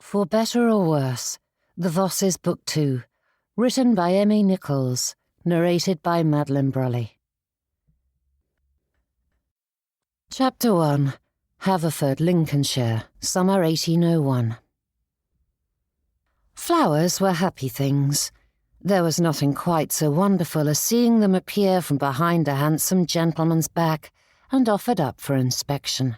For Better or Worse, The Vosses Book 2, written by M.A. Nichols, narrated by Madeline Brolly. Chapter 1, Haverford, Lincolnshire, Summer 1801. Flowers were happy things. There was nothing quite so wonderful as seeing them appear from behind a handsome gentleman's back and offered up for inspection.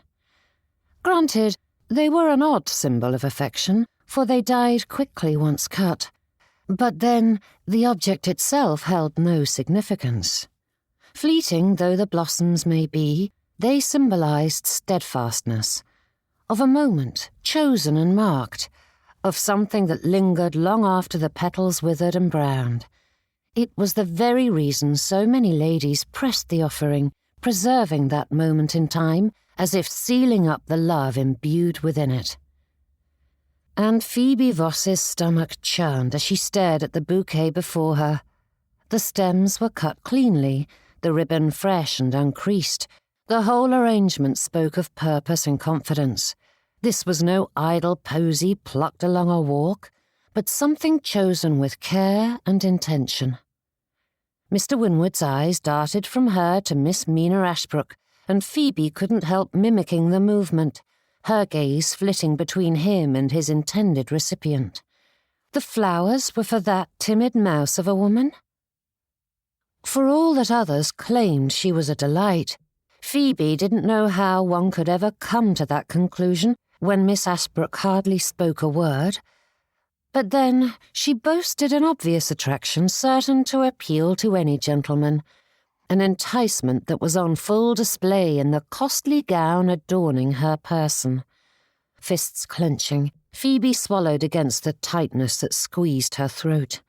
Granted, they were an odd symbol of affection, for they died quickly once cut. But then, the object itself held no significance. Fleeting though the blossoms may be, they symbolized steadfastness, of a moment chosen and marked, of something that lingered long after the petals withered and browned. It was the very reason so many ladies pressed the offering, preserving that moment in time, as if sealing up the love imbued within it. And Phoebe Voss's stomach churned as she stared at the bouquet before her. The stems were cut cleanly, the ribbon fresh and uncreased. The whole arrangement spoke of purpose and confidence. This was no idle posy plucked along a walk, but something chosen with care and intention. Mr. Winwood's eyes darted from her to Miss Mina Ashbrook, and Phoebe couldn't help mimicking the movement, her gaze flitting between him and his intended recipient. The flowers were for that timid mouse of a woman? For all that others claimed she was a delight, Phoebe didn't know how one could ever come to that conclusion when Miss Ashbrook hardly spoke a word. But then she boasted an obvious attraction certain to appeal to any gentleman, an enticement that was on full display in the costly gown adorning her person. Fists clenching, Phoebe swallowed against the tightness that squeezed her throat.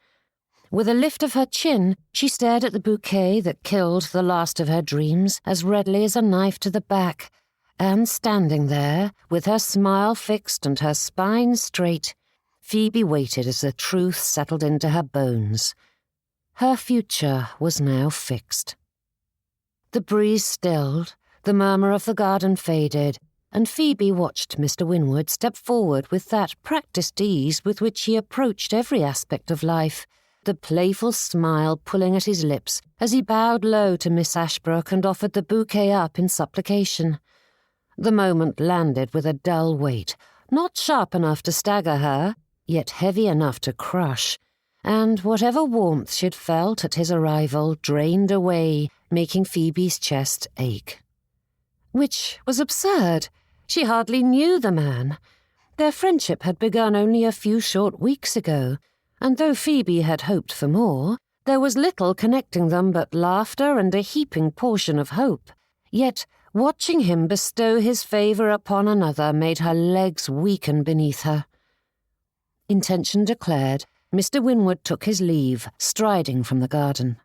With a lift of her chin, she stared at the bouquet that killed the last of her dreams as readily as a knife to the back, and standing there, with her smile fixed and her spine straight, Phoebe waited as the truth settled into her bones. Her future was now fixed. The breeze stilled, the murmur of the garden faded, and Phoebe watched Mr. Winwood step forward with that practised ease with which he approached every aspect of life, the playful smile pulling at his lips as he bowed low to Miss Ashbrook and offered the bouquet up in supplication. The moment landed with a dull weight, not sharp enough to stagger her, yet heavy enough to crush, and whatever warmth she'd felt at his arrival drained away, making Phoebe's chest ache. Which was absurd. She hardly knew the man. Their friendship had begun only a few short weeks ago, and though Phoebe had hoped for more, there was little connecting them but laughter and a heaping portion of hope. Yet watching him bestow his favour upon another made her legs weaken beneath her. Intention declared, Mr. Winwood took his leave, striding from the garden.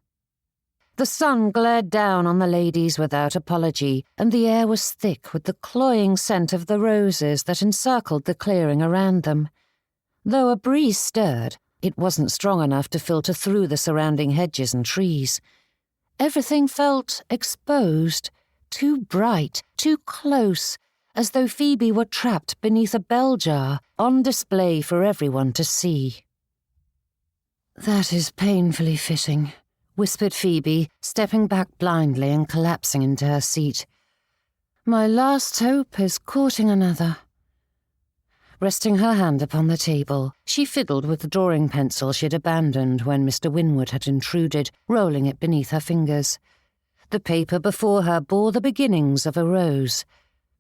The sun glared down on the ladies without apology, and the air was thick with the cloying scent of the roses that encircled the clearing around them. Though a breeze stirred, it wasn't strong enough to filter through the surrounding hedges and trees. Everything felt exposed, too bright, too close, as though Phoebe were trapped beneath a bell jar, on display for everyone to see. "That is painfully fitting," whispered Phoebe, stepping back blindly and collapsing into her seat. "My last hope is courting another." Resting her hand upon the table, she fiddled with the drawing pencil she had abandoned when Mr. Winwood had intruded, rolling it beneath her fingers. The paper before her bore the beginnings of a rose,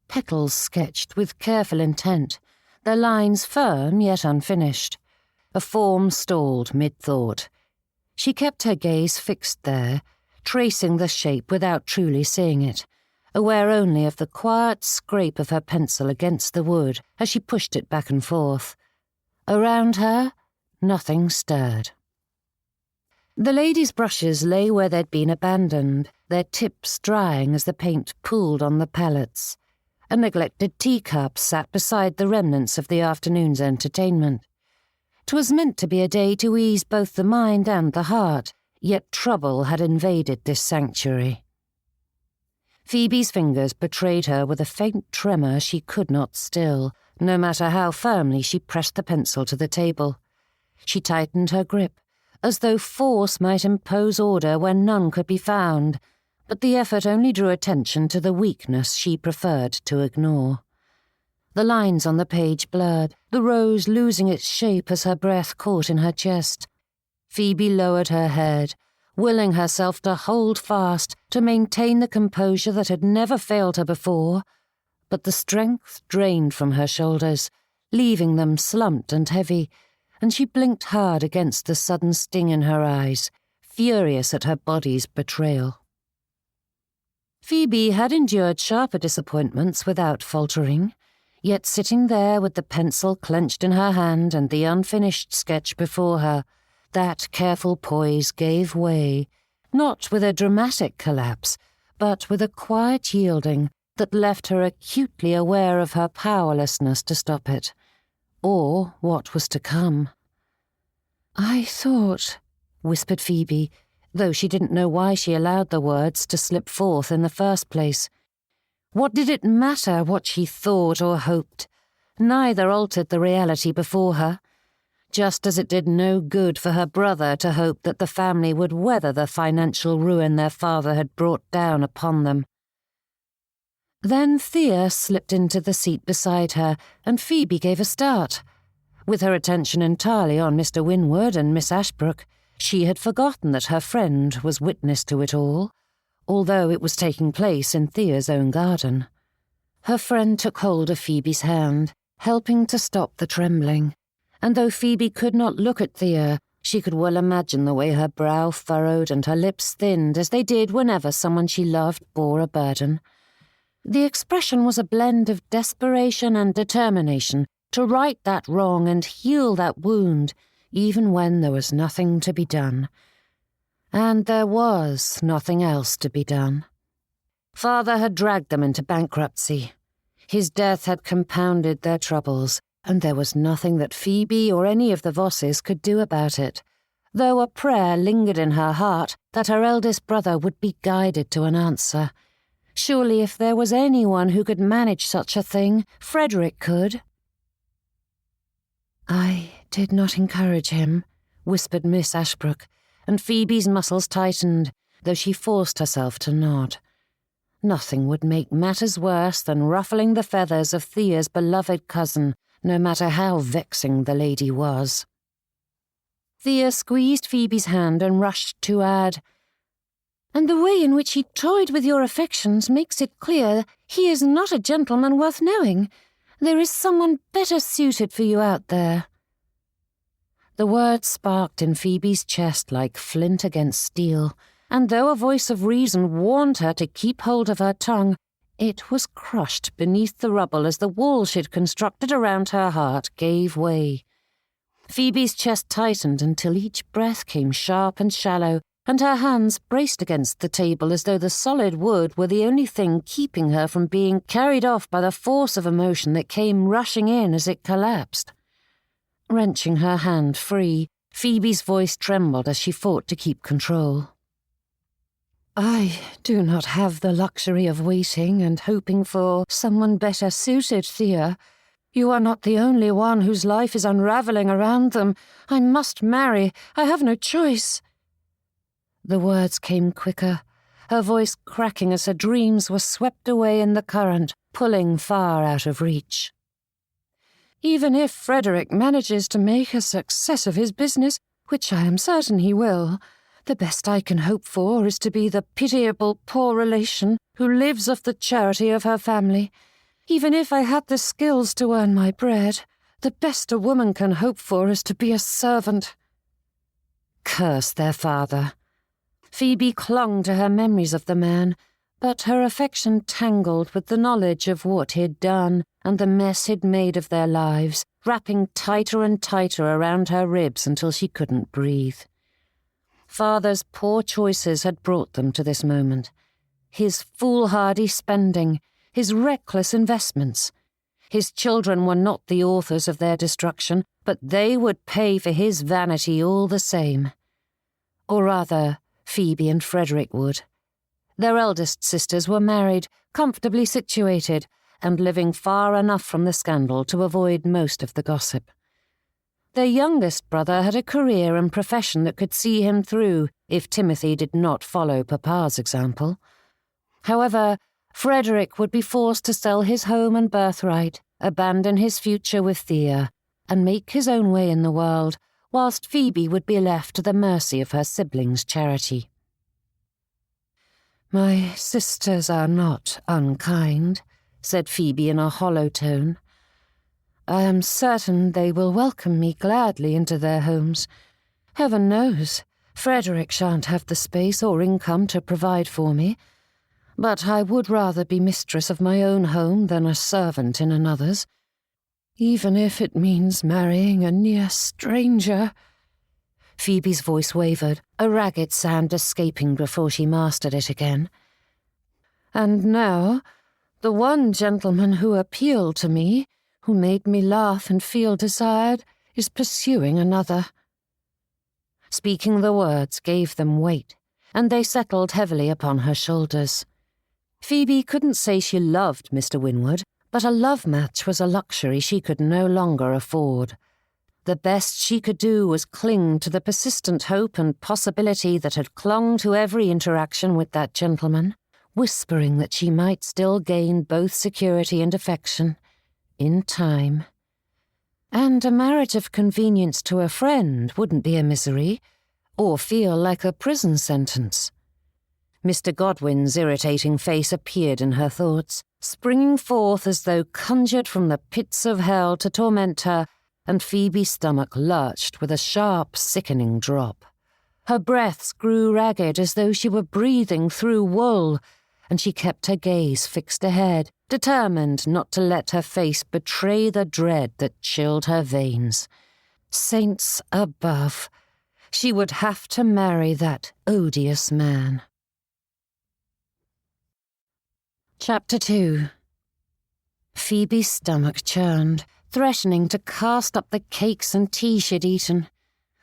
petals sketched with careful intent, their lines firm yet unfinished. A form stalled mid-thought. She kept her gaze fixed there, tracing the shape without truly seeing it, aware only of the quiet scrape of her pencil against the wood as she pushed it back and forth. Around her, nothing stirred. The ladies' brushes lay where they'd been abandoned, their tips drying as the paint pooled on the palettes. A neglected teacup sat beside the remnants of the afternoon's entertainment. 'Twas meant to be a day to ease both the mind and the heart, yet trouble had invaded this sanctuary. Phoebe's fingers betrayed her with a faint tremor she could not still, no matter how firmly she pressed the pencil to the table. She tightened her grip, as though force might impose order where none could be found, but the effort only drew attention to the weakness she preferred to ignore. The lines on the page blurred, the rose losing its shape as her breath caught in her chest. Phoebe lowered her head, willing herself to hold fast, to maintain the composure that had never failed her before, but the strength drained from her shoulders, leaving them slumped and heavy, and she blinked hard against the sudden sting in her eyes, furious at her body's betrayal. Phoebe had endured sharper disappointments without faltering, yet sitting there with the pencil clenched in her hand and the unfinished sketch before her, that careful poise gave way, not with a dramatic collapse, but with a quiet yielding that left her acutely aware of her powerlessness to stop it, or what was to come. "I thought," whispered Phoebe, though she didn't know why she allowed the words to slip forth in the first place. What did it matter what she thought or hoped? Neither altered the reality before her, just as it did no good for her brother to hope that the family would weather the financial ruin their father had brought down upon them. Then Thea slipped into the seat beside her, and Phoebe gave a start. With her attention entirely on Mr. Winwood and Miss Ashbrook, she had forgotten that her friend was witness to it all, although it was taking place in Thea's own garden. Her friend took hold of Phoebe's hand, helping to stop the trembling, and though Phoebe could not look at Thea, she could well imagine the way her brow furrowed and her lips thinned as they did whenever someone she loved bore a burden. The expression was a blend of desperation and determination to right that wrong and heal that wound, even when there was nothing to be done. And there was nothing else to be done. Father had dragged them into bankruptcy. His death had compounded their troubles, and there was nothing that Phoebe or any of the Vosses could do about it, though a prayer lingered in her heart that her eldest brother would be guided to an answer. Surely if there was anyone who could manage such a thing, Frederick could. "I did not encourage him," whispered Miss Ashbrook, and Phoebe's muscles tightened, though she forced herself to nod. Nothing would make matters worse than ruffling the feathers of Thea's beloved cousin, no matter how vexing the lady was. Thea squeezed Phoebe's hand and rushed to add, "And the way in which he toyed with your affections makes it clear he is not a gentleman worth knowing. There is someone better suited for you out there." The words sparked in Phoebe's chest like flint against steel, and though a voice of reason warned her to keep hold of her tongue, it was crushed beneath the rubble as the wall she'd constructed around her heart gave way. Phoebe's chest tightened until each breath came sharp and shallow, and her hands braced against the table as though the solid wood were the only thing keeping her from being carried off by the force of emotion that came rushing in as it collapsed. Wrenching her hand free, Phoebe's voice trembled as she fought to keep control. "I do not have the luxury of waiting and hoping for someone better suited, Thea. You are not the only one whose life is unravelling around them. I must marry. I have no choice." The words came quicker, her voice cracking as her dreams were swept away in the current, pulling far out of reach. "Even if Frederick manages to make a success of his business, which I am certain he will, the best I can hope for is to be the pitiable poor relation who lives off the charity of her family. Even if I had the skills to earn my bread, the best a woman can hope for is to be a servant." Curse their father. Phoebe clung to her memories of the man, but her affection tangled with the knowledge of what he'd done and the mess he'd made of their lives, wrapping tighter and tighter around her ribs until she couldn't breathe. Father's poor choices had brought them to this moment. His foolhardy spending, his reckless investments. His children were not the authors of their destruction, but they would pay for his vanity all the same. Or rather, Phoebe and Frederick would. Their eldest sisters were married, comfortably situated, and living far enough from the scandal to avoid most of the gossip. Their youngest brother had a career and profession that could see him through if Timothy did not follow Papa's example. However, Frederick would be forced to sell his home and birthright, abandon his future with Thea, and make his own way in the world, whilst Phoebe would be left to the mercy of her siblings' charity. "My sisters are not unkind," said Phoebe in a hollow tone. "I am certain they will welcome me gladly into their homes. Heaven knows, Frederick shan't have the space or income to provide for me, but I would rather be mistress of my own home than a servant in another's, even if it means marrying a near stranger." Phoebe's voice wavered, a ragged sound escaping before she mastered it again. "And now, the one gentleman who appealed to me, who made me laugh and feel desired, is pursuing another." Speaking the words gave them weight, and they settled heavily upon her shoulders. Phoebe couldn't say she loved Mr. Winwood, but a love match was a luxury she could no longer afford. The best she could do was cling to the persistent hope and possibility that had clung to every interaction with that gentleman, whispering that she might still gain both security and affection, in time. And a marriage of convenience to a friend wouldn't be a misery, or feel like a prison sentence. Mr. Godwin's irritating face appeared in her thoughts, springing forth as though conjured from the pits of hell to torment her, and Phoebe's stomach lurched with a sharp, sickening drop. Her breaths grew ragged as though she were breathing through wool, and she kept her gaze fixed ahead, determined not to let her face betray the dread that chilled her veins. Saints above! She would have to marry that odious man. Chapter 2. Phoebe's stomach churned, threatening to cast up the cakes and tea she'd eaten.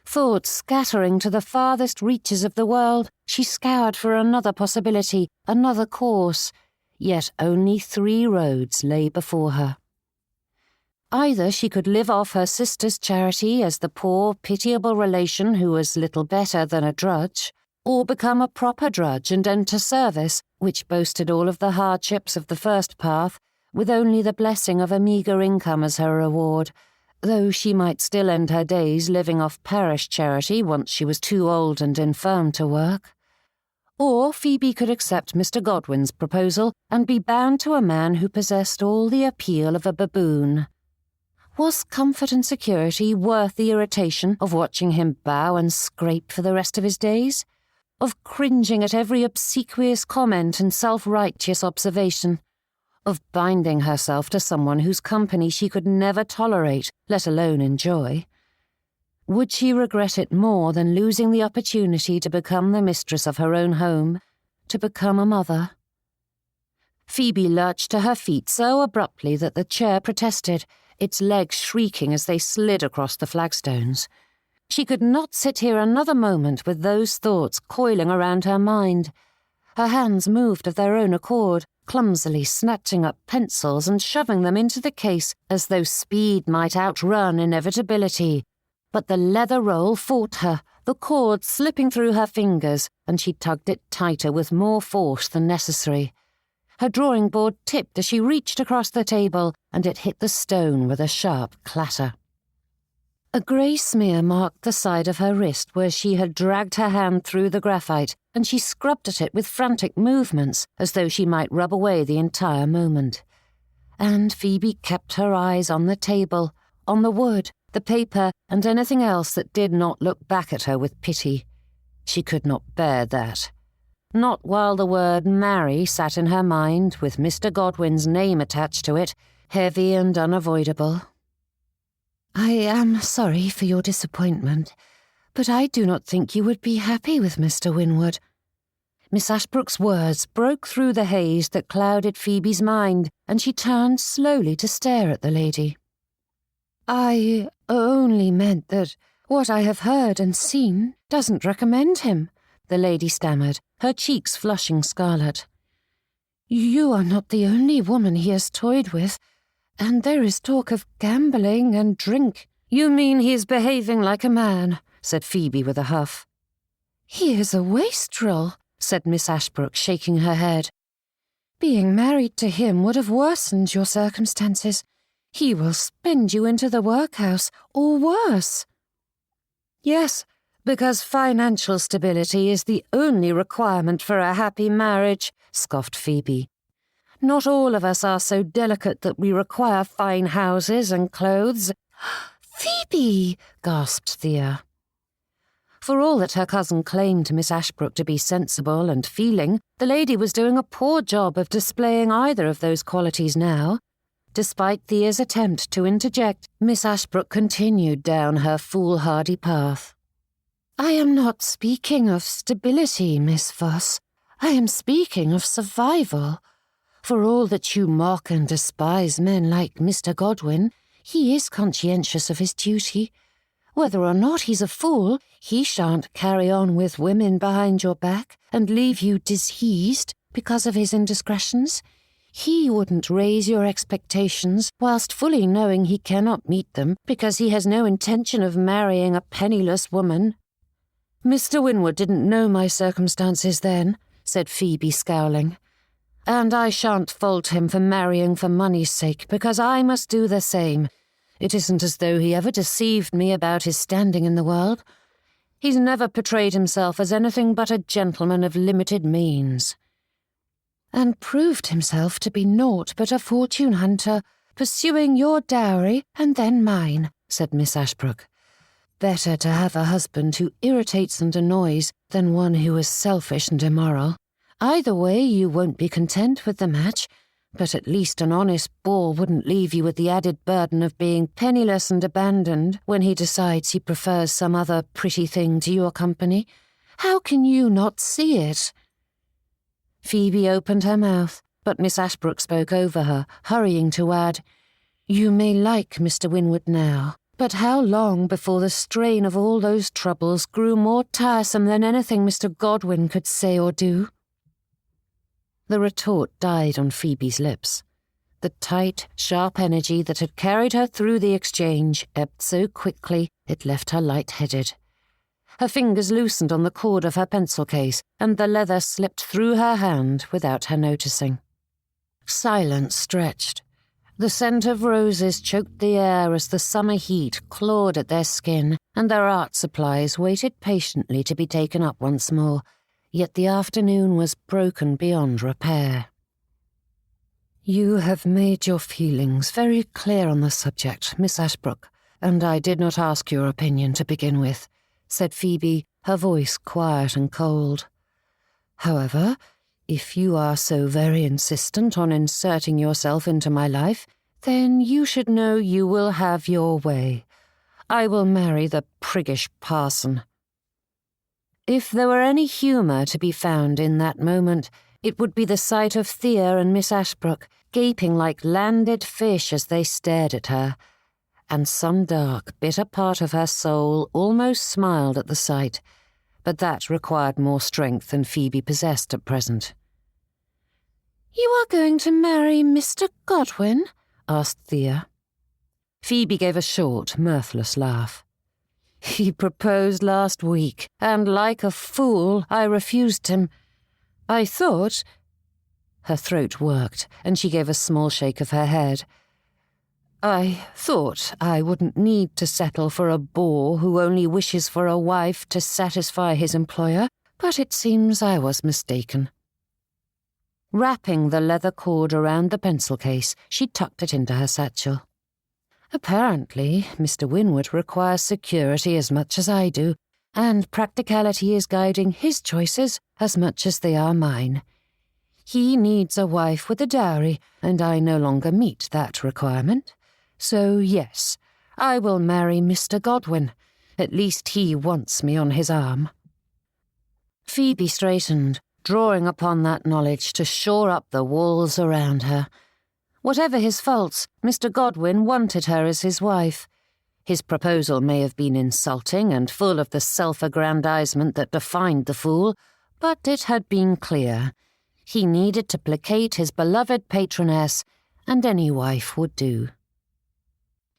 Thoughts scattering to the farthest reaches of the world, she scoured for another possibility, another course, yet only 3 roads lay before her. Either she could live off her sister's charity as the poor, pitiable relation who was little better than a drudge, or become a proper drudge and enter service, which boasted all of the hardships of the first path, with only the blessing of a meagre income as her reward, though she might still end her days living off parish charity once she was too old and infirm to work. Or Phoebe could accept Mr. Godwin's proposal and be bound to a man who possessed all the appeal of a baboon. Was comfort and security worth the irritation of watching him bow and scrape for the rest of his days? Of cringing at every obsequious comment and self-righteous observation? Of binding herself to someone whose company she could never tolerate, let alone enjoy? Would she regret it more than losing the opportunity to become the mistress of her own home, to become a mother? Phoebe lurched to her feet so abruptly that the chair protested, its legs shrieking as they slid across the flagstones. She could not sit here another moment with those thoughts coiling around her mind. Her hands moved of their own accord, clumsily snatching up pencils and shoving them into the case as though speed might outrun inevitability. But the leather roll fought her, the cord slipping through her fingers, and she tugged it tighter with more force than necessary. Her drawing board tipped as she reached across the table, and it hit the stone with a sharp clatter. A grey smear marked the side of her wrist where she had dragged her hand through the graphite, and she scrubbed at it with frantic movements, as though she might rub away the entire moment. And Phoebe kept her eyes on the table, on the wood, the paper, and anything else that did not look back at her with pity. She could not bear that. Not while the word marry sat in her mind, with Mr. Godwin's name attached to it, heavy and unavoidable. "I am sorry for your disappointment, but I do not think you would be happy with Mr. Winwood." Miss Ashbrook's words broke through the haze that clouded Phoebe's mind, and she turned slowly to stare at the lady. "I only meant that what I have heard and seen doesn't recommend him," the lady stammered, her cheeks flushing scarlet. You are not the only woman he has toyed with, and there is talk of gambling and drink." "You mean he's behaving like a man," said Phoebe with a huff. "He is a wastrel," said Miss Ashbrook, shaking her head. "Being married to him would have worsened your circumstances. He will spin you into the workhouse, or worse." "Yes, because financial stability is the only requirement for a happy marriage," scoffed Phoebe. "Not all of us are so delicate that we require fine houses and clothes." "Phoebe!" gasped Thea. For all that her cousin claimed Miss Ashbrook to be sensible and feeling, the lady was doing a poor job of displaying either of those qualities now. Despite Thea's attempt to interject, Miss Ashbrook continued down her foolhardy path. "I am not speaking of stability, Miss Voss. I am speaking of survival. For all that you mock and despise men like Mr. Godwin, he is conscientious of his duty. Whether or not he's a fool, he shan't carry on with women behind your back and leave you diseased because of his indiscretions. He wouldn't raise your expectations whilst fully knowing he cannot meet them because he has no intention of marrying a penniless woman." "Mr. Winwood didn't know my circumstances then," said Phoebe, scowling. "And I shan't fault him for marrying for money's sake, because I must do the same. It isn't as though he ever deceived me about his standing in the world. He's never portrayed himself as anything but a gentleman of limited means." "And proved himself to be naught but a fortune hunter, pursuing your dowry and then mine," said Miss Ashbrook. "Better to have a husband who irritates and annoys than one who is selfish and immoral. Either way, you won't be content with the match, but at least an honest bore wouldn't leave you with the added burden of being penniless and abandoned when he decides he prefers some other pretty thing to your company. How can you not see it?" Phoebe opened her mouth, but Miss Ashbrook spoke over her, hurrying to add, "You may like Mr. Winwood now, but how long before the strain of all those troubles grew more tiresome than anything Mr. Godwin could say or do?" The retort died on Phoebe's lips. The tight, sharp energy that had carried her through the exchange ebbed so quickly it left her light-headed. Her fingers loosened on the cord of her pencil case, and the leather slipped through her hand without her noticing. Silence stretched. The scent of roses choked the air as the summer heat clawed at their skin, and their art supplies waited patiently to be taken up once more, yet the afternoon was broken beyond repair. "You have made your feelings very clear on the subject, Miss Ashbrook, and I did not ask your opinion to begin with," said Phoebe, her voice quiet and cold. "However, if you are so very insistent on inserting yourself into my life, then you should know you will have your way. I will marry the priggish parson." If there were any humour to be found in that moment, it would be the sight of Thea and Miss Ashbrook gaping like landed fish as they stared at her, and some dark, bitter part of her soul almost smiled at the sight, but that required more strength than Phoebe possessed at present. "You are going to marry Mr. Godwin?" asked Thea. Phoebe gave a short, mirthless laugh. "He proposed last week, and like a fool, I refused him. I thought—" Her throat worked, and she gave a small shake of her head. "I thought I wouldn't need to settle for a bore who only wishes for a wife to satisfy his employer, but it seems I was mistaken." Wrapping the leather cord around the pencil case, she tucked it into her satchel. "Apparently, Mr. Winwood requires security as much as I do, and practicality is guiding his choices as much as they are mine. He needs a wife with a dowry, and I no longer meet that requirement. So, yes, I will marry Mr. Godwin. At least he wants me on his arm." Phoebe straightened, drawing upon that knowledge to shore up the walls around her. Whatever his faults, Mr. Godwin wanted her as his wife. His proposal may have been insulting and full of the self-aggrandizement that defined the fool, but it had been clear. He needed to placate his beloved patroness, and any wife would do.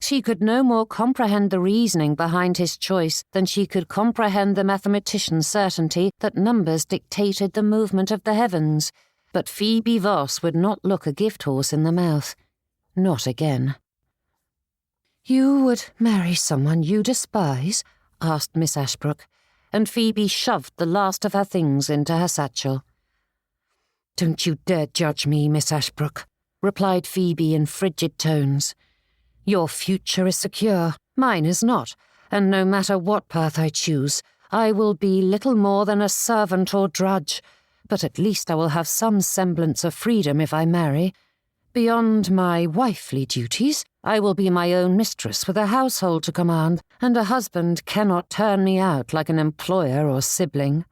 She could no more comprehend the reasoning behind his choice than she could comprehend the mathematician's certainty that numbers dictated the movement of the heavens, but Phoebe Voss would not look a gift horse in the mouth. Not again. "You would marry someone you despise?" asked Miss Ashbrook, and Phoebe shoved the last of her things into her satchel. "Don't you dare judge me, Miss Ashbrook," replied Phoebe in frigid tones. "Your future is secure, mine is not, and no matter what path I choose, I will be little more than a servant or drudge, but at least I will have some semblance of freedom if I marry. Beyond my wifely duties, I will be my own mistress with a household to command, and a husband cannot turn me out like an employer or sibling."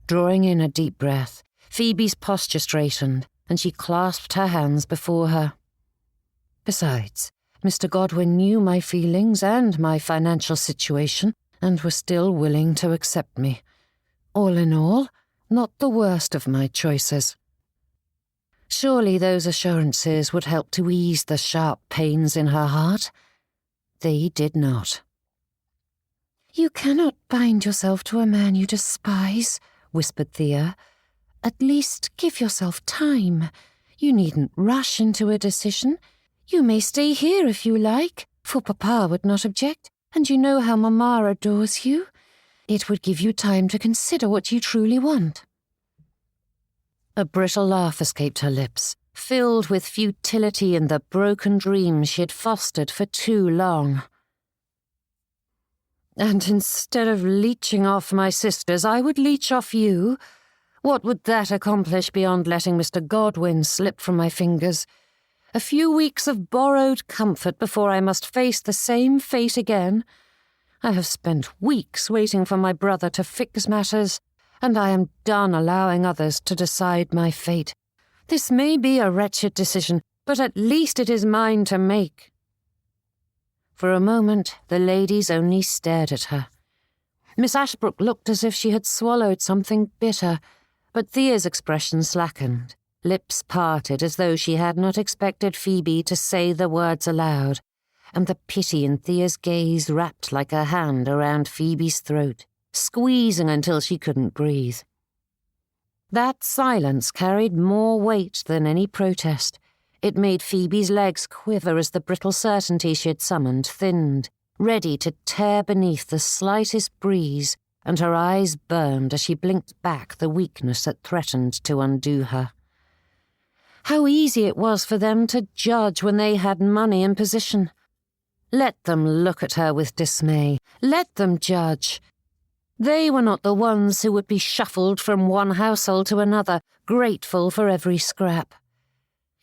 Drawing in a deep breath, Phoebe's posture straightened, and she clasped her hands before her. "Besides, Mr. Godwin knew my feelings and my financial situation, and was still willing to accept me. All in all, not the worst of my choices." Surely those assurances would help to ease the sharp pains in her heart. They did not. "You cannot bind yourself to a man you despise," whispered Thea. "At least give yourself time. You needn't rush into a decision. You may stay here if you like, for Papa would not object, and you know how Mamma adores you. It would give you time to consider what you truly want." A brittle laugh escaped her lips, filled with futility and the broken dreams she had fostered for too long. "And instead of leeching off my sisters, I would leech off you? What would that accomplish beyond letting Mr. Godwin slip from my fingers? A few weeks of borrowed comfort before I must face the same fate again. I have spent weeks waiting for my brother to fix matters, and I am done allowing others to decide my fate. This may be a wretched decision, but at least it is mine to make." For a moment, the ladies only stared at her. Miss Ashbrook looked as if she had swallowed something bitter, but Thea's expression slackened. Lips parted as though she had not expected Phoebe to say the words aloud, and the pity in Thea's gaze wrapped like a hand around Phoebe's throat, squeezing until she couldn't breathe. That silence carried more weight than any protest. It made Phoebe's legs quiver as the brittle certainty she had summoned thinned, ready to tear beneath the slightest breeze, and her eyes burned as she blinked back the weakness that threatened to undo her. How easy it was for them to judge when they had money and position. Let them look at her with dismay. Let them judge. They were not the ones who would be shuffled from one household to another, grateful for every scrap.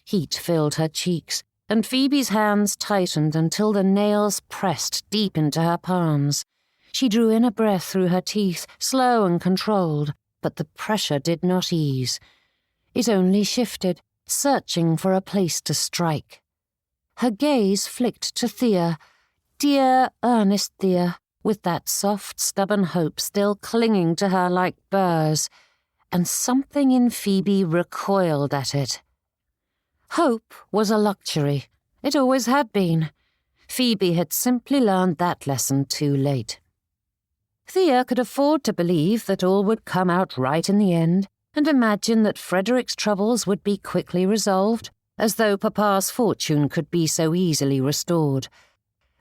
Heat filled her cheeks, and Phoebe's hands tightened until the nails pressed deep into her palms. She drew in a breath through her teeth, slow and controlled, but the pressure did not ease. It only shifted, searching for a place to strike. Her gaze flicked to Thea, dear, earnest Thea, with that soft, stubborn hope still clinging to her like burrs, and something in Phoebe recoiled at it. Hope was a luxury. It always had been. Phoebe had simply learned that lesson too late. Thea could afford to believe that all would come out right in the end, and imagine that Frederick's troubles would be quickly resolved, as though Papa's fortune could be so easily restored.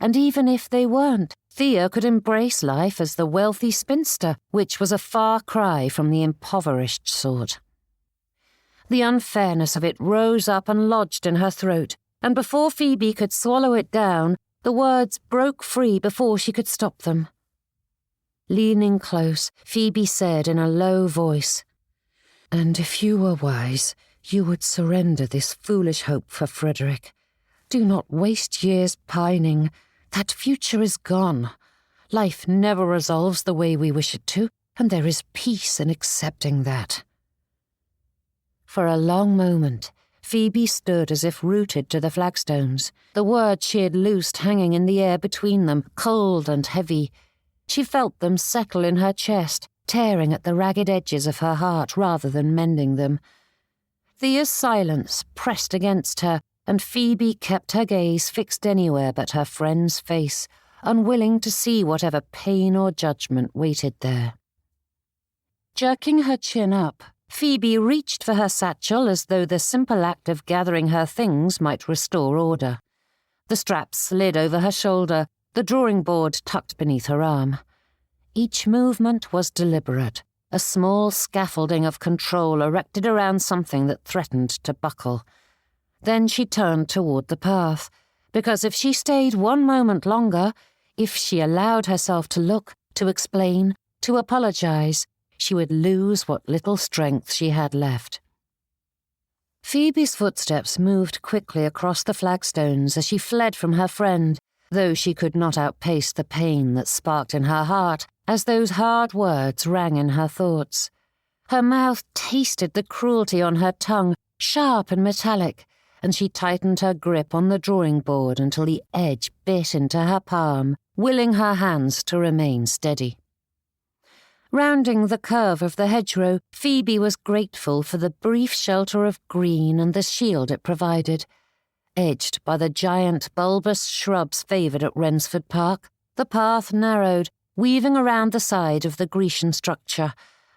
And even if they weren't, Thea could embrace life as the wealthy spinster, which was a far cry from the impoverished sort. The unfairness of it rose up and lodged in her throat, and before Phoebe could swallow it down, the words broke free before she could stop them. Leaning close, Phoebe said in a low voice, "And if you were wise, you would surrender this foolish hope for Frederick. Do not waste years pining. That future is gone. Life never resolves the way we wish it to, and there is peace in accepting that." For a long moment, Phoebe stood as if rooted to the flagstones, the words she had loosed hanging in the air between them, cold and heavy. She felt them settle in her chest, tearing at the ragged edges of her heart rather than mending them. Thea's silence pressed against her, and Phoebe kept her gaze fixed anywhere but her friend's face, unwilling to see whatever pain or judgment waited there. Jerking her chin up, Phoebe reached for her satchel as though the simple act of gathering her things might restore order. The strap slid over her shoulder, the drawing board tucked beneath her arm. Each movement was deliberate, a small scaffolding of control erected around something that threatened to buckle. Then she turned toward the path, because if she stayed one moment longer, if she allowed herself to look, to explain, to apologize, she would lose what little strength she had left. Phoebe's footsteps moved quickly across the flagstones as she fled from her friend, though she could not outpace the pain that sparked in her heart as those hard words rang in her thoughts. Her mouth tasted the cruelty on her tongue, sharp and metallic, and she tightened her grip on the drawing board until the edge bit into her palm, willing her hands to remain steady. Rounding the curve of the hedgerow, Phoebe was grateful for the brief shelter of green and the shield it provided. Edged by the giant bulbous shrubs favoured at Wrensford Park, the path narrowed, weaving around the side of the Grecian structure,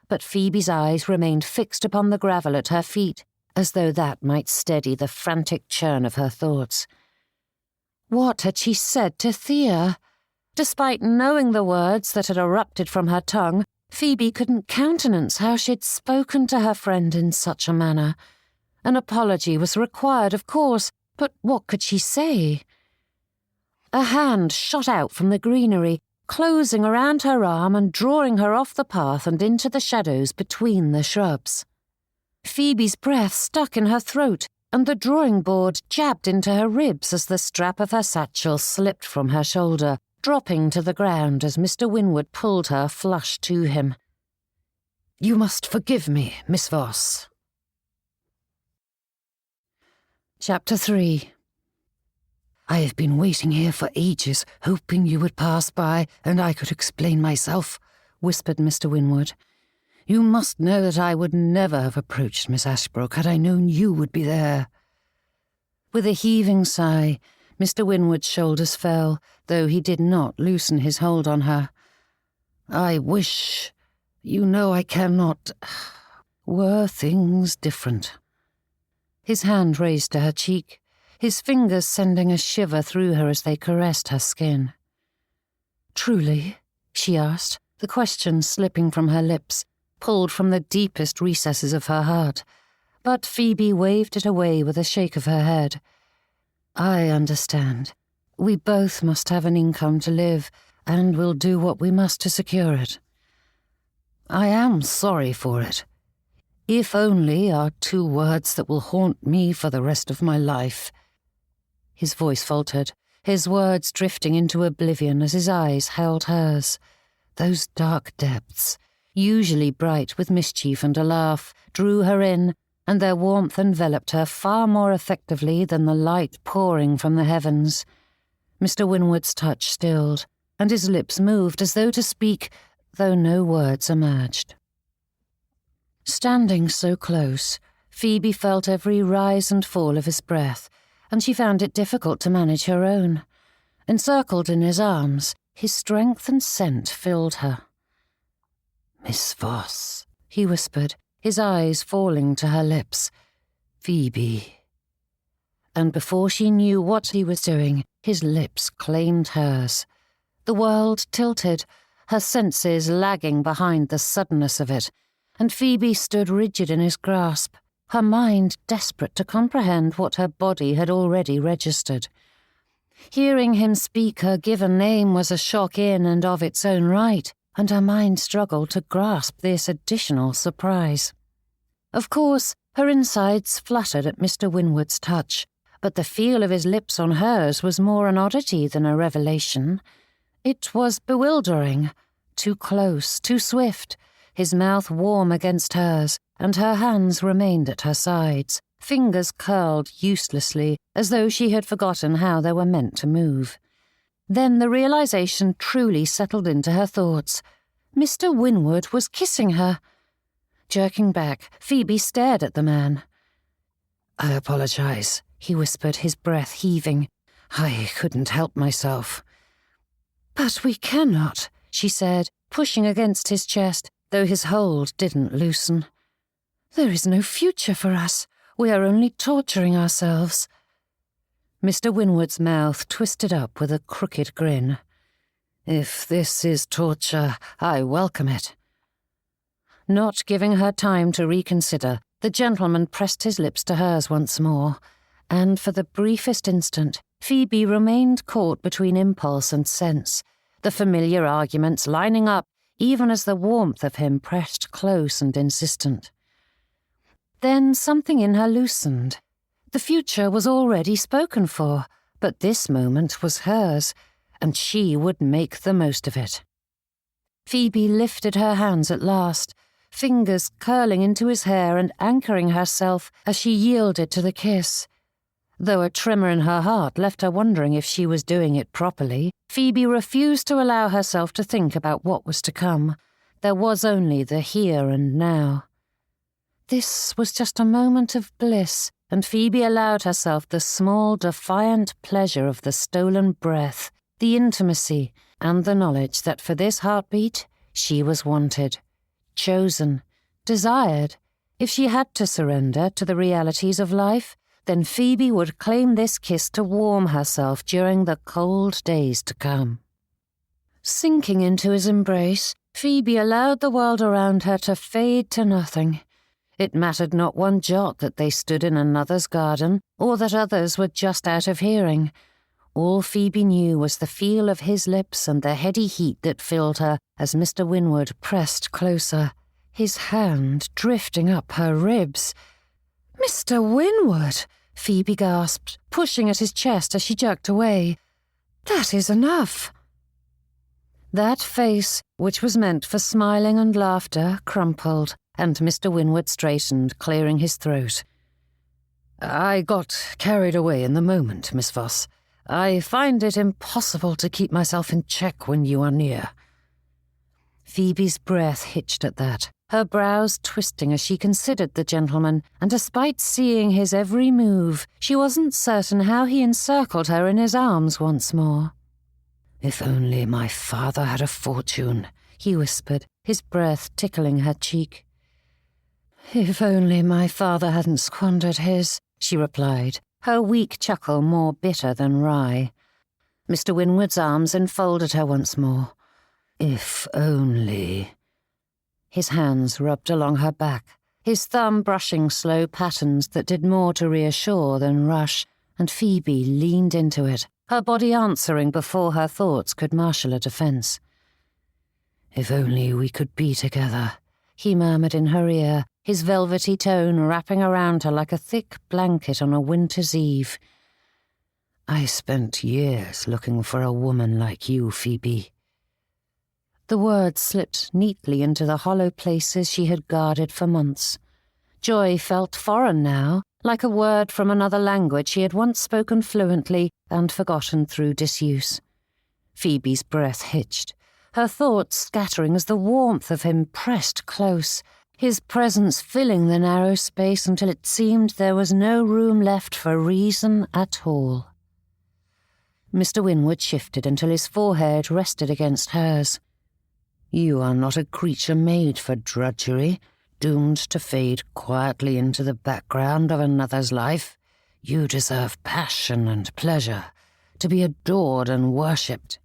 but Phoebe's eyes remained fixed upon the gravel at her feet, as though that might steady the frantic churn of her thoughts. What had she said to Thea? Despite knowing the words that had erupted from her tongue, Phoebe couldn't countenance how she had spoken to her friend in such a manner. An apology was required, of course, but what could she say? A hand shot out from the greenery, closing around her arm and drawing her off the path and into the shadows between the shrubs. Phoebe's breath stuck in her throat, and the drawing board jabbed into her ribs as the strap of her satchel slipped from her shoulder, dropping to the ground as Mr. Winwood pulled her flush to him. "You must forgive me, Miss Voss." Chapter 3. "I have been waiting here for ages, hoping you would pass by and I could explain myself," whispered Mr. Winwood. "You must know that I would never have approached Miss Ashbrook had I known you would be there." With a heaving sigh, Mr. Winwood's shoulders fell, though he did not loosen his hold on her. "I wish... you know I cannot... were things different." His hand raised to her cheek, his fingers sending a shiver through her as they caressed her skin. "Truly?" she asked, the question slipping from her lips, pulled from the deepest recesses of her heart, but Phoebe waved it away with a shake of her head. "I understand. We both must have an income to live, and we'll do what we must to secure it. I am sorry for it. 'If only' are 2 words that will haunt me for the rest of my life." His voice faltered, his words drifting into oblivion as his eyes held hers. Those dark depths, usually bright with mischief and a laugh, drew her in, and their warmth enveloped her far more effectively than the light pouring from the heavens. Mr. Winwood's touch stilled, and his lips moved as though to speak, though no words emerged. Standing so close, Phoebe felt every rise and fall of his breath, and she found it difficult to manage her own. Encircled in his arms, his strength and scent filled her. "Miss Voss," he whispered, his eyes falling to her lips. "Phoebe." And before she knew what he was doing, his lips claimed hers. The world tilted, her senses lagging behind the suddenness of it, and Phoebe stood rigid in his grasp, her mind desperate to comprehend what her body had already registered. Hearing him speak her given name was a shock in and of its own right, and her mind struggled to grasp this additional surprise. Of course, her insides fluttered at Mr. Winwood's touch, but the feel of his lips on hers was more an oddity than a revelation. It was bewildering, too close, too swift, his mouth warm against hers, and her hands remained at her sides, fingers curled uselessly, as though she had forgotten how they were meant to move. Then the realization truly settled into her thoughts. Mr. Winwood was kissing her. Jerking back, Phoebe stared at the man. "I apologize," he whispered, his breath heaving. "I couldn't help myself." "But we cannot," she said, pushing against his chest, though his hold didn't loosen. "There is no future for us. We are only torturing ourselves." Mr. Winwood's mouth twisted up with a crooked grin. "If this is torture, I welcome it." Not giving her time to reconsider, the gentleman pressed his lips to hers once more, and for the briefest instant, Phoebe remained caught between impulse and sense, the familiar arguments lining up even as the warmth of him pressed close and insistent. Then something in her loosened. The future was already spoken for, but this moment was hers, and she would make the most of it. Phoebe lifted her hands at last, fingers curling into his hair and anchoring herself as she yielded to the kiss. Though a tremor in her heart left her wondering if she was doing it properly, Phoebe refused to allow herself to think about what was to come. There was only the here and now. This was just a moment of bliss, and Phoebe allowed herself the small, defiant pleasure of the stolen breath, the intimacy, and the knowledge that for this heartbeat she was wanted, chosen, desired. If she had to surrender to the realities of life, then Phoebe would claim this kiss to warm herself during the cold days to come. Sinking into his embrace, Phoebe allowed the world around her to fade to nothing. It mattered not one jot that they stood in another's garden, or that others were just out of hearing. All Phoebe knew was the feel of his lips and the heady heat that filled her as Mr. Winwood pressed closer, his hand drifting up her ribs. "Mr. Winwood!" Phoebe gasped, pushing at his chest as she jerked away. "That is enough." That face, which was meant for smiling and laughter, crumpled, and Mr. Winwood straightened, clearing his throat. "I got carried away in the moment, Miss Voss. I find it impossible to keep myself in check when you are near." Phoebe's breath hitched at that, her brows twisting as she considered the gentleman, and despite seeing his every move, she wasn't certain how he encircled her in his arms once more. "If only my father had a fortune," he whispered, his breath tickling her cheek. "If only my father hadn't squandered his," she replied, her weak chuckle more bitter than wry. Mr. Winwood's arms enfolded her once more. "If only—" His hands rubbed along her back, his thumb brushing slow patterns that did more to reassure than rush, and Phoebe leaned into it, her body answering before her thoughts could marshal a defense. "If only we could be together," he murmured in her ear, his velvety tone wrapping around her like a thick blanket on a winter's eve. "I spent years looking for a woman like you, Phoebe." The words slipped neatly into the hollow places she had guarded for months. Joy felt foreign now, like a word from another language she had once spoken fluently and forgotten through disuse. Phoebe's breath hitched, her thoughts scattering as the warmth of him pressed close, his presence filling the narrow space until it seemed there was no room left for reason at all. Mr. Winwood shifted until his forehead rested against hers. "You are not a creature made for drudgery, doomed to fade quietly into the background of another's life. You deserve passion and pleasure, to be adored and worshipped."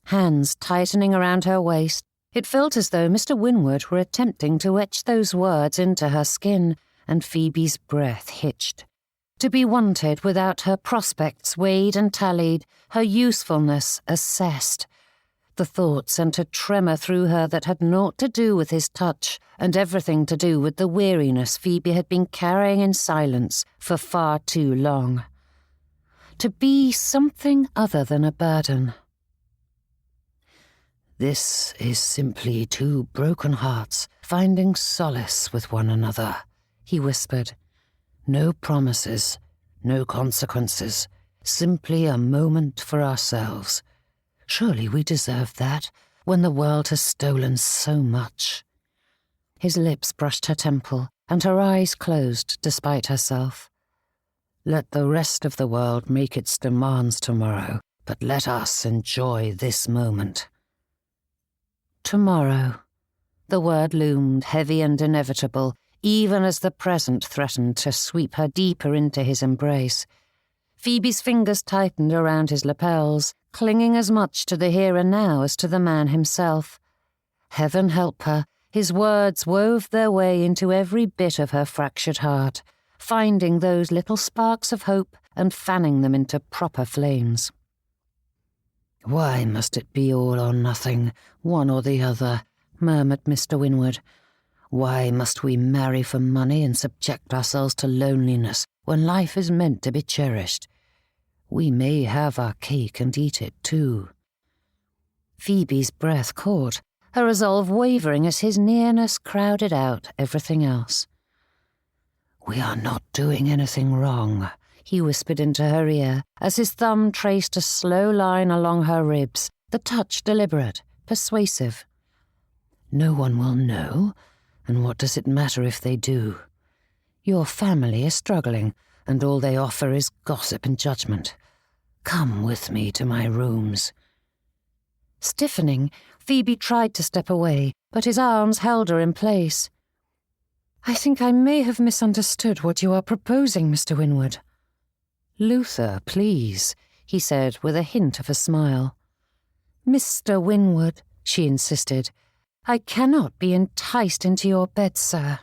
Hands tightening around her waist, it felt as though Mr. Winwood were attempting to etch those words into her skin, and Phoebe's breath hitched. To be wanted without her prospects weighed and tallied, her usefulness assessed. The thought sent a tremor through her that had naught to do with his touch and everything to do with the weariness Phoebe had been carrying in silence for far too long. To be something other than a burden. "This is simply two broken hearts finding solace with one another," he whispered. "No promises, no consequences, simply a moment for ourselves. Surely we deserve that, when the world has stolen so much. His lips brushed her temple, and her eyes closed despite herself. Let the rest of the world make its demands tomorrow, but let us enjoy this moment. Tomorrow. The word loomed heavy and inevitable, even as the present threatened to sweep her deeper into his embrace. Phoebe's fingers tightened around his lapels, clinging as much to the here and now as to the man himself. Heaven help her, his words wove their way into every bit of her fractured heart, finding those little sparks of hope and fanning them into proper flames. "Why must it be all or nothing, one or the other?" murmured Mr. Winwood. "Why must we marry for money and subject ourselves to loneliness when life is meant to be cherished? We may have our cake and eat it too." Phoebe's breath caught, her resolve wavering as his nearness crowded out everything else. "We are not doing anything wrong," he whispered into her ear as his thumb traced a slow line along her ribs, the touch deliberate, persuasive. "No one will know, and what does it matter if they do? Your family is struggling, and all they offer is gossip and judgment. Come with me to my rooms." Stiffening, Phoebe tried to step away, but his arms held her in place. "I think I may have misunderstood what you are proposing, Mr. Winwood." "Luther, please," he said with a hint of a smile. "Mr. Winwood," she insisted. "I cannot be enticed into your bed, sir."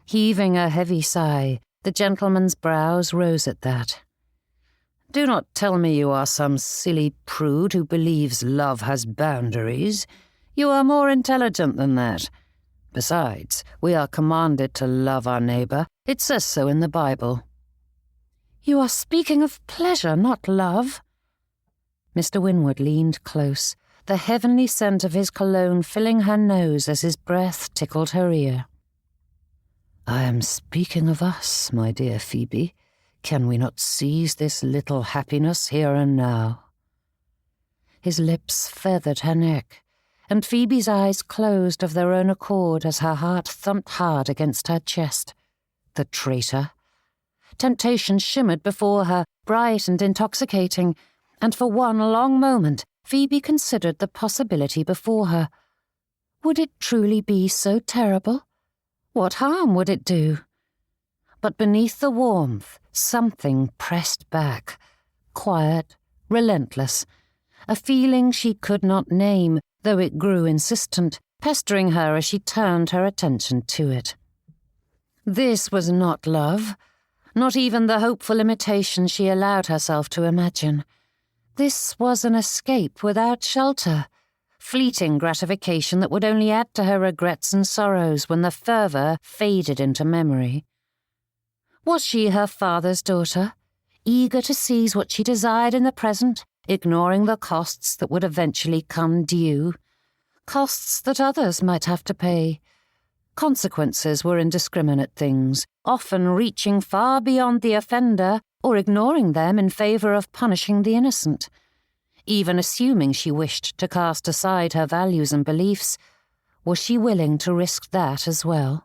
Heaving a heavy sigh, the gentleman's brows rose at that. "Do not tell me you are some silly prude who believes love has boundaries. You are more intelligent than that. Besides, we are commanded to love our neighbour. It says so in the Bible." "You are speaking of pleasure, not love." Mr. Winwood leaned close, the heavenly scent of his cologne filling her nose as his breath tickled her ear. "I am speaking of us, my dear Phoebe. Can we not seize this little happiness here and now?" His lips feathered her neck, and Phoebe's eyes closed of their own accord as her heart thumped hard against her chest. The traitor! Temptation shimmered before her, bright and intoxicating, and for one long moment Phoebe considered the possibility before her. Would it truly be so terrible? What harm would it do? But beneath the warmth, something pressed back, quiet, relentless, a feeling she could not name, though it grew insistent, pestering her as she turned her attention to it. This was not love, not even the hopeful imitation she allowed herself to imagine. This was an escape without shelter, fleeting gratification that would only add to her regrets and sorrows when the fervour faded into memory. Was she her father's daughter, eager to seize what she desired in the present, ignoring the costs that would eventually come due, costs that others might have to pay? Consequences were indiscriminate things, often reaching far beyond the offender or ignoring them in favour of punishing the innocent. Even assuming she wished to cast aside her values and beliefs, was she willing to risk that as well?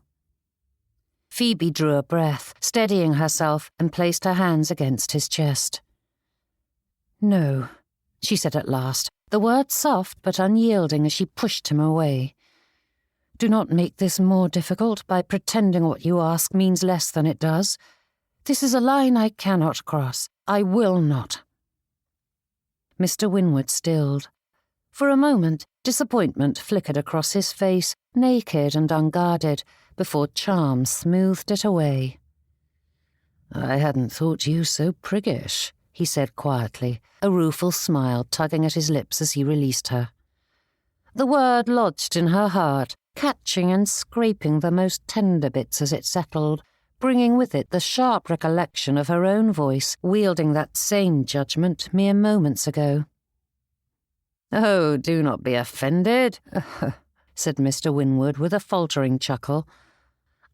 Phoebe drew a breath, steadying herself, and placed her hands against his chest. "No," she said at last, the words soft but unyielding as she pushed him away. "Do not make this more difficult by pretending what you ask means less than it does. This is a line I cannot cross. I will not." Mr. Winwood stilled. For a moment, disappointment flickered across his face, naked and unguarded, before charm smoothed it away. "I hadn't thought you so priggish," he said quietly, a rueful smile tugging at his lips as he released her. The word lodged in her heart, catching and scraping the most tender bits as it settled, bringing with it the sharp recollection of her own voice wielding that same judgment mere moments ago. "Oh, do not be offended," said Mr. Winwood with a faltering chuckle.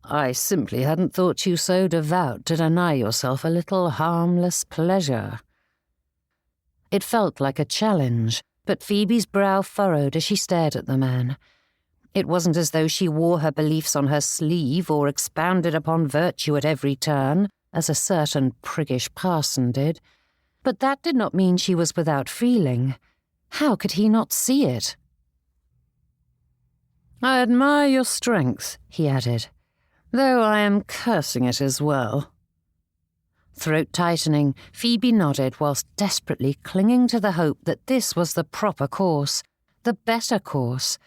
"I simply hadn't thought you so devout to deny yourself a little harmless pleasure." It felt like a challenge, but Phoebe's brow furrowed as she stared at the man. It wasn't as though she wore her beliefs on her sleeve or expounded upon virtue at every turn, as a certain priggish parson did. But that did not mean she was without feeling. How could he not see it? "I admire your strength," he added, "though I am cursing it as well." Throat tightening, Phoebe nodded whilst desperately clinging to the hope that this was the proper course, the better course.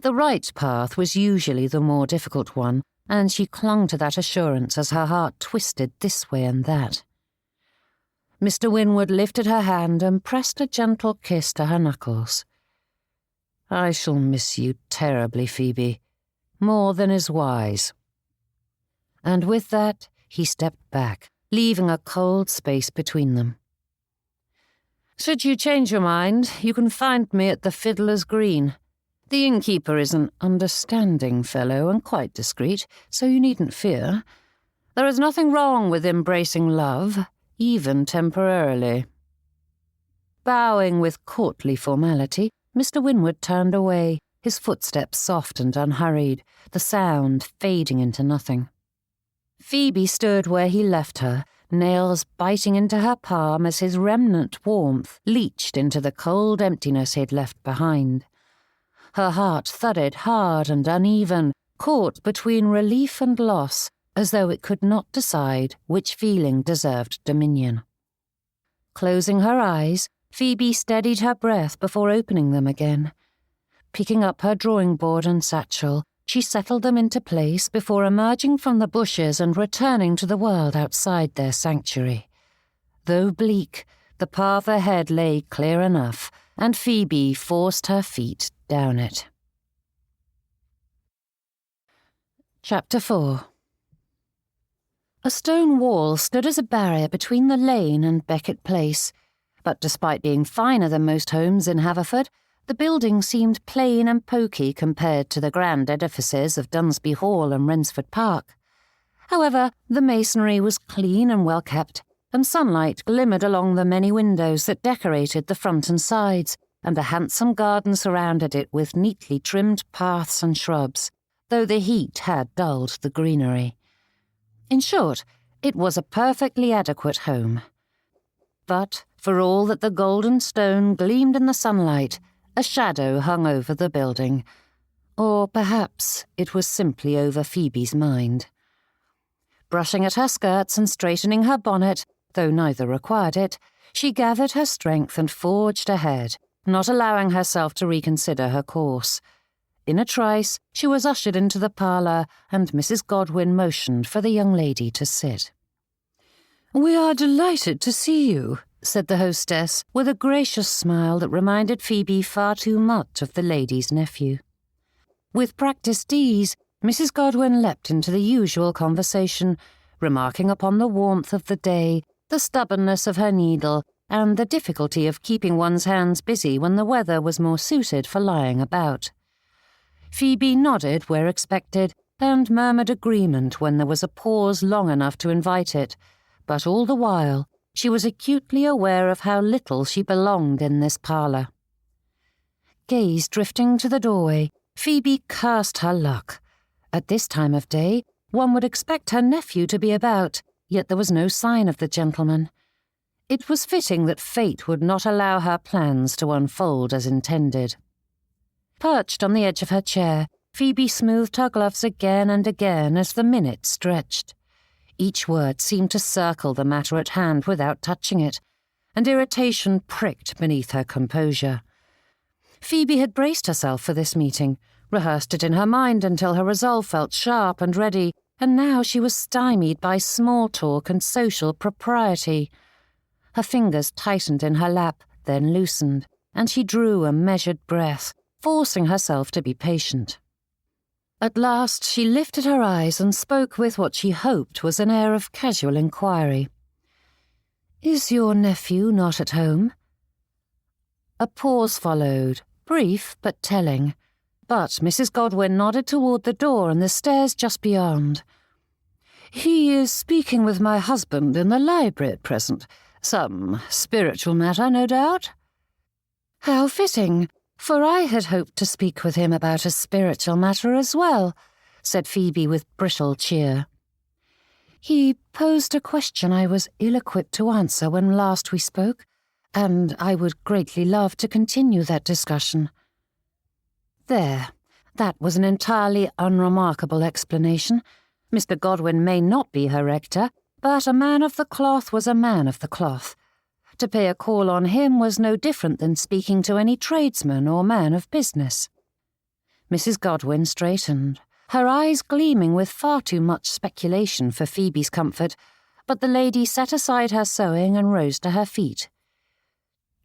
The right path was usually the more difficult one, and she clung to that assurance as her heart twisted this way and that. Mr. Winwood lifted her hand and pressed a gentle kiss to her knuckles. "I shall miss you terribly, Phoebe, more than is wise." And with that, he stepped back, leaving a cold space between them. "Should you change your mind, you can find me at the Fiddler's Green. The innkeeper is an understanding fellow and quite discreet, so you needn't fear. There is nothing wrong with embracing love, even temporarily." Bowing with courtly formality, Mr. Winwood turned away, his footsteps soft and unhurried, the sound fading into nothing. Phoebe stood where he left her, nails biting into her palm as his remnant warmth leached into the cold emptiness he'd left behind. Her heart thudded hard and uneven, caught between relief and loss, as though it could not decide which feeling deserved dominion. Closing her eyes, Phoebe steadied her breath before opening them again. Picking up her drawing board and satchel, she settled them into place before emerging from the bushes and returning to the world outside their sanctuary. Though bleak, the path ahead lay clear enough, and Phoebe forced her feet down it. Chapter 4. A stone wall stood as a barrier between the lane and Becket Place, but despite being finer than most homes in Haverford, the building seemed plain and poky compared to the grand edifices of Dunsby Hall and Wrensford Park. However, the masonry was clean and well kept, and sunlight glimmered along the many windows that decorated the front and sides, and a handsome garden surrounded it with neatly trimmed paths and shrubs, though the heat had dulled the greenery. In short, it was a perfectly adequate home. But, for all that the golden stone gleamed in the sunlight, a shadow hung over the building. Or perhaps it was simply over Phoebe's mind. Brushing at her skirts and straightening her bonnet, though neither required it, she gathered her strength and forged ahead, not allowing herself to reconsider her course. In a trice, she was ushered into the parlour, and Mrs. Godwin motioned for the young lady to sit. "We are delighted to see you," said the hostess, with a gracious smile that reminded Phoebe far too much of the lady's nephew. With practised ease, Mrs. Godwin leapt into the usual conversation, remarking upon the warmth of the day, the stubbornness of her needle, and the difficulty of keeping one's hands busy when the weather was more suited for lying about. Phoebe nodded where expected, and murmured agreement when there was a pause long enough to invite it, but all the while she was acutely aware of how little she belonged in this parlour. Gaze drifting to the doorway, Phoebe cursed her luck. At this time of day, one would expect her nephew to be about, yet there was no sign of the gentleman. It was fitting that fate would not allow her plans to unfold as intended. Perched on the edge of her chair, Phoebe smoothed her gloves again and again as the minutes stretched. Each word seemed to circle the matter at hand without touching it, and irritation pricked beneath her composure. Phoebe had braced herself for this meeting, rehearsed it in her mind until her resolve felt sharp and ready, and now she was stymied by small talk and social propriety. Her fingers tightened in her lap, then loosened, and she drew a measured breath, forcing herself to be patient. At last she lifted her eyes and spoke with what she hoped was an air of casual inquiry. "Is your nephew not at home?" A pause followed, brief but telling, but Mrs. Godwin nodded toward the door and the stairs just beyond. "He is speaking with my husband in the library at present. Some spiritual matter, no doubt." How fitting, for I had hoped to speak with him about a spiritual matter as well, said Phoebe with brittle cheer. He posed a question I was ill-equipped to answer when last we spoke, and I would greatly love to continue that discussion. There, that was an entirely unremarkable explanation. Mr. Godwin may not be her rector, but a man of the cloth was a man of the cloth. To pay a call on him was no different than speaking to any tradesman or man of business. Mrs. Godwin straightened, her eyes gleaming with far too much speculation for Phoebe's comfort, but the lady set aside her sewing and rose to her feet.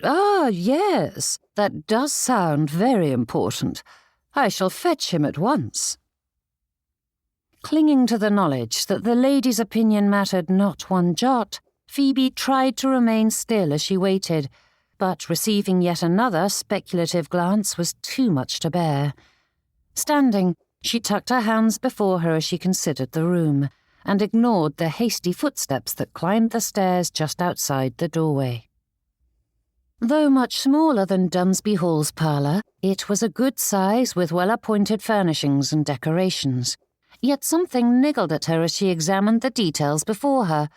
"Ah, yes, that does sound very important. I shall fetch him at once." Clinging to the knowledge that the lady's opinion mattered not one jot, Phoebe tried to remain still as she waited, but receiving yet another speculative glance was too much to bear. Standing, she tucked her hands before her as she considered the room, and ignored the hasty footsteps that climbed the stairs just outside the doorway. Though much smaller than Dunsby Hall's parlour, it was a good size with well-appointed furnishings and decorations. Yet something niggled at her as she examined the details before her.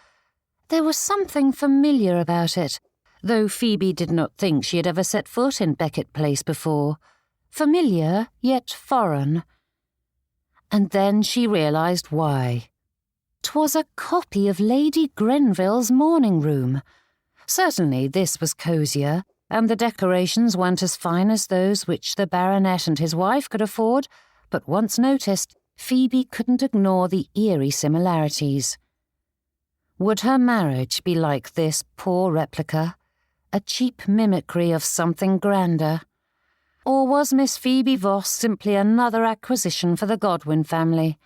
There was something familiar about it, though Phoebe did not think she had ever set foot in Beckett Place before. Familiar, yet foreign. And then she realised why. 'Twas a copy of Lady Grenville's morning room. Certainly this was cosier, and the decorations weren't as fine as those which the baronet and his wife could afford, but once noticed, Phoebe couldn't ignore the eerie similarities. Would her marriage be like this poor replica, a cheap mimicry of something grander? Or was Miss Phoebe Voss simply another acquisition for the Godwin family?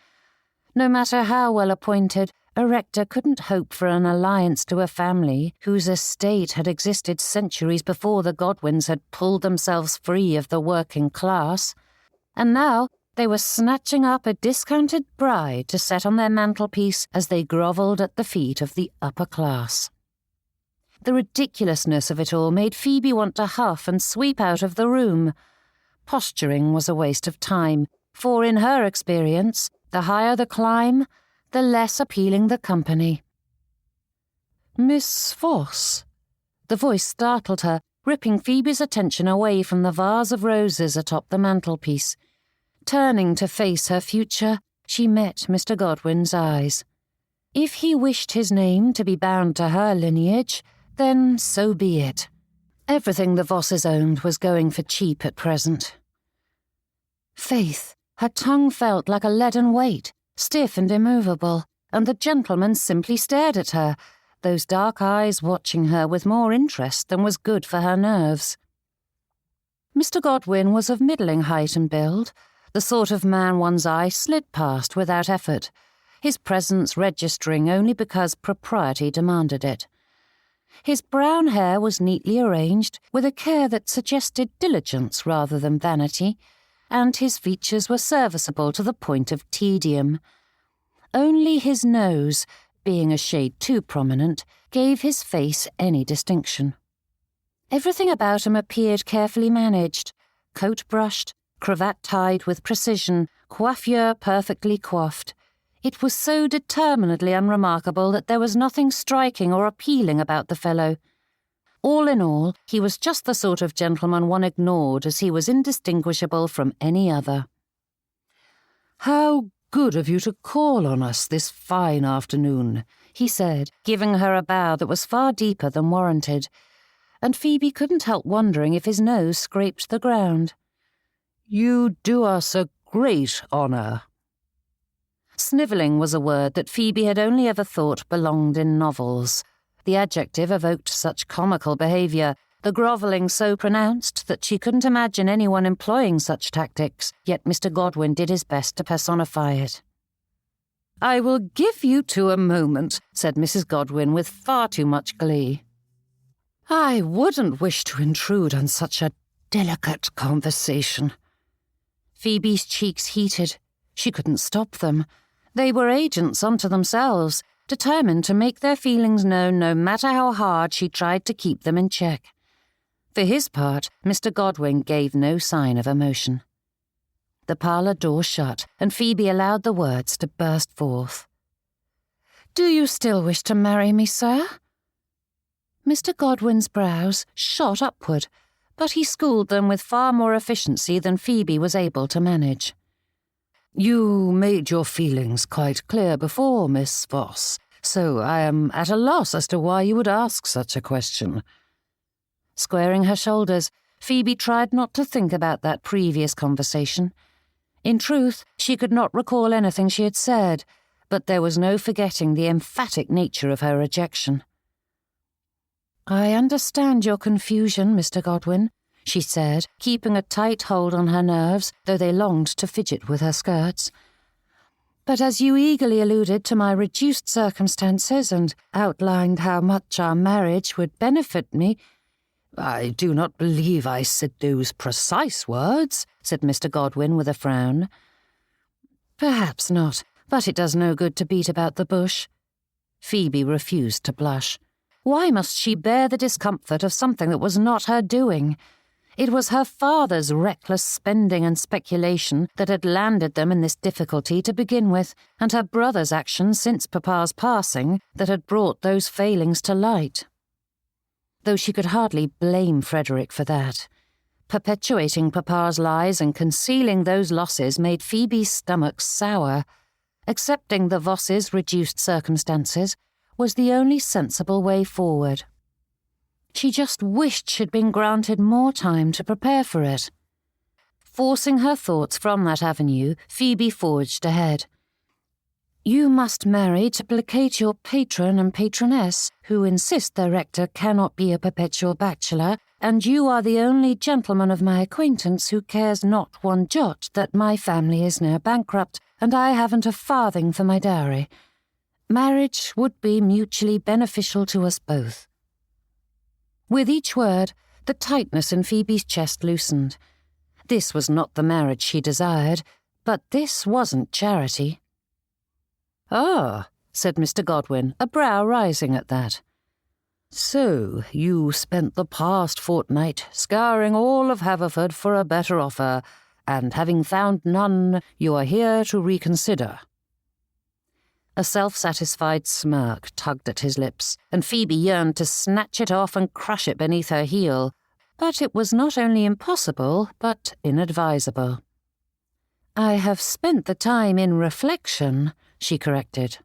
No matter how well appointed, a rector couldn't hope for an alliance to a family whose estate had existed centuries before the Godwins had pulled themselves free of the working class. And now they were snatching up a discounted bride to set on their mantelpiece as they grovelled at the feet of the upper class. The ridiculousness of it all made Phoebe want to huff and sweep out of the room. Posturing was a waste of time, for in her experience, the higher the climb, the less appealing the company. "Miss Voss?" The voice startled her, ripping Phoebe's attention away from the vase of roses atop the mantelpiece. Turning to face her future, she met Mr. Godwin's eyes. If he wished his name to be bound to her lineage, then so be it. Everything the Vosses owned was going for cheap at present. Faith, her tongue felt like a leaden weight, stiff and immovable, and the gentleman simply stared at her, those dark eyes watching her with more interest than was good for her nerves. Mr. Godwin was of middling height and build, the sort of man one's eye slid past without effort, his presence registering only because propriety demanded it. His brown hair was neatly arranged, with a care that suggested diligence rather than vanity, and his features were serviceable to the point of tedium. Only his nose, being a shade too prominent, gave his face any distinction. Everything about him appeared carefully managed, coat brushed, cravat tied with precision, coiffure perfectly coiffed. It was so determinedly unremarkable that there was nothing striking or appealing about the fellow. All in all, he was just the sort of gentleman one ignored, as he was indistinguishable from any other. "How good of you to call on us this fine afternoon," he said, giving her a bow that was far deeper than warranted, and Phoebe couldn't help wondering if his nose scraped the ground. "You do us a great honour." Snivelling was a word that Phoebe had only ever thought belonged in novels. The adjective evoked such comical behaviour, the grovelling so pronounced that she couldn't imagine anyone employing such tactics, yet Mr. Godwin did his best to personify it. "I will give you two a moment," said Mrs. Godwin with far too much glee. "I wouldn't wish to intrude on such a delicate conversation." Phoebe's cheeks heated. She couldn't stop them. They were agents unto themselves, determined to make their feelings known no matter how hard she tried to keep them in check. For his part, Mr. Godwin gave no sign of emotion. The parlour door shut, and Phoebe allowed the words to burst forth. "Do you still wish to marry me, sir?" Mr. Godwin's brows shot upward, but he schooled them with far more efficiency than Phoebe was able to manage. "You made your feelings quite clear before, Miss Voss, so I am at a loss as to why you would ask such a question." Squaring her shoulders, Phoebe tried not to think about that previous conversation. In truth, she could not recall anything she had said, but there was no forgetting the emphatic nature of her rejection. "I understand your confusion, Mr. Godwin," she said, keeping a tight hold on her nerves, though they longed to fidget with her skirts. "But as you eagerly alluded to my reduced circumstances and outlined how much our marriage would benefit me—" "I do not believe I said those precise words," said Mr. Godwin with a frown. "Perhaps not, but it does no good to beat about the bush." Phoebe refused to blush. Why must she bear the discomfort of something that was not her doing? It was her father's reckless spending and speculation that had landed them in this difficulty to begin with, and her brother's actions since Papa's passing that had brought those failings to light. Though she could hardly blame Frederick for that. Perpetuating Papa's lies and concealing those losses made Phoebe's stomach sour. Accepting the Vosses' reduced circumstances was the only sensible way forward. She just wished she'd been granted more time to prepare for it. Forcing her thoughts from that avenue, Phoebe forged ahead. "You must marry to placate your patron and patroness, who insist their rector cannot be a perpetual bachelor, and you are the only gentleman of my acquaintance who cares not one jot that my family is near bankrupt, and I haven't a farthing for my dowry. Marriage would be mutually beneficial to us both." With each word, the tightness in Phoebe's chest loosened. This was not the marriage she desired, but this wasn't charity. "Ah," said Mr. Godwin, a brow rising at that. "So you spent the past fortnight scouring all of Haverford for a better offer, and having found none, you are here to reconsider." A self-satisfied smirk tugged at his lips, and Phoebe yearned to snatch it off and crush it beneath her heel. But it was not only impossible, but inadvisable. "I have spent the time in reflection," she corrected.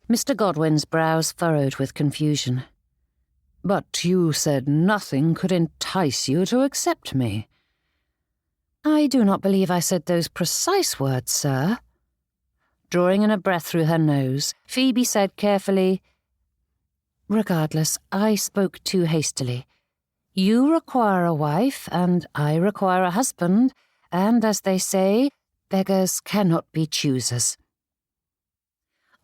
Mr. Godwin's brows furrowed with confusion. "But you said nothing could entice you to accept me." "I do not believe I said those precise words, sir." Drawing in a breath through her nose, Phoebe said carefully, "Regardless, I spoke too hastily. You require a wife, and I require a husband, and, as they say, beggars cannot be choosers."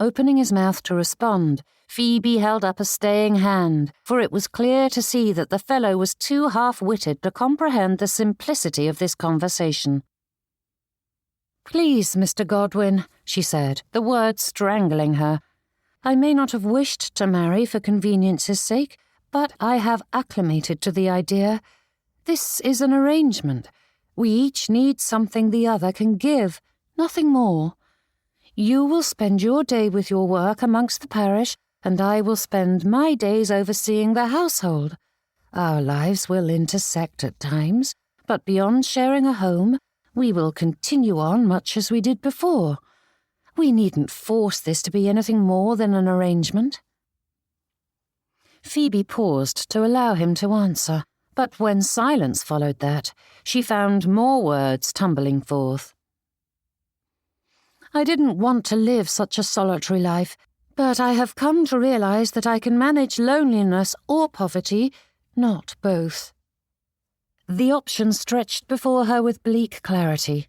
Opening his mouth to respond, Phoebe held up a staying hand, for it was clear to see that the fellow was too half-witted to comprehend the simplicity of this conversation. "Please, Mr. Godwin," she said, the words strangling her. "I may not have wished to marry for convenience's sake, but I have acclimated to the idea. This is an arrangement. We each need something the other can give, nothing more. You will spend your day with your work amongst the parish, and I will spend my days overseeing the household. Our lives will intersect at times, but beyond sharing a home, we will continue on much as we did before. We needn't force this to be anything more than an arrangement." Phoebe paused to allow him to answer, but when silence followed that, she found more words tumbling forth. "I didn't want to live such a solitary life, but I have come to realize that I can manage loneliness or poverty, not both." The option stretched before her with bleak clarity.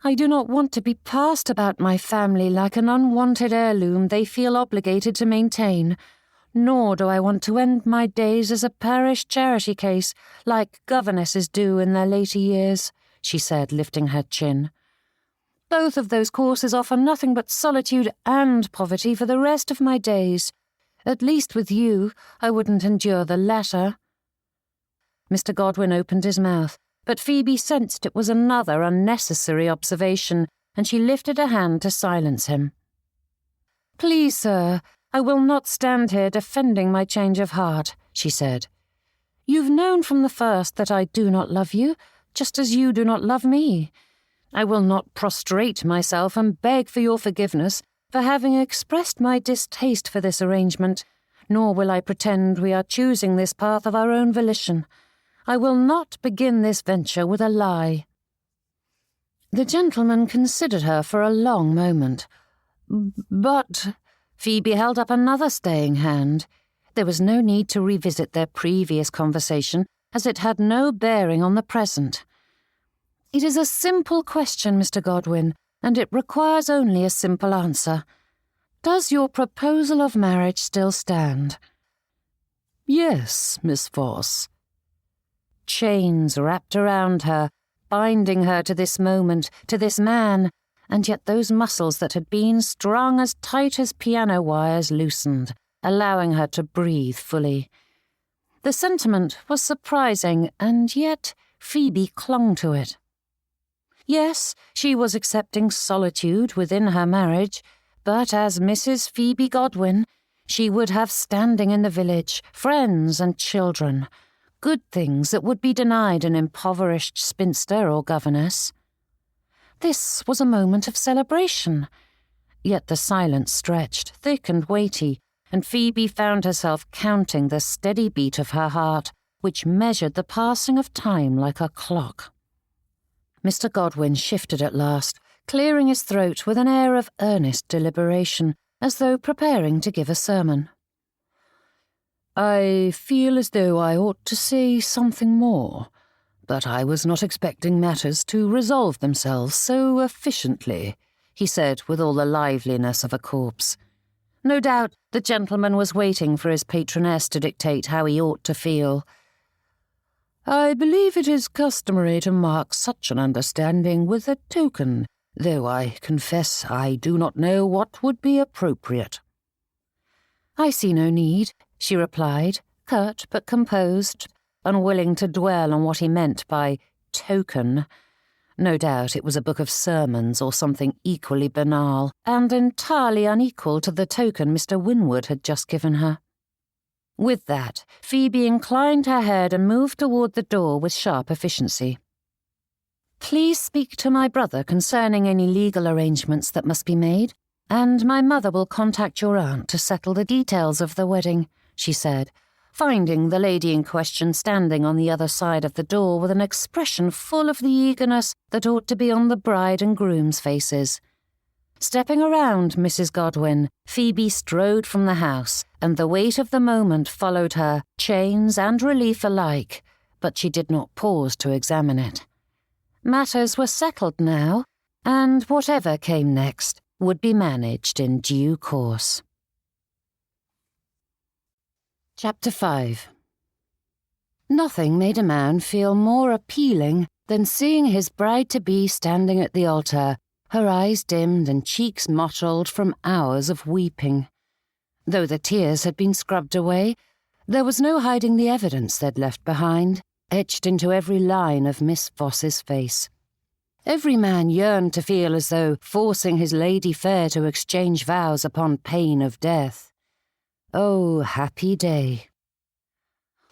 "I do not want to be passed about my family like an unwanted heirloom they feel obligated to maintain, nor do I want to end my days as a parish charity case like governesses do in their later years," she said, lifting her chin. "Both of those courses offer nothing but solitude and poverty for the rest of my days. At least with you, I wouldn't endure the latter." Mr. Godwin opened his mouth, but Phoebe sensed it was another unnecessary observation, and she lifted a hand to silence him. "Please, sir, I will not stand here defending my change of heart," she said. "You've known from the first that I do not love you, just as you do not love me. I will not prostrate myself and beg for your forgiveness for having expressed my distaste for this arrangement, nor will I pretend we are choosing this path of our own volition. I will not begin this venture with a lie." The gentleman considered her for a long moment. "But—" Phoebe held up another staying hand. There was no need to revisit their previous conversation, as it had no bearing on the present. "It is a simple question, Mr. Godwin, and it requires only a simple answer. Does your proposal of marriage still stand?" "Yes, Miss Voss." Chains wrapped around her, binding her to this moment, to this man, and yet those muscles that had been strung as tight as piano wires loosened, allowing her to breathe fully. The sentiment was surprising, and yet Phoebe clung to it. Yes, she was accepting solitude within her marriage, but as Mrs. Phoebe Godwin, she would have standing in the village, friends and children, good things that would be denied an impoverished spinster or governess. This was a moment of celebration. Yet the silence stretched, thick and weighty, and Phoebe found herself counting the steady beat of her heart, which measured the passing of time like a clock. Mr. Godwin shifted at last, clearing his throat with an air of earnest deliberation, as though preparing to give a sermon. "I feel as though I ought to say something more, but I was not expecting matters to resolve themselves so efficiently," he said with all the liveliness of a corpse. No doubt the gentleman was waiting for his patroness to dictate how he ought to feel. "I believe it is customary to mark such an understanding with a token, though I confess I do not know what would be appropriate." "I see no need," she replied, curt but composed, unwilling to dwell on what he meant by token. No doubt it was a book of sermons or something equally banal, and entirely unequal to the token Mr. Winwood had just given her. With that, Phoebe inclined her head and moved toward the door with sharp efficiency. "Please speak to my brother concerning any legal arrangements that must be made, and my mother will contact your aunt to settle the details of the wedding," she said, finding the lady in question standing on the other side of the door with an expression full of the eagerness that ought to be on the bride and groom's faces. Stepping around Mrs. Godwin, Phoebe strode from the house, and the weight of the moment followed her, chains and relief alike, but she did not pause to examine it. Matters were settled now, and whatever came next would be managed in due course. Chapter 5. Nothing made a man feel more appealing than seeing his bride-to-be standing at the altar, her eyes dimmed and cheeks mottled from hours of weeping. Though the tears had been scrubbed away, there was no hiding the evidence they'd left behind, etched into every line of Miss Voss's face. Every man yearned to feel as though forcing his lady fair to exchange vows upon pain of death. Oh, happy day.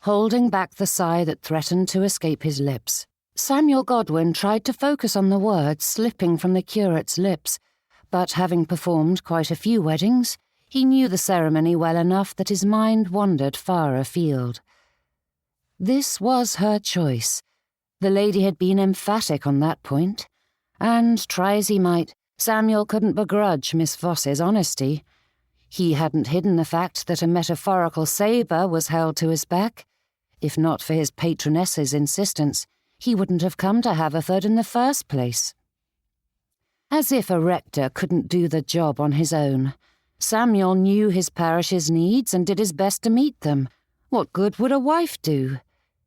Holding back the sigh that threatened to escape his lips, Samuel Godwin tried to focus on the words slipping from the curate's lips, but having performed quite a few weddings, he knew the ceremony well enough that his mind wandered far afield. This was her choice. The lady had been emphatic on that point, and, try as he might, Samuel couldn't begrudge Miss Voss's honesty. He hadn't hidden the fact that a metaphorical sabre was held to his back. If not for his patroness's insistence, he wouldn't have come to Haverford in the first place. As if a rector couldn't do the job on his own, Samuel knew his parish's needs and did his best to meet them. What good would a wife do?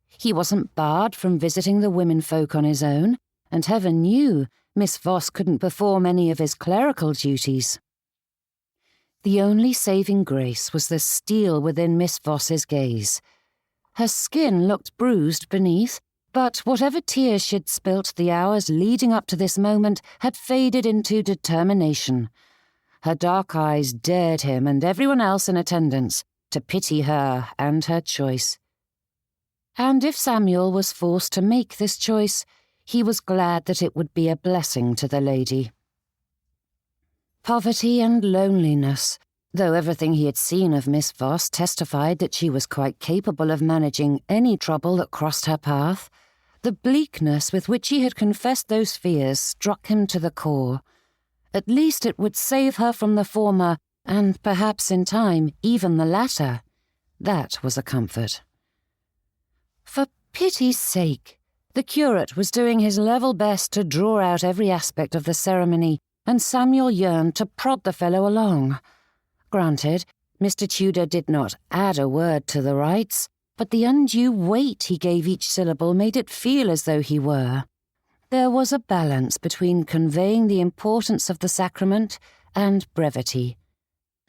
He wasn't barred from visiting the womenfolk on his own, and heaven knew Miss Voss couldn't perform any of his clerical duties. The only saving grace was the steel within Miss Voss's gaze. Her skin looked bruised beneath, but whatever tears she'd spilt the hours leading up to this moment had faded into determination. Her dark eyes dared him and everyone else in attendance to pity her and her choice. And if Samuel was forced to make this choice, he was glad that it would be a blessing to the lady. Poverty and loneliness, though everything he had seen of Miss Voss testified that she was quite capable of managing any trouble that crossed her path, the bleakness with which he had confessed those fears struck him to the core. At least it would save her from the former, and perhaps in time even the latter. That was a comfort. For pity's sake, the curate was doing his level best to draw out every aspect of the ceremony, and Samuel yearned to prod the fellow along. Granted, Mr. Tudor did not add a word to the rites, but the undue weight he gave each syllable made it feel as though he were. There was a balance between conveying the importance of the sacrament and brevity.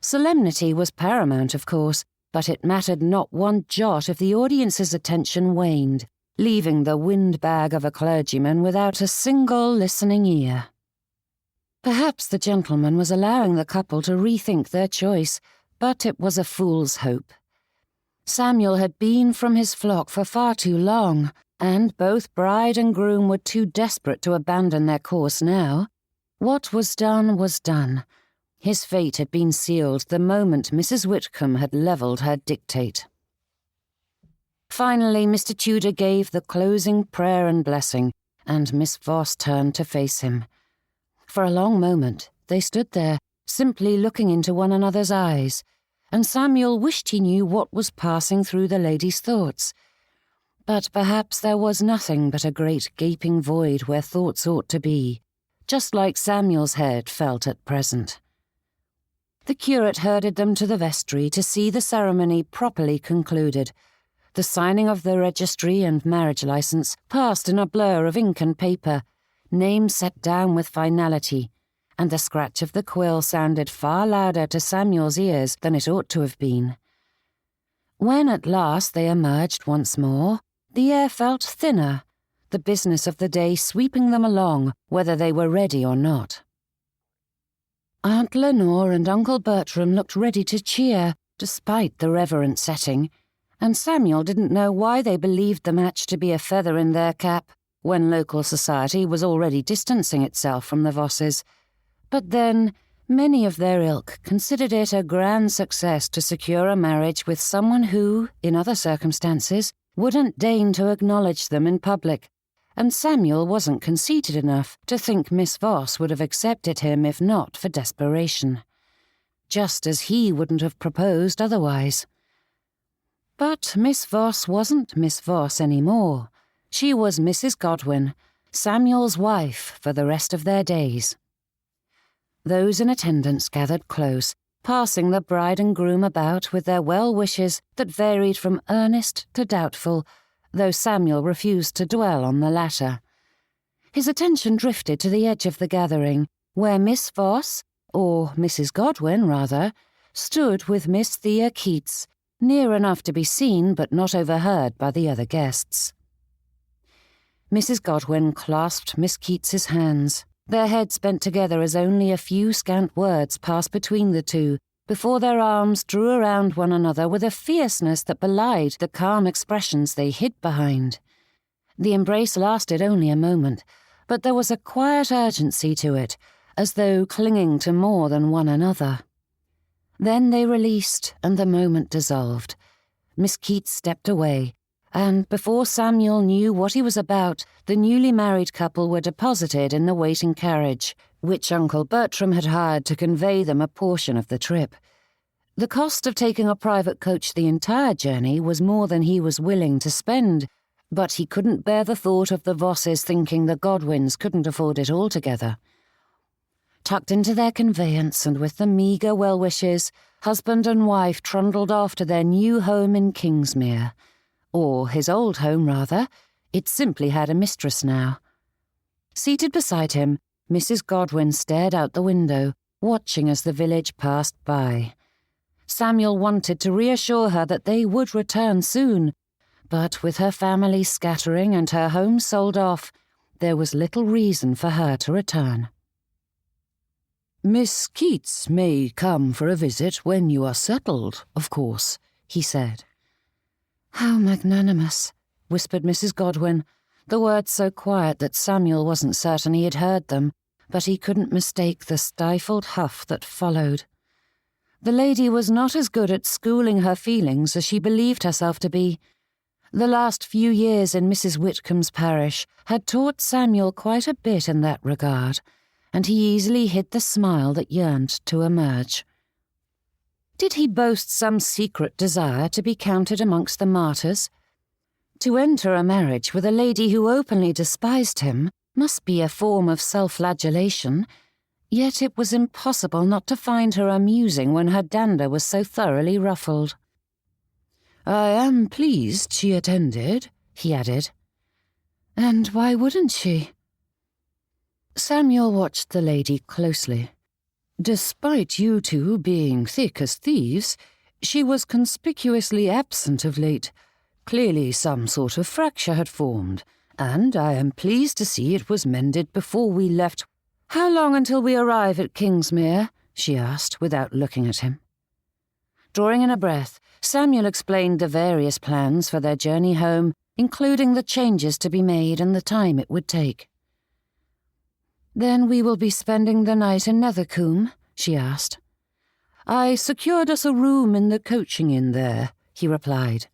Solemnity was paramount, of course, but it mattered not one jot if the audience's attention waned, leaving the windbag of a clergyman without a single listening ear. Perhaps the gentleman was allowing the couple to rethink their choice, but it was a fool's hope. Samuel had been from his flock for far too long, and both bride and groom were too desperate to abandon their course now. What was done was done. His fate had been sealed the moment Mrs. Whitcomb had levelled her dictate. Finally, Mr. Tudor gave the closing prayer and blessing, and Miss Voss turned to face him. For a long moment, they stood there, simply looking into one another's eyes, and Samuel wished he knew what was passing through the lady's thoughts. But perhaps there was nothing but a great gaping void where thoughts ought to be, just like Samuel's head felt at present. The curate herded them to the vestry to see the ceremony properly concluded. The signing of the registry and marriage licence passed in a blur of ink and paper, names set down with finality, and the scratch of the quill sounded far louder to Samuel's ears than it ought to have been. When at last they emerged once more, the air felt thinner, the business of the day sweeping them along, whether they were ready or not. Aunt Lenore and Uncle Bertram looked ready to cheer, despite the reverent setting, and Samuel didn't know why they believed the match to be a feather in their cap, when local society was already distancing itself from the Vosses. But then, many of their ilk considered it a grand success to secure a marriage with someone who, in other circumstances, wouldn't deign to acknowledge them in public, and Samuel wasn't conceited enough to think Miss Voss would have accepted him if not for desperation, just as he wouldn't have proposed otherwise. But Miss Voss wasn't Miss Voss any more. She was Mrs. Godwin, Samuel's wife for the rest of their days. Those in attendance gathered close, passing the bride and groom about with their well wishes that varied from earnest to doubtful, though Samuel refused to dwell on the latter. His attention drifted to the edge of the gathering, where Miss Voss, or Mrs. Godwin rather, stood with Miss Thea Keats, near enough to be seen but not overheard by the other guests. Mrs. Godwin clasped Miss Keats's hands, their heads bent together as only a few scant words passed between the two, before their arms drew around one another with a fierceness that belied the calm expressions they hid behind. The embrace lasted only a moment, but there was a quiet urgency to it, as though clinging to more than one another. Then they released, and the moment dissolved. Miss Keats stepped away, and before Samuel knew what he was about, the newly married couple were deposited in the waiting carriage, which Uncle Bertram had hired to convey them a portion of the trip. The cost of taking a private coach the entire journey was more than he was willing to spend, but he couldn't bear the thought of the Vosses thinking the Godwins couldn't afford it altogether. Tucked into their conveyance and with the meagre well-wishes, husband and wife trundled off to their new home in Kingsmere. Or his old home, rather. It simply had a mistress now. Seated beside him, Mrs. Godwin stared out the window, watching as the village passed by. Samuel wanted to reassure her that they would return soon, but with her family scattering and her home sold off, there was little reason for her to return. "Miss Keats may come for a visit when you are settled, of course," he said. "How magnanimous," whispered Mrs. Godwin, the words so quiet that Samuel wasn't certain he had heard them, but he couldn't mistake the stifled huff that followed. The lady was not as good at schooling her feelings as she believed herself to be. The last few years in Mrs. Whitcomb's parish had taught Samuel quite a bit in that regard, and he easily hid the smile that yearned to emerge. Did he boast some secret desire to be counted amongst the martyrs? To enter a marriage with a lady who openly despised him must be a form of self-flagellation, yet it was impossible not to find her amusing when her dander was so thoroughly ruffled. "I am pleased she attended," he added. "And why wouldn't she?" Samuel watched the lady closely. Despite you two being thick as thieves, she was conspicuously absent of late. Clearly some sort of fracture had formed, and I am pleased to see it was mended before we left. "How long until we arrive at Kingsmere?" she asked, without looking at him. Drawing in a breath, Samuel explained the various plans for their journey home, including the changes to be made and the time it would take. "Then we will be spending the night in Nethercombe?" she asked. "I secured us a room in the coaching inn there," he replied.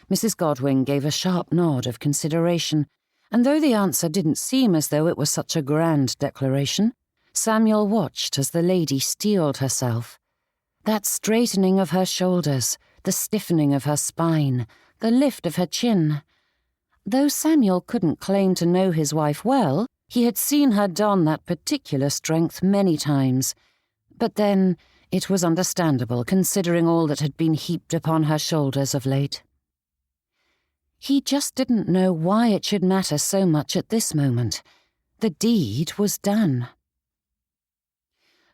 Mrs. Godwin gave a sharp nod of consideration, and though the answer didn't seem as though it was such a grand declaration, Samuel watched as the lady steeled herself. That straightening of her shoulders, the stiffening of her spine, the lift of her chin. Though Samuel couldn't claim to know his wife well, he had seen her don that particular strength many times. But then, it was understandable considering all that had been heaped upon her shoulders of late. He just didn't know why it should matter so much at this moment. The deed was done.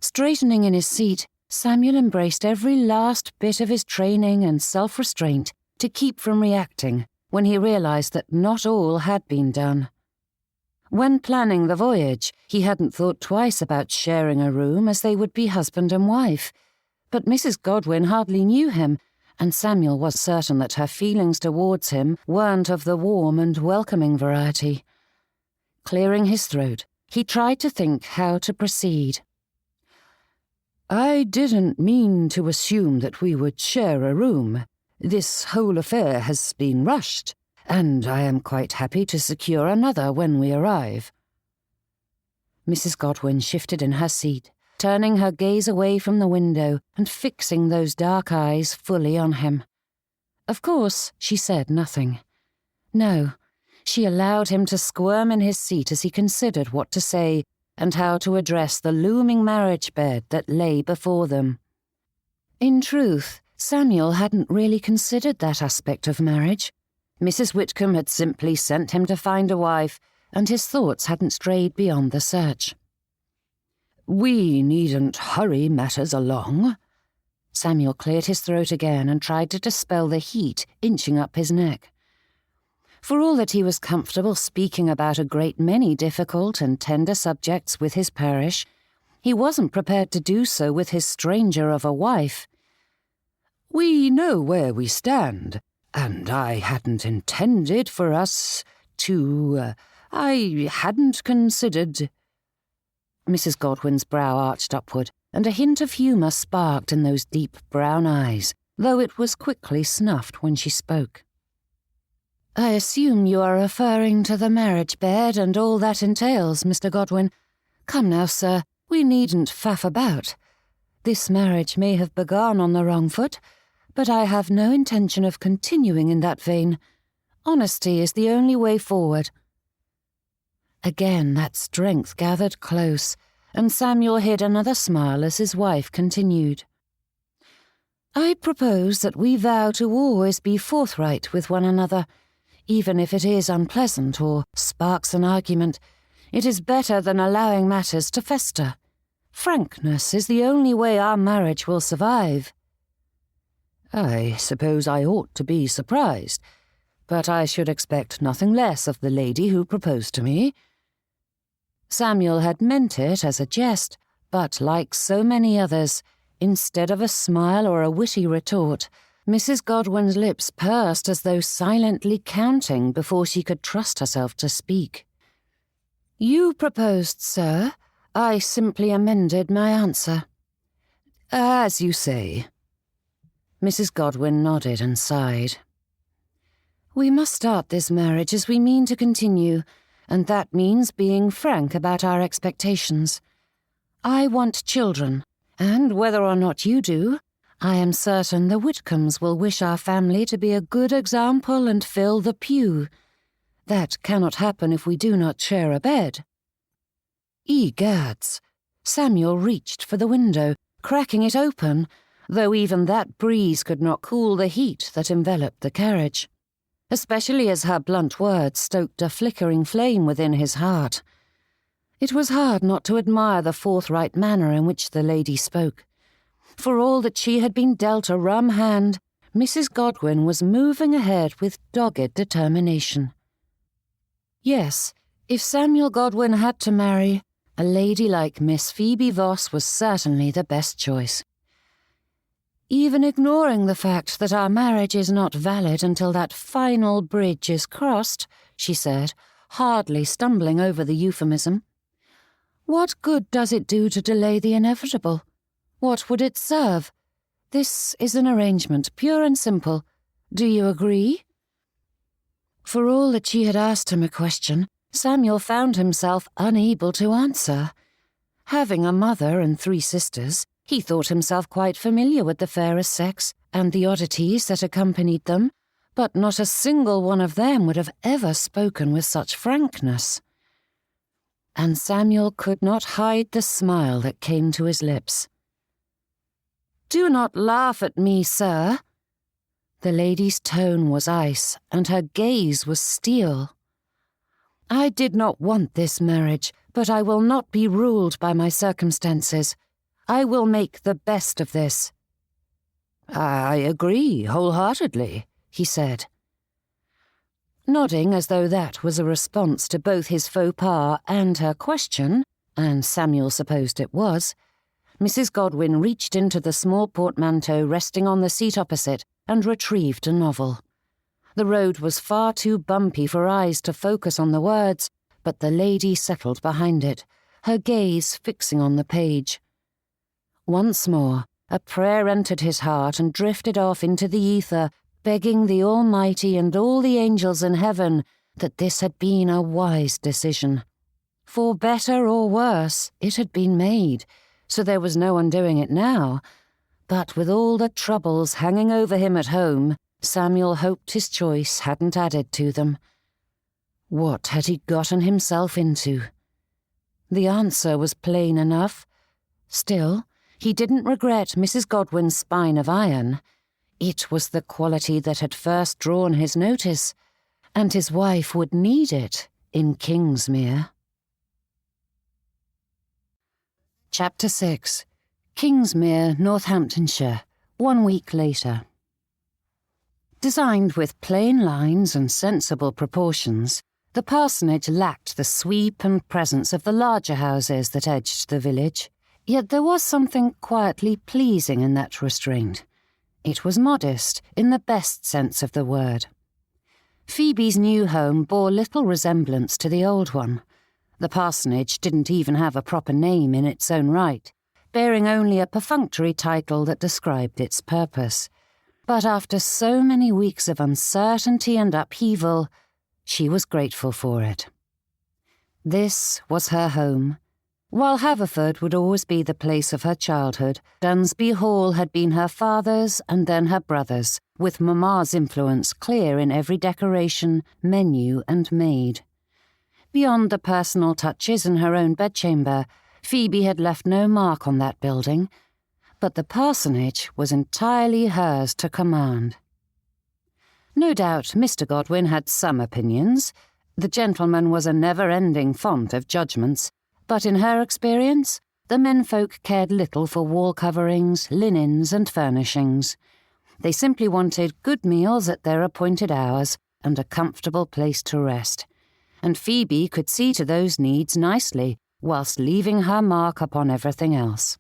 Straightening in his seat, Samuel embraced every last bit of his training and self-restraint to keep from reacting when he realized that not all had been done. When planning the voyage, he hadn't thought twice about sharing a room as they would be husband and wife. But Mrs. Godwin hardly knew him, and Samuel was certain that her feelings towards him weren't of the warm and welcoming variety. Clearing his throat, he tried to think how to proceed. "I didn't mean to assume that we would share a room. This whole affair has been rushed, and I am quite happy to secure another when we arrive." Mrs. Godwin shifted in her seat, turning her gaze away from the window and fixing those dark eyes fully on him. Of course, she said nothing. No, she allowed him to squirm in his seat as he considered what to say and how to address the looming marriage bed that lay before them. In truth, Samuel hadn't really considered that aspect of marriage. Mrs. Whitcomb had simply sent him to find a wife, and his thoughts hadn't strayed beyond the search. "We needn't hurry matters along." Samuel cleared his throat again and tried to dispel the heat inching up his neck. For all that he was comfortable speaking about a great many difficult and tender subjects with his parish, he wasn't prepared to do so with his stranger of a wife. "We know where we stand, and I hadn't intended for us to... I hadn't considered..." Mrs. Godwin's brow arched upward, and a hint of humour sparked in those deep brown eyes, though it was quickly snuffed when she spoke. "I assume you are referring to the marriage bed and all that entails, Mr. Godwin. Come now, sir, we needn't faff about. This marriage may have begun on the wrong foot, but I have no intention of continuing in that vein. Honesty is the only way forward." Again that strength gathered close, and Samuel hid another smile as his wife continued. "I propose that we vow to always be forthright with one another. Even if it is unpleasant or sparks an argument, it is better than allowing matters to fester. Frankness is the only way our marriage will survive." "I suppose I ought to be surprised. but I should expect nothing less of the lady who proposed to me." Samuel had meant it as a jest, but like so many others, instead of a smile or a witty retort, Mrs. Godwin's lips pursed as though silently counting before she could trust herself to speak. "You proposed, sir. I simply amended my answer." "As you say." Mrs. Godwin nodded and sighed. "We must start this marriage as we mean to continue, and that means being frank about our expectations. I want children, and whether or not you do, I am certain the Whitcombes will wish our family to be a good example and fill the pew. That cannot happen if we do not share a bed." Egads! Samuel reached for the window, cracking it open, though even that breeze could not cool the heat that enveloped the carriage, especially as her blunt words stoked a flickering flame within his heart. It was hard not to admire the forthright manner in which the lady spoke. For all that she had been dealt a rum hand, Mrs. Godwin was moving ahead with dogged determination. Yes, if Samuel Godwin had to marry, a lady like Miss Phoebe Voss was certainly the best choice. "Even ignoring the fact that our marriage is not valid until that final bridge is crossed," she said, hardly stumbling over the euphemism, "what good does it do to delay the inevitable? What would it serve? This is an arrangement, pure and simple. Do you agree?" For all that she had asked him a question, Samuel found himself unable to answer. Having a mother and 3 sisters, he thought himself quite familiar with the fairest sex and the oddities that accompanied them, but not a single one of them would have ever spoken with such frankness. And Samuel could not hide the smile that came to his lips. "Do not laugh at me, sir." The lady's tone was ice, and her gaze was steel. "I did not want this marriage, but I will not be ruled by my circumstances. I will make the best of this." "I agree wholeheartedly," he said. Nodding as though that was a response to both his faux pas and her question, and Samuel supposed it was, Mrs. Godwin reached into the small portmanteau resting on the seat opposite and retrieved a novel. The road was far too bumpy for eyes to focus on the words, but the lady settled behind it, her gaze fixing on the page. Once more, a prayer entered his heart and drifted off into the ether, begging the Almighty and all the angels in heaven that this had been a wise decision. For better or worse, it had been made, so there was no undoing it now. But with all the troubles hanging over him at home, Samuel hoped his choice hadn't added to them. What had he gotten himself into? The answer was plain enough. Still, he didn't regret Mrs. Godwin's spine of iron. It was the quality that had first drawn his notice, and his wife would need it in Kingsmere. Chapter 6. Kingsmere, Northamptonshire, 1 week later. Designed with plain lines and sensible proportions, the parsonage lacked the sweep and presence of the larger houses that edged the village, yet there was something quietly pleasing in that restraint. It was modest, in the best sense of the word. Phoebe's new home bore little resemblance to the old one. The parsonage didn't even have a proper name in its own right, bearing only a perfunctory title that described its purpose. But after so many weeks of uncertainty and upheaval, she was grateful for it. This was her home. While Haverford would always be the place of her childhood, Dunsby Hall had been her father's and then her brother's, with Mamma's influence clear in every decoration, menu and maid. Beyond the personal touches in her own bedchamber, Phoebe had left no mark on that building, but the parsonage was entirely hers to command. No doubt Mr. Godwin had some opinions. The gentleman was a never-ending font of judgments, but in her experience, the menfolk cared little for wall coverings, linens and furnishings. They simply wanted good meals at their appointed hours and a comfortable place to rest, and Phoebe could see to those needs nicely whilst leaving her mark upon everything else.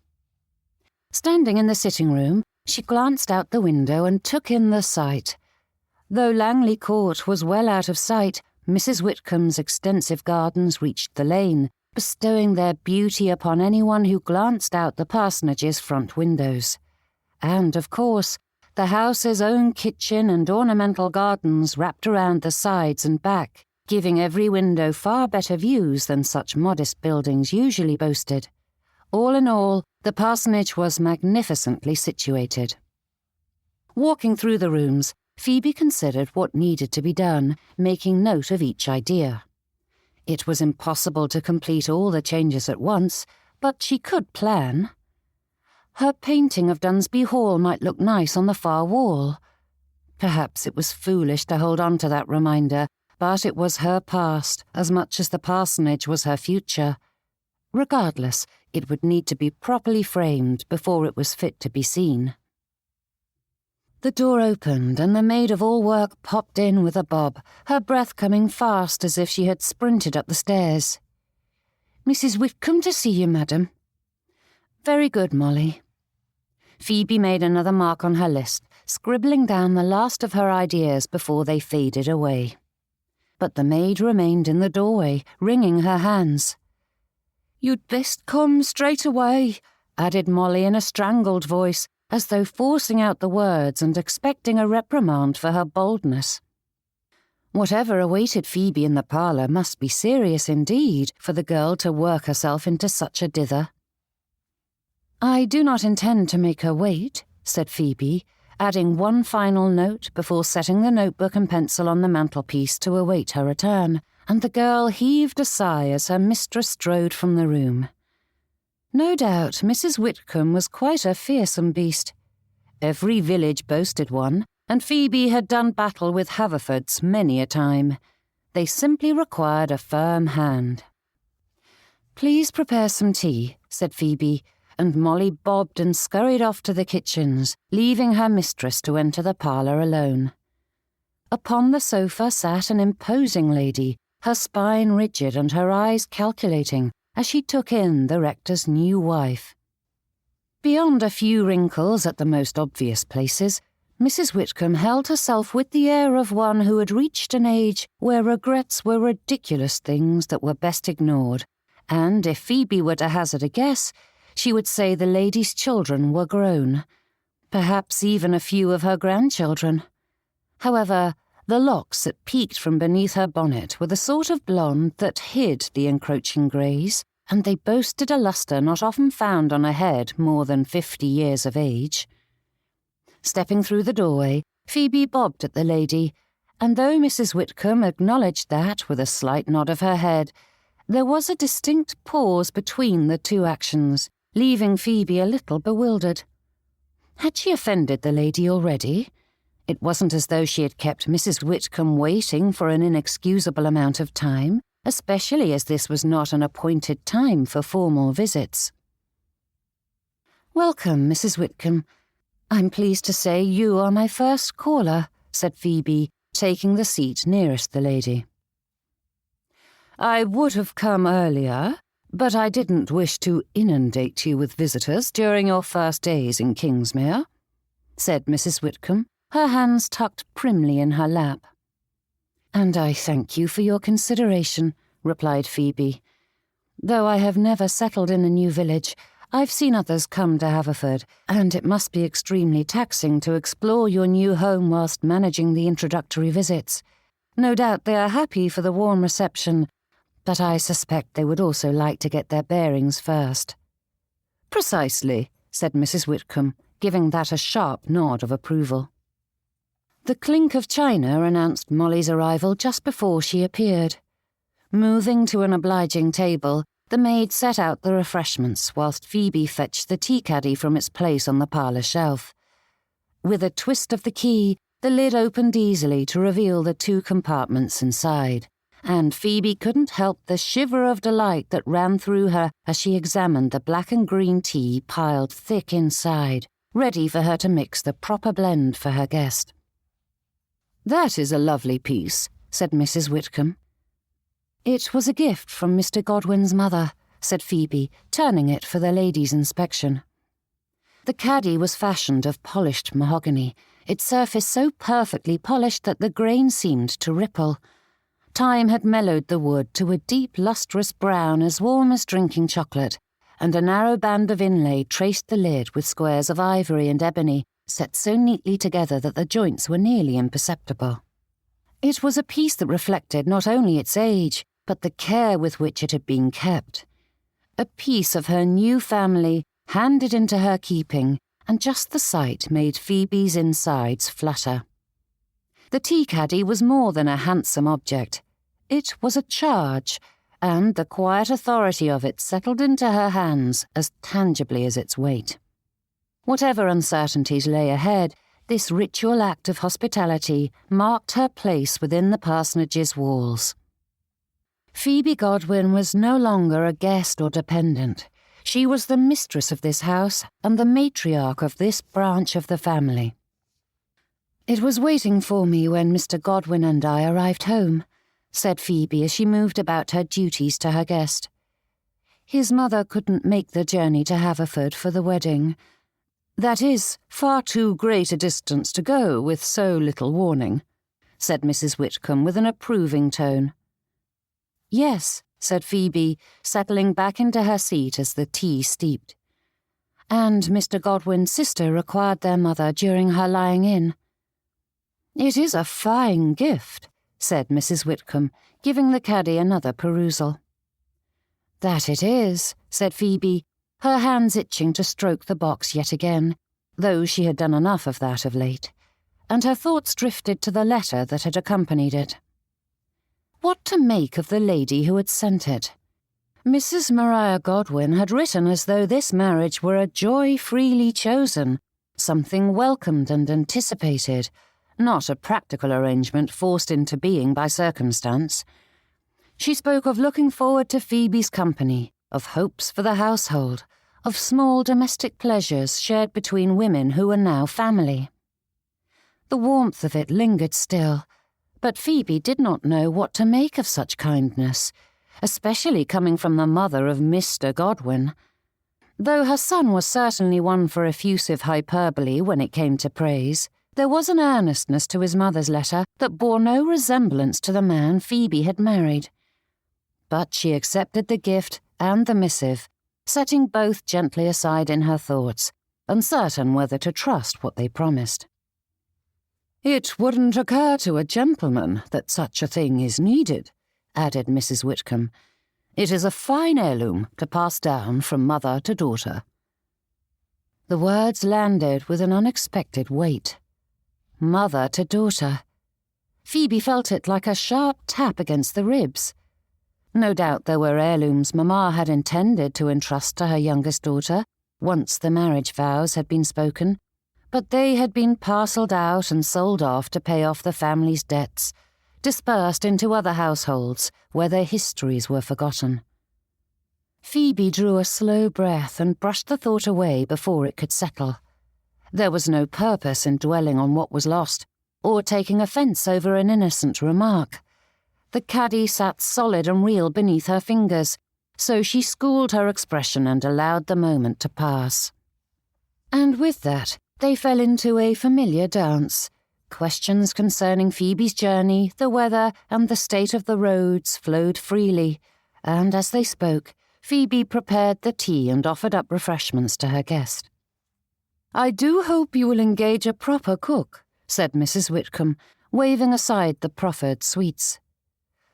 Standing in the sitting room, she glanced out the window and took in the sight. Though Langley Court was well out of sight, Mrs. Whitcomb's extensive gardens reached the lane, bestowing their beauty upon anyone who glanced out the parsonage's front windows. And, of course, the house's own kitchen and ornamental gardens wrapped around the sides and back, giving every window far better views than such modest buildings usually boasted. All in all, the parsonage was magnificently situated. Walking through the rooms, Phoebe considered what needed to be done, making note of each idea. It was impossible to complete all the changes at once, but she could plan. Her painting of Dunsby Hall might look nice on the far wall. Perhaps it was foolish to hold on to that reminder, but it was her past as much as the parsonage was her future. Regardless, it would need to be properly framed before it was fit to be seen. The door opened and the maid-of-all-work popped in with a bob, her breath coming fast as if she had sprinted up the stairs. "Mrs. Whitcomb to see you, madam." "Very good, Molly." Phoebe made another mark on her list, scribbling down the last of her ideas before they faded away. But the maid remained in the doorway, wringing her hands. "You'd best come straight away," added Molly in a strangled voice, as though forcing out the words and expecting a reprimand for her boldness. Whatever awaited Phoebe in the parlour must be serious indeed for the girl to work herself into such a dither. "I do not intend to make her wait," said Phoebe, adding one final note before setting the notebook and pencil on the mantelpiece to await her return, and the girl heaved a sigh as her mistress strode from the room. No doubt Mrs. Whitcomb was quite a fearsome beast. Every village boasted one, and Phoebe had done battle with Haverfords many a time. They simply required a firm hand. "Please prepare some tea," said Phoebe, and Molly bobbed and scurried off to the kitchens, leaving her mistress to enter the parlour alone. Upon the sofa sat an imposing lady, her spine rigid and her eyes calculating, as she took in the rector's new wife. Beyond a few wrinkles at the most obvious places, Mrs. Whitcomb held herself with the air of one who had reached an age where regrets were ridiculous things that were best ignored, and if Phoebe were to hazard a guess, she would say the lady's children were grown, perhaps even a few of her grandchildren. However, the locks that peeked from beneath her bonnet were the sort of blonde that hid the encroaching greys, and they boasted a lustre not often found on a head more than 50 years of age. Stepping through the doorway, Phoebe bobbed at the lady, and though Mrs. Whitcomb acknowledged that with a slight nod of her head, there was a distinct pause between the two actions, leaving Phoebe a little bewildered. Had she offended the lady already? It wasn't as though she had kept Mrs. Whitcomb waiting for an inexcusable amount of time, especially as this was not an appointed time for formal visits. "Welcome, Mrs. Whitcomb. I'm pleased to say you are my first caller," said Phoebe, taking the seat nearest the lady. "I would have come earlier, but I didn't wish to inundate you with visitors during your first days in Kingsmere," said Mrs. Whitcomb, her hands tucked primly in her lap. "And I thank you for your consideration," replied Phoebe. "Though I have never settled in a new village, I've seen others come to Haverford, and it must be extremely taxing to explore your new home whilst managing the introductory visits. No doubt they are happy for the warm reception, but I suspect they would also like to get their bearings first." "Precisely," said Mrs. Whitcomb, giving that a sharp nod of approval. The clink of china announced Molly's arrival just before she appeared. Moving to an obliging table, the maid set out the refreshments whilst Phoebe fetched the tea-caddy from its place on the parlour shelf. With a twist of the key, the lid opened easily to reveal the 2 compartments inside, and Phoebe couldn't help the shiver of delight that ran through her as she examined the black and green tea piled thick inside, ready for her to mix the proper blend for her guest. "That is a lovely piece," said Mrs. Whitcomb. "It was a gift from Mr. Godwin's mother," said Phoebe, turning it for the ladies' inspection. The caddy was fashioned of polished mahogany, its surface so perfectly polished that the grain seemed to ripple. Time had mellowed the wood to a deep, lustrous brown as warm as drinking chocolate, and a narrow band of inlay traced the lid with squares of ivory and ebony set so neatly together that the joints were nearly imperceptible. It was a piece that reflected not only its age, but the care with which it had been kept. A piece of her new family handed into her keeping, and just the sight made Phoebe's insides flutter. The tea caddy was more than a handsome object. It was a charge, and the quiet authority of it settled into her hands as tangibly as its weight. Whatever uncertainties lay ahead, this ritual act of hospitality marked her place within the parsonage's walls. Phoebe Godwin was no longer a guest or dependent. She was the mistress of this house and the matriarch of this branch of the family. "It was waiting for me when Mr. Godwin and I arrived home," said Phoebe as she moved about her duties to her guest. "His mother couldn't make the journey to Haverford for the wedding. That is far too great a distance to go with so little warning," said Mrs. Whitcomb with an approving tone. "Yes," said Phoebe, settling back into her seat as the tea steeped. "And Mr. Godwin's sister required their mother during her lying in." "It is a fine gift," said Mrs. Whitcomb, giving the caddy another perusal. "That it is," said Phoebe, her hands itching to stroke the box yet again, though she had done enough of that of late, and her thoughts drifted to the letter that had accompanied it. What to make of the lady who had sent it? Mrs. Maria Godwin had written as though this marriage were a joy freely chosen, something welcomed and anticipated, not a practical arrangement forced into being by circumstance. She spoke of looking forward to Phoebe's company, of hopes for the household, of small domestic pleasures shared between women who were now family. The warmth of it lingered still, but Phoebe did not know what to make of such kindness, especially coming from the mother of Mr. Godwin. Though her son was certainly one for effusive hyperbole when it came to praise, there was an earnestness to his mother's letter that bore no resemblance to the man Phoebe had married. But she accepted the gift and the missive, setting both gently aside in her thoughts, uncertain whether to trust what they promised. "It wouldn't occur to a gentleman that such a thing is needed," added Mrs. Whitcomb. "It is a fine heirloom to pass down from mother to daughter." The words landed with an unexpected weight. Mother to daughter. Phoebe felt it like a sharp tap against the ribs. No doubt there were heirlooms Mamma had intended to entrust to her youngest daughter, once the marriage vows had been spoken, but they had been parcelled out and sold off to pay off the family's debts, dispersed into other households where their histories were forgotten. Phoebe drew a slow breath and brushed the thought away before it could settle. There was no purpose in dwelling on what was lost, or taking offence over an innocent remark. The caddy sat solid and real beneath her fingers, so she schooled her expression and allowed the moment to pass. And with that, they fell into a familiar dance. Questions concerning Phoebe's journey, the weather, and the state of the roads flowed freely, and as they spoke, Phoebe prepared the tea and offered up refreshments to her guest. "I do hope you will engage a proper cook," said Mrs. Whitcomb, waving aside the proffered sweets.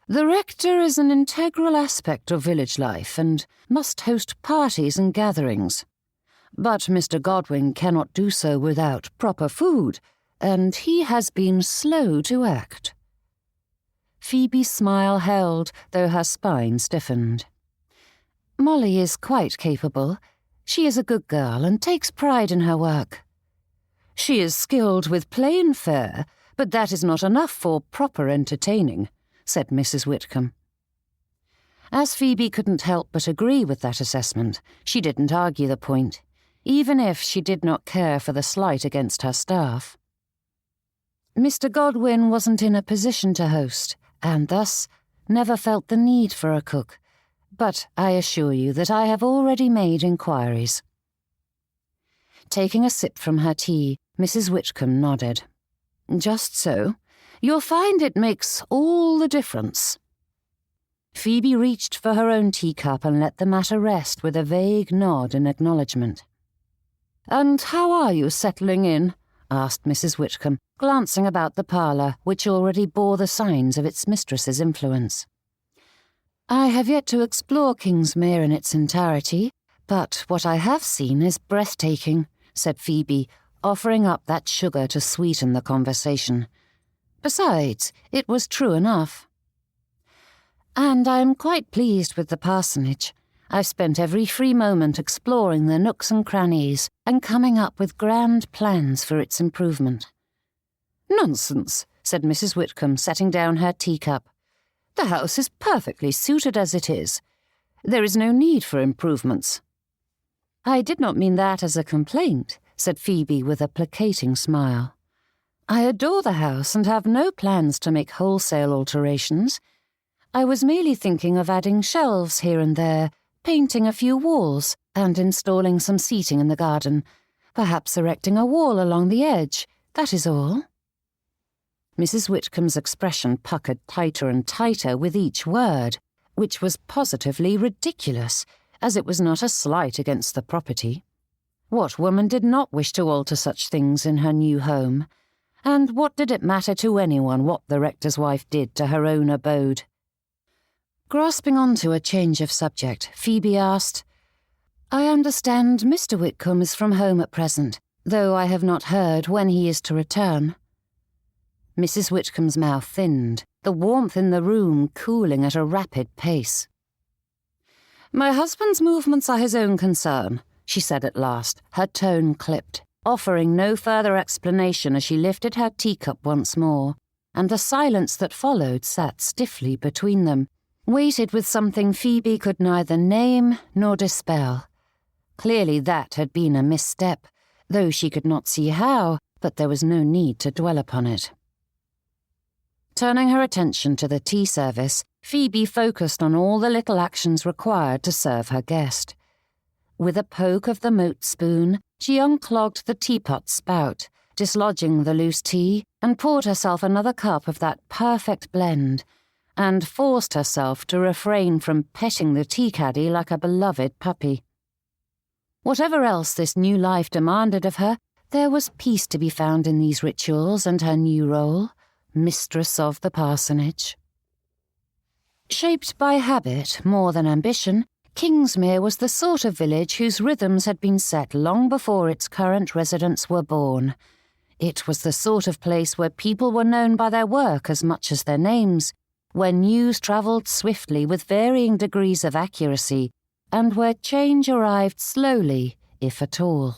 "The rector is an integral aspect of village life and must host parties and gatherings. But Mr. Godwin cannot do so without proper food, and he has been slow to act." Phoebe's smile held, though her spine stiffened. "Molly is quite capable. She is a good girl and takes pride in her work." "She is skilled with plain fare, but that is not enough for proper entertaining," said Mrs. Whitcomb. As Phoebe couldn't help but agree with that assessment, she didn't argue the point, even if she did not care for the slight against her staff. Mr. Godwin wasn't in a position to host, and thus never felt the need for a cook, but I assure you that I have already made inquiries." Taking a sip from her tea, Mrs. Whitcomb nodded. "Just so. You'll find it makes all the difference." Phoebe reached for her own teacup and let the matter rest with a vague nod in acknowledgement. "And how are you settling in?" asked Mrs. Whitcomb, glancing about the parlour, which already bore the signs of its mistress's influence. "I have yet to explore Kingsmere in its entirety, but what I have seen is breathtaking," said Phoebe, offering up that sugar to sweeten the conversation. "Besides, it was true enough. And I'm quite pleased with the parsonage. I've spent every free moment exploring the nooks and crannies and coming up with grand plans for its improvement." "Nonsense," said Mrs. Whitcomb, setting down her teacup. "The house is perfectly suited as it is. There is no need for improvements." "I did not mean that as a complaint," said Phoebe with a placating smile. "I adore the house and have no plans to make wholesale alterations. I was merely thinking of adding shelves here and there, painting a few walls, and installing some seating in the garden, perhaps erecting a wall along the edge. That is all." Mrs. Whitcomb's expression puckered tighter and tighter with each word, which was positively ridiculous, as it was not a slight against the property. What woman did not wish to alter such things in her new home? And what did it matter to anyone what the rector's wife did to her own abode? Grasping onto a change of subject, Phoebe asked, "I understand Mr. Whitcomb is from home at present, though I have not heard when he is to return." Mrs. Whitcomb's mouth thinned, the warmth in the room cooling at a rapid pace. "My husband's movements are his own concern," she said at last, her tone clipped, offering no further explanation as she lifted her teacup once more, and the silence that followed sat stiffly between them, weighted with something Phoebe could neither name nor dispel. Clearly that had been a misstep, though she could not see how, but there was no need to dwell upon it. Turning her attention to the tea service, Phoebe focused on all the little actions required to serve her guest. With a poke of the moat spoon, she unclogged the teapot spout, dislodging the loose tea, and poured herself another cup of that perfect blend, and forced herself to refrain from petting the tea-caddy like a beloved puppy. Whatever else this new life demanded of her, there was peace to be found in these rituals and her new role, mistress of the parsonage. Shaped by habit more than ambition, Kingsmere was the sort of village whose rhythms had been set long before its current residents were born. It was the sort of place where people were known by their work as much as their names, where news travelled swiftly with varying degrees of accuracy, and where change arrived slowly, if at all.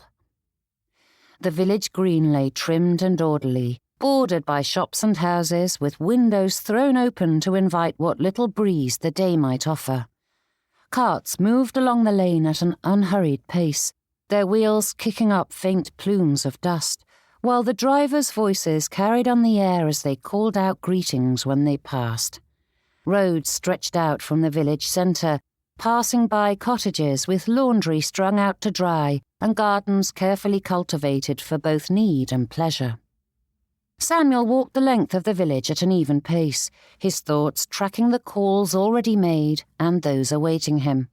The village green lay trimmed and orderly, bordered by shops and houses, with windows thrown open to invite what little breeze the day might offer. Carts moved along the lane at an unhurried pace, their wheels kicking up faint plumes of dust, while the drivers' voices carried on the air as they called out greetings when they passed. Roads stretched out from the village centre, passing by cottages with laundry strung out to dry and gardens carefully cultivated for both need and pleasure. Samuel walked the length of the village at an even pace, his thoughts tracking the calls already made and those awaiting him.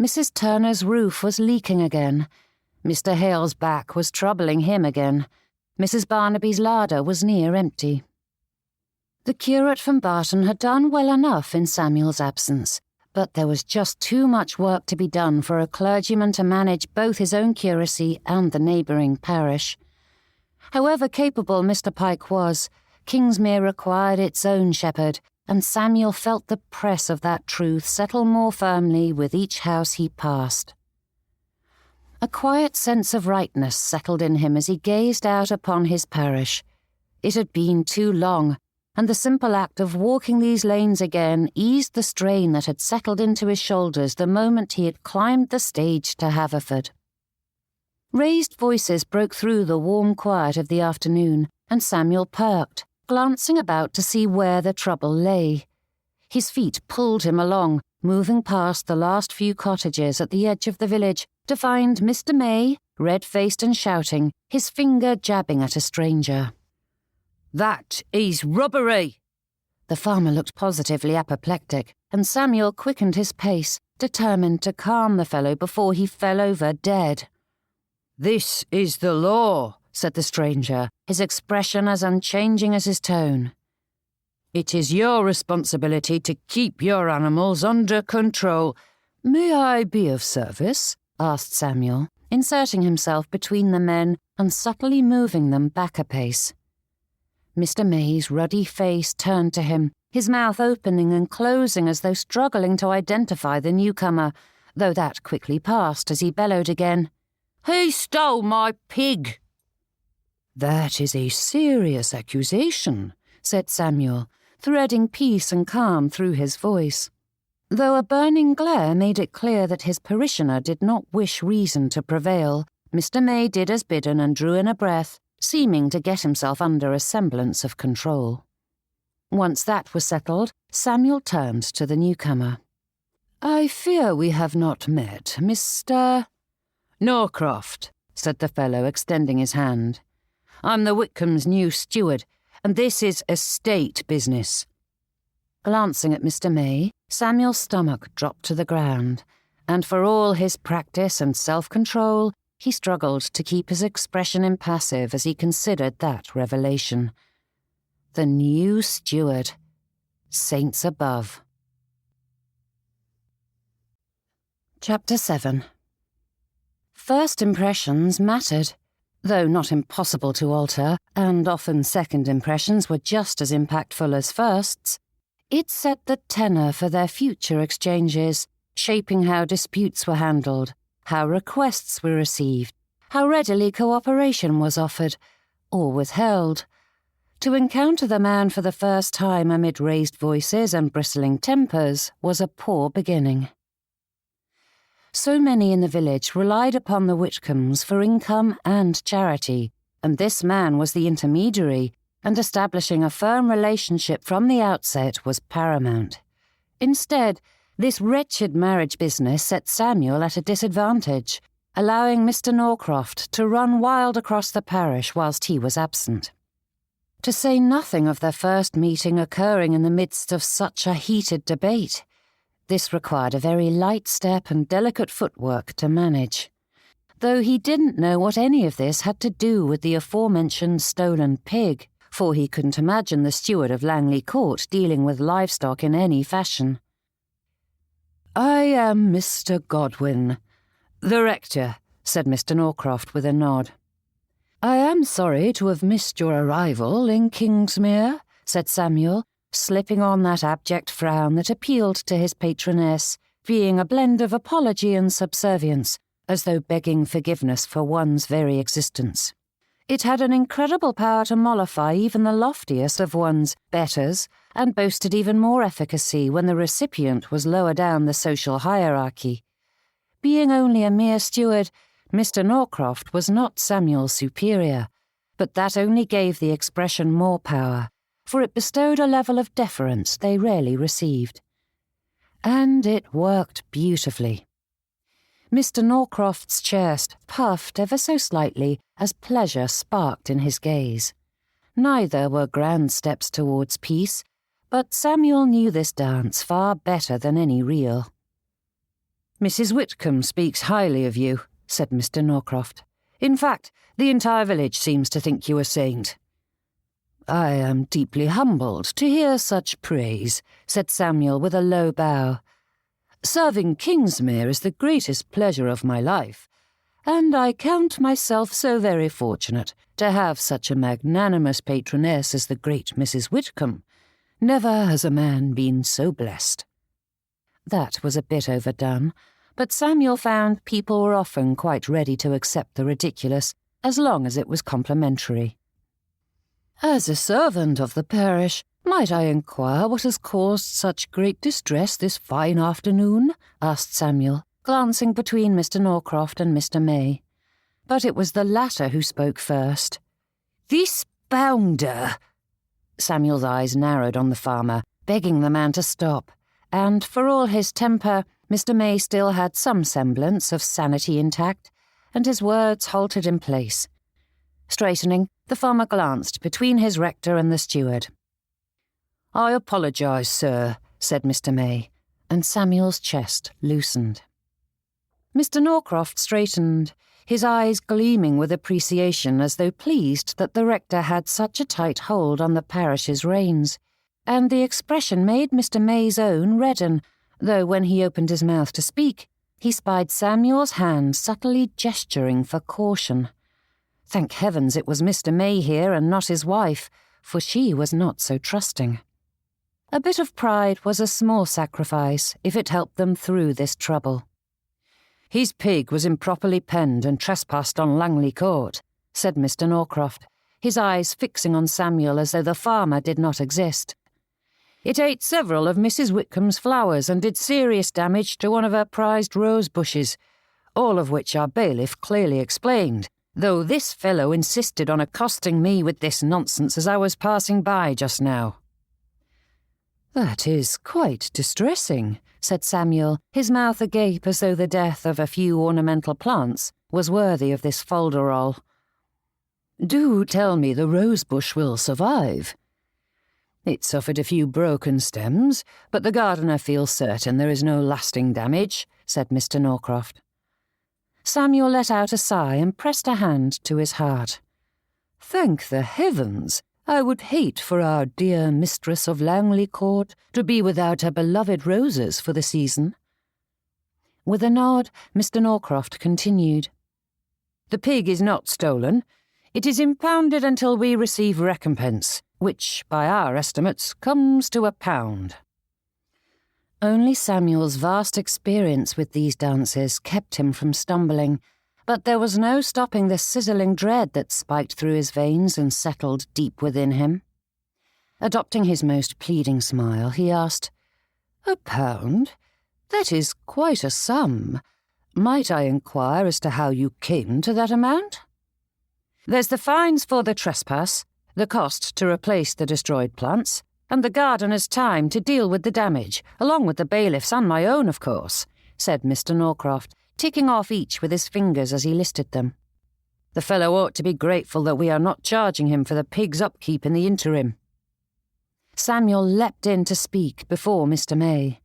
Mrs. Turner's roof was leaking again. Mr. Hale's back was troubling him again. Mrs. Barnaby's larder was near empty. The curate from Barton had done well enough in Samuel's absence, but there was just too much work to be done for a clergyman to manage both his own curacy and the neighbouring parish. However capable Mr. Pike was, Kingsmere required its own shepherd, and Samuel felt the press of that truth settle more firmly with each house he passed. A quiet sense of rightness settled in him as he gazed out upon his parish. It had been too long, and the simple act of walking these lanes again eased the strain that had settled into his shoulders the moment he had climbed the stage to Haverford. Raised voices broke through the warm quiet of the afternoon, and Samuel perked, glancing about to see where the trouble lay. His feet pulled him along, moving past the last few cottages at the edge of the village to find Mr. May, red-faced and shouting, his finger jabbing at a stranger. "That is robbery!" The farmer looked positively apoplectic, and Samuel quickened his pace, determined to calm the fellow before he fell over dead. "This is the law," said the stranger, his expression as unchanging as his tone. "It is your responsibility to keep your animals under control." "May I be of service?" asked Samuel, inserting himself between the men and subtly moving them back a pace. Mr. May's ruddy face turned to him, his mouth opening and closing as though struggling to identify the newcomer, though that quickly passed as he bellowed again. "He stole my pig!" "That is a serious accusation," said Samuel, threading peace and calm through his voice, though a burning glare made it clear that his parishioner did not wish reason to prevail. Mr. May did as bidden and drew in a breath, seeming to get himself under a semblance of control. Once that was settled, Samuel turned to the newcomer. "I fear we have not met, Mr. "Norcroft," said the fellow, extending his hand. "I'm the Whitcombs' new steward, and this is estate business." Glancing at Mr. May, Samuel's stomach dropped to the ground, and for all his practice and self-control, he struggled to keep his expression impassive as he considered that revelation. The new steward. Saints above. Chapter 7. First impressions mattered, though not impossible to alter, and often second impressions were just as impactful as firsts. It set the tenor for their future exchanges, shaping how disputes were handled, how requests were received, how readily cooperation was offered, or withheld. To encounter the man for the first time amid raised voices and bristling tempers was a poor beginning. So many in the village relied upon the Whitcombs for income and charity, and this man was the intermediary, and establishing a firm relationship from the outset was paramount. Instead, this wretched marriage business set Samuel at a disadvantage, allowing Mr. Norcroft to run wild across the parish whilst he was absent. To say nothing of their first meeting occurring in the midst of such a heated debate, this required a very light step and delicate footwork to manage. Though he didn't know what any of this had to do with the aforementioned stolen pig, for he couldn't imagine the steward of Langley Court dealing with livestock in any fashion. "I am Mr. Godwin, the rector," said Mr. Norcroft with a nod. "I am sorry to have missed your arrival in Kingsmere," said Samuel, slipping on that abject frown that appealed to his patroness, being a blend of apology and subservience, as though begging forgiveness for one's very existence. It had an incredible power to mollify even the loftiest of one's betters, and boasted even more efficacy when the recipient was lower down the social hierarchy. Being only a mere steward, Mr. Norcroft was not Samuel's superior, but that only gave the expression more power, for it bestowed a level of deference they rarely received. And it worked beautifully. Mr. Norcroft's chest puffed ever so slightly as pleasure sparked in his gaze. Neither were grand steps towards peace, but Samuel knew this dance far better than any reel. "Mrs. Whitcomb speaks highly of you," said Mr. Norcroft. "In fact, the entire village seems to think you a saint." "I am deeply humbled to hear such praise," said Samuel with a low bow. "Serving Kingsmere is the greatest pleasure of my life, and I count myself so very fortunate to have such a magnanimous patroness as the great Mrs. Whitcomb. Never has a man been so blessed." That was a bit overdone, but Samuel found people were often quite ready to accept the ridiculous, as long as it was complimentary. "As a servant of the parish, might I inquire what has caused such great distress this fine afternoon?" asked Samuel, glancing between Mr. Norcroft and Mr. May. But it was the latter who spoke first. "This bounder." Samuel's eyes narrowed on the farmer, begging the man to stop, and for all his temper, Mr. May still had some semblance of sanity intact, and his words halted in place. Straightening, the farmer glanced between his rector and the steward. "I apologise, sir," said Mr. May, and Samuel's chest loosened. Mr. Norcroft straightened, his eyes gleaming with appreciation as though pleased that the rector had such a tight hold on the parish's reins, and the expression made Mr. May's own redden, though when he opened his mouth to speak, he spied Samuel's hand subtly gesturing for caution. Thank heavens it was Mr. May here and not his wife, for she was not so trusting. A bit of pride was a small sacrifice if it helped them through this trouble. "His pig was improperly penned and trespassed on Langley Court," said Mr. Norcroft, his eyes fixing on Samuel as though the farmer did not exist. "It ate several of Mrs. Whitcomb's flowers and did serious damage to one of her prized rose bushes, all of which our bailiff clearly explained, though this fellow insisted on accosting me with this nonsense as I was passing by just now." "That is quite distressing," said Samuel, his mouth agape as though the death of a few ornamental plants was worthy of this folderol. "Do tell me the rosebush will survive." "It suffered a few broken stems, but the gardener feels certain there is no lasting damage," said Mr. Norcroft. Samuel let out a sigh and pressed a hand to his heart. "Thank the heavens! I would hate for our dear mistress of Langley Court to be without her beloved roses for the season." With a nod, Mr. Norcroft continued. "The pig is not stolen. It is impounded until we receive recompense, which, by our estimates, comes to £1. Only Samuel's vast experience with these dances kept him from stumbling, but there was no stopping the sizzling dread that spiked through his veins and settled deep within him. Adopting his most pleading smile, he asked, £1? That is quite a sum. Might I inquire as to how you came to that amount?" "There's the fines for the trespass, the cost to replace the destroyed plants, and the gardener's time to deal with the damage, along with the bailiff's and my own, of course," said Mr. Norcroft, ticking off each with his fingers as he listed them. "The fellow ought to be grateful that we are not charging him for the pig's upkeep in the interim." Samuel leapt in to speak before Mr. May.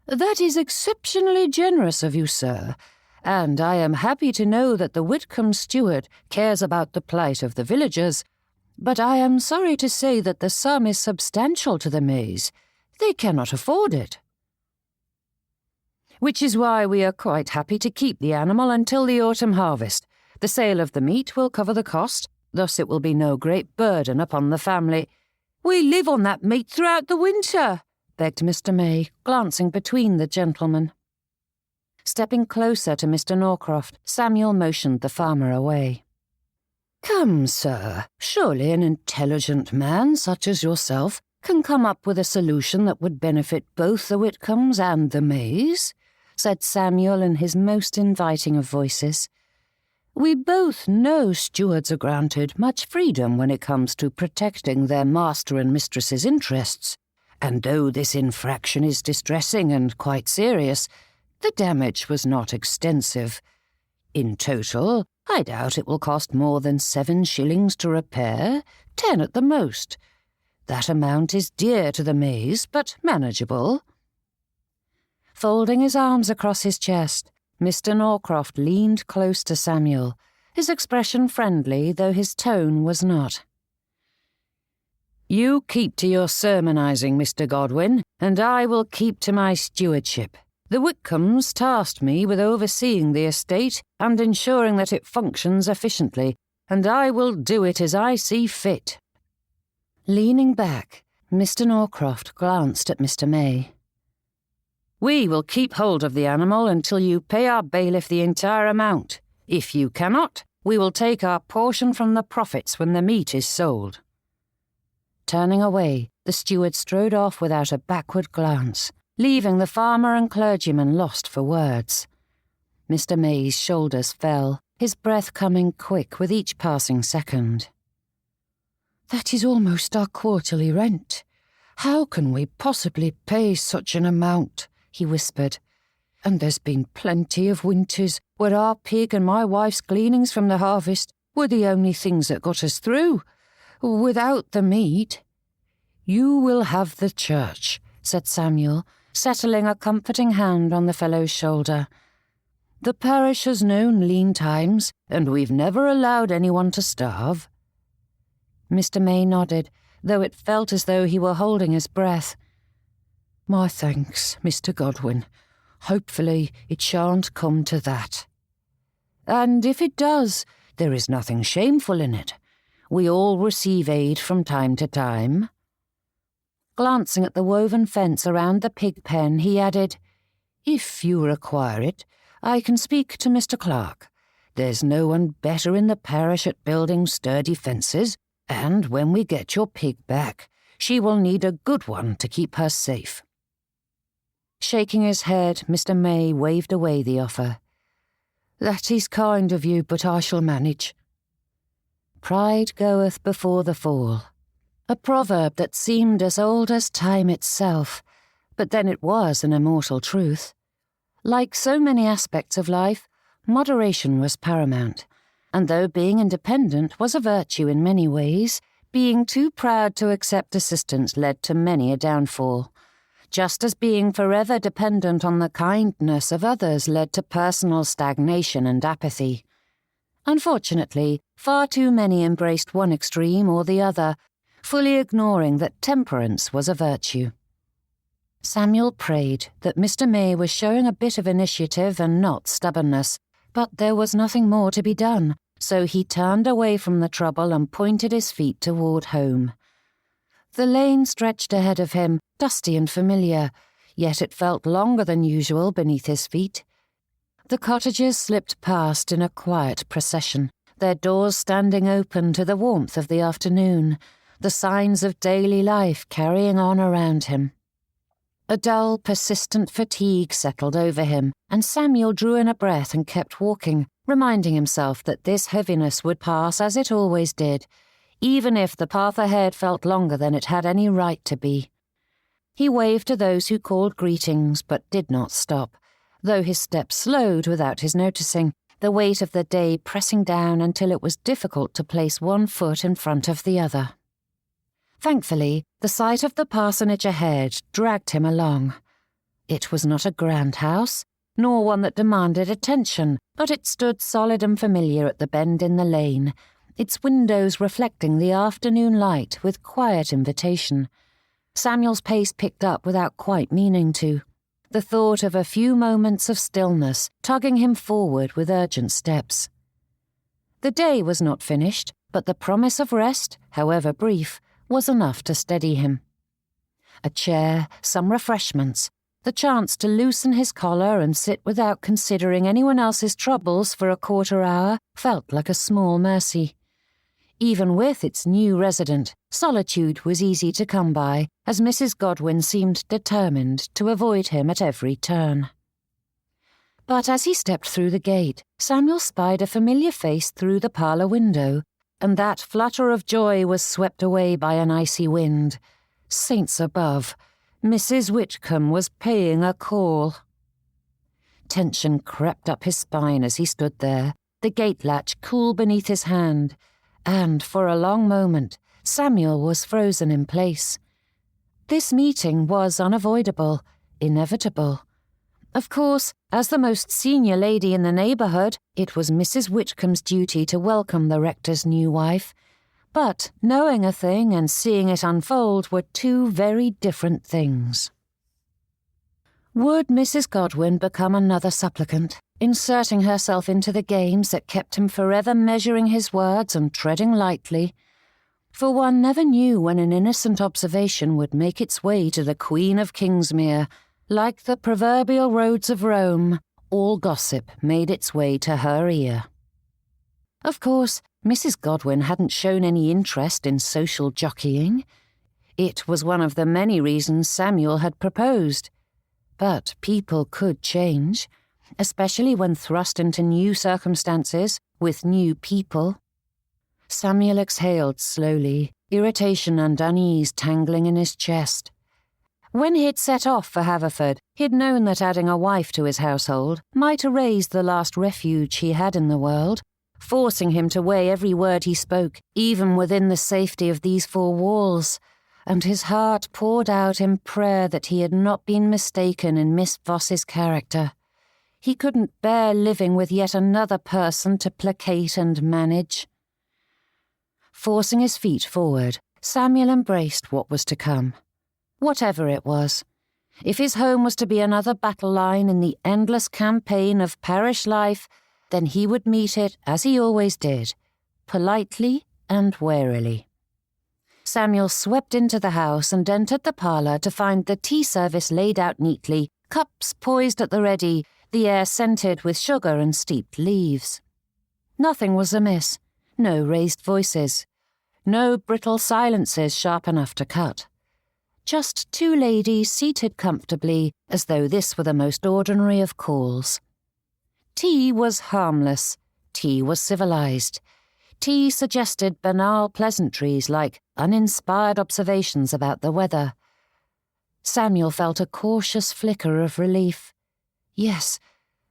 "That is exceptionally generous of you, sir, and I am happy to know that the Whitcomb steward cares about the plight of the villagers, but I am sorry to say that the sum is substantial to the Mays. They cannot afford it." "Which is why we are quite happy to keep the animal until the autumn harvest. The sale of the meat will cover the cost, thus it will be no great burden upon the family." "We live on that meat throughout the winter," begged Mr. May, glancing between the gentlemen. Stepping closer to Mr. Norcroft, Samuel motioned the farmer away. "Come, sir, surely an intelligent man such as yourself can come up with a solution that would benefit both the Whitcombs and the Mays," said Samuel in his most inviting of voices. "We both know stewards are granted much freedom when it comes to protecting their master and mistress's interests, and though this infraction is distressing and quite serious, the damage was not extensive. In total, I doubt it will cost more than 7 shillings to repair, 10 at the most. That amount is dear to the Mays, but manageable." Folding his arms across his chest, Mr. Norcroft leaned close to Samuel, his expression friendly, though his tone was not. "You keep to your sermonizing, Mr. Godwin, and I will keep to my stewardship. The Whitcombs tasked me with overseeing the estate and ensuring that it functions efficiently, and I will do it as I see fit." Leaning back, Mr. Norcroft glanced at Mr. May. "We will keep hold of the animal until you pay our bailiff the entire amount. If you cannot, we will take our portion from the profits when the meat is sold." Turning away, the steward strode off without a backward glance, leaving the farmer and clergyman lost for words. Mr. May's shoulders fell, his breath coming quick with each passing second. That is almost our quarterly rent. How can we possibly pay such an amount?" he whispered. "And there's been plenty of winters where our pig and my wife's gleanings from the harvest were the only things that got us through. Without the meat—" "You will have the church," said Samuel, settling a comforting hand on the fellow's shoulder. "The parish has known lean times, and we've never allowed anyone to starve." Mr. May nodded, though it felt as though he were holding his breath. "My thanks, Mr. Godwin. Hopefully it shan't come to that." "And if it does, there is nothing shameful in it. We all receive aid from time to time." Glancing at the woven fence around the pig pen, he added, "If you require it, I can speak to Mr. Clark. There's no one better in the parish at building sturdy fences, and when we get your pig back, she will need a good one to keep her safe." Shaking his head, Mr. May waved away the offer. "That is kind of you, but I shall manage." Pride goeth before the fall. A proverb that seemed as old as time itself, but then it was an immortal truth. Like so many aspects of life, moderation was paramount, and though being independent was a virtue in many ways, being too proud to accept assistance led to many a downfall, just as being forever dependent on the kindness of others led to personal stagnation and apathy. Unfortunately, far too many embraced one extreme or the other, fully ignoring that temperance was a virtue. Samuel prayed that Mr. May was showing a bit of initiative and not stubbornness, but there was nothing more to be done, so he turned away from the trouble and pointed his feet toward home. The lane stretched ahead of him, dusty and familiar, yet it felt longer than usual beneath his feet. The cottages slipped past in a quiet procession, their doors standing open to the warmth of the afternoon, the signs of daily life carrying on around him. A dull, persistent fatigue settled over him, and Samuel drew in a breath and kept walking, reminding himself that this heaviness would pass as it always did, even if the path ahead felt longer than it had any right to be. He waved to those who called greetings, but did not stop, though his steps slowed without his noticing, the weight of the day pressing down until it was difficult to place one foot in front of the other. Thankfully, the sight of the parsonage ahead dragged him along. It was not a grand house, nor one that demanded attention, but it stood solid and familiar at the bend in the lane, its windows reflecting the afternoon light with quiet invitation. Samuel's pace picked up without quite meaning to, the thought of a few moments of stillness tugging him forward with urgent steps. The day was not finished, but the promise of rest, however brief, was enough to steady him. A chair, some refreshments, the chance to loosen his collar and sit without considering anyone else's troubles for a quarter hour felt like a small mercy. Even with its new resident, solitude was easy to come by, as Mrs. Godwin seemed determined to avoid him at every turn. But as he stepped through the gate, Samuel spied a familiar face through the parlour window, and that flutter of joy was swept away by an icy wind. Saints above, Mrs. Whitcomb was paying a call. Tension crept up his spine as he stood there, the gate latch cool beneath his hand, and for a long moment Samuel was frozen in place. This meeting was unavoidable, inevitable. Of course, as the most senior lady in the neighbourhood, it was Mrs. Whitcomb's duty to welcome the rector's new wife, but knowing a thing and seeing it unfold were two very different things. Would Mrs. Godwin become another supplicant, inserting herself into the games that kept him forever measuring his words and treading lightly? For one never knew when an innocent observation would make its way to the Queen of Kingsmere. Like the proverbial roads of Rome, all gossip made its way to her ear. Of course, Mrs. Godwin hadn't shown any interest in social jockeying. It was one of the many reasons Samuel had proposed. But people could change, especially when thrust into new circumstances with new people. Samuel exhaled slowly, irritation and unease tangling in his chest. When he'd set off for Haverford, he'd known that adding a wife to his household might erase the last refuge he had in the world, forcing him to weigh every word he spoke, even within the safety of these four walls, and his heart poured out in prayer that he had not been mistaken in Miss Voss's character. He couldn't bear living with yet another person to placate and manage. Forcing his feet forward, Samuel embraced what was to come. Whatever it was. If his home was to be another battle line in the endless campaign of parish life, then he would meet it as he always did, politely and warily. Samuel swept into the house and entered the parlour to find the tea service laid out neatly, cups poised at the ready, the air scented with sugar and steeped leaves. Nothing was amiss, no raised voices, no brittle silences sharp enough to cut. Just two ladies seated comfortably as though this were the most ordinary of calls. Tea was harmless, tea was civilized. Tea suggested banal pleasantries like uninspired observations about the weather. Samuel felt a cautious flicker of relief. Yes,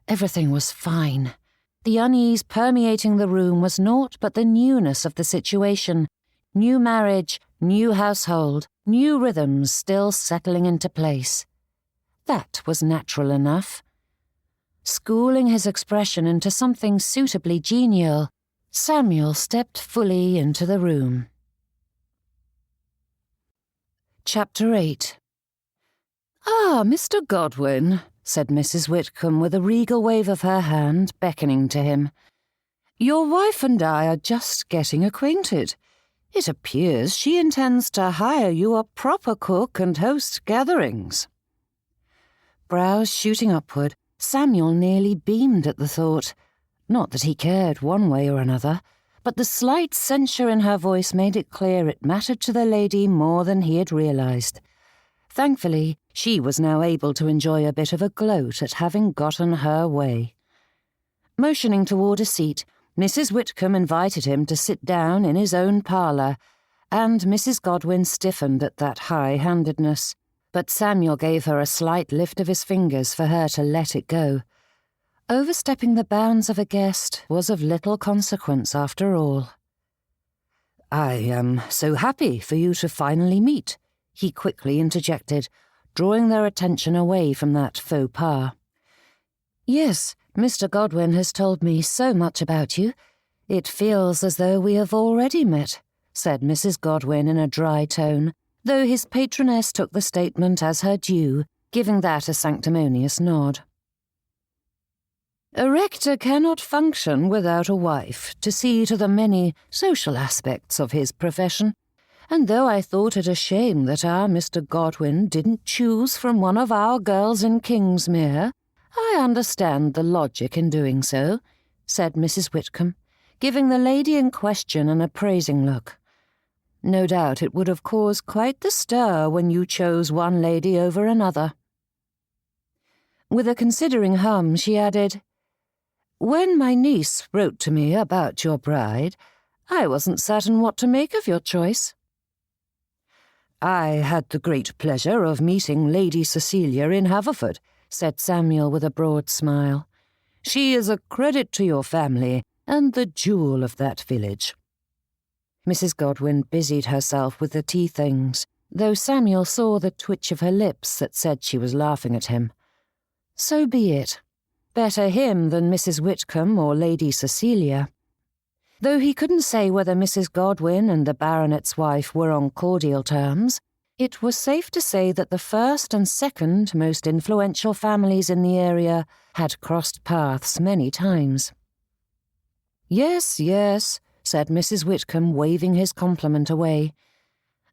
everything was fine. The unease permeating the room was naught but the newness of the situation. New marriage, new household, new rhythms still settling into place. That was natural enough. Schooling his expression into something suitably genial, Samuel stepped fully into the room. Chapter 8. "Ah, Mr. Godwin," said Mrs. Whitcomb with a regal wave of her hand, beckoning to him. "Your wife and I are just getting acquainted. It appears she intends to hire you a proper cook and host gatherings." Brows shooting upward, Samuel nearly beamed at the thought. Not that he cared one way or another, but the slight censure in her voice made it clear it mattered to the lady more than he had realized. Thankfully, she was now able to enjoy a bit of a gloat at having gotten her way. Motioning toward a seat, Mrs. Whitcomb invited him to sit down in his own parlour, and Mrs. Godwin stiffened at that high-handedness. But Samuel gave her a slight lift of his fingers for her to let it go. Overstepping the bounds of a guest was of little consequence after all. "I am so happy for you to finally meet," he quickly interjected, drawing their attention away from that faux pas. "Yes, Mr. Godwin has told me so much about you. It feels as though we have already met," said Mrs. Godwin in a dry tone, though his patroness took the statement as her due, giving that a sanctimonious nod. "A rector cannot function without a wife to see to the many social aspects of his profession, and though I thought it a shame that our Mr. Godwin didn't choose from one of our girls in Kingsmere, I understand the logic in doing so," said Mrs. Whitcomb, giving the lady in question an appraising look. "No doubt it would have caused quite the stir when you chose one lady over another." With a considering hum, she added, "When my niece wrote to me about your bride, I wasn't certain what to make of your choice." "I had the great pleasure of meeting Lady Cecilia in Haverford," said Samuel with a broad smile. "She is a credit to your family and the jewel of that village." Mrs. Godwin busied herself with the tea things, though Samuel saw the twitch of her lips that said she was laughing at him. So be it. Better him than Mrs. Whitcomb or Lady Cecilia. Though he couldn't say whether Mrs. Godwin and the baronet's wife were on cordial terms, it was safe to say that the first and second most influential families in the area had crossed paths many times. "Yes, yes," said Mrs. Whitcomb, waving his compliment away.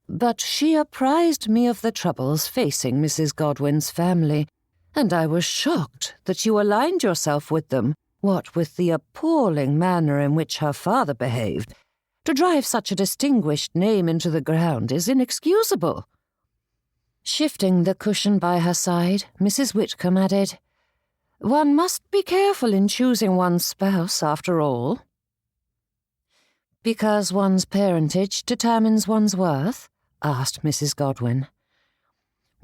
"But she apprised me of the troubles facing Mrs. Godwin's family, and I was shocked that you aligned yourself with them, what with the appalling manner in which her father behaved. To drive such a distinguished name into the ground is inexcusable." Shifting the cushion by her side, Mrs. Whitcomb added, "One must be careful in choosing one's spouse, after all." Because one's parentage determines one's worth? Asked Mrs. Godwin.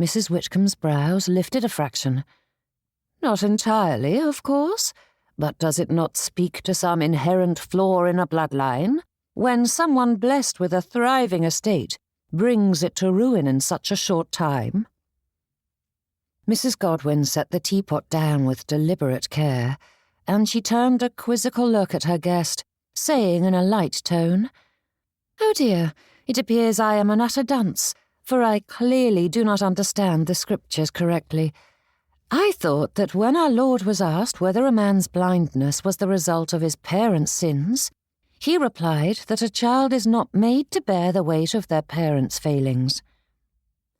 Mrs. Whitcomb's brows lifted a fraction. Not entirely, of course, but does it not speak to some inherent flaw in a bloodline, when someone blessed with a thriving estate brings it to ruin in such a short time? Mrs. Godwin set the teapot down with deliberate care, and she turned a quizzical look at her guest, saying in a light tone, "Oh dear, it appears I am an utter dunce, for I clearly do not understand the Scriptures correctly. I thought that when our Lord was asked whether a man's blindness was the result of his parents' sins, he replied that a child is not made to bear the weight of their parents' failings."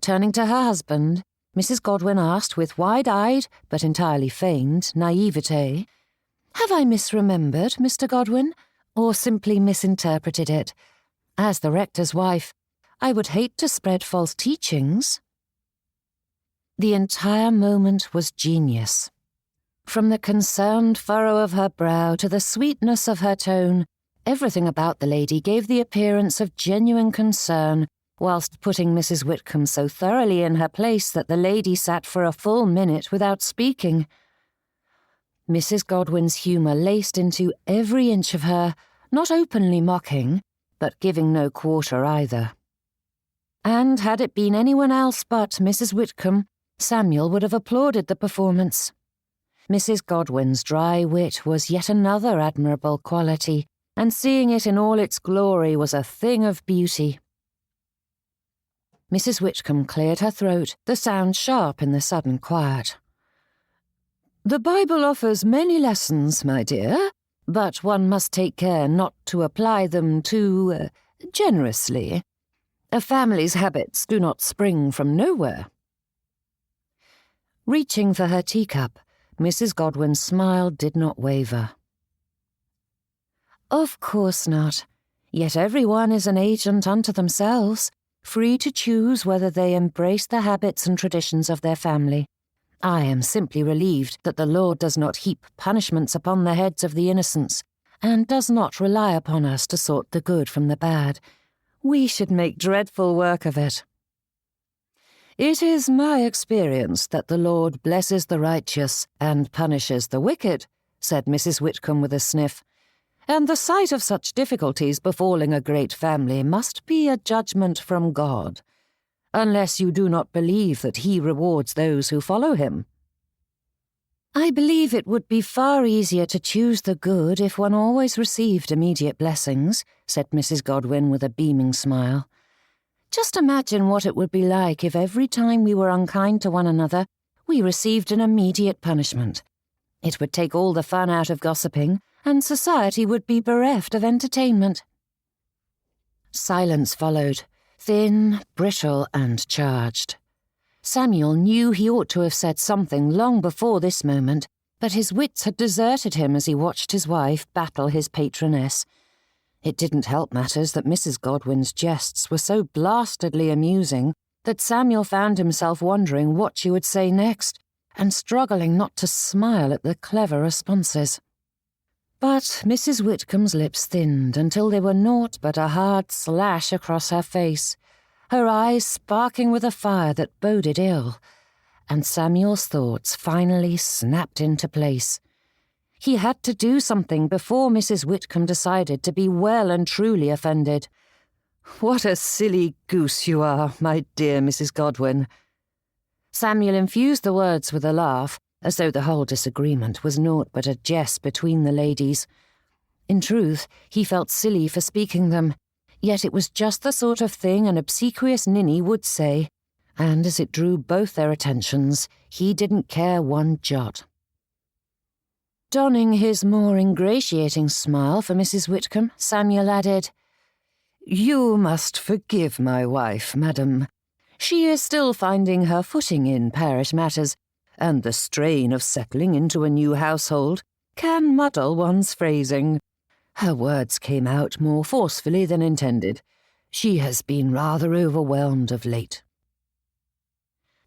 Turning to her husband, Mrs. Godwin asked with wide-eyed, but entirely feigned, naivete, "Have I misremembered, Mr. Godwin, or simply misinterpreted it? As the rector's wife, I would hate to spread false teachings." The entire moment was genius. From the concerned furrow of her brow to the sweetness of her tone, everything about the lady gave the appearance of genuine concern, whilst putting Mrs. Whitcomb so thoroughly in her place that the lady sat for a full minute without speaking. Mrs. Godwin's humour laced into every inch of her, not openly mocking, but giving no quarter either. And had it been anyone else but Mrs. Whitcomb, Samuel would have applauded the performance. Mrs. Godwin's dry wit was yet another admirable quality, and seeing it in all its glory was a thing of beauty. Mrs. Whitcomb cleared her throat, the sound sharp in the sudden quiet. "The Bible offers many lessons, my dear, but one must take care not to apply them too generously. A family's habits do not spring from nowhere." Reaching for her teacup, Mrs. Godwin's smile did not waver. "Of course not. Yet everyone is an agent unto themselves, free to choose whether they embrace the habits and traditions of their family. I am simply relieved that the Lord does not heap punishments upon the heads of the innocents, and does not rely upon us to sort the good from the bad. We should make dreadful work of it." "It is my experience that the Lord blesses the righteous and punishes the wicked," said Mrs. Whitcomb with a sniff, "and the sight of such difficulties befalling a great family must be a judgment from God, unless you do not believe that he rewards those who follow him." "I believe it would be far easier to choose the good if one always received immediate blessings," said Mrs. Godwin with a beaming smile. "Just imagine what it would be like if every time we were unkind to one another, we received an immediate punishment. It would take all the fun out of gossiping, and society would be bereft of entertainment." Silence followed, thin, brittle, and charged. Samuel knew he ought to have said something long before this moment, but his wits had deserted him as he watched his wife battle his patroness. It didn't help matters that Mrs. Godwin's jests were so blastedly amusing that Samuel found himself wondering what she would say next, and struggling not to smile at the clever responses. But Mrs. Whitcomb's lips thinned until they were naught but a hard slash across her face, her eyes sparking with a fire that boded ill, and Samuel's thoughts finally snapped into place. He had to do something before Mrs. Whitcomb decided to be well and truly offended. "What a silly goose you are, my dear Mrs. Godwin." Samuel infused the words with a laugh, as though the whole disagreement was naught but a jest between the ladies. In truth, he felt silly for speaking them, yet it was just the sort of thing an obsequious ninny would say, and as it drew both their attentions, he didn't care one jot. Donning his more ingratiating smile for Mrs. Whitcomb, Samuel added, "You must forgive my wife, madam. She is still finding her footing in parish matters, and the strain of settling into a new household can muddle one's phrasing. Her words came out more forcefully than intended. She has been rather overwhelmed of late."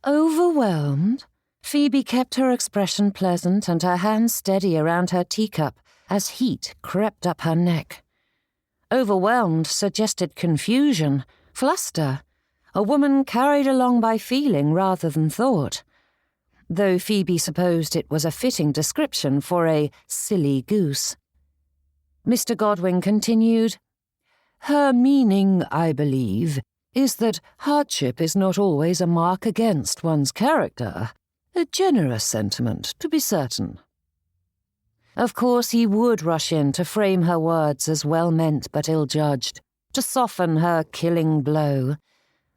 "Overwhelmed?" Phoebe kept her expression pleasant and her hands steady around her teacup as heat crept up her neck. Overwhelmed suggested confusion, fluster, a woman carried along by feeling rather than thought, though Phoebe supposed it was a fitting description for a silly goose. Mr. Godwin continued, "Her meaning, I believe, is that hardship is not always a mark against one's character. A generous sentiment, to be certain." Of course he would rush in to frame her words as well-meant but ill-judged, to soften her killing blow.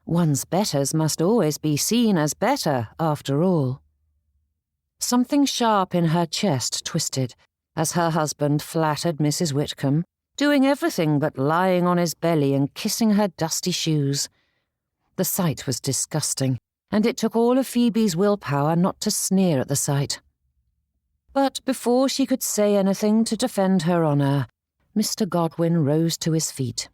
One's betters must always be seen as better, after all. Something sharp in her chest twisted as her husband flattered Mrs. Whitcomb, doing everything but lying on his belly and kissing her dusty shoes. The sight was disgusting, and it took all of Phoebe's willpower not to sneer at the sight. But before she could say anything to defend her honour, Mr. Godwin rose to his feet.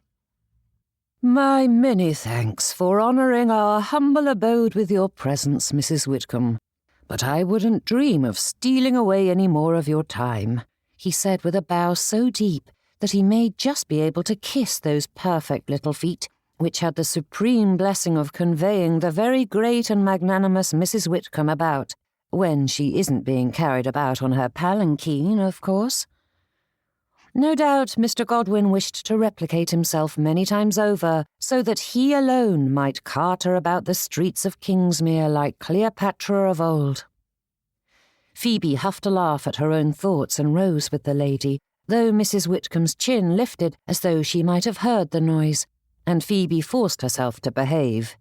"My many thanks for honouring our humble abode with your presence, Mrs. Whitcomb, but I wouldn't dream of stealing away any more of your time," he said with a bow so deep that he may just be able to kiss those perfect little feet, which had the supreme blessing of conveying the very great and magnanimous Mrs. Whitcomb about, when she isn't being carried about on her palanquin, of course. No doubt Mr. Godwin wished to replicate himself many times over, so that he alone might cart her about the streets of Kingsmere like Cleopatra of old. Phoebe huffed a laugh at her own thoughts and rose with the lady, though Mrs. Whitcomb's chin lifted as though she might have heard the noise, and Phoebe forced herself to behave.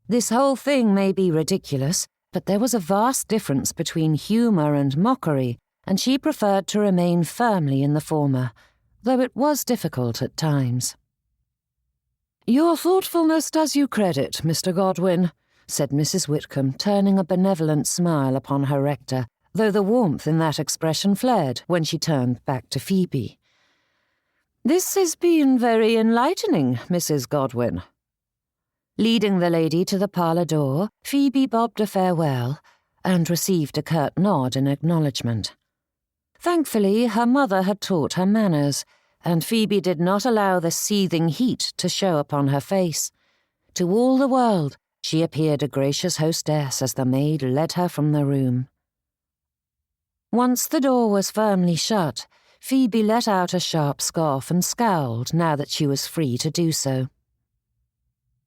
This whole thing may be ridiculous, but there was a vast difference between humour and mockery, and she preferred to remain firmly in the former, though it was difficult at times. "Your thoughtfulness does you credit, Mr. Godwin," said Mrs. Whitcomb, turning a benevolent smile upon her rector, though the warmth in that expression fled when she turned back to Phoebe. "This has been very enlightening, Mrs. Godwin." Leading the lady to the parlour door, Phoebe bobbed a farewell and received a curt nod in acknowledgement. Thankfully, her mother had taught her manners, and Phoebe did not allow the seething heat to show upon her face. To all the world, she appeared a gracious hostess as the maid led her from the room. Once the door was firmly shut, Phoebe let out a sharp scoff and scowled now that she was free to do so.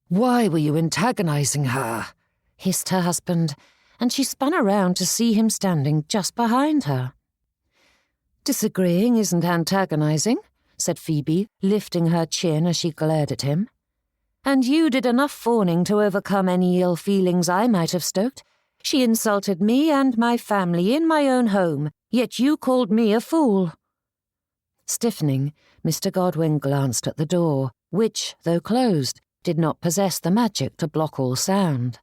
"Why were you antagonizing her?" hissed her husband, and she spun around to see him standing just behind her. "Disagreeing isn't antagonizing," said Phoebe, lifting her chin as she glared at him. "And you did enough fawning to overcome any ill feelings I might have stoked. She insulted me and my family in my own home, yet you called me a fool." Stiffening, Mr. Godwin glanced at the door, which, though closed, did not possess the magic to block all sound.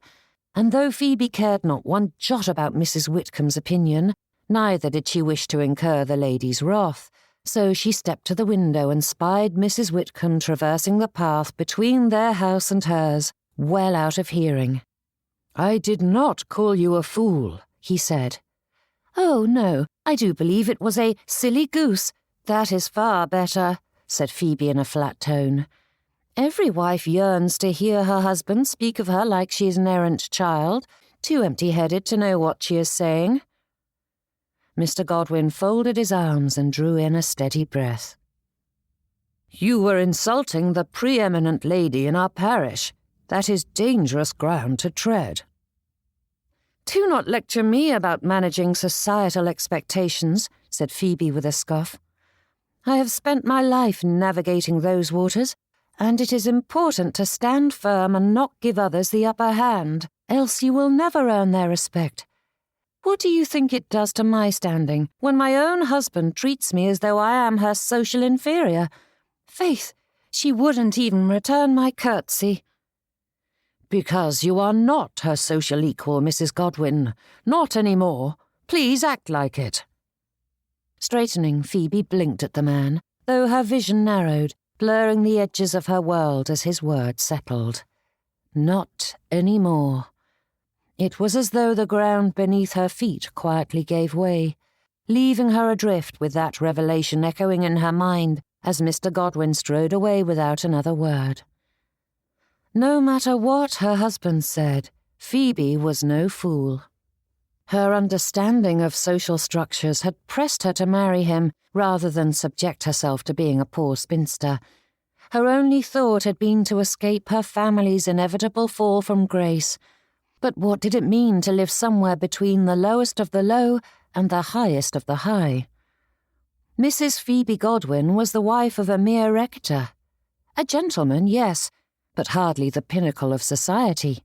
And though Phoebe cared not one jot about Mrs. Whitcomb's opinion, neither did she wish to incur the lady's wrath, so she stepped to the window and spied Mrs. Whitcomb traversing the path between their house and hers, well out of hearing. "I did not call you a fool," he said. "Oh, no, I do believe it was a silly goose. That is far better," said Phoebe in a flat tone. "Every wife yearns to hear her husband speak of her like she is an errant child, too empty-headed to know what she is saying." Mr. Godwin folded his arms and drew in a steady breath. "You were insulting the preeminent lady in our parish. That is dangerous ground to tread." "Do not lecture me about managing societal expectations," said Phoebe with a scoff. "I have spent my life navigating those waters, and it is important to stand firm and not give others the upper hand, else you will never earn their respect. What do you think it does to my standing when my own husband treats me as though I am her social inferior? Faith, she wouldn't even return my curtsy." "Because you are not her social equal, Mrs. Godwin. Not any more. Please act like it." Straightening, Phoebe blinked at the man, though her vision narrowed, blurring the edges of her world as his words settled. Not any more. It was as though the ground beneath her feet quietly gave way, leaving her adrift with that revelation echoing in her mind as Mr. Godwin strode away without another word. No matter what her husband said, Phoebe was no fool. Her understanding of social structures had pressed her to marry him rather than subject herself to being a poor spinster. Her only thought had been to escape her family's inevitable fall from grace. But what did it mean to live somewhere between the lowest of the low and the highest of the high? Mrs. Phoebe Godwin was the wife of a mere rector. A gentleman, yes, but hardly the pinnacle of society.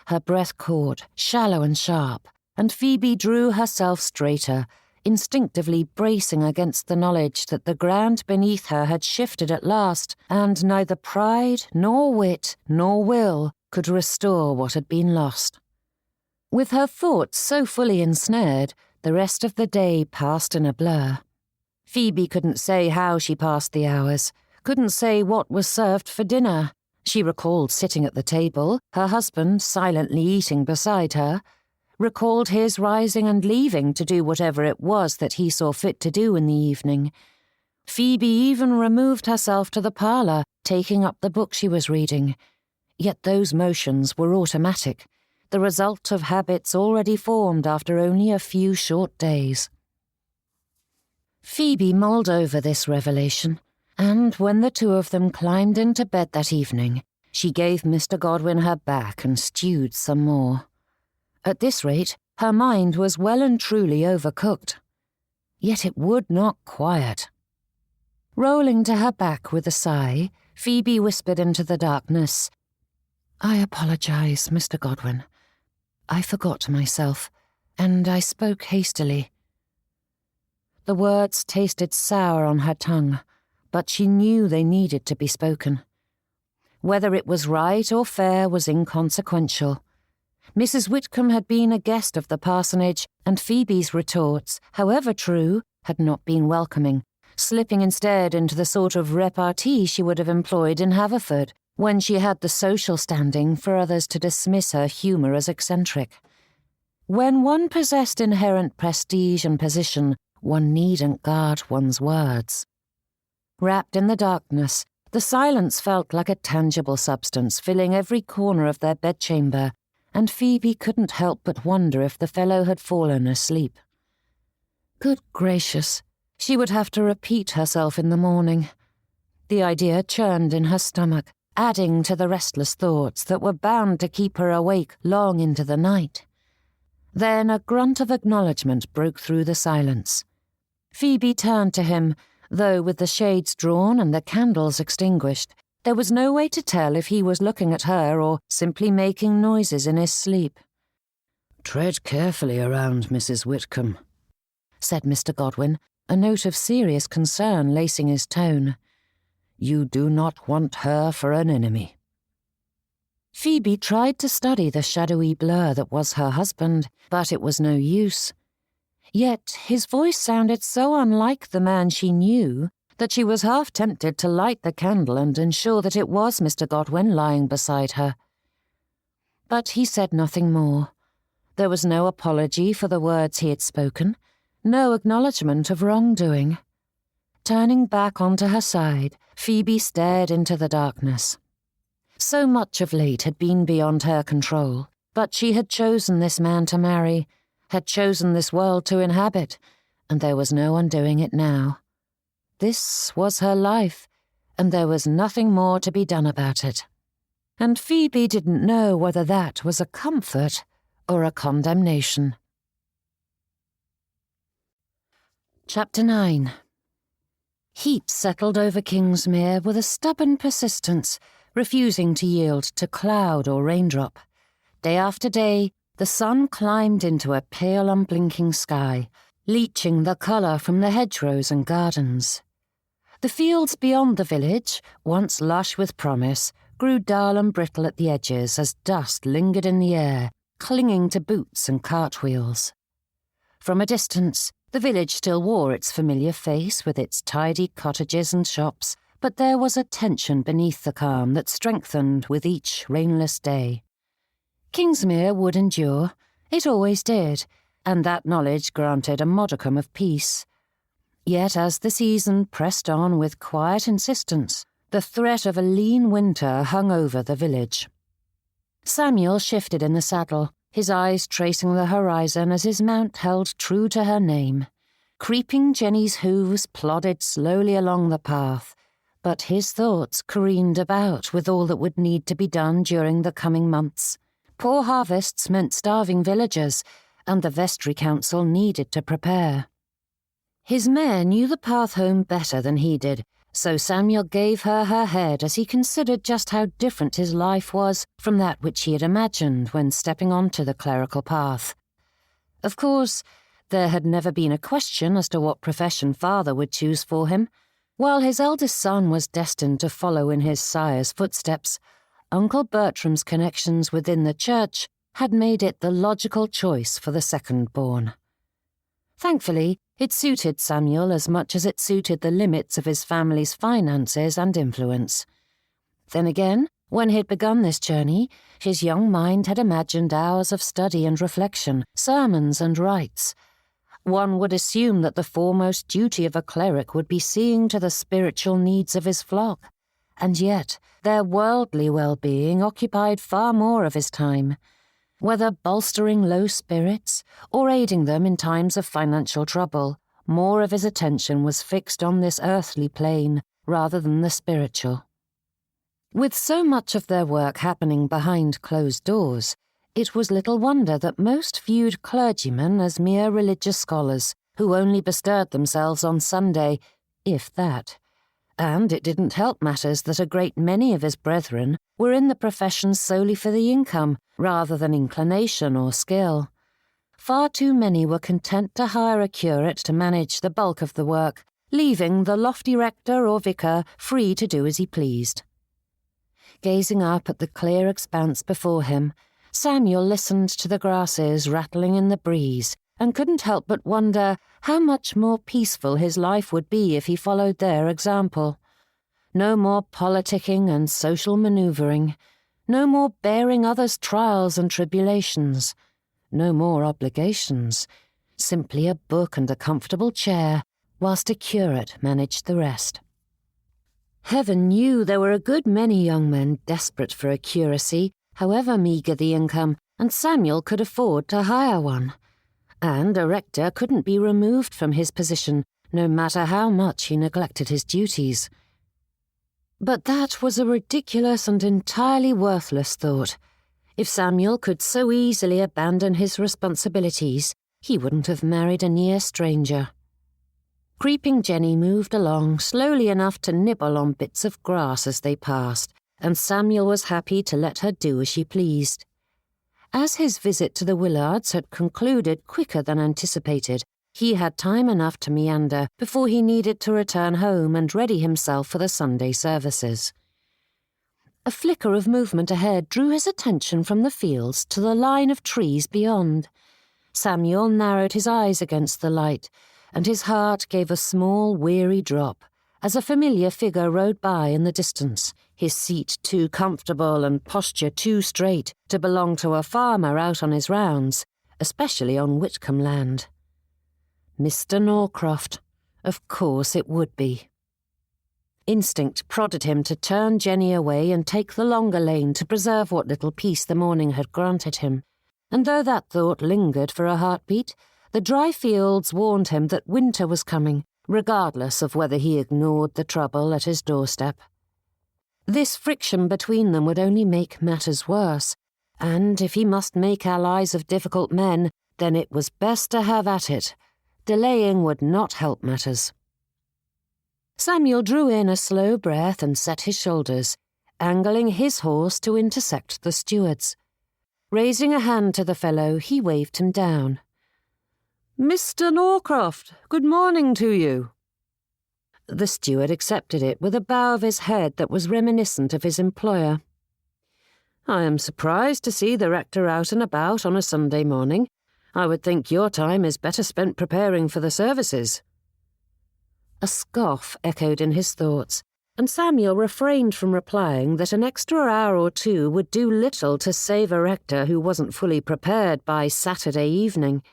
Her breath caught, shallow and sharp, and Phoebe drew herself straighter, instinctively bracing against the knowledge that the ground beneath her had shifted at last, and neither pride, nor wit, nor will could restore what had been lost. With her thoughts so fully ensnared, the rest of the day passed in a blur. Phoebe couldn't say how she passed the hours, couldn't say what was served for dinner. She recalled sitting at the table, her husband silently eating beside her, recalled his rising and leaving to do whatever it was that he saw fit to do in the evening. Phoebe even removed herself to the parlour, taking up the book she was reading. Yet those motions were automatic, the result of habits already formed after only a few short days. Phoebe mulled over this revelation, and when the two of them climbed into bed that evening, she gave Mr. Godwin her back and stewed some more. At this rate, her mind was well and truly overcooked. Yet it would not quiet. Rolling to her back with a sigh, Phoebe whispered into the darkness, "I apologize, Mr. Godwin. I forgot myself, and I spoke hastily." The words tasted sour on her tongue, but she knew they needed to be spoken. Whether it was right or fair was inconsequential. Mrs. Whitcomb had been a guest of the parsonage, and Phoebe's retorts, however true, had not been welcoming, slipping instead into the sort of repartee she would have employed in Haverford, when she had the social standing for others to dismiss her humour as eccentric. When one possessed inherent prestige and position, one needn't guard one's words. Wrapped in the darkness, the silence felt like a tangible substance filling every corner of their bedchamber, and Phoebe couldn't help but wonder if the fellow had fallen asleep. Good gracious, she would have to repeat herself in the morning. The idea churned in her stomach, adding to the restless thoughts that were bound to keep her awake long into the night. Then a grunt of acknowledgement broke through the silence. Phoebe turned to him, though with the shades drawn and the candles extinguished, there was no way to tell if he was looking at her or simply making noises in his sleep. "Tread carefully around Mrs. Whitcomb," said Mr. Godwin, a note of serious concern lacing his tone. "You do not want her for an enemy." Phoebe tried to study the shadowy blur that was her husband, but it was no use. Yet his voice sounded so unlike the man she knew that she was half tempted to light the candle and ensure that it was Mr. Godwin lying beside her. But he said nothing more. There was no apology for the words he had spoken, no acknowledgement of wrongdoing. Turning back onto her side, Phoebe stared into the darkness. So much of late had been beyond her control, but she had chosen this man to marry, had chosen this world to inhabit, and there was no undoing it now. This was her life, and there was nothing more to be done about it. And Phoebe didn't know whether that was a comfort or a condemnation. Chapter 9. Heat settled over Kingsmere with a stubborn persistence, refusing to yield to cloud or raindrop. Day after day, the sun climbed into a pale unblinking sky, leaching the colour from the hedgerows and gardens. The fields beyond the village, once lush with promise, grew dull and brittle at the edges as dust lingered in the air, clinging to boots and cartwheels. From a distance, the village still wore its familiar face with its tidy cottages and shops, but there was a tension beneath the calm that strengthened with each rainless day. Kingsmere would endure, it always did, and that knowledge granted a modicum of peace. Yet as the season pressed on with quiet insistence, the threat of a lean winter hung over the village. Samuel shifted in the saddle, his eyes tracing the horizon as his mount held true to her name. Creeping Jenny's hooves plodded slowly along the path, but his thoughts careened about with all that would need to be done during the coming months. Poor harvests meant starving villagers, and the vestry council needed to prepare. His mare knew the path home better than he did, so Samuel gave her her head as he considered just how different his life was from that which he had imagined when stepping onto the clerical path. Of course, there had never been a question as to what profession father would choose for him. While his eldest son was destined to follow in his sire's footsteps, Uncle Bertram's connections within the church had made it the logical choice for the second-born. Thankfully, it suited Samuel as much as it suited the limits of his family's finances and influence. Then again, when he'd begun this journey, his young mind had imagined hours of study and reflection, sermons and rites. One would assume that the foremost duty of a cleric would be seeing to the spiritual needs of his flock, and yet their worldly well-being occupied far more of his time. Whether bolstering low spirits or aiding them in times of financial trouble, more of his attention was fixed on this earthly plane rather than the spiritual. With so much of their work happening behind closed doors, it was little wonder that most viewed clergymen as mere religious scholars who only bestirred themselves on Sunday, if that. And it didn't help matters that a great many of his brethren were in the profession solely for the income, rather than inclination or skill. Far too many were content to hire a curate to manage the bulk of the work, leaving the lofty rector or vicar free to do as he pleased. Gazing up at the clear expanse before him, Samuel listened to the grasses rattling in the breeze and couldn't help but wonder how much more peaceful his life would be if he followed their example. No more politicking and social manoeuvring, no more bearing others' trials and tribulations, no more obligations, simply a book and a comfortable chair, whilst a curate managed the rest. Heaven knew there were a good many young men desperate for a curacy, however meagre the income, and Samuel could afford to hire one. And a rector couldn't be removed from his position, no matter how much he neglected his duties. But that was a ridiculous and entirely worthless thought. If Samuel could so easily abandon his responsibilities, he wouldn't have married a near stranger. Creeping Jenny moved along slowly enough to nibble on bits of grass as they passed, and Samuel was happy to let her do as she pleased. As his visit to the Willards had concluded quicker than anticipated, he had time enough to meander before he needed to return home and ready himself for the Sunday services. A flicker of movement ahead drew his attention from the fields to the line of trees beyond. Samuel narrowed his eyes against the light, and his heart gave a small, weary drop as a familiar figure rode by in the distance, his seat too comfortable and posture too straight to belong to a farmer out on his rounds, especially on Whitcomb land. Mr. Norcroft. Of course it would be. Instinct prodded him to turn Jenny away and take the longer lane to preserve what little peace the morning had granted him, and though that thought lingered for a heartbeat, the dry fields warned him that winter was coming, regardless of whether he ignored the trouble at his doorstep. This friction between them would only make matters worse, and if he must make allies of difficult men, then it was best to have at it. Delaying would not help matters. Samuel drew in a slow breath and set his shoulders, angling his horse to intersect the steward's. Raising a hand to the fellow, he waved him down. "Mr. Norcroft, good morning to you." The steward accepted it with a bow of his head that was reminiscent of his employer. "I am surprised to see the rector out and about on a Sunday morning. I would think your time is better spent preparing for the services." A scoff echoed in his thoughts, and Samuel refrained from replying that an extra hour or two would do little to save a rector who wasn't fully prepared by Saturday evening.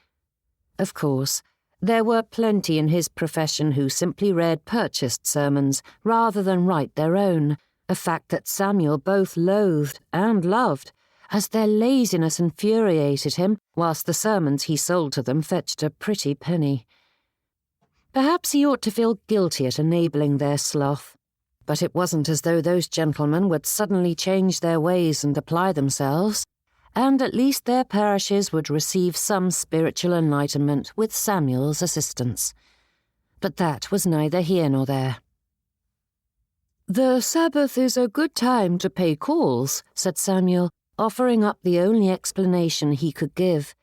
Of course, There were plenty in his profession who simply read purchased sermons rather than write their own, a fact that Samuel both loathed and loved, as their laziness infuriated him, whilst the sermons he sold to them fetched a pretty penny. Perhaps he ought to feel guilty at enabling their sloth, but it wasn't as though those gentlemen would suddenly change their ways and apply themselves, and at least their parishes would receive some spiritual enlightenment with Samuel's assistance. But that was neither here nor there. "The Sabbath is a good time to pay calls," said Samuel, offering up the only explanation he could give.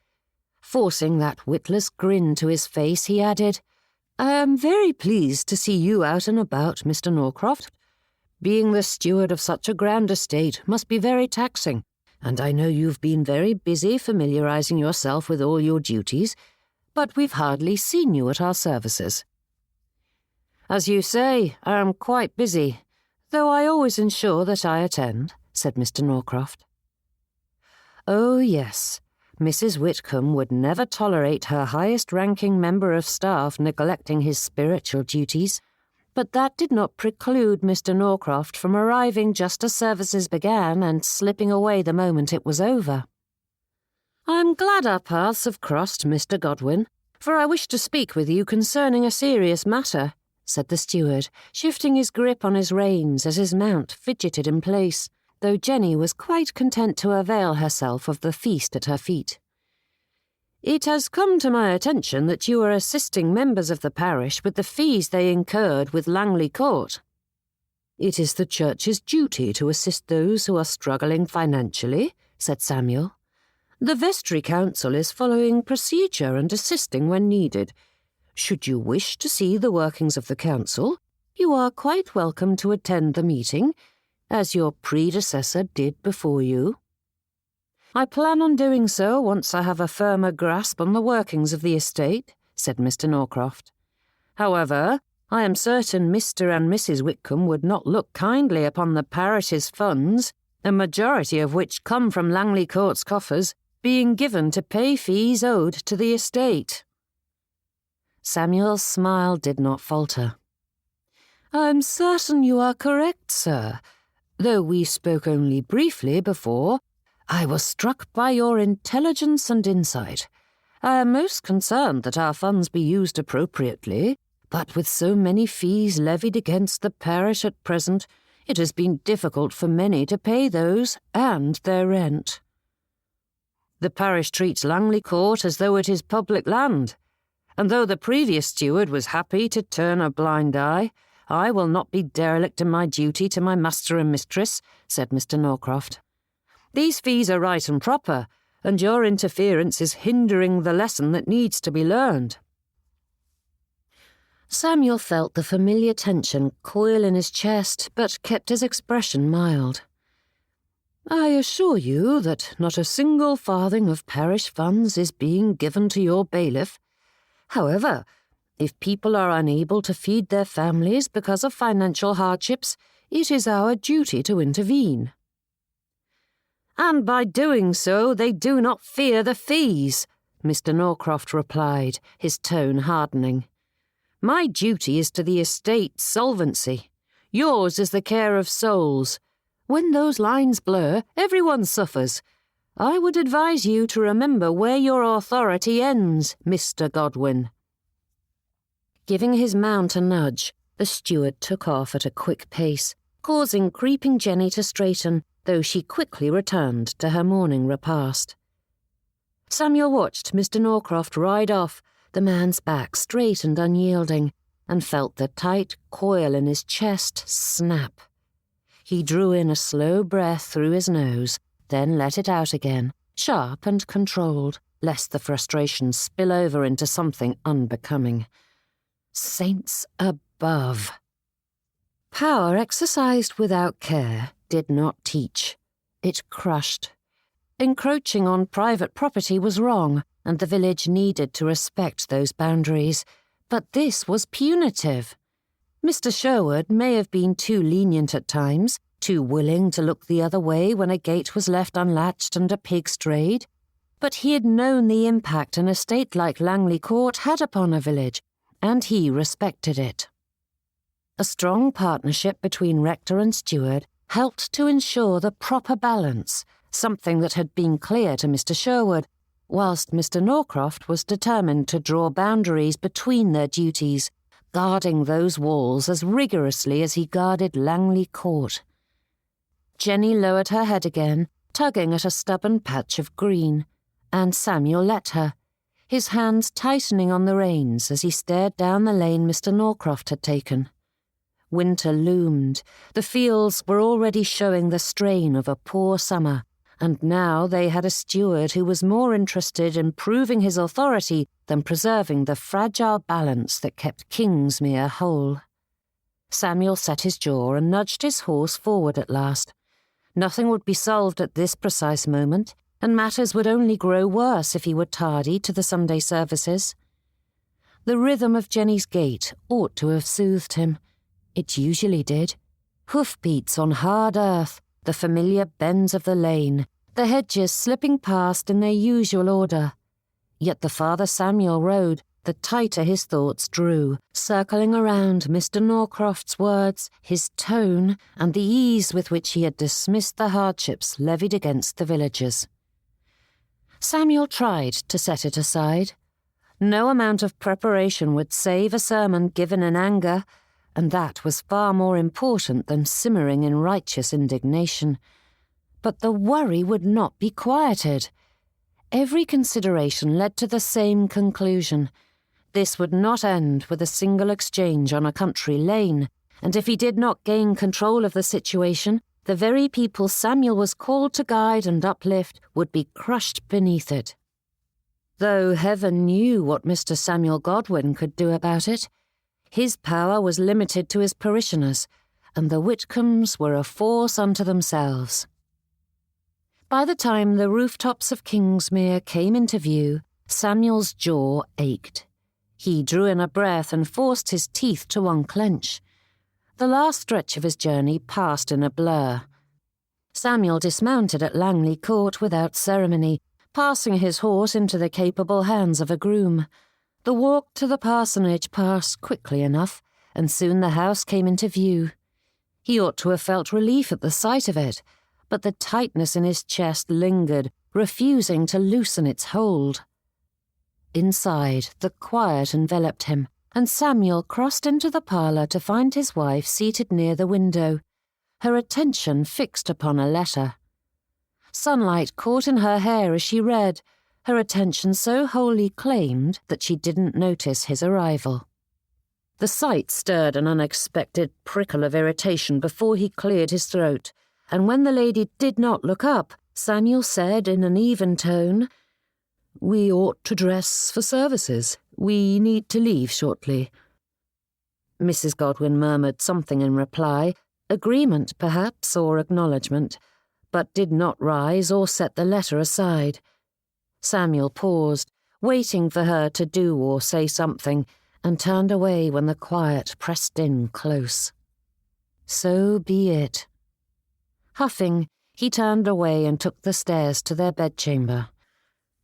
Forcing that witless grin to his face, he added, "I am very pleased to see you out and about, Mr. Norcroft. Being the steward of such a grand estate must be very taxing, and I know you've been very busy familiarising yourself with all your duties, but we've hardly seen you at our services." "As you say, I am quite busy, though I always ensure that I attend," said Mr. Norcroft. Oh, yes. Mrs. Whitcomb would never tolerate her highest-ranking member of staff neglecting his spiritual duties, but that did not preclude Mr. Norcroft from arriving just as services began and slipping away the moment it was over. "I'm glad our paths have crossed, Mr. Godwin, for I wish to speak with you concerning a serious matter," said the steward, shifting his grip on his reins as his mount fidgeted in place, though Jenny was quite content to avail herself of the feast at her feet. "It has come to my attention that you are assisting members of the parish with the fees they incurred with Langley Court." "It is the church's duty to assist those who are struggling financially," said Samuel. "The vestry council is following procedure and assisting when needed. Should you wish to see the workings of the council, you are quite welcome to attend the meeting, as your predecessor did before you." "I plan on doing so once I have a firmer grasp on the workings of the estate," said Mr. Norcroft. "However, I am certain Mr. and Mrs. Whitcomb would not look kindly upon the parish's funds, a majority of which come from Langley Court's coffers, being given to pay fees owed to the estate." Samuel's smile did not falter. "I'm certain you are correct, sir. Though we spoke only briefly before, I was struck by your intelligence and insight. I am most concerned that our funds be used appropriately, but with so many fees levied against the parish at present, it has been difficult for many to pay those and their rent." "The parish treats Langley Court as though it is public land, and though the previous steward was happy to turn a blind eye, I will not be derelict in my duty to my master and mistress," said Mr. Norcroft. "These fees are right and proper, and your interference is hindering the lesson that needs to be learned." Samuel felt the familiar tension coil in his chest, but kept his expression mild. "I assure you that not a single farthing of parish funds is being given to your bailiff. However, if people are unable to feed their families because of financial hardships, it is our duty to intervene." "And by doing so, they do not fear the fees," Mr. Norcroft replied, his tone hardening. "My duty is to the estate's solvency. Yours is the care of souls. When those lines blur, everyone suffers. I would advise you to remember where your authority ends, Mr. Godwin." Giving his mount a nudge, the steward took off at a quick pace, causing creeping Jenny to straighten, though she quickly returned to her morning repast. Samuel watched Mr. Norcroft ride off, the man's back straight and unyielding, and felt the tight coil in his chest snap. He drew in a slow breath through his nose, then let it out again, sharp and controlled, lest the frustration spill over into something unbecoming. Saints above! Power exercised without care did not teach. It crushed. Encroaching on private property was wrong, and the village needed to respect those boundaries, but this was punitive. Mr. Sherwood may have been too lenient at times, too willing to look the other way when a gate was left unlatched and a pig strayed, but he had known the impact an estate like Langley Court had upon a village, and he respected it. A strong partnership between rector and steward helped to ensure the proper balance, something that had been clear to Mr. Sherwood, whilst Mr. Norcroft was determined to draw boundaries between their duties, guarding those walls as rigorously as he guarded Langley Court. Jenny lowered her head again, tugging at a stubborn patch of green, and Samuel let her, his hands tightening on the reins as he stared down the lane Mr. Norcroft had taken. Winter loomed. The fields were already showing the strain of a poor summer, and now they had a steward who was more interested in proving his authority than preserving the fragile balance that kept Kingsmere whole. Samuel set his jaw and nudged his horse forward at last. Nothing would be solved at this precise moment, and matters would only grow worse if he were tardy to the Sunday services. The rhythm of Jenny's gait ought to have soothed him. It usually did. Hoofbeats on hard earth, the familiar bends of the lane, the hedges slipping past in their usual order. Yet the farther Samuel rode, the tighter his thoughts drew, circling around Mr. Norcroft's words, his tone, and the ease with which he had dismissed the hardships levied against the villagers. Samuel tried to set it aside. No amount of preparation would save a sermon given in anger, and that was far more important than simmering in righteous indignation. But the worry would not be quieted. Every consideration led to the same conclusion. This would not end with a single exchange on a country lane, and if he did not gain control of the situation, the very people Samuel was called to guide and uplift would be crushed beneath it. Though heaven knew what Mr. Samuel Godwin could do about it, his power was limited to his parishioners, and the Whitcombes were a force unto themselves. By the time the rooftops of Kingsmere came into view, Samuel's jaw ached. He drew in a breath and forced his teeth to unclench. The last stretch of his journey passed in a blur. Samuel dismounted at Langley Court without ceremony, passing his horse into the capable hands of a groom. The walk to the parsonage passed quickly enough, and soon the house came into view. He ought to have felt relief at the sight of it, but the tightness in his chest lingered, refusing to loosen its hold. Inside, the quiet enveloped him, and Samuel crossed into the parlour to find his wife seated near the window, her attention fixed upon a letter. Sunlight caught in her hair as she read, her attention so wholly claimed that she didn't notice his arrival. The sight stirred an unexpected prickle of irritation before he cleared his throat, and when the lady did not look up, Samuel said in an even tone, "We ought to dress for services. We need to leave shortly." Mrs. Godwin murmured something in reply, agreement perhaps or acknowledgement, but did not rise or set the letter aside. Samuel paused, waiting for her to do or say something, and turned away when the quiet pressed in close. So be it. Huffing, he turned away and took the stairs to their bedchamber.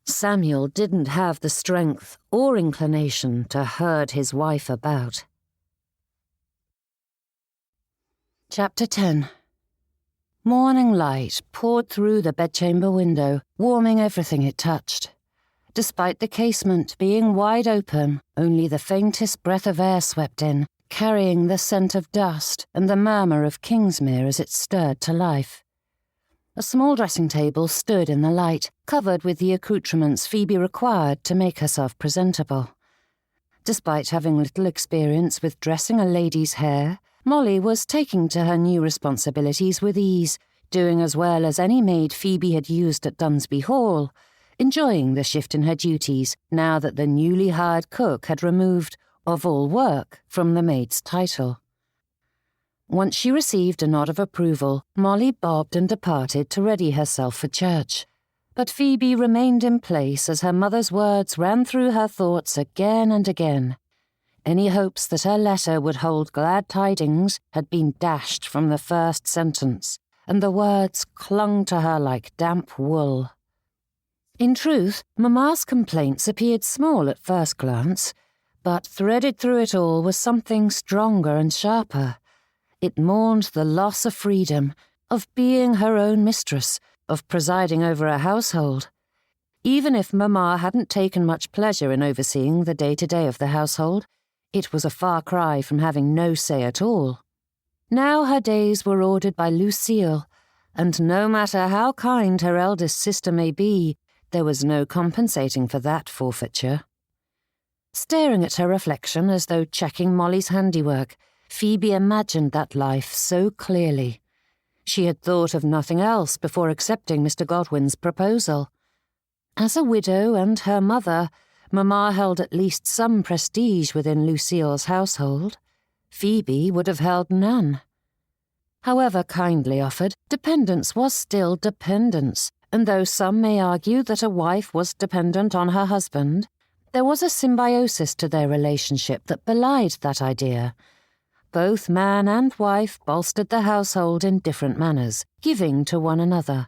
Samuel didn't have the strength or inclination to herd his wife about. Chapter 10. Morning light poured through the bedchamber window, warming everything it touched. Despite the casement being wide open, only the faintest breath of air swept in, carrying the scent of dust and the murmur of Kingsmere as it stirred to life. A small dressing table stood in the light, covered with the accoutrements Phoebe required to make herself presentable. Despite having little experience with dressing a lady's hair, Molly was taking to her new responsibilities with ease, doing as well as any maid Phoebe had used at Dunsby Hall, enjoying the shift in her duties now that the newly hired cook had removed "of all work" from the maid's title. Once she received a nod of approval, Molly bobbed and departed to ready herself for church. But Phoebe remained in place as her mother's words ran through her thoughts again and again. Any hopes that her letter would hold glad tidings had been dashed from the first sentence, and the words clung to her like damp wool. In truth, Mamma's complaints appeared small at first glance, but threaded through it all was something stronger and sharper. It mourned the loss of freedom, of being her own mistress, of presiding over a household. Even if Mamma hadn't taken much pleasure in overseeing the day-to-day of the household, it was a far cry from having no say at all. Now her days were ordered by Lucille, and no matter how kind her eldest sister may be, there was no compensating for that forfeiture. Staring at her reflection as though checking Molly's handiwork, Phoebe imagined that life so clearly. She had thought of nothing else before accepting Mr. Godwin's proposal. As a widow and her mother, Mamma held at least some prestige within Lucille's household. Phoebe would have held none. However kindly offered, dependence was still dependence, and though some may argue that a wife was dependent on her husband, there was a symbiosis to their relationship that belied that idea. Both man and wife bolstered the household in different manners, giving to one another,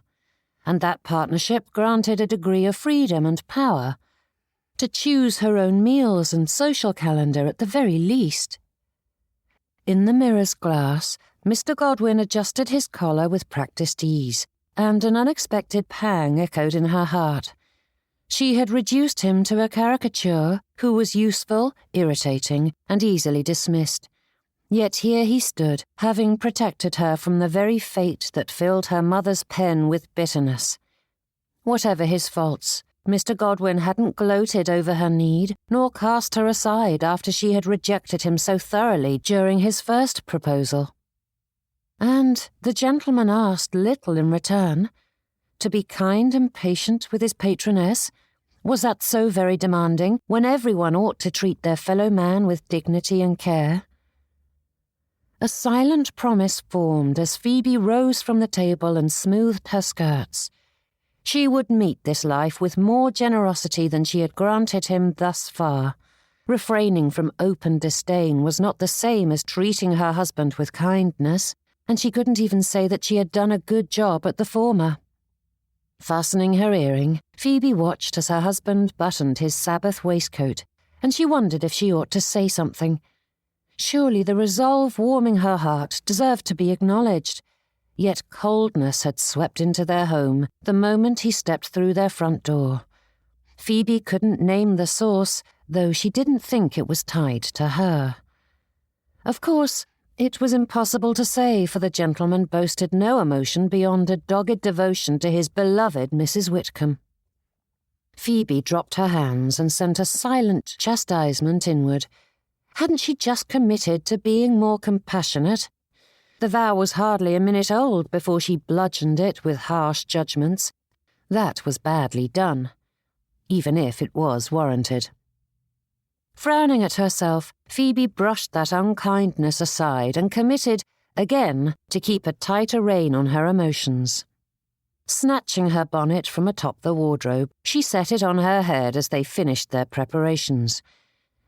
and that partnership granted a degree of freedom and power, to choose her own meals and social calendar at the very least. In the mirror's glass, Mr. Godwin adjusted his collar with practised ease, and an unexpected pang echoed in her heart. She had reduced him to a caricature who was useful, irritating, and easily dismissed. Yet here he stood, having protected her from the very fate that filled her mother's pen with bitterness. Whatever his faults, Mr. Godwin hadn't gloated over her need, nor cast her aside after she had rejected him so thoroughly during his first proposal. And the gentleman asked little in return. To be kind and patient with his patroness, was that so very demanding when everyone ought to treat their fellow man with dignity and care? A silent promise formed as Phoebe rose from the table and smoothed her skirts. She would meet this life with more generosity than she had granted him thus far. Refraining from open disdain was not the same as treating her husband with kindness, and she couldn't even say that she had done a good job at the former. Fastening her earring, Phoebe watched as her husband buttoned his Sabbath waistcoat, and she wondered if she ought to say something. Surely the resolve warming her heart deserved to be acknowledged, yet coldness had swept into their home the moment he stepped through their front door. Phoebe couldn't name the source, though she didn't think it was tied to her. Of course, it was impossible to say, for the gentleman boasted no emotion beyond a dogged devotion to his beloved Mrs. Whitcomb. Phoebe dropped her hands and sent a silent chastisement inward. Hadn't she just committed to being more compassionate? The vow was hardly a minute old before she bludgeoned it with harsh judgments. That was badly done, even if it was warranted. Frowning at herself, Phoebe brushed that unkindness aside and committed, again, to keep a tighter rein on her emotions. Snatching her bonnet from atop the wardrobe, she set it on her head as they finished their preparations.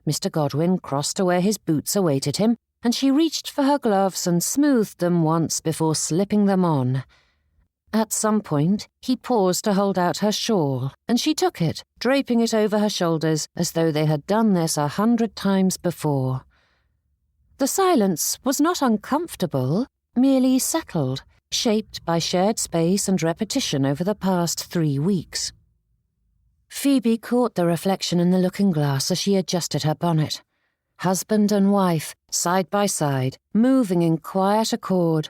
Mr. Godwin crossed to where his boots awaited him, and she reached for her gloves and smoothed them once before slipping them on. At some point, he paused to hold out her shawl, and she took it, draping it over her shoulders as though they had done this 100 times before. The silence was not uncomfortable, merely settled, shaped by shared space and repetition over the past 3 weeks. Phoebe caught the reflection in the looking-glass as she adjusted her bonnet. Husband and wife, side by side, moving in quiet accord.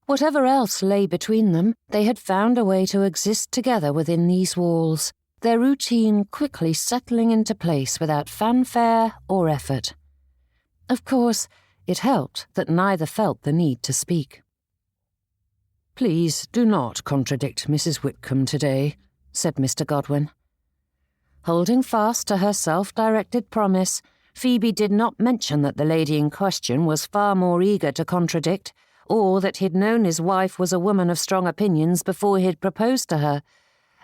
Whatever else lay between them, they had found a way to exist together within these walls, their routine quickly settling into place without fanfare or effort. Of course, it helped that neither felt the need to speak. "Please do not contradict Mrs. Whitcomb today," said Mr. Godwin. Holding fast to her self-directed promise, Phoebe did not mention that the lady in question was far more eager to contradict, or that he'd known his wife was a woman of strong opinions before he'd proposed to her,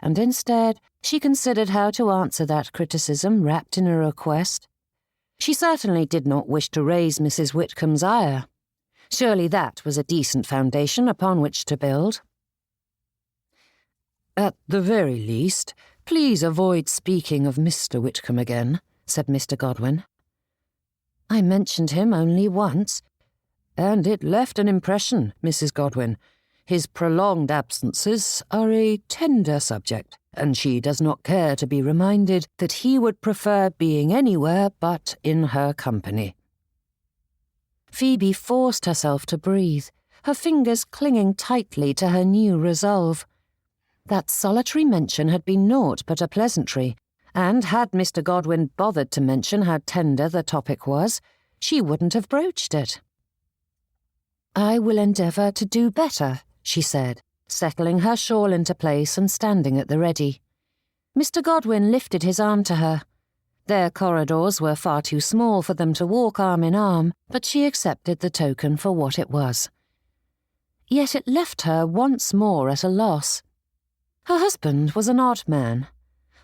and instead she considered how to answer that criticism wrapped in a request. She certainly did not wish to raise Mrs. Whitcomb's ire. Surely that was a decent foundation upon which to build. "At the very least, "Please avoid speaking of Mr. Whitcomb again," said Mr. Godwin. "I mentioned him only once." "And it left an impression, Mrs. Godwin. His prolonged absences are a tender subject, and she does not care to be reminded that he would prefer being anywhere but in her company." Phoebe forced herself to breathe, her fingers clinging tightly to her new resolve. That solitary mention had been naught but a pleasantry, and had Mr. Godwin bothered to mention how tender the topic was, she wouldn't have broached it. "I will endeavour to do better," she said, settling her shawl into place and standing at the ready. Mr. Godwin lifted his arm to her. Their corridors were far too small for them to walk arm in arm, but she accepted the token for what it was. Yet it left her once more at a loss. Her husband was an odd man.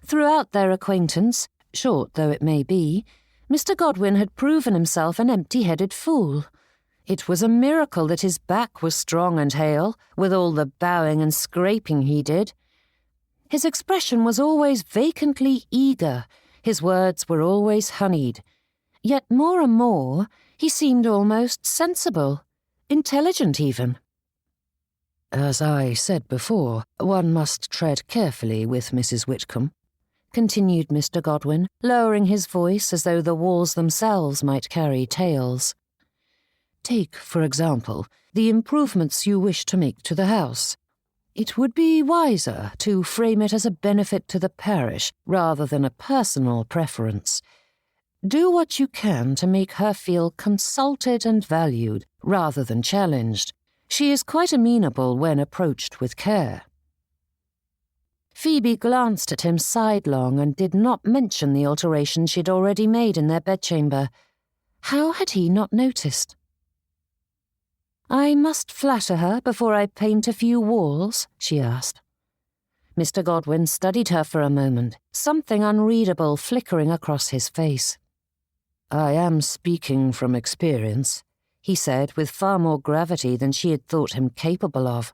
Throughout their acquaintance, short though it may be, Mr. Godwin had proven himself an empty-headed fool. It was a miracle that his back was strong and hale, with all the bowing and scraping he did. His expression was always vacantly eager, his words were always honeyed. Yet more and more, he seemed almost sensible, intelligent even. "As I said before, one must tread carefully with Mrs. Whitcomb," continued Mr. Godwin, lowering his voice as though the walls themselves might carry tales. "Take, for example, the improvements you wish to make to the house. It would be wiser to frame it as a benefit to the parish rather than a personal preference. Do what you can to make her feel consulted and valued rather than challenged. She is quite amenable when approached with care." Phoebe glanced at him sidelong and did not mention the alteration she'd already made in their bedchamber. How had he not noticed? "I must flatter her before I paint a few walls?" she asked. Mr. Godwin studied her for a moment, something unreadable flickering across his face. "I am speaking from experience," he said with far more gravity than she had thought him capable of.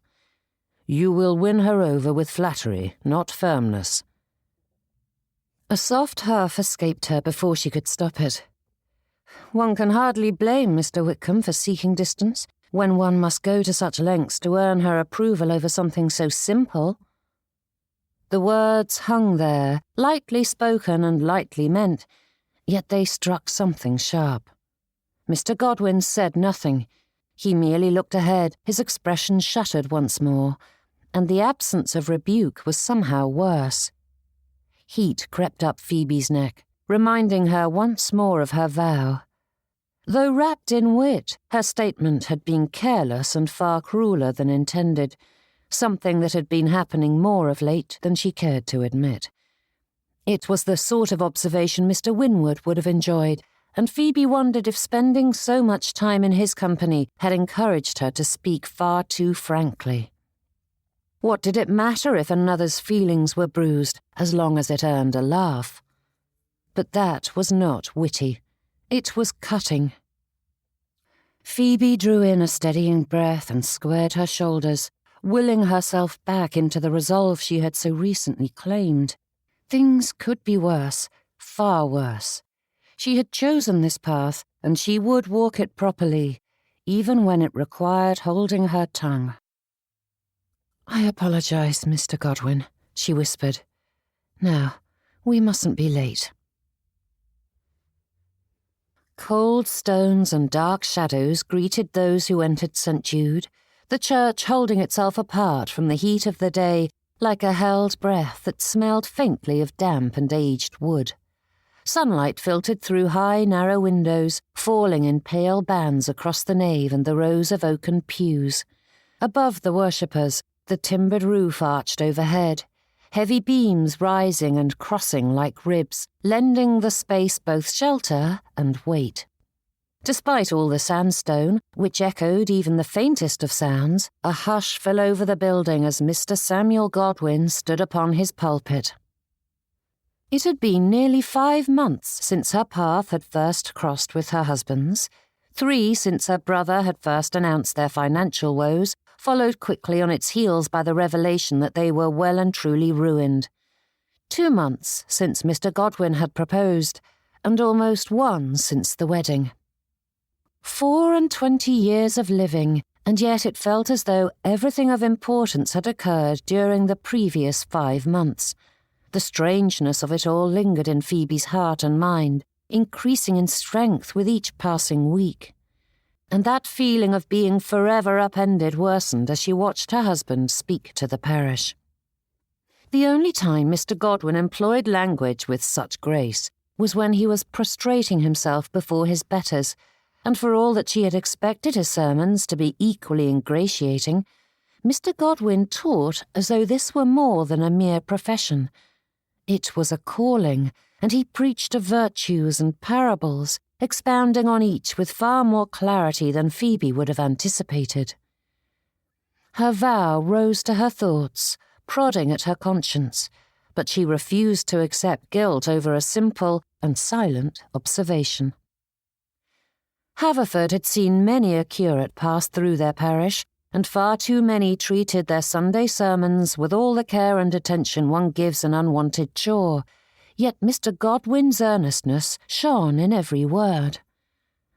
"You will win her over with flattery, not firmness." A soft huff escaped her before she could stop it. One can hardly blame Mr. Whitcomb for seeking distance, when one must go to such lengths to earn her approval over something so simple. The words hung there, lightly spoken and lightly meant, yet they struck something sharp. Mr. Godwin said nothing. He merely looked ahead, his expression shuttered once more, and the absence of rebuke was somehow worse. Heat crept up Phoebe's neck, reminding her once more of her vow. Though wrapped in wit, her statement had been careless and far crueler than intended, something that had been happening more of late than she cared to admit. It was the sort of observation Mr. Winwood would have enjoyed, and Phoebe wondered if spending so much time in his company had encouraged her to speak far too frankly. What did it matter if another's feelings were bruised, as long as it earned a laugh? But that was not witty. It was cutting. Phoebe drew in a steadying breath and squared her shoulders, willing herself back into the resolve she had so recently claimed. Things could be worse, far worse. She had chosen this path, and she would walk it properly, even when it required holding her tongue. "I apologize, Mr. Godwin," she whispered. "Now, we mustn't be late." Cold stones and dark shadows greeted those who entered St. Jude, the church holding itself apart from the heat of the day like a held breath that smelled faintly of damp and aged wood. Sunlight filtered through high, narrow windows, falling in pale bands across the nave and the rows of oaken pews. Above the worshippers, the timbered roof arched overhead, heavy beams rising and crossing like ribs, lending the space both shelter and weight. Despite all the sandstone, which echoed even the faintest of sounds, a hush fell over the building as Mr. Samuel Godwin stood upon his pulpit. It had been nearly 5 months since her path had first crossed with her husband's, 3 since her brother had first announced their financial woes, followed quickly on its heels by the revelation that they were well and truly ruined. 2 months since Mr. Godwin had proposed, and almost 1 since the wedding. 24 years of living, and yet it felt as though everything of importance had occurred during the previous 5 months. The strangeness of it all lingered in Phoebe's heart and mind, increasing in strength with each passing week. And that feeling of being forever upended worsened as she watched her husband speak to the parish. The only time Mr. Godwin employed language with such grace was when he was prostrating himself before his betters, and for all that she had expected his sermons to be equally ingratiating, Mr. Godwin taught as though this were more than a mere profession. It was a calling, and he preached of virtues and parables, expounding on each with far more clarity than Phoebe would have anticipated. Her vow rose to her thoughts, prodding at her conscience, but she refused to accept guilt over a simple and silent observation. Haverford had seen many a curate pass through their parish, and far too many treated their Sunday sermons with all the care and attention one gives an unwanted chore, yet Mr. Godwin's earnestness shone in every word.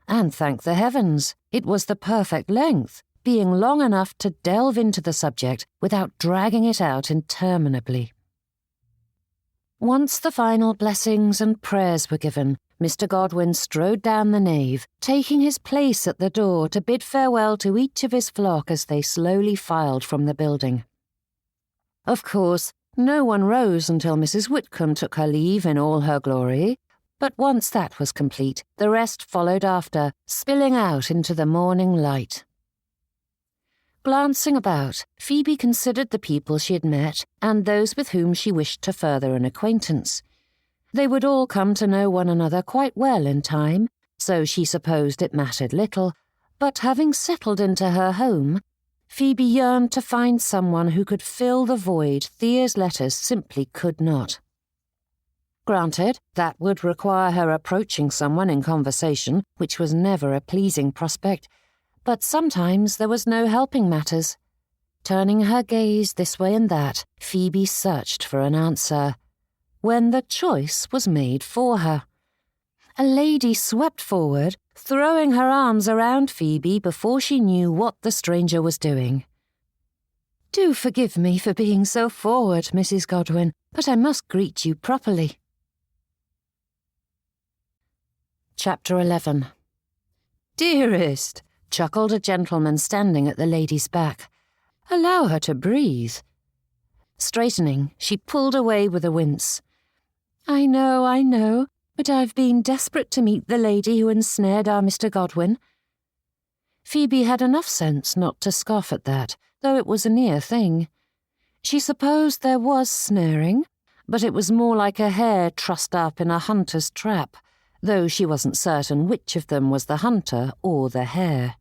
And thank the heavens, it was the perfect length, being long enough to delve into the subject without dragging it out interminably. Once the final blessings and prayers were given, Mr. Godwin strode down the nave, taking his place at the door to bid farewell to each of his flock as they slowly filed from the building. Of course, no one rose until Mrs. Whitcomb took her leave in all her glory, but once that was complete, the rest followed after, spilling out into the morning light. Glancing about, Phoebe considered the people she had met and those with whom she wished to further an acquaintance. They would all come to know one another quite well in time, so she supposed it mattered little, but having settled into her home, Phoebe yearned to find someone who could fill the void Thea's letters simply could not. Granted, that would require her approaching someone in conversation, which was never a pleasing prospect, but sometimes there was no helping matters. Turning her gaze this way and that, Phoebe searched for an answer, when the choice was made for her. A lady swept forward, throwing her arms around Phoebe before she knew what the stranger was doing. "Do forgive me for being so forward, Mrs. Godwin, but I must greet you properly." Chapter 11. "Dearest," chuckled a gentleman standing at the lady's back. "Allow her to breathe." Straightening, she pulled away with a wince. I know, but I've been desperate to meet the lady who ensnared our Mr. Godwin." Phoebe had enough sense not to scoff at that, though it was a near thing. She supposed there was snaring, but it was more like a hare trussed up in a hunter's trap, though she wasn't certain which of them was the hunter or the hare.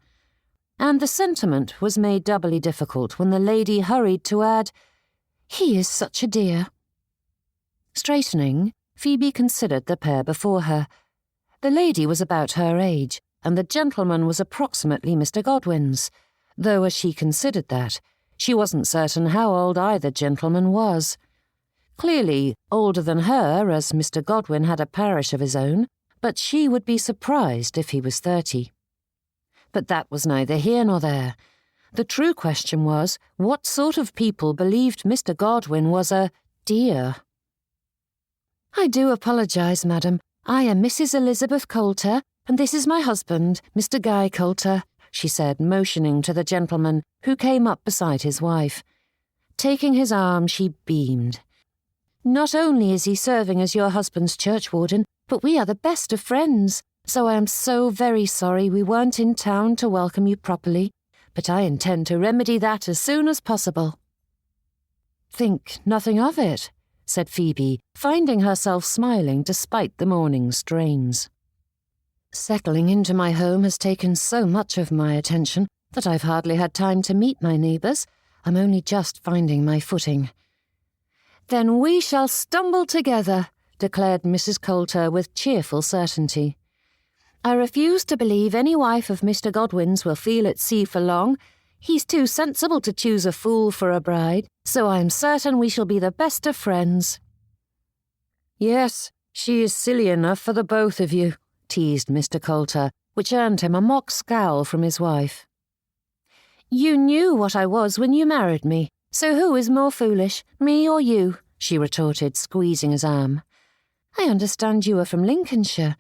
And the sentiment was made doubly difficult when the lady hurried to add, "He is such a dear." Straightening, Phoebe considered the pair before her. The lady was about her age, and the gentleman was approximately Mr. Godwin's, though as she considered that, she wasn't certain how old either gentleman was. Clearly older than her, as Mr. Godwin had a parish of his own, but she would be surprised if he was 30. But that was neither here nor there. The true question was, what sort of people believed Mr. Godwin was a dear? "I do apologise, madam. I am Mrs. Elizabeth Coulter, and this is my husband, Mr. Guy Coulter," she said, motioning to the gentleman, who came up beside his wife. Taking his arm, she beamed. "Not only is he serving as your husband's churchwarden, but we are the best of friends, so I am so very sorry we weren't in town to welcome you properly, but I intend to remedy that as soon as possible." "Think nothing of it," said Phoebe, finding herself smiling despite the morning's strains. "Settling into my home has taken so much of my attention that I've hardly had time to meet my neighbours. I'm only just finding my footing." "Then we shall stumble together," declared Mrs. Coulter with cheerful certainty. "I refuse to believe any wife of Mr. Godwin's will feel at sea for long. He's too sensible to choose a fool for a bride, so I am certain we shall be the best of friends." "Yes, she is silly enough for the both of you," teased Mr. Coulter, which earned him a mock scowl from his wife. "You knew what I was when you married me, so who is more foolish, me or you?" she retorted, squeezing his arm. "I understand you are from Lincolnshire.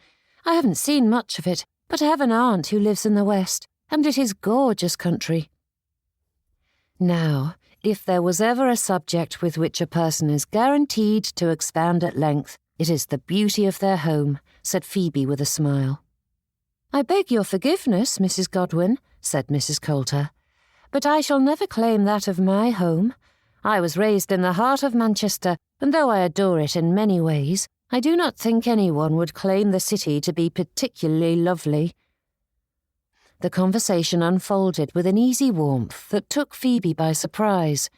I haven't seen much of it, but I have an aunt who lives in the West, and it is gorgeous country." Now, if there was ever a subject with which a person is guaranteed to expound at length, it is the beauty of their home, said Phoebe with a smile. "I beg your forgiveness, Mrs. Godwin," said Mrs. Coulter, "but I shall never claim that of my home. I was raised in the heart of Manchester, and though I adore it in many ways, I do not think anyone would claim the city to be particularly lovely." The conversation unfolded with an easy warmth that took Phoebe by surprise.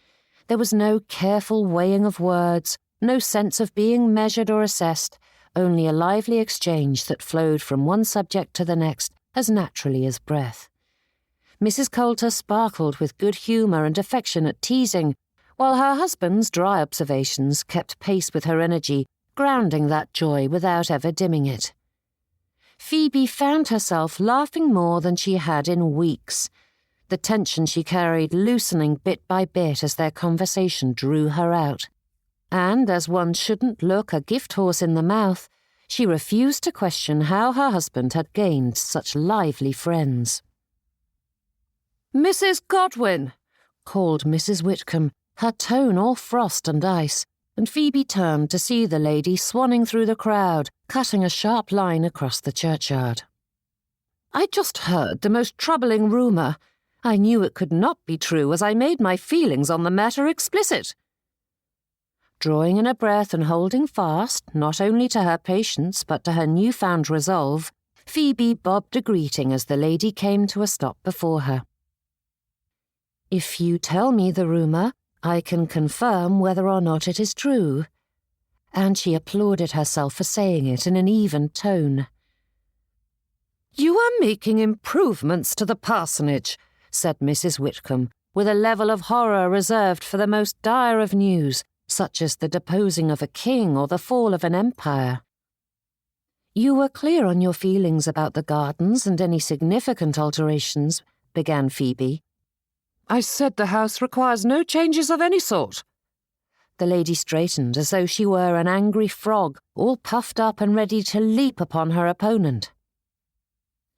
There was no careful weighing of words, no sense of being measured or assessed, only a lively exchange that flowed from one subject to the next as naturally as breath. Mrs. Coulter sparkled with good humour and affectionate teasing, while her husband's dry observations kept pace with her energy, grounding that joy without ever dimming it. Phoebe found herself laughing more than she had in weeks, the tension she carried loosening bit by bit as their conversation drew her out. And, as one shouldn't look a gift horse in the mouth, she refused to question how her husband had gained such lively friends. "Mrs. Godwin!" called Mrs. Whitcomb, her tone all frost and ice, and Phoebe turned to see the lady swanning through the crowd, cutting a sharp line across the churchyard. "I just heard the most troubling rumour. I knew it could not be true as I made my feelings on the matter explicit." Drawing in a breath and holding fast, not only to her patience but to her newfound resolve, Phoebe bobbed a greeting as the lady came to a stop before her. "If you tell me the rumour, I can confirm whether or not it is true." And she applauded herself for saying it in an even tone. "You are making improvements to the parsonage," said Mrs. Whitcomb, with a level of horror reserved for the most dire of news, such as the deposing of a king or the fall of an empire. "You were clear on your feelings about the gardens and any significant alterations," began Phoebe. "I said the house requires no changes of any sort." The lady straightened as though she were an angry frog, all puffed up and ready to leap upon her opponent.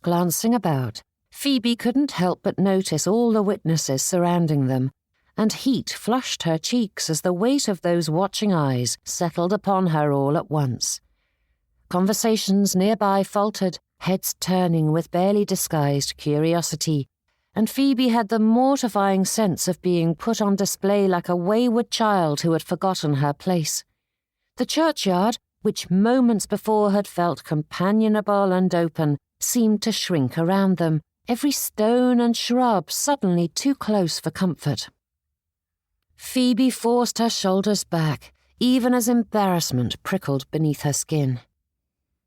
Glancing about, Phoebe couldn't help but notice all the witnesses surrounding them, and heat flushed her cheeks as the weight of those watching eyes settled upon her all at once. Conversations nearby faltered, heads turning with barely disguised curiosity, and Phoebe had the mortifying sense of being put on display like a wayward child who had forgotten her place. The churchyard, which moments before had felt companionable and open, seemed to shrink around them, every stone and shrub suddenly too close for comfort. Phoebe forced her shoulders back, even as embarrassment prickled beneath her skin.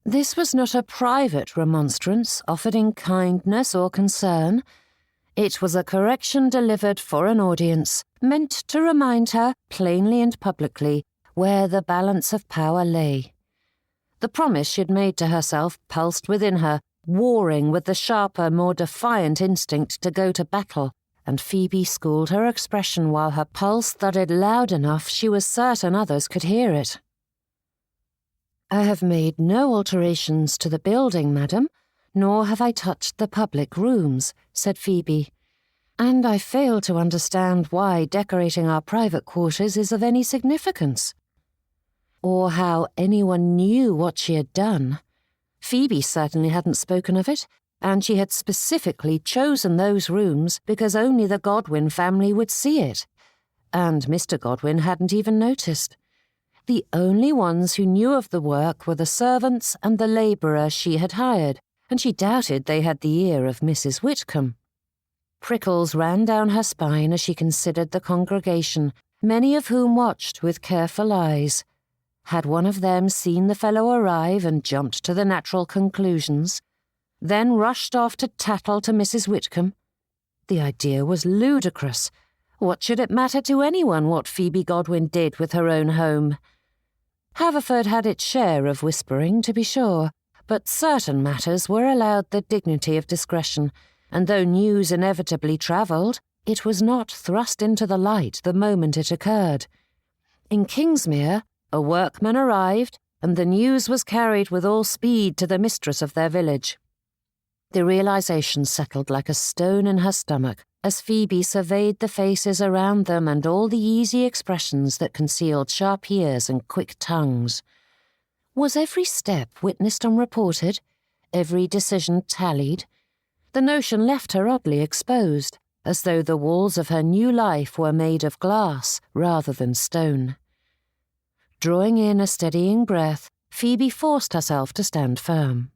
This was not a private remonstrance offered in kindness or concern. It was a correction delivered for an audience, meant to remind her, plainly and publicly, where the balance of power lay. The promise she had made to herself pulsed within her, warring with the sharper, more defiant instinct to go to battle, and Phoebe schooled her expression while her pulse thudded loud enough she was certain others could hear it. "I have made no alterations to the building, madam, nor have I touched the public rooms," said Phoebe, "and I fail to understand why decorating our private quarters is of any significance, or how anyone knew what she had done. Phoebe certainly hadn't spoken of it, and she had specifically chosen those rooms because only the Godwin family would see it, and Mr. Godwin hadn't even noticed. The only ones who knew of the work were the servants and the labourer she had hired, and she doubted they had the ear of Mrs. Whitcomb. Prickles ran down her spine as she considered the congregation, many of whom watched with careful eyes. Had one of them seen the fellow arrive and jumped to the natural conclusions, then rushed off to tattle to Mrs. Whitcomb? The idea was ludicrous. What should it matter to anyone what Phoebe Godwin did with her own home? Haverford had its share of whispering, to be sure, but certain matters were allowed the dignity of discretion, and though news inevitably travelled, it was not thrust into the light the moment it occurred. In Kingsmere, a workman arrived, and the news was carried with all speed to the mistress of their village. The realization settled like a stone in her stomach as Phoebe surveyed the faces around them and all the easy expressions that concealed sharp ears and quick tongues. Was every step witnessed and reported? Every decision tallied? The notion left her oddly exposed, as though the walls of her new life were made of glass rather than stone. Drawing in a steadying breath, Phoebe forced herself to stand firm.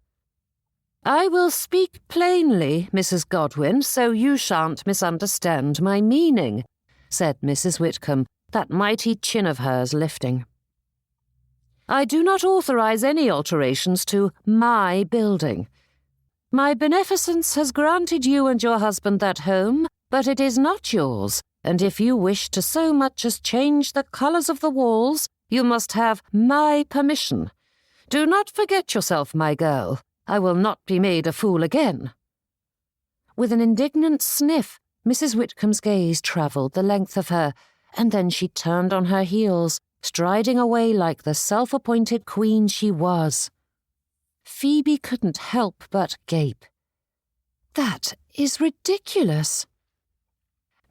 "I will speak plainly, Mrs. Godwin, so you shan't misunderstand my meaning," said Mrs. Whitcomb, that mighty chin of hers lifting. "I do not authorize any alterations to my building. My beneficence has granted you and your husband that home, but it is not yours, and if you wish to so much as change the colours of the walls, you must have my permission. Do not forget yourself, my girl. I will not be made a fool again." With an indignant sniff, Mrs. Whitcomb's gaze travelled the length of her, and then she turned on her heels, striding away like the self-appointed queen she was. Phoebe couldn't help but gape. "That is ridiculous."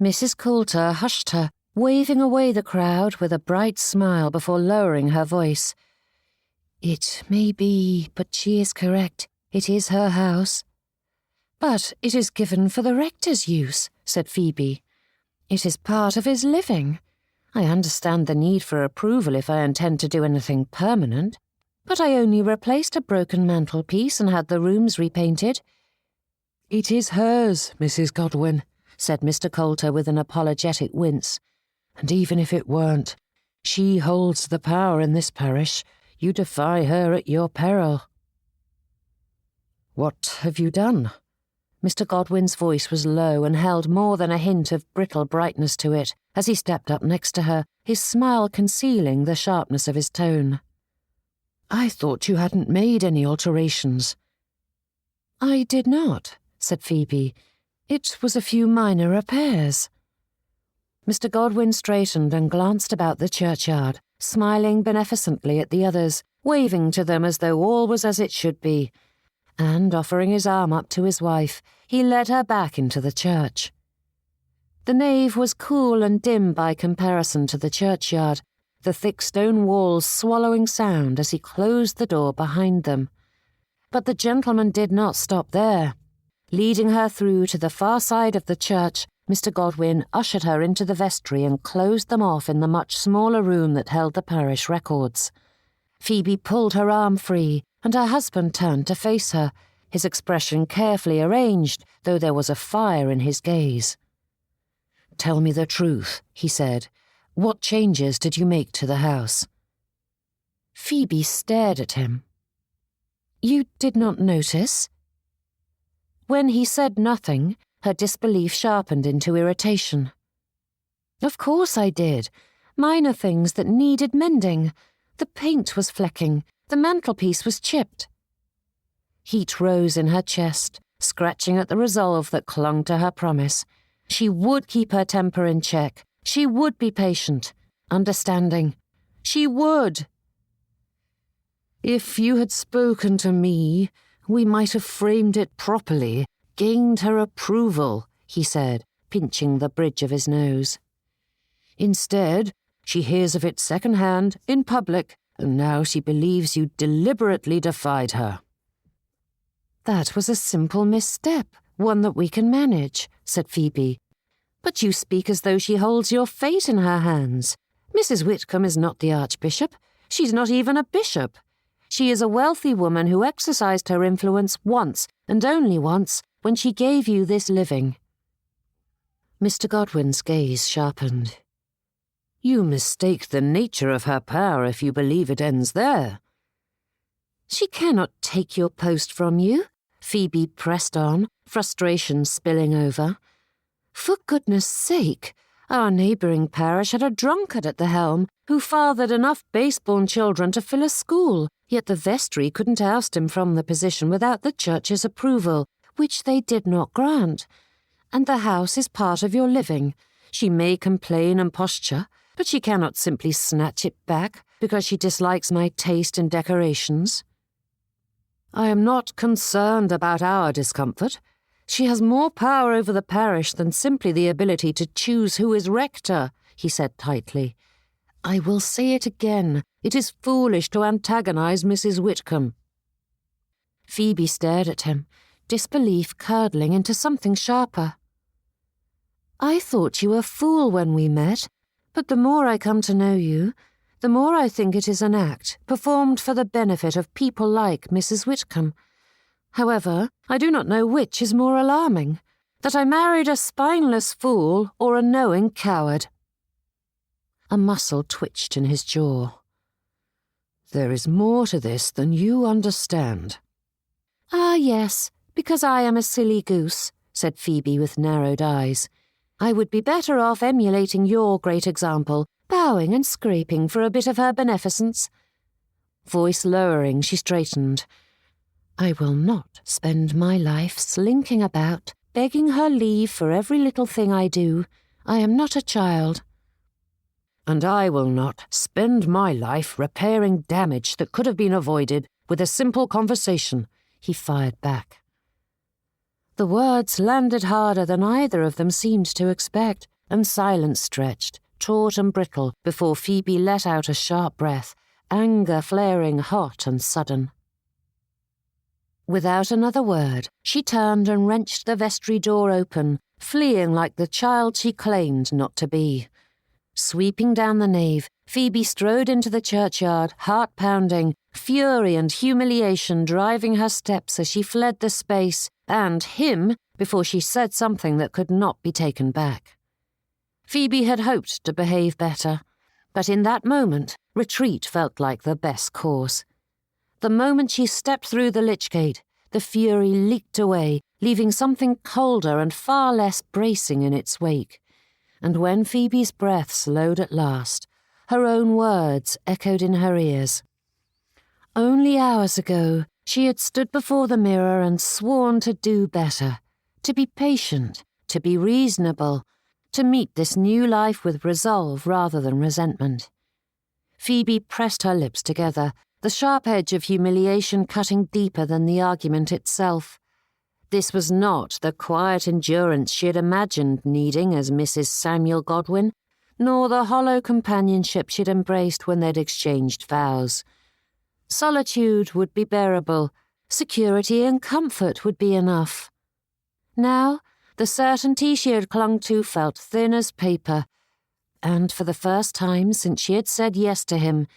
Mrs. Coulter hushed her, waving away the crowd with a bright smile before lowering her voice. "It may be, but she is correct. It is her house." "But it is given for the rector's use," said Phoebe. "It is part of his living. I understand the need for approval if I intend to do anything permanent, but I only replaced a broken mantelpiece and had the rooms repainted." "It is hers, Mrs. Godwin," said Mr. Coulter with an apologetic wince. "And even if it weren't, she holds the power in this parish. You defy her at your peril." "What have you done?" Mr. Godwin's voice was low and held more than a hint of brittle brightness to it as he stepped up next to her, his smile concealing the sharpness of his tone. "I thought you hadn't made any alterations." "I did not," said Phoebe. "It was a few minor repairs." Mr. Godwin straightened and glanced about the churchyard, smiling beneficently at the others, waving to them as though all was as it should be, and, offering his arm up to his wife, he led her back into the church. The nave was cool and dim by comparison to the churchyard, the thick stone walls swallowing sound as he closed the door behind them. But the gentleman did not stop there. Leading her through to the far side of the church, Mr. Godwin ushered her into the vestry and closed them off in the much smaller room that held the parish records. Phoebe pulled her arm free, and her husband turned to face her, his expression carefully arranged, though there was a fire in his gaze. "Tell me the truth," he said. "What changes did you make to the house?" Phoebe stared at him. "You did not notice?" When he said nothing, her disbelief sharpened into irritation. "Of course I did. Minor things that needed mending. The paint was flecking. The mantelpiece was chipped." Heat rose in her chest, scratching at the resolve that clung to her promise. She would keep her temper in check. She would be patient, understanding. She would. "If you had spoken to me, we might have framed it properly, gained her approval," he said, pinching the bridge of his nose. "Instead, she hears of it second-hand, in public, and now she believes you deliberately defied her." "That was a simple misstep, one that we can manage," said Phoebe. "But you speak as though she holds your fate in her hands. Mrs. Whitcomb is not the Archbishop. She's not even a bishop. She is a wealthy woman who exercised her influence once, and only once, when she gave you this living." Mr. Godwin's gaze sharpened. "You mistake the nature of her power if you believe it ends there." "She cannot take your post from you," Phoebe pressed on, frustration spilling over. "For goodness' sake, Our neighbouring parish had a drunkard at the helm who fathered enough base-born children to fill a school, yet the vestry couldn't oust him from the position without the church's approval, which they did not grant. And the house is part of your living. She may complain and posture, but she cannot simply snatch it back because she dislikes my taste in decorations. I am not concerned about our discomfort. She has more power over the parish than simply the ability to choose who is rector, he said tightly. I will say it again. It is foolish to antagonize Mrs. Whitcomb. Phoebe stared at him, disbelief curdling into something sharper. I thought you a fool when we met, but the more I come to know you, the more I think it is an act performed for the benefit of people like Mrs. Whitcomb. However, I do not know which is more alarming, that I married a spineless fool or a knowing coward. A muscle twitched in his jaw. There is more to this than you understand. Ah, yes, because I am a silly goose, said Phoebe with narrowed eyes. I would be better off emulating your great example, bowing and scraping for a bit of her beneficence. Voice lowering, she straightened. I will not spend my life slinking about, begging her leave for every little thing I do. I am not a child. And I will not spend my life repairing damage that could have been avoided with a simple conversation, he fired back. The words landed harder than either of them seemed to expect, and silence stretched, taut and brittle, before Phoebe let out a sharp breath, anger flaring hot and sudden. Without another word, she turned and wrenched the vestry door open, fleeing like the child she claimed not to be. Sweeping down the nave, Phoebe strode into the churchyard, heart-pounding, fury and humiliation driving her steps as she fled the space, and him, before she said something that could not be taken back. Phoebe had hoped to behave better, but in that moment, retreat felt like the best course. The moment she stepped through the lich gate, the fury leaked away, leaving something colder and far less bracing in its wake. And when Phoebe's breath slowed at last, her own words echoed in her ears. Only hours ago, she had stood before the mirror and sworn to do better, to be patient, to be reasonable, to meet this new life with resolve rather than resentment. Phoebe pressed her lips together, the sharp edge of humiliation cutting deeper than the argument itself. This was not the quiet endurance she had imagined needing as Mrs. Samuel Godwin, nor the hollow companionship she'd embraced when they'd exchanged vows. Solitude would be bearable, security and comfort would be enough. Now, the certainty she had clung to felt thin as paper, and for the first time since she had said yes to him,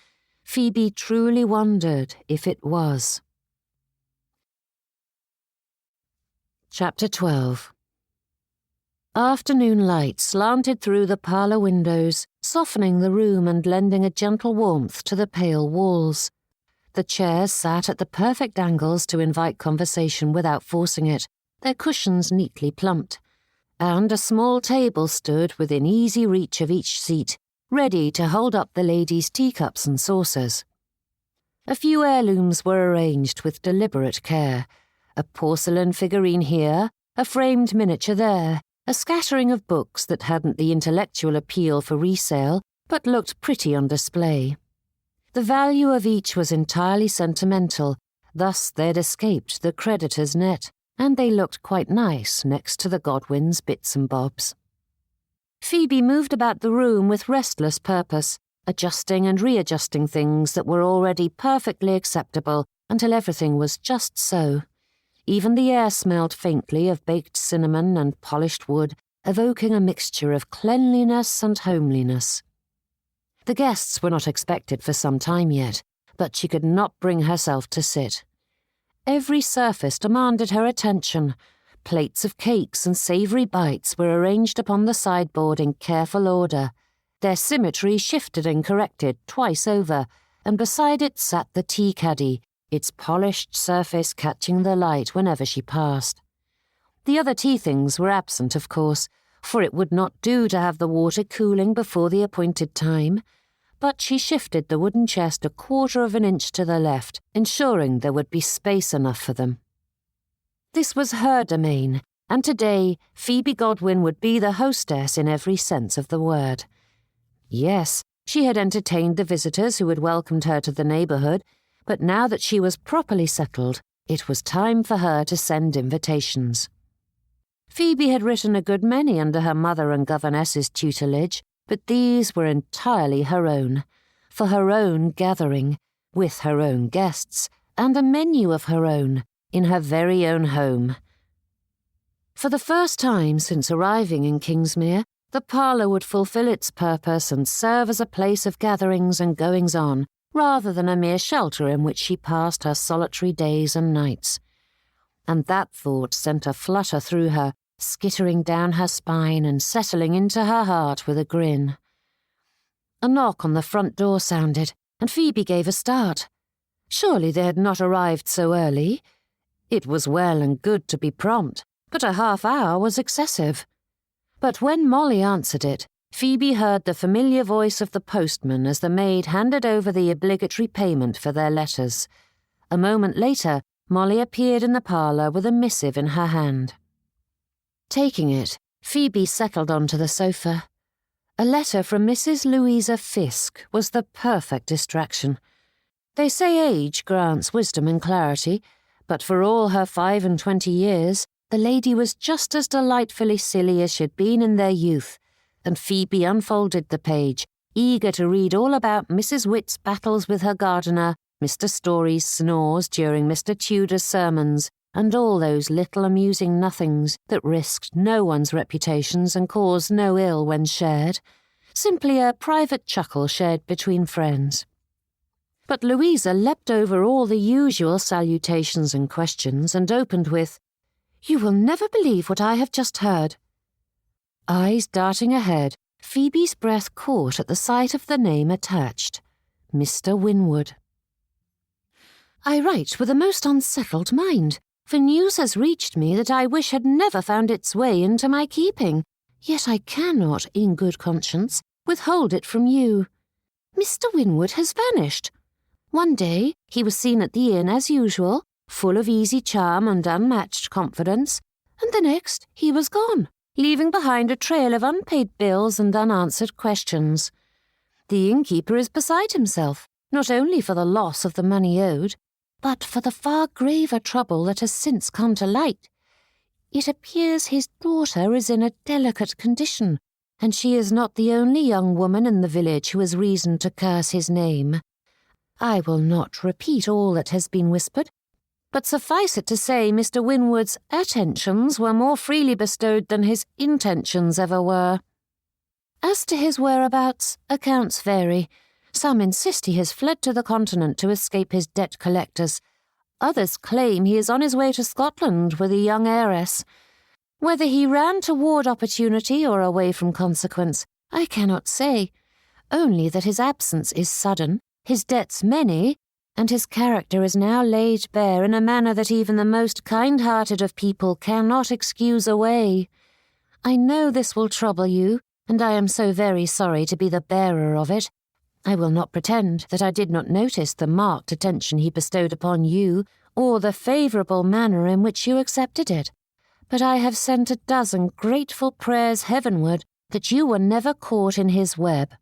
Phoebe truly wondered if it was. Chapter 12. Afternoon light slanted through the parlour windows, softening the room and lending a gentle warmth to the pale walls. The chairs sat at the perfect angles to invite conversation without forcing it, their cushions neatly plumped, and a small table stood within easy reach of each seat, ready to hold up the ladies' teacups and saucers. A few heirlooms were arranged with deliberate care, a porcelain figurine here, a framed miniature there, a scattering of books that hadn't the intellectual appeal for resale, but looked pretty on display. The value of each was entirely sentimental, thus they'd escaped the creditor's net, and they looked quite nice next to the Godwins' bits and bobs. Phoebe moved about the room with restless purpose, adjusting and readjusting things that were already perfectly acceptable until everything was just so. Even the air smelled faintly of baked cinnamon and polished wood, evoking a mixture of cleanliness and homeliness. The guests were not expected for some time yet, but she could not bring herself to sit. Every surface demanded her attention. Plates of cakes and savoury bites were arranged upon the sideboard in careful order. Their symmetry shifted and corrected twice over, and beside it sat the tea caddy, its polished surface catching the light whenever she passed. The other tea things were absent, of course, for it would not do to have the water cooling before the appointed time, but she shifted the wooden chest 1/4 of an inch to the left, ensuring there would be space enough for them. This was her domain, and today Phoebe Godwin would be the hostess in every sense of the word. Yes, she had entertained the visitors who had welcomed her to the neighbourhood, but now that she was properly settled, it was time for her to send invitations. Phoebe had written a good many under her mother and governess's tutelage, but these were entirely her own, for her own gathering, with her own guests, and a menu of her own, in her very own home. For the first time since arriving in Kingsmere, the parlour would fulfil its purpose and serve as a place of gatherings and goings-on, rather than a mere shelter in which she passed her solitary days and nights. And that thought sent a flutter through her, skittering down her spine and settling into her heart with a grin. A knock on the front door sounded, and Phoebe gave a start. Surely they had not arrived so early. It was well and good to be prompt, but a half-hour was excessive. But when Molly answered it, Phoebe heard the familiar voice of the postman as the maid handed over the obligatory payment for their letters. A moment later, Molly appeared in the parlour with a missive in her hand. Taking it, Phoebe settled onto the sofa. A letter from Mrs. Louisa Fiske was the perfect distraction. They say age grants wisdom and clarity, but for all her 25 years, the lady was just as delightfully silly as she'd been in their youth, and Phoebe unfolded the page, eager to read all about Mrs. Witt's battles with her gardener, Mr. Story's snores during Mr. Tudor's sermons, and all those little amusing nothings that risked no one's reputations and caused no ill when shared, simply a private chuckle shared between friends. But Louisa leapt over all the usual salutations and questions and opened with, "You will never believe what I have just heard." Eyes darting ahead, Phoebe's breath caught at the sight of the name attached, Mr. Winwood. "I write with a most unsettled mind, for news has reached me that I wish had never found its way into my keeping, yet I cannot, in good conscience, withhold it from you. Mr. Winwood has vanished. One day he was seen at the inn as usual, full of easy charm and unmatched confidence, and the next he was gone, leaving behind a trail of unpaid bills and unanswered questions. The innkeeper is beside himself, not only for the loss of the money owed, but for the far graver trouble that has since come to light. It appears his daughter is in a delicate condition, and she is not the only young woman in the village who has reason to curse his name. I will not repeat all that has been whispered, but suffice it to say Mr. Winwood's attentions were more freely bestowed than his intentions ever were. As to his whereabouts, accounts vary. Some insist he has fled to the continent to escape his debt collectors. Others claim he is on his way to Scotland with a young heiress. Whether he ran toward opportunity or away from consequence, I cannot say, only that his absence is sudden, his debts many, and his character is now laid bare in a manner that even the most kind-hearted of people cannot excuse away. I know this will trouble you, and I am so very sorry to be the bearer of it. I will not pretend that I did not notice the marked attention he bestowed upon you, or the favourable manner in which you accepted it, but I have sent a dozen grateful prayers heavenward that you were never caught in his web."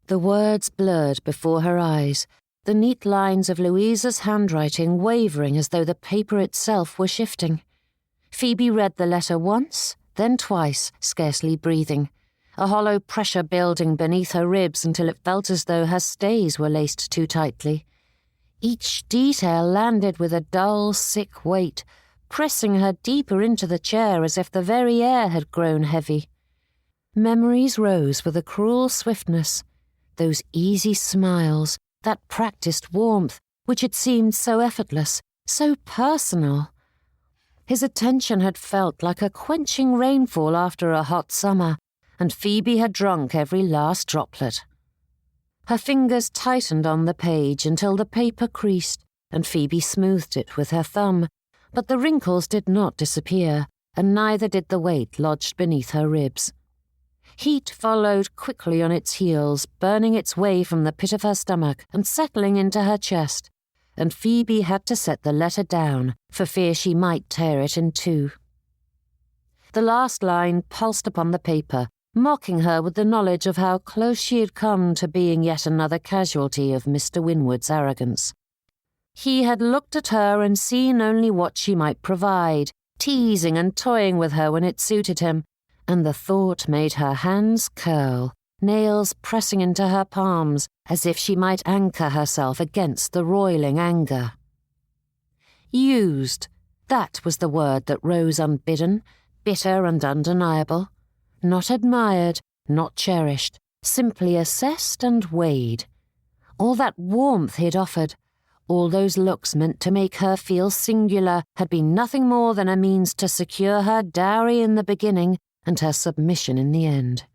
The words blurred before her eyes, the neat lines of Louisa's handwriting wavering as though the paper itself were shifting. Phoebe read the letter once, then twice, scarcely breathing, a hollow pressure building beneath her ribs until it felt as though her stays were laced too tightly. Each detail landed with a dull, sick weight, pressing her deeper into the chair as if the very air had grown heavy. Memories rose with a cruel swiftness, those easy smiles, that practiced warmth, which had seemed so effortless, so personal. His attention had felt like a quenching rainfall after a hot summer, and Phoebe had drunk every last droplet. Her fingers tightened on the page until the paper creased, and Phoebe smoothed it with her thumb, but the wrinkles did not disappear, and neither did the weight lodged beneath her ribs. Heat followed quickly on its heels, burning its way from the pit of her stomach and settling into her chest, and Phoebe had to set the letter down for fear she might tear it in two. The last line pulsed upon the paper, mocking her with the knowledge of how close she had come to being yet another casualty of Mr. Winwood's arrogance. He had looked at her and seen only what she might provide, teasing and toying with her when it suited him, and the thought made her hands curl, nails pressing into her palms as if she might anchor herself against the roiling anger. Used, that was the word that rose unbidden, bitter and undeniable. Not admired, not cherished, simply assessed and weighed. All that warmth he'd offered, all those looks meant to make her feel singular, had been nothing more than a means to secure her dowry in the beginning and her submission in the end.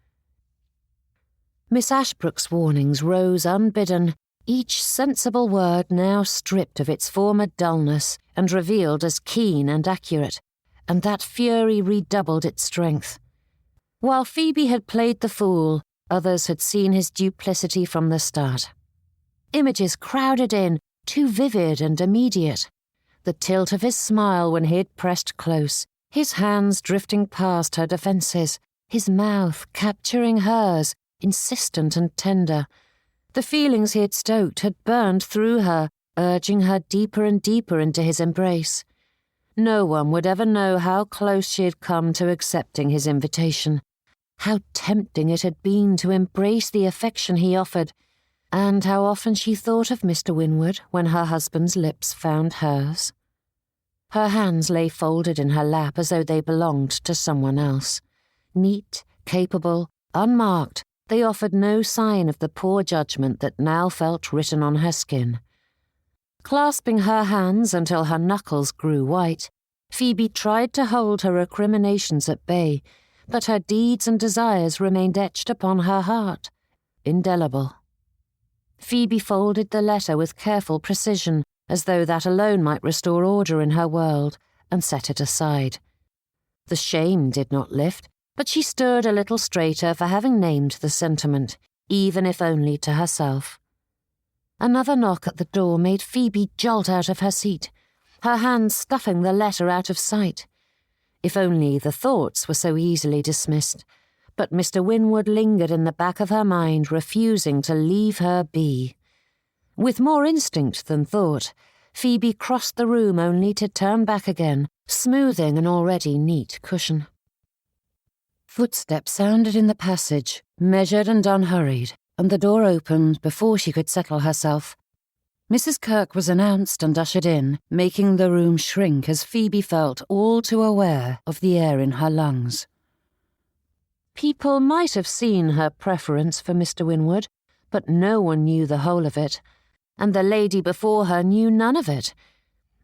Miss Ashbrook's warnings rose unbidden, each sensible word now stripped of its former dullness and revealed as keen and accurate, and that fury redoubled its strength. While Phoebe had played the fool, others had seen his duplicity from the start. Images crowded in, too vivid and immediate. The tilt of his smile when he had pressed close, his hands drifting past her defences, his mouth capturing hers, insistent and tender. The feelings he had stoked had burned through her, urging her deeper and deeper into his embrace. No one would ever know how close she had come to accepting his invitation, how tempting it had been to embrace the affection he offered, and how often she thought of Mr. Winwood when her husband's lips found hers. Her hands lay folded in her lap as though they belonged to someone else. Neat, capable, unmarked, they offered no sign of the poor judgment that now felt written on her skin. Clasping her hands until her knuckles grew white, Phoebe tried to hold her recriminations at bay, but her deeds and desires remained etched upon her heart, indelible. Phoebe folded the letter with careful precision, as though that alone might restore order in her world, and set it aside. The shame did not lift, but she stood a little straighter for having named the sentiment, even if only to herself. Another knock at the door made Phoebe jolt out of her seat, her hands stuffing the letter out of sight. If only the thoughts were so easily dismissed, but Mr. Winwood lingered in the back of her mind, refusing to leave her be. With more instinct than thought, Phoebe crossed the room only to turn back again, smoothing an already neat cushion. Footsteps sounded in the passage, measured and unhurried, and the door opened before she could settle herself. Mrs. Kirk was announced and ushered in, making the room shrink as Phoebe felt all too aware of the air in her lungs. People might have seen her preference for Mr. Winwood, but no one knew the whole of it, and the lady before her knew none of it.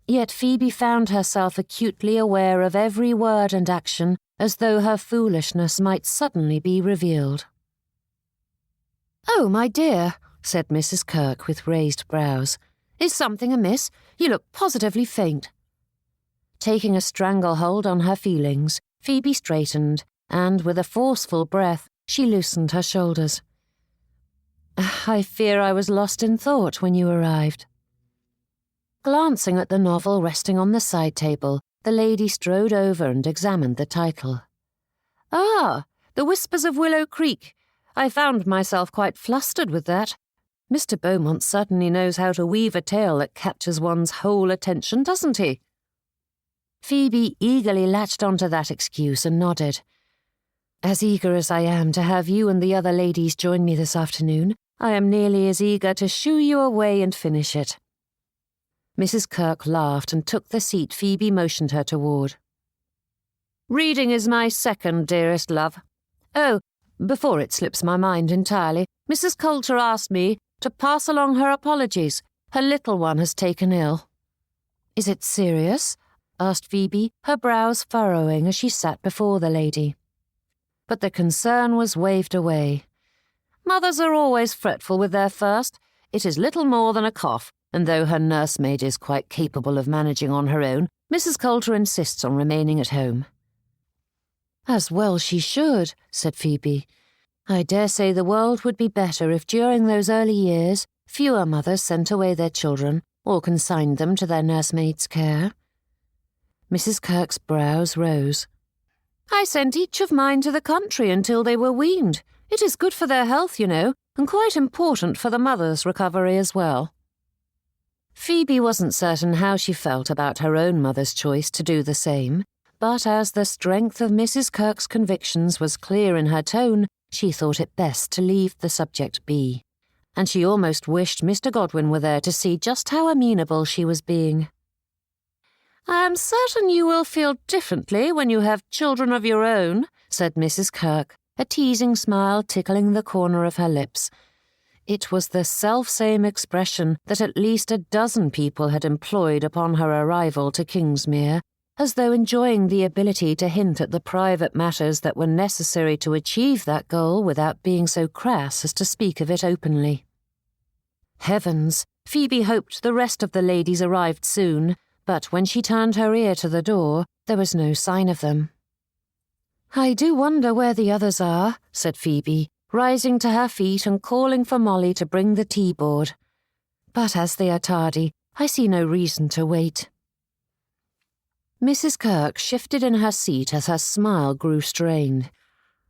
Yet Phoebe found herself acutely aware of every word and action, as though her foolishness might suddenly be revealed. "Oh, my dear," said Mrs. Kirk with raised brows. "Is something amiss? You look positively faint." Taking a stranglehold on her feelings, Phoebe straightened, and with a forceful breath, she loosened her shoulders. "I fear I was lost in thought when you arrived." Glancing at the novel resting on the side table, the lady strode over and examined the title. "Ah, The Whispers of Willow Creek. I found myself quite flustered with that. Mr. Beaumont certainly knows how to weave a tale that captures one's whole attention, doesn't he?" Phoebe eagerly latched onto that excuse and nodded. "As eager as I am to have you and the other ladies join me this afternoon, I am nearly as eager to shoo you away and finish it." Mrs. Kirk laughed and took the seat Phoebe motioned her toward. "Reading is my second dearest love. Oh, before it slips my mind entirely, Mrs. Coulter asked me to pass along her apologies. Her little one has taken ill." "Is it serious?" asked Phoebe, her brows furrowing as she sat before the lady. But the concern was waved away. "Mothers are always fretful with their first. It is little more than a cough, and though her nursemaid is quite capable of managing on her own, Mrs. Coulter insists on remaining at home." "As well she should," said Phoebe. "I dare say the world would be better if during those early years fewer mothers sent away their children or consigned them to their nursemaid's care." Mrs. Kirk's brows rose. "I sent each of mine to the country until they were weaned. It is good for their health, you know, and quite important for the mother's recovery as well." Phoebe wasn't certain how she felt about her own mother's choice to do the same, but as the strength of Mrs. Kirk's convictions was clear in her tone, she thought it best to leave the subject be, and she almost wished Mr. Godwin were there to see just how amenable she was being. "I am certain you will feel differently when you have children of your own," said Mrs. Kirk, a teasing smile tickling the corner of her lips. It was the self-same expression that at least a dozen people had employed upon her arrival to Kingsmere, as though enjoying the ability to hint at the private matters that were necessary to achieve that goal without being so crass as to speak of it openly. Heavens, Phoebe hoped the rest of the ladies arrived soon, but when she turned her ear to the door, there was no sign of them. "I do wonder where the others are," said Phoebe, rising to her feet and calling for Molly to bring the tea-board. "But as they are tardy, I see no reason to wait." Mrs. Kirk shifted in her seat as her smile grew strained.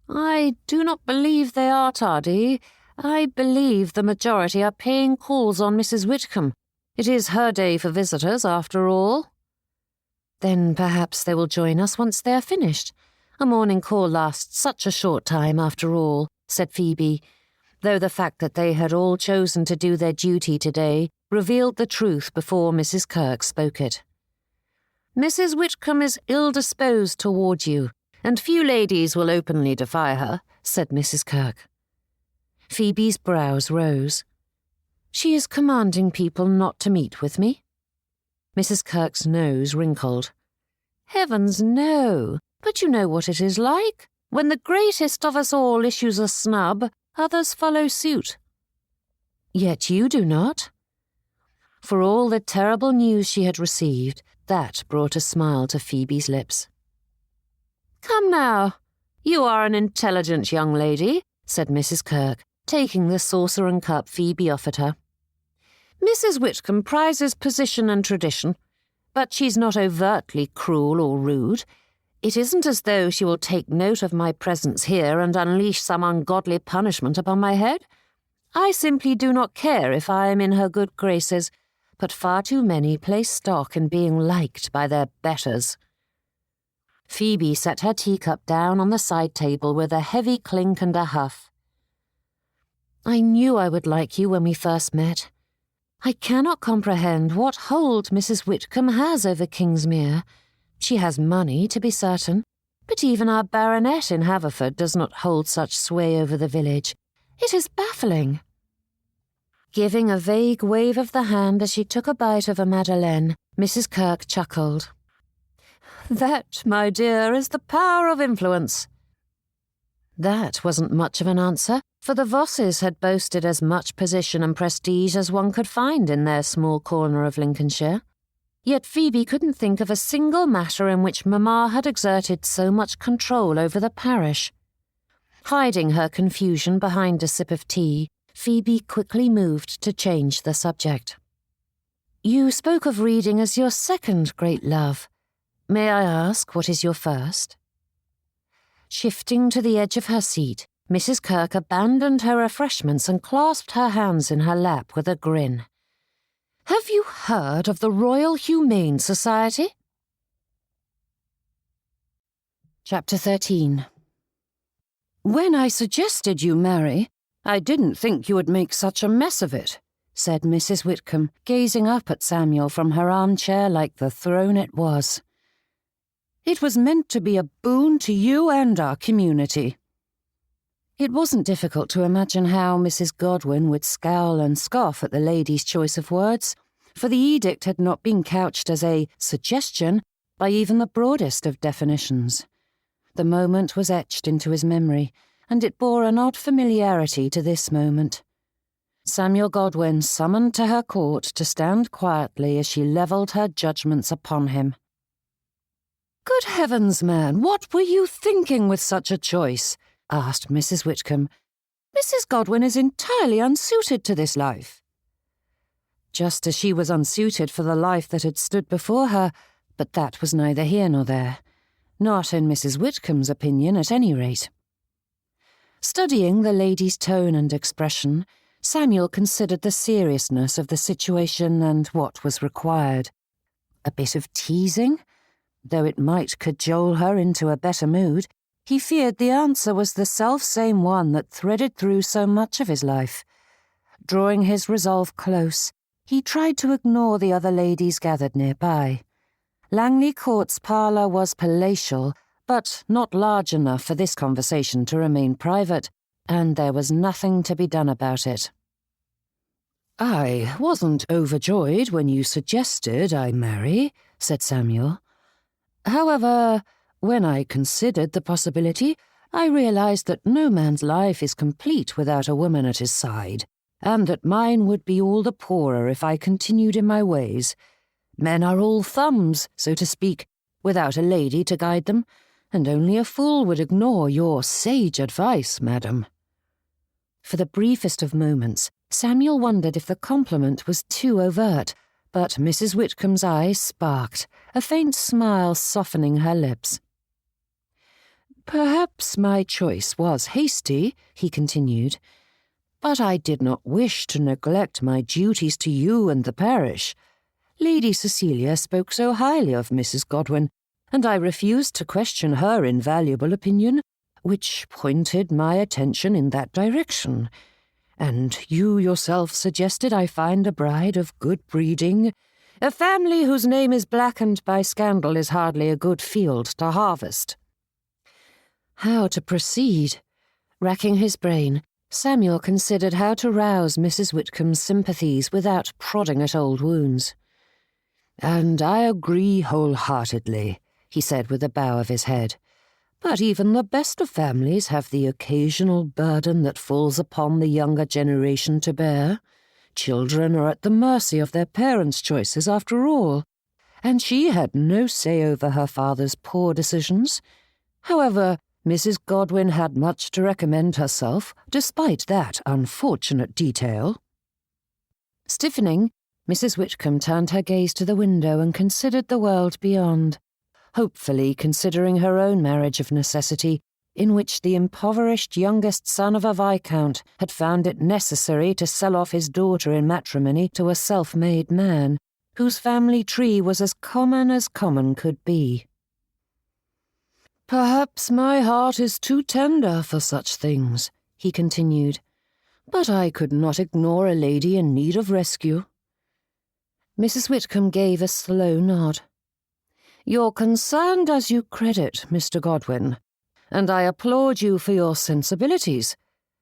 "I do not believe they are tardy. I believe the majority are paying calls on Mrs. Whitcomb. It is her day for visitors, after all." "Then perhaps they will join us once they are finished. A morning call lasts such a short time, after all," said Phoebe, though the fact that they had all chosen to do their duty today revealed the truth before Mrs. Kirk spoke it. "Mrs. Whitcomb is ill-disposed toward you, and few ladies will openly defy her," said Mrs. Kirk. Phoebe's brows rose. "She is commanding people not to meet with me?" Mrs. Kirk's nose wrinkled. "Heavens, no, but you know what it is like. When the greatest of us all issues a snub, others follow suit." "Yet you do not." For all the terrible news she had received, that brought a smile to Phoebe's lips. "Come now, you are an intelligent young lady," said Mrs. Kirk, taking the saucer and cup Phoebe offered her. "Mrs. Whitcomb prizes position and tradition, but she's not overtly cruel or rude. It isn't as though she will take note of my presence here and unleash some ungodly punishment upon my head. I simply do not care if I am in her good graces, but far too many place stock in being liked by their betters." Phoebe set her teacup down on the side table with a heavy clink and a huff. "I knew I would like you when we first met. I cannot comprehend what hold Mrs. Whitcomb has over Kingsmere. She has money, to be certain, but even our baronet in Haverford does not hold such sway over the village. It is baffling." Giving a vague wave of the hand as she took a bite of a madeleine, Mrs. Kirk chuckled. "That, my dear, is the power of influence." That wasn't much of an answer, for the Vosses had boasted as much position and prestige as one could find in their small corner of Lincolnshire. Yet Phoebe couldn't think of a single matter in which Mamma had exerted so much control over the parish. Hiding her confusion behind a sip of tea, Phoebe quickly moved to change the subject. "You spoke of reading as your second great love. May I ask what is your first?" Shifting to the edge of her seat, Mrs. Kirk abandoned her refreshments and clasped her hands in her lap with a grin. "Have you heard of the Royal Humane Society?" Chapter 13. "When I suggested you marry, I didn't think you would make such a mess of it," said Mrs. Whitcomb, gazing up at Samuel from her armchair like the throne it was. "It was meant to be a boon to you and our community." It wasn't difficult to imagine how Mrs. Godwin would scowl and scoff at the lady's choice of words, for the edict had not been couched as a suggestion by even the broadest of definitions. The moment was etched into his memory, and it bore an odd familiarity to this moment. Samuel Godwin summoned to her court to stand quietly as she levelled her judgments upon him. "Good heavens, man, what were you thinking with such a choice?" asked Mrs. Whitcomb. "Mrs. Godwin is entirely unsuited to this life." Just as she was unsuited for the life that had stood before her, but that was neither here nor there. Not in Mrs. Whitcomb's opinion, at any rate. Studying the lady's tone and expression, Samuel considered the seriousness of the situation and what was required. A bit of teasing? Though it might cajole her into a better mood, he feared the answer was the self-same one that threaded through so much of his life. Drawing his resolve close, he tried to ignore the other ladies gathered nearby. Langley Court's parlour was palatial, but not large enough for this conversation to remain private, and there was nothing to be done about it. "I wasn't overjoyed when you suggested I marry," said Samuel. "However, when I considered the possibility, I realized that no man's life is complete without a woman at his side, and that mine would be all the poorer if I continued in my ways. Men are all thumbs, so to speak, without a lady to guide them, and only a fool would ignore your sage advice, madam." For the briefest of moments, Samuel wondered if the compliment was too overt, but Mrs. Whitcomb's eyes sparked, a faint smile softening her lips. "Perhaps my choice was hasty," he continued, "but I did not wish to neglect my duties to you and the parish. Lady Cecilia spoke so highly of Mrs. Godwin, and I refused to question her invaluable opinion, which pointed my attention in that direction. And you yourself suggested I find a bride of good breeding. A family whose name is blackened by scandal is hardly a good field to harvest." How to proceed? Racking his brain, Samuel considered how to rouse Mrs. Whitcomb's sympathies without prodding at old wounds. "And I agree wholeheartedly," he said with a bow of his head. "But even the best of families have the occasional burden that falls upon the younger generation to bear. Children are at the mercy of their parents' choices after all, and she had no say over her father's poor decisions. However, Mrs. Godwin had much to recommend herself, despite that unfortunate detail." Stiffening, Mrs. Whitcomb turned her gaze to the window and considered the world beyond, hopefully considering her own marriage of necessity, in which the impoverished youngest son of a viscount had found it necessary to sell off his daughter in matrimony to a self-made man, whose family tree was as common could be. "Perhaps my heart is too tender for such things," he continued, "but I could not ignore a lady in need of rescue." Mrs. Whitcomb gave a slow nod. "You're concerned as you credit, Mr. Godwin, and I applaud you for your sensibilities.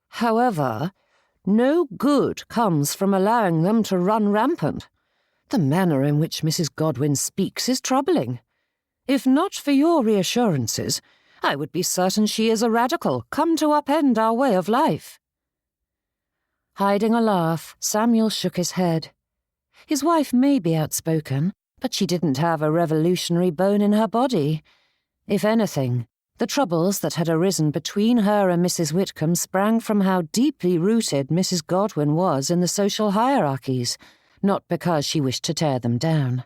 However, no good comes from allowing them to run rampant. The manner in which Mrs. Godwin speaks is troubling. If not for your reassurances, I would be certain she is a radical come to upend our way of life." Hiding a laugh, Samuel shook his head. His wife may be outspoken, but she didn't have a revolutionary bone in her body. If anything, the troubles that had arisen between her and Mrs. Whitcomb sprang from how deeply rooted Mrs. Godwin was in the social hierarchies, not because she wished to tear them down.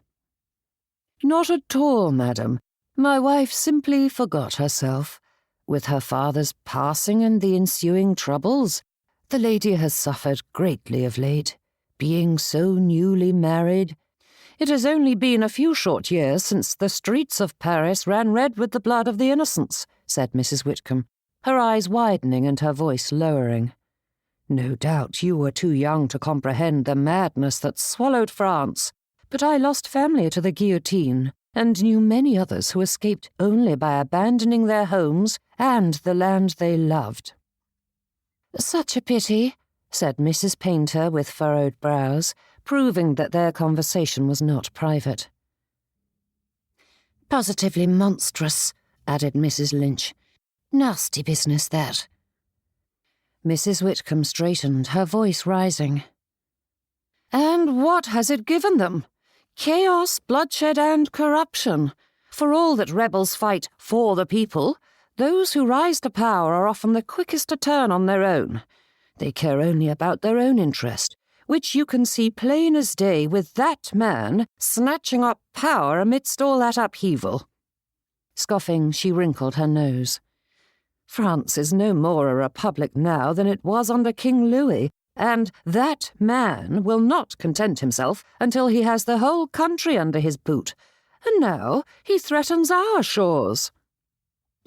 "Not at all, madam. My wife simply forgot herself. With her father's passing and the ensuing troubles, the lady has suffered greatly of late. Being so newly married, it has only been a few short years since the streets of Paris ran red with the blood of the innocents," said Mrs. Whitcomb, her eyes widening and her voice lowering. "No doubt you were too young to comprehend the madness that swallowed France, but I lost family to the guillotine, and knew many others who escaped only by abandoning their homes and the land they loved." "Such a pity," said Mrs. Painter with furrowed brows, proving that their conversation was not private. "Positively monstrous," added Mrs. Lynch. "Nasty business, that." Mrs. Whitcomb straightened, her voice rising. "And what has it given them? Chaos, bloodshed, and corruption. For all that rebels fight for the people, those who rise to power are often the quickest to turn on their own. They care only about their own interest, which you can see plain as day with that man snatching up power amidst all that upheaval." Scoffing, she wrinkled her nose. "France is no more a republic now than it was under King Louis, and that man will not content himself until he has the whole country under his boot. And now he threatens our shores."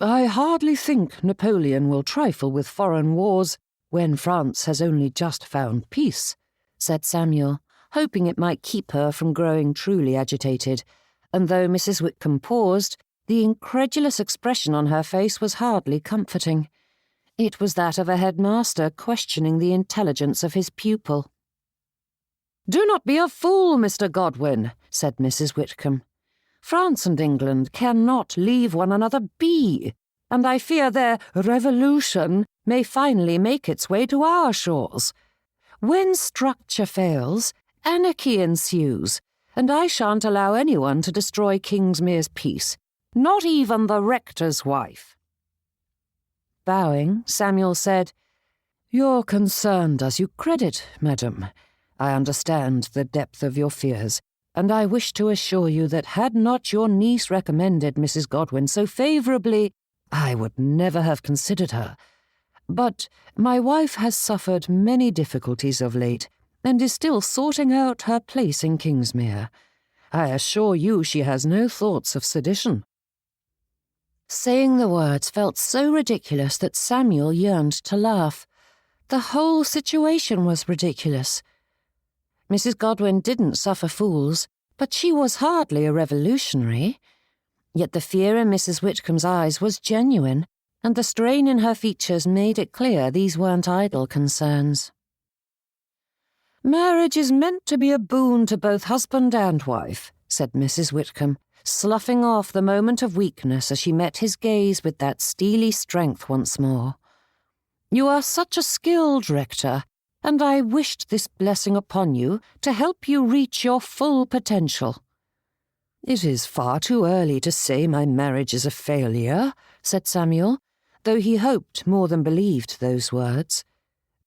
"I hardly think Napoleon will trifle with foreign wars when France has only just found peace," said Samuel, hoping it might keep her from growing truly agitated, and though Mrs. Whitcomb paused, the incredulous expression on her face was hardly comforting. It was that of a headmaster questioning the intelligence of his pupil. "Do not be a fool, Mr. Godwin," said Mrs. Whitcomb. "France and England cannot leave one another be, and I fear their revolution may finally make its way to our shores. When structure fails, anarchy ensues, and I shan't allow anyone to destroy Kingsmere's peace, not even the rector's wife." Bowing, Samuel said, "Your concern does you credit, madam. I understand the depth of your fears, and I wish to assure you that had not your niece recommended Mrs. Godwin so favourably, I would never have considered her. But my wife has suffered many difficulties of late, and is still sorting out her place in Kingsmere. I assure you she has no thoughts of sedition." Saying the words felt so ridiculous that Samuel yearned to laugh. The whole situation was ridiculous. Mrs. Godwin didn't suffer fools, but she was hardly a revolutionary. Yet the fear in Mrs. Whitcomb's eyes was genuine, and the strain in her features made it clear these weren't idle concerns. "Marriage is meant to be a boon to both husband and wife," said Mrs. Whitcomb, sloughing off the moment of weakness as she met his gaze with that steely strength once more. "You are such a skilled rector, and I wished this blessing upon you to help you reach your full potential." "It is far too early to say my marriage is a failure," said Samuel, though he hoped more than believed those words.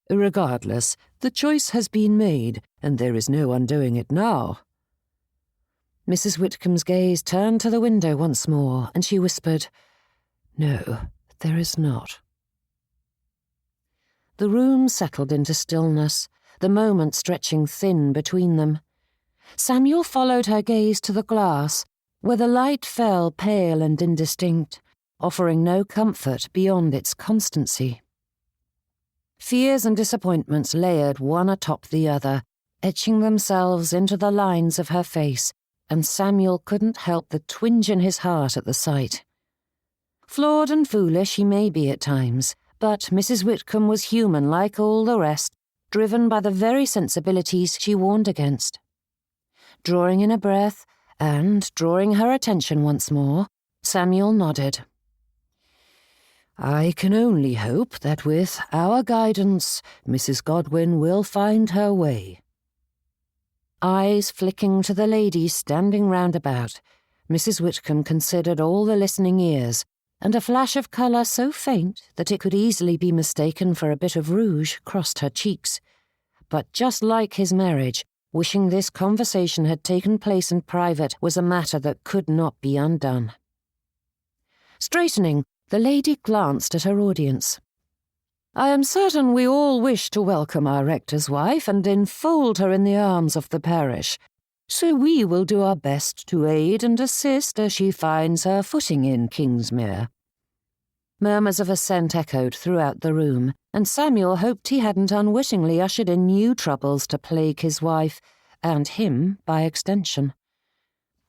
"Regardless, the choice has been made, and there is no undoing it now." Mrs. Whitcomb's gaze turned to the window once more, and she whispered, "No, there is not." The room settled into stillness, the moment stretching thin between them. Samuel followed her gaze to the glass, where the light fell pale and indistinct, offering no comfort beyond its constancy. Fears and disappointments layered one atop the other, etching themselves into the lines of her face, and Samuel couldn't help the twinge in his heart at the sight. Flawed and foolish he may be at times, but Mrs. Whitcomb was human like all the rest, driven by the very sensibilities she warned against. Drawing in a breath, and drawing her attention once more, Samuel nodded. "I can only hope that with our guidance, Mrs. Godwin will find her way." Eyes flicking to the ladies standing round about, Mrs. Whitcomb considered all the listening ears, and a flash of colour so faint that it could easily be mistaken for a bit of rouge crossed her cheeks. But just like his marriage, wishing this conversation had taken place in private was a matter that could not be undone. Straightening, the lady glanced at her audience. "I am certain we all wish to welcome our rector's wife and enfold her in the arms of the parish, so we will do our best to aid and assist as she finds her footing in Kingsmere." Murmurs of assent echoed throughout the room, and Samuel hoped he hadn't unwittingly ushered in new troubles to plague his wife, and him by extension.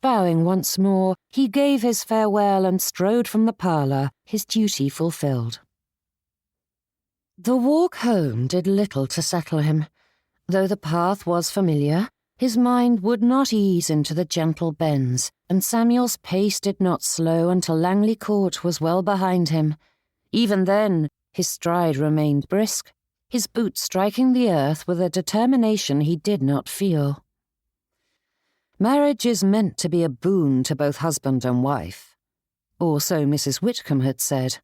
Bowing once more, he gave his farewell and strode from the parlour, his duty fulfilled. The walk home did little to settle him. Though the path was familiar, his mind would not ease into the gentle bends, and Samuel's pace did not slow until Langley Court was well behind him. Even then, his stride remained brisk, his boots striking the earth with a determination he did not feel. Marriage is meant to be a boon to both husband and wife, or so Mrs. Whitcomb had said.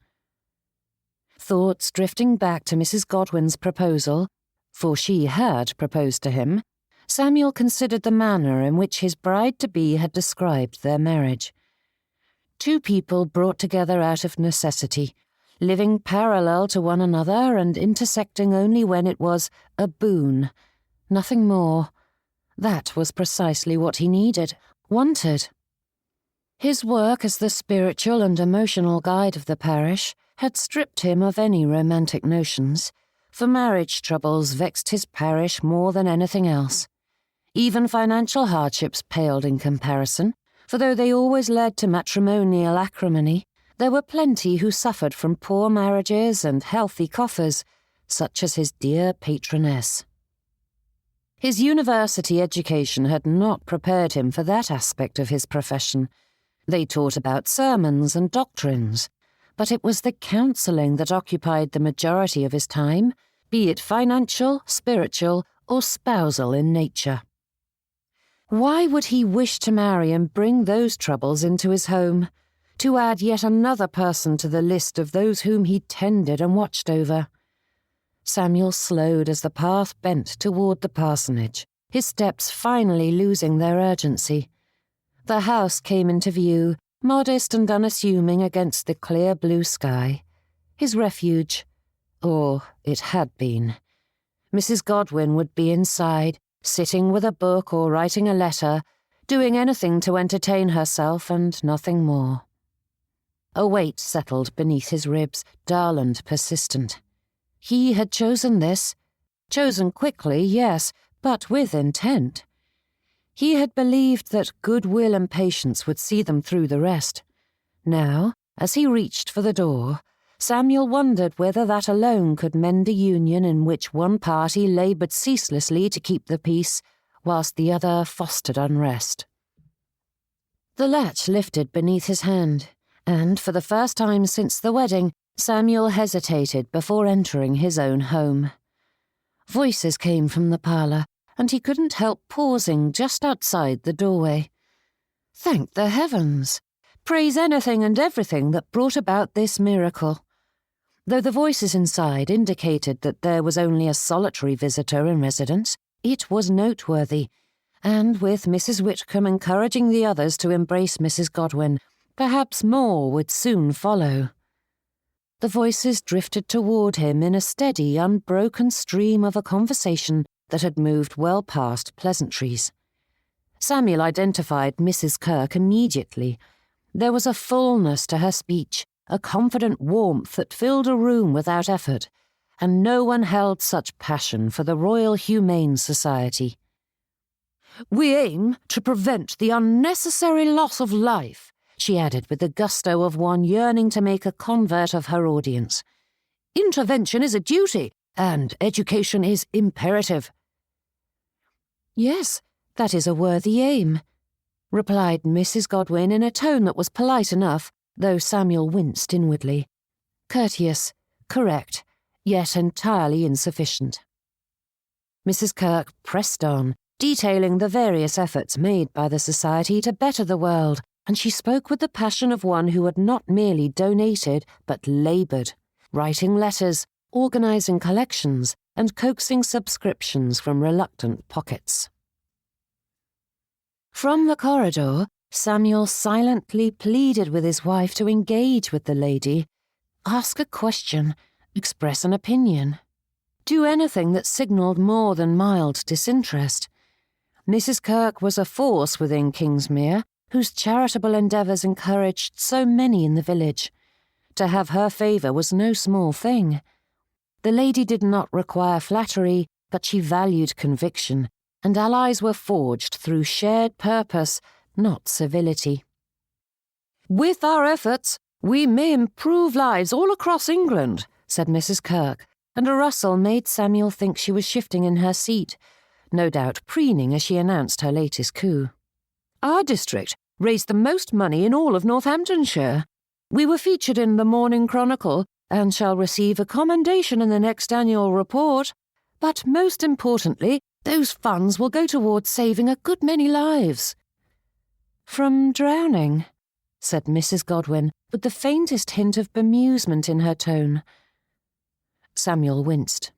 Thoughts drifting back to Mrs. Godwin's proposal, for she had proposed to him, Samuel considered the manner in which his bride-to-be had described their marriage. Two people brought together out of necessity, living parallel to one another and intersecting only when it was a boon, nothing more. That was precisely what he needed, wanted. His work as the spiritual and emotional guide of the parish had stripped him of any romantic notions, for marriage troubles vexed his parish more than anything else. Even financial hardships paled in comparison, for though they always led to matrimonial acrimony, there were plenty who suffered from poor marriages and healthy coffers, such as his dear patroness. His university education had not prepared him for that aspect of his profession. They taught about sermons and doctrines, but it was the counselling that occupied the majority of his time, be it financial, spiritual, or spousal in nature. Why would he wish to marry and bring those troubles into his home, to add yet another person to the list of those whom he tended and watched over? Samuel slowed as the path bent toward the parsonage, his steps finally losing their urgency. The house came into view, modest and unassuming against the clear blue sky. His refuge, or it had been. Mrs. Godwin would be inside, sitting with a book or writing a letter, doing anything to entertain herself and nothing more. A weight settled beneath his ribs, dull and persistent. He had chosen this. Chosen quickly, yes, but with intent. He had believed that goodwill and patience would see them through the rest. Now, as he reached for the door, Samuel wondered whether that alone could mend a union in which one party laboured ceaselessly to keep the peace, whilst the other fostered unrest. The latch lifted beneath his hand, and for the first time since the wedding, Samuel hesitated before entering his own home. Voices came from the parlour, and he couldn't help pausing just outside the doorway. Thank the heavens! Praise anything and everything that brought about this miracle. Though the voices inside indicated that there was only a solitary visitor in residence, it was noteworthy, and with Mrs. Whitcomb encouraging the others to embrace Mrs. Godwin, perhaps more would soon follow. The voices drifted toward him in a steady, unbroken stream of a conversation that had moved well past pleasantries. Samuel identified Mrs. Kirk immediately. There was a fullness to her speech, a confident warmth that filled a room without effort, and no one held such passion for the Royal Humane Society. "We aim to prevent the unnecessary loss of life," she added with the gusto of one yearning to make a convert of her audience. "Intervention is a duty, and education is imperative." "Yes, that is a worthy aim," replied Mrs. Godwin in a tone that was polite enough, though Samuel winced inwardly. Courteous, correct, yet entirely insufficient. Mrs. Kirk pressed on, detailing the various efforts made by the Society to better the world, and she spoke with the passion of one who had not merely donated, but laboured, writing letters, organising collections, and coaxing subscriptions from reluctant pockets. From the corridor, Samuel silently pleaded with his wife to engage with the lady, ask a question, express an opinion, do anything that signalled more than mild disinterest. Mrs. Kirk was a force within Kingsmere, whose charitable endeavours encouraged so many in the village. To have her favour was no small thing. The lady did not require flattery, but she valued conviction, and allies were forged through shared purpose, not civility. "With our efforts, we may improve lives all across England," said Mrs. Kirk, and a rustle made Samuel think she was shifting in her seat, no doubt preening as she announced her latest coup. "Our district raised the most money in all of Northamptonshire. We were featured in the Morning Chronicle and shall receive a commendation in the next annual report. But most importantly, those funds will go towards saving a good many lives." "From drowning," said Mrs. Godwin, with the faintest hint of bemusement in her tone. Samuel winced.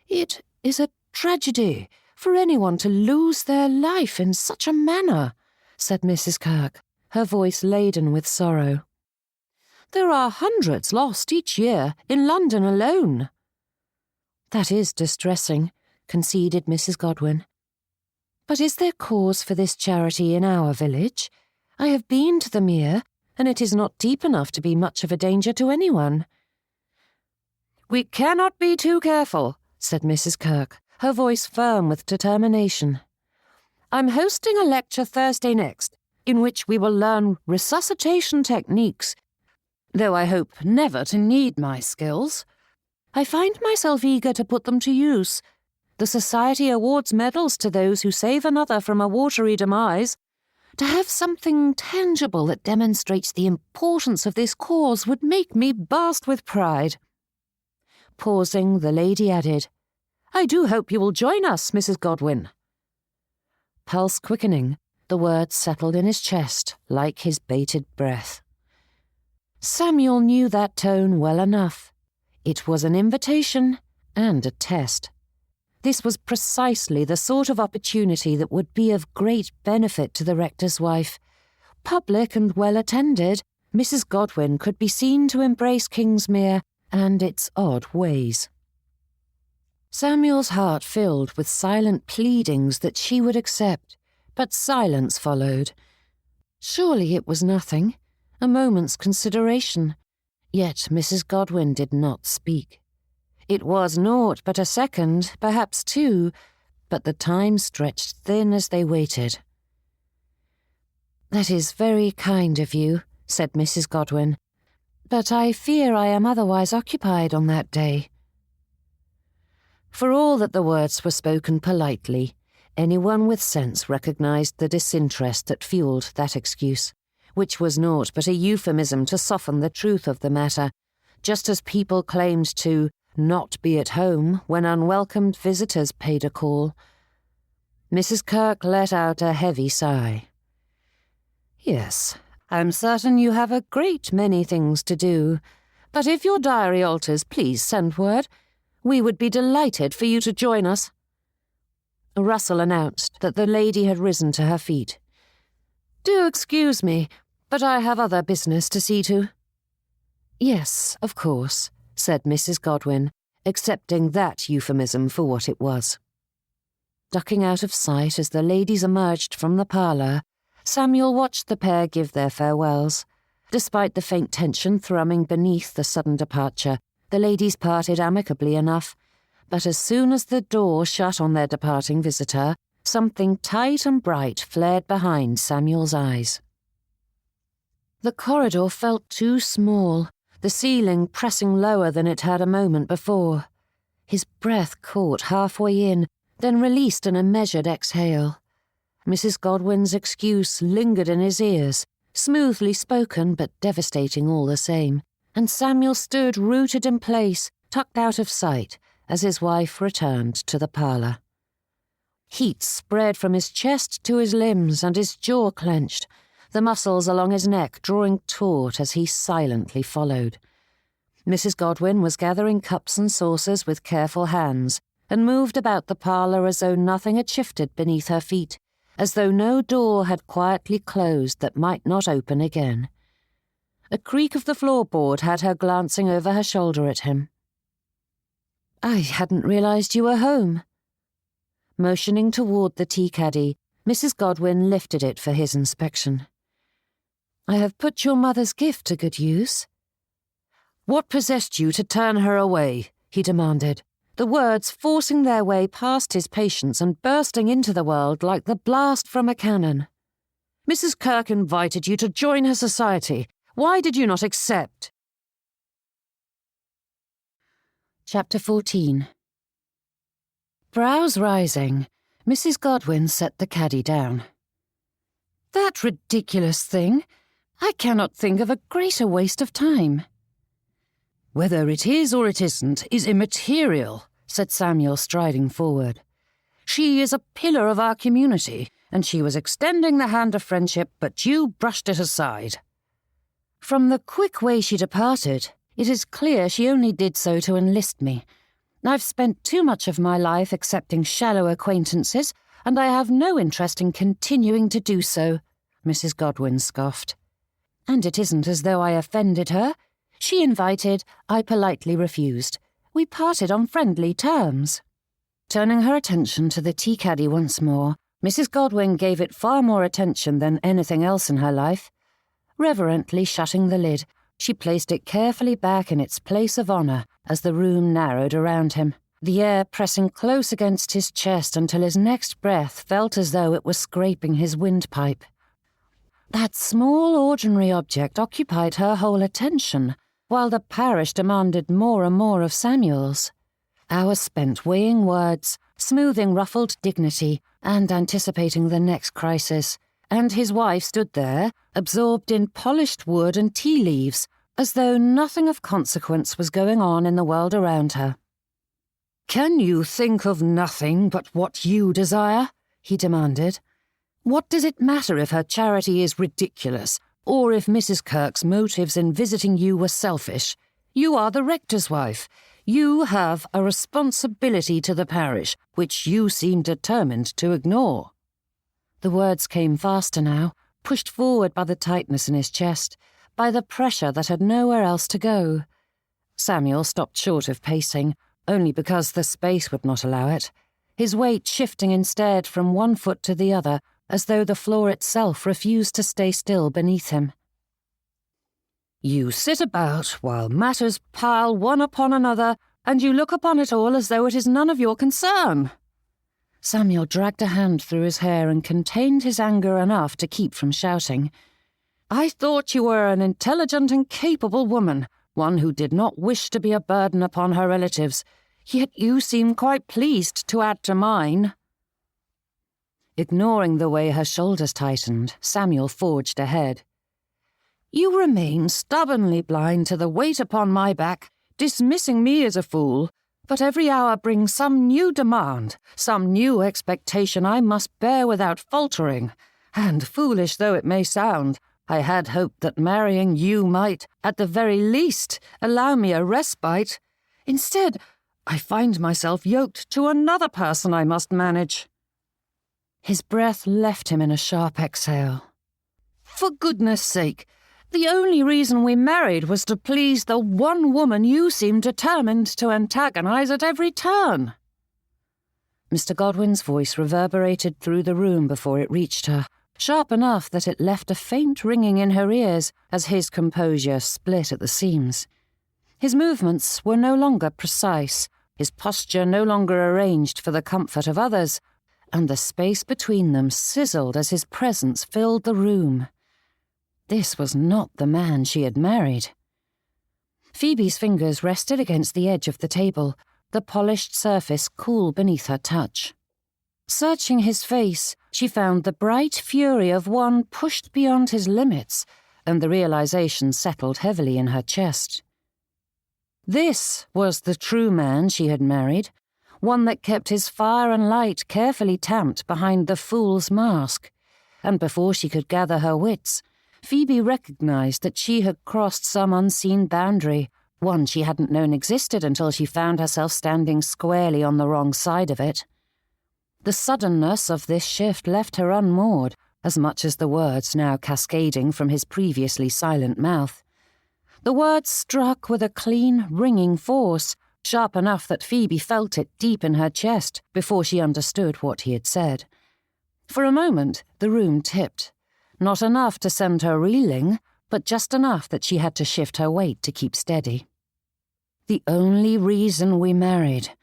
"It is a tragedy for anyone to lose their life in such a manner," said Mrs. Kirk, her voice laden with sorrow. "There are hundreds lost each year in London alone." "That is distressing," conceded Mrs. Godwin. "But is there cause for this charity in our village? I have been to the mere, and it is not deep enough to be much of a danger to anyone." "We cannot be too careful," said Mrs. Kirk, her voice firm with determination. "I'm hosting a lecture Thursday next, in which we will learn resuscitation techniques, though I hope never to need my skills. I find myself eager to put them to use. The Society awards medals to those who save another from a watery demise. To have something tangible that demonstrates the importance of this cause would make me burst with pride." Pausing, the lady added, "I do hope you will join us, Mrs. Godwin." Pulse quickening, the words settled in his chest like his bated breath. Samuel knew that tone well enough. It was an invitation and a test. This was precisely the sort of opportunity that would be of great benefit to the rector's wife. Public and well-attended, Mrs. Godwin could be seen to embrace Kingsmere and its odd ways. Samuel's heart filled with silent pleadings that she would accept, but silence followed. Surely it was nothing, a moment's consideration. Yet Mrs. Godwin did not speak. It was naught but a second, perhaps 2, but the time stretched thin as they waited. "That is very kind of you," said Mrs. Godwin, "but I fear I am otherwise occupied on that day." For all that the words were spoken politely, anyone with sense recognized the disinterest that fueled that excuse, which was naught but a euphemism to soften the truth of the matter, just as people claimed to not be at home when unwelcomed visitors paid a call. Mrs. Kirk let out a heavy sigh. "Yes, I'm certain you have a great many things to do, but if your diary alters, please send word. We would be delighted for you to join us." Russell announced that the lady had risen to her feet. "Do excuse me, but I have other business to see to." "Yes, of course," said Mrs. Godwin, accepting that euphemism for what it was. Ducking out of sight as the ladies emerged from the parlour, Samuel watched the pair give their farewells. Despite the faint tension thrumming beneath the sudden departure, the ladies parted amicably enough, but as soon as the door shut on their departing visitor, something tight and bright flared behind Samuel's eyes. The corridor felt too small, the ceiling pressing lower than it had a moment before. His breath caught halfway in, then released in a measured exhale. Mrs. Godwin's excuse lingered in his ears, smoothly spoken but devastating all the same, and Samuel stood rooted in place, tucked out of sight, as his wife returned to the parlour. Heat spread from his chest to his limbs and his jaw clenched, the muscles along his neck drawing taut as he silently followed. Mrs. Godwin was gathering cups and saucers with careful hands and moved about the parlour as though nothing had shifted beneath her feet, as though no door had quietly closed that might not open again. A creak of the floorboard had her glancing over her shoulder at him. "I hadn't realised you were home." Motioning toward the tea caddy, Mrs. Godwin lifted it for his inspection. "I have put your mother's gift to good use." "What possessed you to turn her away?" he demanded, the words forcing their way past his patience and bursting into the world like the blast from a cannon. "Mrs. Kirk invited you to join her society. Why did you not accept?" Chapter 14. Brows rising, Mrs. Godwin set the caddy down. "That ridiculous thing! I cannot think of a greater waste of time." "Whether it is or it isn't is immaterial," said Samuel, striding forward. "She is a pillar of our community, and she was extending the hand of friendship, but you brushed it aside. From the quick way she departed, it is clear she only did so to enlist me. I've spent too much of my life accepting shallow acquaintances, and I have no interest in continuing to do so," Mrs. Godwin scoffed. "And it isn't as though I offended her. She invited, I politely refused. We parted on friendly terms." Turning her attention to the tea-caddy once more, Mrs. Godwin gave it far more attention than anything else in her life. Reverently shutting the lid, she placed it carefully back in its place of honour as the room narrowed around him, the air pressing close against his chest until his next breath felt as though it was scraping his windpipe. That small ordinary object occupied her whole attention, while the parish demanded more and more of Samuel's. Hours spent weighing words, smoothing ruffled dignity, and anticipating the next crisis, and his wife stood there, absorbed in polished wood and tea leaves, as though nothing of consequence was going on in the world around her. "Can you think of nothing but what you desire?" he demanded. "What does it matter if her charity is ridiculous, or if Mrs. Kirk's motives in visiting you were selfish? You are the rector's wife. You have a responsibility to the parish, which you seem determined to ignore." The words came faster now, pushed forward by the tightness in his chest, by the pressure that had nowhere else to go. Samuel stopped short of pacing, only because the space would not allow it, his weight shifting instead from one foot to the other, as though the floor itself refused to stay still beneath him. "You sit about while matters pile one upon another, and you look upon it all as though it is none of your concern." Samuel dragged a hand through his hair and contained his anger enough to keep from shouting. "I thought you were an intelligent and capable woman, one who did not wish to be a burden upon her relatives, yet you seem quite pleased to add to mine." Ignoring the way her shoulders tightened, Samuel forged ahead. "You remain stubbornly blind to the weight upon my back, dismissing me as a fool, but every hour brings some new demand, some new expectation I must bear without faltering, and, foolish though it may sound, I had hoped that marrying you might, at the very least, allow me a respite. Instead, I find myself yoked to another person I must manage." His breath left him in a sharp exhale. "For goodness' sake, the only reason we married was to please the one woman you seem determined to antagonize at every turn." Mr. Godwin's voice reverberated through the room before it reached her, sharp enough that it left a faint ringing in her ears as his composure split at the seams. His movements were no longer precise, his posture no longer arranged for the comfort of others, and the space between them sizzled as his presence filled the room. This was not the man she had married. Phoebe's fingers rested against the edge of the table, the polished surface cool beneath her touch. Searching his face, she found the bright fury of one pushed beyond his limits, and the realization settled heavily in her chest. This was the true man she had married, one that kept his fire and light carefully tamped behind the fool's mask, and before she could gather her wits, Phoebe recognized that she had crossed some unseen boundary, one she hadn't known existed until she found herself standing squarely on the wrong side of it. The suddenness of this shift left her unmoored, as much as the words now cascading from his previously silent mouth. The words struck with a clean, ringing force, sharp enough that Phoebe felt it deep in her chest before she understood what he had said. For a moment, the room tipped. Not enough to send her reeling, but just enough that she had to shift her weight to keep steady. "The only reason we married."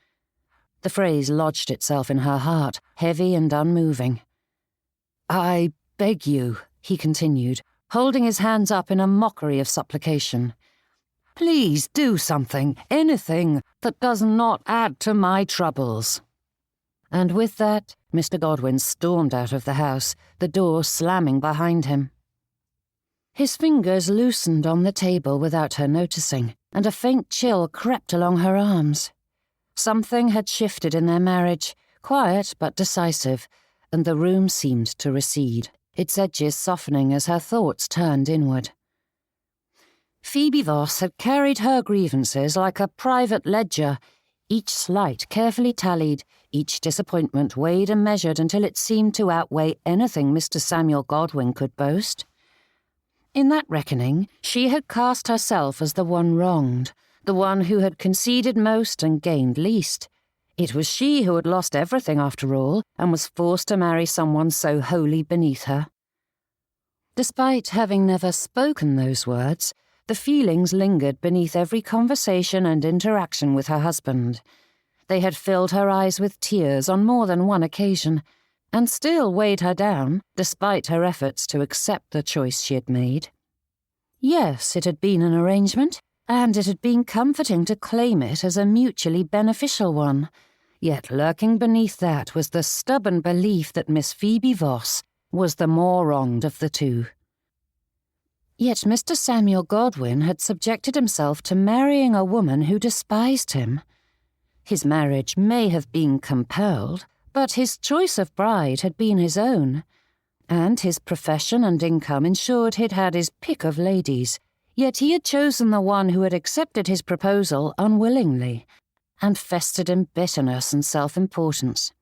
The phrase lodged itself in her heart, heavy and unmoving. "I beg you," he continued, holding his hands up in a mockery of supplication. "Please do something, anything, that does not add to my troubles." And with that, Mr. Godwin stormed out of the house, the door slamming behind him. His fingers loosened on the table without her noticing, and a faint chill crept along her arms. Something had shifted in their marriage, quiet but decisive, and the room seemed to recede, its edges softening as her thoughts turned inward. Phoebe Voss had carried her grievances like a private ledger, each slight carefully tallied, each disappointment weighed and measured until it seemed to outweigh anything Mr. Samuel Godwin could boast. In that reckoning, she had cast herself as the one wronged, the one who had conceded most and gained least. It was she who had lost everything after all, and was forced to marry someone so wholly beneath her. Despite having never spoken those words, the feelings lingered beneath every conversation and interaction with her husband. They had filled her eyes with tears on more than one occasion, and still weighed her down, despite her efforts to accept the choice she had made. Yes, it had been an arrangement, and it had been comforting to claim it as a mutually beneficial one, yet lurking beneath that was the stubborn belief that Miss Phoebe Voss was the more wronged of the two. Yet Mr. Samuel Godwin had subjected himself to marrying a woman who despised him. His marriage may have been compelled, but his choice of bride had been his own, and his profession and income ensured he'd had his pick of ladies, yet he had chosen the one who had accepted his proposal unwillingly, and festered in bitterness and self-importance.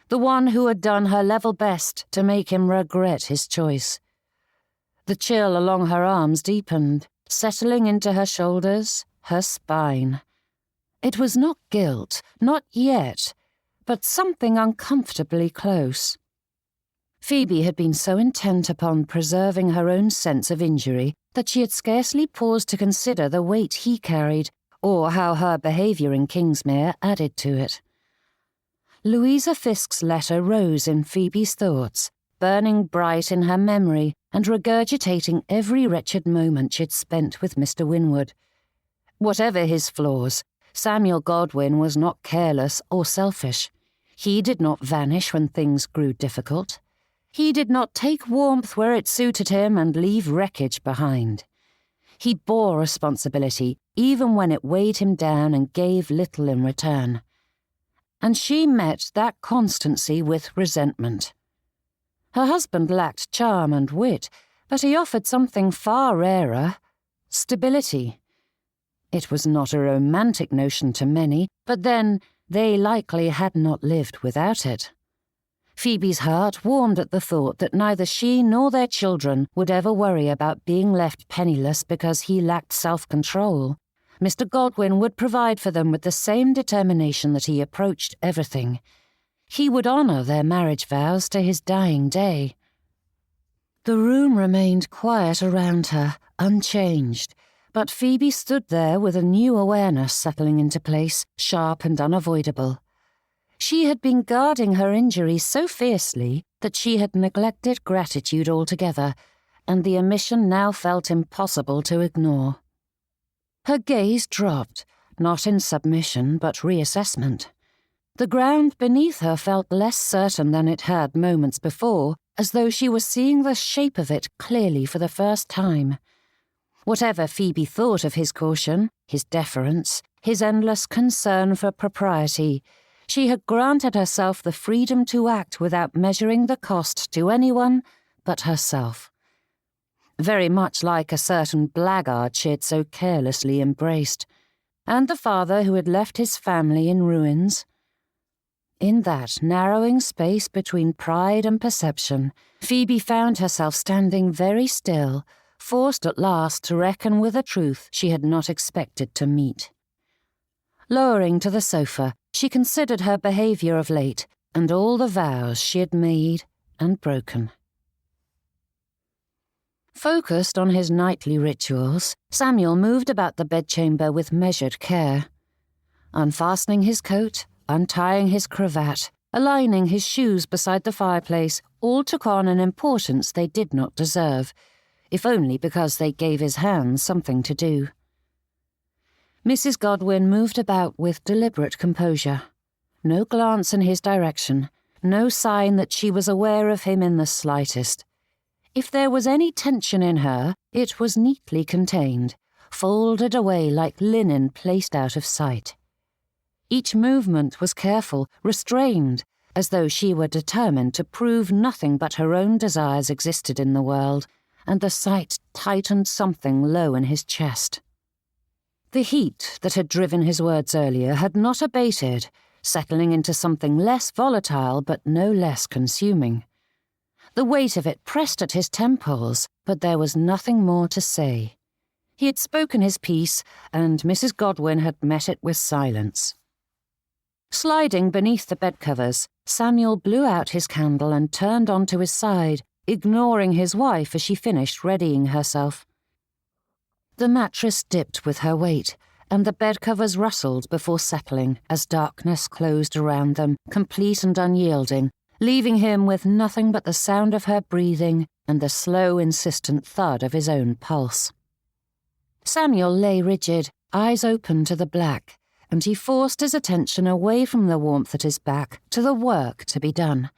The one who had done her level best to make him regret his choice. The chill along her arms deepened, settling into her shoulders, her spine. It was not guilt, not yet, but something uncomfortably close. Phoebe had been so intent upon preserving her own sense of injury that she had scarcely paused to consider the weight he carried, or how her behaviour in Kingsmere added to it. Louisa Fisk's letter rose in Phoebe's thoughts, burning bright in her memory and regurgitating every wretched moment she'd spent with Mr. Winwood. Whatever his flaws, Samuel Godwin was not careless or selfish. He did not vanish when things grew difficult. He did not take warmth where it suited him and leave wreckage behind. He bore responsibility even when it weighed him down and gave little in return. And she met that constancy with resentment. Her husband lacked charm and wit, but he offered something far rarer: stability. It was not a romantic notion to many, but then they likely had not lived without it. Phoebe's heart warmed at the thought that neither she nor their children would ever worry about being left penniless because he lacked self-control. Mr. Godwin would provide for them with the same determination that he approached everything. He would honour their marriage vows to his dying day. The room remained quiet around her, unchanged, but Phoebe stood there with a new awareness settling into place, sharp and unavoidable. She had been guarding her injury so fiercely that she had neglected gratitude altogether, and the omission now felt impossible to ignore. Her gaze dropped, not in submission but reassessment. The ground beneath her felt less certain than it had moments before, as though she was seeing the shape of it clearly for the first time. Whatever Phoebe thought of his caution, his deference, his endless concern for propriety, she had granted herself the freedom to act without measuring the cost to anyone but herself. Very much like a certain blackguard she had so carelessly embraced, and the father who had left his family in ruins. In that narrowing space between pride and perception, Phoebe found herself standing very still, forced at last to reckon with a truth she had not expected to meet. Lowering to the sofa, she considered her behaviour of late and all the vows she had made and broken. Focused on his nightly rituals, Samuel moved about the bedchamber with measured care. Unfastening his coat, untying his cravat, aligning his shoes beside the fireplace, all took on an importance they did not deserve, if only because they gave his hands something to do. Mrs. Godwin moved about with deliberate composure. No glance in his direction, no sign that she was aware of him in the slightest. If there was any tension in her, it was neatly contained, folded away like linen placed out of sight. Each movement was careful, restrained, as though she were determined to prove nothing but her own desires existed in the world, and the sight tightened something low in his chest. The heat that had driven his words earlier had not abated, settling into something less volatile but no less consuming. The weight of it pressed at his temples, but there was nothing more to say. He had spoken his piece, and Mrs. Godwin had met it with silence. Sliding beneath the bedcovers, Samuel blew out his candle and turned onto his side, ignoring his wife as she finished readying herself. The mattress dipped with her weight, and the bedcovers rustled before settling as darkness closed around them, complete and unyielding, leaving him with nothing but the sound of her breathing and the slow, insistent thud of his own pulse. Samuel lay rigid, eyes open to the black, and he forced his attention away from the warmth at his back to the work to be done.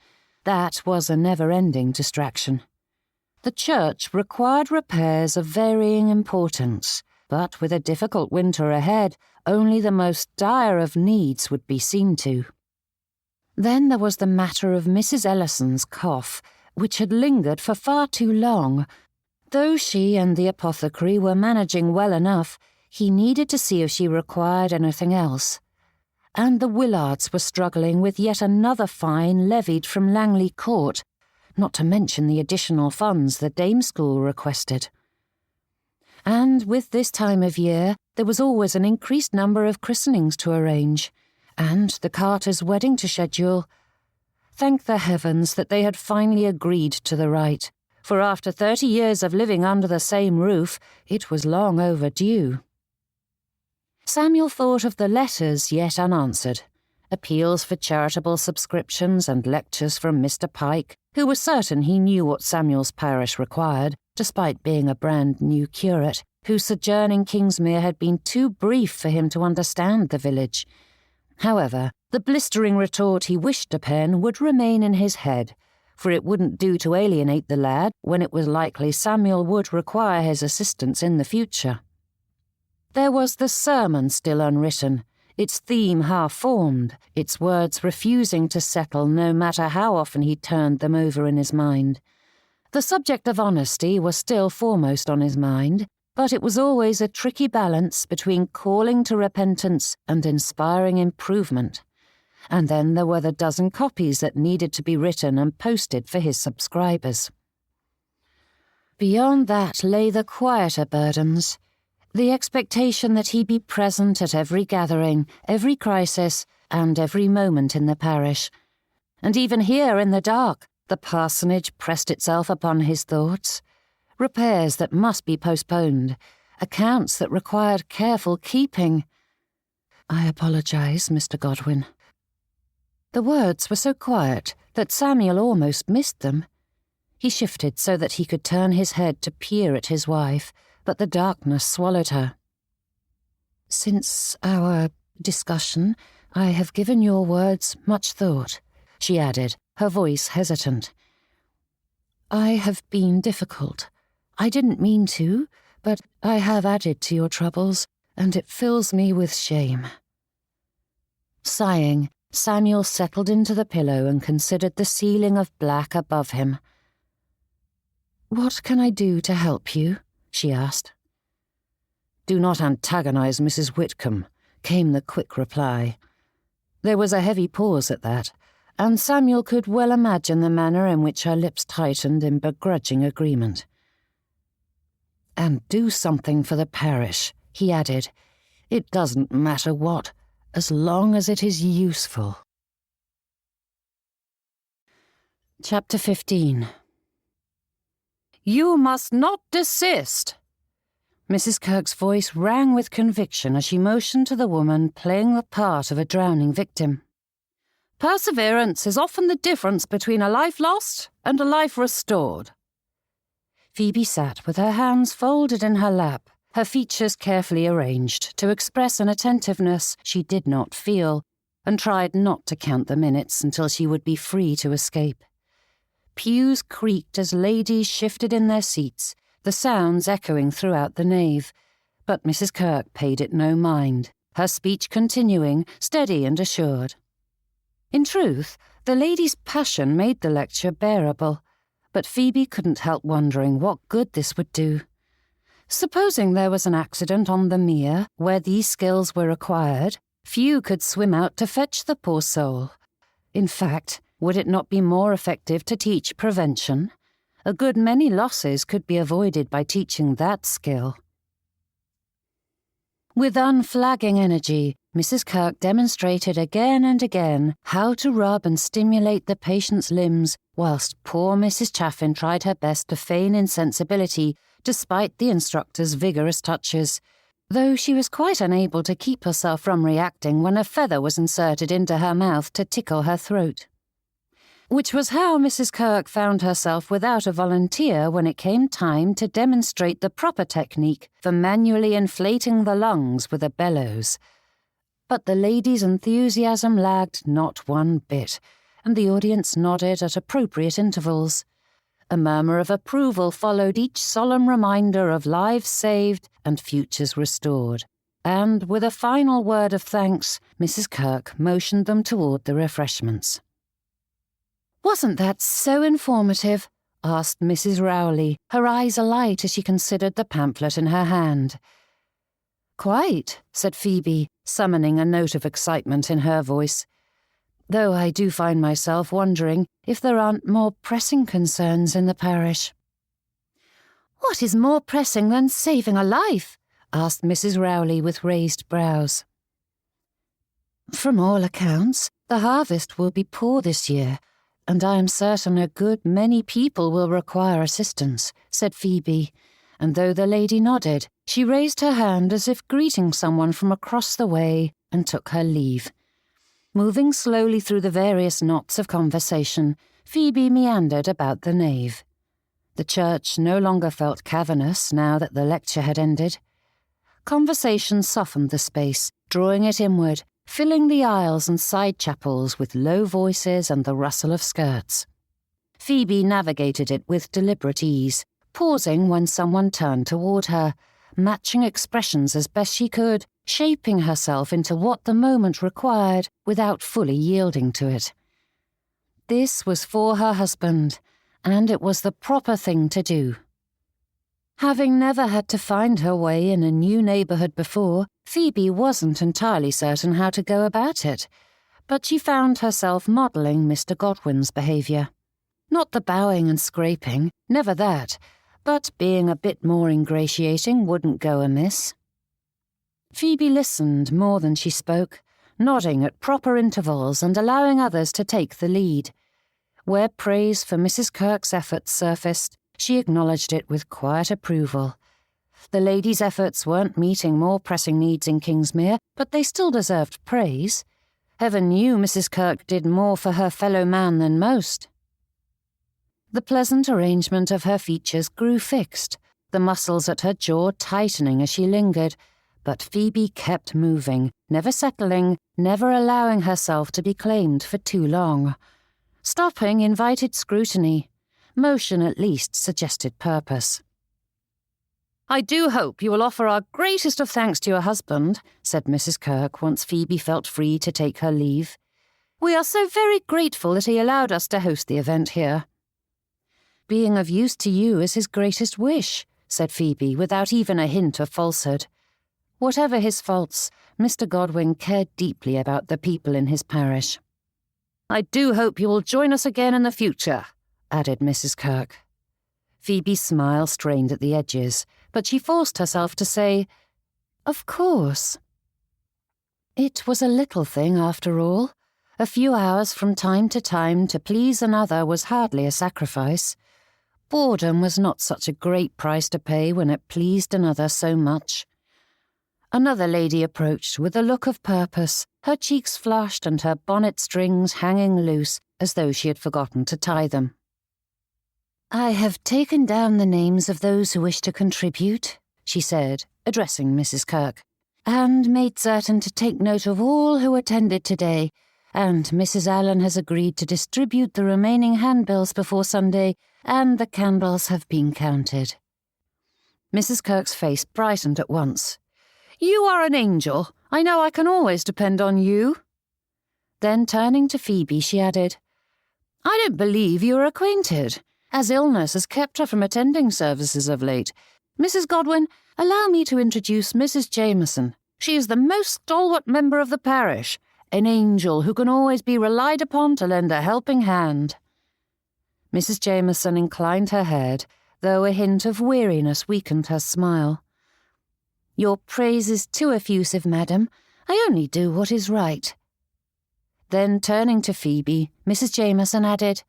That was a never-ending distraction. The church required repairs of varying importance, but with a difficult winter ahead, only the most dire of needs would be seen to. Then there was the matter of Mrs. Ellison's cough, which had lingered for far too long. Though she and the apothecary were managing well enough, he needed to see if she required anything else. And the Willards were struggling with yet another fine levied from Langley Court, not to mention the additional funds the dame school requested. And with this time of year, there was always an increased number of christenings to arrange, and the Carters' wedding to schedule. Thank the heavens that they had finally agreed to the rite, for after 30 years of living under the same roof, it was long overdue. Samuel thought of the letters yet unanswered, appeals for charitable subscriptions and lectures from Mr. Pike, who was certain he knew what Samuel's parish required, despite being a brand-new curate, whose sojourn in Kingsmere had been too brief for him to understand the village. However, the blistering retort he wished to pen would remain in his head, for it wouldn't do to alienate the lad when it was likely Samuel would require his assistance in the future. There was the sermon still unwritten, its theme half-formed, its words refusing to settle no matter how often he turned them over in his mind. The subject of honesty was still foremost on his mind, but it was always a tricky balance between calling to repentance and inspiring improvement. And then there were the dozen copies that needed to be written and posted for his subscribers. Beyond that lay the quieter burdens, the expectation that he be present at every gathering, every crisis, and every moment in the parish. And even here in the dark, the parsonage pressed itself upon his thoughts. Repairs that must be postponed, accounts that required careful keeping. "I apologize, Mr. Godwin." The words were so quiet that Samuel almost missed them. He shifted so that he could turn his head to peer at his wife, but the darkness swallowed her. "Since our discussion, I have given your words much thought," she added, her voice hesitant. "I have been difficult. I didn't mean to, but I have added to your troubles, and it fills me with shame." Sighing, Samuel settled into the pillow and considered the ceiling of black above him. "What can I do to help you?" she asked. "Do not antagonize Mrs. Whitcomb," came the quick reply. There was a heavy pause at that, and Samuel could well imagine the manner in which her lips tightened in begrudging agreement. "And do something for the parish," he added. "It doesn't matter what, as long as it is useful." Chapter 15. "You must not desist!" Mrs. Kirk's voice rang with conviction as she motioned to the woman playing the part of a drowning victim. "Perseverance is often the difference between a life lost and a life restored." Phoebe sat with her hands folded in her lap, her features carefully arranged to express an attentiveness she did not feel, and tried not to count the minutes until she would be free to escape. Pews creaked as ladies shifted in their seats, the sounds echoing throughout the nave, but Mrs. Kirk paid it no mind, her speech continuing, steady and assured. In truth, The lady's passion made the lecture bearable, but Phoebe couldn't help wondering what good this would do. Supposing there was an accident on the mere where these skills were required, few could swim out to fetch the poor soul. In fact, would it not be more effective to teach prevention? A good many losses could be avoided by teaching that skill. With unflagging energy, Mrs. Kirk demonstrated again and again how to rub and stimulate the patient's limbs, whilst poor Mrs. Chaffin tried her best to feign insensibility despite the instructor's vigorous touches, though she was quite unable to keep herself from reacting when a feather was inserted into her mouth to tickle her throat. Which was how Mrs. Kirk found herself without a volunteer when it came time to demonstrate the proper technique for manually inflating the lungs with a bellows. But the lady's enthusiasm lagged not one bit, and the audience nodded at appropriate intervals. A murmur of approval followed each solemn reminder of lives saved and futures restored, and with a final word of thanks, Mrs. Kirk motioned them toward the refreshments. "Wasn't that so informative?" asked Mrs. Rowley, her eyes alight as she considered the pamphlet in her hand. "Quite," said Phoebe, summoning a note of excitement in her voice. "Though I do find myself wondering if there aren't more pressing concerns in the parish." "What is more pressing than saving a life?" asked Mrs. Rowley with raised brows. "From all accounts, the harvest will be poor this year, and I am certain a good many people will require assistance," said Phoebe, and though the lady nodded, she raised her hand as if greeting someone from across the way and took her leave. Moving slowly through the various knots of conversation, Phoebe meandered about the nave. The church no longer felt cavernous now that the lecture had ended. Conversation softened the space, drawing it inward, filling the aisles and side chapels with low voices and the rustle of skirts. Phoebe navigated it with deliberate ease, pausing when someone turned toward her, matching expressions as best she could, shaping herself into what the moment required without fully yielding to it. This was for her husband, and it was the proper thing to do. Having never had to find her way in a new neighbourhood before, Phoebe wasn't entirely certain how to go about it, but she found herself modelling Mr. Godwin's behaviour. Not the bowing and scraping, never that, but being a bit more ingratiating wouldn't go amiss. Phoebe listened more than she spoke, nodding at proper intervals and allowing others to take the lead. Where praise for Mrs. Kirk's efforts surfaced, she acknowledged it with quiet approval. The lady's efforts weren't meeting more pressing needs in Kingsmere, but they still deserved praise. Heaven knew Mrs. Kirk did more for her fellow man than most. The pleasant arrangement of her features grew fixed, the muscles at her jaw tightening as she lingered, but Phoebe kept moving, never settling, never allowing herself to be claimed for too long. Stopping invited scrutiny. Motion at least suggested purpose. "I do hope you will offer our greatest of thanks to your husband," said Mrs. Kirk once Phoebe felt free to take her leave. "We are so very grateful that he allowed us to host the event here." "Being of use to you is his greatest wish," said Phoebe without even a hint of falsehood. Whatever his faults, Mr. Godwin cared deeply about the people in his parish. "I do hope you will join us again in the future," added Mrs. Kirk. Phoebe's smile strained at the edges, but she forced herself to say, "Of course." It was a little thing after all. A few hours from time to please another was hardly a sacrifice. Boredom was not such a great price to pay when it pleased another so much. Another lady approached with a look of purpose, her cheeks flushed and her bonnet strings hanging loose as though she had forgotten to tie them. "I have taken down the names of those who wish to contribute," she said, addressing Mrs. Kirk, "and made certain to take note of all who attended today, and Mrs. Allen has agreed to distribute the remaining handbills before Sunday, and the candles have been counted." Mrs. Kirk's face brightened at once. "You are an angel. I know I can always depend on you." Then turning to Phoebe, she added, I don't believe you are acquainted, as illness has kept her from attending services of late. Mrs. Godwin, allow me to introduce Mrs. Jameson. She is the most stalwart member of the parish, an angel who can always be relied upon to lend a helping hand." Mrs. Jameson inclined her head, though a hint of weariness weakened her smile. "Your praise is too effusive, madam. I only do what is right." Then, turning to Phoebe, Mrs. Jameson added,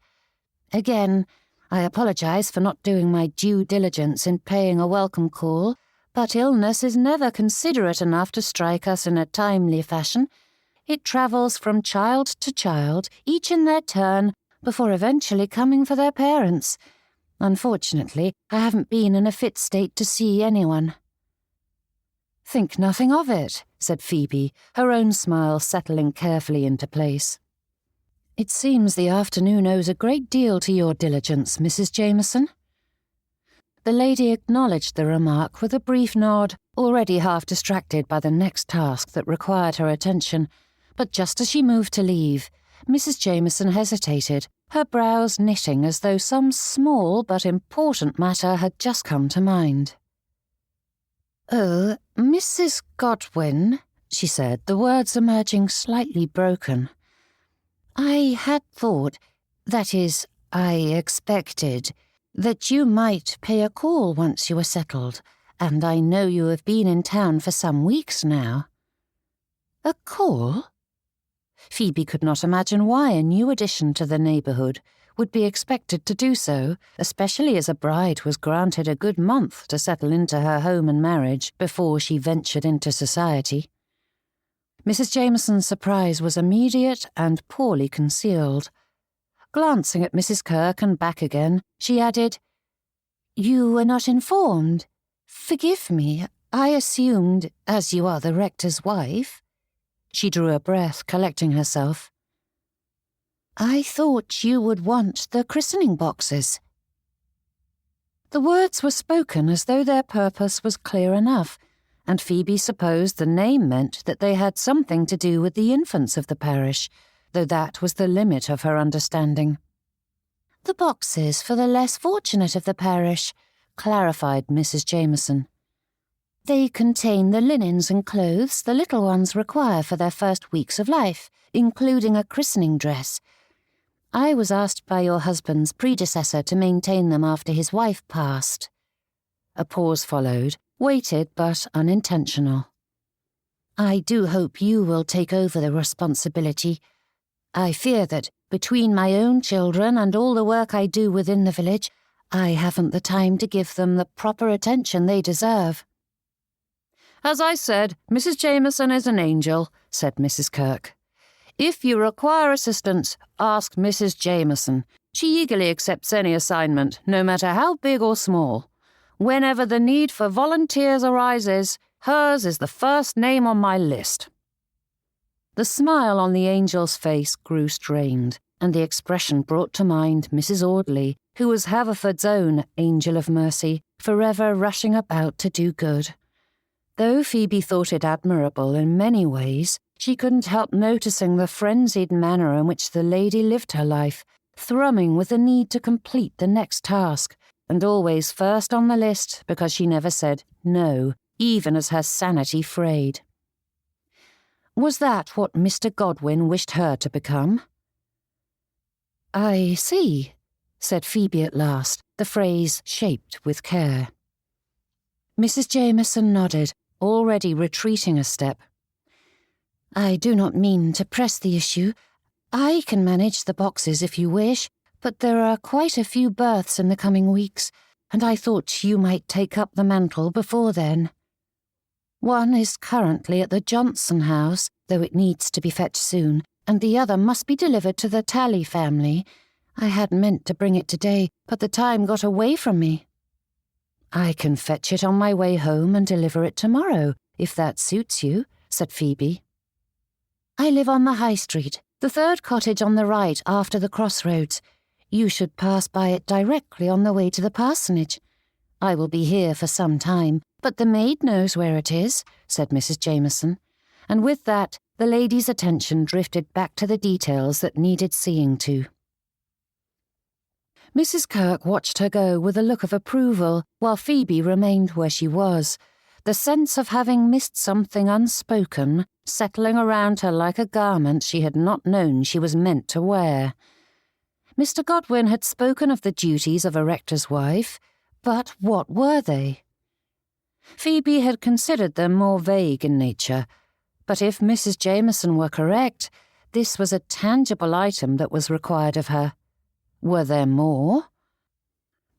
"Again, I apologize for not doing my due diligence in paying a welcome call, but illness is never considerate enough to strike us in a timely fashion. It travels from child to child, each in their turn, before eventually coming for their parents. Unfortunately, I haven't been in a fit state to see anyone." "Think nothing of it," said Phoebe, her own smile settling carefully into place. "It seems the afternoon owes a great deal to your diligence, Mrs. Jameson." The lady acknowledged the remark with a brief nod, already half distracted by the next task that required her attention, but just as she moved to leave, Mrs. Jameson hesitated, her brows knitting as though some small but important matter had just come to mind. "Oh, Mrs. Godwin," she said, the words emerging slightly broken. "I had thought, that is, I expected, that you might pay a call once you were settled, and I know you have been in town for some weeks now." "A call?" Phoebe could not imagine why a new addition to the neighbourhood would be expected to do so, especially as a bride was granted a good month to settle into her home and marriage before she ventured into society. Mrs. Jameson's surprise was immediate and poorly concealed. Glancing at Mrs. Kirk and back again, she added, "You were not informed. Forgive me, I assumed, as you are the rector's wife." She drew a breath, collecting herself. "I thought you would want the christening boxes." The words were spoken as though their purpose was clear enough, and Phoebe supposed the name meant that they had something to do with the infants of the parish, though that was the limit of her understanding. "The boxes for the less fortunate of the parish," clarified Mrs. Jameson. "They contain the linens and clothes the little ones require for their first weeks of life, including a christening dress. I was asked by your husband's predecessor to maintain them after his wife passed." A pause followed, weighted but unintentional. "I do hope you will take over the responsibility. I fear that, between my own children and all the work I do within the village, I haven't the time to give them the proper attention they deserve." "As I said, Mrs. Jameson is an angel," said Mrs. Kirk. "If you require assistance, ask Mrs. Jameson. She eagerly accepts any assignment, no matter how big or small. Whenever the need for volunteers arises, hers is the first name on my list." The smile on the angel's face grew strained, and the expression brought to mind Mrs. Audley, who was Haverford's own angel of mercy, forever rushing about to do good. Though Phoebe thought it admirable in many ways, she couldn't help noticing the frenzied manner in which the lady lived her life, thrumming with the need to complete the next task, and always first on the list because she never said no, even as her sanity frayed. Was that what Mr. Godwin wished her to become? "I see," said Phoebe at last, the phrase shaped with care. Mrs. Jameson nodded, already retreating a step. "I do not mean to press the issue. I can manage the boxes if you wish, but there are quite a few births in the coming weeks, and I thought you might take up the mantle before then. One is currently at the Johnson house, though it needs to be fetched soon, and the other must be delivered to the Talley family. I had meant to bring it today, but the time got away from me." "I can fetch it on my way home and deliver it tomorrow, if that suits you," said Phoebe. "I live on the High Street, the third cottage on the right after the crossroads. You should pass by it directly on the way to the parsonage. I will be here for some time, but the maid knows where it is," said Mrs. Jameson, and with that the lady's attention drifted back to the details that needed seeing to. Mrs. Kirk watched her go with a look of approval, while Phoebe remained where she was, the sense of having missed something unspoken settling around her like a garment she had not known she was meant to wear. Mr. Godwin had spoken of the duties of a rector's wife, but what were they? Phoebe had considered them more vague in nature, but if Mrs. Jameson were correct, this was a tangible item that was required of her. Were there more?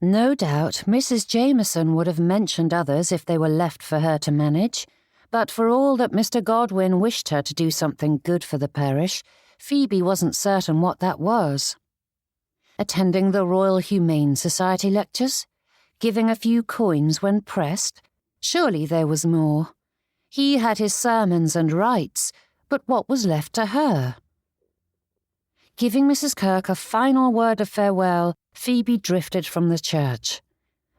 No doubt Mrs. Jameson would have mentioned others if they were left for her to manage, but for all that Mr. Godwin wished her to do something good for the parish, Phoebe wasn't certain what that was. Attending the Royal Humane Society lectures? Giving a few coins when pressed? Surely there was more. He had his sermons and rites, but what was left to her? Giving Mrs. Kirk a final word of farewell, Phoebe drifted from the church.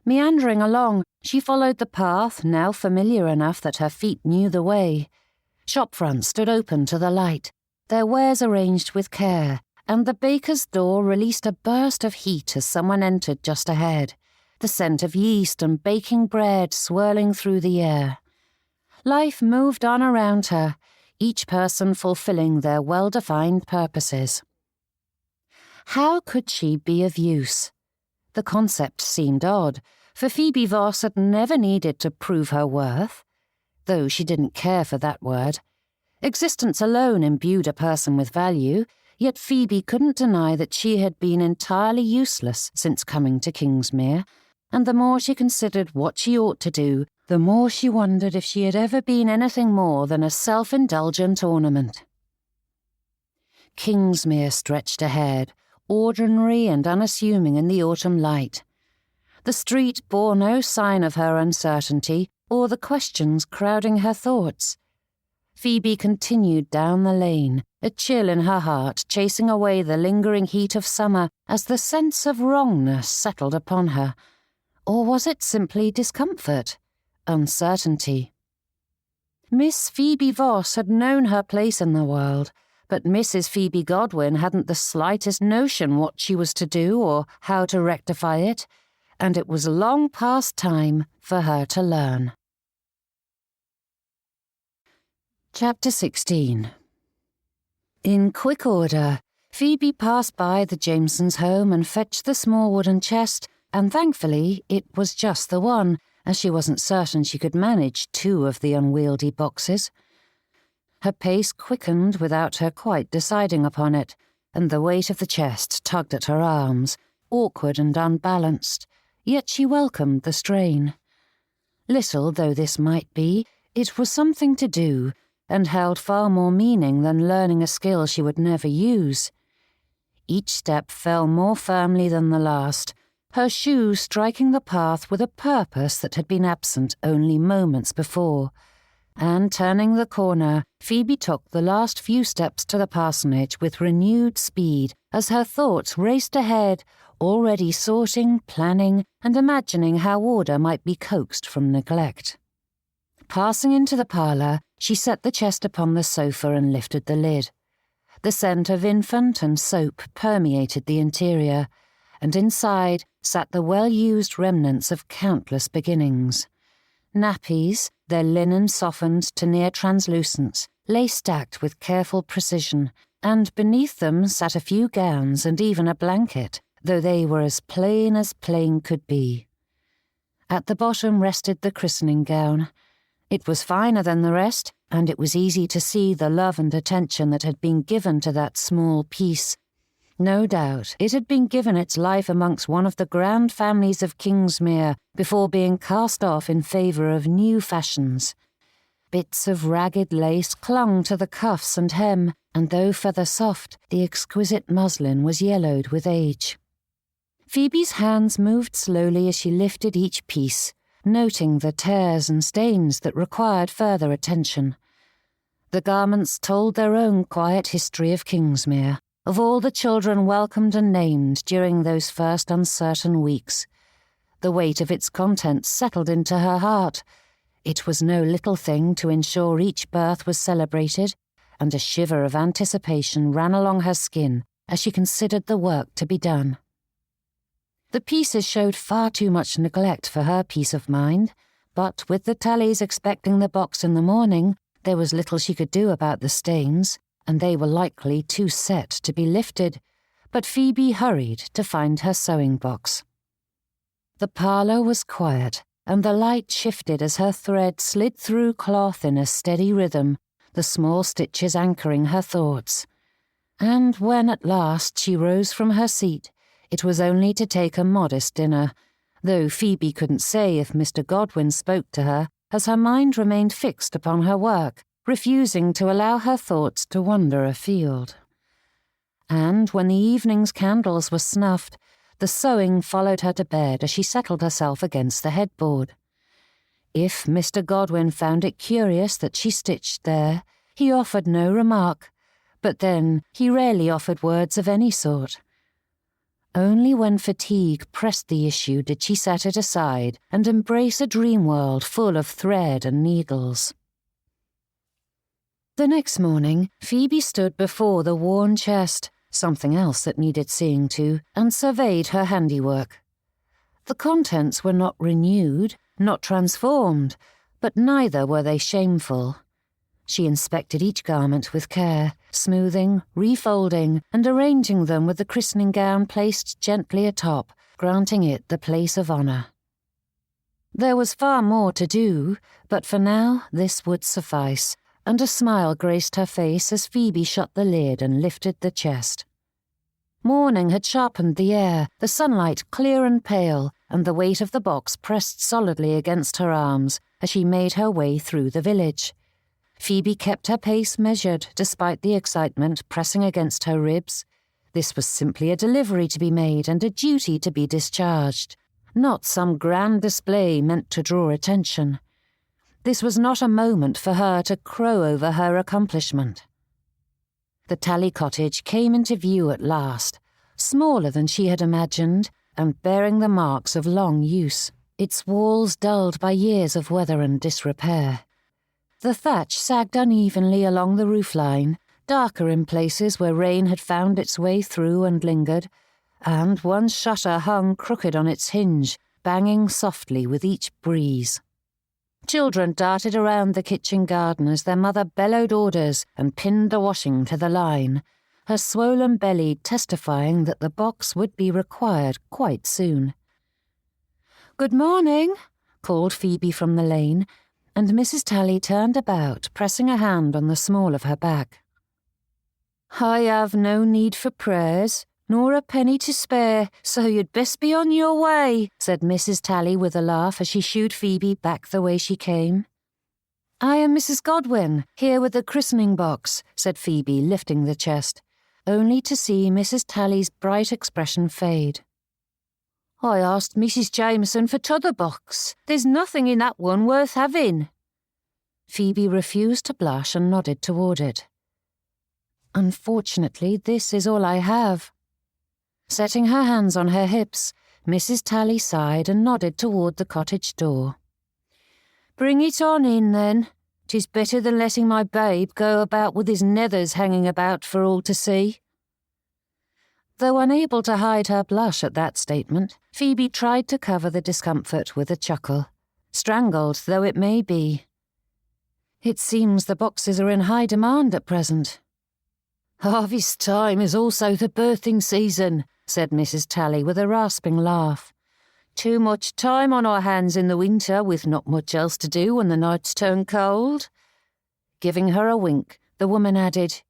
Meandering along, she followed the path, now familiar enough that her feet knew the way. Shop fronts stood open to the light, their wares arranged with care, and the baker's door released a burst of heat as someone entered just ahead, the scent of yeast and baking bread swirling through the air. Life moved on around her, each person fulfilling their well-defined purposes. How could she be of use? The concept seemed odd, for Phoebe Voss had never needed to prove her worth, though she didn't care for that word. Existence alone imbued a person with value, yet Phoebe couldn't deny that she had been entirely useless since coming to Kingsmere, and the more she considered what she ought to do, the more she wondered if she had ever been anything more than a self-indulgent ornament. Kingsmere stretched ahead, ordinary and unassuming in the autumn light. The street bore no sign of her uncertainty or the questions crowding her thoughts. Phoebe continued down the lane, a chill in her heart chasing away the lingering heat of summer as the sense of wrongness settled upon her. Or was it simply discomfort, uncertainty? Miss Phoebe Voss had known her place in the world, but Mrs. Phoebe Godwin hadn't the slightest notion what she was to do or how to rectify it, and it was long past time for her to learn. Chapter 16. In quick order, Phoebe passed by the Jamesons' home and fetched the small wooden chest, and thankfully it was just the one, as she wasn't certain she could manage 2 of the unwieldy boxes. Her pace quickened without her quite deciding upon it, and the weight of the chest tugged at her arms, awkward and unbalanced, yet she welcomed the strain. Little though this might be, it was something to do, and held far more meaning than learning a skill she would never use. Each step fell more firmly than the last, her shoe striking the path with a purpose that had been absent only moments before. And turning the corner, Phoebe took the last few steps to the parsonage with renewed speed as her thoughts raced ahead, already sorting, planning, and imagining how order might be coaxed from neglect. Passing into the parlour, she set the chest upon the sofa and lifted the lid. The scent of infant and soap permeated the interior, and inside sat the well-used remnants of countless beginnings. Nappies, their linen softened to near translucence, lay stacked with careful precision, and beneath them sat a few gowns and even a blanket, though they were as plain could be. At the bottom rested the christening gown. It was finer than the rest, and it was easy to see the love and attention that had been given to that small piece. No doubt it had been given its life amongst one of the grand families of Kingsmere before being cast off in favour of new fashions. Bits of ragged lace clung to the cuffs and hem, and though feather soft, the exquisite muslin was yellowed with age. Phoebe's hands moved slowly as she lifted each piece, noting the tears and stains that required further attention. The garments told their own quiet history of Kingsmere, of all the children welcomed and named during those first uncertain weeks. The weight of its contents settled into her heart. It was no little thing to ensure each birth was celebrated, and a shiver of anticipation ran along her skin as she considered the work to be done. The pieces showed far too much neglect for her peace of mind, but with the Tallies expecting the box in the morning, there was little she could do about the stains, and they were likely too set to be lifted. But Phoebe hurried to find her sewing box. The parlour was quiet, and the light shifted as her thread slid through cloth in a steady rhythm, the small stitches anchoring her thoughts. And when at last she rose from her seat, it was only to take a modest dinner, though Phoebe couldn't say if Mr. Godwin spoke to her, as her mind remained fixed upon her work, refusing to allow her thoughts to wander afield. And when the evening's candles were snuffed, the sewing followed her to bed as she settled herself against the headboard. If Mr. Godwin found it curious that she stitched there, he offered no remark, but then he rarely offered words of any sort. Only when fatigue pressed the issue did she set it aside and embrace a dream world full of thread and needles. The next morning, Phoebe stood before the worn chest, something else that needed seeing to, and surveyed her handiwork. The contents were not renewed, not transformed, but neither were they shameful. She inspected each garment with care, smoothing, refolding, and arranging them with the christening gown placed gently atop, granting it the place of honour. There was far more to do, but for now this would suffice, and a smile graced her face as Phoebe shut the lid and lifted the chest. Morning had sharpened the air, the sunlight clear and pale, and the weight of the box pressed solidly against her arms as she made her way through the village. Phoebe kept her pace measured despite the excitement pressing against her ribs. This was simply a delivery to be made and a duty to be discharged, not some grand display meant to draw attention. This was not a moment for her to crow over her accomplishment. The Tally cottage came into view at last, smaller than she had imagined, and bearing the marks of long use, its walls dulled by years of weather and disrepair. The thatch sagged unevenly along the roofline, darker in places where rain had found its way through and lingered, and one shutter hung crooked on its hinge, banging softly with each breeze. Children darted around the kitchen garden as their mother bellowed orders and pinned the washing to the line, her swollen belly testifying that the box would be required quite soon. "Good morning," called Phoebe from the lane, and Mrs. Tally turned about, pressing a hand on the small of her back. "I have no need for prayers, nor a penny to spare, so you'd best be on your way," said Mrs. Tally with a laugh as she shooed Phoebe back the way she came. "I am Mrs. Godwin, here with the christening box," said Phoebe, lifting the chest, only to see Mrs. Tally's bright expression fade. "I asked Mrs. Jameson for t'other box. There's nothing in that one worth having." Phoebe refused to blush and nodded toward it. "Unfortunately, this is all I have." Setting her hands on her hips, Mrs. Tally sighed and nodded toward the cottage door. "Bring it on in, then. 'Tis better than letting my babe go about with his nethers hanging about for all to see." Though unable to hide her blush at that statement, Phoebe tried to cover the discomfort with a chuckle, strangled though it may be. "It seems the boxes are in high demand at present." "Harvest time is also the birthing season," said Mrs. Tally with a rasping laugh. "Too much time on our hands in the winter with not much else to do when the nights turn cold." Giving her a wink, the woman added,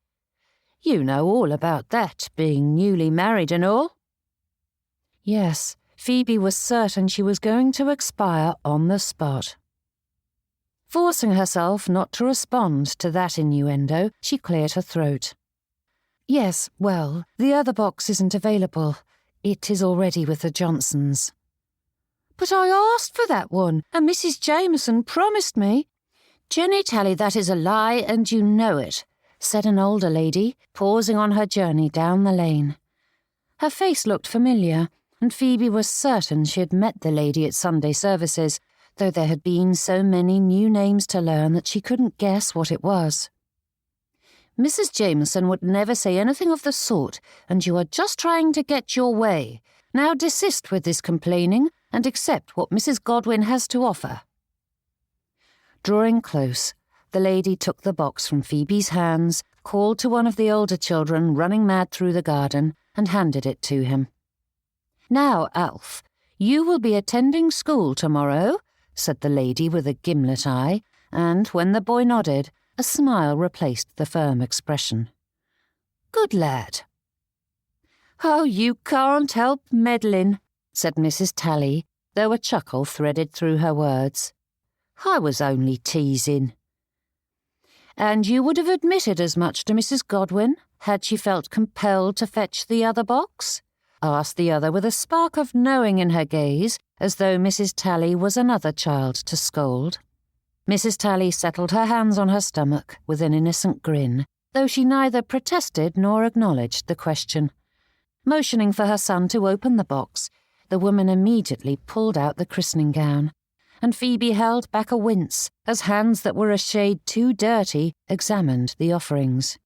"You know all about that, being newly married and all." Yes, Phoebe was certain she was going to expire on the spot. Forcing herself not to respond to that innuendo, she cleared her throat. "Yes, well, the other box isn't available. It is already with the Johnsons." "But I asked for that one, and Mrs. Jameson promised me." "Jenny Tally, that is a lie, and you know it," said an older lady, pausing on her journey down the lane. Her face looked familiar, and Phoebe was certain she had met the lady at Sunday services, though there had been so many new names to learn that she couldn't guess what it was. "Mrs. Jameson would never say anything of the sort, and you are just trying to get your way. Now desist with this complaining and accept what Mrs. Godwin has to offer." Drawing close, the lady took the box from Phoebe's hands, called to one of the older children running mad through the garden, and handed it to him. "Now, Alf, you will be attending school tomorrow," said the lady with a gimlet eye, and when the boy nodded, a smile replaced the firm expression. "Good lad." "Oh, you can't help meddling," said Mrs. Tally, though a chuckle threaded through her words. "I was only teasing." "And you would have admitted as much to Mrs. Godwin had she felt compelled to fetch the other box?" asked the other with a spark of knowing in her gaze, as though Mrs. Tally was another child to scold. Mrs. Tally settled her hands on her stomach with an innocent grin, though she neither protested nor acknowledged the question. Motioning for her son to open the box, the woman immediately pulled out the christening gown, and Phoebe held back a wince as hands that were a shade too dirty examined the offerings.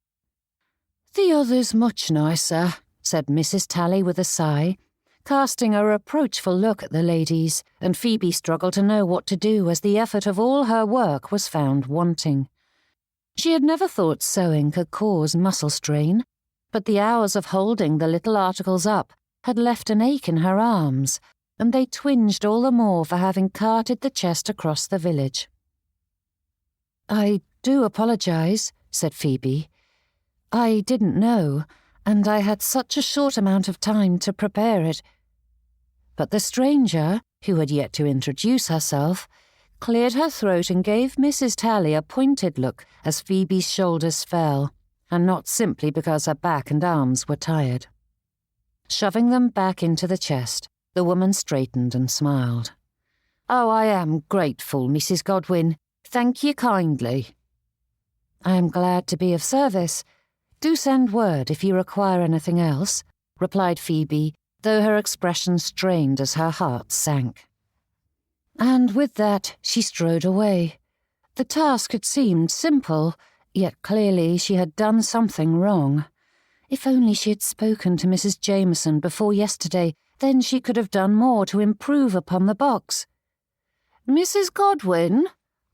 "The other's much nicer," said Mrs. Tally with a sigh, casting a reproachful look at the ladies, and Phoebe struggled to know what to do as the effort of all her work was found wanting. She had never thought sewing could cause muscle strain, but the hours of holding the little articles up had left an ache in her arms, and they twinged all the more for having carted the chest across the village. "I do apologize," said Phoebe. "I didn't know, and I had such a short amount of time to prepare it." But the stranger, who had yet to introduce herself, cleared her throat and gave Mrs. Tally a pointed look as Phoebe's shoulders fell, and not simply because her back and arms were tired. Shoving them back into the chest, the woman straightened and smiled. "Oh, I am grateful, Mrs. Godwin. Thank you kindly." "I am glad to be of service. Do send word if you require anything else," replied Phoebe, though her expression strained as her heart sank. And with that she strode away. The task had seemed simple, yet clearly she had done something wrong. If only she had spoken to Mrs. Jameson before yesterday, then she could have done more to improve upon the box. "Mrs. Godwin,"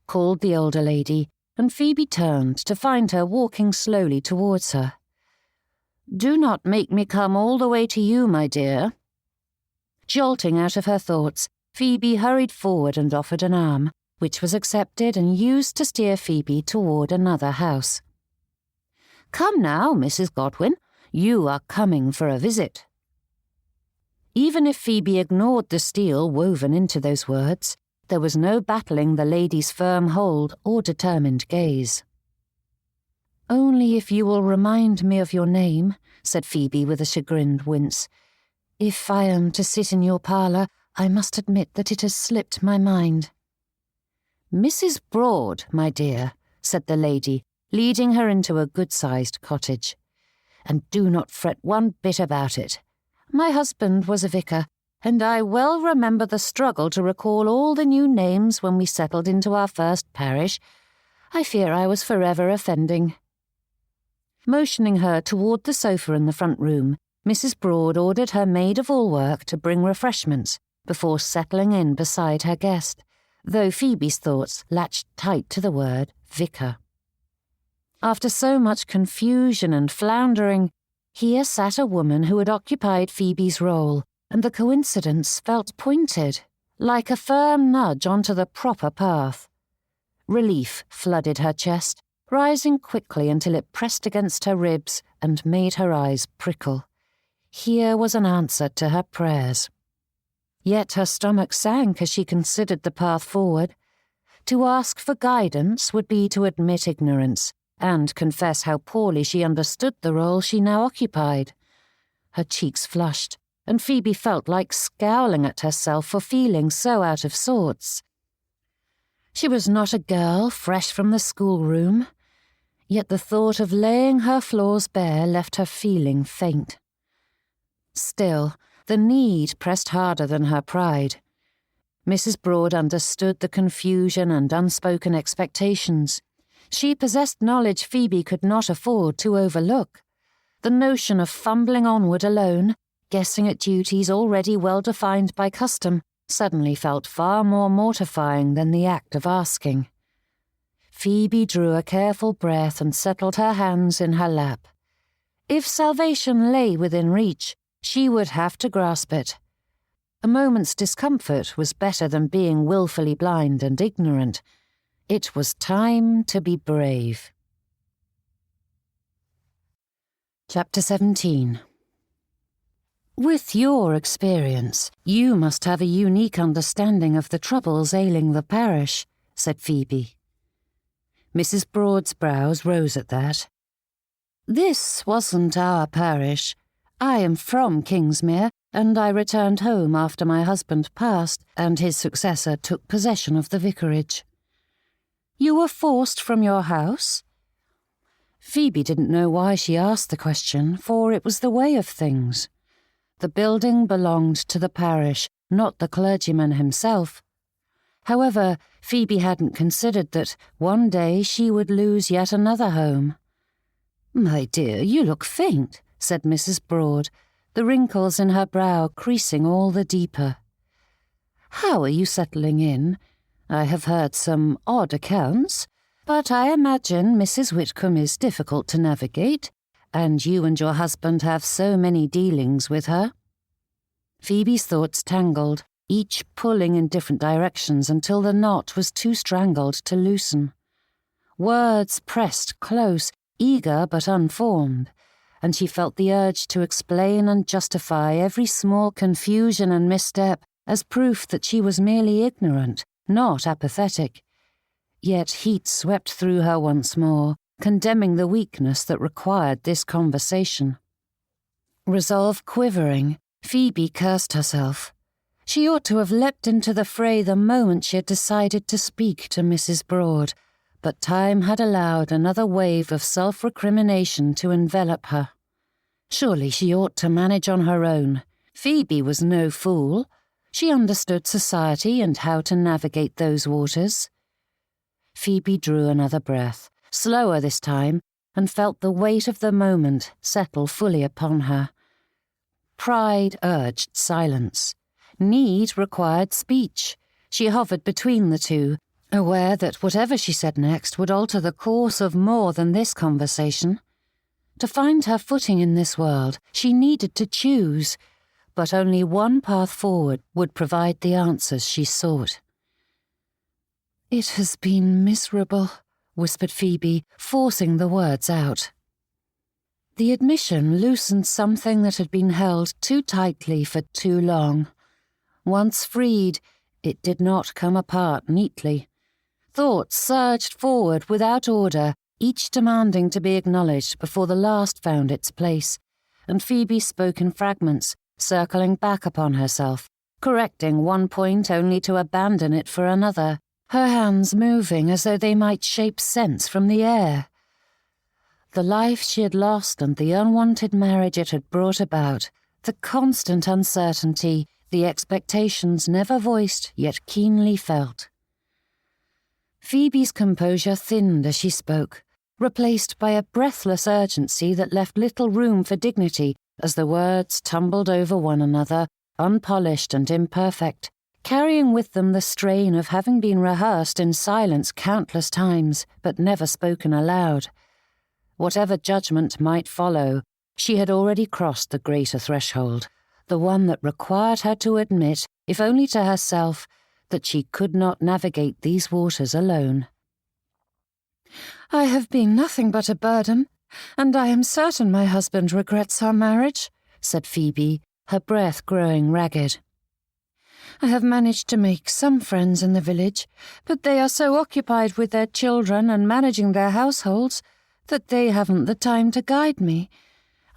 called the older lady, and Phoebe turned to find her walking slowly towards her. "Do not make me come all the way to you, my dear." Jolting out of her thoughts, Phoebe hurried forward and offered an arm, which was accepted and used to steer Phoebe toward another house. "Come now, Mrs. Godwin, you are coming for a visit." Even if Phoebe ignored the steel woven into those words, there was no battling the lady's firm hold or determined gaze. "Only if you will remind me of your name," said Phoebe with a chagrined wince. "If I am to sit in your parlour, I must admit that it has slipped my mind." "Mrs. Broad, my dear," said the lady, leading her into a good-sized cottage. "And do not fret one bit about it. My husband was a vicar, and I well remember the struggle to recall all the new names when we settled into our first parish. I fear I was forever offending." Motioning her toward the sofa in the front room, Mrs. Broad ordered her maid-of-all-work to bring refreshments before settling in beside her guest, though Phoebe's thoughts latched tight to the word vicar. After so much confusion and floundering, here sat a woman who had occupied Phoebe's role, and the coincidence felt pointed, like a firm nudge onto the proper path. Relief flooded her chest, rising quickly until it pressed against her ribs and made her eyes prickle. Here was an answer to her prayers. Yet her stomach sank as she considered the path forward. To ask for guidance would be to admit ignorance and confess how poorly she understood the role she now occupied. Her cheeks flushed, and Phoebe felt like scowling at herself for feeling so out of sorts. She was not a girl fresh from the schoolroom, yet the thought of laying her flaws bare left her feeling faint. Still, the need pressed harder than her pride. Mrs. Broad understood the confusion and unspoken expectations. She possessed knowledge Phoebe could not afford to overlook. The notion of fumbling onward alone, guessing at duties already well defined by custom, suddenly felt far more mortifying than the act of asking. Phoebe drew a careful breath and settled her hands in her lap. If salvation lay within reach, she would have to grasp it. A moment's discomfort was better than being willfully blind and ignorant. It was time to be brave. Chapter 17. With your experience, you must have a unique understanding of the troubles ailing the parish, said Phoebe. Mrs. Broad's brows rose at that. This wasn't our parish. I am from Kingsmere, and I returned home after my husband passed and his successor took possession of the vicarage. You were forced from your house? Phoebe didn't know why she asked the question, for it was the way of things. The building belonged to the parish, not the clergyman himself. However, Phoebe hadn't considered that one day she would lose yet another home. "My dear, you look faint," said Mrs. Broad, the wrinkles in her brow creasing all the deeper. "How are you settling in? I have heard some odd accounts, but I imagine Mrs. Whitcomb is difficult to navigate, and you and your husband have so many dealings with her." Phoebe's thoughts tangled, each pulling in different directions until the knot was too strangled to loosen. Words pressed close, eager but unformed, and she felt the urge to explain and justify every small confusion and misstep as proof that she was merely ignorant, not apathetic. Yet heat swept through her once more, condemning the weakness that required this conversation. Resolve quivering, Phoebe cursed herself. She ought to have leapt into the fray the moment she had decided to speak to Mrs. Broad, but time had allowed another wave of self-recrimination to envelop her. Surely she ought to manage on her own. Phoebe was no fool. She understood society and how to navigate those waters. Phoebe drew another breath, slower this time, and felt the weight of the moment settle fully upon her. Pride urged silence. Need required speech. She hovered between the two, aware that whatever she said next would alter the course of more than this conversation. To find her footing in this world, she needed to choose, but only one path forward would provide the answers she sought. "It has been miserable," whispered Phoebe, forcing the words out. The admission loosened something that had been held too tightly for too long. Once freed, it did not come apart neatly. Thoughts surged forward without order, each demanding to be acknowledged before the last found its place, and Phoebe spoke in fragments, circling back upon herself, correcting one point only to abandon it for another, her hands moving as though they might shape sense from the air. The life she had lost and the unwanted marriage it had brought about, the constant uncertainty, the expectations never voiced yet keenly felt. Phoebe's composure thinned as she spoke, replaced by a breathless urgency that left little room for dignity as the words tumbled over one another, unpolished and imperfect, carrying with them the strain of having been rehearsed in silence countless times, but never spoken aloud. Whatever judgment might follow, she had already crossed the greater threshold, the one that required her to admit, if only to herself, that she could not navigate these waters alone. "I have been nothing but a burden, and I am certain my husband regrets our marriage," said Phoebe, her breath growing ragged. "I have managed to make some friends in the village, but they are so occupied with their children and managing their households that they haven't the time to guide me.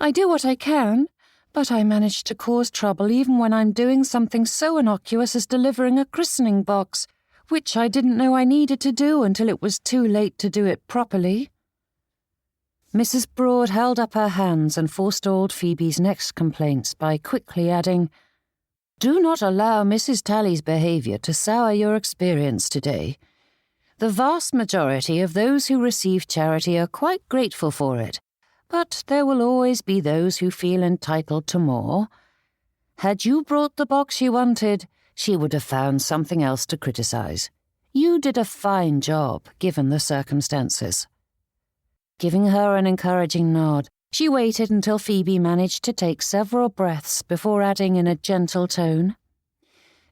I do what I can, but I manage to cause trouble even when I'm doing something so innocuous as delivering a christening box, which I didn't know I needed to do until it was too late to do it properly." Mrs. Broad held up her hands and forestalled Phoebe's next complaints by quickly adding, "Do not allow Mrs. Talley's behaviour to sour your experience today. The vast majority of those who receive charity are quite grateful for it, but there will always be those who feel entitled to more. Had you brought the box she wanted, she would have found something else to criticize. You did a fine job, given the circumstances." Giving her an encouraging nod, she waited until Phoebe managed to take several breaths before adding in a gentle tone,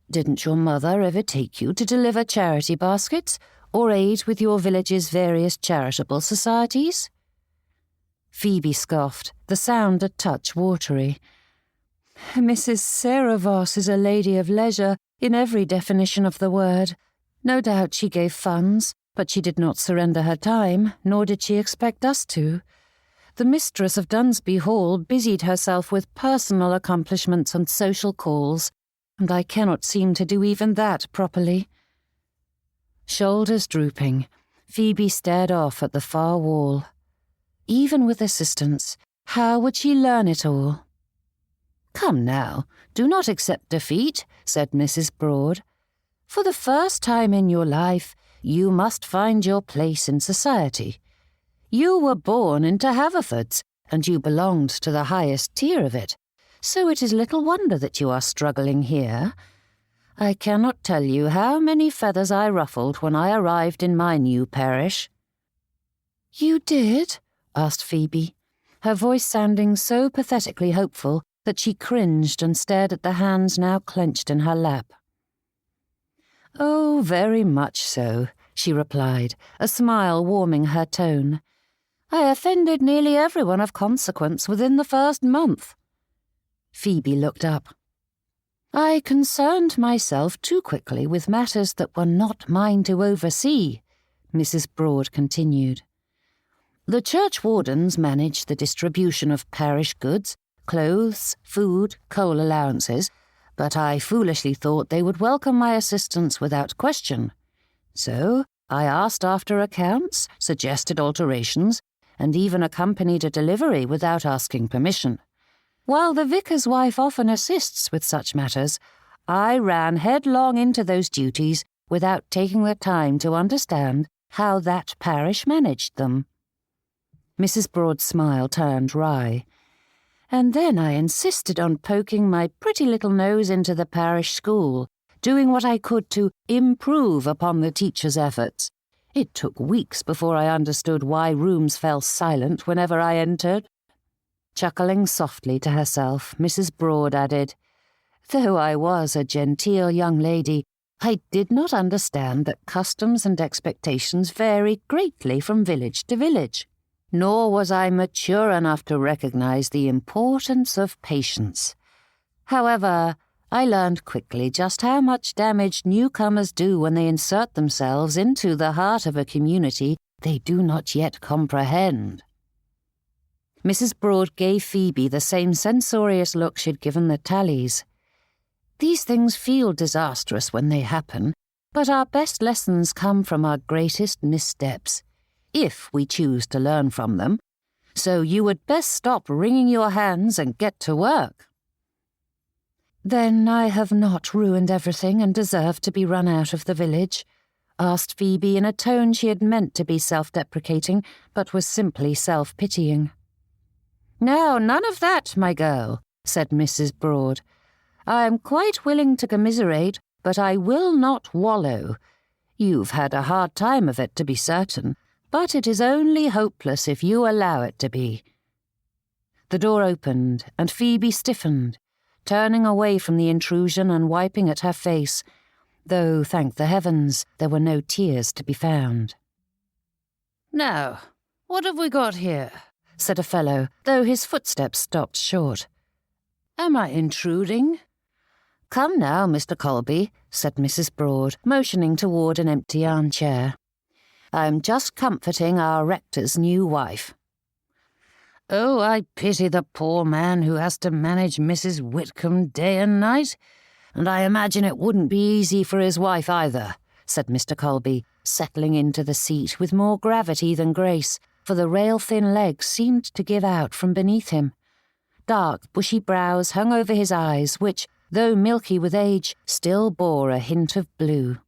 "Didn't your mother ever take you to deliver charity baskets or aid with your village's various charitable societies?" Phoebe scoffed, the sound a touch watery. "Mrs. Sarah Voss is a lady of leisure in every definition of the word. No doubt she gave funds, but she did not surrender her time, nor did she expect us to. The mistress of Dunsby Hall busied herself with personal accomplishments and social calls, and I cannot seem to do even that properly." Shoulders drooping, Phoebe stared off at the far wall. Even with assistance, how would she learn it all? "Come now, do not accept defeat," said Mrs. Broad. "For the first time in your life, you must find your place in society. You were born into Haverford's, and you belonged to the highest tier of it, so it is little wonder that you are struggling here. I cannot tell you how many feathers I ruffled when I arrived in my new parish." "You did?" asked Phoebe, her voice sounding so pathetically hopeful that she cringed and stared at the hands now clenched in her lap. "Oh, very much so," she replied, a smile warming her tone. "I offended nearly everyone of consequence within the first month." Phoebe looked up. "I concerned myself too quickly with matters that were not mine to oversee," Mrs. Broad continued. "The church wardens manage the distribution of parish goods, clothes, food, coal allowances, but I foolishly thought they would welcome my assistance without question. So I asked after accounts, suggested alterations, and even accompanied a delivery without asking permission. While the vicar's wife often assists with such matters, I ran headlong into those duties without taking the time to understand how that parish managed them." Mrs. Broad's smile turned wry. "And then I insisted on poking my pretty little nose into the parish school, doing what I could to improve upon the teacher's efforts. It took weeks before I understood why rooms fell silent whenever I entered." Chuckling softly to herself, Mrs. Broad added, "Though I was a genteel young lady, I did not understand that customs and expectations vary greatly from village to village. Nor was I mature enough to recognize the importance of patience. However, I learned quickly just how much damage newcomers do when they insert themselves into the heart of a community they do not yet comprehend." Mrs. Broad gave Phoebe the same censorious look she'd given the Tallies. "These things feel disastrous when they happen, but our best lessons come from our greatest missteps, if we choose to learn from them. So you would best stop wringing your hands and get to work." "Then I have not ruined everything and deserve to be run out of the village?" asked Phoebe in a tone she had meant to be self-deprecating, but was simply self-pitying. "No, none of that, my girl," said Mrs. Broad. "I am quite willing to commiserate, but I will not wallow. You've had a hard time of it, to be certain, but it is only hopeless if you allow it to be." The door opened, and Phoebe stiffened, turning away from the intrusion and wiping at her face, though, thank the heavens, there were no tears to be found. "Now, what have we got here?" said a fellow, though his footsteps stopped short. "Am I intruding?" "Come now, Mr. Colby," said Mrs. Broad, motioning toward an empty armchair. "I'm just comforting our rector's new wife." "Oh, I pity the poor man who has to manage Mrs. Whitcomb day and night, and I imagine it wouldn't be easy for his wife either," said Mr. Colby, settling into the seat with more gravity than grace, for the rail-thin legs seemed to give out from beneath him. Dark, bushy brows hung over his eyes, which, though milky with age, still bore a hint of blue.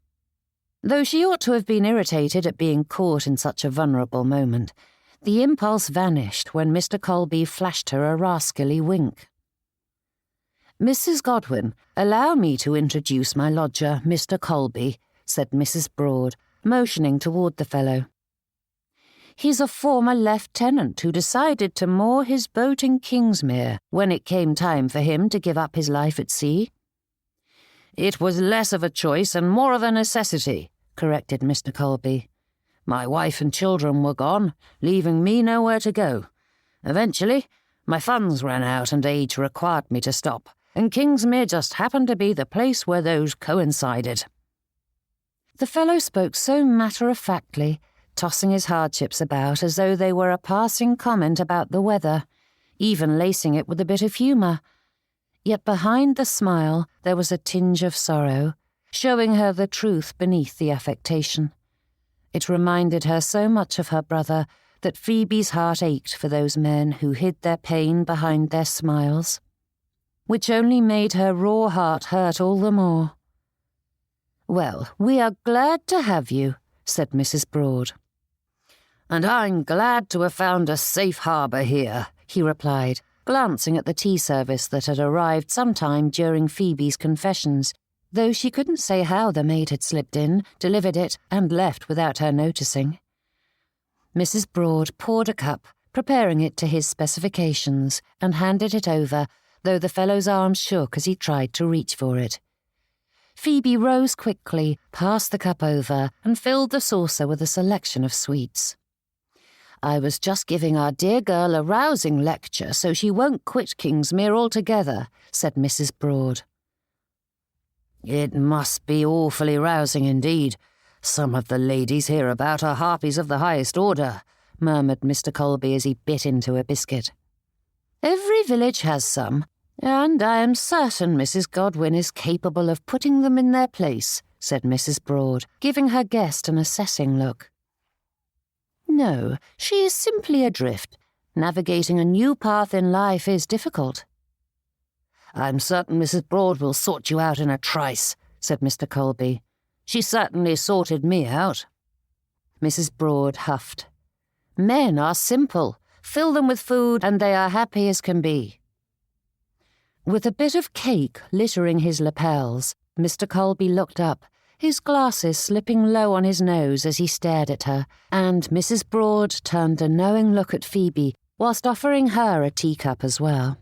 Though she ought to have been irritated at being caught in such a vulnerable moment, the impulse vanished when Mr. Colby flashed her a rascally wink. "Mrs. Godwin, allow me to introduce my lodger, Mr. Colby," said Mrs. Broad, motioning toward the fellow. "He's a former lieutenant who decided to moor his boat in Kingsmere when it came time for him to give up his life at sea." "It was less of a choice and more of a necessity," corrected Mr. Colby. "My wife and children were gone, leaving me nowhere to go. Eventually, my funds ran out and age required me to stop, and Kingsmere just happened to be the place where those coincided." The fellow spoke so matter-of-factly, tossing his hardships about as though they were a passing comment about the weather, even lacing it with a bit of humour. Yet behind the smile there was a tinge of sorrow, showing her the truth beneath the affectation. It reminded her so much of her brother that Phoebe's heart ached for those men who hid their pain behind their smiles, which only made her raw heart hurt all the more. "Well, we are glad to have you," said Mrs. Broad. "And I'm glad to have found a safe harbour here," he replied, glancing at the tea service that had arrived sometime during Phoebe's confessions, though she couldn't say how the maid had slipped in, delivered it, and left without her noticing. Mrs. Broad poured a cup, preparing it to his specifications, and handed it over, though the fellow's arm shook as he tried to reach for it. Phoebe rose quickly, passed the cup over, and filled the saucer with a selection of sweets. "I was just giving our dear girl a rousing lecture so she won't quit Kingsmere altogether," said Mrs. Broad. "It must be awfully rousing indeed. Some of the ladies hereabout are harpies of the highest order," murmured Mr. Colby as he bit into a biscuit. "Every village has some, and I am certain Mrs. Godwin is capable of putting them in their place," said Mrs. Broad, giving her guest an assessing look. "No, she is simply adrift. Navigating a new path in life is difficult." "I'm certain Mrs. Broad will sort you out in a trice," said Mr. Colby. "She certainly sorted me out." Mrs. Broad huffed. "Men are simple. Fill them with food and they are happy as can be." With a bit of cake littering his lapels, Mr. Colby looked up, his glasses slipping low on his nose as he stared at her, and Mrs. Broad turned a knowing look at Phoebe whilst offering her a teacup as well.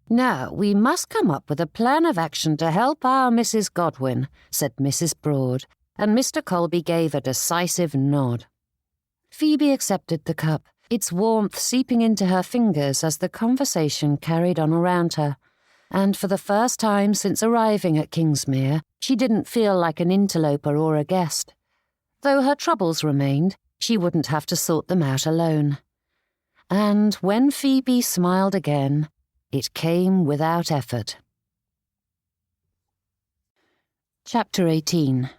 "Now, we must come up with a plan of action to help our Mrs. Godwin," said Mrs. Broad, and Mr. Colby gave a decisive nod. Phoebe accepted the cup, its warmth seeping into her fingers as the conversation carried on around her, and for the first time since arriving at Kingsmere, she didn't feel like an interloper or a guest. Though her troubles remained, she wouldn't have to sort them out alone. And when Phoebe smiled again, it came without effort. Chapter 18.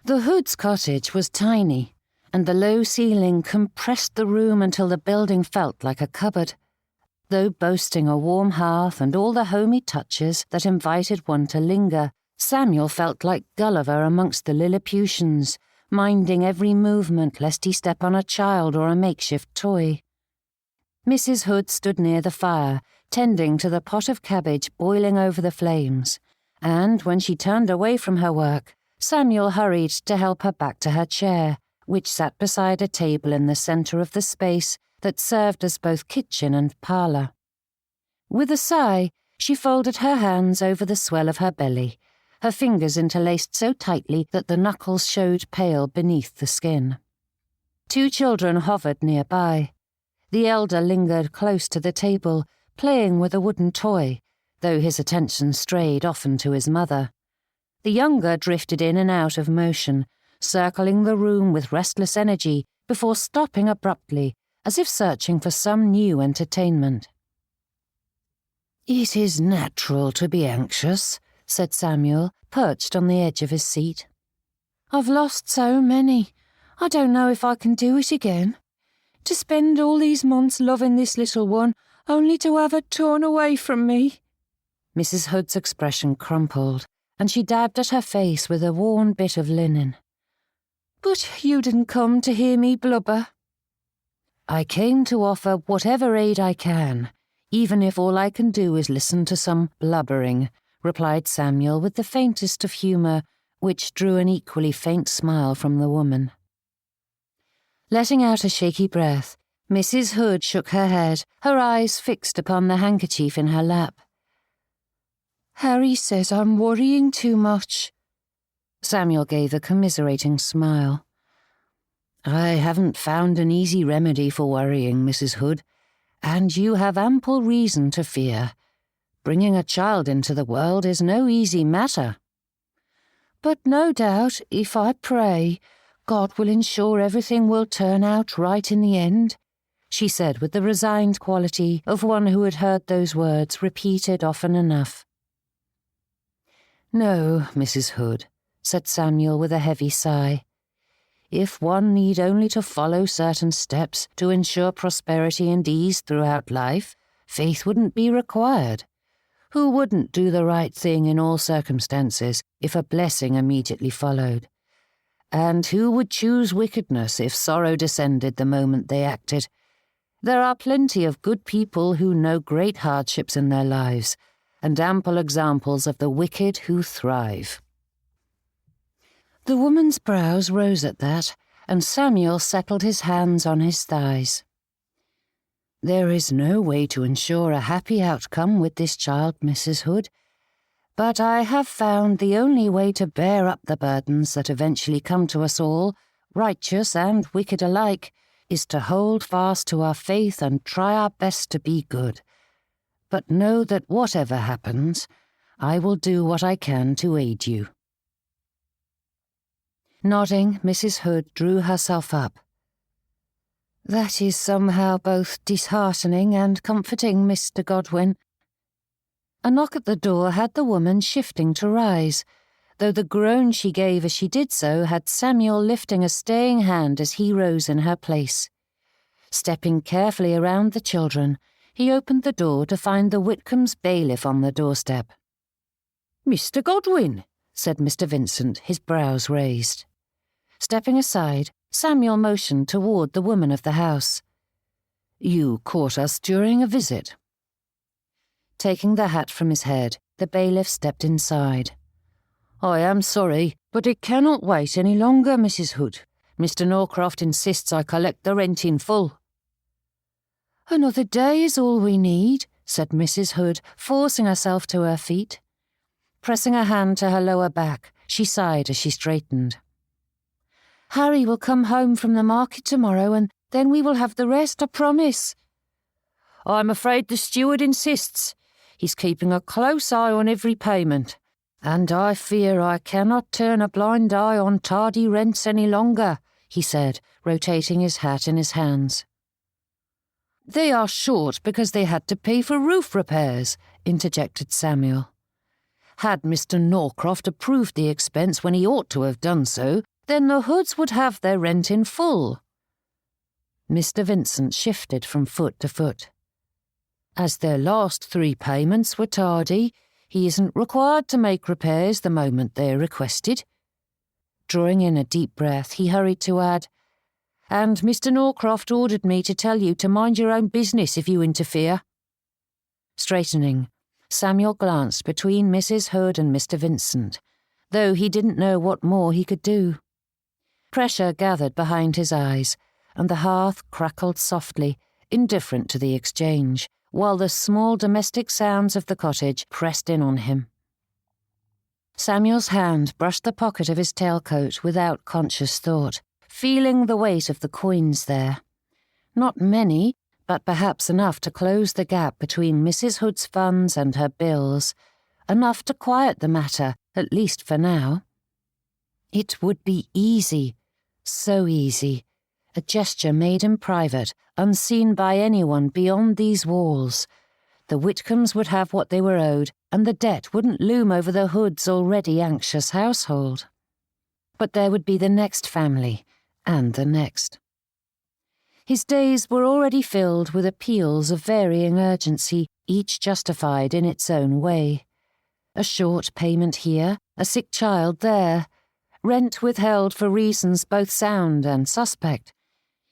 The Hood's cottage was tiny, and the low ceiling compressed the room until the building felt like a cupboard. Though boasting a warm hearth and all the homey touches that invited one to linger, Samuel felt like Gulliver amongst the Lilliputians, minding every movement lest he step on a child or a makeshift toy. Mrs. Hood stood near the fire, tending to the pot of cabbage boiling over the flames, and when she turned away from her work, Samuel hurried to help her back to her chair, which sat beside a table in the centre of the space that served as both kitchen and parlour. With a sigh, she folded her hands over the swell of her belly, her fingers interlaced so tightly that the knuckles showed pale beneath the skin. 2 children hovered nearby. The elder lingered close to the table, playing with a wooden toy, though his attention strayed often to his mother. The younger drifted in and out of motion, circling the room with restless energy before stopping abruptly, as if searching for some new entertainment. "It is natural to be anxious," said Samuel, perched on the edge of his seat. "I've lost so many. I don't know if I can do it again. To spend all these months loving this little one, only to have her torn away from me." Mrs. Hood's expression crumpled, and she dabbed at her face with a worn bit of linen. "But you didn't come to hear me blubber." "I came to offer whatever aid I can. even if all I can do is listen to some blubbering," replied Samuel with the faintest of humour, which drew an equally faint smile from the woman. Letting out a shaky breath, Mrs. Hood shook her head, her eyes fixed upon the handkerchief in her lap. "Harry says I'm worrying too much." Samuel gave a commiserating smile. "I haven't found an easy remedy for worrying, Mrs. Hood, and you have ample reason to fear. Bringing a child into the world is no easy matter." "But no doubt, if I pray, God will ensure everything will turn out right in the end," she said with the resigned quality of one who had heard those words repeated often enough. "No, Mrs. Hood," said Samuel with a heavy sigh. "If one need only to follow certain steps to ensure prosperity and ease throughout life, faith wouldn't be required. Who wouldn't do the right thing in all circumstances if a blessing immediately followed? And who would choose wickedness if sorrow descended the moment they acted? There are plenty of good people who know great hardships in their lives, and ample examples of the wicked who thrive." The woman's brows rose at that, and Samuel settled his hands on his thighs. "There is no way to ensure a happy outcome with this child, Mrs. Hood, but I have found the only way to bear up the burdens that eventually come to us all, righteous and wicked alike, is to hold fast to our faith and try our best to be good. But know that whatever happens, I will do what I can to aid you." Nodding, Mrs. Hood drew herself up. "That is somehow both disheartening and comforting, Mr. Godwin." A knock at the door had the woman shifting to rise, though the groan she gave as she did so had Samuel lifting a staying hand as he rose in her place. Stepping carefully around the children, he opened the door to find the Whitcomb's bailiff on the doorstep. "Mr. Godwin," said Mr. Vincent, his brows raised. Stepping aside, Samuel motioned toward the woman of the house. "You caught us during a visit." Taking the hat from his head, the bailiff stepped inside. "I am sorry, but it cannot wait any longer, Mrs. Hood. Mr. Norcroft insists I collect the rent in full." "Another day is all we need," said Mrs. Hood, forcing herself to her feet. Pressing a hand to her lower back, she sighed as she straightened. "Harry will come home from the market tomorrow, and then we will have the rest, I promise." "I'm afraid the steward insists. He's keeping a close eye on every payment, and I fear I cannot turn a blind eye on tardy rents any longer," he said, rotating his hat in his hands. "They are short because they had to pay for roof repairs," interjected Samuel. "Had Mr. Norcroft approved the expense when he ought to have done so, then the Hoods would have their rent in full." Mr. Vincent shifted from foot to foot. "As their last 3 payments were tardy, he isn't required to make repairs the moment they are requested." Drawing in a deep breath, he hurried to add, "And Mr. Norcroft ordered me to tell you to mind your own business if you interfere." Straightening, Samuel glanced between Mrs. Hood and Mr. Vincent, though he didn't know what more he could do. Pressure gathered behind his eyes, and the hearth crackled softly, indifferent to the exchange, while the small domestic sounds of the cottage pressed in on him. Samuel's hand brushed the pocket of his tailcoat without conscious thought, feeling the weight of the coins there. Not many, but perhaps enough to close the gap between Mrs. Hood's funds and her bills, enough to quiet the matter, at least for now. It would be easy, so easy, a gesture made in private, unseen by anyone beyond these walls. The Whitcombs would have what they were owed, and the debt wouldn't loom over the Hoods' already anxious household. But there would be the next family, and the next. His days were already filled with appeals of varying urgency, each justified in its own way. A short payment here, a sick child there, rent withheld for reasons both sound and suspect.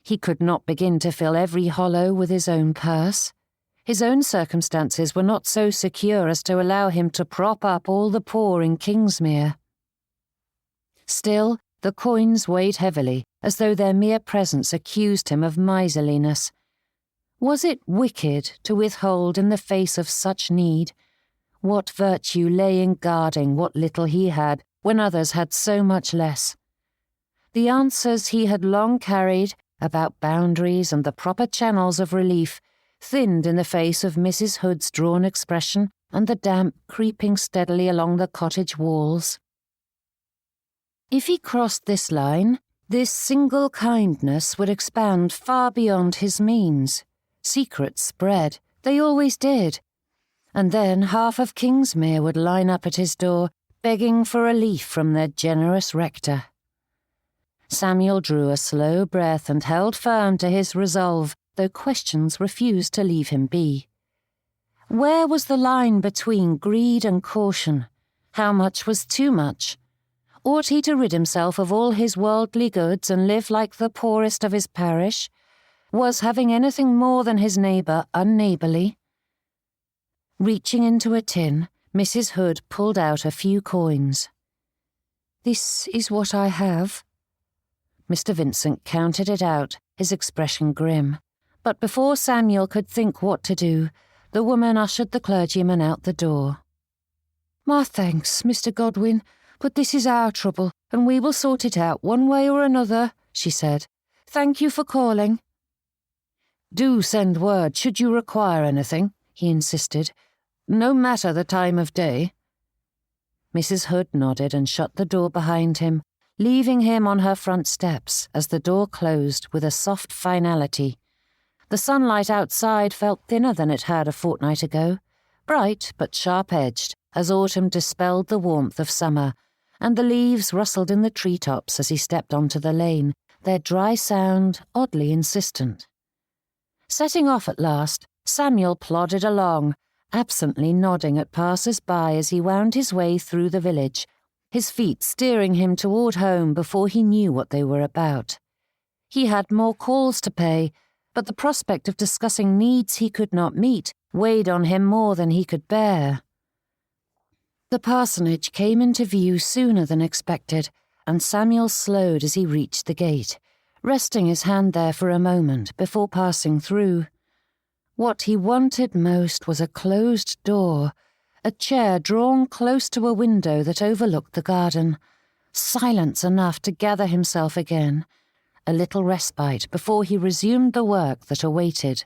He could not begin to fill every hollow with his own purse. His own circumstances were not so secure as to allow him to prop up all the poor in Kingsmere. Still, the coins weighed heavily, as though their mere presence accused him of miserliness. Was it wicked to withhold in the face of such need? What virtue lay in guarding what little he had when others had so much less? The answers he had long carried about boundaries and the proper channels of relief thinned in the face of Mrs. Hood's drawn expression and the damp creeping steadily along the cottage walls. If he crossed this line, this single kindness would expand far beyond his means. Secrets spread, they always did. And then half of Kingsmere would line up at his door, begging for relief from their generous rector. Samuel drew a slow breath and held firm to his resolve, though questions refused to leave him be. Where was the line between greed and caution? How much was too much? Ought he to rid himself of all his worldly goods and live like the poorest of his parish? Was having anything more than his neighbour unneighbourly? Reaching into a tin, Mrs. Hood pulled out a few coins. "This is what I have." Mr. Vincent counted it out, his expression grim. But before Samuel could think what to do, the woman ushered the clergyman out the door. "My thanks, Mr. Godwin, but this is our trouble, and we will sort it out one way or another," she said. "Thank you for calling." "Do send word should you require anything," he insisted. "No matter the time of day." Mrs. Hood nodded and shut the door behind him, leaving him on her front steps as the door closed with a soft finality. The sunlight outside felt thinner than it had a fortnight ago, bright but sharp-edged as autumn dispelled the warmth of summer, and the leaves rustled in the treetops as he stepped onto the lane, their dry sound oddly insistent. Setting off at last, Samuel plodded along, absently nodding at passers-by as he wound his way through the village, his feet steering him toward home before he knew what they were about. He had more calls to pay, but the prospect of discussing needs he could not meet weighed on him more than he could bear. The parsonage came into view sooner than expected, and Samuel slowed as he reached the gate, resting his hand there for a moment before passing through. What he wanted most was a closed door, a chair drawn close to a window that overlooked the garden, silence enough to gather himself again, a little respite before he resumed the work that awaited.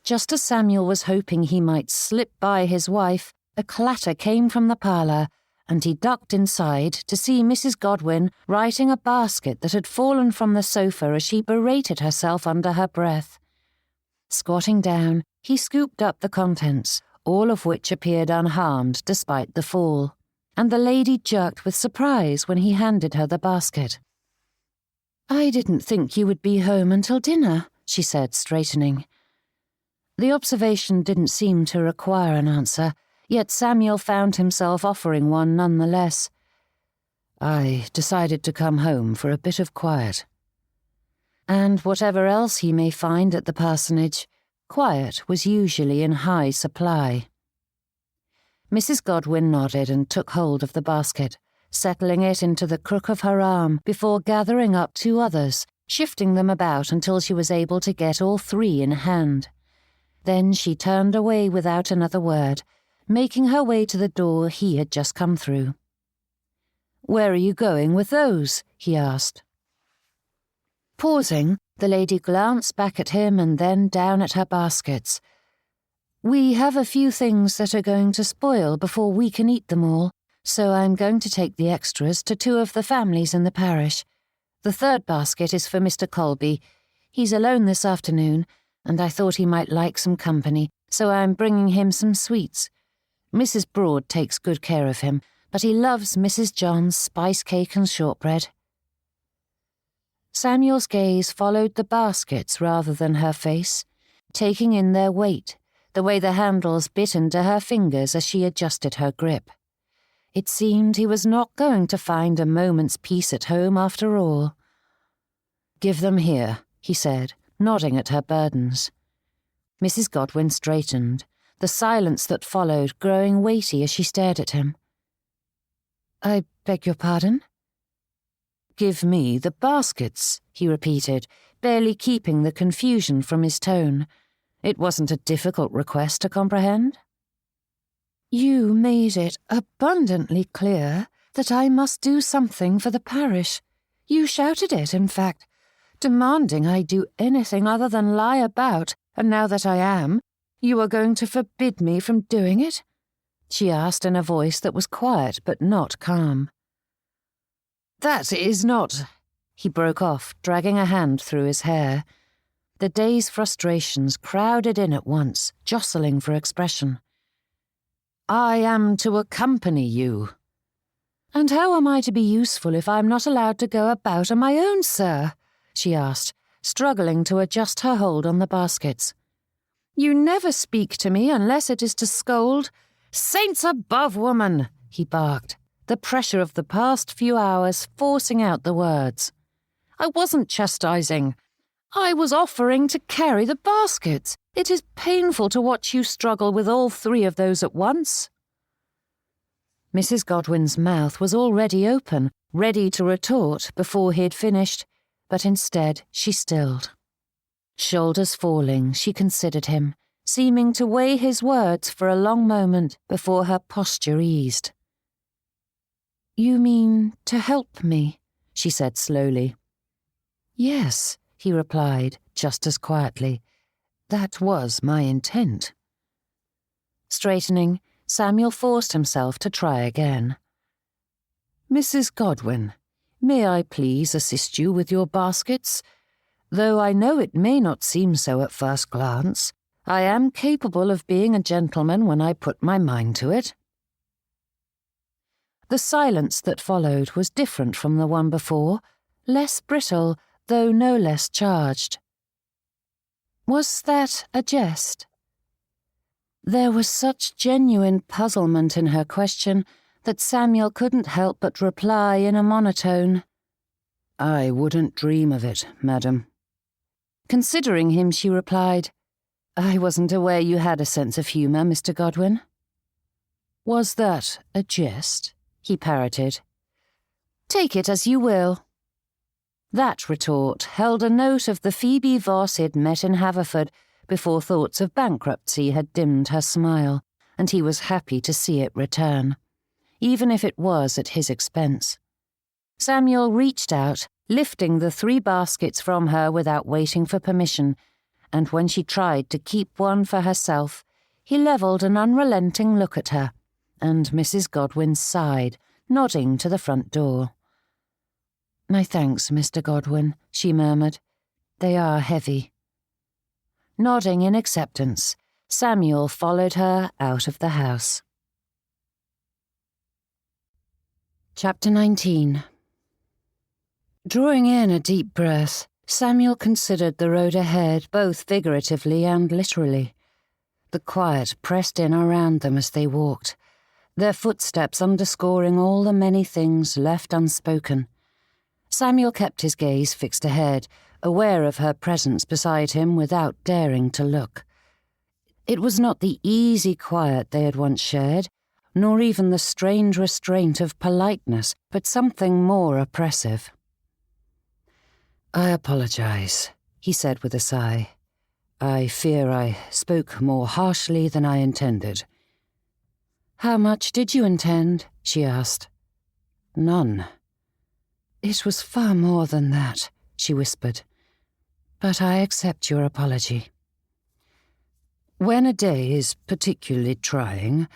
Just as Samuel was hoping he might slip by his wife, a clatter came from the parlour, and he ducked inside to see Mrs. Godwin righting a basket that had fallen from the sofa as she berated herself under her breath. Squatting down, he scooped up the contents, all of which appeared unharmed despite the fall, and the lady jerked with surprise when he handed her the basket. "I didn't think you would be home until dinner," she said, straightening. The observation didn't seem to require an answer, yet Samuel found himself offering one nonetheless. "I decided to come home for a bit of quiet." And whatever else he may find at the parsonage, quiet was usually in high supply. Mrs. Godwin nodded and took hold of the basket, settling it into the crook of her arm before gathering up two others, shifting them about until she was able to get all three in hand. Then she turned away without another word, making her way to the door he had just come through. "Where are you going with those?" he asked. Pausing, the lady glanced back at him and then down at her baskets. "We have a few things that are going to spoil before we can eat them all, so I'm going to take the extras to two of the families in the parish. The third basket is for Mr. Colby. He's alone this afternoon, and I thought he might like some company, so I'm bringing him some sweets. Mrs. Broad takes good care of him, but he loves Mrs. John's spice cake and shortbread." Samuel's gaze followed the baskets rather than her face, taking in their weight, the way the handles bit into her fingers as she adjusted her grip. It seemed he was not going to find a moment's peace at home after all. "Give them here," he said, nodding at her burdens. Mrs. Godwin straightened, the silence that followed growing weighty as she stared at him. "I beg your pardon?" "Give me the baskets," he repeated, barely keeping the confusion from his tone. It wasn't a difficult request to comprehend. "You made it abundantly clear that I must do something for the parish. You shouted it, in fact, demanding I do anything other than lie about, and now that I am, you are going to forbid me from doing it?" she asked in a voice that was quiet but not calm. "That is not—" He broke off, dragging a hand through his hair. The day's frustrations crowded in at once, jostling for expression. "I am to accompany you." "And how am I to be useful if I am not allowed to go about on my own, sir?" she asked, struggling to adjust her hold on the baskets. "You never speak to me unless it is to scold." "Saints above, woman!" he barked, the pressure of the past few hours forcing out the words. "I wasn't chastising. I was offering to carry the baskets. It is painful to watch you struggle with all three of those at once." Mrs. Godwin's mouth was already open, ready to retort before he had finished, but instead she stilled. Shoulders falling, she considered him, seeming to weigh his words for a long moment before her posture eased. "You mean to help me?" she said slowly. "Yes," he replied, just as quietly. "That was my intent." Straightening, Samuel forced himself to try again. "Mrs. Godwin, may I please assist you with your baskets? Though I know it may not seem so at first glance, I am capable of being a gentleman when I put my mind to it." The silence that followed was different from the one before, less brittle, though no less charged. Was that a jest? There was such genuine puzzlement in her question that Samuel couldn't help but reply in a monotone. "I wouldn't dream of it, madam." Considering him, she replied, "I wasn't aware you had a sense of humour, Mr. Godwin." "Was that a jest?" he parroted. "Take it as you will." That retort held a note of the Phoebe Voss he'd met in Haverford before thoughts of bankruptcy had dimmed her smile, and he was happy to see it return, even if it was at his expense. Samuel reached out, lifting the 3 baskets from her without waiting for permission, and when she tried to keep one for herself, he levelled an unrelenting look at her, and Mrs. Godwin sighed, nodding to the front door. "My thanks, Mr. Godwin," she murmured. "They are heavy." Nodding in acceptance, Samuel followed her out of the house. Chapter 19. Drawing in a deep breath, Samuel considered the road ahead both figuratively and literally. The quiet pressed in around them as they walked, their footsteps underscoring all the many things left unspoken. Samuel kept his gaze fixed ahead, aware of her presence beside him without daring to look. It was not the easy quiet they had once shared, nor even the strange restraint of politeness, but something more oppressive. "I apologize," he said with a sigh. "I fear I spoke more harshly than I intended." "How much did you intend?" she asked. "None." "It was far more than that," she whispered. "But I accept your apology." "When a day is particularly trying,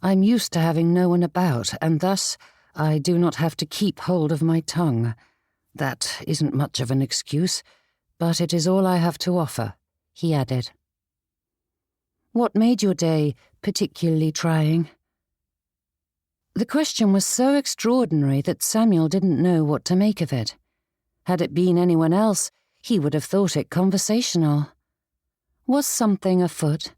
I'm used to having no one about, and thus I do not have to keep hold of my tongue. That isn't much of an excuse, but it is all I have to offer," he added. "What made your day particularly trying?" The question was so extraordinary that Samuel didn't know what to make of it. Had it been anyone else, he would have thought it conversational. Was something afoot?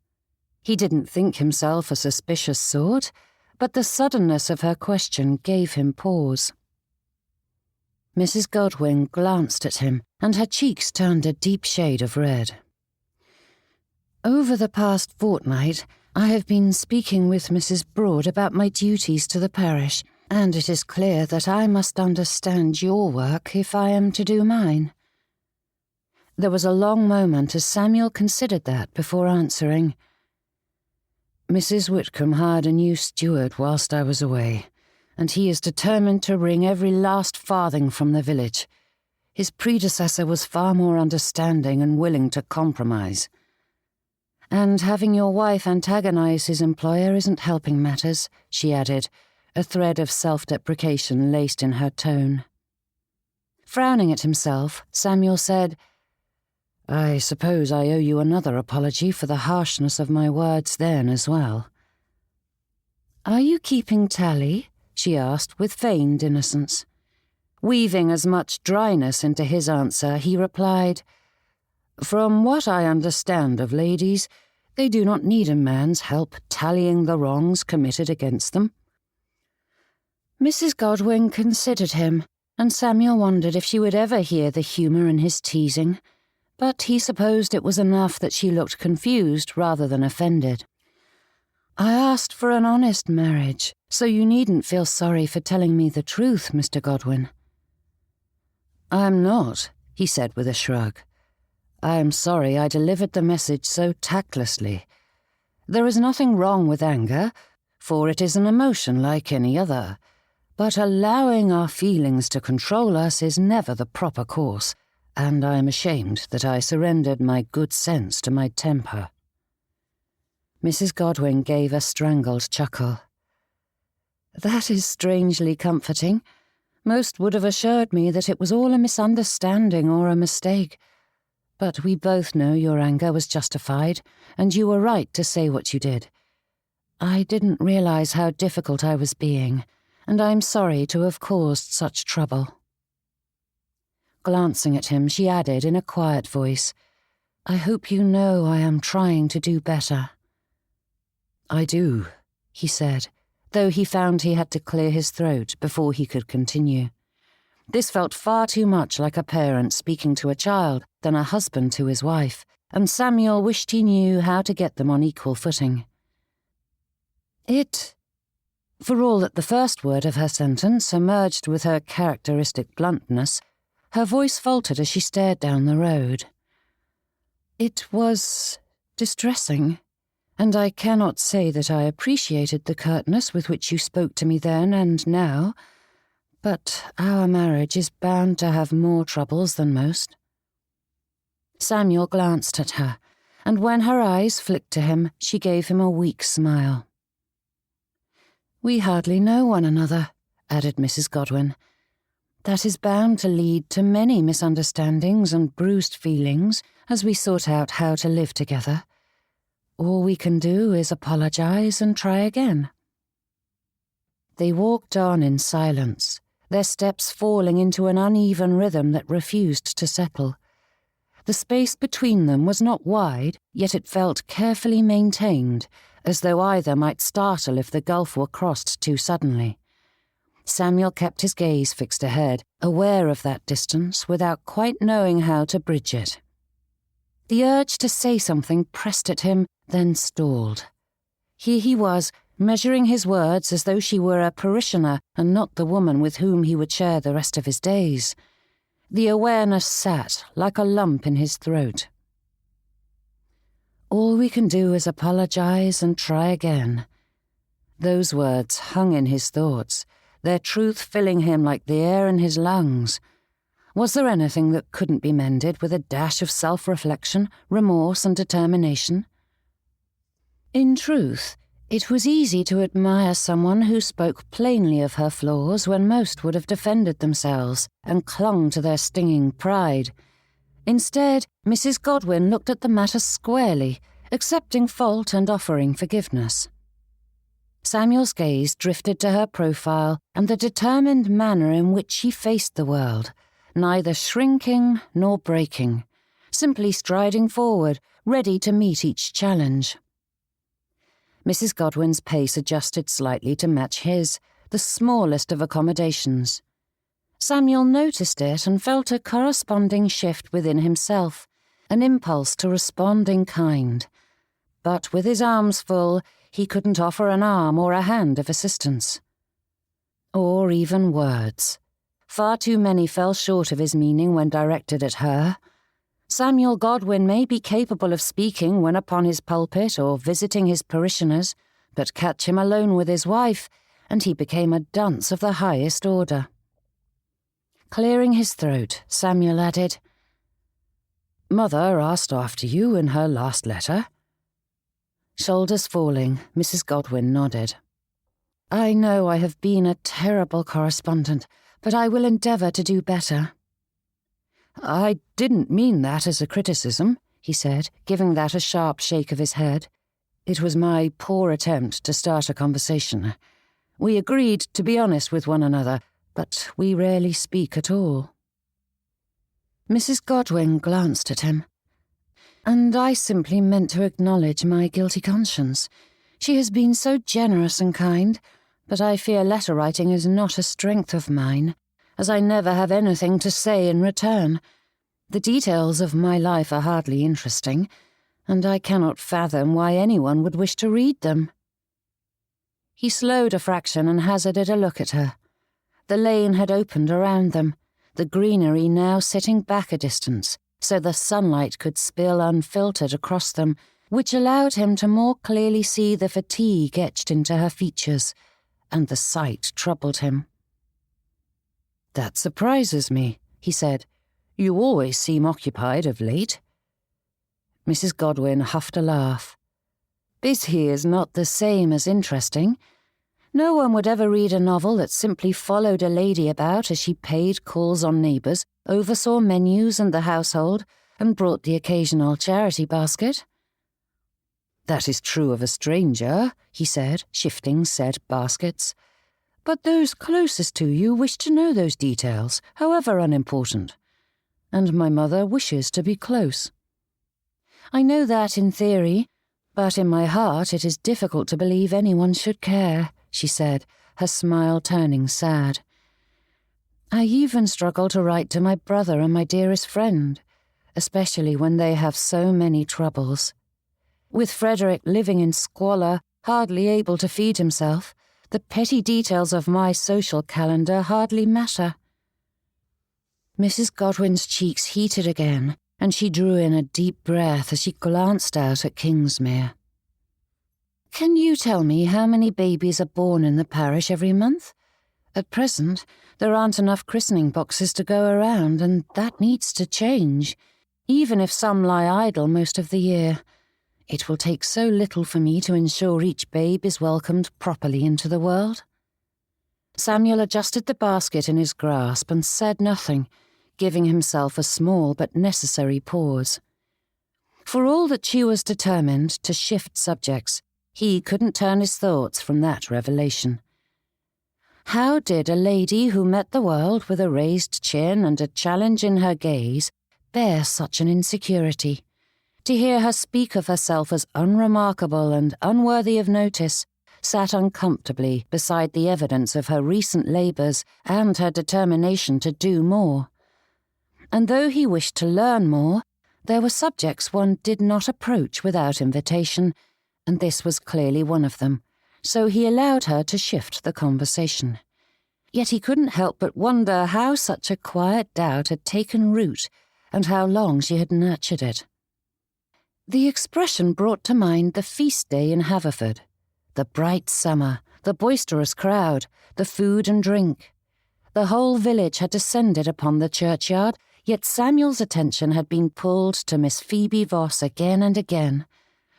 He didn't think himself a suspicious sort, but the suddenness of her question gave him pause. Mrs. Godwin glanced at him, and her cheeks turned a deep shade of red. Over the past fortnight, I have been speaking with Mrs. Broad about my duties to the parish, and it is clear that I must understand your work if I am to do mine." There was a long moment as Samuel considered that before answering. "Mrs. Whitcomb hired a new steward whilst I was away, and he is determined to wring every last farthing from the village. His predecessor was far more understanding and willing to compromise. And having your wife antagonize his employer isn't helping matters," she added, a thread of self-deprecation laced in her tone. Frowning at himself, Samuel said, "I suppose I owe you another apology for the harshness of my words then as well." "Are you keeping tally?" she asked with feigned innocence. Weaving as much dryness into his answer, he replied, "From what I understand of ladies, they do not need a man's help tallying the wrongs committed against them." Mrs. Godwin considered him, and Samuel wondered if she would ever hear the humour in his teasing, but he supposed it was enough that she looked confused rather than offended. "I asked for an honest marriage, so you needn't feel sorry for telling me the truth, Mr. Godwin." "I'm not," he said with a shrug. "I am sorry I delivered the message so tactlessly. There is nothing wrong with anger, for it is an emotion like any other, but allowing our feelings to control us is never the proper course, and I am ashamed that I surrendered my good sense to my temper." Mrs. Godwin gave a strangled chuckle. "That is strangely comforting. Most would have assured me that it was all a misunderstanding or a mistake. But we both know your anger was justified, and you were right to say what you did. I didn't realize how difficult I was being, and I'm sorry to have caused such trouble." Glancing at him, she added in a quiet voice, "I hope you know I am trying to do better." "I do," he said, though he found he had to clear his throat before he could continue. This felt far too much like a parent speaking to a child than a husband to his wife, and Samuel wished he knew how to get them on equal footing. For all that the first word of her sentence emerged with her characteristic bluntness, her voice faltered as she stared down the road. "It was distressing, and I cannot say that I appreciated the curtness with which you spoke to me then and now, but our marriage is bound to have more troubles than most." Samuel glanced at her, and when her eyes flicked to him, she gave him a weak smile. "We hardly know one another," added Mrs. Godwin. "That is bound to lead to many misunderstandings and bruised feelings as we sort out how to live together. All we can do is apologize and try again." They walked on in silence, their steps falling into an uneven rhythm that refused to settle. The space between them was not wide, yet it felt carefully maintained, as though either might startle if the gulf were crossed too suddenly. Samuel kept his gaze fixed ahead, aware of that distance without quite knowing how to bridge it. The urge to say something pressed at him, then stalled. Here he was, measuring his words as though she were a parishioner and not the woman with whom he would share the rest of his days. The awareness sat like a lump in his throat. "All we can do is apologize and try again." Those words hung in his thoughts, their truth filling him like the air in his lungs. Was there anything that couldn't be mended with a dash of self-reflection, remorse, and determination? In truth, it was easy to admire someone who spoke plainly of her flaws when most would have defended themselves and clung to their stinging pride. Instead, Mrs. Godwin looked at the matter squarely, accepting fault and offering forgiveness. Samuel's gaze drifted to her profile and the determined manner in which she faced the world, neither shrinking nor breaking, simply striding forward, ready to meet each challenge. Mrs. Godwin's pace adjusted slightly to match his, the smallest of accommodations. Samuel noticed it and felt a corresponding shift within himself, an impulse to respond in kind, but with his arms full, he couldn't offer an arm or a hand of assistance. Or even words. Far too many fell short of his meaning when directed at her. Samuel Godwin may be capable of speaking when upon his pulpit or visiting his parishioners, but catch him alone with his wife, and he became a dunce of the highest order. Clearing his throat, Samuel added, "Mother asked after you in her last letter." Shoulders falling, Mrs. Godwin nodded. "I know I have been a terrible correspondent, but I will endeavour to do better." "I didn't mean that as a criticism," he said, giving that a sharp shake of his head. "It was my poor attempt to start a conversation. We agreed to be honest with one another, but we rarely speak at all." Mrs. Godwin glanced at him. "And I simply meant to acknowledge my guilty conscience. She has been so generous and kind, but I fear letter-writing is not a strength of mine, as I never have anything to say in return. The details of my life are hardly interesting, and I cannot fathom why anyone would wish to read them." He slowed a fraction and hazarded a look at her. The lane had opened around them, the greenery now sitting back a distance, so the sunlight could spill unfiltered across them, which allowed him to more clearly see the fatigue etched into her features, and the sight troubled him. "That surprises me," he said. "You always seem occupied of late." Mrs. Godwin huffed a laugh. "Busy is not the same as interesting. No one would ever read a novel that simply followed a lady about as she paid calls on neighbours, oversaw menus and the household, and brought the occasional charity basket." "That is true of a stranger," he said, shifting said baskets. "But those closest to you wish to know those details, however unimportant. And my mother wishes to be close." "I know that in theory, but in my heart it is difficult to believe anyone should care," she said, her smile turning sad. "I even struggle to write to my brother and my dearest friend, especially when they have so many troubles. With Frederick living in squalor, hardly able to feed himself, the petty details of my social calendar hardly matter." Mrs. Godwin's cheeks heated again, and she drew in a deep breath as she glanced out at Kingsmere. "Can you tell me how many babies are born in the parish every month? At present, there aren't enough christening boxes to go around, and that needs to change, even if some lie idle most of the year. It will take so little for me to ensure each babe is welcomed properly into the world." Samuel adjusted the basket in his grasp and said nothing, giving himself a small but necessary pause. For all that she was determined to shift subjects, he couldn't turn his thoughts from that revelation. How did a lady who met the world with a raised chin and a challenge in her gaze bear such an insecurity? To hear her speak of herself as unremarkable and unworthy of notice sat uncomfortably beside the evidence of her recent labours and her determination to do more. And though he wished to learn more, there were subjects one did not approach without invitation, and this was clearly one of them, so he allowed her to shift the conversation. Yet he couldn't help but wonder how such a quiet doubt had taken root and how long she had nurtured it. The expression brought to mind the feast day in Haverford, the bright summer, the boisterous crowd, the food and drink. The whole village had descended upon the churchyard, yet Samuel's attention had been pulled to Miss Phoebe Voss again and again.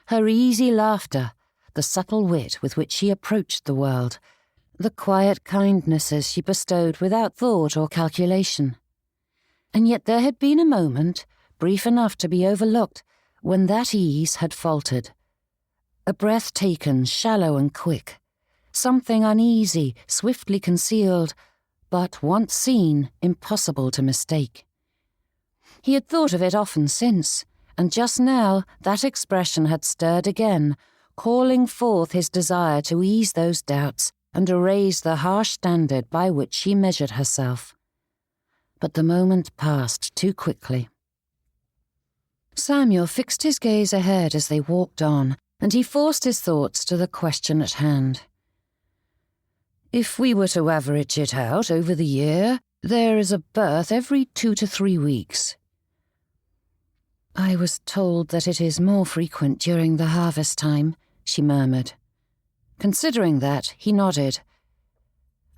Her easy laughter, the subtle wit with which she approached the world, the quiet kindnesses she bestowed without thought or calculation. And yet there had been a moment, brief enough to be overlooked, when that ease had faltered. A breath taken, shallow and quick. Something uneasy, swiftly concealed, but once seen, impossible to mistake. He had thought of it often since, and just now that expression had stirred again, calling forth his desire to ease those doubts and erase the harsh standard by which she measured herself. But the moment passed too quickly. Samuel fixed his gaze ahead as they walked on, and he forced his thoughts to the question at hand. If we were to average it out over the year, there is a birth every 2 to 3 weeks. I was told that it is more frequent during the harvest time, she murmured. Considering that, he nodded.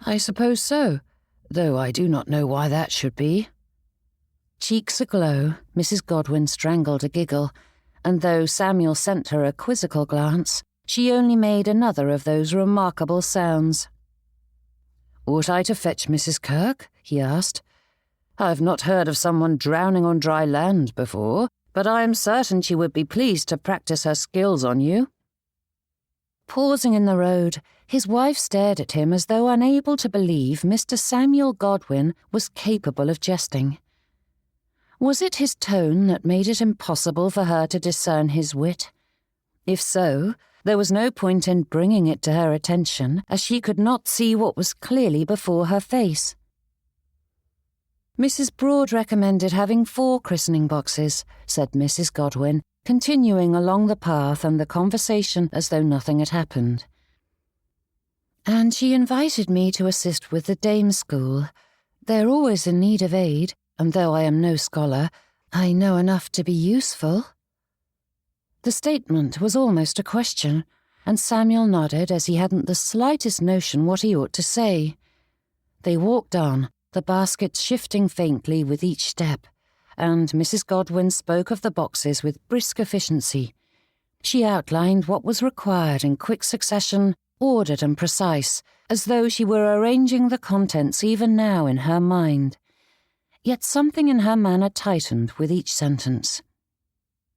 I suppose so, though I do not know why that should be. Cheeks aglow, Mrs. Godwin strangled a giggle, and though Samuel sent her a quizzical glance, she only made another of those remarkable sounds. Ought I to fetch Mrs. Kirk? He asked. I've not heard of someone drowning on dry land before, but I am certain she would be pleased to practice her skills on you. Pausing in the road, his wife stared at him as though unable to believe Mr. Samuel Godwin was capable of jesting. Was it his tone that made it impossible for her to discern his wit? If so, there was no point in bringing it to her attention, as she could not see what was clearly before her face. Mrs. Broad recommended having 4 christening boxes, said Mrs. Godwin, continuing along the path and the conversation as though nothing had happened. And she invited me to assist with the dame's school. They're always in need of aid, and though I am no scholar, I know enough to be useful. The statement was almost a question, and Samuel nodded as he hadn't the slightest notion what he ought to say. They walked on, the baskets shifting faintly with each step, and Mrs. Godwin spoke of the boxes with brisk efficiency. She outlined what was required in quick succession, ordered and precise, as though she were arranging the contents even now in her mind. Yet something in her manner tightened with each sentence.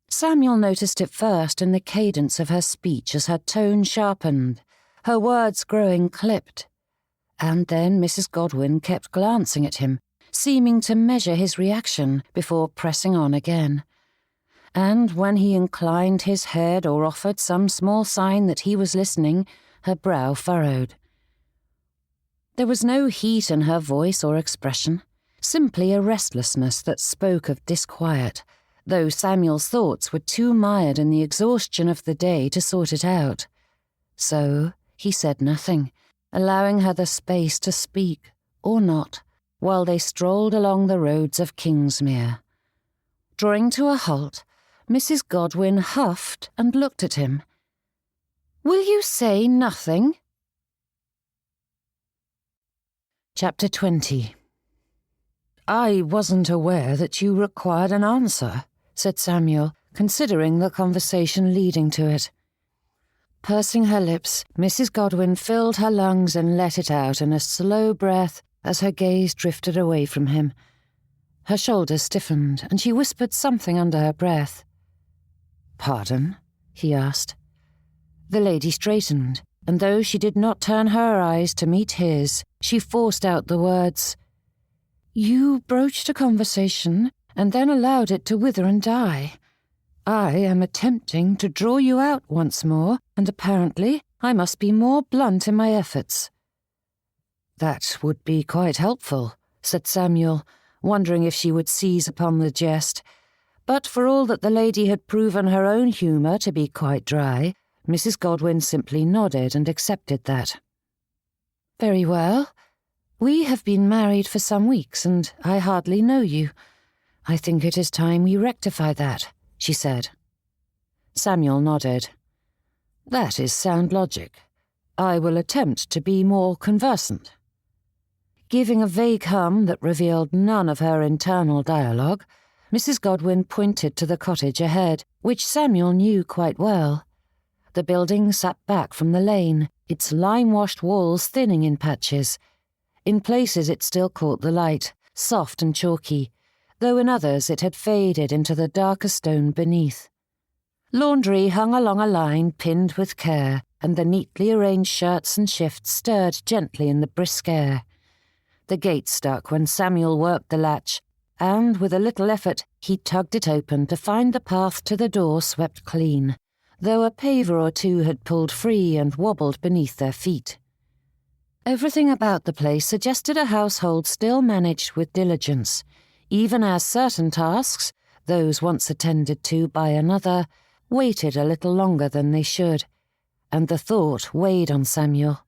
Samuel noticed it first in the cadence of her speech as her tone sharpened, her words growing clipped. And then Mrs. Godwin kept glancing at him, seeming to measure his reaction before pressing on again. And when he inclined his head or offered some small sign that he was listening, her brow furrowed. There was no heat in her voice or expression, simply a restlessness that spoke of disquiet, though Samuel's thoughts were too mired in the exhaustion of the day to sort it out. So he said nothing, allowing her the space to speak, or not, while they strolled along the roads of Kingsmere. Drawing to a halt, Mrs. Godwin huffed and looked at him. "Will you say nothing?" Chapter 20. "I wasn't aware that you required an answer," said Samuel, considering the conversation leading to it. Pursing her lips, Mrs. Godwin filled her lungs and let it out in a slow breath as her gaze drifted away from him. Her shoulders stiffened, and she whispered something under her breath. "Pardon?" he asked. The lady straightened, and though she did not turn her eyes to meet his, she forced out the words, "You broached a conversation and then allowed it to wither and die. I am attempting to draw you out once more, and apparently I must be more blunt in my efforts." "That would be quite helpful," said Samuel, wondering if she would seize upon the jest. But for all that the lady had proven her own humour to be quite dry, Mrs. Godwin simply nodded and accepted that. "Very well. We have been married for some weeks, and I hardly know you. I think it is time we rectify that," she said. Samuel nodded. "That is sound logic. I will attempt to be more conversant." Giving a vague hum that revealed none of her internal dialogue, Mrs. Godwin pointed to the cottage ahead, which Samuel knew quite well. The building sat back from the lane, its lime-washed walls thinning in patches. In places it still caught the light, soft and chalky, though in others it had faded into the darker stone beneath. Laundry hung along a line pinned with care, and the neatly arranged shirts and shifts stirred gently in the brisk air. The gate stuck when Samuel worked the latch, and with a little effort he tugged it open to find the path to the door swept clean, though a paver or two had pulled free and wobbled beneath their feet. Everything about the place suggested a household still managed with diligence, even as certain tasks, those once attended to by another, waited a little longer than they should, and the thought weighed on Samuel.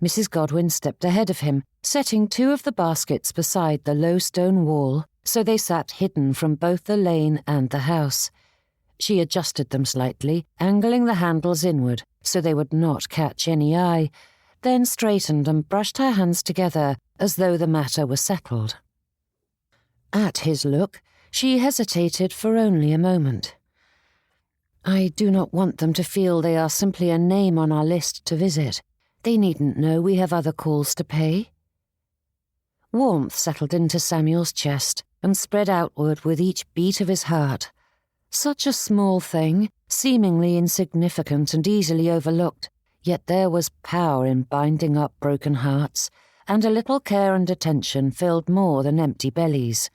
Mrs. Godwin stepped ahead of him, setting 2 of the baskets beside the low stone wall so they sat hidden from both the lane and the house. She adjusted them slightly, angling the handles inward so they would not catch any eye, then straightened and brushed her hands together as though the matter were settled. At his look, she hesitated for only a moment. "I do not want them to feel they are simply a name on our list to visit. They needn't know we have other calls to pay." Warmth settled into Samuel's chest and spread outward with each beat of his heart. Such a small thing, seemingly insignificant and easily overlooked, yet there was power in binding up broken hearts, and a little care and attention filled more than empty bellies.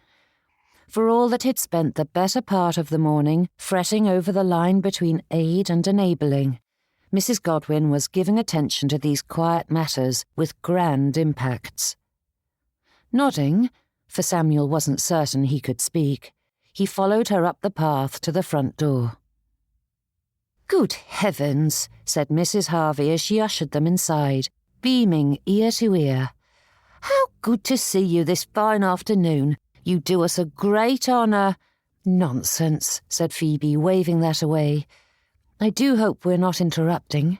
For all that he'd spent the better part of the morning fretting over the line between aid and enabling, Mrs. Godwin was giving attention to these quiet matters with grand impacts. Nodding, for Samuel wasn't certain he could speak, he followed her up the path to the front door. "Good heavens," said Mrs. Harvey as she ushered them inside, beaming ear to ear. "How good to see you this fine afternoon. You do us a great honour." "Nonsense," said Phoebe, waving that away. "I do hope we're not interrupting."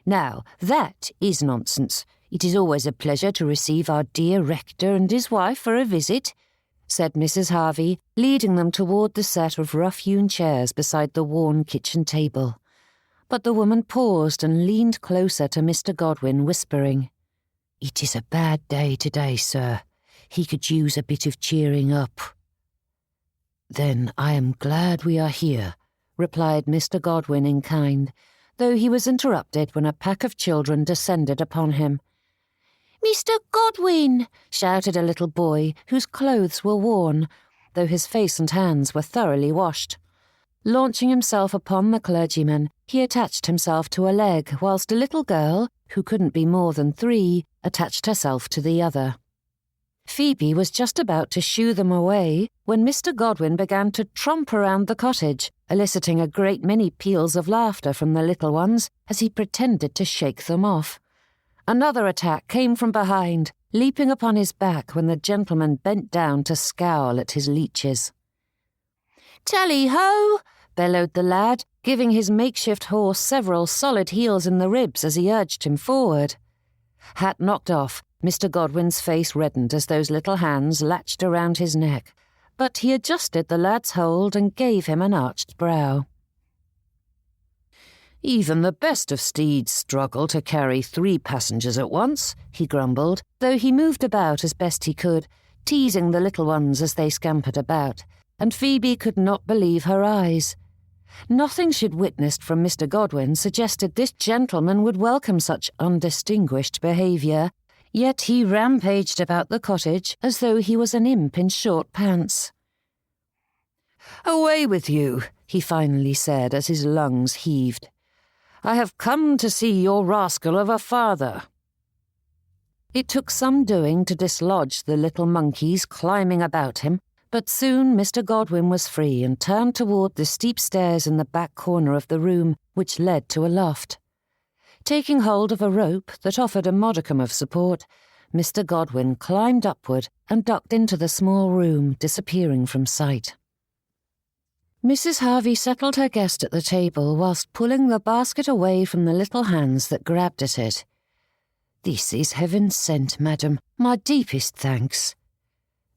"Now, that is nonsense. It is always a pleasure to receive our dear rector and his wife for a visit," said Mrs. Harvey, leading them toward the set of rough-hewn chairs beside the worn kitchen table. But the woman paused and leaned closer to Mr. Godwin, whispering, "It is a bad day today, sir. He could use a bit of cheering up." "Then I am glad we are here," replied Mr. Godwin in kind, though he was interrupted when a pack of children descended upon him. "Mr. Godwin!" shouted a little boy whose clothes were worn, though his face and hands were thoroughly washed. Launching himself upon the clergyman, he attached himself to a leg, whilst a little girl, who couldn't be more than 3, attached herself to the other. Phoebe was just about to shoo them away when Mr. Godwin began to tromp around the cottage, eliciting a great many peals of laughter from the little ones as he pretended to shake them off. Another attack came from behind, leaping upon his back when the gentleman bent down to scowl at his leeches. "Tally-ho!" bellowed the lad, giving his makeshift horse several solid heels in the ribs as he urged him forward. Hat knocked off, Mr. Godwin's face reddened as those little hands latched around his neck, but he adjusted the lad's hold and gave him an arched brow. "Even the best of steeds struggle to carry 3 passengers at once," he grumbled, though he moved about as best he could, teasing the little ones as they scampered about, and Phoebe could not believe her eyes. Nothing she'd witnessed from Mr. Godwin suggested this gentleman would welcome such undistinguished behaviour, yet he rampaged about the cottage as though he was an imp in short pants. "Away with you," he finally said as his lungs heaved. "I have come to see your rascal of a father." It took some doing to dislodge the little monkeys climbing about him, but soon Mr. Godwin was free and turned toward the steep stairs in the back corner of the room, which led to a loft. Taking hold of a rope that offered a modicum of support, Mr. Godwin climbed upward and ducked into the small room, disappearing from sight. Mrs. Harvey settled her guest at the table whilst pulling the basket away from the little hands that grabbed at it. "This is heaven sent, madam. My deepest thanks."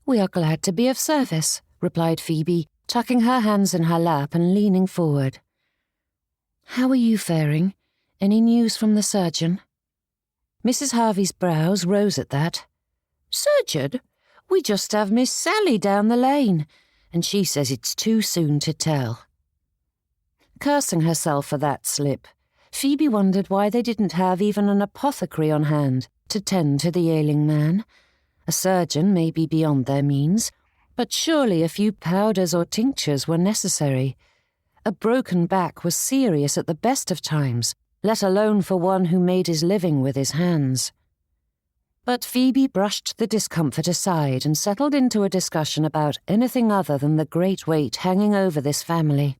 "We are glad to be of service," replied Phoebe, tucking her hands in her lap and leaning forward. "How are you faring? Any news from the surgeon?" Mrs. Harvey's brows rose at that. "Surgeon? We just have Miss Sally down the lane, and she says it's too soon to tell." Cursing herself for that slip, Phoebe wondered why they didn't have even an apothecary on hand to tend to the ailing man. A surgeon may be beyond their means, but surely a few powders or tinctures were necessary. A broken back was serious at the best of times, let alone for one who made his living with his hands. But Phoebe brushed the discomfort aside and settled into a discussion about anything other than the great weight hanging over this family.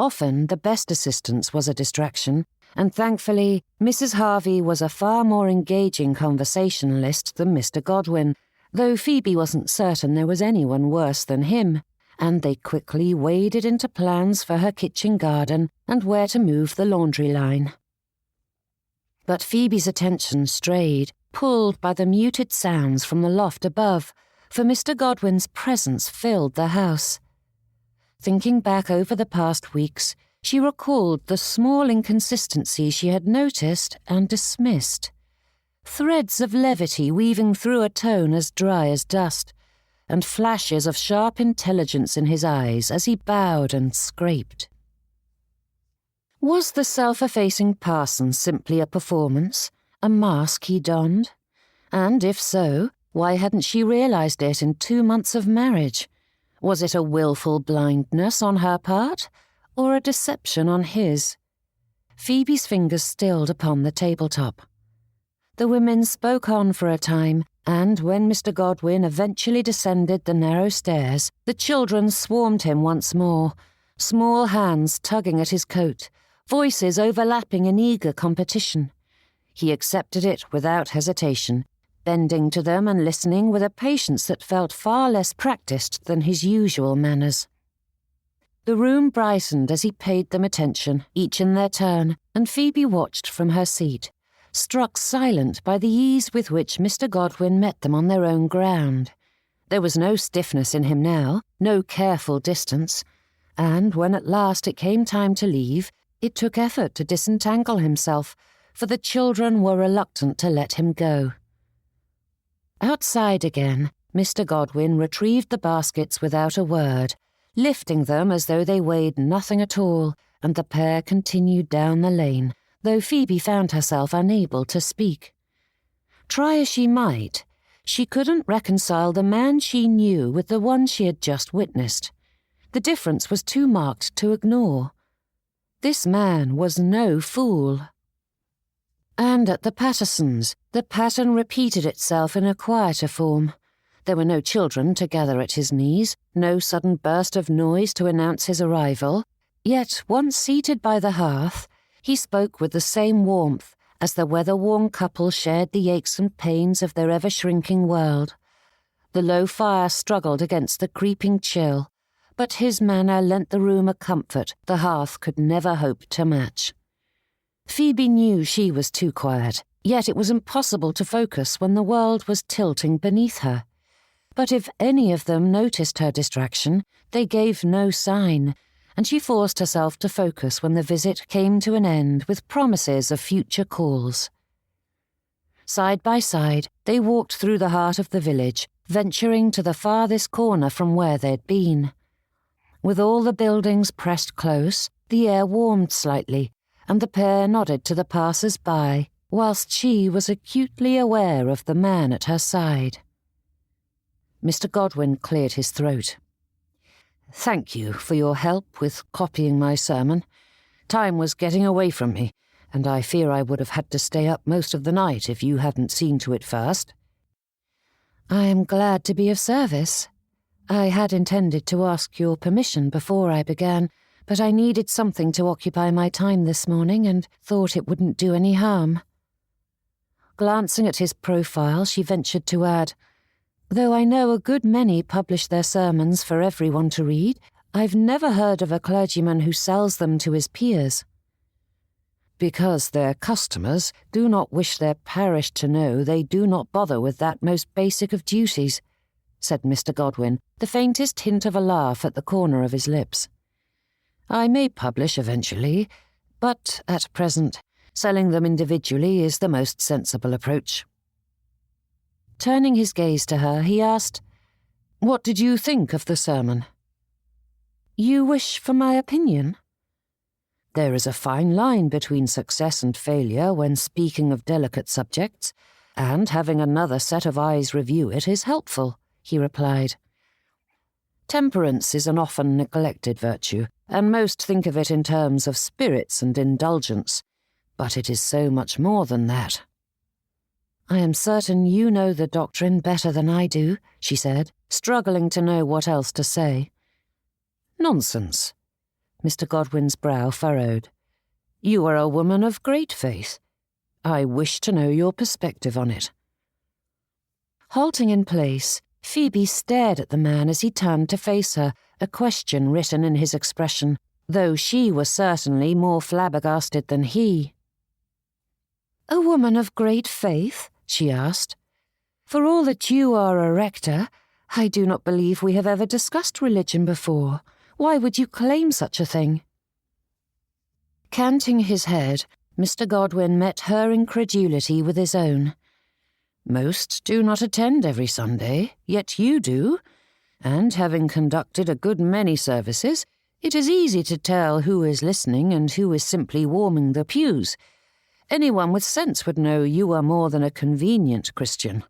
Often the best assistance was a distraction, and thankfully Mrs. Harvey was a far more engaging conversationalist than Mr. Godwin, though Phoebe wasn't certain there was anyone worse than him, and they quickly waded into plans for her kitchen garden and where to move the laundry line. But Phoebe's attention strayed, pulled by the muted sounds from the loft above, for Mr. Godwin's presence filled the house. Thinking back over the past weeks, she recalled the small inconsistencies she had noticed and dismissed. Threads of levity weaving through a tone as dry as dust, and flashes of sharp intelligence in his eyes as he bowed and scraped. Was the self-effacing parson simply a performance, a mask he donned? And if so, why hadn't she realized it in 2 months of marriage? Was it a willful blindness on her part, or a deception on his? Phoebe's fingers stilled upon the tabletop. The women spoke on for a time, and when Mr. Godwin eventually descended the narrow stairs, the children swarmed him once more, small hands tugging at his coat, voices overlapping in eager competition. He accepted it without hesitation, bending to them and listening with a patience that felt far less practiced than his usual manners. The room brightened as he paid them attention, each in their turn, and Phoebe watched from her seat, struck silent by the ease with which Mr. Godwin met them on their own ground. There was no stiffness in him now, no careful distance, and when at last it came time to leave, it took effort to disentangle himself, for the children were reluctant to let him go. Outside again, Mr. Godwin retrieved the baskets without a word, lifting them as though they weighed nothing at all, and the pair continued down the lane, though Phoebe found herself unable to speak. Try as she might, she couldn't reconcile the man she knew with the one she had just witnessed. The difference was too marked to ignore. This man was no fool. And at the Pattersons, the pattern repeated itself in a quieter form. There were no children to gather at his knees, no sudden burst of noise to announce his arrival, yet once seated by the hearth, he spoke with the same warmth as the weather-worn couple shared the aches and pains of their ever-shrinking world. The low fire struggled against the creeping chill, but his manner lent the room a comfort the hearth could never hope to match. Phoebe knew she was too quiet, yet it was impossible to focus when the world was tilting beneath her. But if any of them noticed her distraction, they gave no sign, and she forced herself to focus when the visit came to an end with promises of future calls. Side by side, they walked through the heart of the village, venturing to the farthest corner from where they'd been. With all the buildings pressed close, the air warmed slightly, and the pair nodded to the passers-by, whilst she was acutely aware of the man at her side. Mr. Godwin cleared his throat. "Thank you for your help with copying my sermon. Time was getting away from me, and I fear I would have had to stay up most of the night if you hadn't seen to it first." "I am glad to be of service. I had intended to ask your permission before I began, but I needed something to occupy my time this morning and thought it wouldn't do any harm." Glancing at his profile, she ventured to add, "Though I know a good many publish their sermons for everyone to read, I've never heard of a clergyman who sells them to his peers." "Because their customers do not wish their parish to know they do not bother with that most basic of duties," said Mr. Godwin, the faintest hint of a laugh at the corner of his lips. "I may publish eventually, but at present, selling them individually is the most sensible approach." Turning his gaze to her, he asked, "What did you think of the sermon?" "You wish for my opinion?" "There is a fine line between success and failure when speaking of delicate subjects, and having another set of eyes review it is helpful," he replied. "Temperance is an often neglected virtue, and most think of it in terms of spirits and indulgence, but it is so much more than that." "I am certain you know the doctrine better than I do," she said, struggling to know what else to say. "Nonsense. Mr. Godwin's brow furrowed. "You are a woman of great faith. I wish to know your perspective on it." Halting in place, Phoebe stared at the man as he turned to face her, a question written in his expression, though she was certainly more flabbergasted than he. "A woman of great faith?" she asked. "For all that you are a rector, I do not believe we have ever discussed religion before. Why would you claim such a thing?" Canting his head, Mr. Godwin met her incredulity with his own. "Most do not attend every Sunday, yet you do, and having conducted a good many services, it is easy to tell who is listening and who is simply warming the pews. Anyone with sense would know you are more than a convenient Christian."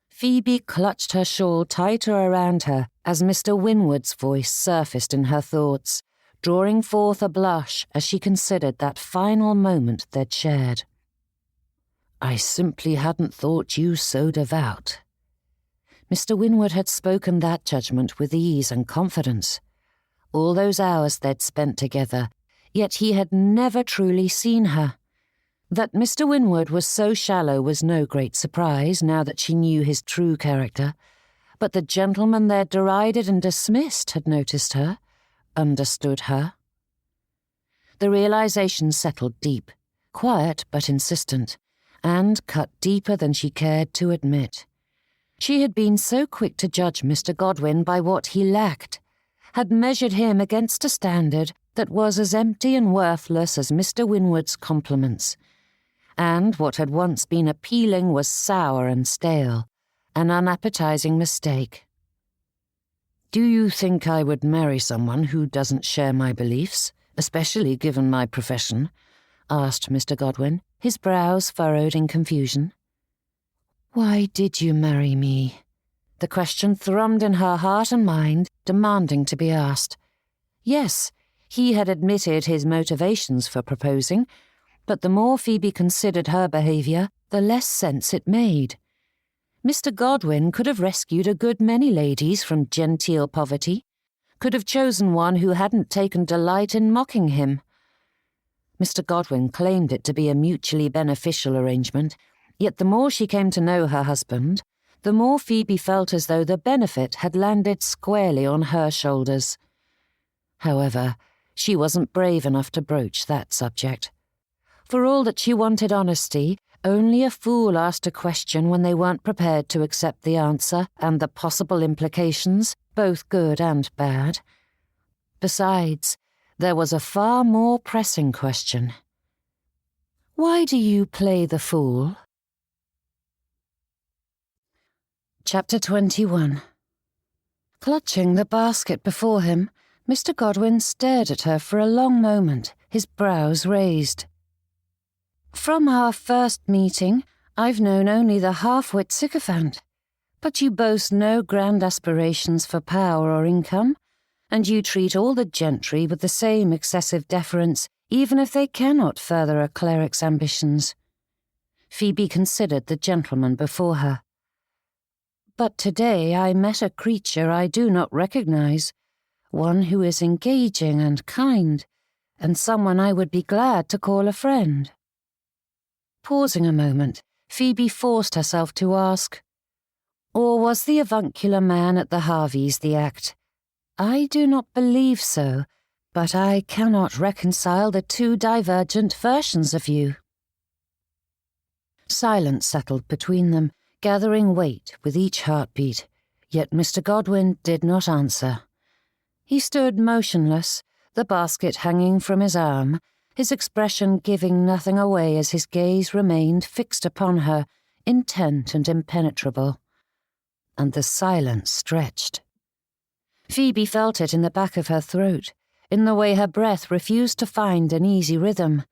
Phoebe clutched her shawl tighter around her as Mr. Winwood's voice surfaced in her thoughts, drawing forth a blush as she considered that final moment they'd shared. "I simply hadn't thought you so devout." Mr. Winwood had spoken that judgment with ease and confidence. All those hours they'd spent together, yet he had never truly seen her. That Mr. Winwood was so shallow was no great surprise now that she knew his true character, but the gentleman they'd derided and dismissed had noticed her, understood her. The realization settled deep, quiet but insistent, and cut deeper than she cared to admit. She had been so quick to judge Mr. Godwin by what he lacked, had measured him against a standard that was as empty and worthless as Mr. Winwood's compliments. And what had once been appealing was sour and stale, an unappetizing mistake. "Do you think I would marry someone who doesn't share my beliefs, especially given my profession?" asked Mr. Godwin, his brows furrowed in confusion. "Why did you marry me?" The question thrummed in her heart and mind, demanding to be asked. Yes, he had admitted his motivations for proposing, but the more Phoebe considered her behaviour, the less sense it made. Mr. Godwin could have rescued a good many ladies from genteel poverty, could have chosen one who hadn't taken delight in mocking him. Mr. Godwin claimed it to be a mutually beneficial arrangement, yet the more she came to know her husband, the more Phoebe felt as though the benefit had landed squarely on her shoulders. However, she wasn't brave enough to broach that subject. For all that she wanted honesty, only a fool asked a question when they weren't prepared to accept the answer and the possible implications, both good and bad. Besides, there was a far more pressing question. "Why do you play the fool?" Chapter 21. Clutching the basket before him, Mr. Godwin stared at her for a long moment, his brows raised. "From our first meeting, I've known only the halfwit sycophant, but you boast no grand aspirations for power or income, and you treat all the gentry with the same excessive deference, even if they cannot further a cleric's ambitions." Phoebe considered the gentleman before her. "But today I met a creature I do not recognize, one who is engaging and kind, and someone I would be glad to call a friend." Pausing a moment, Phoebe forced herself to ask, "Or was the avuncular man at the Harveys the act? I do not believe so, but I cannot reconcile the two divergent versions of you." Silence settled between them, gathering weight with each heartbeat, yet Mr. Godwin did not answer. He stood motionless, the basket hanging from his arm, his expression giving nothing away as his gaze remained fixed upon her, intent and impenetrable. And the silence stretched. Phoebe felt it in the back of her throat, in the way her breath refused to find an easy rhythm.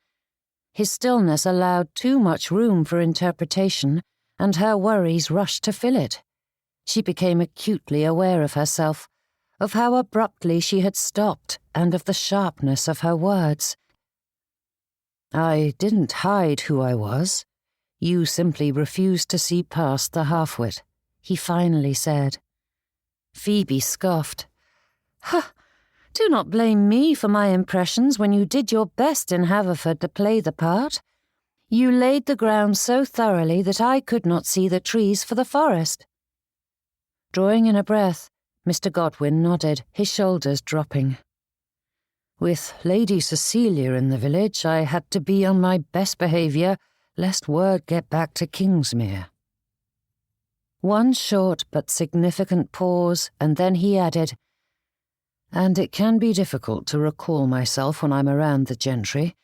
His stillness allowed too much room for interpretation, and her worries rushed to fill it. She became acutely aware of herself, of how abruptly she had stopped, and of the sharpness of her words. "I didn't hide who I was. You simply refused to see past the halfwit," he finally said. Phoebe scoffed. "Ha! Do not blame me for my impressions when you did your best in Haverford to play the part. You laid the ground so thoroughly that I could not see the trees for the forest." Drawing in a breath, Mr. Godwin nodded, his shoulders dropping. "With Lady Cecilia in the village, I had to be on my best behaviour, lest word get back to Kingsmere." One short but significant pause, and then he added, "And it can be difficult to recall myself when I'm around the gentry.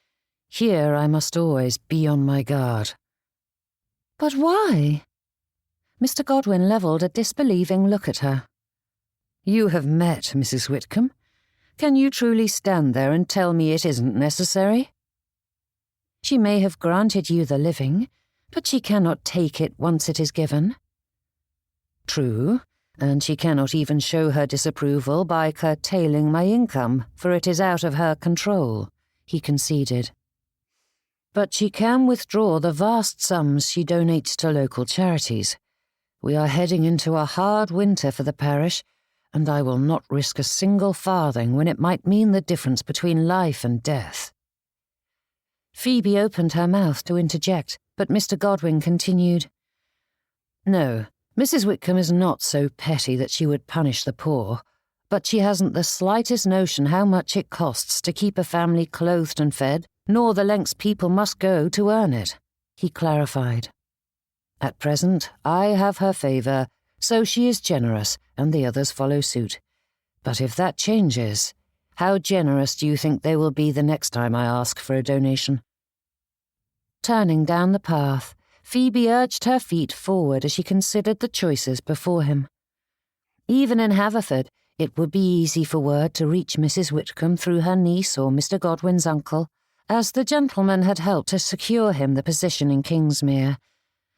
Here I must always be on my guard." "But why?" Mr. Godwin levelled a disbelieving look at her. "You have met Mrs. Whitcomb. Can you truly stand there and tell me it isn't necessary? She may have granted you the living, but she cannot take it once it is given." "True, and she cannot even show her disapproval by curtailing my income, for it is out of her control," he conceded. "But she can withdraw the vast sums she donates to local charities. We are heading into a hard winter for the parish, and I will not risk a single farthing when it might mean the difference between life and death." Phoebe opened her mouth to interject, but Mr. Godwin continued, "No, Mrs. Whitcomb is not so petty that she would punish the poor, but she hasn't the slightest notion how much it costs to keep a family clothed and fed, nor the lengths people must go to earn it," he clarified. "At present, I have her favour, so she is generous, and the others follow suit. But if that changes, how generous do you think they will be the next time I ask for a donation?" Turning down the path, Phoebe urged her feet forward as she considered the choices before him. Even in Haverford, it would be easy for word to reach Mrs. Whitcomb through her niece or Mr. Godwin's uncle, as the gentleman had helped to secure him the position in Kingsmere,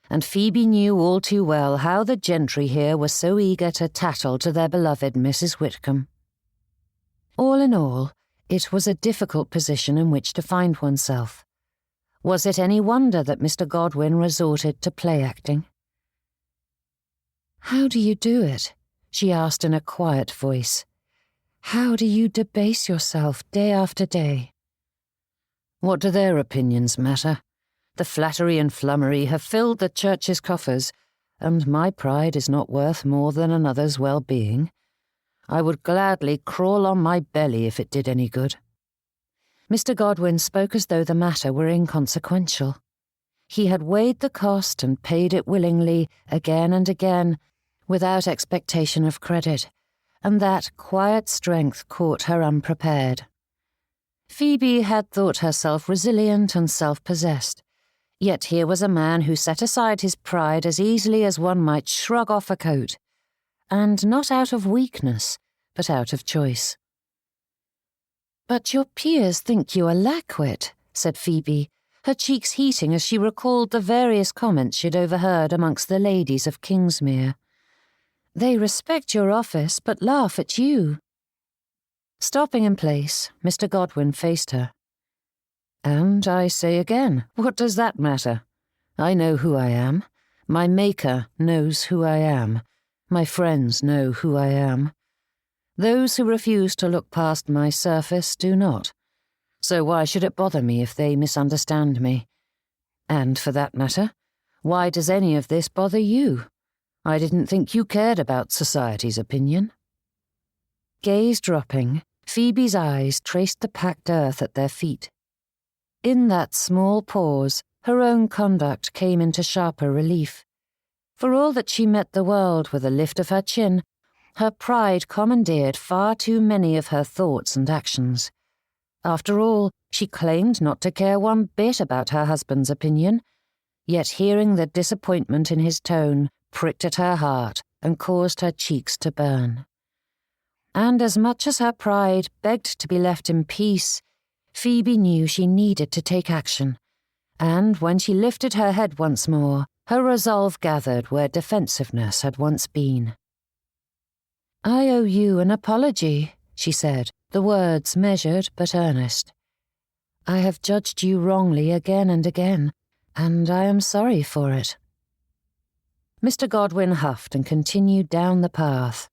and Phoebe knew all too well how the gentry here were so eager to tattle to their beloved Mrs. Whitcomb. All in all, it was a difficult position in which to find oneself. Was it any wonder that Mr. Godwin resorted to play-acting? "How do you do it?" she asked in a quiet voice. "How do you debase yourself day after day?" "What do their opinions matter? The flattery and flummery have filled the church's coffers, and my pride is not worth more than another's well-being. I would gladly crawl on my belly if it did any good." Mr. Godwin spoke as though the matter were inconsequential. He had weighed the cost and paid it willingly, again and again, without expectation of credit, and that quiet strength caught her unprepared. Phoebe had thought herself resilient and self-possessed, yet here was a man who set aside his pride as easily as one might shrug off a coat, and not out of weakness, but out of choice. "But your peers think you a lackwit," said Phoebe, her cheeks heating as she recalled the various comments she'd overheard amongst the ladies of Kingsmere. "They respect your office, but laugh at you." Stopping in place, Mr. Godwin faced her. "And I say again, what does that matter? I know who I am. My Maker knows who I am. My friends know who I am. Those who refuse to look past my surface do not. So why should it bother me if they misunderstand me? And for that matter, why does any of this bother you? I didn't think you cared about society's opinion." Gaze dropping, Phoebe's eyes traced the packed earth at their feet. In that small pause, her own conduct came into sharper relief. For all that she met the world with a lift of her chin, her pride commandeered far too many of her thoughts and actions. After all, she claimed not to care one bit about her husband's opinion, yet hearing the disappointment in his tone pricked at her heart and caused her cheeks to burn. And as much as her pride begged to be left in peace, Phoebe knew she needed to take action, and when she lifted her head once more, her resolve gathered where defensiveness had once been. "I owe you an apology," she said, the words measured but earnest. "I have judged you wrongly again and again, and I am sorry for it." Mr. Godwin huffed and continued down the path.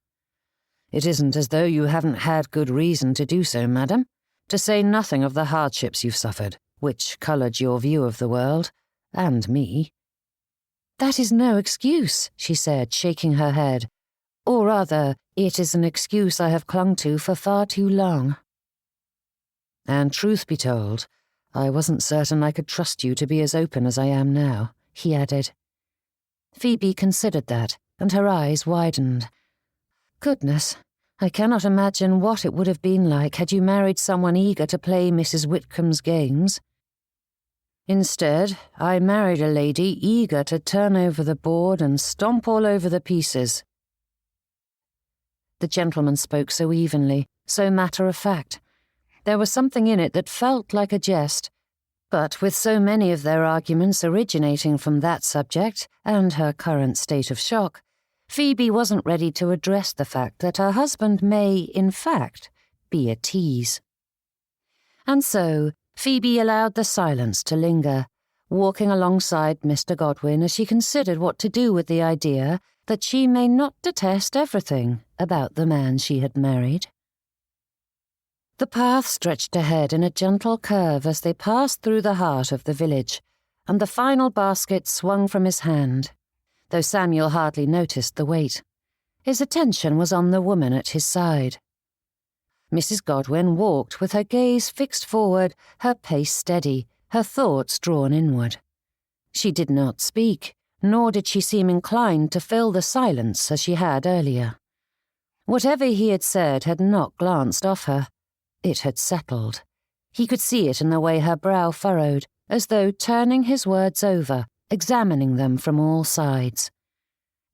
It isn't as though you haven't had good reason to do so, madam, to say nothing of the hardships you've suffered, which coloured your view of the world, and me." "That is no excuse," she said, shaking her head. "Or rather, it is an excuse I have clung to for far too long." "And truth be told, I wasn't certain I could trust you to be as open as I am now," he added. Phoebe considered that, and her eyes widened. "Goodness, I cannot imagine what it would have been like had you married someone eager to play Mrs. Whitcomb's games. Instead, I married a lady eager to turn over the board and stomp all over the pieces." The gentleman spoke so evenly, so matter-of-fact. There was something in it that felt like a jest, but with so many of their arguments originating from that subject and her current state of shock, Phoebe wasn't ready to address the fact that her husband may, in fact, be a tease. And so, Phoebe allowed the silence to linger, walking alongside Mr. Godwin as she considered what to do with the idea that she may not detest everything about the man she had married. The path stretched ahead in a gentle curve as they passed through the heart of the village, and the final basket swung from his hand, though Samuel hardly noticed the weight. His attention was on the woman at his side. Mrs. Godwin walked with her gaze fixed forward, her pace steady, her thoughts drawn inward. She did not speak, nor did she seem inclined to fill the silence as she had earlier. Whatever he had said had not glanced off her. It had settled. He could see it in the way her brow furrowed, as though turning his words over, examining them from all sides.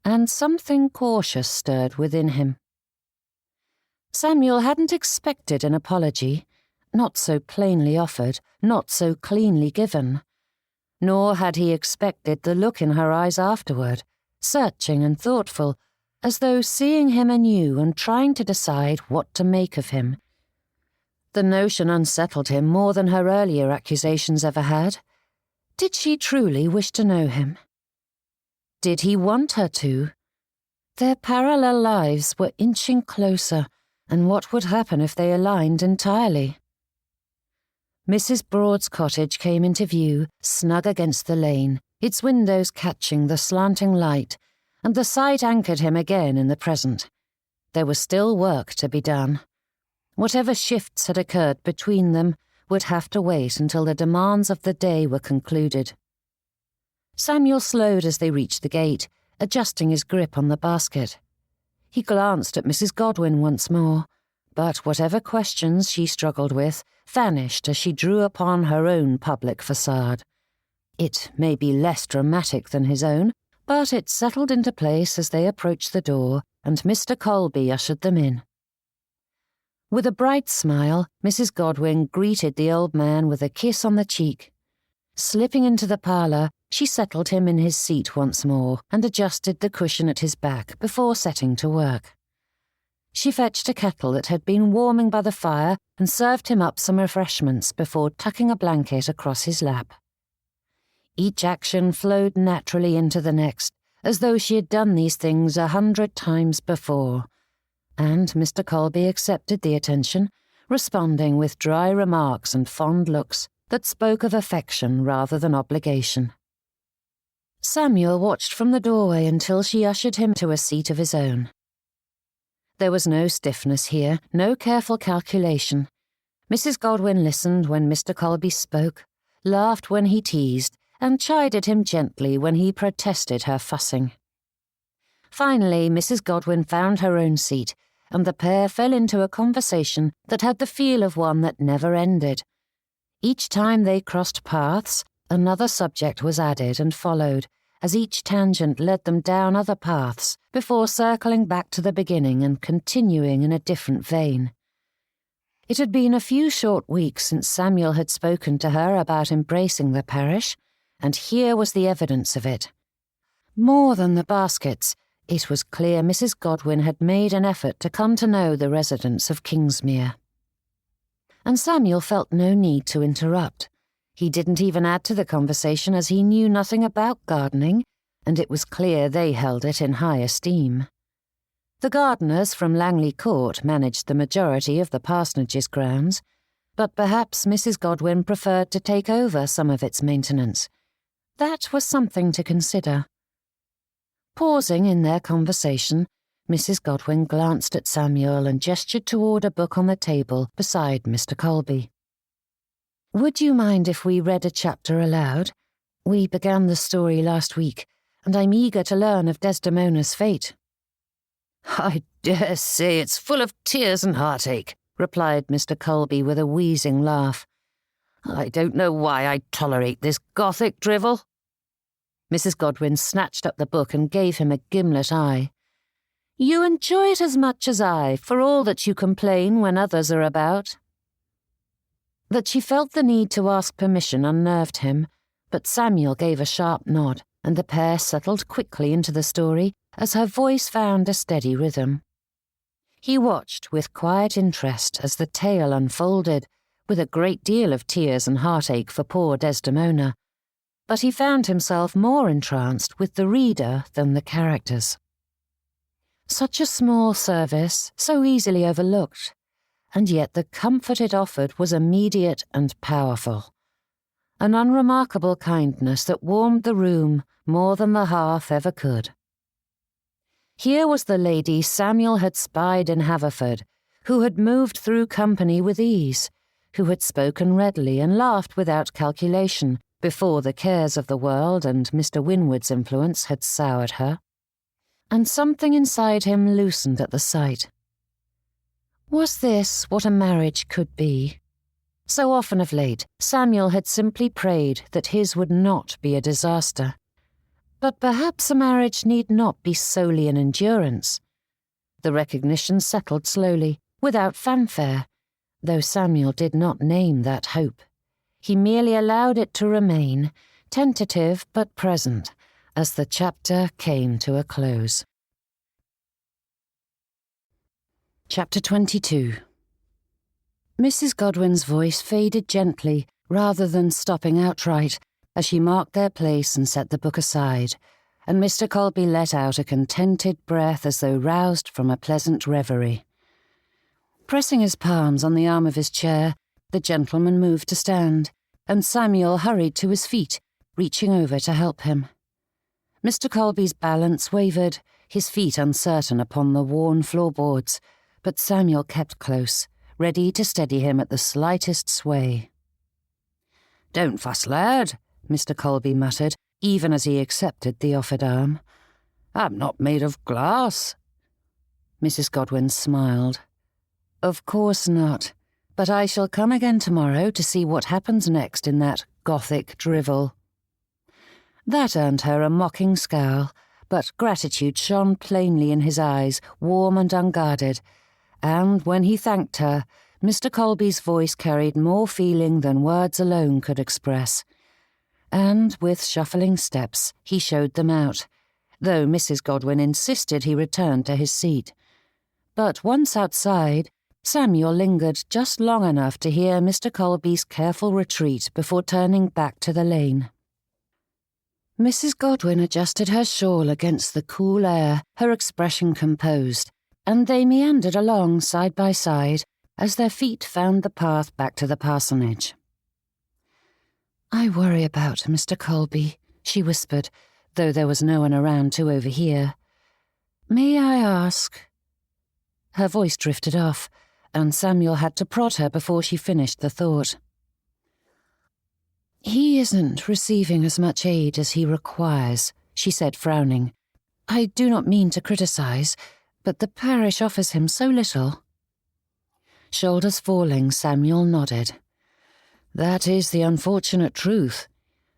And something cautious stirred within him. Samuel hadn't expected an apology, not so plainly offered, not so cleanly given. Nor had he expected the look in her eyes afterward, searching and thoughtful, as though seeing him anew and trying to decide what to make of him. The notion unsettled him more than her earlier accusations ever had. Did she truly wish to know him? Did he want her to? Their parallel lives were inching closer, and what would happen if they aligned entirely? Mrs. Broad's cottage came into view, snug against the lane, its windows catching the slanting light, and the sight anchored him again in the present. There was still work to be done. Whatever shifts had occurred between them would have to wait until the demands of the day were concluded. Samuel slowed as they reached the gate, adjusting his grip on the basket. He glanced at Mrs. Godwin once more, but whatever questions she struggled with vanished as she drew upon her own public facade. It may be less dramatic than his own, but it settled into place as they approached the door, and Mr. Colby ushered them in. With a bright smile, Mrs. Godwin greeted the old man with a kiss on the cheek. Slipping into the parlour, she settled him in his seat once more and adjusted the cushion at his back before setting to work. She fetched a kettle that had been warming by the fire and served him up some refreshments before tucking a blanket across his lap. Each action flowed naturally into the next, as though she had done these things 100 times before. And Mr. Colby accepted the attention, responding with dry remarks and fond looks that spoke of affection rather than obligation. Samuel watched from the doorway until she ushered him to a seat of his own. There was no stiffness here, no careful calculation. Mrs. Godwin listened when Mr. Colby spoke, laughed when he teased, and chided him gently when he protested her fussing. Finally, Mrs. Godwin found her own seat, and the pair fell into a conversation that had the feel of one that never ended. Each time they crossed paths, another subject was added and followed, as each tangent led them down other paths, before circling back to the beginning and continuing in a different vein. It had been a few short weeks since Samuel had spoken to her about embracing the parish, and here was the evidence of it. More than the baskets, it was clear Mrs. Godwin had made an effort to come to know the residents of Kingsmere. And Samuel felt no need to interrupt. He didn't even add to the conversation as he knew nothing about gardening, and it was clear they held it in high esteem. The gardeners from Langley Court managed the majority of the parsonage's grounds, but perhaps Mrs. Godwin preferred to take over some of its maintenance. That was something to consider. Pausing in their conversation, Mrs. Godwin glanced at Samuel and gestured toward a book on the table beside Mr. Colby. "Would you mind if we read a chapter aloud? We began the story last week, and I'm eager to learn of Desdemona's fate." "I dare say it's full of tears and heartache," replied Mr. Colby with a wheezing laugh. "I don't know why I tolerate this Gothic drivel." Mrs. Godwin snatched up the book and gave him a gimlet eye. "You enjoy it as much as I, for all that you complain when others are about." That she felt the need to ask permission unnerved him, but Samuel gave a sharp nod, and the pair settled quickly into the story as her voice found a steady rhythm. He watched with quiet interest as the tale unfolded, with a great deal of tears and heartache for poor Desdemona, but he found himself more entranced with the reader than the characters. Such a small service, so easily overlooked, and yet the comfort it offered was immediate and powerful. An unremarkable kindness that warmed the room more than the hearth ever could. Here was the lady Samuel had spied in Haverford, who had moved through company with ease, who had spoken readily and laughed without calculation before the cares of the world and Mr. Winwood's influence had soured her. And something inside him loosened at the sight. Was this what a marriage could be? So often of late, Samuel had simply prayed that his would not be a disaster. But perhaps a marriage need not be solely an endurance. The recognition settled slowly, without fanfare, though Samuel did not name that hope. He merely allowed it to remain, tentative but present, as the chapter came to a close. Chapter 22. Mrs. Godwin's voice faded gently, rather than stopping outright, as she marked their place and set the book aside, and Mr. Colby let out a contented breath as though roused from a pleasant reverie. Pressing his palms on the arm of his chair, the gentleman moved to stand, and Samuel hurried to his feet, reaching over to help him. Mr. Colby's balance wavered, his feet uncertain upon the worn floorboards, but Samuel kept close, ready to steady him at the slightest sway. "Don't fuss, lad," Mr. Colby muttered, even as he accepted the offered arm. "I'm not made of glass." Mrs. Godwin smiled. "Of course not, but I shall come again tomorrow to see what happens next in that Gothic drivel." That earned her a mocking scowl, but gratitude shone plainly in his eyes, warm and unguarded, and when he thanked her, Mr. Colby's voice carried more feeling than words alone could express. And with shuffling steps, he showed them out, though Mrs. Godwin insisted he return to his seat. But once outside, Samuel lingered just long enough to hear Mr. Colby's careful retreat before turning back to the lane. Mrs. Godwin adjusted her shawl against the cool air, her expression composed, and they meandered along side by side as their feet found the path back to the parsonage. "I worry about Mr. Colby," she whispered, though there was no one around to overhear. "May I ask—" Her voice drifted off, and Samuel had to prod her before she finished the thought. "He isn't receiving as much aid as he requires," she said, frowning. "I do not mean to criticize, but the parish offers him so little." Shoulders falling, Samuel nodded. "That is the unfortunate truth.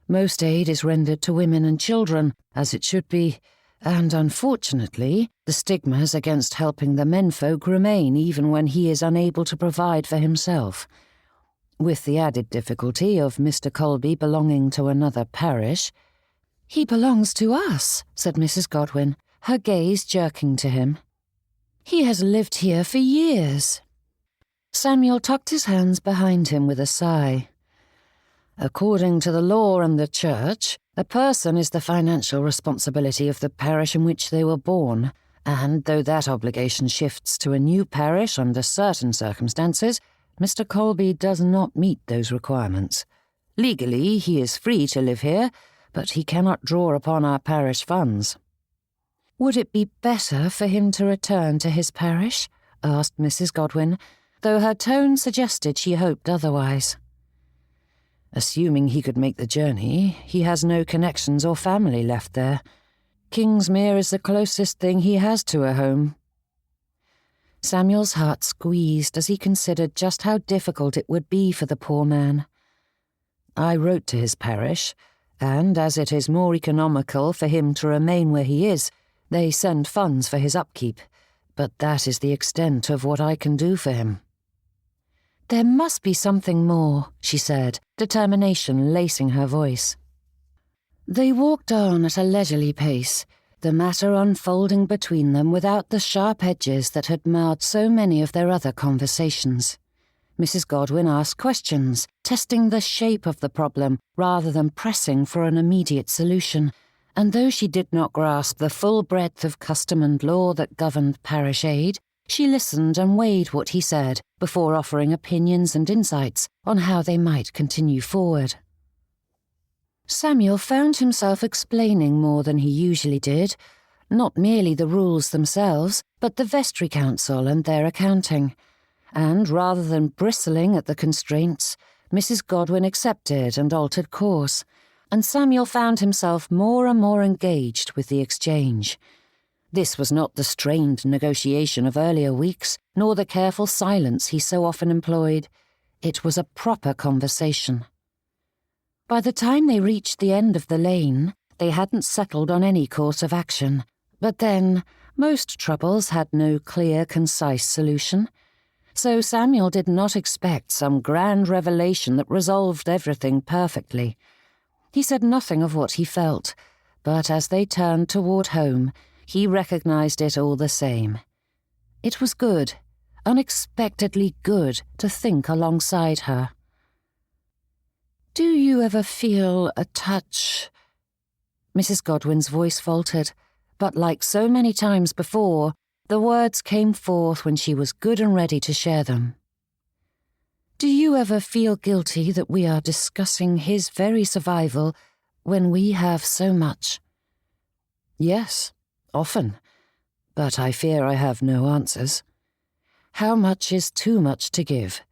Most aid is rendered to women and children, as it should be, and unfortunately, the stigmas against helping the menfolk remain even when he is unable to provide for himself. With the added difficulty of Mr. Colby belonging to another parish." "He belongs to us," said Mrs. Godwin, her gaze jerking to him. "He has lived here for years." Samuel tucked his hands behind him with a sigh. "According to the law and the church, a person is the financial responsibility of the parish in which they were born, and though that obligation shifts to a new parish under certain circumstances, Mr. Colby does not meet those requirements. Legally, he is free to live here, but he cannot draw upon our parish funds." "Would it be better for him to return to his parish?" asked Mrs. Godwin, though her tone suggested she hoped otherwise. "Assuming he could make the journey, he has no connections or family left there. Kingsmere is the closest thing he has to a home." Samuel's heart squeezed as he considered just how difficult it would be for the poor man. "I wrote to his parish, and as it is more economical for him to remain where he is, they send funds for his upkeep, but that is the extent of what I can do for him." "There must be something more," she said, determination lacing her voice. They walked on at a leisurely pace, the matter unfolding between them without the sharp edges that had marred so many of their other conversations. Mrs. Godwin asked questions, testing the shape of the problem rather than pressing for an immediate solution, and though she did not grasp the full breadth of custom and law that governed parish aid, she listened and weighed what he said before offering opinions and insights on how they might continue forward. Samuel found himself explaining more than he usually did, not merely the rules themselves, but the vestry council and their accounting. And rather than bristling at the constraints, Mrs. Godwin accepted and altered course, and Samuel found himself more and more engaged with the exchange. This was not the strained negotiation of earlier weeks, nor the careful silence he so often employed. It was a proper conversation. By the time they reached the end of the lane, they hadn't settled on any course of action. But then, most troubles had no clear, concise solution. So Samuel did not expect some grand revelation that resolved everything perfectly. He said nothing of what he felt, but as they turned toward home, he recognized it all the same. It was good, unexpectedly good, to think alongside her. "Do you ever feel a touch?" Mrs. Godwin's voice faltered, but like so many times before, the words came forth when she was good and ready to share them. "Do you ever feel guilty that we are discussing his very survival when we have so much?" "Yes, often, but I fear I have no answers. How much is too much to give?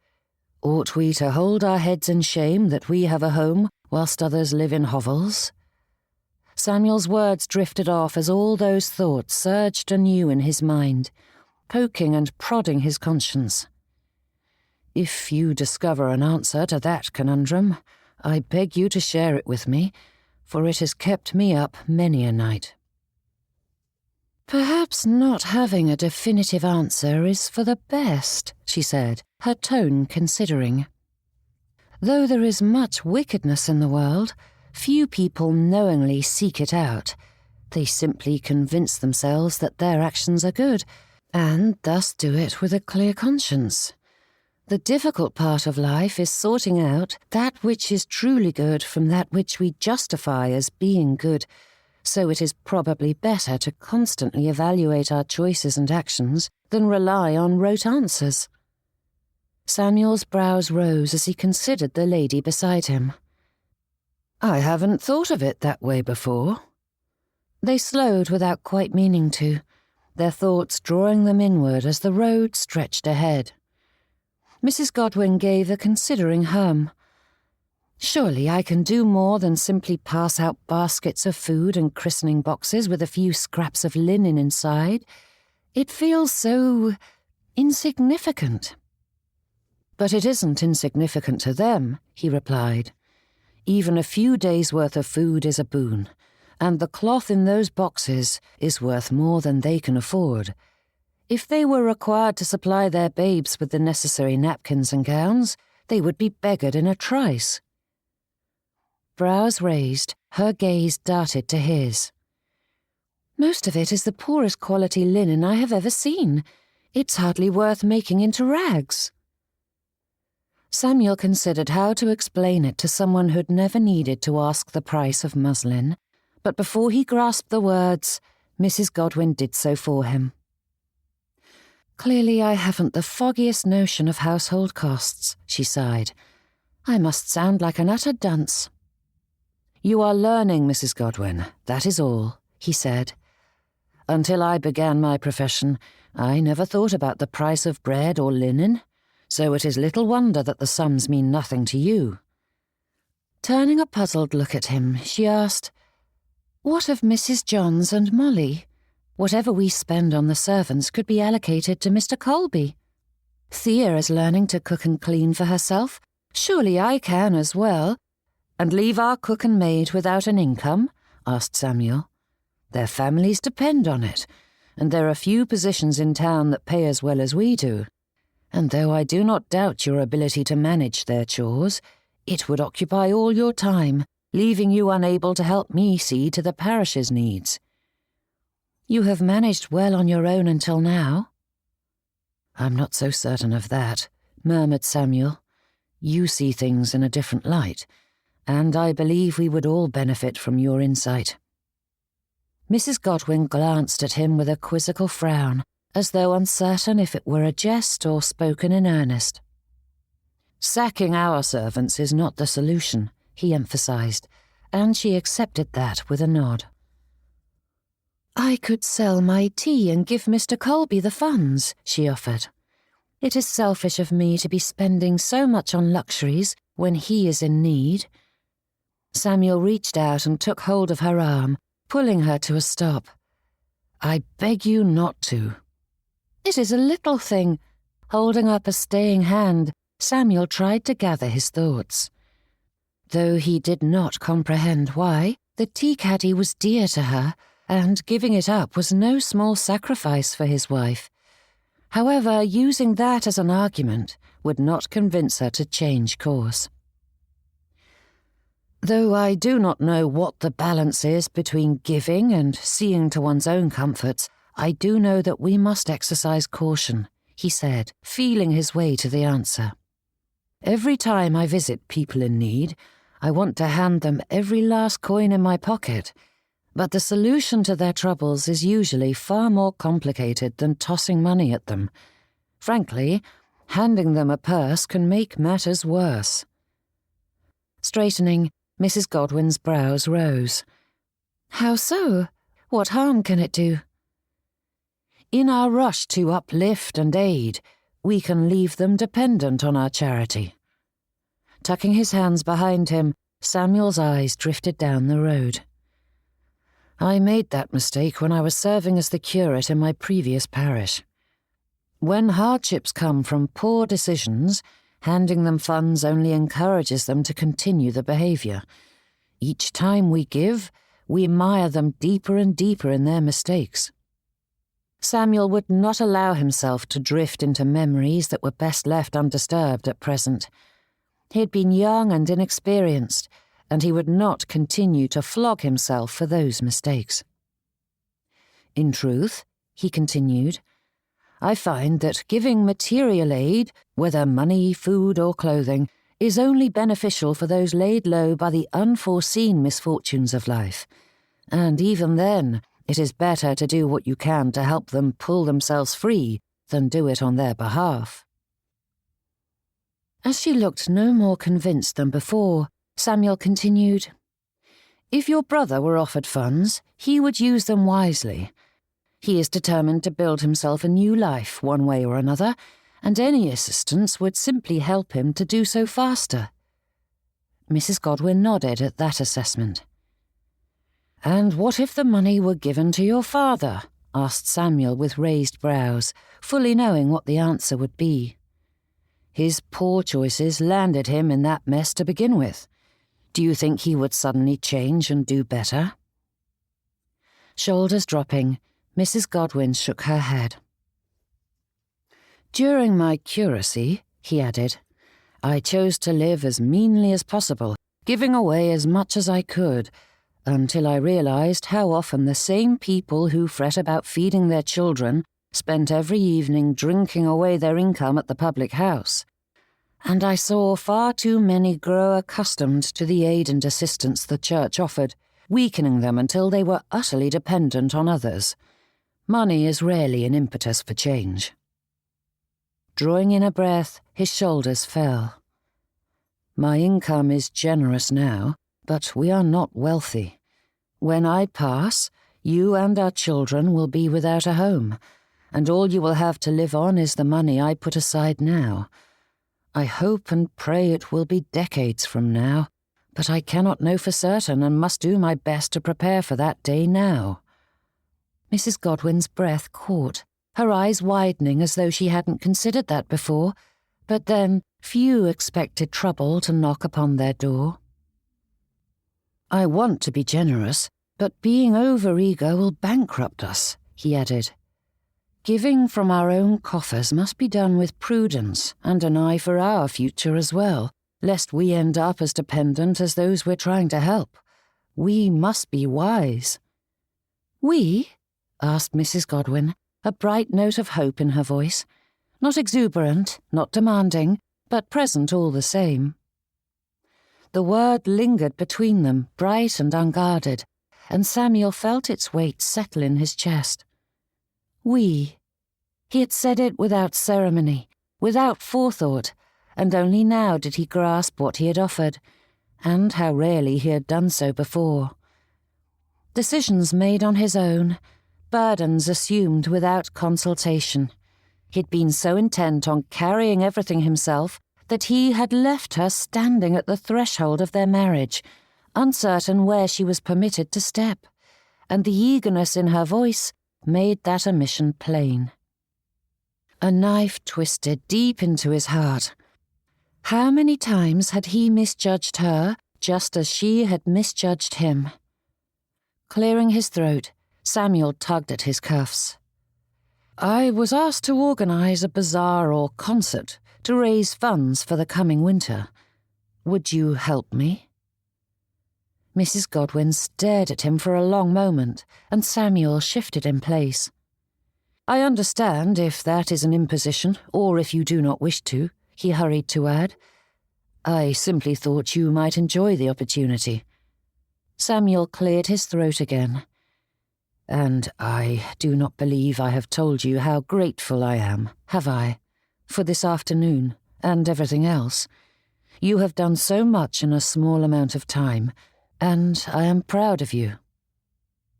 Ought we to hold our heads in shame that we have a home whilst others live in hovels?" Samuel's words drifted off as all those thoughts surged anew in his mind, poking and prodding his conscience. "If you discover an answer to that conundrum, I beg you to share it with me, for it has kept me up many a night." "Perhaps not having a definitive answer is for the best," she said, her tone considering. "Though there is much wickedness in the world, few people knowingly seek it out. They simply convince themselves that their actions are good, and thus do it with a clear conscience. The difficult part of life is sorting out that which is truly good from that which we justify as being good, so it is probably better to constantly evaluate our choices and actions than rely on rote answers." Samuel's brows rose as he considered the lady beside him. "I haven't thought of it that way before." They slowed without quite meaning to, their thoughts drawing them inward as the road stretched ahead. Mrs. Godwin gave a considering hum. "Surely I can do more than simply pass out baskets of food and christening boxes with a few scraps of linen inside. It feels so insignificant." "But it isn't insignificant to them," he replied. "Even a few days' worth of food is a boon, and the cloth in those boxes is worth more than they can afford. If they were required to supply their babes with the necessary napkins and gowns, they would be beggared in a trice." Brows raised, her gaze darted to his. "Most of it is the poorest quality linen I have ever seen. It's hardly worth making into rags." Samuel considered how to explain it to someone who'd never needed to ask the price of muslin, but before he grasped the words, Mrs. Godwin did so for him. "Clearly I haven't the foggiest notion of household costs," she sighed. "I must sound like an utter dunce." "You are learning, Mrs. Godwin, that is all," he said. "Until I began my profession, I never thought about the price of bread or linen, so it is little wonder that the sums mean nothing to you." Turning a puzzled look at him, she asked, "What of Mrs. Johns and Molly? Whatever we spend on the servants could be allocated to Mr. Colby. Thea is learning to cook and clean for herself. Surely I can as well." "And leave our cook and maid without an income?" asked Samuel. "Their families depend on it, and there are few positions in town that pay as well as we do. And though I do not doubt your ability to manage their chores, it would occupy all your time, leaving you unable to help me see to the parish's needs." "You have managed well on your own until now." "I'm not so certain of that," murmured Samuel. "You see things in a different light, and I believe we would all benefit from your insight." Mrs. Godwin glanced at him with a quizzical frown, as though uncertain if it were a jest or spoken in earnest. "Sacking our servants is not the solution," he emphasized, and she accepted that with a nod. "I could sell my tea and give Mr. Colby the funds," she offered. "It is selfish of me to be spending so much on luxuries when he is in need." Samuel reached out and took hold of her arm, pulling her to a stop. "I beg you not to." "It is a little thing." Holding up a staying hand, Samuel tried to gather his thoughts. Though he did not comprehend why, the tea caddy was dear to her, and giving it up was no small sacrifice for his wife. However, using that as an argument would not convince her to change course. "Though I do not know what the balance is between giving and seeing to one's own comforts, I do know that we must exercise caution," he said, feeling his way to the answer. "Every time I visit people in need, I want to hand them every last coin in my pocket, but the solution to their troubles is usually far more complicated than tossing money at them. Frankly, handing them a purse can make matters worse." Straightening, Mrs. Godwin's brows rose. "How so? What harm can it do?" "In our rush to uplift and aid, we can leave them dependent on our charity." Tucking his hands behind him, Samuel's eyes drifted down the road. "I made that mistake when I was serving as the curate in my previous parish. When hardships come from poor decisions, handing them funds only encourages them to continue the behavior. Each time we give, we mire them deeper and deeper in their mistakes." Samuel would not allow himself to drift into memories that were best left undisturbed at present. He had been young and inexperienced, and he would not continue to flog himself for those mistakes. "In truth," he continued, "I find that giving material aid, whether money, food, or clothing, is only beneficial for those laid low by the unforeseen misfortunes of life. And even then, it is better to do what you can to help them pull themselves free than do it on their behalf." As she looked no more convinced than before, Samuel continued, "If your brother were offered funds, he would use them wisely. He is determined to build himself a new life one way or another, and any assistance would simply help him to do so faster." Mrs. Godwin nodded at that assessment. "And what if the money were given to your father?" asked Samuel with raised brows, fully knowing what the answer would be. "His poor choices landed him in that mess to begin with. Do you think he would suddenly change and do better?" Shoulders dropping, Mrs. Godwin shook her head. "During my curacy," he added, "I chose to live as meanly as possible, giving away as much as I could, until I realized how often the same people who fret about feeding their children spent every evening drinking away their income at the public house. And I saw far too many grow accustomed to the aid and assistance the church offered, weakening them until they were utterly dependent on others. Money is rarely an impetus for change. Drawing in a breath, his shoulders fell. My income is generous now, but we are not wealthy. When I pass, you and our children will be without a home, and all you will have to live on is the money I put aside now. I hope and pray it will be decades from now, but I cannot know for certain and must do my best to prepare for that day now." Mrs. Godwin's breath caught, her eyes widening as though she hadn't considered that before, but then few expected trouble to knock upon their door. "I want to be generous, but being over-eager will bankrupt us," he added. "Giving from our own coffers must be done with prudence and an eye for our future as well, lest we end up as dependent as those we're trying to help. We must be wise." "We?" asked Mrs. Godwin, a bright note of hope in her voice. Not exuberant, not demanding, but present all the same. The word lingered between them, bright and unguarded, and Samuel felt its weight settle in his chest. "We." He had said it without ceremony, without forethought, and only now did he grasp what he had offered, and how rarely he had done so before. Decisions made on his own, burdens assumed without consultation. He'd been so intent on carrying everything himself that he had left her standing at the threshold of their marriage, uncertain where she was permitted to step, and the eagerness in her voice made that omission plain. A knife twisted deep into his heart. How many times had he misjudged her, just as she had misjudged him? Clearing his throat, Samuel tugged at his cuffs. "I was asked to organize a bazaar or concert to raise funds for the coming winter. Would you help me?" Mrs. Godwin stared at him for a long moment, and Samuel shifted in place. "I understand if that is an imposition, or if you do not wish to," he hurried to add. "I simply thought you might enjoy the opportunity." Samuel cleared his throat again. "And I do not believe I have told you how grateful I am, have I, for this afternoon and everything else. You have done so much in a small amount of time, and I am proud of you."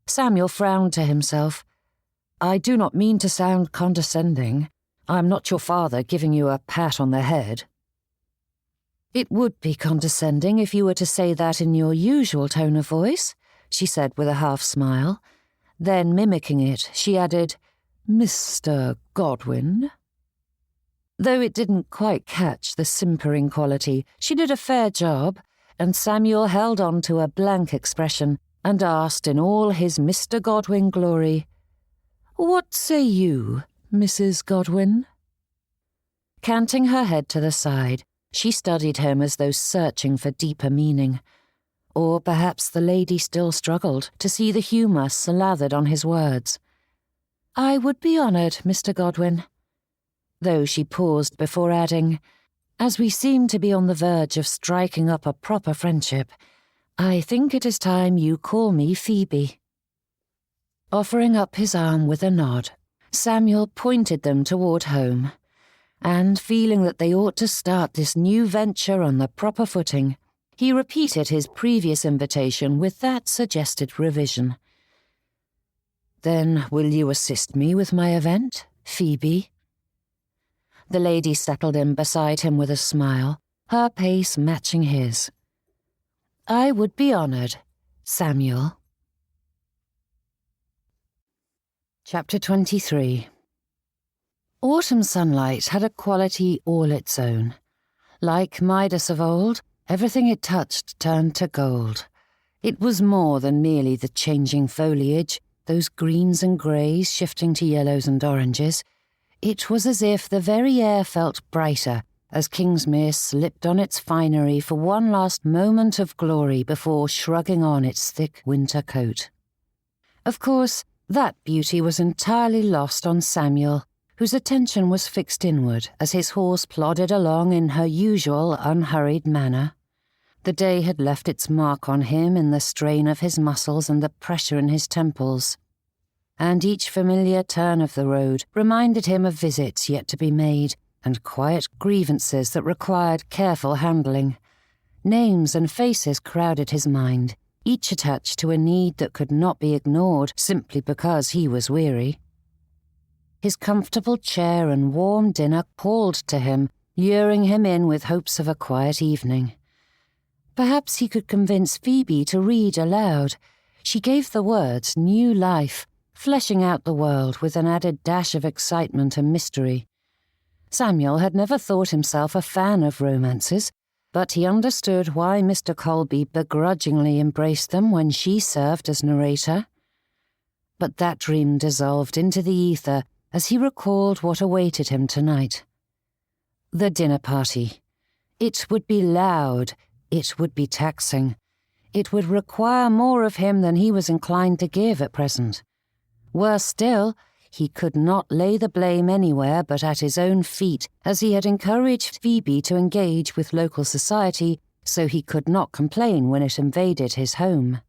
Samuel frowned to himself. "I do not mean to sound condescending. I am not your father giving you a pat on the head." "It would be condescending if you were to say that in your usual tone of voice," she said with a half-smile. Then, mimicking it, she added, "Mr. Godwin." Though it didn't quite catch the simpering quality, she did a fair job, and Samuel held on to a blank expression and asked in all his Mr. Godwin glory, "What say you, Mrs. Godwin?" Canting her head to the side, she studied him as though searching for deeper meaning. Or perhaps the lady still struggled to see the humour slathered on his words. "I would be honoured, Mr. Godwin," though she paused before adding, "As we seem to be on the verge of striking up a proper friendship, I think it is time you call me Phoebe." Offering up his arm with a nod, Samuel pointed them toward home, and feeling that they ought to start this new venture on the proper footing, he repeated his previous invitation with that suggested revision. "Then will you assist me with my event, Phoebe?" The lady settled in beside him with a smile, her pace matching his. "I would be honoured, Samuel." Chapter 23. Autumn sunlight had a quality all its own. Like Midas of old, everything it touched turned to gold. It was more than merely the changing foliage, those greens and greys shifting to yellows and oranges. It was as if the very air felt brighter as Kingsmere slipped on its finery for one last moment of glory before shrugging on its thick winter coat. Of course, that beauty was entirely lost on Samuel, whose attention was fixed inward as his horse plodded along in her usual unhurried manner. The day had left its mark on him in the strain of his muscles and the pressure in his temples. And each familiar turn of the road reminded him of visits yet to be made and quiet grievances that required careful handling. Names and faces crowded his mind, each attached to a need that could not be ignored simply because he was weary. His comfortable chair and warm dinner called to him, luring him in with hopes of a quiet evening. Perhaps he could convince Phoebe to read aloud. She gave the words new life, fleshing out the world with an added dash of excitement and mystery. Samuel had never thought himself a fan of romances, but he understood why Mr. Colby begrudgingly embraced them when she served as narrator. But that dream dissolved into the ether as he recalled what awaited him tonight. The dinner party. It would be loud, it would be taxing. It would require more of him than he was inclined to give at present. Worse still, he could not lay the blame anywhere but at his own feet, as he had encouraged Phoebe to engage with local society, so he could not complain when it invaded his home.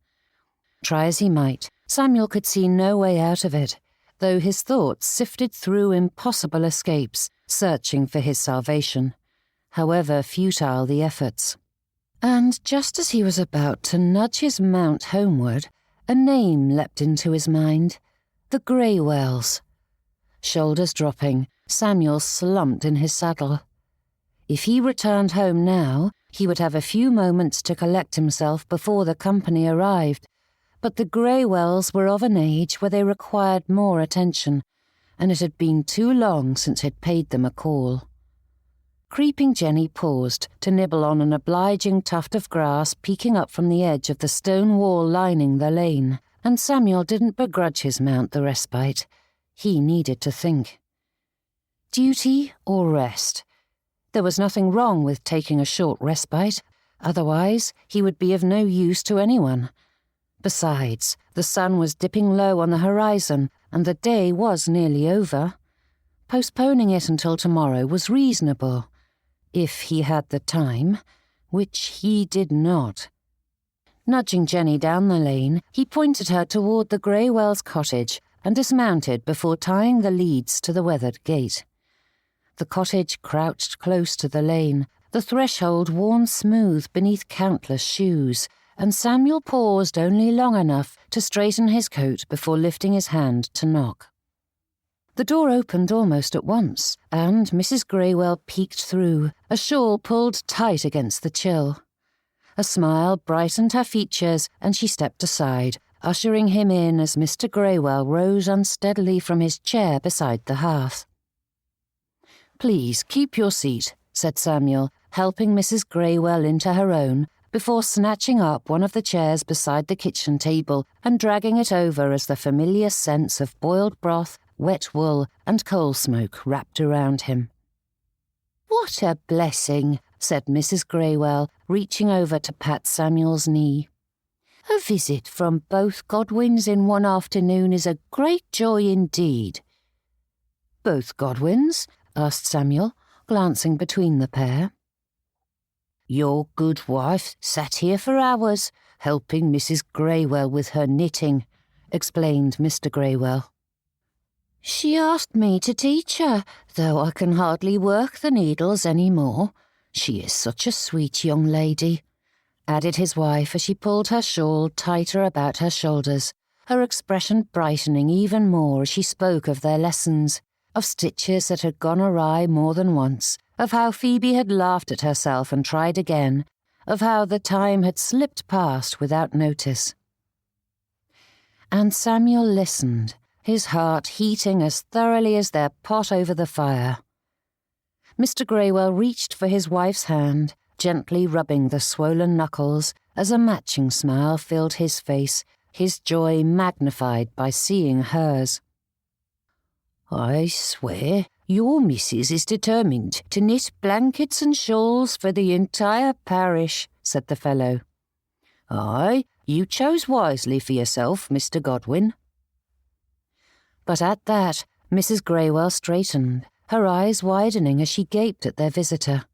Try as he might, Samuel could see no way out of it, though his thoughts sifted through impossible escapes, searching for his salvation, however futile the efforts. And just as he was about to nudge his mount homeward, a name leapt into his mind. The Greywells. Shoulders dropping, Samuel slumped in his saddle. If he returned home now, he would have a few moments to collect himself before the company arrived, but the Greywells were of an age where they required more attention, and it had been too long since he had paid them a call. Creeping Jenny paused to nibble on an obliging tuft of grass peeking up from the edge of the stone wall lining the lane, and Samuel didn't begrudge his mount the respite. He needed to think. Duty or rest? There was nothing wrong with taking a short respite, otherwise he would be of no use to anyone. Besides, the sun was dipping low on the horizon, and the day was nearly over. Postponing it until tomorrow was reasonable, if he had the time, which he did not. Nudging Jenny down the lane, he pointed her toward the Greywells' cottage and dismounted before tying the leads to the weathered gate. The cottage crouched close to the lane, the threshold worn smooth beneath countless shoes, and Samuel paused only long enough to straighten his coat before lifting his hand to knock. The door opened almost at once, and Mrs. Greywell peeked through, a shawl pulled tight against the chill. A smile brightened her features, and she stepped aside, ushering him in as Mr. Greywell rose unsteadily from his chair beside the hearth. "Please keep your seat," said Samuel, helping Mrs. Greywell into her own, before snatching up one of the chairs beside the kitchen table and dragging it over as the familiar scents of boiled broth, wet wool, and coal smoke wrapped around him. "What a blessing," said Mrs. Greywell, reaching over to pat Samuel's knee. "A visit from both Godwins in one afternoon is a great joy indeed." "Both Godwins?" asked Samuel, glancing between the pair. "Your good wife sat here for hours, helping Mrs. Greywell with her knitting," explained Mr. Greywell. "She asked me to teach her, though I can hardly work the needles any more. She is such a sweet young lady," added his wife as she pulled her shawl tighter about her shoulders, her expression brightening even more as she spoke of their lessons, of stitches that had gone awry more than once, of how Phoebe had laughed at herself and tried again, of how the time had slipped past without notice. And Samuel listened, his heart heating as thoroughly as their pot over the fire. Mr. Greywell reached for his wife's hand, gently rubbing the swollen knuckles as a matching smile filled his face, his joy magnified by seeing hers. "I swear your missus is determined to knit blankets and shawls for the entire parish," said the fellow. "Aye, you chose wisely for yourself, Mr. Godwin." But at that, Mrs. Greywell straightened, her eyes widening as she gaped at their visitor.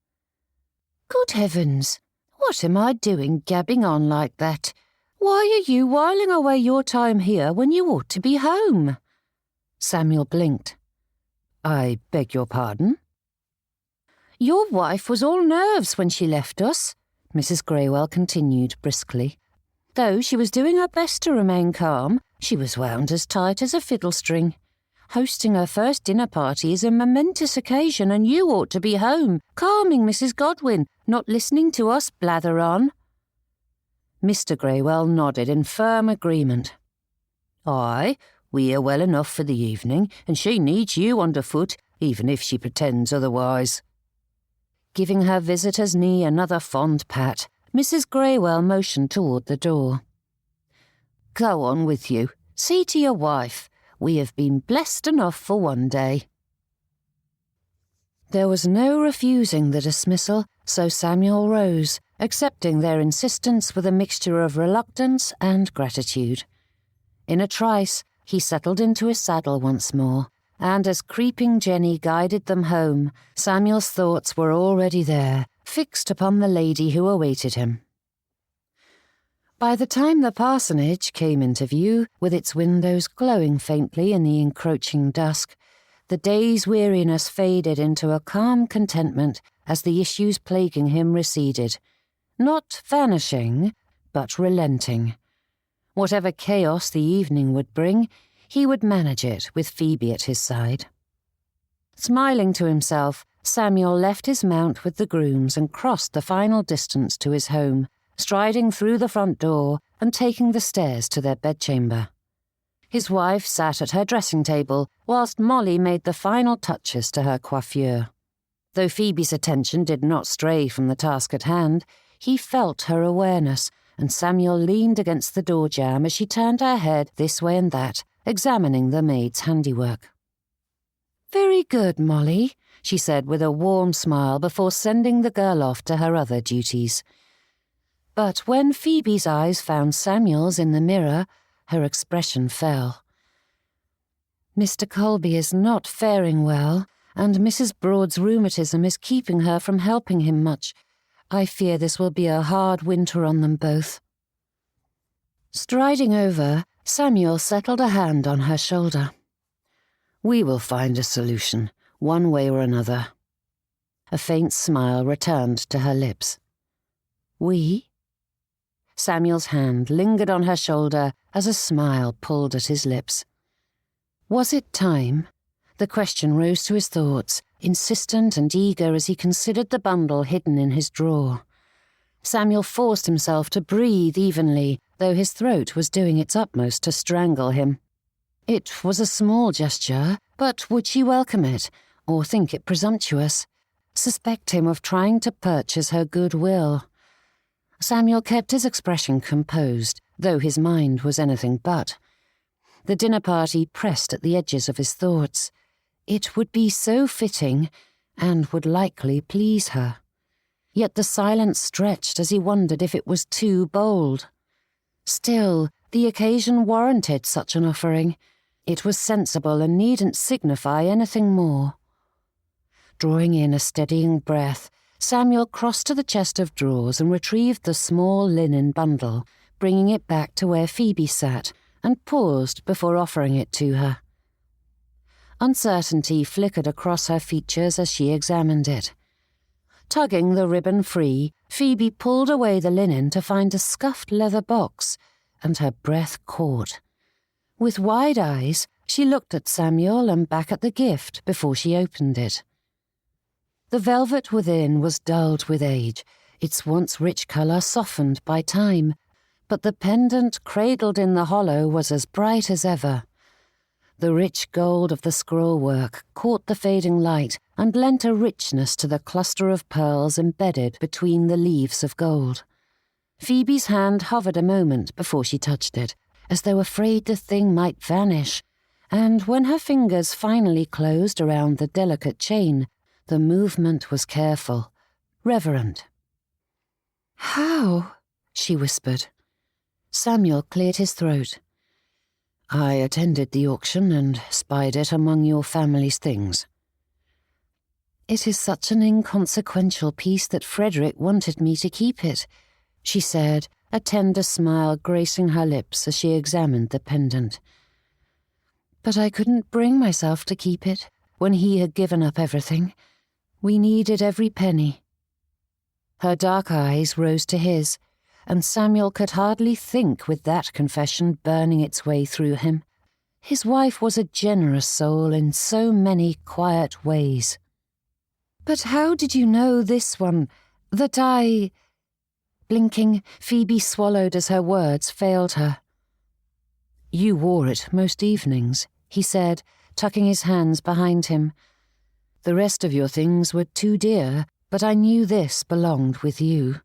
"Good heavens! What am I doing gabbing on like that? Why are you whiling away your time here when you ought to be home?" Samuel blinked. "I beg your pardon?" "Your wife was all nerves when she left us," Mrs. Greywell continued briskly. "Though she was doing her best to remain calm, she was wound as tight as a fiddle string. Hosting her first dinner party is a momentous occasion, and you ought to be home, calming Mrs. Godwin, not listening to us blather on." Mr. Greywell nodded in firm agreement. "Aye, we are well enough for the evening, and she needs you underfoot, even if she pretends otherwise." Giving her visitor's knee another fond pat, Mrs. Greywell motioned toward the door. "Go on with you. See to your wife. We have been blessed enough for one day." There was no refusing the dismissal, so Samuel rose, accepting their insistence with a mixture of reluctance and gratitude. In a trice, he settled into his saddle once more, and as creeping Jenny guided them home, Samuel's thoughts were already there, fixed upon the lady who awaited him. By the time the parsonage came into view, with its windows glowing faintly in the encroaching dusk, the day's weariness faded into a calm contentment as the issues plaguing him receded, not vanishing, but relenting. Whatever chaos the evening would bring, he would manage it with Phoebe at his side. Smiling to himself, Samuel left his mount with the grooms and crossed the final distance to his home, striding through the front door and taking the stairs to their bedchamber. His wife sat at her dressing table, whilst Molly made the final touches to her coiffure. Though Phoebe's attention did not stray from the task at hand, he felt her awareness, and Samuel leaned against the door jamb as she turned her head this way and that, examining the maid's handiwork. "Very good, Molly," she said with a warm smile before sending the girl off to her other duties. But when Phoebe's eyes found Samuel's in the mirror, her expression fell. "Mr. Colby is not faring well, and Mrs. Broad's rheumatism is keeping her from helping him much. I fear this will be a hard winter on them both." Striding over, Samuel settled a hand on her shoulder. "We will find a solution, one way or another." A faint smile returned to her lips. "We?" Samuel's hand lingered on her shoulder as a smile pulled at his lips. Was it time? The question rose to his thoughts, insistent and eager as he considered the bundle hidden in his drawer. Samuel forced himself to breathe evenly, though his throat was doing its utmost to strangle him. It was a small gesture, but would she welcome it, or think it presumptuous? Suspect him of trying to purchase her goodwill? Samuel kept his expression composed, though his mind was anything but. The dinner party pressed at the edges of his thoughts. It would be so fitting, and would likely please her. Yet the silence stretched as he wondered if it was too bold. Still, the occasion warranted such an offering. It was sensible and needn't signify anything more. Drawing in a steadying breath, Samuel crossed to the chest of drawers and retrieved the small linen bundle, bringing it back to where Phoebe sat, and paused before offering it to her. Uncertainty flickered across her features as she examined it. Tugging the ribbon free, Phoebe pulled away the linen to find a scuffed leather box, and her breath caught. With wide eyes, she looked at Samuel and back at the gift before she opened it. The velvet within was dulled with age, its once rich colour softened by time, but the pendant cradled in the hollow was as bright as ever. The rich gold of the scrollwork caught the fading light and lent a richness to the cluster of pearls embedded between the leaves of gold. Phoebe's hand hovered a moment before she touched it, as though afraid the thing might vanish, and when her fingers finally closed around the delicate chain, the movement was careful, reverent. "How?" she whispered. Samuel cleared his throat. "I attended the auction and spied it among your family's things." "It is such an inconsequential piece that Frederick wanted me to keep it," she said, a tender smile gracing her lips as she examined the pendant. "But I couldn't bring myself to keep it when he had given up everything. We needed every penny." Her dark eyes rose to his, and Samuel could hardly think with that confession burning its way through him. His wife was a generous soul in so many quiet ways. "But how did you know this one, that I—" Blinking, Phoebe swallowed as her words failed her. "You wore it most evenings," he said, tucking his hands behind him. "The rest of your things were too dear, but I knew this belonged with you.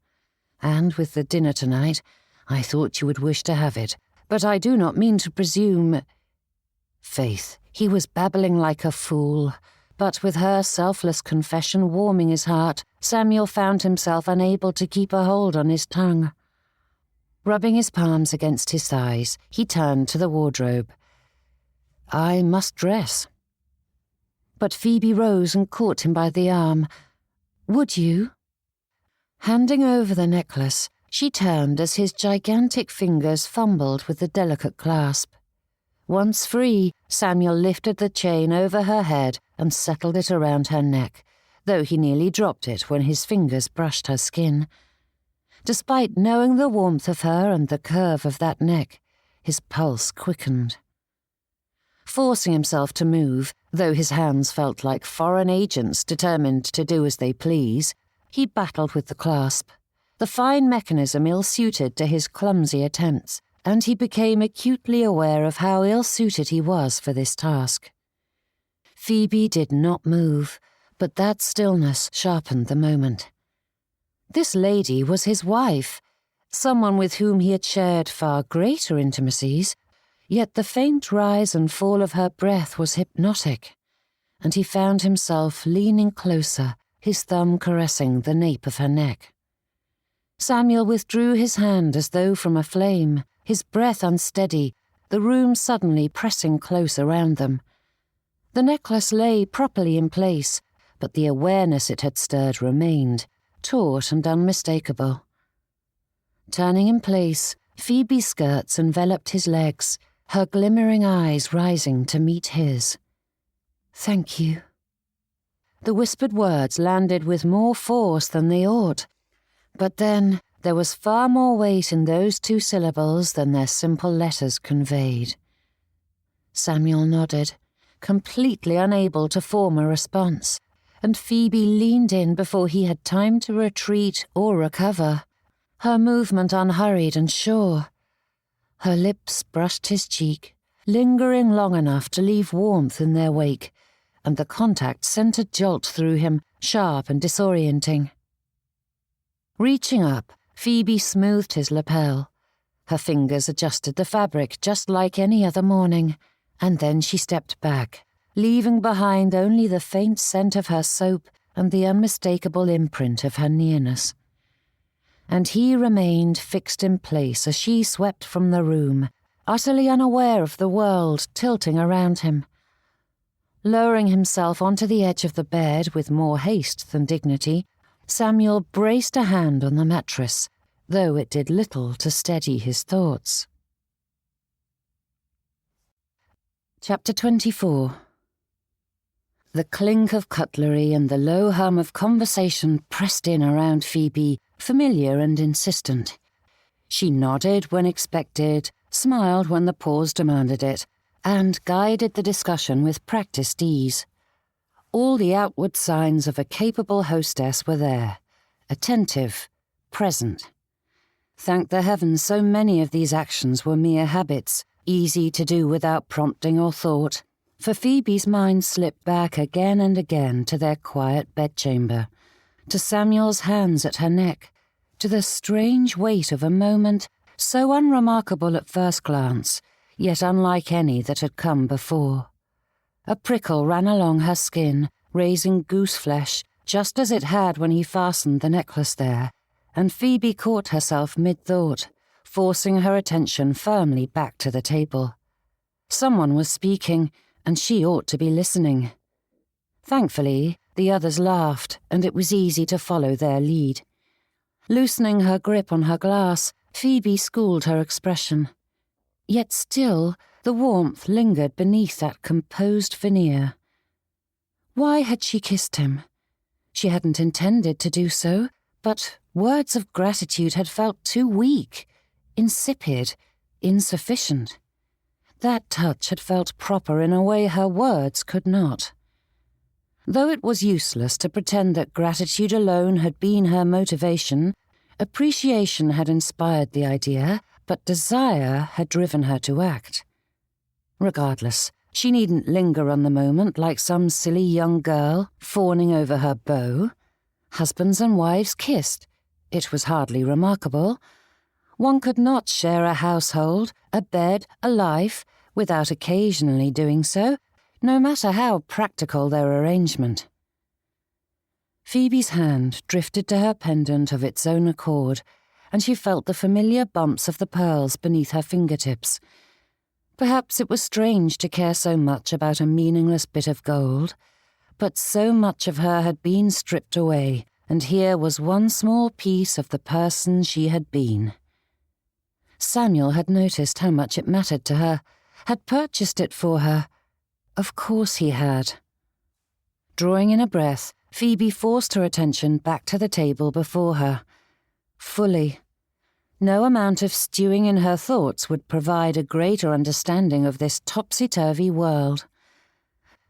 And with the dinner tonight, I thought you would wish to have it, but I do not mean to presume—" Faith, he was babbling like a fool, but with her selfless confession warming his heart, Samuel found himself unable to keep a hold on his tongue. Rubbing his palms against his thighs, he turned to the wardrobe. "I must dress." But Phoebe rose and caught him by the arm. "Would you?" Handing over the necklace, she turned as his gigantic fingers fumbled with the delicate clasp. Once free, Samuel lifted the chain over her head and settled it around her neck, though he nearly dropped it when his fingers brushed her skin. Despite knowing the warmth of her and the curve of that neck, his pulse quickened. Forcing himself to move, though his hands felt like foreign agents determined to do as they please, he battled with the clasp, the fine mechanism ill-suited to his clumsy attempts, and he became acutely aware of how ill-suited he was for this task. Phoebe did not move, but that stillness sharpened the moment. This lady was his wife, someone with whom he had shared far greater intimacies, yet the faint rise and fall of her breath was hypnotic, and he found himself leaning closer, his thumb caressing the nape of her neck. Samuel withdrew his hand as though from a flame, his breath unsteady, the room suddenly pressing close around them. The necklace lay properly in place, but the awareness it had stirred remained, taut and unmistakable. Turning in place, Phoebe's skirts enveloped his legs, her glimmering eyes rising to meet his. "Thank you." The whispered words landed with more force than they ought, but then there was far more weight in those two syllables than their simple letters conveyed. Samuel nodded, completely unable to form a response, and Phoebe leaned in before he had time to retreat or recover, her movement unhurried and sure. Her lips brushed his cheek, lingering long enough to leave warmth in their wake, and the contact sent a jolt through him, sharp and disorienting. Reaching up, Phoebe smoothed his lapel. Her fingers adjusted the fabric just like any other morning, and then she stepped back, leaving behind only the faint scent of her soap and the unmistakable imprint of her nearness. And he remained fixed in place as she swept from the room, utterly unaware of the world tilting around him. Lowering himself onto the edge of the bed with more haste than dignity, Samuel braced a hand on the mattress, though it did little to steady his thoughts. Chapter 24. The clink of cutlery and the low hum of conversation pressed in around Phoebe, familiar and insistent. She nodded when expected, smiled when the pause demanded it, and guided the discussion with practiced ease. All the outward signs of a capable hostess were there, attentive, present. Thank the heavens so many of these actions were mere habits, easy to do without prompting or thought, for Phoebe's mind slipped back again and again to their quiet bedchamber, to Samuel's hands at her neck, to the strange weight of a moment so unremarkable at first glance, yet unlike any that had come before. A prickle ran along her skin, raising goose flesh, just as it had when he fastened the necklace there, and Phoebe caught herself mid-thought, forcing her attention firmly back to the table. Someone was speaking, and she ought to be listening. Thankfully, The others laughed, and it was easy to follow their lead. Loosening her grip on her glass, Phoebe schooled her expression. Yet still, the warmth lingered beneath that composed veneer. Why had she kissed him? She hadn't intended to do so, but words of gratitude had felt too weak, insipid, insufficient. That touch had felt proper in a way her words could not. Though it was useless to pretend that gratitude alone had been her motivation, appreciation had inspired the idea, but desire had driven her to act. Regardless, she needn't linger on the moment like some silly young girl fawning over her beau. Husbands and wives kissed. It was hardly remarkable. One could not share a household, a bed, a life, without occasionally doing so, no matter how practical their arrangement. Phoebe's hand drifted to her pendant of its own accord, and she felt the familiar bumps of the pearls beneath her fingertips. Perhaps it was strange to care so much about a meaningless bit of gold, but so much of her had been stripped away, and here was one small piece of the person she had been. Samuel had noticed how much it mattered to her, had purchased it for her. Of course he had. Drawing in a breath, Phoebe forced her attention back to the table before her. Fully. No amount of stewing in her thoughts would provide a greater understanding of this topsy-turvy world.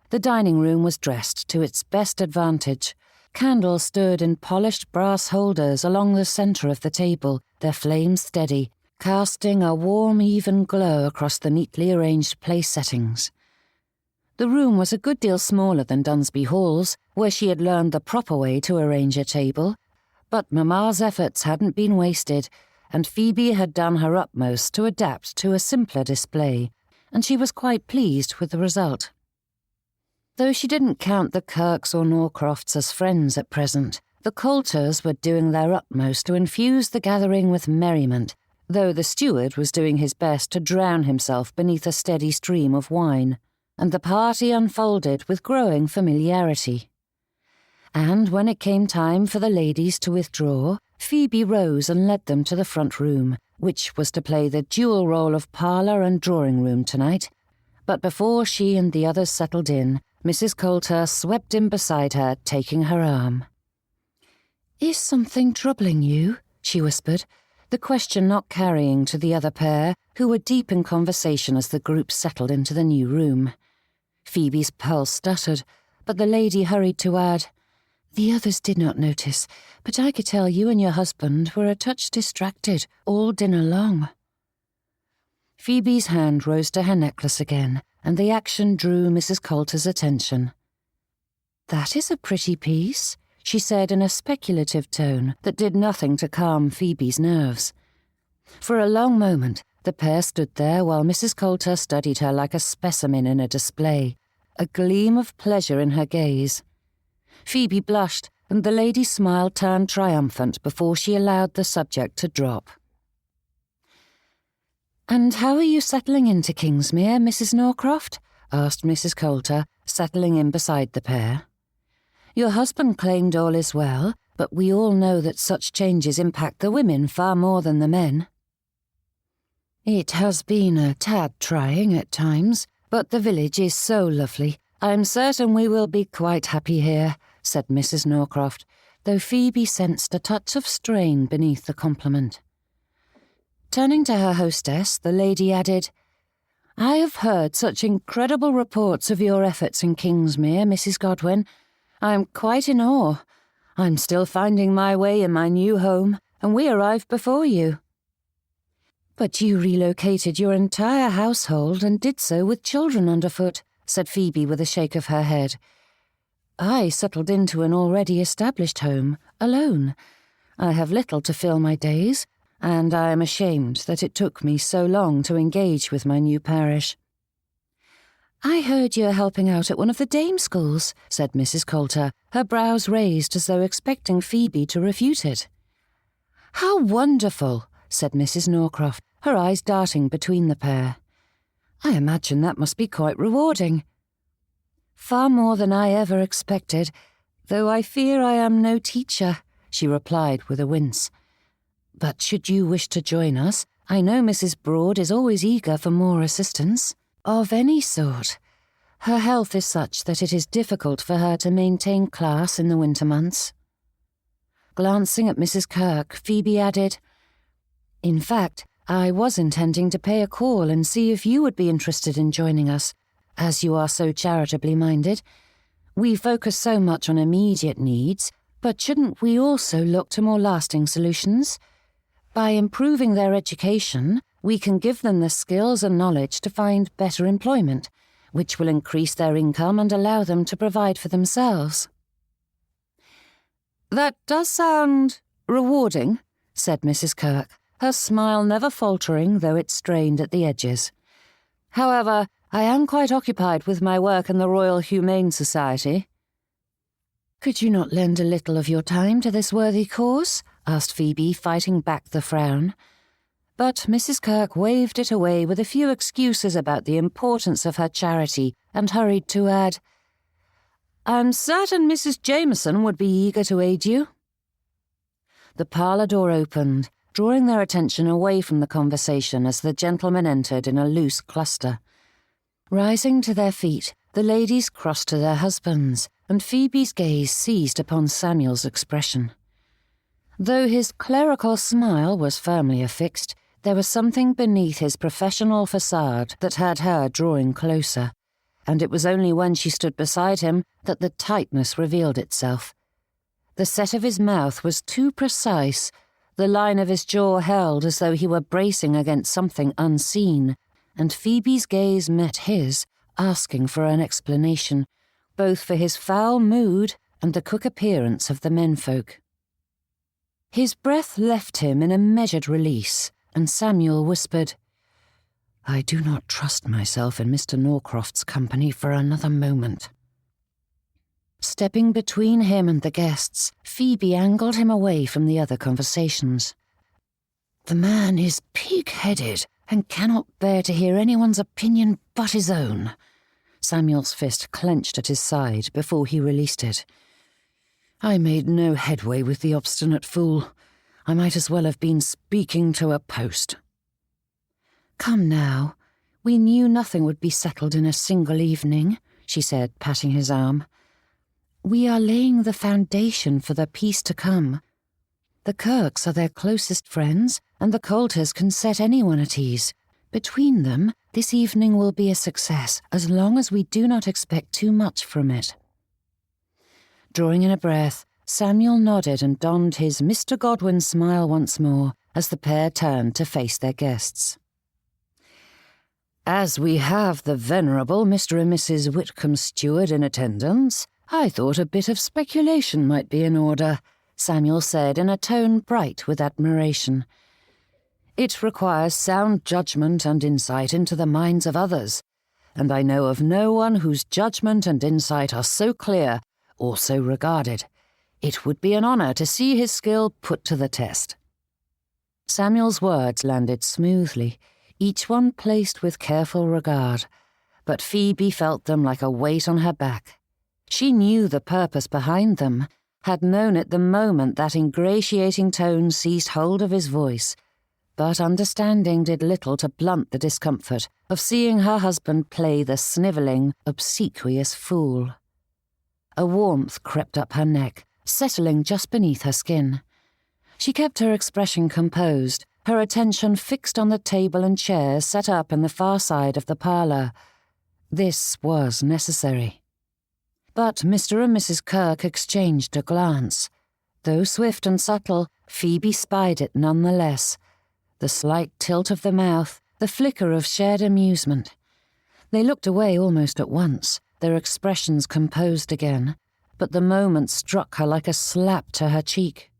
The dining room was dressed to its best advantage. Candles stood in polished brass holders along the centre of the table, their flames steady, casting a warm, even glow across the neatly arranged place settings. The room was a good deal smaller than Dunsby Hall's, where she had learned the proper way to arrange a table, but Mamma's efforts hadn't been wasted, and Phoebe had done her utmost to adapt to a simpler display, and she was quite pleased with the result. Though she didn't count the Kirks or Norcrofts as friends at present, the Coulters were doing their utmost to infuse the gathering with merriment, though the steward was doing his best to drown himself beneath a steady stream of wine, and the party unfolded with growing familiarity. And when it came time for the ladies to withdraw, Phoebe rose and led them to the front room, which was to play the dual role of parlour and drawing-room tonight. But before she and the others settled in, Mrs. Coulter swept in beside her, taking her arm. "Is something troubling you?" she whispered, the question not carrying to the other pair, who were deep in conversation as the group settled into the new room. Phoebe's pulse stuttered, but the lady hurried to add, "The others did not notice, but I could tell you and your husband were a touch distracted all dinner long." Phoebe's hand rose to her necklace again, and the action drew Mrs. Coulter's attention. "That is a pretty piece," she said in a speculative tone that did nothing to calm Phoebe's nerves. For a long moment, the pair stood there while Mrs. Coulter studied her like a specimen in a display, a gleam of pleasure in her gaze. Phoebe blushed, and the lady's smile turned triumphant before she allowed the subject to drop. "And how are you settling into Kingsmere, Mrs. Norcroft?" asked Mrs. Coulter, settling in beside the pair. "Your husband claimed all is well, but we all know that such changes impact the women far more than the men." "It has been a tad trying at times, but the village is so lovely. I'm certain we will be quite happy here," said Mrs. Norcroft, though Phoebe sensed a touch of strain beneath the compliment. Turning to her hostess, the lady added, "I have heard such incredible reports of your efforts in Kingsmere, Mrs. Godwin. I'm quite in awe. I'm still finding my way in my new home, and we arrived before you." "But you relocated your entire household and did so with children underfoot," said Phoebe with a shake of her head. "I settled into an already established home, alone. I have little to fill my days, and I am ashamed that it took me so long to engage with my new parish." "I heard you're helping out at one of the dame schools," said Mrs. Coulter, her brows raised as though expecting Phoebe to refute it. "How wonderful!" said Mrs. Norcroft, her eyes darting between the pair. "I imagine that must be quite rewarding." "Far more than I ever expected. though I fear I am no teacher," she replied with a wince. "But should you wish to join us, I know Mrs. Broad is always eager for more assistance, of any sort. Her health is such that it is difficult for her to maintain class in the winter months." Glancing at Mrs. Kirk, Phoebe added, "In fact, I was intending to pay a call and see if you would be interested in joining us, as you are so charitably minded. We focus so much on immediate needs, but shouldn't we also look to more lasting solutions? By improving their education, we can give them the skills and knowledge to find better employment, which will increase their income and allow them to provide for themselves." "That does sound rewarding," said Mrs. Kirk, her smile never faltering, though it strained at the edges. "However, I am quite occupied with my work in the Royal Humane Society." "Could you not lend a little of your time to this worthy cause?" asked Phoebe, fighting back the frown. But Mrs. Kirk waved it away with a few excuses about the importance of her charity and hurried to add, "I'm certain Mrs. Jameson would be eager to aid you." The parlour door opened, drawing their attention away from the conversation as the gentlemen entered in a loose cluster. Rising to their feet, the ladies crossed to their husbands, and Phoebe's gaze seized upon Samuel's expression. Though his clerical smile was firmly affixed, there was something beneath his professional facade that had her drawing closer, and it was only when she stood beside him that the tightness revealed itself. The set of his mouth was too precise, the line of his jaw held as though he were bracing against something unseen, and Phoebe's gaze met his, asking for an explanation, both for his foul mood and the cook appearance of the menfolk. His breath left him in a measured release, and Samuel whispered, "I do not trust myself in Mr. Norcroft's company for another moment." Stepping between him and the guests, Phoebe angled him away from the other conversations. "The man is pig-headed and cannot bear to hear anyone's opinion but his own." Samuel's fist clenched at his side before he released it. "I made no headway with the obstinate fool. I might as well have been speaking to a post." "Come now, we knew nothing would be settled in a single evening," she said, patting his arm. "We are laying the foundation for the peace to come. The Kirks are their closest friends, and the Coulters can set anyone at ease. Between them, this evening will be a success, as long as we do not expect too much from it." Drawing in a breath, Samuel nodded and donned his Mr. Godwin smile once more as the pair turned to face their guests. "As we have the venerable Mr. and Mrs. Whitcomb Stewart in attendance, I thought a bit of speculation might be in order," Samuel said in a tone bright with admiration. "It requires sound judgment and insight into the minds of others, and I know of no one whose judgment and insight are so clear or so regarded. It would be an honor to see his skill put to the test." Samuel's words landed smoothly, each one placed with careful regard, but Phoebe felt them like a weight on her back. She knew the purpose behind them, had known it the moment that ingratiating tone seized hold of his voice, but understanding did little to blunt the discomfort of seeing her husband play the snivelling, obsequious fool. A warmth crept up her neck, settling just beneath her skin. She kept her expression composed, her attention fixed on the table and chairs set up in the far side of the parlour. This was necessary. But Mr. and Mrs. Kirk exchanged a glance. Though swift and subtle, Phoebe spied it nonetheless. The slight tilt of the mouth, the flicker of shared amusement. They looked away almost at once, their expressions composed again, but the moment struck her like a slap to her cheek.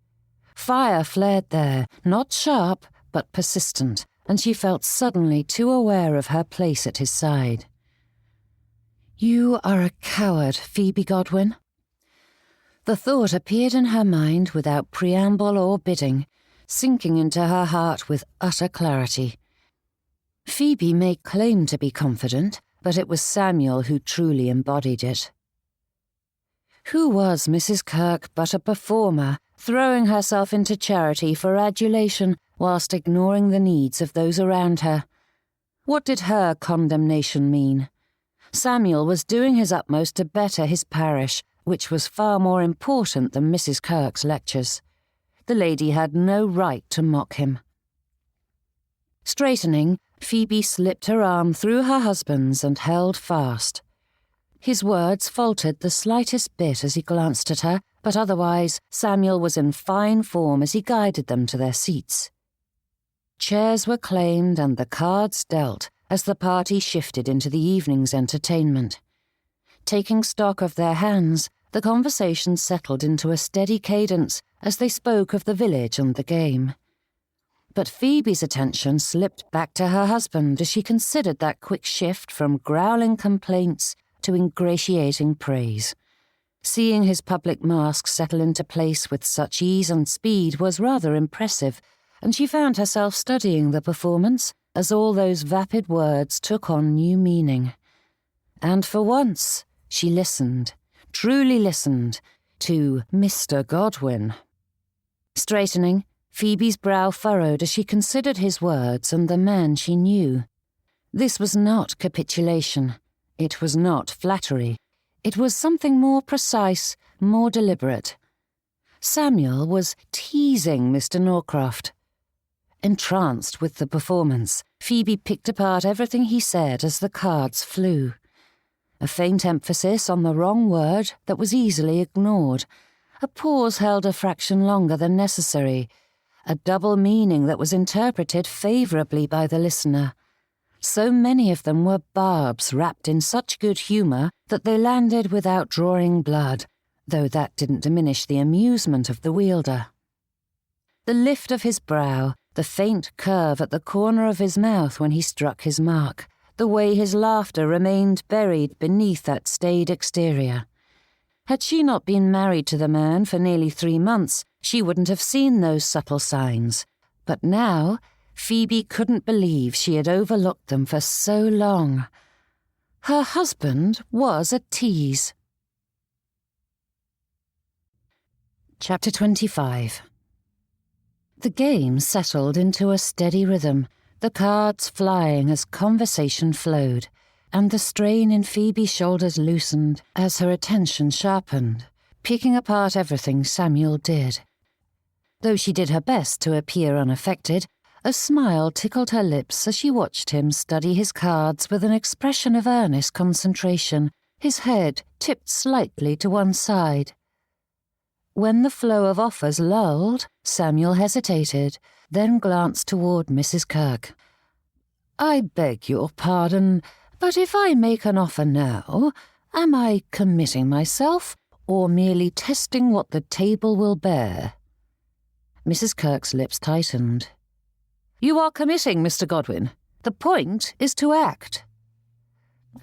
Fire flared there, not sharp, but persistent, and she felt suddenly too aware of her place at his side. "You are a coward, Phoebe Godwin." The thought appeared in her mind without preamble or bidding, sinking into her heart with utter clarity. Phoebe may claim to be confident, but it was Samuel who truly embodied it. Who was Mrs. Kirk but a performer, throwing herself into charity for adulation whilst ignoring the needs of those around her? What did her condemnation mean? Samuel was doing his utmost to better his parish, which was far more important than Mrs. Kirk's lectures. The lady had no right to mock him. Straightening, Phoebe slipped her arm through her husband's and held fast. His words faltered the slightest bit as he glanced at her, but otherwise Samuel was in fine form as he guided them to their seats. Chairs were claimed and the cards dealt as the party shifted into the evening's entertainment. Taking stock of their hands, the conversation settled into a steady cadence as they spoke of the village and the game. But Phoebe's attention slipped back to her husband as she considered that quick shift from growling complaints to ingratiating praise. Seeing his public mask settle into place with such ease and speed was rather impressive, and she found herself studying the performance as all those vapid words took on new meaning. And for once, she listened, truly listened, to Mr. Godwin. Straightening, Phoebe's brow furrowed as she considered his words and the man she knew. This was not capitulation. It was not flattery. It was something more precise, more deliberate. Samuel was teasing Mr. Norcroft. Entranced with the performance, Phoebe picked apart everything he said as the cards flew. A faint emphasis on the wrong word that was easily ignored. A pause held a fraction longer than necessary. A double meaning that was interpreted favourably by the listener. So many of them were barbs wrapped in such good humour that they landed without drawing blood, though that didn't diminish the amusement of the wielder. The lift of his brow, the faint curve at the corner of his mouth when he struck his mark, the way his laughter remained buried beneath that staid exterior. Had she not been married to the man for nearly 3 months, she wouldn't have seen those subtle signs. But now, Phoebe couldn't believe she had overlooked them for so long. Her husband was a tease. Chapter 25. The game settled into a steady rhythm, the cards flying as conversation flowed, and the strain in Phoebe's shoulders loosened as her attention sharpened, picking apart everything Samuel did. Though she did her best to appear unaffected, a smile tickled her lips as she watched him study his cards with an expression of earnest concentration, his head tipped slightly to one side. When the flow of offers lulled, Samuel hesitated, then glanced toward Mrs. Kirk. "I beg your pardon, but if I make an offer now, am I committing myself or merely testing what the table will bear?" Mrs. Kirk's lips tightened. "You are committing, Mr. Godwin. The point is to act."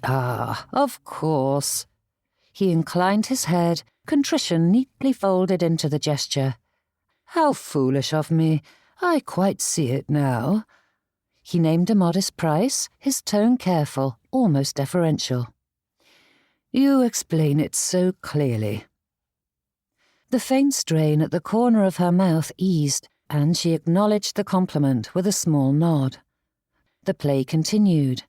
"Ah, of course." He inclined his head, contrition neatly folded into the gesture. "How foolish of me. I quite see it now." He named a modest price, his tone careful, almost deferential. "You explain it so clearly." The faint strain at the corner of her mouth eased, and she acknowledged the compliment with a small nod. The play continued.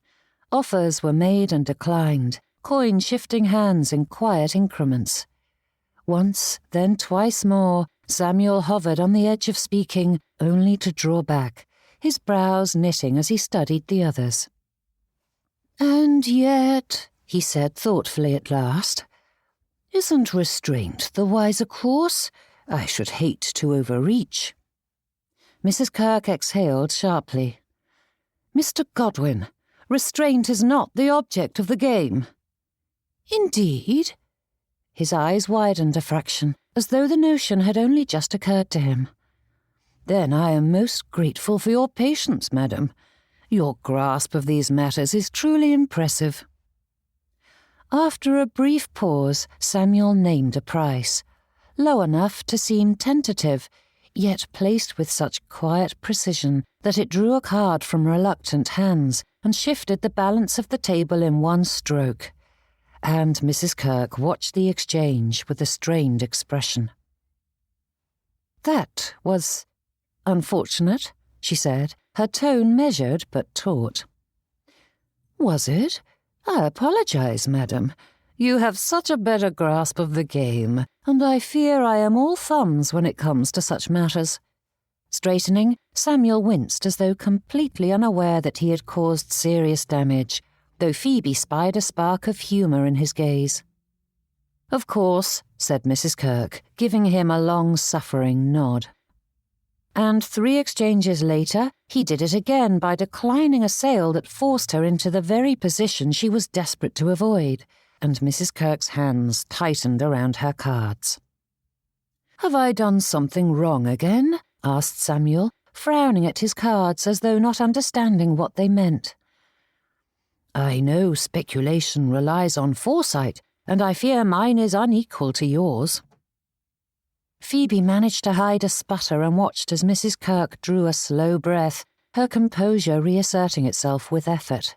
Offers were made and declined, coin shifting hands in quiet increments. Once, then twice more, Samuel hovered on the edge of speaking, only to draw back, his brows knitting as he studied the others. "And yet," he said thoughtfully at last, "isn't restraint the wiser course? I should hate to overreach." Mrs. Kirk exhaled sharply. "Mr. Godwin, restraint is not the object of the game." "Indeed?" His eyes widened a fraction, as though the notion had only just occurred to him. "Then I am most grateful for your patience, madam. Your grasp of these matters is truly impressive." After a brief pause, Samuel named a price, low enough to seem tentative, yet placed with such quiet precision that it drew a card from reluctant hands and shifted the balance of the table in one stroke. and Mrs. Kirk watched the exchange with a strained expression. "That was unfortunate," she said, her tone measured but taut. "Was it? I apologize, madam. You have such a better grasp of the game, and I fear I am all thumbs when it comes to such matters." Straightening, Samuel winced as though completely unaware that he had caused serious damage, though Phoebe spied a spark of humour in his gaze. "Of course," said Mrs. Kirk, giving him a long-suffering nod. And 3 exchanges later, he did it again by declining a sale that forced her into the very position she was desperate to avoid, and Mrs. Kirk's hands tightened around her cards. "Have I done something wrong again?" asked Samuel, frowning at his cards as though not understanding what they meant. "I know speculation relies on foresight, and I fear mine is unequal to yours." Phoebe managed to hide a sputter and watched as Mrs. Kirk drew a slow breath, her composure reasserting itself with effort.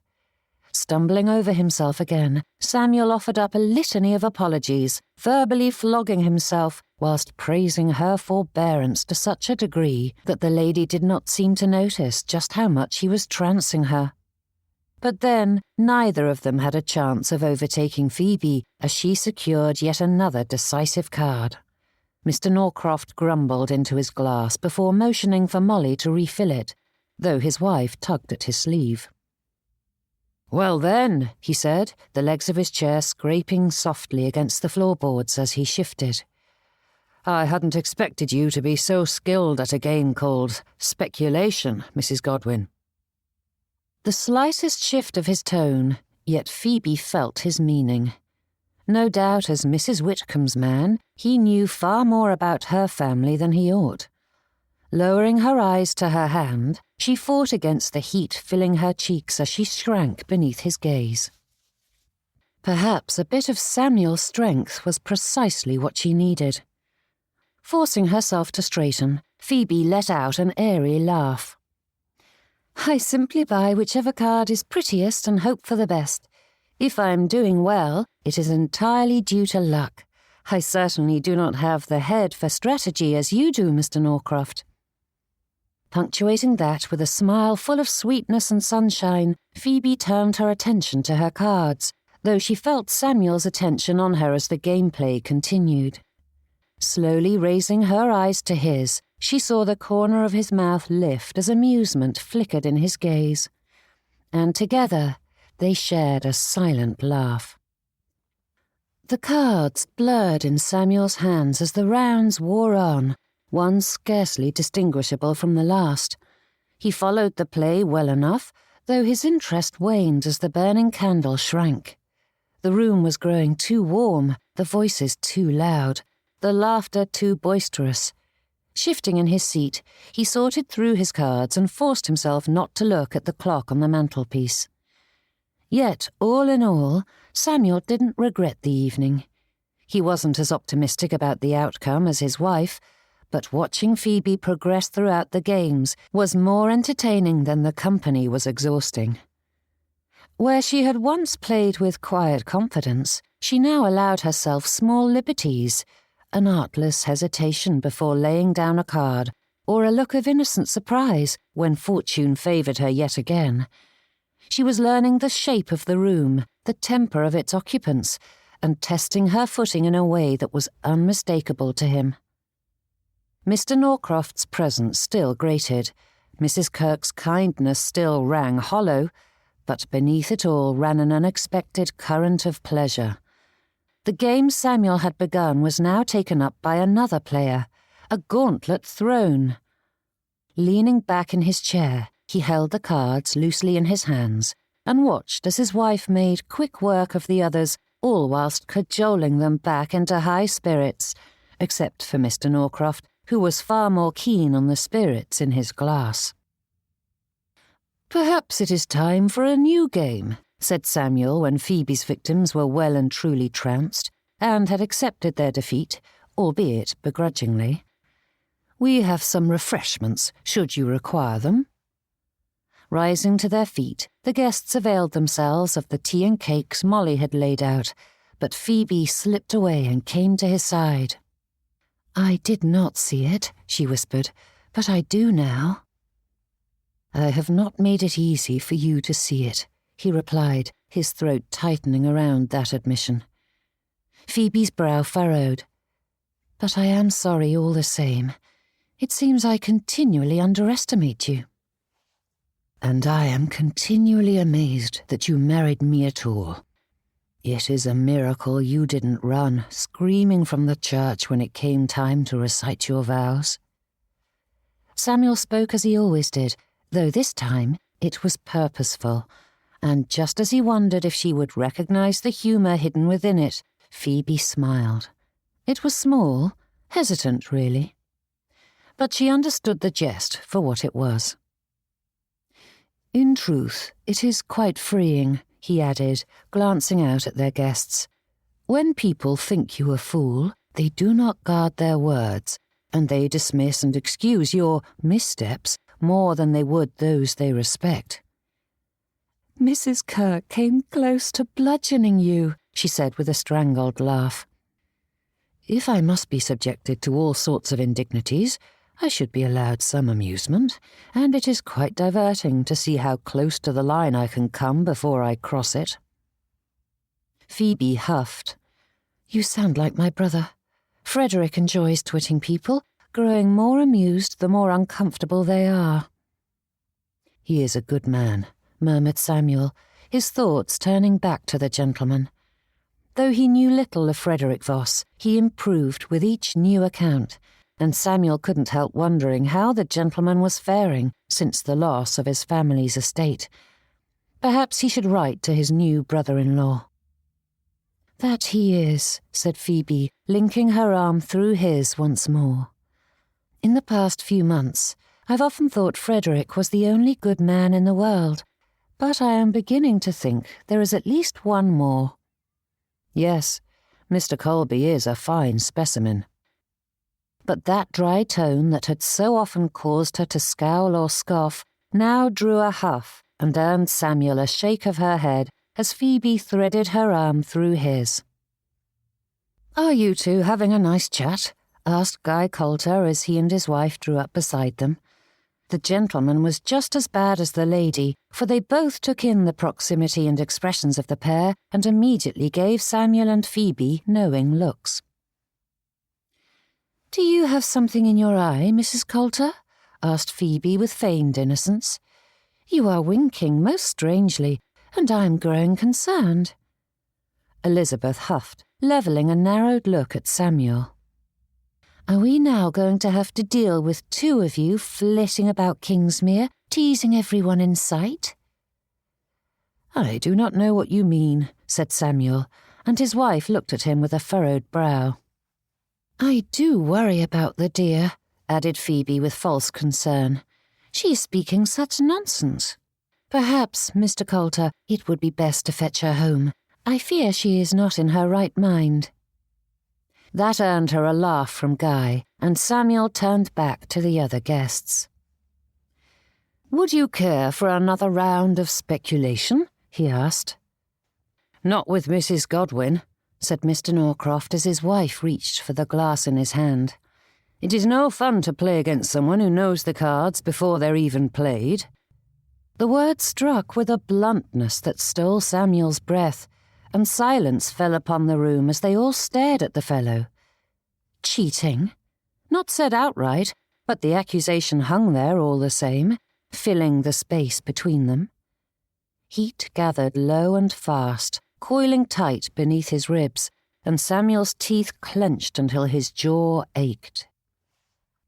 Stumbling over himself again, Samuel offered up a litany of apologies, verbally flogging himself whilst praising her forbearance to such a degree that the lady did not seem to notice just how much he was trancing her. But then neither of them had a chance of overtaking Phoebe as she secured yet another decisive card. Mr. Norcroft grumbled into his glass before motioning for Molly to refill it, though his wife tugged at his sleeve. "Well then," he said, the legs of his chair scraping softly against the floorboards as he shifted. "I hadn't expected you to be so skilled at a game called speculation, Mrs. Godwin." The slightest shift of his tone, yet Phoebe felt his meaning. No doubt as Mrs. Whitcomb's man, he knew far more about her family than he ought. Lowering her eyes to her hand, she fought against the heat filling her cheeks as she shrank beneath his gaze. Perhaps a bit of Samuel's strength was precisely what she needed. Forcing herself to straighten, Phoebe let out an airy laugh. "I simply buy whichever card is prettiest and hope for the best. If I am doing well, it is entirely due to luck. I certainly do not have the head for strategy as you do, Mr. Norcroft." Punctuating that with a smile full of sweetness and sunshine, Phoebe turned her attention to her cards, though she felt Samuel's attention on her as the gameplay continued. Slowly raising her eyes to his, she saw the corner of his mouth lift as amusement flickered in his gaze. And together, they shared a silent laugh. The cards blurred in Samuel's hands as the rounds wore on, one scarcely distinguishable from the last. He followed the play well enough, though his interest waned as the burning candle shrank. The room was growing too warm, the voices too loud, the laughter too boisterous. Shifting in his seat, he sorted through his cards and forced himself not to look at the clock on the mantelpiece. Yet, all in all, Samuel didn't regret the evening. He wasn't as optimistic about the outcome as his wife, but watching Phoebe progress throughout the games was more entertaining than the company was exhausting. Where she had once played with quiet confidence, she now allowed herself small liberties, an artless hesitation before laying down a card, or a look of innocent surprise when fortune favoured her yet again. She was learning the shape of the room, the temper of its occupants, and testing her footing in a way that was unmistakable to him. Mr. Norcroft's presence still grated, Mrs. Kirk's kindness still rang hollow, but beneath it all ran an unexpected current of pleasure. The game Samuel had begun was now taken up by another player, a gauntlet thrown. Leaning back in his chair, he held the cards loosely in his hands and watched as his wife made quick work of the others, all whilst cajoling them back into high spirits, except for Mr. Norcroft, who was far more keen on the spirits in his glass. "Perhaps it is time for a new game," said Samuel when Phoebe's victims were well and truly trounced, and had accepted their defeat, albeit begrudgingly. "We have some refreshments, should you require them." Rising to their feet, the guests availed themselves of the tea and cakes Molly had laid out, but Phoebe slipped away and came to his side. "I did not see it," she whispered, "but I do now." "I have not made it easy for you to see it," he replied, his throat tightening around that admission. Phoebe's brow furrowed. "But I am sorry all the same. It seems I continually underestimate you." "And I am continually amazed that you married me at all. It is a miracle you didn't run, screaming from the church when it came time to recite your vows." Samuel spoke as he always did, though this time it was purposeful, and just as he wondered if she would recognize the humor hidden within it, Phoebe smiled. It was small, hesitant really. But she understood the jest for what it was. "In truth, it is quite freeing," he added, glancing out at their guests. "When people think you a fool, they do not guard their words, and they dismiss and excuse your missteps more than they would those they respect." "Mrs. Kirk came close to bludgeoning you," she said with a strangled laugh. "If I must be subjected to all sorts of indignities, I should be allowed some amusement, and it is quite diverting to see how close to the line I can come before I cross it." Phoebe huffed. "You sound like my brother. Frederick enjoys twitting people, growing more amused the more uncomfortable they are." "He is a good man," murmured Samuel, his thoughts turning back to the gentleman. Though he knew little of Frederick Voss, he improved with each new account, and Samuel couldn't help wondering how the gentleman was faring since the loss of his family's estate. Perhaps he should write to his new brother-in-law. "That he is," said Phoebe, linking her arm through his once more. "In the past few months, I've often thought Frederick was the only good man in the world, but I am beginning to think there is at least one more." "Yes, Mr. Colby is a fine specimen." But that dry tone that had so often caused her to scowl or scoff now drew a huff and earned Samuel a shake of her head as Phoebe threaded her arm through his. "Are you two having a nice chat?" asked Guy Coulter as he and his wife drew up beside them. The gentleman was just as bad as the lady, for they both took in the proximity and expressions of the pair and immediately gave Samuel and Phoebe knowing looks. "Do you have something in your eye, Mrs. Coulter?" asked Phoebe with feigned innocence. "You are winking most strangely, and I am growing concerned." Elizabeth huffed, levelling a narrowed look at Samuel. "Are we now going to have to deal with two of you flitting about Kingsmere, teasing everyone in sight?" "I do not know what you mean," said Samuel, and his wife looked at him with a furrowed brow. "I do worry about the dear," added Phoebe with false concern. "She is speaking such nonsense. Perhaps, Mr. Coulter, it would be best to fetch her home. I fear she is not in her right mind." That earned her a laugh from Guy, and Samuel turned back to the other guests. "Would you care for another round of speculation?" he asked. "Not with Mrs. Godwin," said Mr. Norcroft as his wife reached for the glass in his hand. "It is no fun to play against someone who knows the cards before they're even played." The word struck with a bluntness that stole Samuel's breath, and silence fell upon the room as they all stared at the fellow. Cheating? Not said outright, but the accusation hung there all the same, filling the space between them. Heat gathered low and fast, coiling tight beneath his ribs, and Samuel's teeth clenched until his jaw ached.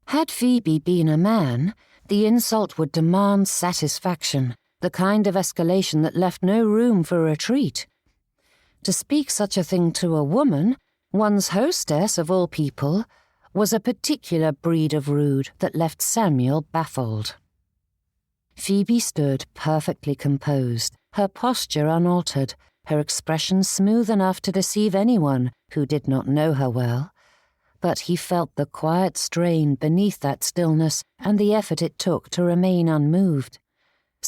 Had Phoebe been a man, the insult would demand satisfaction, the kind of escalation that left no room for retreat. To speak such a thing to a woman, one's hostess of all people, was a particular breed of rude that left Samuel baffled. Phoebe stood perfectly composed, her posture unaltered, her expression smooth enough to deceive anyone who did not know her well. But he felt the quiet strain beneath that stillness and the effort it took to remain unmoved.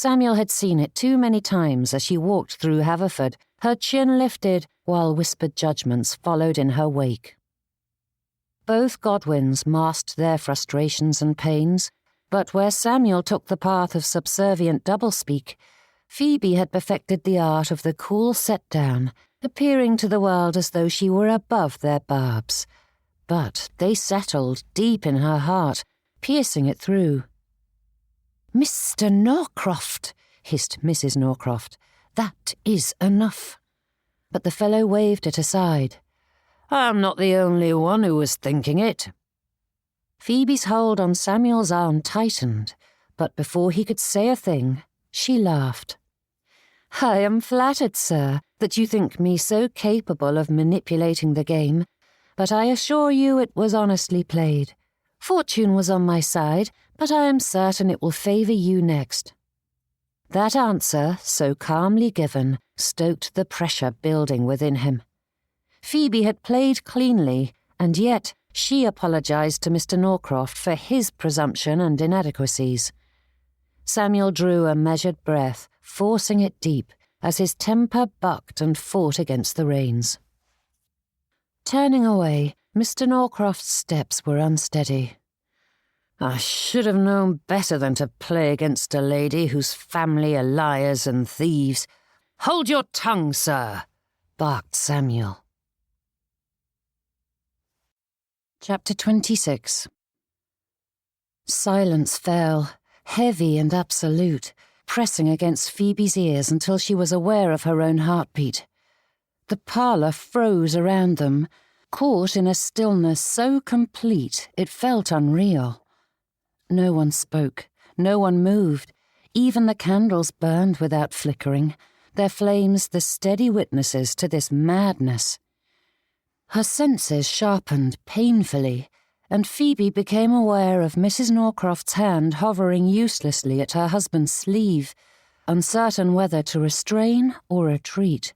Samuel had seen it too many times as she walked through Haverford, her chin lifted while whispered judgments followed in her wake. Both Godwins masked their frustrations and pains, but where Samuel took the path of subservient doublespeak, Phoebe had perfected the art of the cool set-down, appearing to the world as though she were above their barbs. But they settled deep in her heart, piercing it through. "Mr. Norcroft," hissed Mrs. Norcroft, "that is enough." But the fellow waved it aside. "I'm not the only one who was thinking it." Phoebe's hold on Samuel's arm tightened, but before he could say a thing, she laughed. "I am flattered, sir, that you think me so capable of manipulating the game, but I assure you it was honestly played. Fortune was on my side, but I am certain it will favour you next." That answer, so calmly given, stoked the pressure building within him. Phoebe had played cleanly, and yet she apologised to Mr. Norcroft for his presumption and inadequacies. Samuel drew a measured breath, forcing it deep, as his temper bucked and fought against the reins. Turning away, Mr. Norcroft's steps were unsteady. "I should have known better than to play against a lady whose family are liars and thieves." "Hold your tongue, sir," barked Samuel. Chapter 26. Silence fell, heavy and absolute, pressing against Phoebe's ears until she was aware of her own heartbeat. The parlour froze around them, caught in a stillness so complete it felt unreal. No one spoke, no one moved, even the candles burned without flickering, their flames the steady witnesses to this madness. Her senses sharpened painfully, and Phoebe became aware of Mrs. Norcroft's hand hovering uselessly at her husband's sleeve, uncertain whether to restrain or retreat.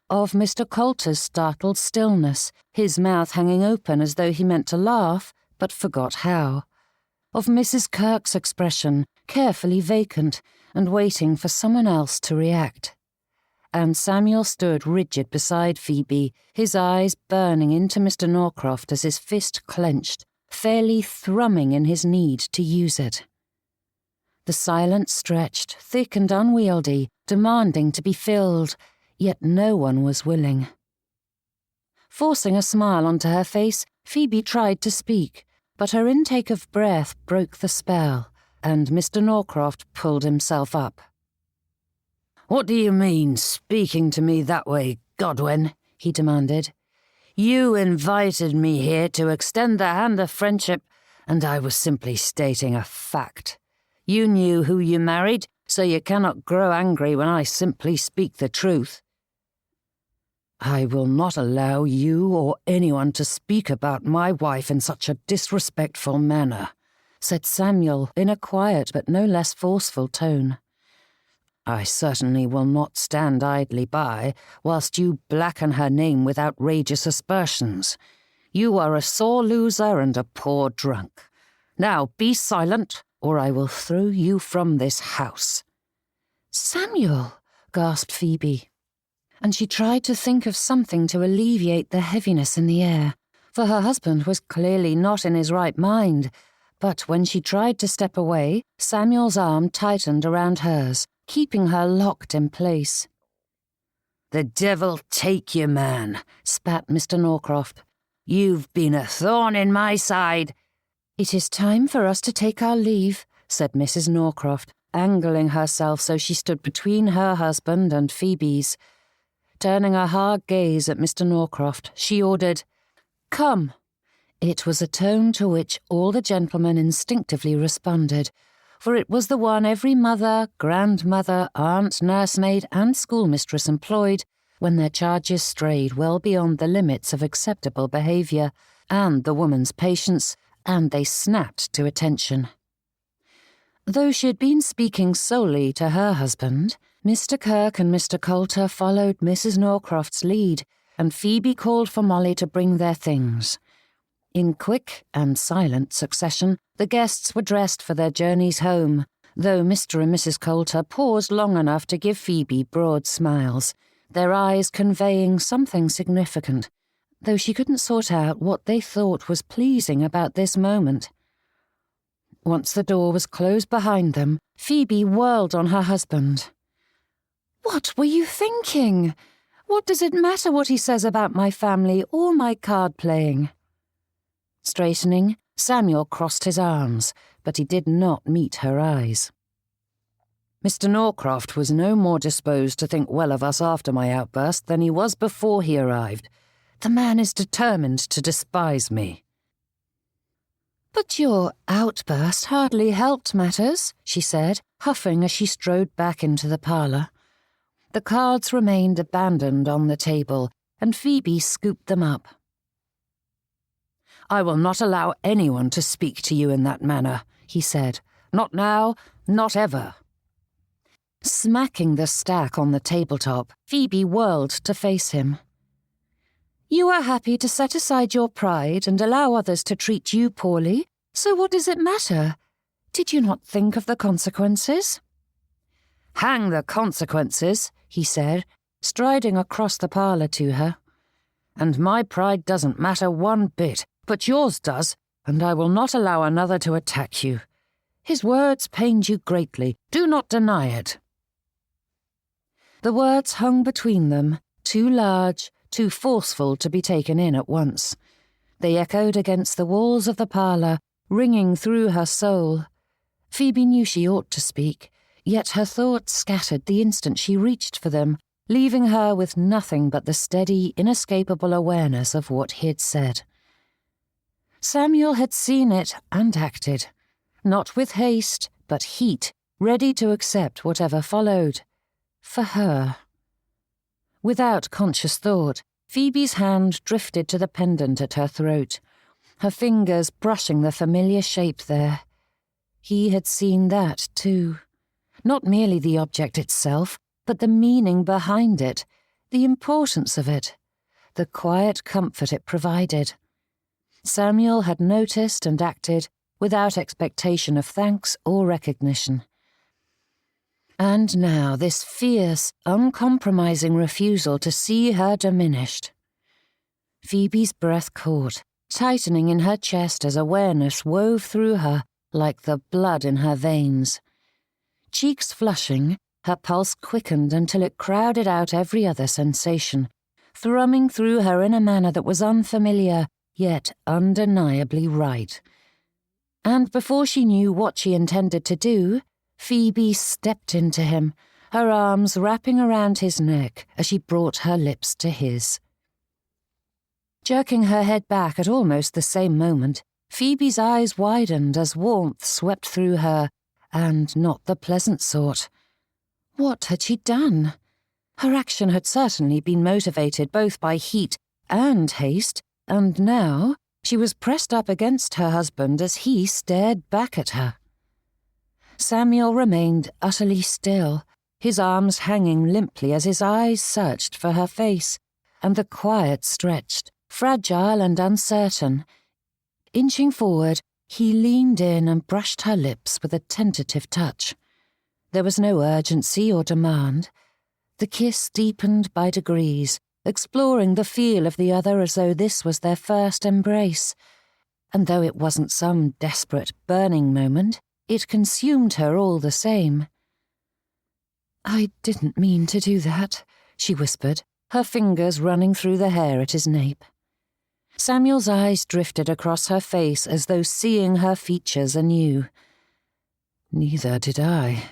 Of Mr. Coulter's startled stillness, his mouth hanging open as though he meant to laugh, but forgot how. Of Mrs. Kirk's expression, carefully vacant and waiting for someone else to react. And Samuel stood rigid beside Phoebe, his eyes burning into Mr. Norcroft as his fist clenched, fairly thrumming in his need to use it. The silence stretched, thick and unwieldy, demanding to be filled, yet no one was willing. Forcing a smile onto her face, Phoebe tried to speak, but her intake of breath broke the spell, and Mr. Norcroft pulled himself up. "What do you mean, speaking to me that way, Godwin?" he demanded. "You invited me here to extend the hand of friendship, and I was simply stating a fact. You knew who you married, so you cannot grow angry when I simply speak the truth." "I will not allow you or anyone to speak about my wife in such a disrespectful manner," said Samuel in a quiet but no less forceful tone. "I certainly will not stand idly by whilst you blacken her name with outrageous aspersions. You are a sore loser and a poor drunk. Now be silent, or I will throw you from this house." "Samuel," gasped Phoebe. And she tried to think of something to alleviate the heaviness in the air, for her husband was clearly not in his right mind. But when she tried to step away, Samuel's arm tightened around hers, keeping her locked in place. "The devil take you, man," spat Mr. Norcroft. "You've been a thorn in my side." "It is time for us to take our leave," said Mrs. Norcroft, angling herself so she stood between her husband and Phoebe's. Turning a hard gaze at Mr. Norcroft, she ordered, "Come." It was a tone to which all the gentlemen instinctively responded, for it was the one every mother, grandmother, aunt, nursemaid, and schoolmistress employed when their charges strayed well beyond the limits of acceptable behaviour and the woman's patience, and they snapped to attention. Though she had been speaking solely to her husband, Mr. Kirk and Mr. Coulter followed Mrs. Norcroft's lead, and Phoebe called for Molly to bring their things. In quick and silent succession, the guests were dressed for their journeys home, though Mr. and Mrs. Coulter paused long enough to give Phoebe broad smiles, their eyes conveying something significant, though she couldn't sort out what they thought was pleasing about this moment. Once the door was closed behind them, Phoebe whirled on her husband. "What were you thinking? What does it matter what he says about my family or my card-playing?" Straightening, Samuel crossed his arms, but he did not meet her eyes. "Mr. Norcroft was no more disposed to think well of us after my outburst than he was before he arrived. The man is determined to despise me." "But your outburst hardly helped matters," she said, huffing as she strode back into the parlour. The cards remained abandoned on the table, and Phoebe scooped them up. "I will not allow anyone to speak to you in that manner," he said. "Not now, not ever." Smacking the stack on the tabletop, Phoebe whirled to face him. "You are happy to set aside your pride and allow others to treat you poorly, so what does it matter? Did you not think of the consequences?" "Hang the consequences," he said, striding across the parlour to her. "And my pride doesn't matter one bit, but yours does, and I will not allow another to attack you. His words pained you greatly, do not deny it." The words hung between them, too large, too forceful to be taken in at once. They echoed against the walls of the parlour, ringing through her soul. Phoebe knew she ought to speak, yet her thoughts scattered the instant she reached for them, leaving her with nothing but the steady, inescapable awareness of what he'd said. Samuel had seen it and acted, not with haste, but heat, ready to accept whatever followed. For her. Without conscious thought, Phoebe's hand drifted to the pendant at her throat, her fingers brushing the familiar shape there. He had seen that, too. Not merely the object itself, but the meaning behind it, the importance of it, the quiet comfort it provided. Samuel had noticed and acted without expectation of thanks or recognition. And now this fierce, uncompromising refusal to see her diminished. Phoebe's breath caught, tightening in her chest as awareness wove through her like the blood in her veins. Cheeks flushing, her pulse quickened until it crowded out every other sensation, thrumming through her in a manner that was unfamiliar, yet undeniably right. And before she knew what she intended to do, Phoebe stepped into him, her arms wrapping around his neck as she brought her lips to his. Jerking her head back at almost the same moment, Phoebe's eyes widened as warmth swept through her, and not the pleasant sort. What had she done? Her action had certainly been motivated both by heat and haste, and now she was pressed up against her husband as he stared back at her. Samuel remained utterly still, his arms hanging limply as his eyes searched for her face, and the quiet stretched, fragile and uncertain. Inching forward, he leaned in and brushed her lips with a tentative touch. There was no urgency or demand. The kiss deepened by degrees, exploring the feel of the other as though this was their first embrace. And though it wasn't some desperate, burning moment, it consumed her all the same. "I didn't mean to do that," she whispered, her fingers running through the hair at his nape. Samuel's eyes drifted across her face as though seeing her features anew. "Neither did I."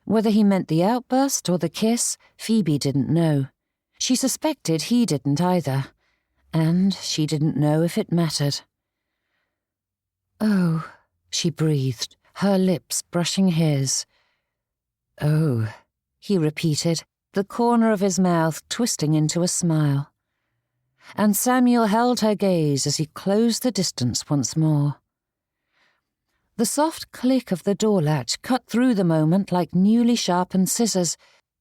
Whether he meant the outburst or the kiss, Phoebe didn't know. She suspected he didn't either, and she didn't know if it mattered. "Oh," she breathed, her lips brushing his. "Oh," he repeated, the corner of his mouth twisting into a smile. And Samuel held her gaze as he closed the distance once more. The soft click of the door latch cut through the moment like newly sharpened scissors,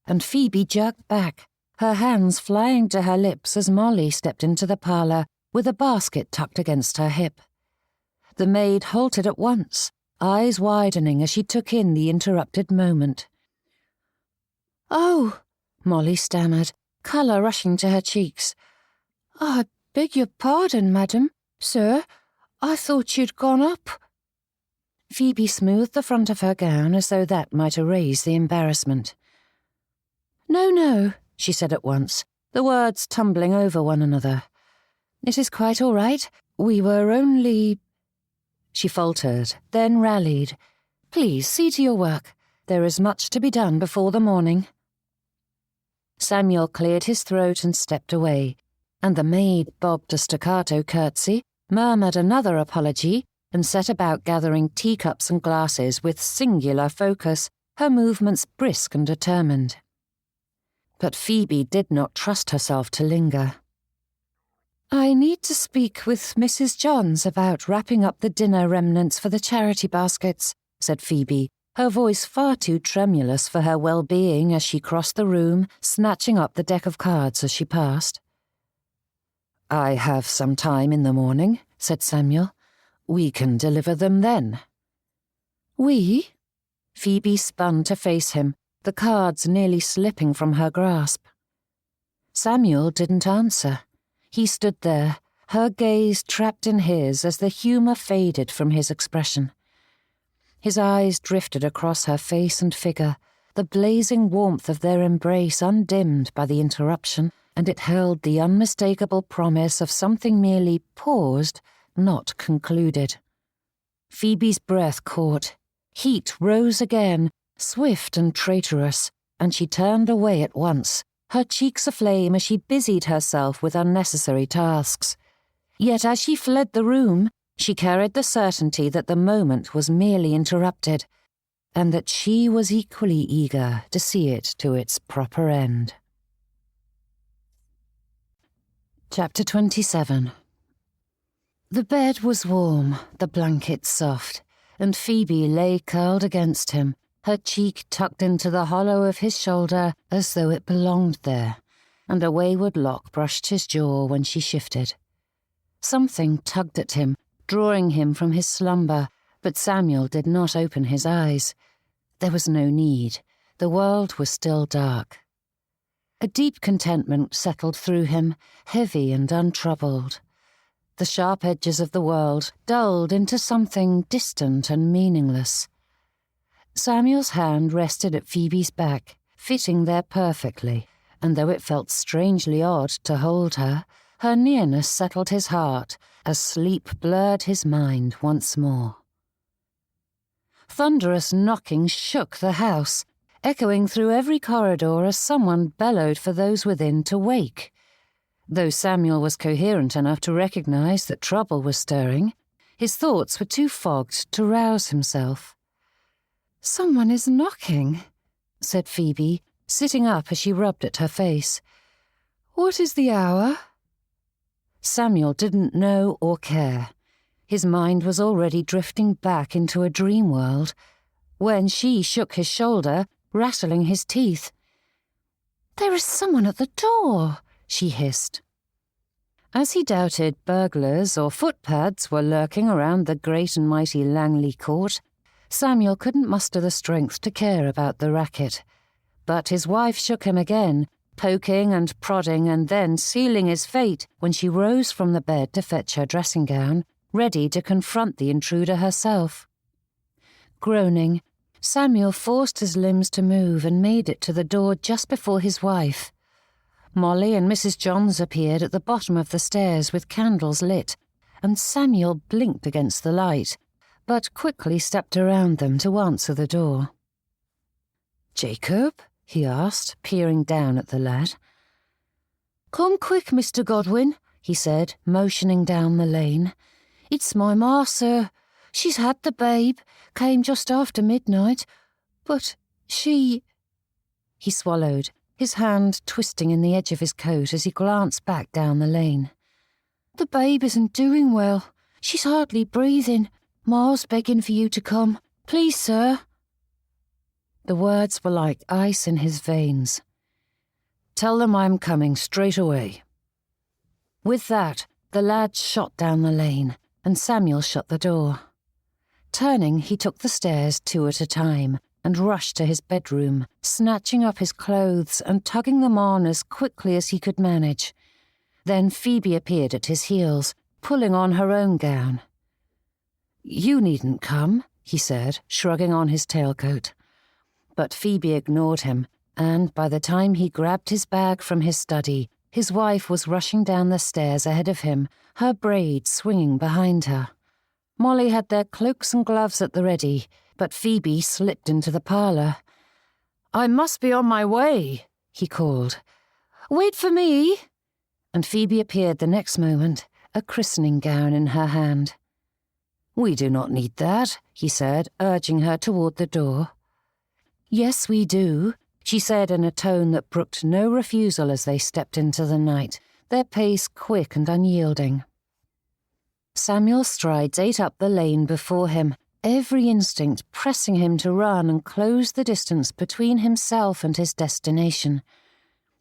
and Phoebe jerked back, her hands flying to her lips as Molly stepped into the parlour with a basket tucked against her hip. The maid halted at once, eyes widening as she took in the interrupted moment. "Oh," Molly stammered, colour rushing to her cheeks. "I beg your pardon, madam. Sir, I thought you'd gone up." Phoebe smoothed the front of her gown as though that might erase the embarrassment. No, she said at once, the words tumbling over one another. "It is quite all right. We were only—" She faltered, then rallied. "Please, see to your work. There is much to be done before the morning." Samuel cleared his throat and stepped away, and the maid bobbed a staccato curtsy, murmured another apology, and set about gathering teacups and glasses with singular focus, her movements brisk and determined. But Phoebe did not trust herself to linger. "I need to speak with Mrs. Johns about wrapping up the dinner remnants for the charity baskets," said Phoebe, her voice far too tremulous for her well-being as she crossed the room, snatching up the deck of cards as she passed. "I have some time in the morning," said Samuel. "We can deliver them then." "We?" Phoebe spun to face him, the cards nearly slipping from her grasp. Samuel didn't answer. He stood there, her gaze trapped in his as the humour faded from his expression. His eyes drifted across her face and figure, the blazing warmth of their embrace undimmed by the interruption, and it held the unmistakable promise of something merely paused, not concluded. Phoebe's breath caught. Heat rose again, swift and traitorous, and she turned away at once, her cheeks aflame as she busied herself with unnecessary tasks. Yet as she fled the room, she carried the certainty that the moment was merely interrupted, and that she was equally eager to see it to its proper end. Chapter 27. The bed was warm, the blankets soft, and Phoebe lay curled against him, her cheek tucked into the hollow of his shoulder as though it belonged there, and a wayward lock brushed his jaw when she shifted. Something tugged at him, drawing him from his slumber, but Samuel did not open his eyes. There was no need. The world was still dark. A deep contentment settled through him, heavy and untroubled. The sharp edges of the world dulled into something distant and meaningless. Samuel's hand rested at Phoebe's back, fitting there perfectly, and though it felt strangely odd to hold her, her nearness settled his heart as sleep blurred his mind once more. Thunderous knocking shook the house, echoing through every corridor as someone bellowed for those within to wake. Though Samuel was coherent enough to recognize that trouble was stirring, his thoughts were too fogged to rouse himself. "Someone is knocking," said Phoebe, sitting up as she rubbed at her face. "What is the hour?" Samuel didn't know or care. His mind was already drifting back into a dream world, when she shook his shoulder, rattling his teeth. "There is someone at the door," she hissed. As he doubted burglars or footpads were lurking around the great and mighty Langley Court, Samuel couldn't muster the strength to care about the racket. But his wife shook him again, poking and prodding and then sealing his fate when she rose from the bed to fetch her dressing gown, ready to confront the intruder herself. Groaning, Samuel forced his limbs to move and made it to the door just before his wife. Molly and Mrs. Johns appeared at the bottom of the stairs with candles lit, and Samuel blinked against the light, but quickly stepped around them to answer the door. "Jacob?" he asked, peering down at the lad. "Come quick, Mr. Godwin," he said, motioning down the lane. "It's my ma, sir. She's had the babe, came just after midnight, but she—" He swallowed, his hand twisting in the edge of his coat as he glanced back down the lane. "The babe isn't doing well. She's hardly breathing. Ma's begging for you to come. Please, sir." The words were like ice in his veins. "Tell them I'm coming straight away." With that, the lad shot down the lane, and Samuel shut the door. Turning, he took the stairs 2 at a time and rushed to his bedroom, snatching up his clothes and tugging them on as quickly as he could manage. Then Phoebe appeared at his heels, pulling on her own gown. "You needn't come," he said, shrugging on his tailcoat. But Phoebe ignored him, and by the time he grabbed his bag from his study, his wife was rushing down the stairs ahead of him, her braids swinging behind her. Molly had their cloaks and gloves at the ready, but Phoebe slipped into the parlour. "I must be on my way," he called. "Wait for me." And Phoebe appeared the next moment, a christening gown in her hand. "We do not need that," he said, urging her toward the door. "Yes, we do," she said in a tone that brooked no refusal as they stepped into the night, their pace quick and unyielding. Samuel's strides ate up the lane before him, every instinct pressing him to run and close the distance between himself and his destination.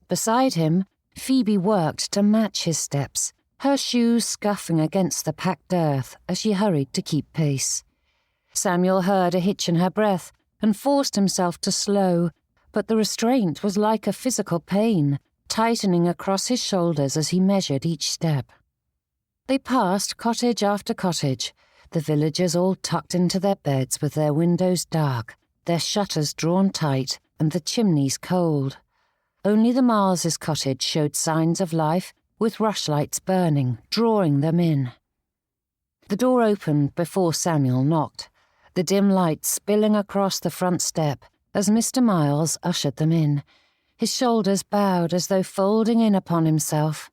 Beside him, Phoebe worked to match his steps, her shoes scuffing against the packed earth as she hurried to keep pace. Samuel heard a hitch in her breath and forced himself to slow, but the restraint was like a physical pain, tightening across his shoulders as he measured each step. They passed cottage after cottage, the villagers all tucked into their beds with their windows dark, their shutters drawn tight, and the chimneys cold. Only the Miles's cottage showed signs of life, with rushlights burning, drawing them in. The door opened before Samuel knocked, the dim light spilling across the front step as Mr. Miles ushered them in, his shoulders bowed as though folding in upon himself.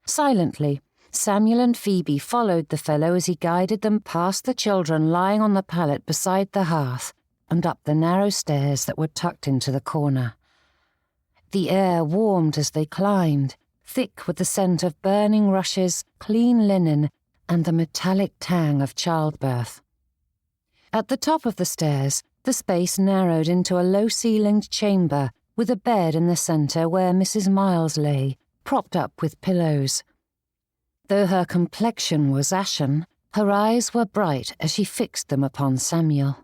Silently, Samuel and Phoebe followed the fellow as he guided them past the children lying on the pallet beside the hearth and up the narrow stairs that were tucked into the corner. The air warmed as they climbed, thick with the scent of burning rushes, clean linen, and the metallic tang of childbirth. At the top of the stairs, the space narrowed into a low-ceilinged chamber with a bed in the centre where Mrs. Miles lay, propped up with pillows. Though her complexion was ashen, her eyes were bright as she fixed them upon Samuel.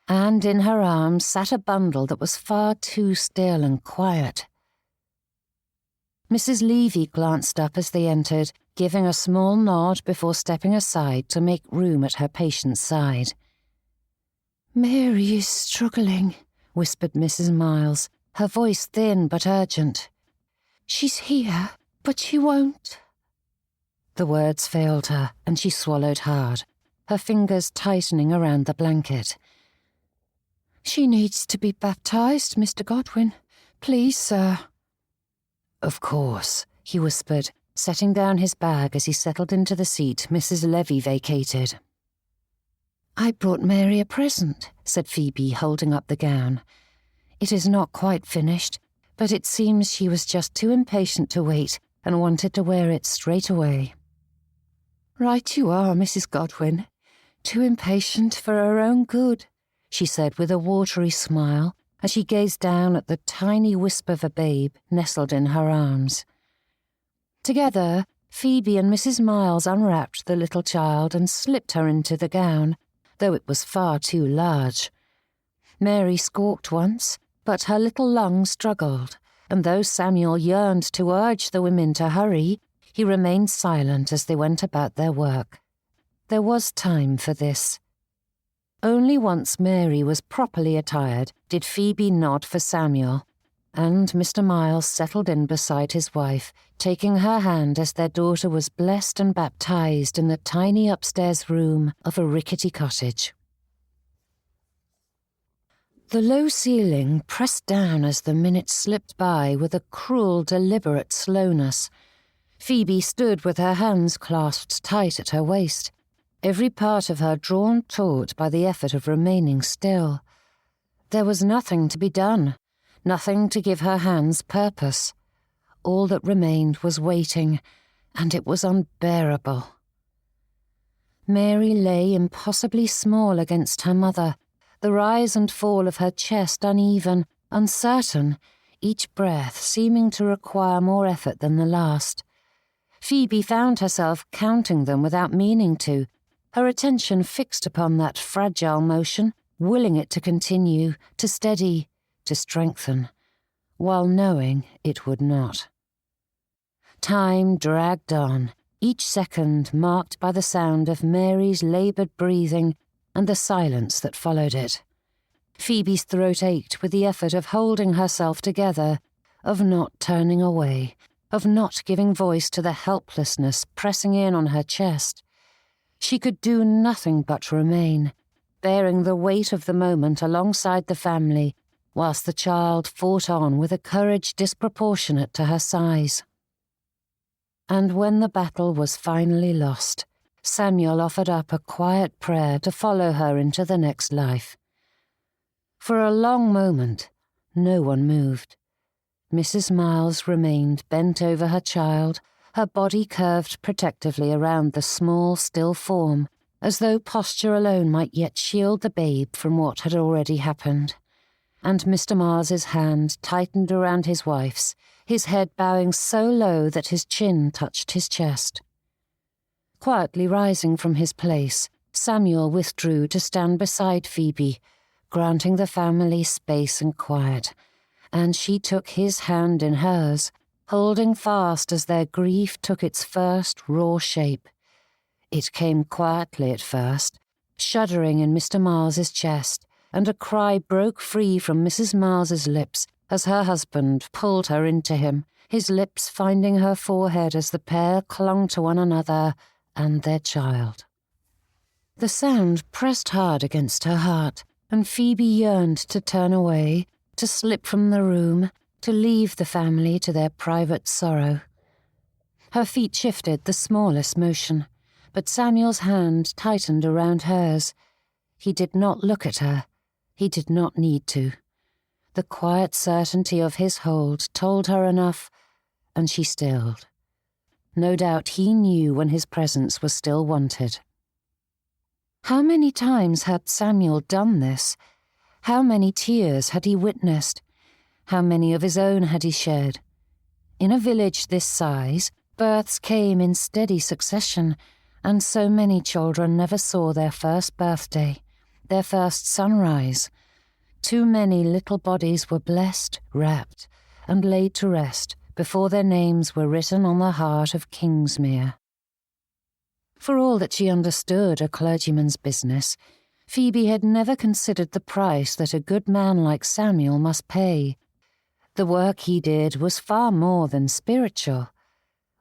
And in her arms sat a bundle that was far too still and quiet. Mrs. Levy glanced up as they entered, giving a small nod before stepping aside to make room at her patient's side. "Mary is struggling," whispered Mrs. Miles, her voice thin but urgent. "She's here, but she won't." The words failed her, and she swallowed hard, her fingers tightening around the blanket. "She needs to be baptized, Mr. Godwin. Please, sir." "Of course," he whispered, setting down his bag as he settled into the seat Mrs. Levy vacated. "I brought Mary a present," said Phoebe, holding up the gown. "It is not quite finished, but it seems she was just too impatient to wait and wanted to wear it straight away." "Right you are, Mrs. Godwin. Too impatient for her own good," she said with a watery smile as she gazed down at the tiny wisp of a babe nestled in her arms. Together, Phoebe and Mrs. Miles unwrapped the little child and slipped her into the gown, though it was far too large. Mary squawked once, but her little lungs struggled, and though Samuel yearned to urge the women to hurry, he remained silent as they went about their work. There was time for this. Only once Mary was properly attired did Phoebe nod for Samuel, and Mr. Miles settled in beside his wife, taking her hand as their daughter was blessed and baptized in the tiny upstairs room of a rickety cottage. The low ceiling pressed down as the minutes slipped by with a cruel, deliberate slowness. Phoebe stood with her hands clasped tight at her waist, every part of her drawn taut by the effort of remaining still. There was nothing to be done, nothing to give her hands purpose. All that remained was waiting, and it was unbearable. Mary lay impossibly small against her mother, the rise and fall of her chest uneven, uncertain, each breath seeming to require more effort than the last. Phoebe found herself counting them without meaning to, her attention fixed upon that fragile motion, willing it to continue, to steady, to strengthen, while knowing it would not. Time dragged on, each second marked by the sound of Mary's laboured breathing and the silence that followed it. Phoebe's throat ached with the effort of holding herself together, of not turning away, of not giving voice to the helplessness pressing in on her chest. She could do nothing but remain, bearing the weight of the moment alongside the family, whilst the child fought on with a courage disproportionate to her size. And when the battle was finally lost, Samuel offered up a quiet prayer to follow her into the next life. For a long moment, no one moved. Mrs. Miles remained bent over her child, her body curved protectively around the small, still form, as though posture alone might yet shield the babe from what had already happened. And Mr. Miles's hand tightened around his wife's, his head bowing so low that his chin touched his chest. Quietly rising from his place, Samuel withdrew to stand beside Phoebe, granting the family space and quiet, and she took his hand in hers, holding fast as their grief took its first raw shape. It came quietly at first, shuddering in Mr. Miles's chest, and a cry broke free from Mrs. Miles's lips as her husband pulled her into him, his lips finding her forehead as the pair clung to one another and their child. The sound pressed hard against her heart, and Phoebe yearned to turn away, to slip from the room, to leave the family to their private sorrow. Her feet shifted the smallest motion, but Samuel's hand tightened around hers. He did not look at her. He did not need to. The quiet certainty of his hold told her enough, and she stilled. No doubt he knew when his presence was still wanted. How many times had Samuel done this? How many tears had he witnessed? How many of his own had he shed? In a village this size, births came in steady succession, and so many children never saw their first birthday, their first sunrise. Too many little bodies were blessed, wrapped, and laid to rest before their names were written on the heart of Kingsmere. For all that she understood a clergyman's business, Phoebe had never considered the price that a good man like Samuel must pay. The work he did was far more than spiritual.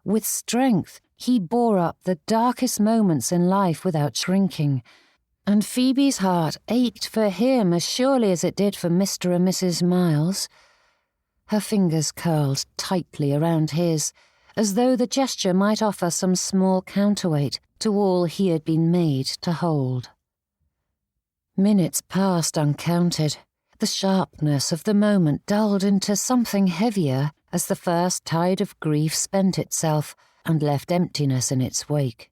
With strength, he bore up the darkest moments in life without shrinking, and Phoebe's heart ached for him as surely as it did for Mr. and Mrs. Miles. Her fingers curled tightly around his, as though the gesture might offer some small counterweight to all he had been made to hold. Minutes passed uncounted. The sharpness of the moment dulled into something heavier as the first tide of grief spent itself and left emptiness in its wake.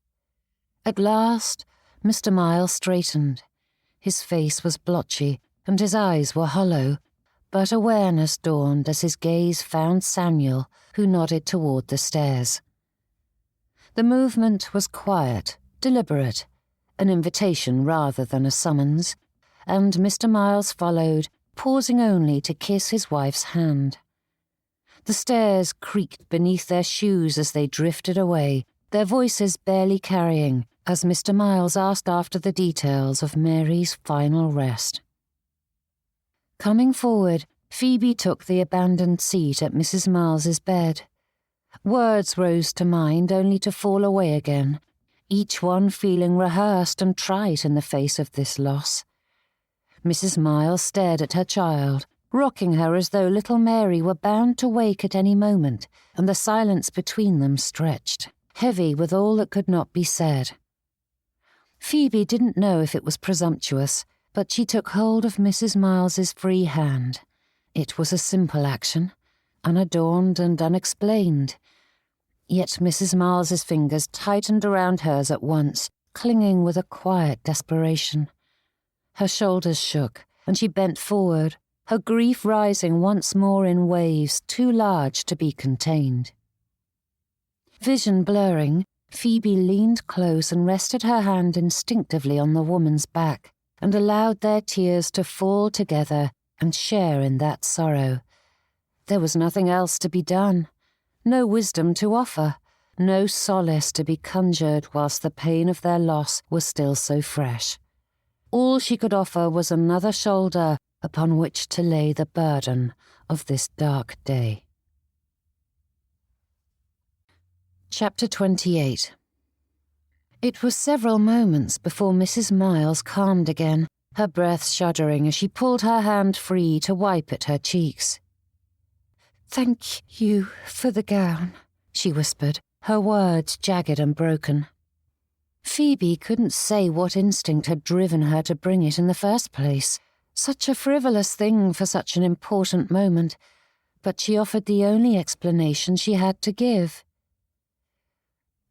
At last, Mr. Miles straightened. His face was blotchy and his eyes were hollow, but awareness dawned as his gaze found Samuel, who nodded toward the stairs. The movement was quiet, deliberate, an invitation rather than a summons, and Mr. Miles followed, pausing only to kiss his wife's hand. The stairs creaked beneath their shoes as they drifted away, their voices barely carrying, as Mr. Miles asked after the details of Mary's final rest. Coming forward, Phoebe took the abandoned seat at Mrs. Miles's bed. Words rose to mind only to fall away again, each one feeling rehearsed and trite in the face of this loss. Mrs. Miles stared at her child, rocking her as though little Mary were bound to wake at any moment, and the silence between them stretched, heavy with all that could not be said. Phoebe didn't know if it was presumptuous, but she took hold of Mrs. Miles's free hand. It was a simple action, unadorned and unexplained. Yet Mrs. Miles's fingers tightened around hers at once, clinging with a quiet desperation. Her shoulders shook, and she bent forward, her grief rising once more in waves too large to be contained. Vision blurring, Phoebe leaned close and rested her hand instinctively on the woman's back and allowed their tears to fall together and share in that sorrow. There was nothing else to be done, no wisdom to offer, no solace to be conjured whilst the pain of their loss was still so fresh. All she could offer was another shoulder upon which to lay the burden of this dark day. Chapter 28. It was several moments before Mrs. Miles calmed again, her breath shuddering as she pulled her hand free to wipe at her cheeks. "Thank you for the gown," she whispered, her words jagged and broken. Phoebe couldn't say what instinct had driven her to bring it in the first place. Such a frivolous thing for such an important moment, but she offered the only explanation she had to give.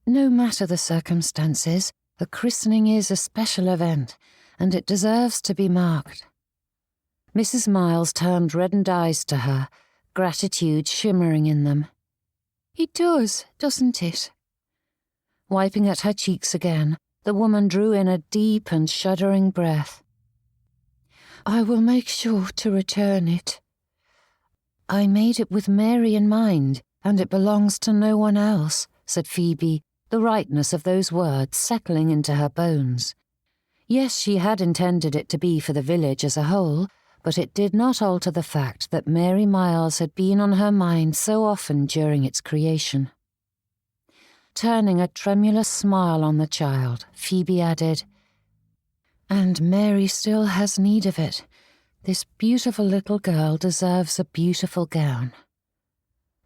"No matter the circumstances, the christening is a special event, and it deserves to be marked." Mrs. Miles turned reddened eyes to her, gratitude shimmering in them. "It does, doesn't it?" Wiping at her cheeks again, the woman drew in a deep and shuddering breath. "I will make sure to return it. I made it with Mary in mind, and it belongs to no one else," said Phoebe, the rightness of those words settling into her bones. Yes, she had intended it to be for the village as a whole, but it did not alter the fact that Mary Miles had been on her mind so often during its creation. Turning a tremulous smile on the child, Phoebe added, "And Mary still has need of it. This beautiful little girl deserves a beautiful gown."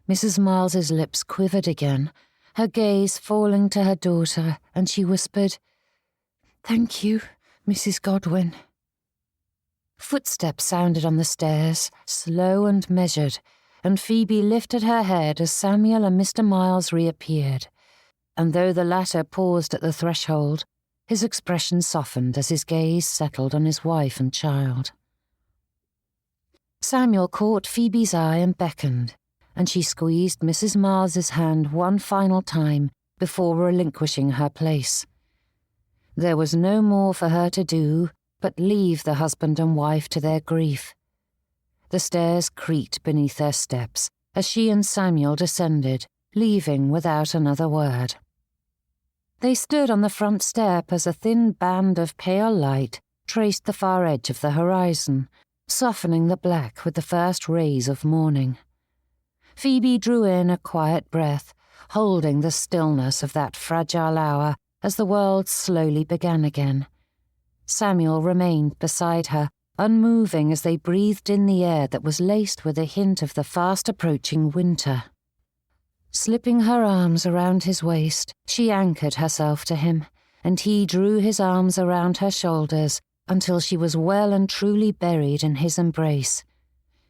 Mrs. Miles's lips quivered again, her gaze falling to her daughter, and she whispered, "Thank you, Mrs. Godwin." Footsteps sounded on the stairs, slow and measured, and Phoebe lifted her head as Samuel and Mr. Miles reappeared, and though the latter paused at the threshold, his expression softened as his gaze settled on his wife and child. Samuel caught Phoebe's eye and beckoned, and she squeezed Mrs. Miles's hand one final time before relinquishing her place. There was no more for her to do but leave the husband and wife to their grief. The stairs creaked beneath their steps as she and Samuel descended, leaving without another word. They stood on the front step as a thin band of pale light traced the far edge of the horizon, softening the black with the first rays of morning. Phoebe drew in a quiet breath, holding the stillness of that fragile hour as the world slowly began again. Samuel remained beside her, unmoving as they breathed in the air that was laced with a hint of the fast-approaching winter. Slipping her arms around his waist, she anchored herself to him, and he drew his arms around her shoulders until she was well and truly buried in his embrace.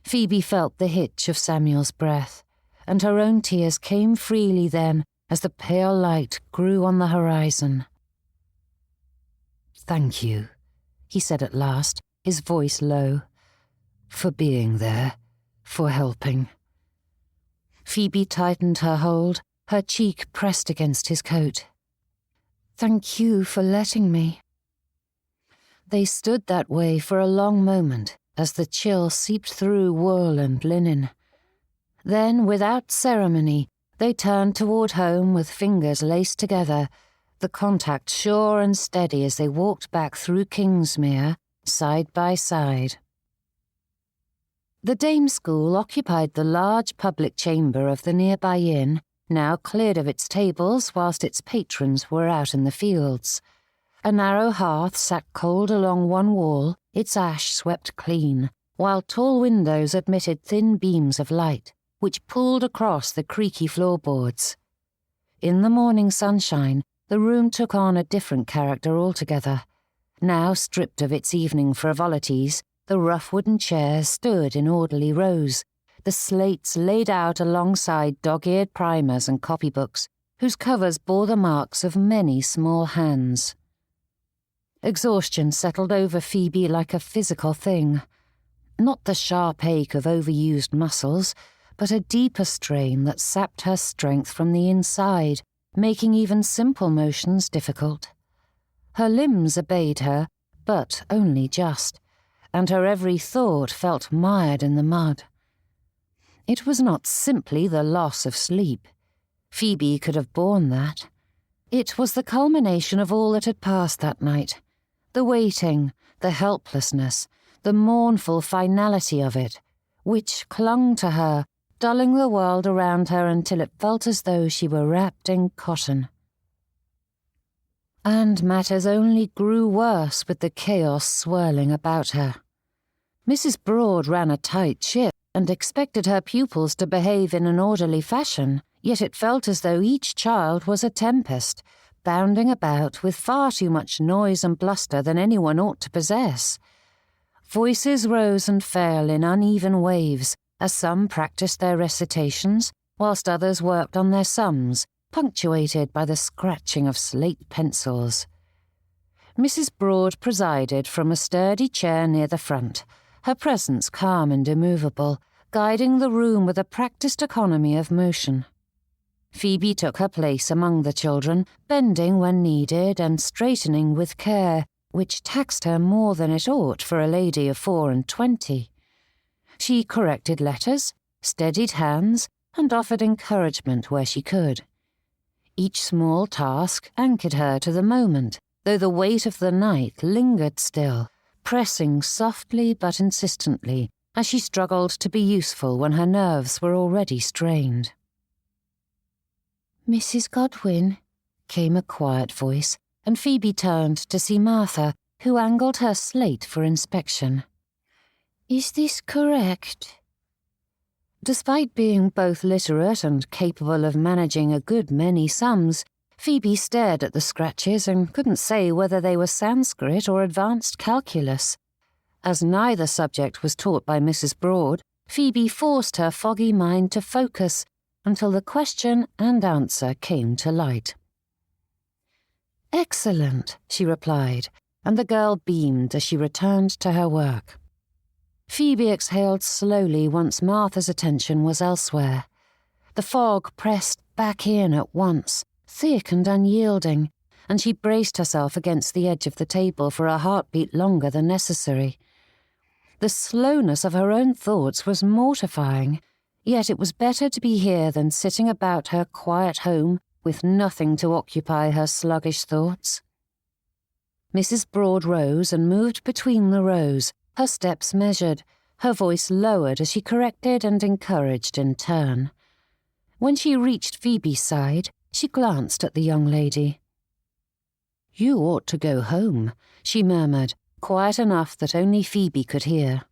Phoebe felt the hitch of Samuel's breath, and her own tears came freely then as the pale light grew on the horizon. "Thank you," he said at last, his voice low, "for being there, for helping." Phoebe tightened her hold, her cheek pressed against his coat. "Thank you for letting me." They stood that way for a long moment as the chill seeped through wool and linen. Then, without ceremony, they turned toward home with fingers laced together, the contact sure and steady as they walked back through Kingsmere, side by side. The Dame School occupied the large public chamber of the nearby inn, now cleared of its tables whilst its patrons were out in the fields. A narrow hearth sat cold along one wall, its ash swept clean, while tall windows admitted thin beams of light, which pulled across the creaky floorboards. In the morning sunshine, the room took on a different character altogether. Now stripped of its evening frivolities, the rough wooden chairs stood in orderly rows, the slates laid out alongside dog-eared primers and copybooks, whose covers bore the marks of many small hands. Exhaustion settled over Phoebe like a physical thing. Not the sharp ache of overused muscles, but a deeper strain that sapped her strength from the inside, making even simple motions difficult. Her limbs obeyed her, but only just, and her every thought felt mired in the mud. It was not simply the loss of sleep. Phoebe could have borne that. It was the culmination of all that had passed that night. The waiting, the helplessness, the mournful finality of it, which clung to her, dulling the world around her until it felt as though she were wrapped in cotton. And matters only grew worse with the chaos swirling about her. Mrs. Broad ran a tight ship and expected her pupils to behave in an orderly fashion, yet it felt as though each child was a tempest, bounding about with far too much noise and bluster than anyone ought to possess. Voices rose and fell in uneven waves as some practiced their recitations, whilst others worked on their sums, punctuated by the scratching of slate pencils. Mrs. Broad presided from a sturdy chair near the front, her presence calm and immovable, guiding the room with a practiced economy of motion. Phoebe took her place among the children, bending when needed and straightening with care, which taxed her more than it ought for a lady of 24. She corrected letters, steadied hands, and offered encouragement where she could. Each small task anchored her to the moment, though the weight of the night lingered still, pressing softly but insistently as she struggled to be useful when her nerves were already strained. "Mrs. Godwin," came a quiet voice, and Phoebe turned to see Martha, who angled her slate for inspection. "Is this correct?" Despite being both literate and capable of managing a good many sums, Phoebe stared at the scratches and couldn't say whether they were Sanskrit or advanced calculus. As neither subject was taught by Mrs. Broad, Phoebe forced her foggy mind to focus until the question and answer came to light. "Excellent," she replied, and the girl beamed as she returned to her work. Phoebe exhaled slowly once Martha's attention was elsewhere. The fog pressed back in at once, thick and unyielding, and she braced herself against the edge of the table for a heartbeat longer than necessary. The slowness of her own thoughts was mortifying, yet it was better to be here than sitting about her quiet home with nothing to occupy her sluggish thoughts. Mrs. Broad rose and moved between the rows, her steps measured, her voice lowered as she corrected and encouraged in turn. When she reached Phoebe's side, she glanced at the young lady. "You ought to go home," she murmured, quiet enough that only Phoebe could hear.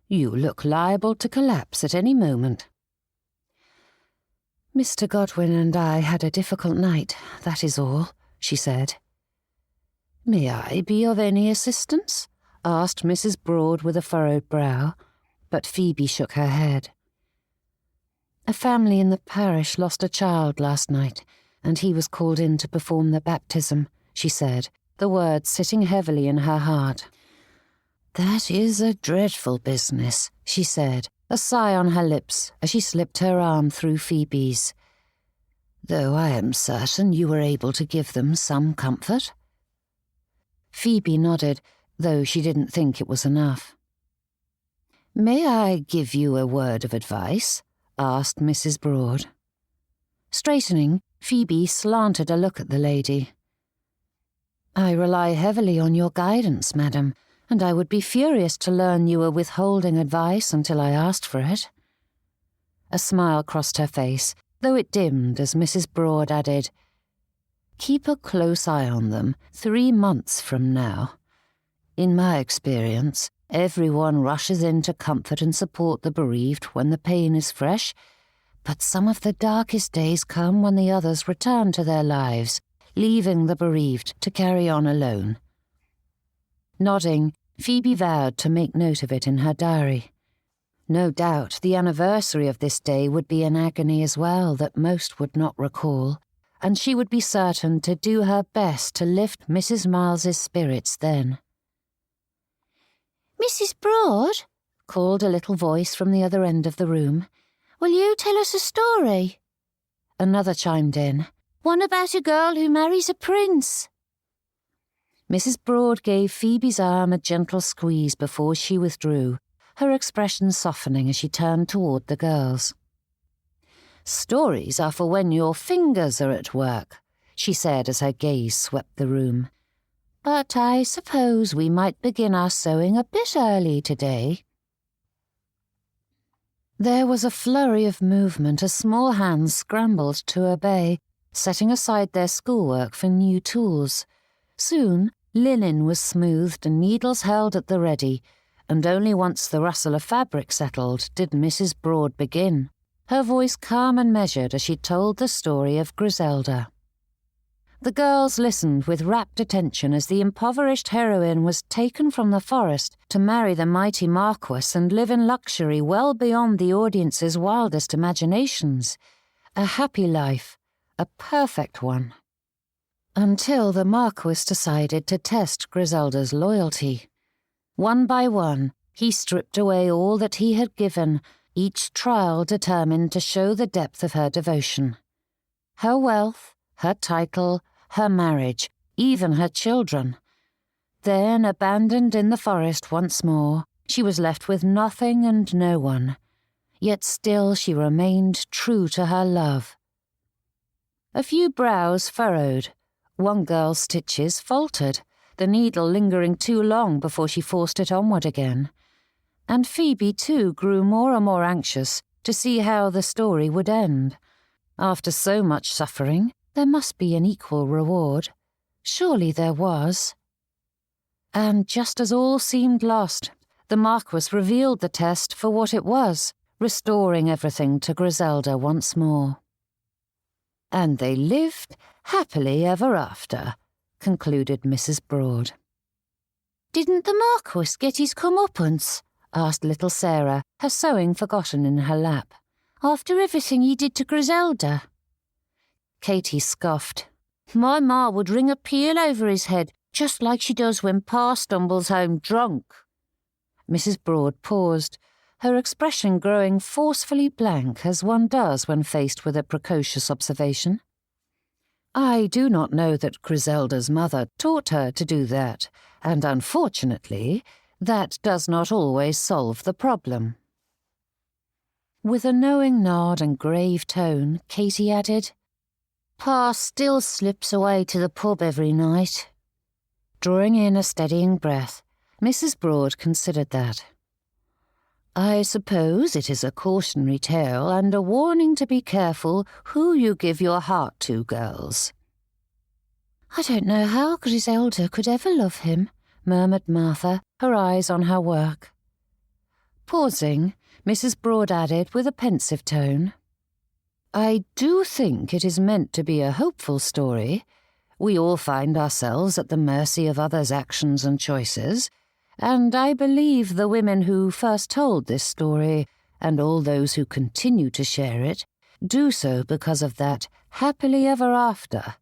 "You look liable to collapse at any moment." "Mr. Godwin and I had a difficult night, that is all," she said. "May I be of any assistance?" asked Mrs. Broad with a furrowed brow, but Phoebe shook her head. "A family in the parish lost a child last night, and he was called in to perform the baptism," she said, the words sitting heavily in her heart. "That is a dreadful business," she said, a sigh on her lips as she slipped her arm through Phoebe's. "Though I am certain you were able to give them some comfort." Phoebe nodded, though she didn't think it was enough. "May I give you a word of advice?" asked Mrs. Broad. Straightening, Phoebe slanted a look at the lady. "I rely heavily on your guidance, madam, and I would be furious to learn you were withholding advice until I asked for it." A smile crossed her face, though it dimmed as Mrs. Broad added, "Keep a close eye on them 3 months from now. In my experience, everyone rushes in to comfort and support the bereaved when the pain is fresh, but some of the darkest days come when the others return to their lives, leaving the bereaved to carry on alone." Nodding, Phoebe vowed to make note of it in her diary. No doubt the anniversary of this day would be an agony as well that most would not recall, and she would be certain to do her best to lift Mrs. Miles's spirits then. "Mrs. Broad," called a little voice from the other end of the room, "will you tell us a story?" Another chimed in, One about a girl who marries a prince." Mrs. Broad gave Phoebe's arm a gentle squeeze before she withdrew, her expression softening as she turned toward the girls. "Stories are for when your fingers are at work," she said as her gaze swept the room. "But I suppose we might begin our sewing a bit early today." There was a flurry of movement as small hands scrambled to obey, setting aside their schoolwork for new tools. Soon, linen was smoothed and needles held at the ready, and only once the rustle of fabric settled did Mrs. Broad begin, her voice calm and measured as she told the story of Griselda. The girls listened with rapt attention as the impoverished heroine was taken from the forest to marry the mighty Marquis and live in luxury well beyond the audience's wildest imaginations. A happy life, a perfect one. Until the Marquis decided to test Griselda's loyalty. One by one, he stripped away all that he had given, each trial determined to show the depth of her devotion. Her wealth, her title, her marriage, even her children. Then, abandoned in the forest once more, she was left with nothing and no one. Yet still she remained true to her love. A few brows furrowed. One girl's stitches faltered, the needle lingering too long before she forced it onward again. And Phoebe, too, grew more and more anxious to see how the story would end. After so much suffering, there must be an equal reward. Surely there was. And just as all seemed lost, the Marquis revealed the test for what it was, restoring everything to Griselda once more. "And they lived happily ever after," concluded Mrs. Broad. "Didn't the Marquis get his comeuppance?" asked little Sarah, her sewing forgotten in her lap. "After everything he did to Griselda?" Katy scoffed. "My ma would ring a peal over his head, just like she does when Pa stumbles home drunk." Mrs. Broad paused, her expression growing forcefully blank as one does when faced with a precocious observation. "I do not know that Griselda's mother taught her to do that, and unfortunately, that does not always solve the problem." With a knowing nod and grave tone, Katy added, "Pa still slips away to the pub every night." Drawing in a steadying breath, Mrs. Broad considered that. "I suppose it is a cautionary tale and a warning to be careful who you give your heart to, girls." "I don't know how Griselda could ever love him," murmured Martha, her eyes on her work. Pausing, Mrs. Broad added with a pensive tone, "I do think it is meant to be a hopeful story. We all find ourselves at the mercy of others' actions and choices, and I believe the women who first told this story, and all those who continue to share it, do so because of that happily ever after.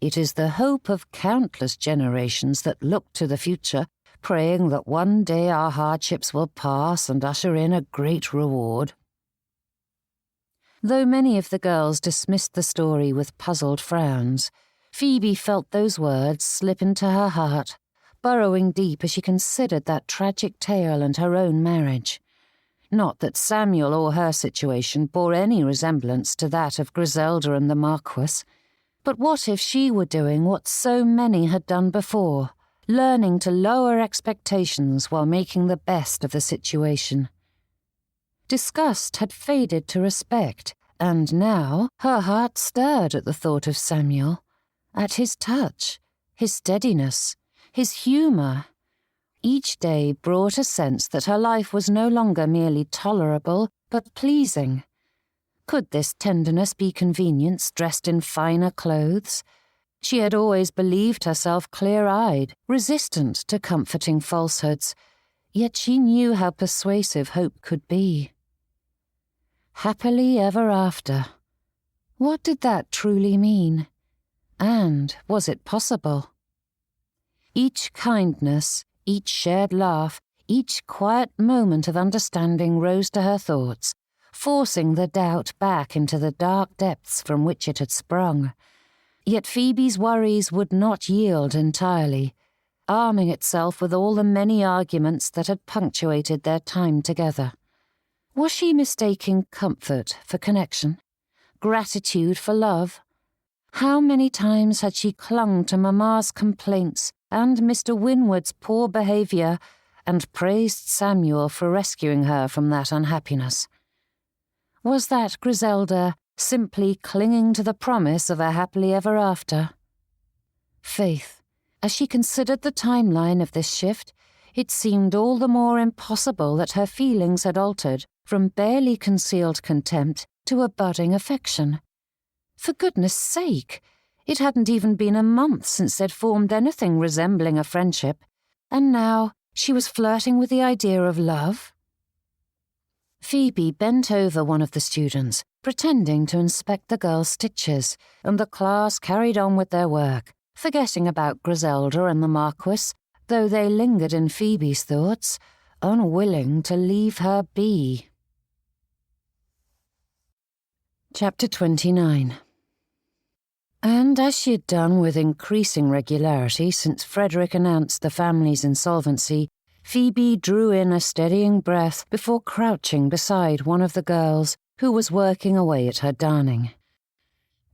It is the hope of countless generations that look to the future, praying that one day our hardships will pass and usher in a great reward." Though many of the girls dismissed the story with puzzled frowns, Phoebe felt those words slip into her heart, burrowing deep as she considered that tragic tale and her own marriage. Not that Samuel or her situation bore any resemblance to that of Griselda and the Marquis, but what if she were doing what so many had done before, learning to lower expectations while making the best of the situation? Disgust had faded to respect, and now her heart stirred at the thought of Samuel, at his touch, his steadiness, his humour. Each day brought a sense that her life was no longer merely tolerable, but pleasing. Could this tenderness be convenience dressed in finer clothes? She had always believed herself clear-eyed, resistant to comforting falsehoods, yet she knew how persuasive hope could be. Happily ever after. What did that truly mean? And was it possible? Each kindness, each shared laugh, each quiet moment of understanding rose to her thoughts, forcing the doubt back into the dark depths from which it had sprung. Yet Phoebe's worries would not yield entirely, arming itself with all the many arguments that had punctuated their time together. Was she mistaking comfort for connection? Gratitude for love? How many times had she clung to Mamma's complaints and Mr. Winwood's poor behaviour and praised Samuel for rescuing her from that unhappiness? Was that Griselda simply clinging to the promise of a happily ever after? Faith, as she considered the timeline of this shift, it seemed all the more impossible that her feelings had altered from barely concealed contempt to a budding affection. For goodness sake, it hadn't even been a month since they'd formed anything resembling a friendship, and now she was flirting with the idea of love. Phoebe bent over one of the students, pretending to inspect the girl's stitches, and the class carried on with their work, forgetting about Griselda and the Marquis, though they lingered in Phoebe's thoughts, unwilling to leave her be. Chapter 29. And as she had done with increasing regularity since Frederick announced the family's insolvency, Phoebe drew in a steadying breath before crouching beside one of the girls who was working away at her darning.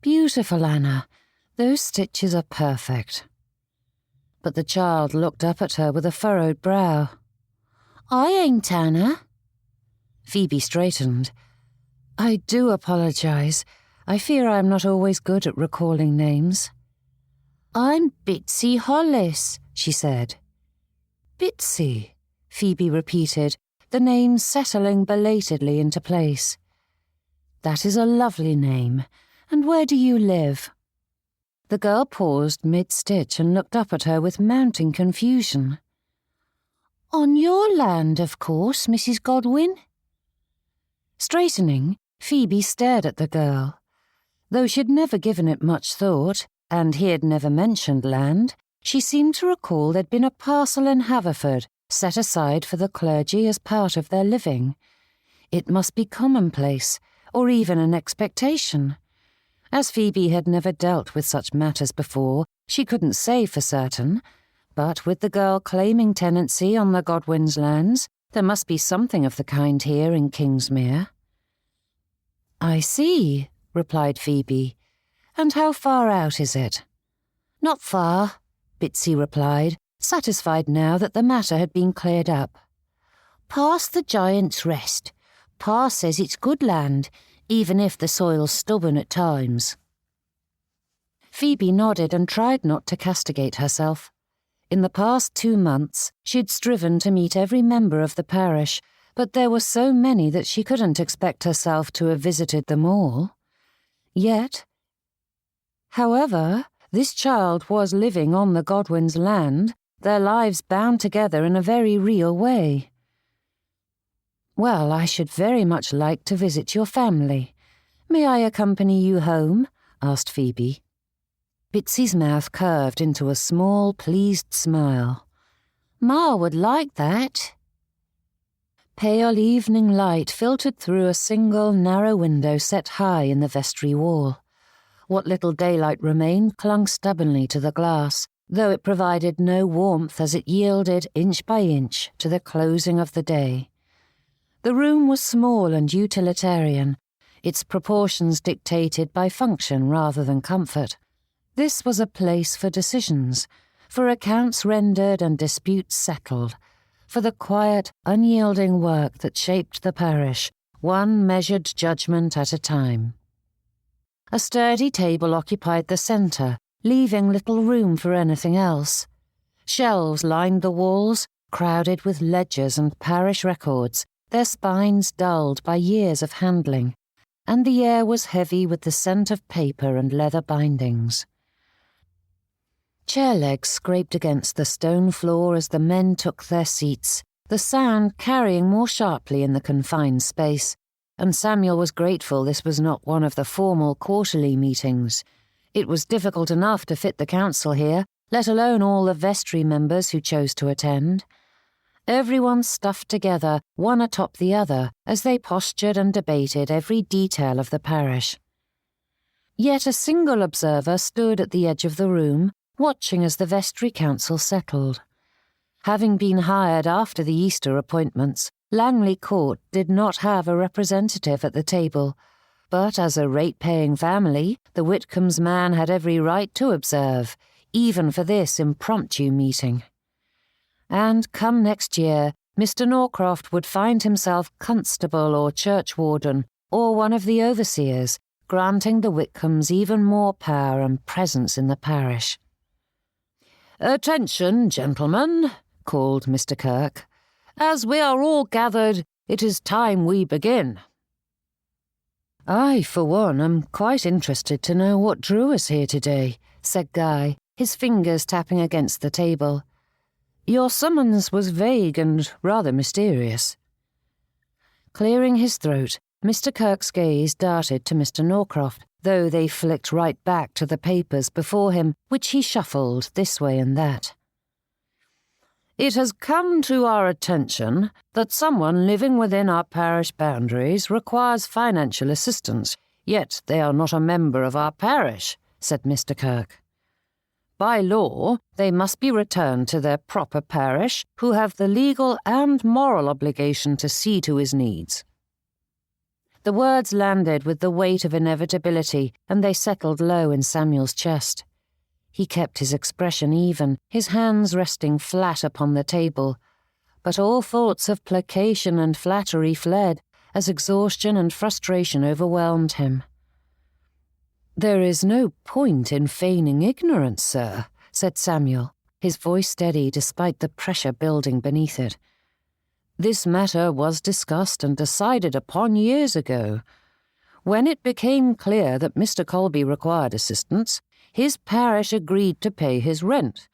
"Beautiful, Anna. Those stitches are perfect." But the child looked up at her with a furrowed brow. "I ain't, Anna." Phoebe straightened. "I do apologize. I fear I am not always good at recalling names." "I'm Bitsy Hollis," she said. "Bitsy," Phoebe repeated, the name settling belatedly into place. "That is a lovely name. And where do you live?" The girl paused mid-stitch and looked up at her with mounting confusion. "On your land, of course, Mrs. Godwin." Straightening, Phoebe stared at the girl. Though she'd never given it much thought, and he had never mentioned land, she seemed to recall there'd been a parcel in Haverford set aside for the clergy as part of their living. It must be commonplace, or even an expectation. As Phoebe had never dealt with such matters before, she couldn't say for certain, but with the girl claiming tenancy on the Godwins' lands, there must be something of the kind here in Kingsmere. "I see," replied Phoebe. "And how far out is it?" "Not far," Bitsy replied, satisfied now that the matter had been cleared up. "Past the Giant's Rest. Pa says it's good land, even if the soil's stubborn at times." Phoebe nodded and tried not to castigate herself. In the past 2 months, she'd striven to meet every member of the parish, but there were so many that she couldn't expect herself to have visited them all. Yet, however, this child was living on the Godwins' land, their lives bound together in a very real way. "Well, I should very much like to visit your family. May I accompany you home?" asked Phoebe. Bitsy's mouth curved into a small, pleased smile. "Ma would like that." Pale evening light filtered through a single narrow window set high in the vestry wall. What little daylight remained clung stubbornly to the glass, though it provided no warmth as it yielded inch by inch to the closing of the day. The room was small and utilitarian, its proportions dictated by function rather than comfort. This was a place for decisions, for accounts rendered and disputes settled, for the quiet, unyielding work that shaped the parish, one measured judgment at a time. A sturdy table occupied the centre, leaving little room for anything else. Shelves lined the walls, crowded with ledgers and parish records, their spines dulled by years of handling, and the air was heavy with the scent of paper and leather bindings. Chair legs scraped against the stone floor as the men took their seats, the sound carrying more sharply in the confined space, and Samuel was grateful this was not one of the formal quarterly meetings. It was difficult enough to fit the council here, let alone all the vestry members who chose to attend. Everyone stuffed together, one atop the other, as they postured and debated every detail of the parish. Yet a single observer stood at the edge of the room, watching as the vestry council settled. Having been hired after the Easter appointments, Langley Court did not have a representative at the table, but as a rate-paying family, the Whitcombs' man had every right to observe, even for this impromptu meeting. And come next year, Mr. Norcroft would find himself constable or churchwarden, or one of the overseers, granting the Whitcombs even more power and presence in the parish. "Attention, gentlemen," called Mr. Kirk. "As we are all gathered, it is time we begin." "I, for one, am quite interested to know what drew us here today," said Guy, his fingers tapping against the table. "Your summons was vague and rather mysterious." Clearing his throat, Mr. Kirk's gaze darted to Mr. Norcroft, though they flicked right back to the papers before him, which he shuffled this way and that. "It has come to our attention that someone living within our parish boundaries requires financial assistance, yet they are not a member of our parish," said Mr. Kirk. "By law, they must be returned to their proper parish, who have the legal and moral obligation to see to his needs." The words landed with the weight of inevitability, and they settled low in Samuel's chest. He kept his expression even, his hands resting flat upon the table. But all thoughts of placation and flattery fled, as exhaustion and frustration overwhelmed him. "There is no point in feigning ignorance, sir," said Samuel, his voice steady despite the pressure building beneath it. "This matter was discussed and decided upon years ago. When it became clear that Mr. Colby required assistance, his parish agreed to pay his rent,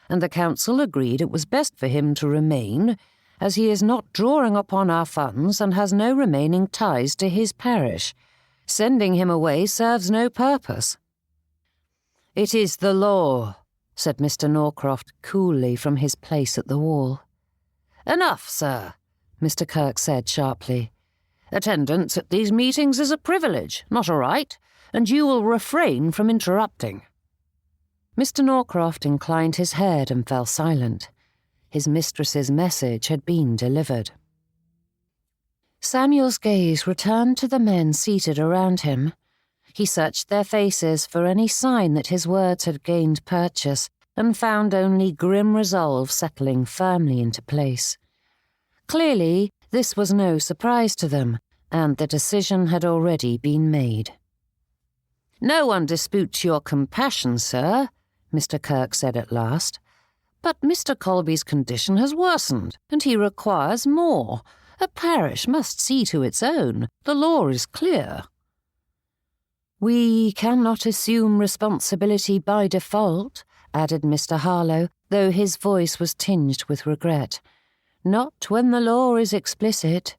and the council agreed it was best for him to remain, as he is not drawing upon our funds and has no remaining ties to his parish. Sending him away serves no purpose." "It is the law," said Mr. Norcroft coolly from his place at the wall. "Enough, sir," Mr. Kirk said sharply. "Attendance at these meetings is a privilege, not a right, and you will refrain from interrupting." Mr. Norcroft inclined his head and fell silent. His mistress's message had been delivered. Samuel's gaze returned to the men seated around him. He searched their faces for any sign that his words had gained purchase, and found only grim resolve settling firmly into place. Clearly, this was no surprise to them, and the decision had already been made. "No one disputes your compassion, sir," Mr. Kirk said at last. "But Mr. Colby's condition has worsened, and he requires more. A parish must see to its own. The law is clear." "We cannot assume responsibility by default," added Mr. Harlow, though his voice was tinged with regret. "Not when the law is explicit."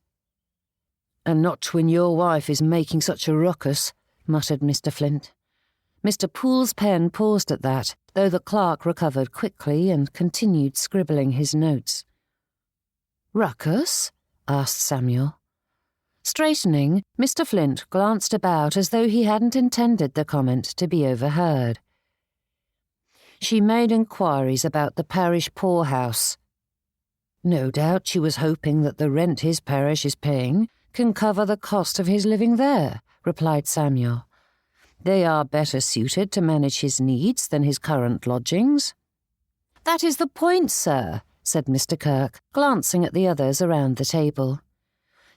"And not when your wife is making such a ruckus," muttered Mr. Flint. Mr. Poole's pen paused at that, though the clerk recovered quickly and continued scribbling his notes. "Ruckus?" asked Samuel. Straightening, Mr. Flint glanced about as though he hadn't intended the comment to be overheard. "She made inquiries about the parish poorhouse." "No doubt she was hoping that the rent his parish is paying can cover the cost of his living there," replied Samuel. "They are better suited to manage his needs than his current lodgings." "That is the point, sir," said Mr. Kirk, glancing at the others around the table.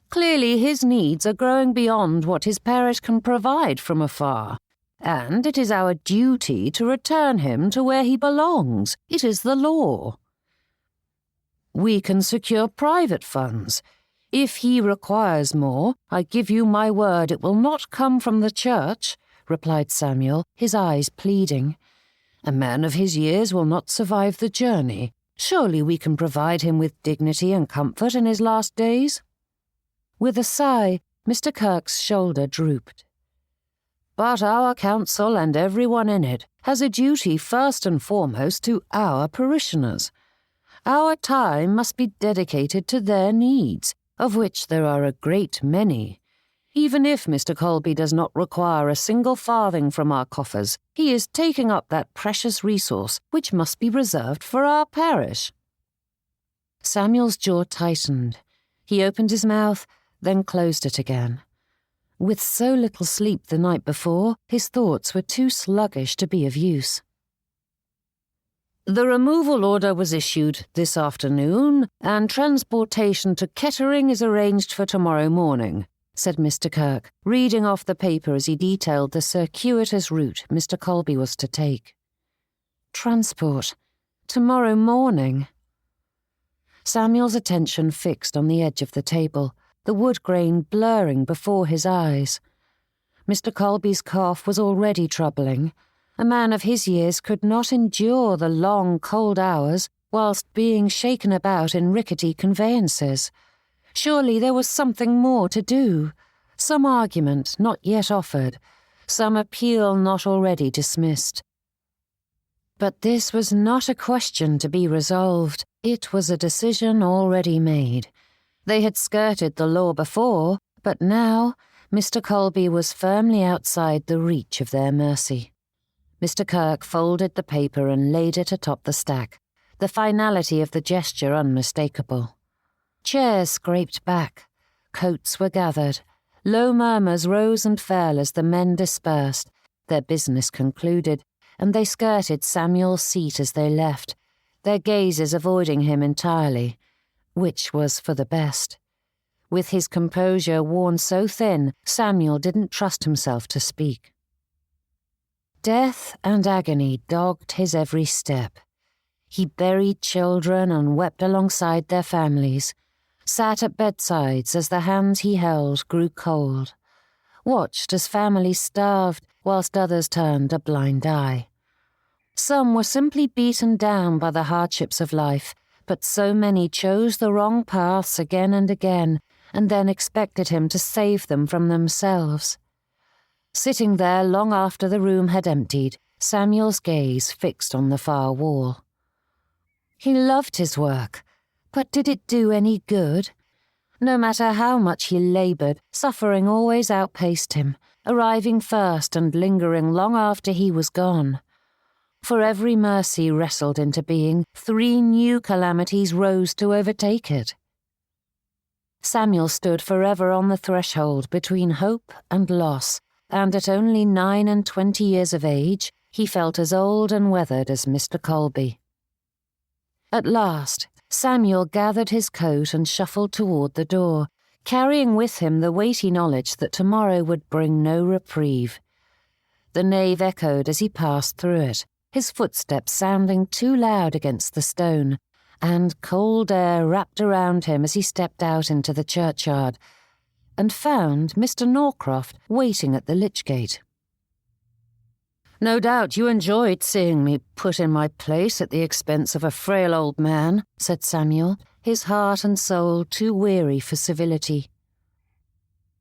"Clearly his needs are growing beyond what his parish can provide from afar, and it is our duty to return him to where he belongs. It is the law." "We can secure private funds. If he requires more, I give you my word it will not come from the church," replied Samuel, his eyes pleading. "A man of his years will not survive the journey. Surely we can provide him with dignity and comfort in his last days." With a sigh, Mr. Kirk's shoulder drooped. "But our council and everyone in it has a duty first and foremost to our parishioners. Our time must be dedicated to their needs, of which there are a great many. Even if Mr. Colby does not require a single farthing from our coffers, he is taking up that precious resource which must be reserved for our parish." Samuel's jaw tightened. He opened his mouth, then closed it again. With so little sleep the night before, his thoughts were too sluggish to be of use. "The removal order was issued this afternoon, and transportation to Kettering is arranged for tomorrow morning," said Mr. Kirk, reading off the paper as he detailed the circuitous route Mr. Colby was to take. Transport. Tomorrow morning. Samuel's attention fixed on the edge of the table, the wood grain blurring before his eyes. Mr. Colby's cough was already troubling. A man of his years could not endure the long, cold hours whilst being shaken about in rickety conveyances. Surely there was something more to do, some argument not yet offered, some appeal not already dismissed. But this was not a question to be resolved. It was a decision already made. They had skirted the law before, but now Mr. Colby was firmly outside the reach of their mercy. Mr. Kirk folded the paper and laid it atop the stack, the finality of the gesture unmistakable. Chairs scraped back, coats were gathered, low murmurs rose and fell as the men dispersed, their business concluded, and they skirted Samuel's seat as they left, their gazes avoiding him entirely, which was for the best. With his composure worn so thin, Samuel didn't trust himself to speak. Death and agony dogged his every step. He buried children and wept alongside their families, sat at bedsides as the hands he held grew cold, watched as families starved whilst others turned a blind eye. Some were simply beaten down by the hardships of life, but so many chose the wrong paths again and then expected him to save them from themselves. Sitting there long after the room had emptied, Samuel's gaze fixed on the far wall. He loved his work, but did it do any good? No matter how much he laboured, suffering always outpaced him, arriving first and lingering long after he was gone. For every mercy wrestled into being, 3 new calamities rose to overtake it. Samuel stood forever on the threshold between hope and loss, and at only 29 years of age, he felt as old and weathered as Mr. Colby. At last, Samuel gathered his coat and shuffled toward the door, carrying with him the weighty knowledge that tomorrow would bring no reprieve. The nave echoed as he passed through it, his footsteps sounding too loud against the stone, and cold air wrapped around him as he stepped out into the churchyard, and found Mr. Norcroft waiting at the lich gate. "No doubt you enjoyed seeing me put in my place at the expense of a frail old man," said Samuel, his heart and soul too weary for civility.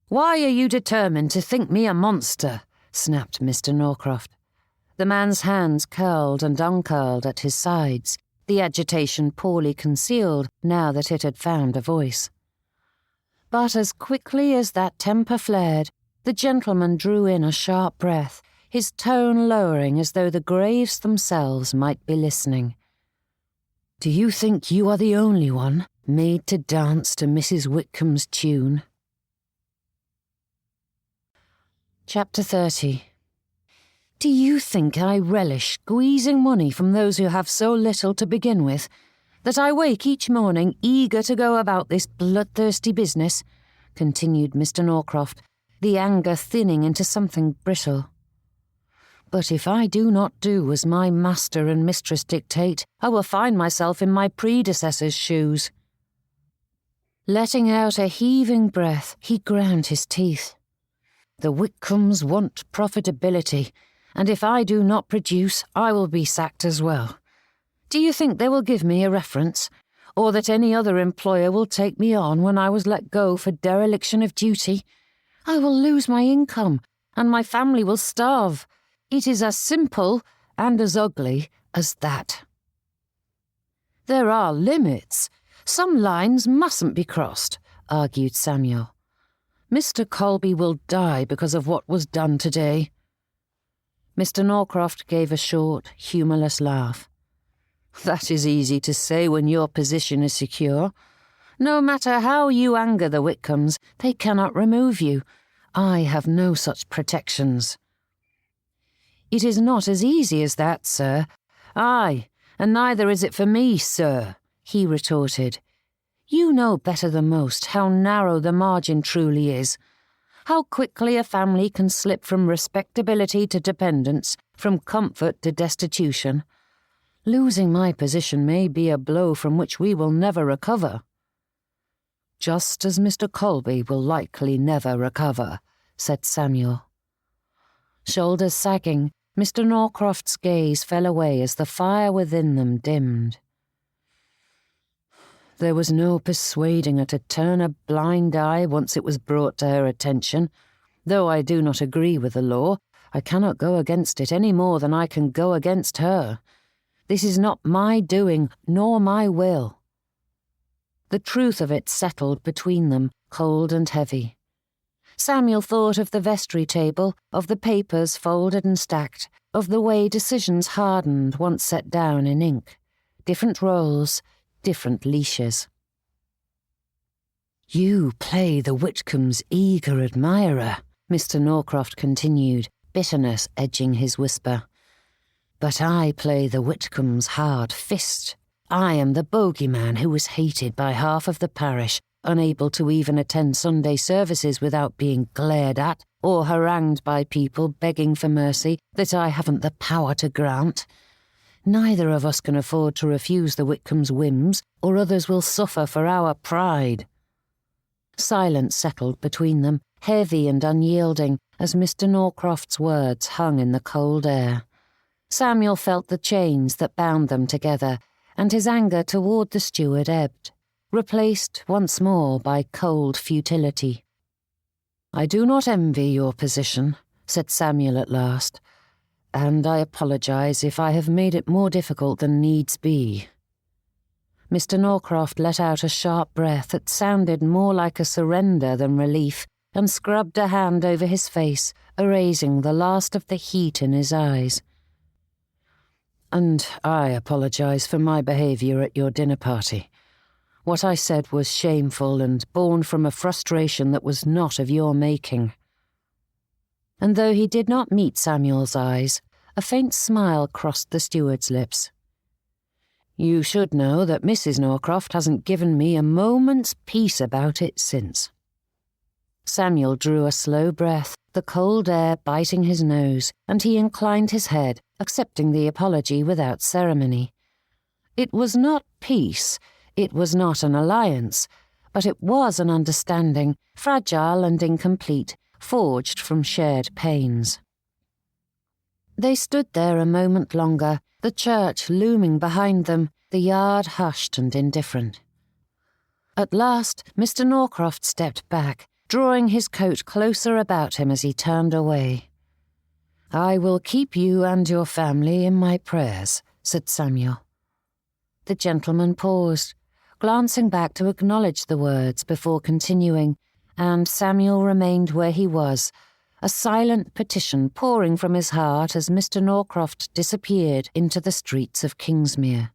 "Why are you determined to think me a monster?" snapped Mr. Norcroft. The man's hands curled and uncurled at his sides, the agitation poorly concealed now that it had found a voice. But as quickly as that temper flared, the gentleman drew in a sharp breath, his tone lowering as though the graves themselves might be listening. "Do you think you are the only one made to dance to Mrs. Whitcomb's tune?" Chapter 30. Do you think I relish squeezing money from those who have so little to begin with, that I wake each morning eager to go about this bloodthirsty business?" continued Mr. Norcroft, the anger thinning into something brittle. "But if I do not do as my master and mistress dictate, I will find myself in my predecessor's shoes." Letting out a heaving breath, he ground his teeth. "The Whitcombs want profitability, and if I do not produce, I will be sacked as well. Do you think they will give me a reference, or that any other employer will take me on when I was let go for dereliction of duty? I will lose my income, and my family will starve. It is as simple and as ugly as that." "There are limits. Some lines mustn't be crossed," argued Samuel. Mr. Colby will die because of what was done today." Mr. Norcroft gave a short, humourless laugh. "That is easy to say when your position is secure. No matter how you anger the Whitcombes, they cannot remove you. I have no such protections." "It is not as easy as that, sir." "Aye, and neither is it for me, sir," he retorted. "You know better than most how narrow the margin truly is, how quickly a family can slip from respectability to dependence, from comfort to destitution. Losing my position may be a blow from which we will never recover." "Just as Mr. Colby will likely never recover," said Samuel. Shoulders sagging, Mr. Norcroft's gaze fell away as the fire within them dimmed. "There was no persuading her to turn a blind eye once it was brought to her attention. Though I do not agree with the law, I cannot go against it any more than I can go against her. This is not my doing, nor my will." The truth of it settled between them, cold and heavy. Samuel thought of the vestry table, of the papers folded and stacked, of the way decisions hardened once set down in ink. Different roles, different leashes. "You play the Whitcombes' eager admirer," Mr. Norcroft continued, bitterness edging his whisper. "But I play the Whitcombes' hard fist. I am the bogeyman who is hated by half of the parish, unable to even attend Sunday services without being glared at or harangued by people begging for mercy that I haven't the power to grant. Neither of us can afford to refuse the Whitcombes' whims, or others will suffer for our pride." Silence settled between them, heavy and unyielding, as Mr. Norcroft's words hung in the cold air. Samuel felt the chains that bound them together, and his anger toward the steward ebbed, replaced once more by cold futility. "I do not envy your position," said Samuel at last, "and I apologize if I have made it more difficult than needs be." Mr. Norcroft let out a sharp breath that sounded more like a surrender than relief, and scrubbed a hand over his face, erasing the last of the heat in his eyes. "And I apologize for my behavior at your dinner party. What I said was shameful and born from a frustration that was not of your making." And though he did not meet Samuel's eyes, a faint smile crossed the steward's lips. "You should know that Mrs. Norcroft hasn't given me a moment's peace about it since." Samuel drew a slow breath, the cold air biting his nose, and he inclined his head, accepting the apology without ceremony. It was not peace, it was not an alliance, but it was an understanding, fragile and incomplete, forged from shared pains. They stood there a moment longer, the church looming behind them, the yard hushed and indifferent. At last, Mr. Norcroft stepped back, drawing his coat closer about him as he turned away. "I will keep you and your family in my prayers," said Samuel. The gentleman paused, glancing back to acknowledge the words before continuing, and Samuel remained where he was, a silent petition pouring from his heart as Mr. Norcroft disappeared into the streets of Kingsmere.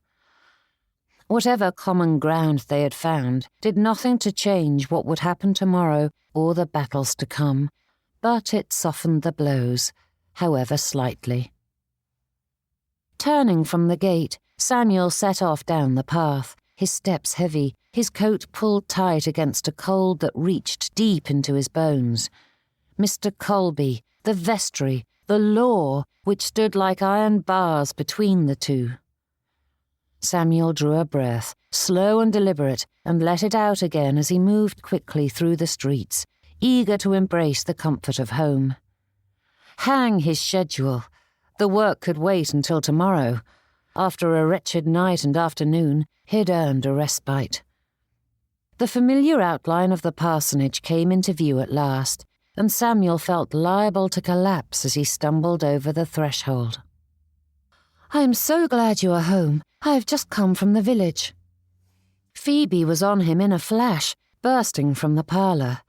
Whatever common ground they had found did nothing to change what would happen tomorrow or the battles to come, but it softened the blows, however slightly. Turning from the gate, Samuel set off down the path, his steps heavy, his coat pulled tight against a cold that reached deep into his bones. Mr. Colby, the vestry, the law, which stood like iron bars between the two. Samuel drew a breath, slow and deliberate, and let it out again as he moved quickly through the streets, eager to embrace the comfort of home. Hang his schedule. The work could wait until tomorrow. After a wretched night and afternoon, he'd earned a respite. The familiar outline of the parsonage came into view at last, and Samuel felt liable to collapse as he stumbled over the threshold. "I am so glad you are home. I have just come from the village." Phoebe was on him in a flash, bursting from the parlour.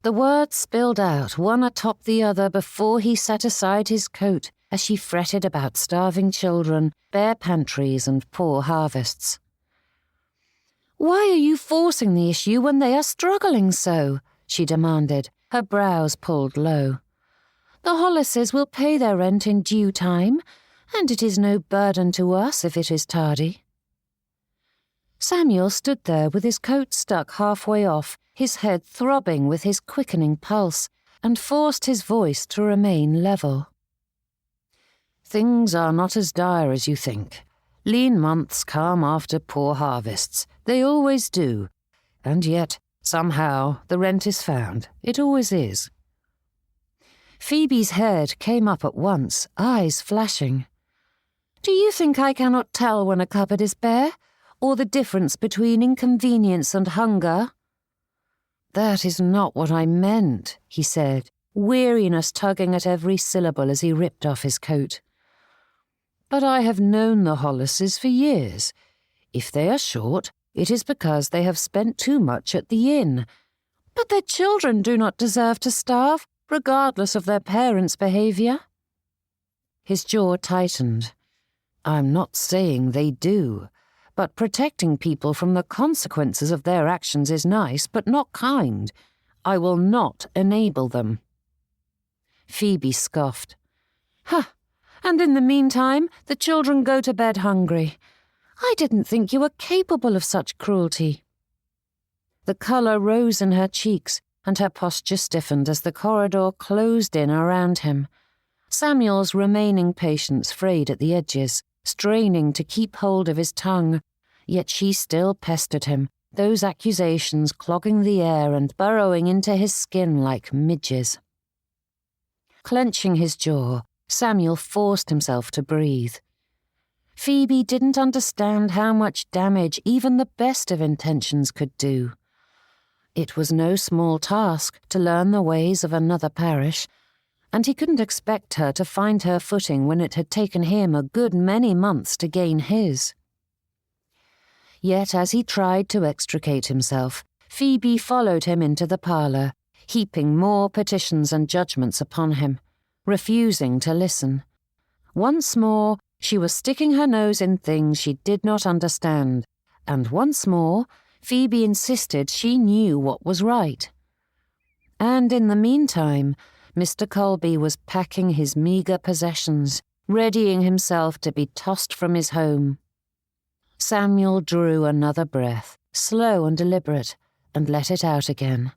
The words spilled out, one atop the other, before he set aside his coat as she fretted about starving children, bare pantries, and poor harvests. "Why are you forcing the issue when they are struggling so?" she demanded, her brows pulled low. "The Hollises will pay their rent in due time, and it is no burden to us if it is tardy." Samuel stood there with his coat stuck halfway off, his head throbbing with his quickening pulse, and forced his voice to remain level. "Things are not as dire as you think. Lean months come after poor harvests. They always do. And yet, somehow, the rent is found. It always is." Phoebe's head came up at once, eyes flashing. "Do you think I cannot tell when a cupboard is bare, or the difference between inconvenience and hunger?" "That is not what I meant," he said, weariness tugging at every syllable as he ripped off his coat. "But I have known the Hollises for years. If they are short, it is because they have spent too much at the inn. But their children do not deserve to starve, regardless of their parents' behaviour." His jaw tightened. "I'm not saying they do, but protecting people from the consequences of their actions is nice, but not kind. I will not enable them." Phoebe scoffed. "Huh, and in the meantime, the children go to bed hungry. I didn't think you were capable of such cruelty." The colour rose in her cheeks, and her posture stiffened as the corridor closed in around him. Samuel's remaining patience frayed at the edges, straining to keep hold of his tongue, yet she still pestered him, those accusations clogging the air and burrowing into his skin like midges. Clenching his jaw, Samuel forced himself to breathe. Phoebe didn't understand how much damage even the best of intentions could do. It was no small task to learn the ways of another parish, and he couldn't expect her to find her footing when it had taken him a good many months to gain his. Yet as he tried to extricate himself, Phoebe followed him into the parlour, heaping more petitions and judgments upon him, refusing to listen. Once more, she was sticking her nose in things she did not understand, and once more, Phoebe insisted she knew what was right. And in the meantime, Mr. Colby was packing his meagre possessions, readying himself to be tossed from his home. Samuel drew another breath, slow and deliberate, and let it out again.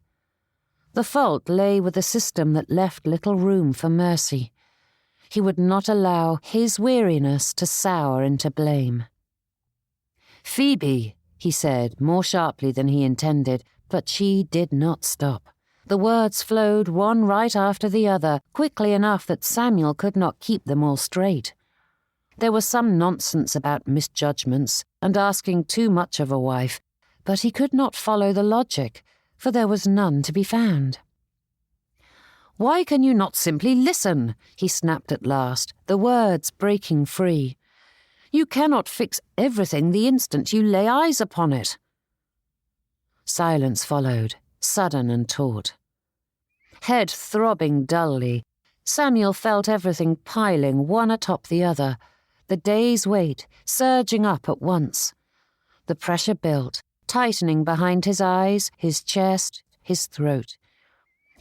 The fault lay with a system that left little room for mercy. He would not allow his weariness to sour into blame. "Phoebe," he said, more sharply than he intended, but she did not stop. The words flowed one right after the other, quickly enough that Samuel could not keep them all straight. There was some nonsense about misjudgments and asking too much of a wife, but he could not follow the logic, for there was none to be found. "Why can you not simply listen?" he snapped at last, the words breaking free. "You cannot fix everything the instant you lay eyes upon it." Silence followed, sudden and taut. Head throbbing dully, Samuel felt everything piling one atop the other, the day's weight surging up at once. The pressure built, tightening behind his eyes, his chest, his throat.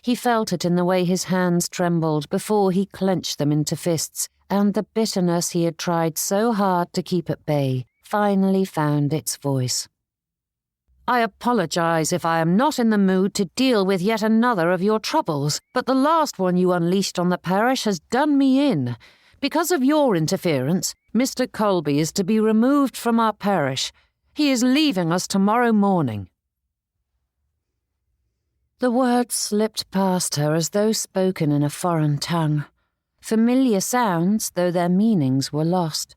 He felt it in the way his hands trembled before he clenched them into fists, and the bitterness he had tried so hard to keep at bay finally found its voice. "I apologize if I am not in the mood to deal with yet another of your troubles, but the last one you unleashed on the parish has done me in. Because of your interference, Mr. Colby is to be removed from our parish. He is leaving us tomorrow morning." The words slipped past her as though spoken in a foreign tongue. Familiar sounds, though their meanings were lost.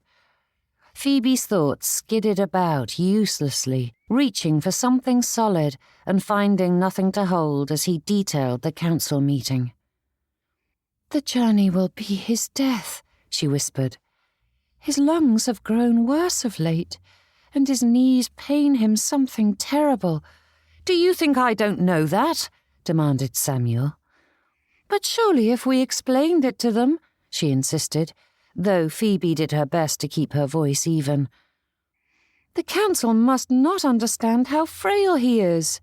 Phoebe's thoughts skidded about uselessly, reaching for something solid and finding nothing to hold as he detailed the council meeting. "The journey will be his death," she whispered. "His lungs have grown worse of late, and his knees pain him something terrible. Do you think I don't know that?" demanded Samuel. But surely if we explained it to them, she insisted, though Phoebe did her best to keep her voice even. The council must not understand how frail he is.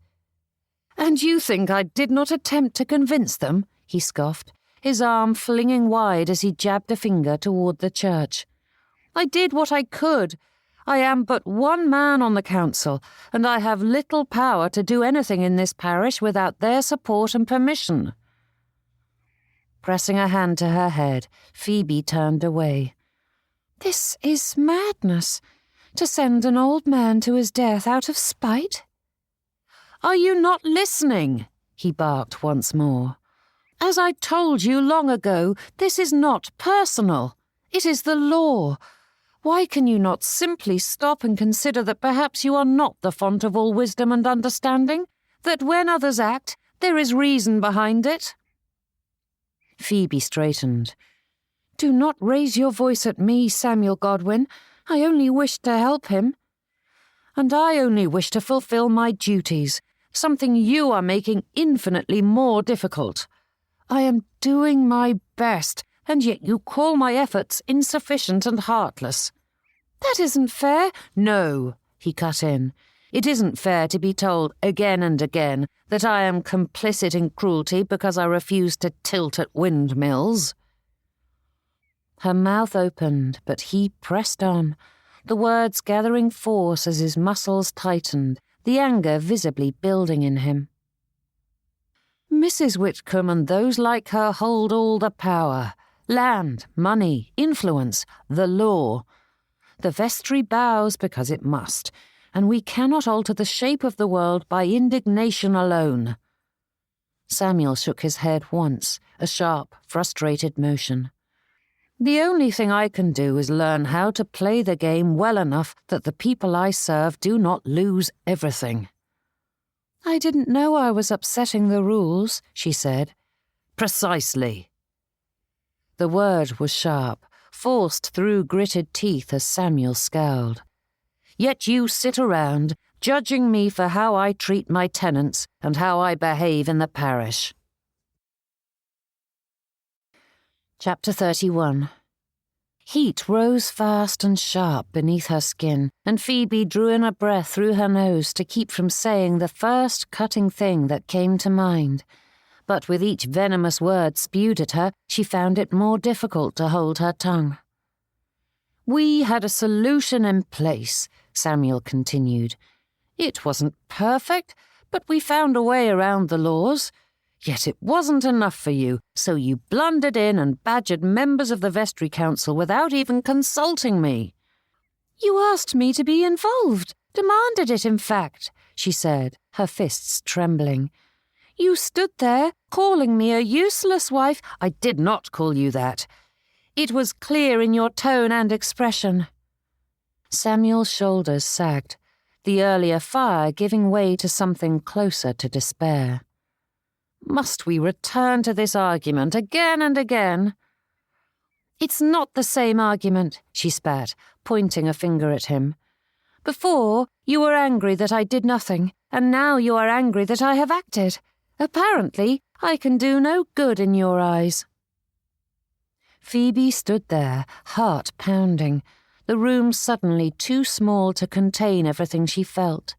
And you think I did not attempt to convince them? He scoffed, his arm flinging wide as he jabbed a finger toward the church. I did what I could. I am but one man on the council, and I have little power to do anything in this parish without their support and permission. Pressing a hand to her head, Phoebe turned away. This is madness, to send an old man to his death out of spite. Are you not listening? He barked once more. As I told you long ago, this is not personal. It is the law. Why can you not simply stop and consider that perhaps you are not the font of all wisdom and understanding? That when others act, there is reason behind it? Phoebe straightened. Do not raise your voice at me, Samuel Godwin. I only wish to help him. And I only wish to fulfill my duties, something you are making infinitely more difficult. I am doing my best, and yet you call my efforts insufficient and heartless. That isn't fair. No, he cut in. It isn't fair to be told again and again that I am complicit in cruelty because I refuse to tilt at windmills. Her mouth opened, but he pressed on, the words gathering force as his muscles tightened, the anger visibly building in him. Mrs. Whitcomb and those like her hold all the power. Land, money, influence, the law. The vestry bows because it must, and we cannot alter the shape of the world by indignation alone. Samuel shook his head once, a sharp, frustrated motion. The only thing I can do is learn how to play the game well enough that the people I serve do not lose everything. I didn't know I was upsetting the rules, she said. Precisely. The word was sharp, forced through gritted teeth as Samuel scowled. Yet you sit around, judging me for how I treat my tenants and how I behave in the parish. Chapter 31. Heat rose fast and sharp beneath her skin, and Phoebe drew in a breath through her nose to keep from saying the first cutting thing that came to mind. But with each venomous word spewed at her, she found it more difficult to hold her tongue. We had a solution in place, Samuel continued. It wasn't perfect, but we found a way around the laws. Yet it wasn't enough for you, so you blundered in and badgered members of the vestry council without even consulting me. You asked me to be involved, demanded it in fact, she said, her fists trembling. You stood there, calling me a useless wife. I did not call you that. It was clear in your tone and expression. Samuel's shoulders sagged, the earlier fire giving way to something closer to despair. Must we return to this argument again and again? It's not the same argument, she spat, pointing a finger at him. Before, you were angry that I did nothing, and now you are angry that I have acted. Apparently, I can do no good in your eyes. Phoebe stood there, heart pounding, the room suddenly too small to contain everything she felt.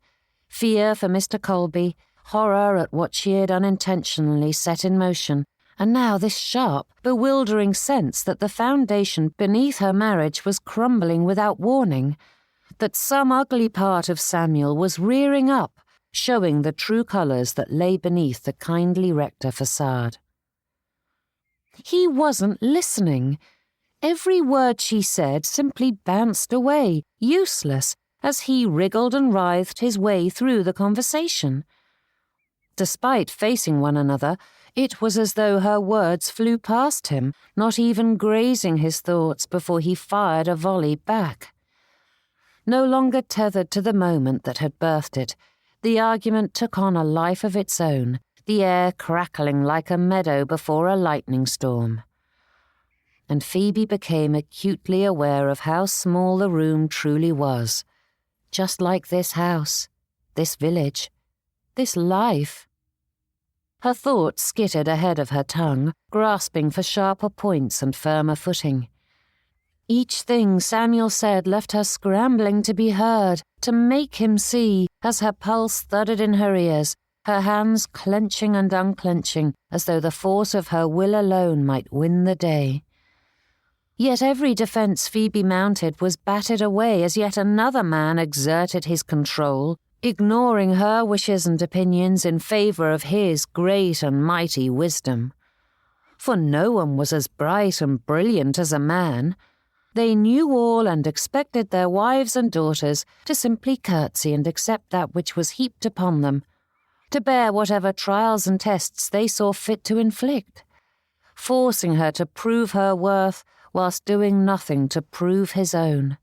Fear for Mr. Colby, horror at what she had unintentionally set in motion, and now this sharp, bewildering sense that the foundation beneath her marriage was crumbling without warning, that some ugly part of Samuel was rearing up, showing the true colours that lay beneath the kindly rector facade. He wasn't listening. Every word she said simply bounced away, useless, as he wriggled and writhed his way through the conversation. Despite facing one another, it was as though her words flew past him, not even grazing his thoughts before he fired a volley back. No longer tethered to the moment that had birthed it, the argument took on a life of its own, the air crackling like a meadow before a lightning storm. And Phoebe became acutely aware of how small the room truly was, just like this house, this village, this life. Her thoughts skittered ahead of her tongue, grasping for sharper points and firmer footing. Each thing Samuel said left her scrambling to be heard, to make him see, as her pulse thudded in her ears, her hands clenching and unclenching as though the force of her will alone might win the day. Yet every defence Phoebe mounted was battered away as yet another man exerted his control, ignoring her wishes and opinions in favour of his great and mighty wisdom. For no one was as bright and brilliant as a man. They knew all and expected their wives and daughters to simply curtsy and accept that which was heaped upon them, to bear whatever trials and tests they saw fit to inflict, forcing her to prove her worth whilst doing nothing to prove his own.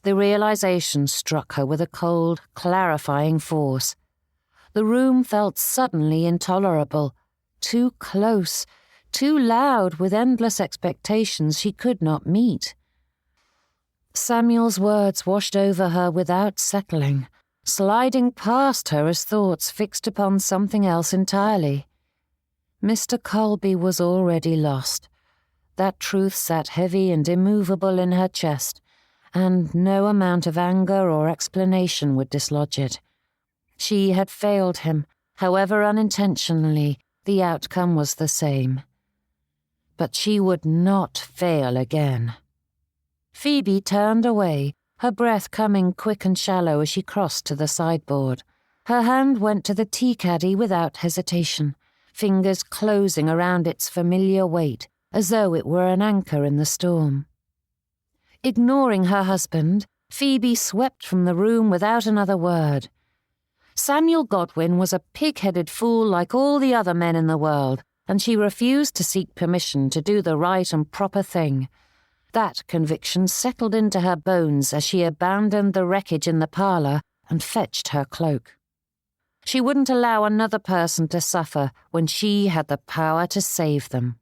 The realization struck her with a cold, clarifying force. The room felt suddenly intolerable, too close, too loud with endless expectations she could not meet. Samuel's words washed over her without settling, sliding past her as thoughts fixed upon something else entirely. Mr. Colby was already lost. That truth sat heavy and immovable in her chest, and no amount of anger or explanation would dislodge it. She had failed him, however unintentionally, the outcome was the same. But she would not fail again. Phoebe turned away, her breath coming quick and shallow as she crossed to the sideboard. Her hand went to the tea caddy without hesitation, fingers closing around its familiar weight, as though it were an anchor in the storm. Ignoring her husband, Phoebe swept from the room without another word. Samuel Godwin was a pig-headed fool like all the other men in the world, and she refused to seek permission to do the right and proper thing. That conviction settled into her bones as she abandoned the wreckage in the parlour and fetched her cloak. She wouldn't allow another person to suffer when she had the power to save them.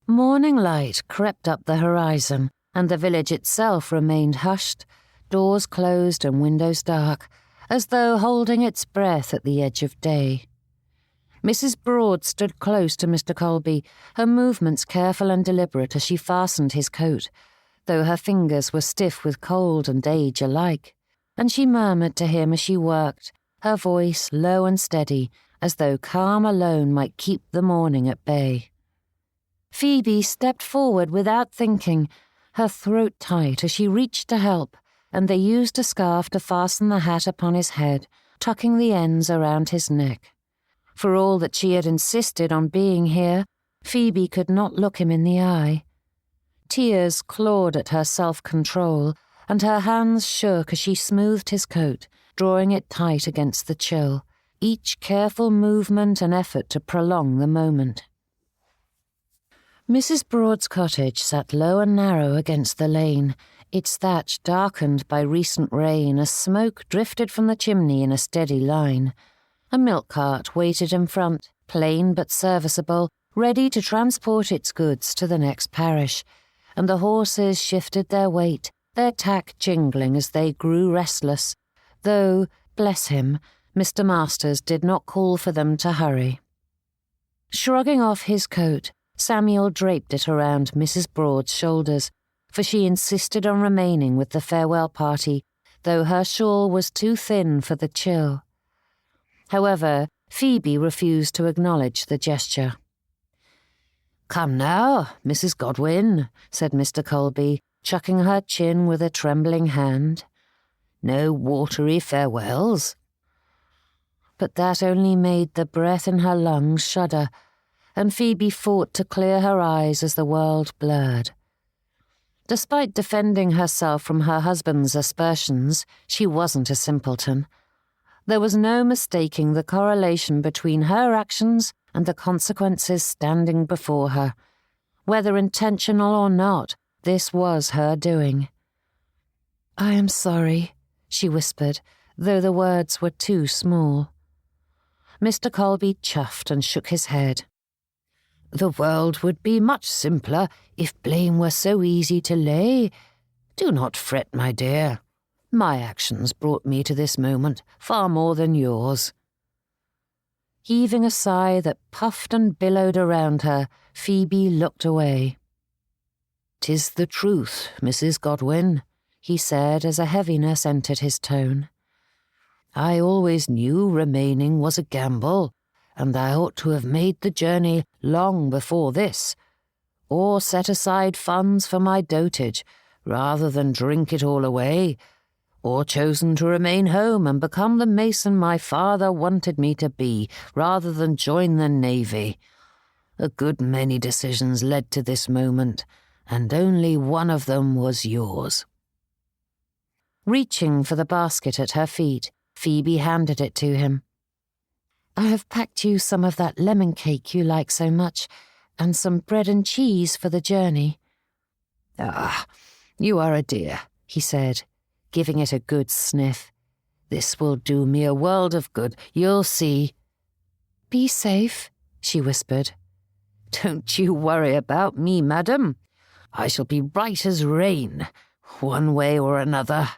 Morning light crept up the horizon, and the village itself remained hushed, doors closed and windows dark, as though holding its breath at the edge of day. Mrs. Broad stood close to Mr. Colby, her movements careful and deliberate as she fastened his coat, though her fingers were stiff with cold and age alike, and she murmured to him as she worked, her voice low and steady, as though calm alone might keep the morning at bay. Phoebe stepped forward without thinking, her throat tight as she reached to help, and they used a scarf to fasten the hat upon his head, tucking the ends around his neck. For all that she had insisted on being here, Phoebe could not look him in the eye. Tears clawed at her self-control, and her hands shook as she smoothed his coat, drawing it tight against the chill, each careful movement an effort to prolong the moment. Mrs. Broad's cottage sat low and narrow against the lane, its thatch darkened by recent rain as smoke drifted from the chimney in a steady line. A milk cart waited in front, plain but serviceable, ready to transport its goods to the next parish, and the horses shifted their weight, their tack jingling as they grew restless, though, bless him, Mr. Masters did not call for them to hurry. Shrugging off his coat, Samuel draped it around Mrs. Broad's shoulders, for she insisted on remaining with the farewell party, though her shawl was too thin for the chill. However, Phoebe refused to acknowledge the gesture. "Come now, Mrs. Godwin," said Mr. Colby, chucking her chin with a trembling hand. "No watery farewells." But that only made the breath in her lungs shudder, and Phoebe fought to clear her eyes as the world blurred. Despite defending herself from her husband's aspersions, she wasn't a simpleton. There was no mistaking the correlation between her actions and the consequences standing before her. Whether intentional or not, this was her doing. "I am sorry," she whispered, though the words were too small. Mr. Colby chuffed and shook his head. "The world would be much simpler if blame were so easy to lay. Do not fret, my dear. My actions brought me to this moment far more than yours." Heaving a sigh that puffed and billowed around her, Phoebe looked away. "'Tis the truth, Mrs. Godwin," he said as a heaviness entered his tone. "I always knew remaining was a gamble, and I ought to have made the journey long before this, or set aside funds for my dotage, rather than drink it all away, or chosen to remain home and become the mason my father wanted me to be, rather than join the navy. A good many decisions led to this moment, and only one of them was yours." Reaching for the basket at her feet, Phoebe handed it to him. "I have packed you some of that lemon cake you like so much, and some bread and cheese for the journey." "Ah, you are a dear," he said, giving it a good sniff. "This will do me a world of good, you'll see." "Be safe," she whispered. "Don't you worry about me, madam. I shall be right as rain, one way or another."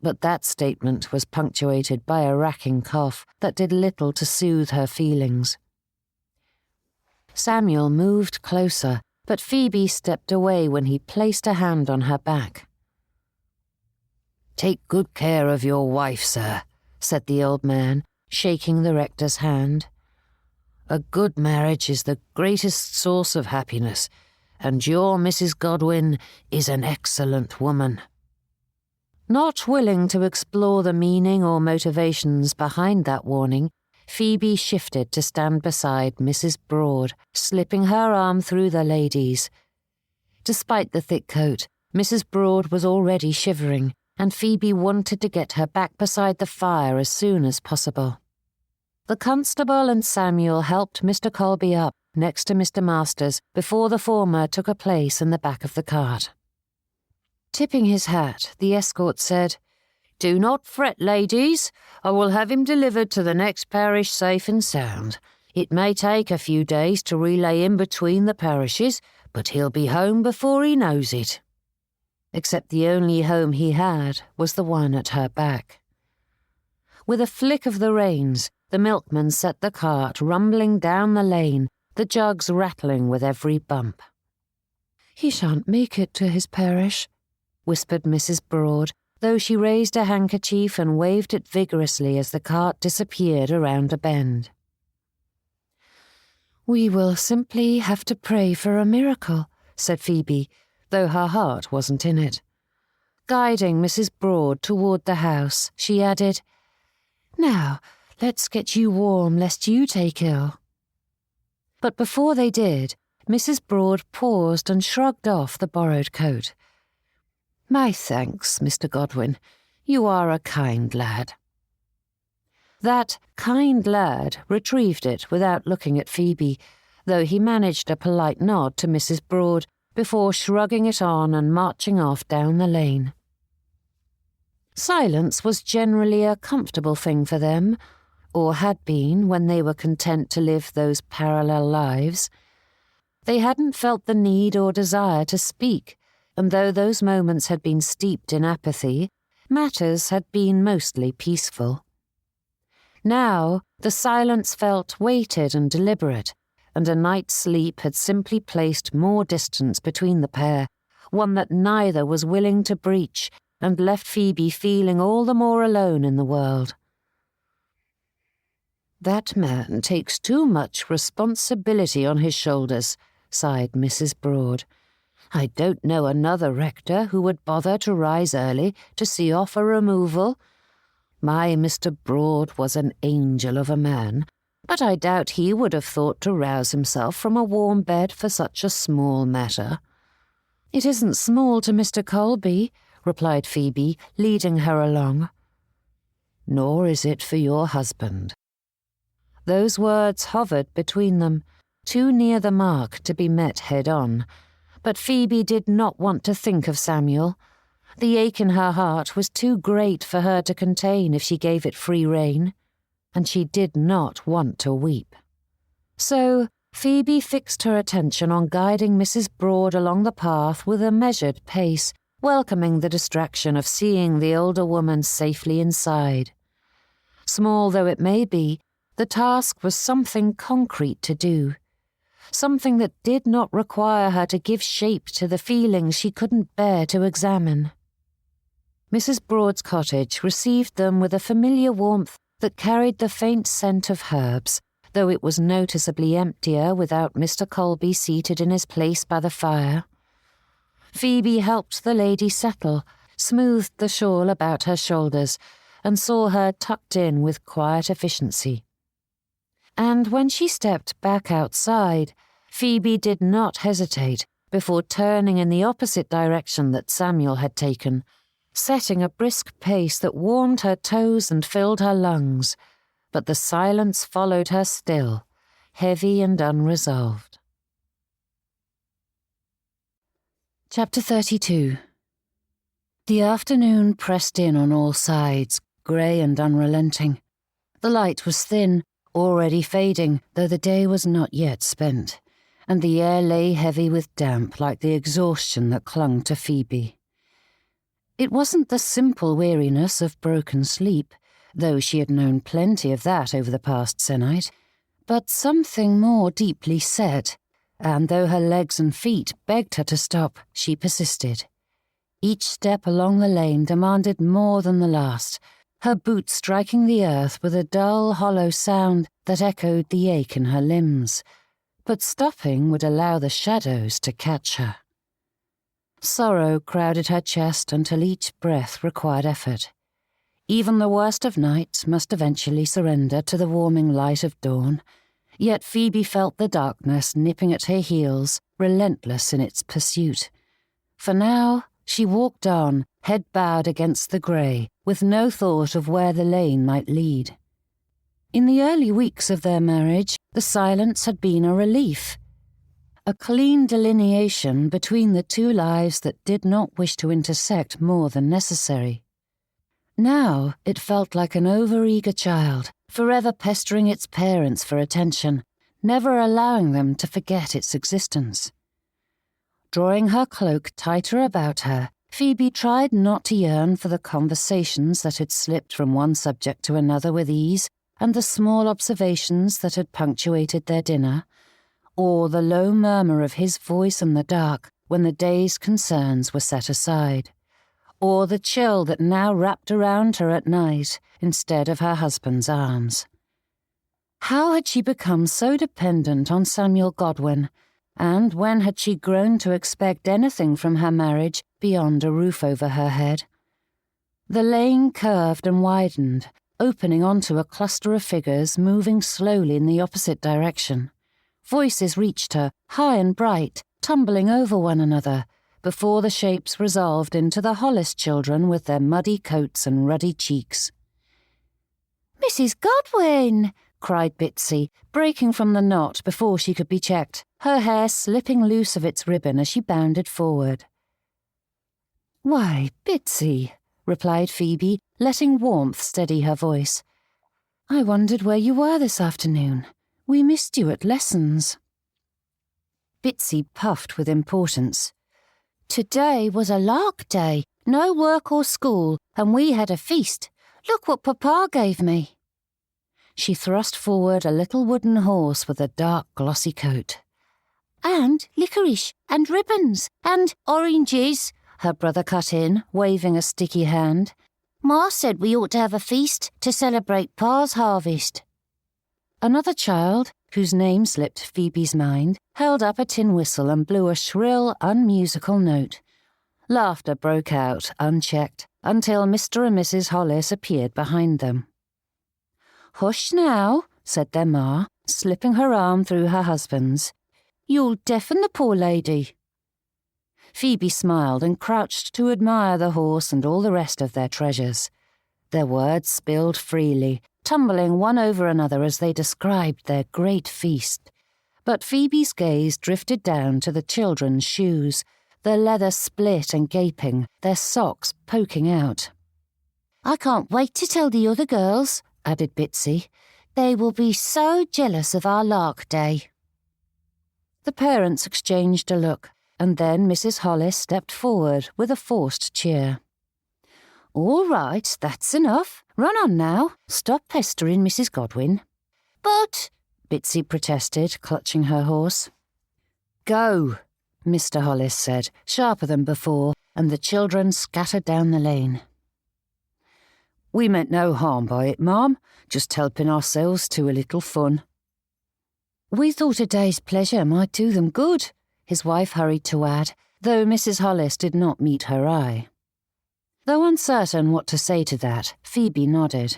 But that statement was punctuated by a racking cough that did little to soothe her feelings. Samuel moved closer, but Phoebe stepped away when he placed a hand on her back. "Take good care of your wife, sir," said the old man, shaking the rector's hand. "A good marriage is the greatest source of happiness, and your Mrs. Godwin is an excellent woman." Not willing to explore the meaning or motivations behind that warning, Phoebe shifted to stand beside Mrs. Broad, slipping her arm through the ladies. Despite the thick coat, Mrs. Broad was already shivering, and Phoebe wanted to get her back beside the fire as soon as possible. The constable and Samuel helped Mr. Colby up next to Mr. Masters before the former took a place in the back of the cart. Tipping his hat, the escort said, "Do not fret, ladies. I will have him delivered to the next parish safe and sound. It may take a few days to relay him between the parishes, but he'll be home before he knows it." Except the only home he had was the one at her back. With a flick of the reins, the milkman set the cart rumbling down the lane, the jugs rattling with every bump. "He shan't make it to his parish," whispered Mrs. Broad, though she raised a handkerchief and waved it vigorously as the cart disappeared around a bend. "We will simply have to pray for a miracle," said Phoebe, though her heart wasn't in it. Guiding Mrs. Broad toward the house, she added, "Now, let's get you warm lest you take ill." But before they did, Mrs. Broad paused and shrugged off the borrowed coat. "My thanks, Mr. Godwin. You are a kind lad." That kind lad retrieved it without looking at Phoebe, though he managed a polite nod to Mrs. Broad before shrugging it on and marching off down the lane. Silence was generally a comfortable thing for them, or had been when they were content to live those parallel lives. They hadn't felt the need or desire to speak, and though those moments had been steeped in apathy, matters had been mostly peaceful. Now the silence felt weighted and deliberate, and a night's sleep had simply placed more distance between the pair, one that neither was willing to breach, and left Phoebe feeling all the more alone in the world. "That man takes too much responsibility on his shoulders," sighed Mrs. Broad. "I don't know another rector who would bother to rise early to see off a removal. My Mr. Broad was an angel of a man, but I doubt he would have thought to rouse himself from a warm bed for such a small matter." "It isn't small to Mr. Colby," replied Phoebe, leading her along. "Nor is it for your husband." Those words hovered between them, too near the mark to be met head-on, but Phoebe did not want to think of Samuel. The ache in her heart was too great for her to contain if she gave it free rein, and she did not want to weep. So Phoebe fixed her attention on guiding Mrs. Broad along the path with a measured pace, welcoming the distraction of seeing the older woman safely inside. Small though it may be, The task was something concrete to do, something that did not require her to give shape to the feelings she couldn't bear to examine. Mrs. Broad's cottage received them with a familiar warmth that carried the faint scent of herbs, though it was noticeably emptier without Mr. Colby seated in his place by the fire. Phoebe helped the lady settle, smoothed the shawl about her shoulders, and saw her tucked in with quiet efficiency. And when she stepped back outside, Phoebe did not hesitate before turning in the opposite direction that Samuel had taken, setting a brisk pace that warmed her toes and filled her lungs, but the silence followed her still, heavy and unresolved. Chapter 32. The afternoon pressed in on all sides, grey and unrelenting. The light was thin, already fading, though the day was not yet spent, and the air lay heavy with damp like the exhaustion that clung to Phoebe. It wasn't the simple weariness of broken sleep, though she had known plenty of that over the past se'nnight, but something more deeply set, and though her legs and feet begged her to stop, she persisted. Each step along the lane demanded more than the last, her boots striking the earth with a dull, hollow sound that echoed the ache in her limbs, but stopping would allow the shadows to catch her. Sorrow crowded her chest until each breath required effort. Even the worst of nights must eventually surrender to the warming light of dawn, yet Phoebe felt the darkness nipping at her heels, relentless in its pursuit. For now, she walked on, head bowed against the grey, with no thought of where the lane might lead. In the early weeks of their marriage, the silence had been a relief, a clean delineation between the two lives that did not wish to intersect more than necessary. Now it felt like an overeager child, forever pestering its parents for attention, never allowing them to forget its existence. Drawing her cloak tighter about her, Phoebe tried not to yearn for the conversations that had slipped from one subject to another with ease, and the small observations that had punctuated their dinner, or the low murmur of his voice in the dark when the day's concerns were set aside, or the chill that now wrapped around her at night instead of her husband's arms. How had she become so dependent on Samuel Godwin, and when had she grown to expect anything from her marriage beyond a roof over her head? The lane curved and widened, opening onto a cluster of figures moving slowly in the opposite direction. Voices reached her, high and bright, tumbling over one another, before the shapes resolved into the Hollis children with their muddy coats and ruddy cheeks. "Mrs. Godwin!" cried Bitsy, breaking from the knot before she could be checked, her hair slipping loose of its ribbon as she bounded forward. "Why, Bitsy," replied Phoebe, letting warmth steady her voice. "I wondered where you were this afternoon. We missed you at lessons." Bitsy puffed with importance. "Today was a lark day, no work or school, and we had a feast. Look what Papa gave me." She thrust forward a little wooden horse with a dark, glossy coat. "And licorice, and ribbons, and oranges," her brother cut in, waving a sticky hand. "Ma said we ought to have a feast to celebrate Pa's harvest." Another child, whose name slipped Phoebe's mind, held up a tin whistle and blew a shrill, unmusical note. Laughter broke out, unchecked, until Mr. and Mrs. Hollis appeared behind them. "Hush now," said their ma, slipping her arm through her husband's. "You'll deafen the poor lady." Phoebe smiled and crouched to admire the horse and all the rest of their treasures. Their words spilled freely, tumbling one over another as they described their great feast. But Phoebe's gaze drifted down to the children's shoes, their leather split and gaping, their socks poking out. "I can't wait to tell the other girls," added Bitsy. "They will be so jealous of our lark day." The parents exchanged a look, and then Mrs. Hollis stepped forward with a forced cheer. "All right, that's enough. Run on now. Stop pestering Mrs. Godwin." But, Bitsy protested, clutching her horse. Go, Mr. Hollis said, sharper than before, and the children scattered down the lane. We meant no harm by it, ma'am, just helping ourselves to a little fun. We thought a day's pleasure might do them good, his wife hurried to add, though Mrs. Hollis did not meet her eye. Though uncertain what to say to that, Phoebe nodded.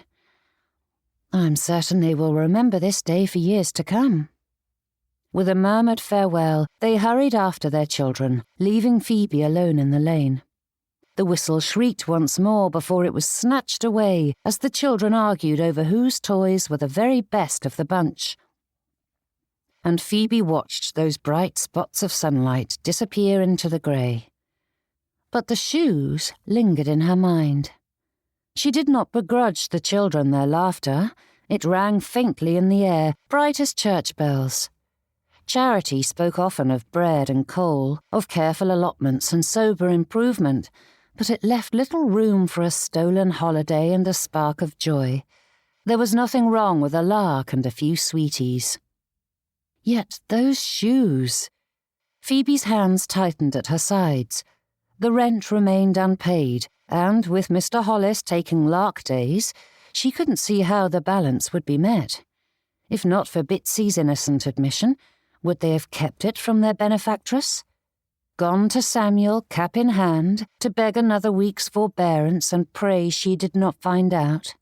I'm certain they will remember this day for years to come. With a murmured farewell, they hurried after their children, leaving Phoebe alone in the lane. The whistle shrieked once more before it was snatched away as the children argued over whose toys were the very best of the bunch. And Phoebe watched those bright spots of sunlight disappear into the grey. But the shoes lingered in her mind. She did not begrudge the children their laughter. It rang faintly in the air, bright as church bells. Charity spoke often of bread and coal, of careful allotments and sober improvement, but it left little room for a stolen holiday and a spark of joy. There was nothing wrong with a lark and a few sweeties. Yet those shoes... Phoebe's hands tightened at her sides. The rent remained unpaid, and with Mr. Hollis taking lark days, she couldn't see how the balance would be met. If not for Bitsy's innocent admission, would they have kept it from their benefactress? Gone to Samuel, cap in hand, to beg another week's forbearance and pray she did not find out?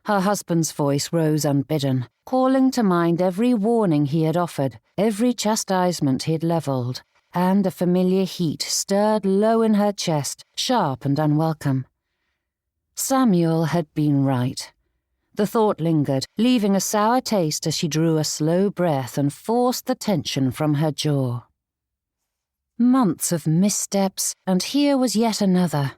Her husband's voice rose unbidden, calling to mind every warning he had offered, every chastisement he had levelled, and a familiar heat stirred low in her chest, sharp and unwelcome. Samuel had been right. The thought lingered, leaving a sour taste as she drew a slow breath and forced the tension from her jaw. Months of missteps, and here was yet another.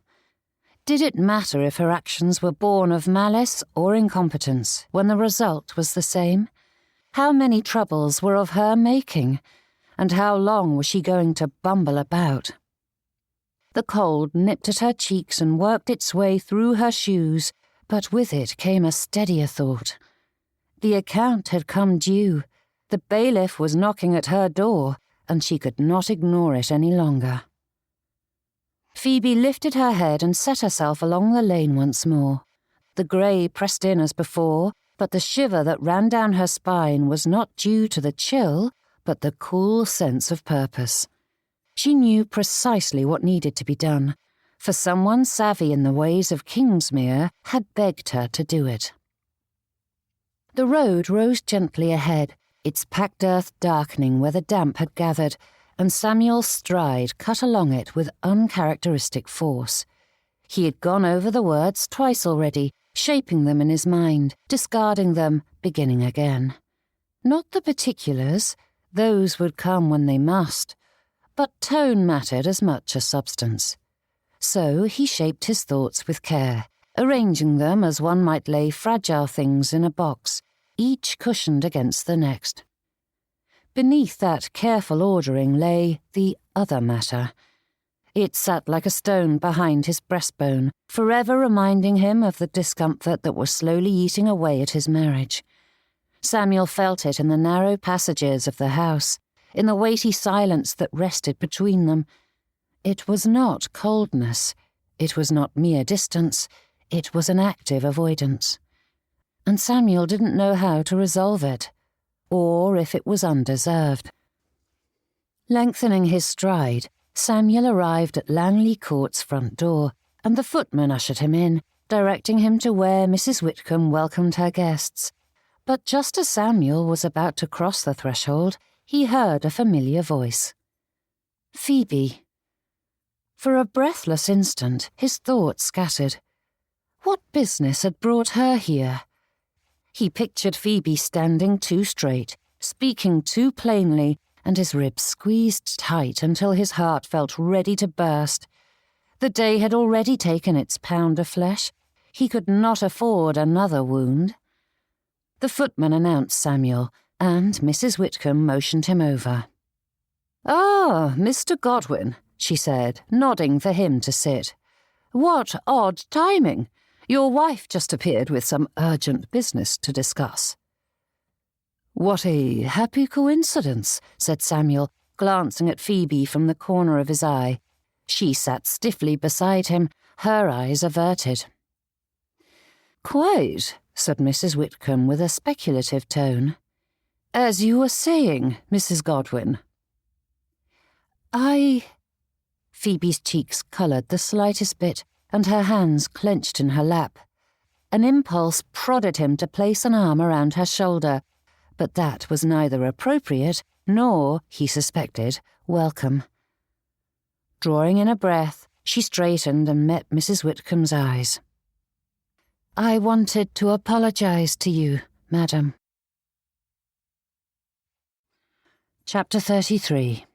Did it matter if her actions were born of malice or incompetence, when the result was the same? How many troubles were of her making, and how long was she going to bumble about? The cold nipped at her cheeks and worked its way through her shoes, but with it came a steadier thought. The account had come due. The bailiff was knocking at her door, and she could not ignore it any longer. Phoebe lifted her head and set herself along the lane once more. The grey pressed in as before, but the shiver that ran down her spine was not due to the chill, but the cool sense of purpose. She knew precisely what needed to be done, for someone savvy in the ways of Kingsmere had begged her to do it. The road rose gently ahead, its packed earth darkening where the damp had gathered, and Samuel's stride cut along it with uncharacteristic force. He had gone over the words twice already, shaping them in his mind, discarding them, beginning again. Not the particulars, those would come when they must, but tone mattered as much as substance. So he shaped his thoughts with care, arranging them as one might lay fragile things in a box, each cushioned against the next. Beneath that careful ordering lay the other matter. It sat like a stone behind his breastbone, forever reminding him of the discomfort that was slowly eating away at his marriage. Samuel felt it in the narrow passages of the house, in the weighty silence that rested between them. It was not coldness, it was not mere distance, it was an active avoidance. And Samuel didn't know how to resolve it, or if it was undeserved. Lengthening his stride, Samuel arrived at Langley Court's front door, and the footman ushered him in, directing him to where Mrs. Whitcomb welcomed her guests. But just as Samuel was about to cross the threshold, he heard a familiar voice. Phoebe. For a breathless instant, his thoughts scattered. What business had brought her here? He pictured Phoebe standing too straight, speaking too plainly, and his ribs squeezed tight until his heart felt ready to burst. The day had already taken its pound of flesh. He could not afford another wound. The footman announced Samuel, and Mrs. Whitcomb motioned him over. "Ah, Mr. Godwin," she said, nodding for him to sit. "What odd timing! Your wife just appeared with some urgent business to discuss." "What a happy coincidence," said Samuel, glancing at Phoebe from the corner of his eye. She sat stiffly beside him, her eyes averted. "Quite," said Mrs. Whitcomb with a speculative tone. "As you were saying, Mrs. Godwin." Phoebe's cheeks coloured the slightest bit, and her hands clenched in her lap. An impulse prodded him to place an arm around her shoulder, but that was neither appropriate nor, he suspected, welcome. Drawing in a breath, she straightened and met Mrs. Whitcomb's eyes. "I wanted to apologise to you, madam." Chapter 33.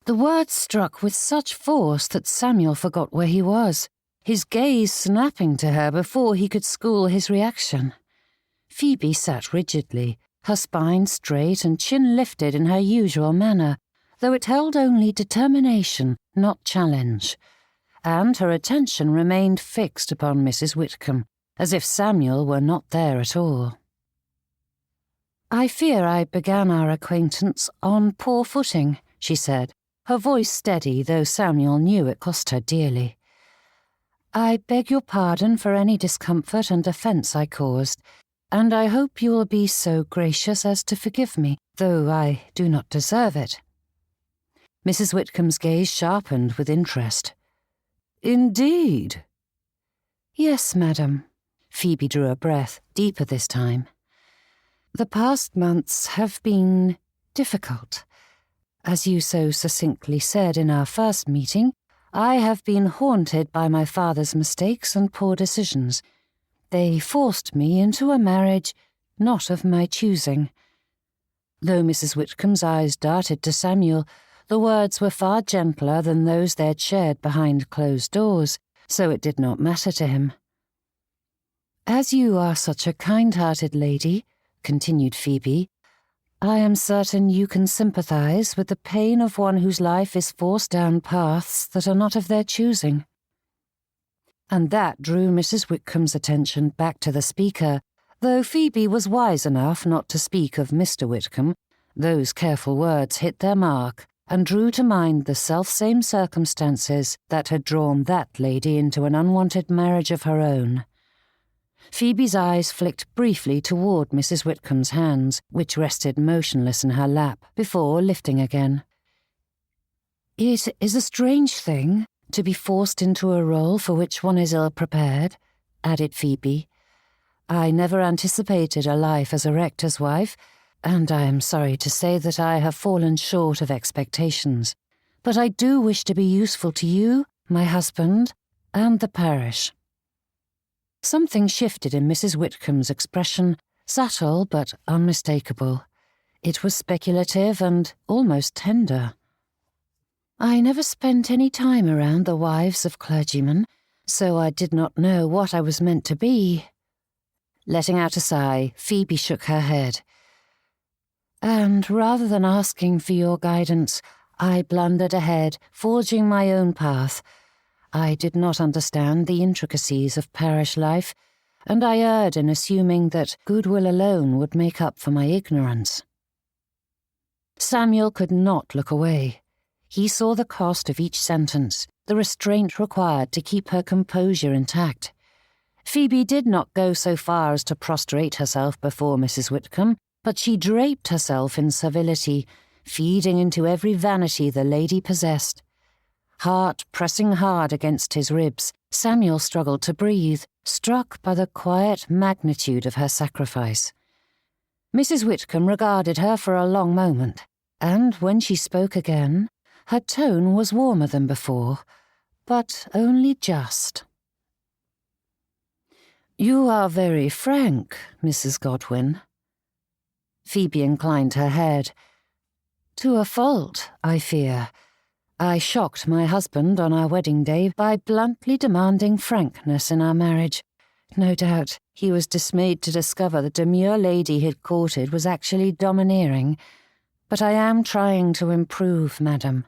The words struck with such force that Samuel forgot where he was, his gaze snapping to her before he could school his reaction. Phoebe sat rigidly, her spine straight and chin lifted in her usual manner, though it held only determination, not challenge, and her attention remained fixed upon Mrs. Whitcomb, as if Samuel were not there at all. "I fear I began our acquaintance on poor footing," she said, her voice steady, though Samuel knew it cost her dearly. "I beg your pardon for any discomfort and offence I caused, and I hope you will be so gracious as to forgive me, though I do not deserve it." Mrs. Whitcomb's gaze sharpened with interest. "Indeed?" "Yes, madam." Phoebe drew a breath, deeper this time. "The past months have been difficult. As you so succinctly said in our first meeting, I have been haunted by my father's mistakes and poor decisions. They forced me into a marriage not of my choosing." Though Mrs. Whitcomb's eyes darted to Samuel, the words were far gentler than those they had shared behind closed doors, so it did not matter to him. "As you are such a kind-hearted lady," continued Phoebe, "I am certain you can sympathise with the pain of one whose life is forced down paths that are not of their choosing." And that drew Mrs. Whitcomb's attention back to the speaker, though Phoebe was wise enough not to speak of Mr. Whitcomb. Those careful words hit their mark and drew to mind the selfsame circumstances that had drawn that lady into an unwanted marriage of her own. Phoebe's eyes flicked briefly toward Mrs. Whitcomb's hands, which rested motionless in her lap, before lifting again. "It is a strange thing to be forced into a role for which one is ill-prepared," added Phoebe. "I never anticipated a life as a rector's wife, and I am sorry to say that I have fallen short of expectations. But I do wish to be useful to you, my husband, and the parish." Something shifted in Mrs. Whitcomb's expression, subtle but unmistakable. It was speculative and almost tender. "I never spent any time around the wives of clergymen, so I did not know what I was meant to be." Letting out a sigh, Phoebe shook her head. "And rather than asking for your guidance, I blundered ahead, forging my own path. I did not understand the intricacies of parish life, and I erred in assuming that goodwill alone would make up for my ignorance." Samuel could not look away. He saw the cost of each sentence, the restraint required to keep her composure intact. Phoebe did not go so far as to prostrate herself before Mrs. Whitcomb, but she draped herself in servility, feeding into every vanity the lady possessed. Heart pressing hard against his ribs, Samuel struggled to breathe, struck by the quiet magnitude of her sacrifice. Mrs. Whitcomb regarded her for a long moment, and when she spoke again, her tone was warmer than before, but only just. "You are very frank, Mrs. Godwin." Phoebe inclined her head. "To a fault, I fear. I shocked my husband on our wedding day by bluntly demanding frankness in our marriage. No doubt he was dismayed to discover the demure lady he'd courted was actually domineering. But I am trying to improve, madam."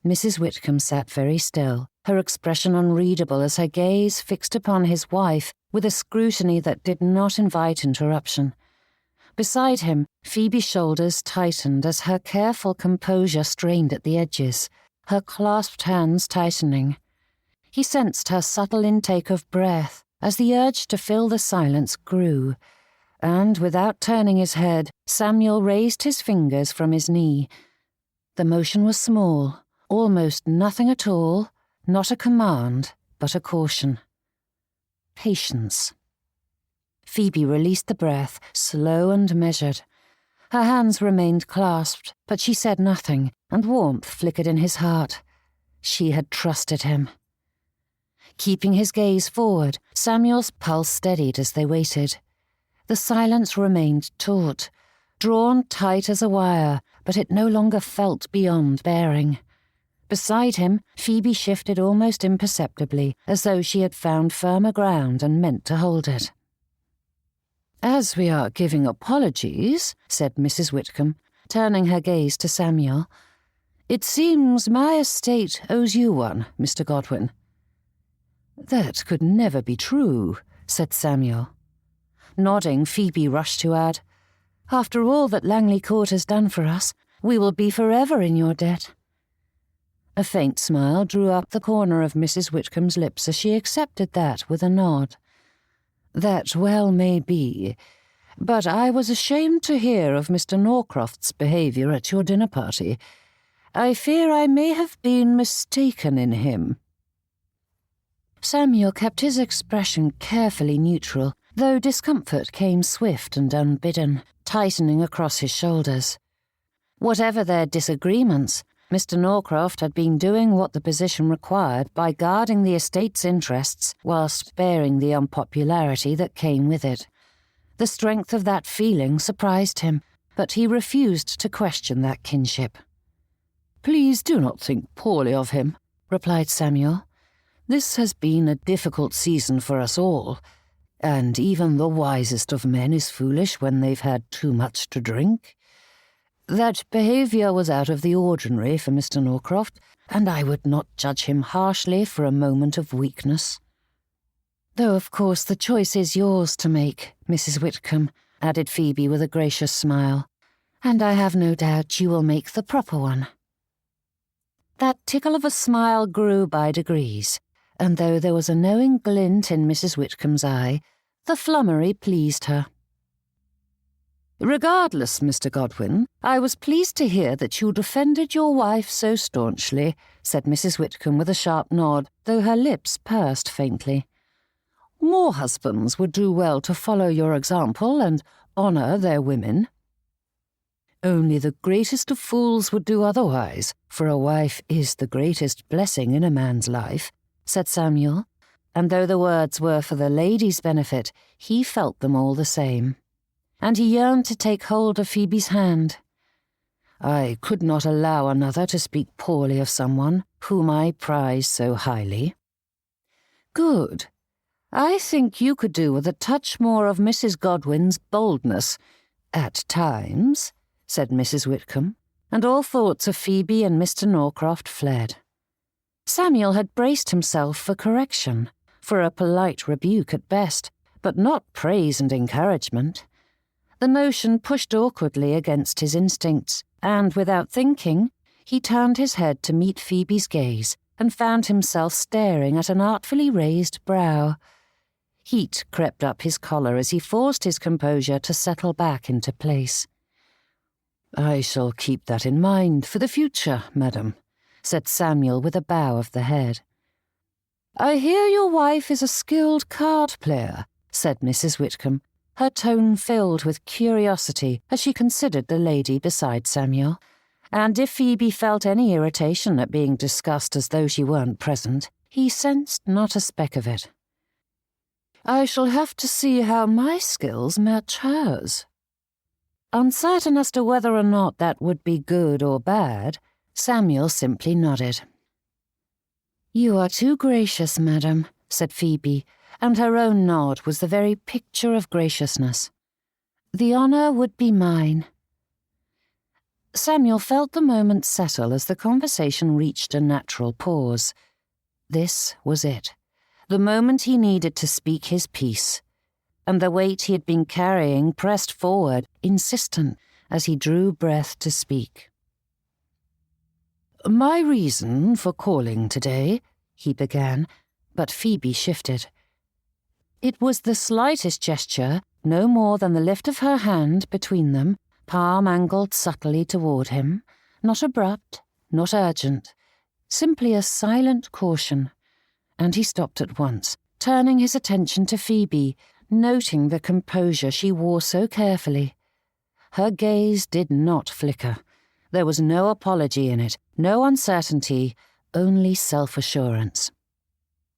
Mrs. Whitcomb sat very still, her expression unreadable as her gaze fixed upon his wife with a scrutiny that did not invite interruption. Beside him, Phoebe's shoulders tightened as her careful composure strained at the edges, her clasped hands tightening. He sensed her subtle intake of breath as the urge to fill the silence grew, and without turning his head, Samuel raised his fingers from his knee. The motion was small, almost nothing at all, not a command, but a caution. Patience. Phoebe released the breath, slow and measured. Her hands remained clasped, but she said nothing, and warmth flickered in his heart. She had trusted him. Keeping his gaze forward, Samuel's pulse steadied as they waited. The silence remained taut, drawn tight as a wire, but it no longer felt beyond bearing. Beside him, Phoebe shifted almost imperceptibly, as though she had found firmer ground and meant to hold it. "As we are giving apologies," said Mrs. Whitcomb, turning her gaze to Samuel, "it seems my estate owes you one, Mr. Godwin." "That could never be true," said Samuel. Nodding, Phoebe rushed to add, "After all that Langley Court has done for us, we will be forever in your debt." A faint smile drew up the corner of Mrs. Whitcomb's lips as she accepted that with a nod. "That well may be, but I was ashamed to hear of Mr. Norcroft's behaviour at your dinner party. I fear I may have been mistaken in him." Samuel kept his expression carefully neutral, though discomfort came swift and unbidden, tightening across his shoulders. Whatever their disagreements, Mr. Norcroft had been doing what the position required by guarding the estate's interests whilst sparing the unpopularity that came with it. The strength of that feeling surprised him, but he refused to question that kinship. "Please do not think poorly of him," replied Samuel. "This has been a difficult season for us all, and even the wisest of men is foolish when they've had too much to drink. That behaviour was out of the ordinary for Mr. Norcroft, and I would not judge him harshly for a moment of weakness." "Though of course the choice is yours to make, Mrs. Whitcomb," added Phoebe with a gracious smile, "and I have no doubt you will make the proper one." That tickle of a smile grew by degrees, and though there was a knowing glint in Mrs. Whitcomb's eye, the flummery pleased her. "Regardless, Mr. Godwin, I was pleased to hear that you defended your wife so staunchly," said Mrs. Whitcomb with a sharp nod, though her lips pursed faintly. "More husbands would do well to follow your example and honour their women." "Only the greatest of fools would do otherwise, for a wife is the greatest blessing in a man's life," said Samuel, and though the words were for the lady's benefit, he felt them all the same. And he yearned to take hold of Phoebe's hand. "I could not allow another to speak poorly of someone whom I prize so highly." "Good. I think you could do with a touch more of Mrs. Godwin's boldness, at times," said Mrs. Whitcomb, and all thoughts of Phoebe and Mr. Norcroft fled. Samuel had braced himself for correction, for a polite rebuke at best, but not praise and encouragement. The notion pushed awkwardly against his instincts, and without thinking, he turned his head to meet Phoebe's gaze and found himself staring at an artfully raised brow. Heat crept up his collar as he forced his composure to settle back into place. "I shall keep that in mind for the future, madam," said Samuel with a bow of the head. "I hear your wife is a skilled card player," said Mrs. Whitcomb, her tone filled with curiosity as she considered the lady beside Samuel, and if Phoebe felt any irritation at being discussed as though she weren't present, he sensed not a speck of it. "I shall have to see how my skills match hers." Uncertain as to whether or not that would be good or bad, Samuel simply nodded. "You are too gracious, madam," said Phoebe, and her own nod was the very picture of graciousness. "The honour would be mine." Samuel felt the moment settle as the conversation reached a natural pause. This was it, the moment he needed to speak his piece. and the weight he had been carrying pressed forward, insistent, as he drew breath to speak. "My reason for calling today," he began, but Phoebe shifted. It was the slightest gesture, no more than the lift of her hand between them, palm angled subtly toward him, not abrupt, not urgent, simply a silent caution, and he stopped at once, turning his attention to Phoebe, noting the composure she wore so carefully. Her gaze did not flicker. There was no apology in it, no uncertainty, only self-assurance.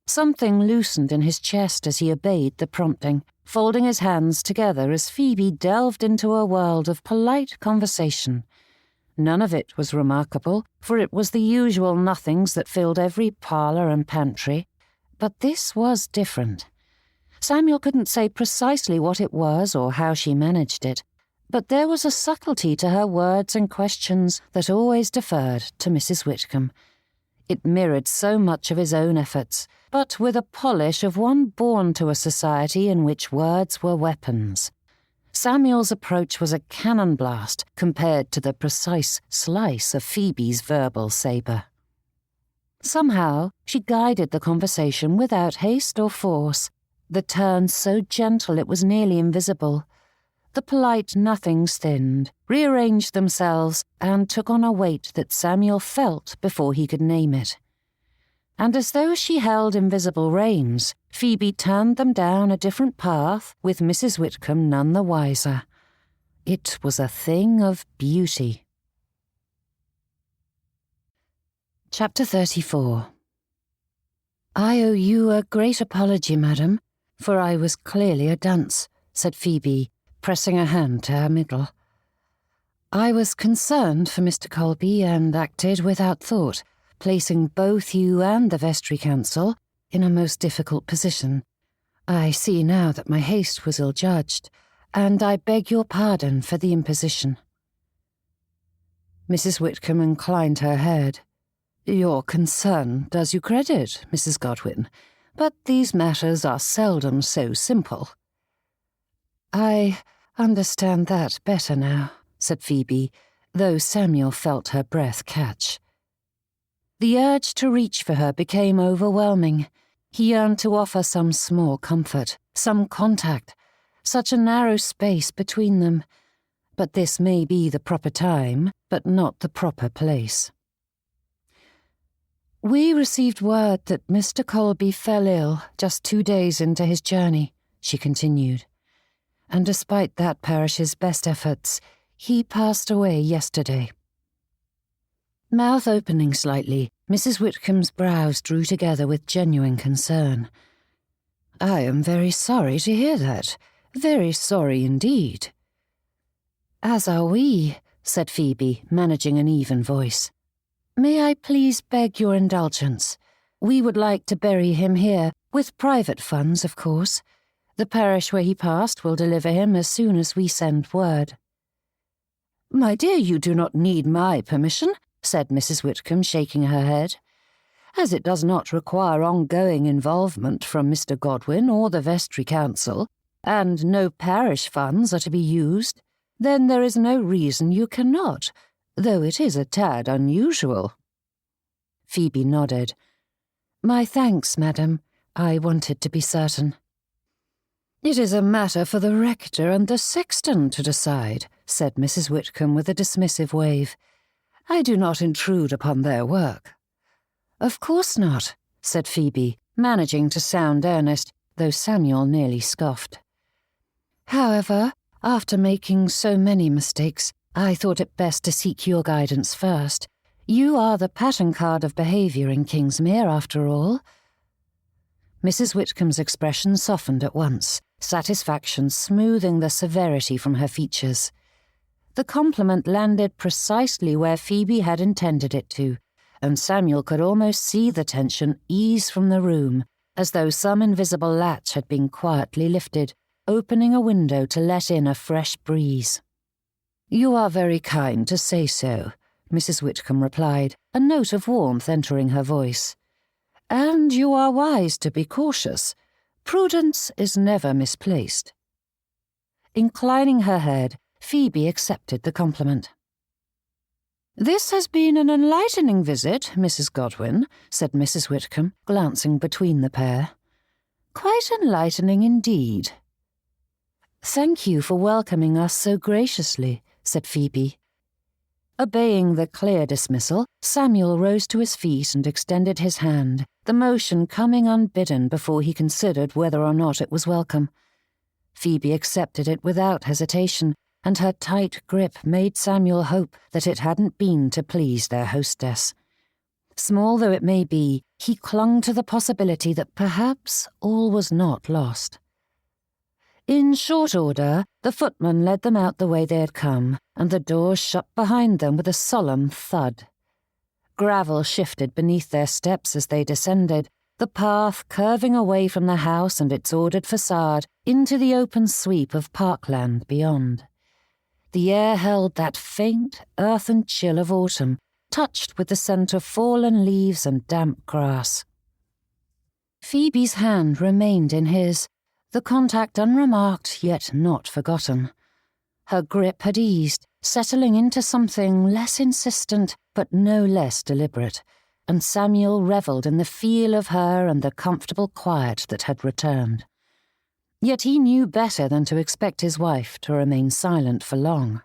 Something loosened in his chest as he obeyed the prompting, folding his hands together as Phoebe delved into a world of polite conversation. None of it was remarkable, for it was the usual nothings that filled every parlour and pantry. But this was different. Samuel couldn't say precisely what it was or how she managed it, but there was a subtlety to her words and questions that always deferred to Mrs. Whitcomb. It mirrored so much of his own efforts, but with a polish of one born to a society in which words were weapons. Samuel's approach was a cannon blast compared to the precise slice of Phoebe's verbal sabre. Somehow, she guided the conversation without haste or force, the turn so gentle it was nearly invisible. The polite nothings thinned, rearranged themselves, and took on a weight that Samuel felt before he could name it. And as though she held invisible reins, Phoebe turned them down a different path, with Mrs. Whitcomb none the wiser. It was a thing of beauty. Chapter 34. "I owe you a great apology, madam, for I was clearly a dunce," said Phoebe, pressing a hand to her middle. "I was concerned for Mr. Colby and acted without thought, placing both you and the vestry council in a most difficult position. I see now that my haste was ill-judged, and I beg your pardon for the imposition." Mrs. Whitcomb inclined her head. "Your concern does you credit, Mrs. Godwin, but these matters are seldom so simple." "I understand that better now," said Phoebe, though Samuel felt her breath catch. The urge to reach for her became overwhelming. He yearned to offer some small comfort, some contact, such a narrow space between them. But this may be the proper time, but not the proper place. "We received word that Mr. Colby fell ill just 2 days into his journey," she continued. "And despite that parish's best efforts, he passed away yesterday." Mouth opening slightly, Mrs. Whitcomb's brows drew together with genuine concern. "I am very sorry to hear that. Very sorry indeed." "As are we," said Phoebe, managing an even voice. "May I please beg your indulgence? We would like to bury him here, with private funds, of course. The parish where he passed will deliver him as soon as we send word." "My dear, you do not need my permission," said Mrs. Whitcomb, shaking her head. "As it does not require ongoing involvement from Mr. Godwin or the vestry council, and no parish funds are to be used, then there is no reason you cannot, though it is a tad unusual." Phoebe nodded. "My thanks, madam. I wanted to be certain." "It is a matter for the rector and the sexton to decide," said Mrs. Whitcomb with a dismissive wave. "I do not intrude upon their work." "Of course not," said Phoebe, managing to sound earnest, though Samuel nearly scoffed. "However, after making so many mistakes, I thought it best to seek your guidance first. You are the pattern card of behaviour in Kingsmere, after all." Mrs. Whitcomb's expression softened at once, satisfaction smoothing the severity from her features. The compliment landed precisely where Phoebe had intended it to, and Samuel could almost see the tension ease from the room, as though some invisible latch had been quietly lifted, opening a window to let in a fresh breeze. "You are very kind to say so," Mrs. Whitcomb replied, a note of warmth entering her voice. "And you are wise to be cautious. Prudence is never misplaced. Inclining her head, Phoebe accepted the compliment. "This has been an enlightening visit, Mrs. Godwin," said Mrs. Whitcomb, glancing between the pair. "Quite enlightening indeed." "Thank you for welcoming us so graciously," said Phoebe. Obeying the clear dismissal, Samuel rose to his feet and extended his hand, the motion coming unbidden before he considered whether or not it was welcome. Phoebe accepted it without hesitation, and her tight grip made Samuel hope that it hadn't been to please their hostess. Small though it may be, he clung to the possibility that perhaps all was not lost. In short order, the footman led them out the way they had come, and the door shut behind them with a solemn thud. Gravel shifted beneath their steps as they descended, the path curving away from the house and its ordered facade into the open sweep of parkland beyond. The air held that faint, earthen chill of autumn, touched with the scent of fallen leaves and damp grass. Phoebe's hand remained in his, the contact unremarked yet not forgotten. Her grip had eased, settling into something less insistent but no less deliberate, and Samuel revelled in the feel of her and the comfortable quiet that had returned. Yet he knew better than to expect his wife to remain silent for long.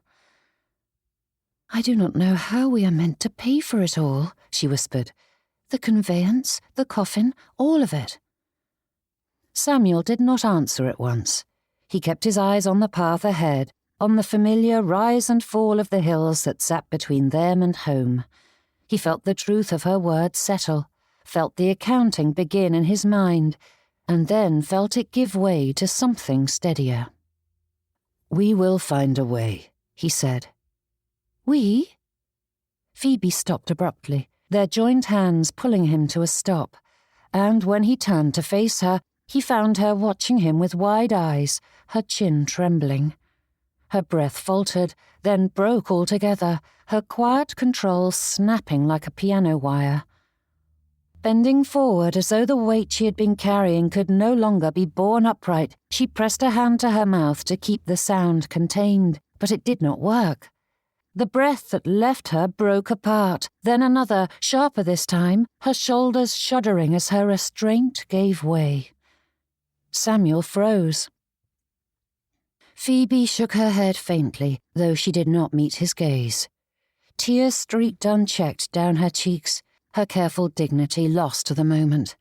"I do not know how we are meant to pay for it all," she whispered. "The conveyance, the coffin, all of it." Samuel did not answer at once. He kept his eyes on the path ahead, on the familiar rise and fall of the hills that sat between them and home. He felt the truth of her words settle, felt the accounting begin in his mind, and then felt it give way to something steadier. "We will find a way," he said. "We?" Phoebe stopped abruptly, their joined hands pulling him to a stop, and when he turned to face her, he found her watching him with wide eyes, her chin trembling. Her breath faltered, then broke altogether, her quiet control snapping like a piano wire. Bending forward as though the weight she had been carrying could no longer be borne upright, she pressed a hand to her mouth to keep the sound contained, but it did not work. The breath that left her broke apart, then another, sharper this time, her shoulders shuddering as her restraint gave way. Samuel froze. Phoebe shook her head faintly, though she did not meet his gaze. Tears streaked unchecked down her cheeks, her careful dignity lost to the moment.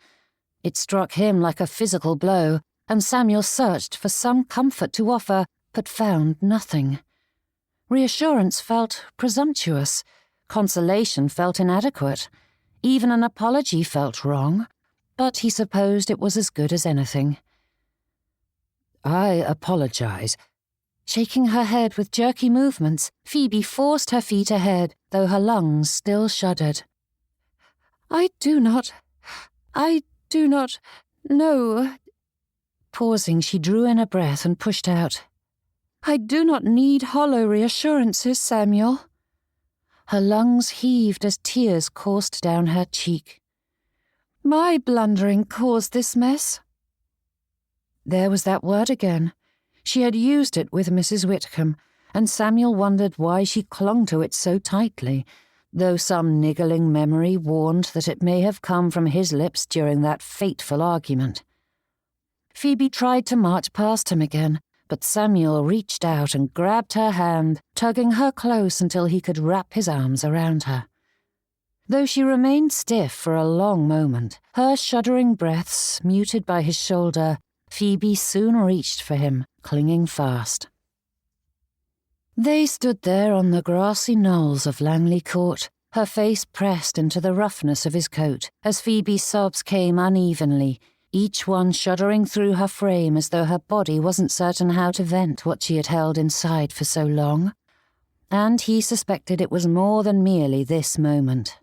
It struck him like a physical blow, and Samuel searched for some comfort to offer, but found nothing. Reassurance felt presumptuous, consolation felt inadequate, even an apology felt wrong, but he supposed it was as good as anything. "I apologize." Shaking her head with jerky movements, Phoebe forced her feet ahead, though her lungs still shuddered. I do not know." Pausing, she drew in a breath and pushed out. "I do not need hollow reassurances, Samuel." Her lungs heaved as tears coursed down her cheek. "My blundering caused this mess." There was that word again. She had used it with Mrs. Whitcomb, and Samuel wondered why she clung to it so tightly, though some niggling memory warned that it may have come from his lips during that fateful argument. Phoebe tried to march past him again, but Samuel reached out and grabbed her hand, tugging her close until he could wrap his arms around her. Though she remained stiff for a long moment, her shuddering breaths muted by his shoulder, Phoebe soon reached for him, clinging fast. They stood there on the grassy knolls of Langley Court, her face pressed into the roughness of his coat, as Phoebe's sobs came unevenly, each one shuddering through her frame as though her body wasn't certain how to vent what she had held inside for so long. And he suspected it was more than merely this moment.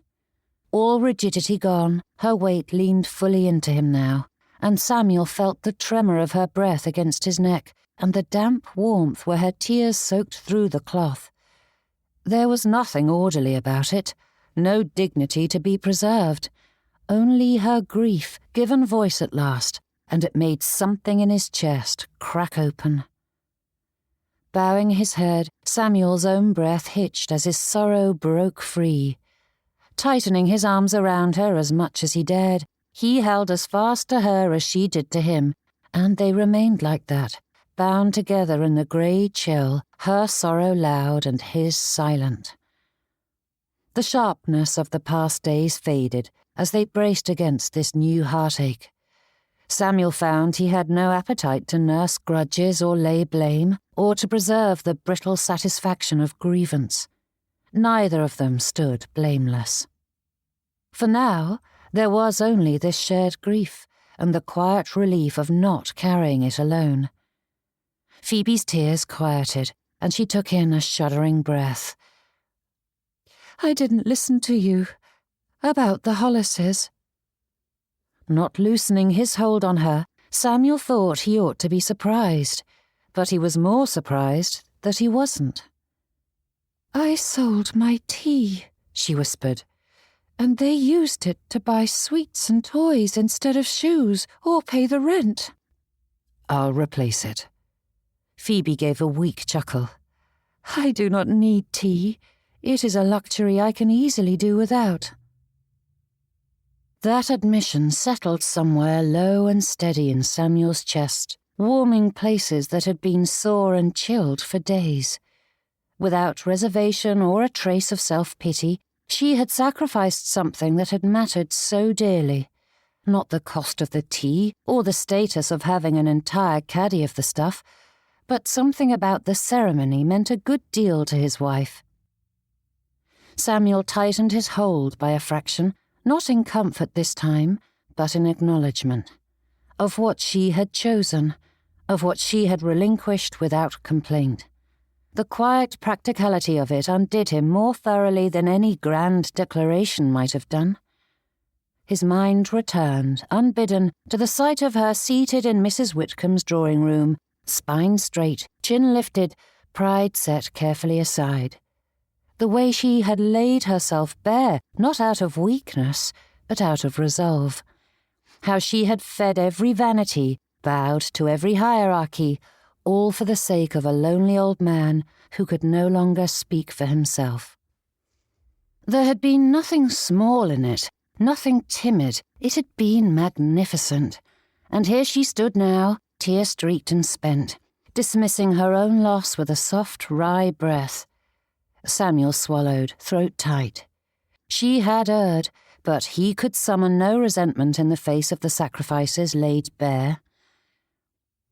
All rigidity gone, her weight leaned fully into him now, and Samuel felt the tremor of her breath against his neck and the damp warmth where her tears soaked through the cloth. There was nothing orderly about it, no dignity to be preserved, only her grief given voice at last, and it made something in his chest crack open. Bowing his head, Samuel's own breath hitched as his sorrow broke free. Tightening his arms around her as much as he dared, he held as fast to her as she did to him, and they remained like that, bound together in the grey chill, her sorrow loud and his silent. The sharpness of the past days faded as they braced against this new heartache. Samuel found he had no appetite to nurse grudges or lay blame, or to preserve the brittle satisfaction of grievance. Neither of them stood blameless. For now, there was only this shared grief, and the quiet relief of not carrying it alone. Phoebe's tears quieted, and she took in a shuddering breath. "I didn't listen to you. About the Hollises." Not loosening his hold on her, Samuel thought he ought to be surprised, but he was more surprised that he wasn't. "I sold my tea," she whispered, "and they used it to buy sweets and toys instead of shoes or pay the rent." "I'll replace it." Phoebe gave a weak chuckle. "I do not need tea. It is a luxury I can easily do without." That admission settled somewhere low and steady in Samuel's chest, warming places that had been sore and chilled for days. Without reservation or a trace of self-pity, she had sacrificed something that had mattered so dearly. Not the cost of the tea or the status of having an entire caddy of the stuff, but something about the ceremony meant a good deal to his wife. Samuel tightened his hold by a fraction, not in comfort this time, but in acknowledgement, of what she had chosen, of what she had relinquished without complaint. The quiet practicality of it undid him more thoroughly than any grand declaration might have done. His mind returned, unbidden, to the sight of her seated in Mrs. Whitcomb's drawing room, spine straight, chin lifted, pride set carefully aside. The way she had laid herself bare, not out of weakness, but out of resolve. How she had fed every vanity, bowed to every hierarchy, all for the sake of a lonely old man who could no longer speak for himself. There had been nothing small in it, nothing timid. It had been magnificent. And here she stood now, tear-streaked and spent, dismissing her own loss with a soft, wry breath. Samuel swallowed, throat tight. She had erred, but he could summon no resentment in the face of the sacrifices laid bare.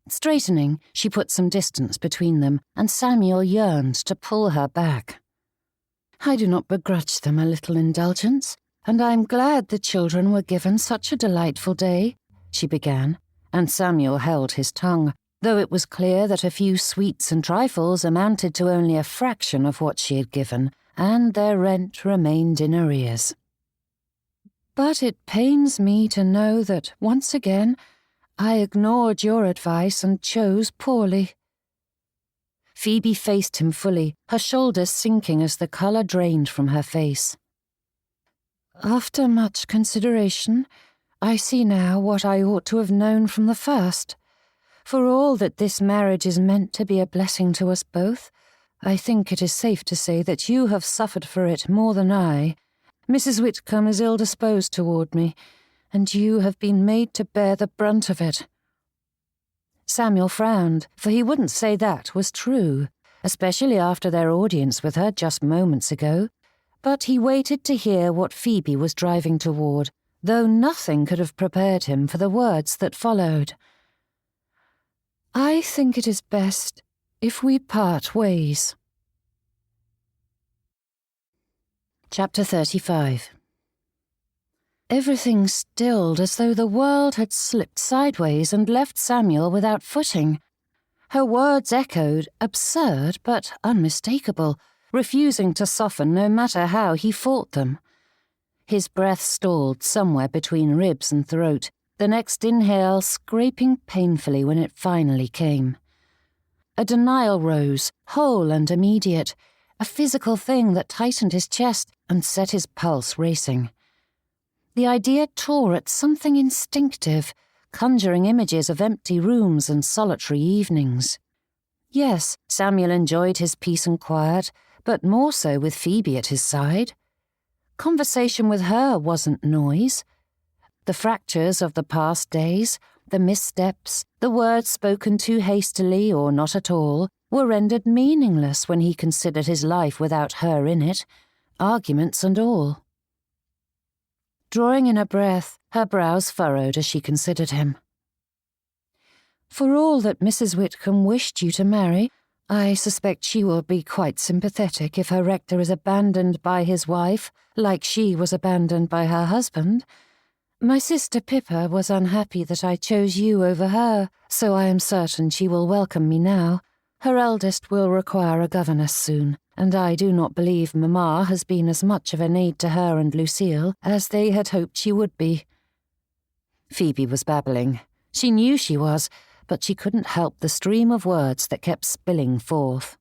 Straightening, she put some distance between them, and Samuel yearned to pull her back. "I do not begrudge them a little indulgence, and I am glad the children were given such a delightful day," she began, and Samuel held his tongue, though it was clear that a few sweets and trifles amounted to only a fraction of what she had given, and their rent remained in arrears. "But it pains me to know that, once again, I ignored your advice and chose poorly." Phoebe faced him fully, her shoulders sinking as the colour drained from her face. "After much consideration, I see now what I ought to have known from the first. For all that this marriage is meant to be a blessing to us both, I think it is safe to say that you have suffered for it more than I. Mrs. Whitcomb is ill-disposed toward me, and you have been made to bear the brunt of it." Samuel frowned, for he wouldn't say that was true, especially after their audience with her just moments ago, but he waited to hear what Phoebe was driving toward, though nothing could have prepared him for the words that followed. "I think it is best if we part ways." Chapter 35. Everything stilled as though the world had slipped sideways and left Samuel without footing. Her words echoed, absurd but unmistakable, refusing to soften no matter how he fought them. His breath stalled somewhere between ribs and throat, the next inhale scraping painfully when it finally came. A denial rose, whole and immediate, a physical thing that tightened his chest and set his pulse racing. The idea tore at something instinctive, conjuring images of empty rooms and solitary evenings. Yes, Samuel enjoyed his peace and quiet, but more so with Phoebe at his side. Conversation with her wasn't noise. The fractures of the past days, the missteps, the words spoken too hastily or not at all, were rendered meaningless when he considered his life without her in it, arguments and all. Drawing in a breath, her brows furrowed as she considered him. For all that Mrs. Whitcomb wished you to marry, I suspect she will be quite sympathetic if her rector is abandoned by his wife, like she was abandoned by her husband. My sister Pippa was unhappy that I chose you over her, so I am certain she will welcome me now. Her eldest will require a governess soon, and I do not believe Mamma has been as much of an aid to her and Lucille as they had hoped she would be. Phoebe was babbling. She knew she was, but she couldn't help the stream of words that kept spilling forth.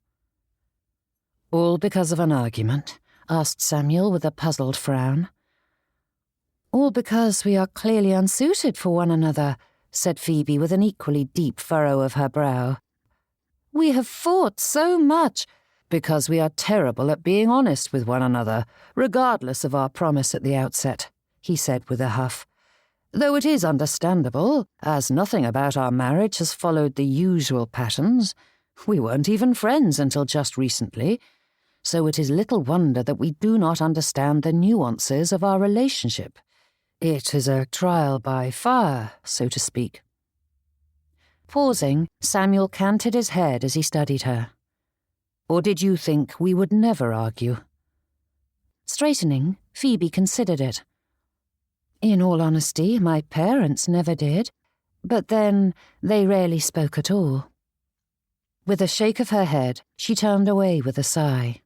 "All because of an argument?" asked Samuel with a puzzled frown. "All because we are clearly unsuited for one another," said Phoebe with an equally deep furrow of her brow. "We have fought so much because we are terrible at being honest with one another, regardless of our promise at the outset," he said with a huff. "Though it is understandable, as nothing about our marriage has followed the usual patterns. We weren't even friends until just recently, so it is little wonder that we do not understand the nuances of our relationship. It is a trial by fire, so to speak." Pausing, Samuel canted his head as he studied her. "Or did you think we would never argue?" Straightening, Phoebe considered it. "In all honesty, my parents never did, but then they rarely spoke at all." With a shake of her head, she turned away with a sigh.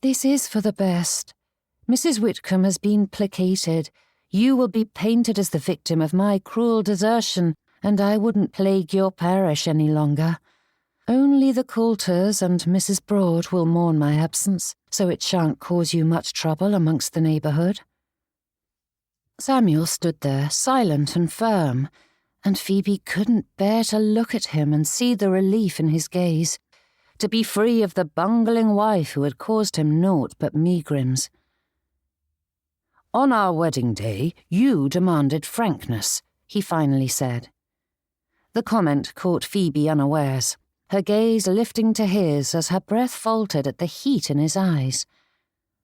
"This is for the best. Mrs. Whitcomb has been placated. You will be painted as the victim of my cruel desertion, and I wouldn't plague your parish any longer. Only the Coulters and Mrs. Broad will mourn my absence, so it shan't cause you much trouble amongst the neighbourhood." Samuel stood there, silent and firm, and Phoebe couldn't bear to look at him and see the relief in his gaze, to be free of the bungling wife who had caused him naught but megrims. "On our wedding day, you demanded frankness," he finally said. The comment caught Phoebe unawares, her gaze lifting to his as her breath faltered at the heat in his eyes.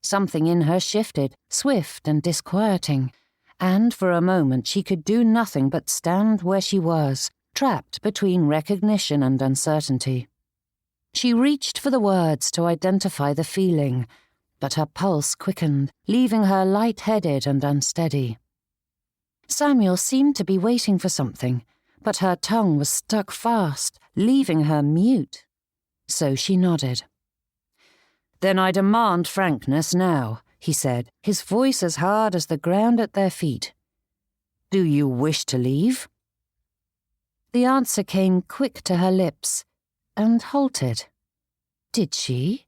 Something in her shifted, swift and disquieting, and for a moment she could do nothing but stand where she was, trapped between recognition and uncertainty. She reached for the words to identify the feeling, but her pulse quickened, leaving her light-headed and unsteady. Samuel seemed to be waiting for something, but her tongue was stuck fast, leaving her mute. So she nodded. "Then I demand frankness now," he said, his voice as hard as the ground at their feet. "Do you wish to leave?" The answer came quick to her lips, and halted. Did she?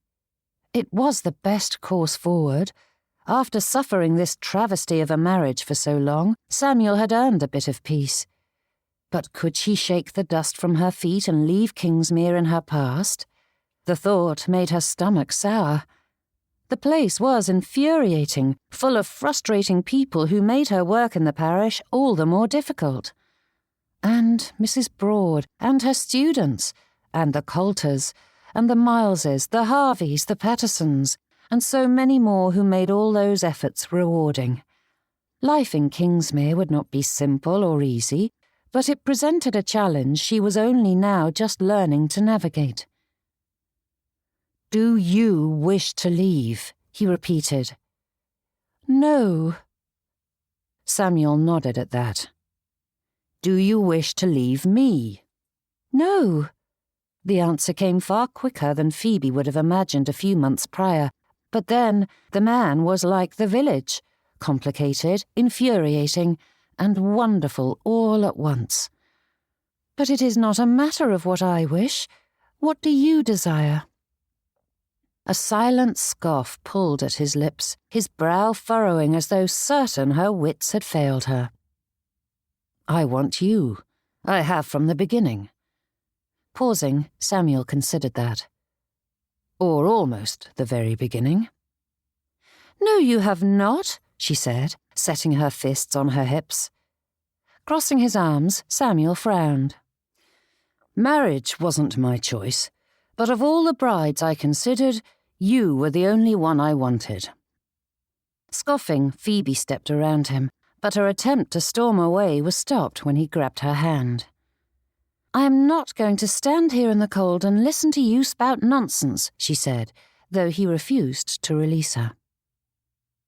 It was the best course forward. After suffering this travesty of a marriage for so long, Samuel had earned a bit of peace. But could she shake the dust from her feet and leave Kingsmere in her past? The thought made her stomach sour. The place was infuriating, full of frustrating people who made her work in the parish all the more difficult. And Mrs. Broad, and her students, and the Coulters, and the Mileses, the Harveys, the Pattersons, and so many more who made all those efforts rewarding. Life in Kingsmere would not be simple or easy, but it presented a challenge she was only now just learning to navigate. "Do you wish to leave?" he repeated. "No." Samuel nodded at that. "Do you wish to leave me?" "No." The answer came far quicker than Phoebe would have imagined a few months prior, but then the man was like the village, complicated, infuriating, and wonderful all at once. "But it is not a matter of what I wish. What do you desire?" A silent scoff pulled at his lips, his brow furrowing as though certain her wits had failed her. I want you. I have from the beginning." Pausing, Samuel considered that. "Or almost the very beginning." "No, you have not," she said, setting her fists on her hips. Crossing his arms, Samuel frowned. "Marriage wasn't my choice, but of all the brides I considered, you were the only one I wanted." Scoffing, Phoebe stepped around him, but her attempt to storm away was stopped when he grabbed her hand. "I am not going to stand here in the cold and listen to you spout nonsense," she said, though he refused to release her.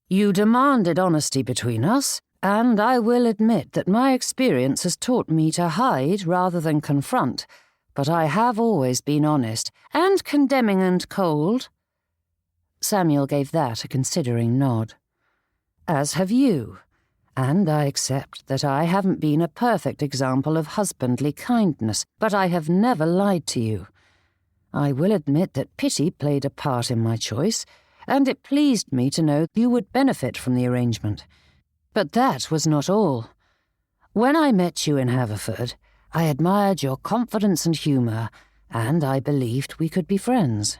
"You demanded honesty between us, and I will admit that my experience has taught me to hide rather than confront, but I have always been honest." "And condemning and cold." Samuel gave that a considering nod. "As have you, and I accept that I haven't been a perfect example of husbandly kindness, but I have never lied to you. I will admit that pity played a part in my choice, and it pleased me to know you would benefit from the arrangement. But that was not all. When I met you in Haverford, I admired your confidence and humour, and I believed we could be friends.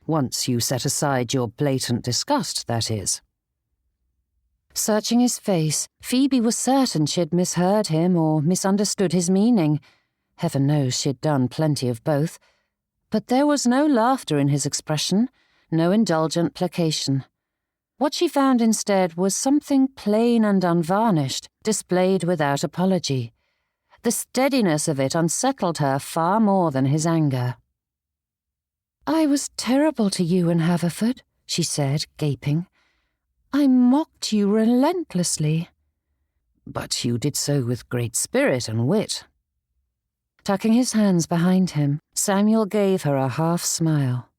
Once you set aside your blatant disgust, that is." Searching his face, Phoebe was certain she'd misheard him or misunderstood his meaning. Heaven knows she'd done plenty of both. But there was no laughter in his expression, no indulgent placation. What she found instead was something plain and unvarnished, displayed without apology. The steadiness of it unsettled her far more than his anger. "I was terrible to you in Haverford," she said, gaping. "I mocked you relentlessly." "But you did so with great spirit and wit." Tucking his hands behind him, Samuel gave her a half-smile.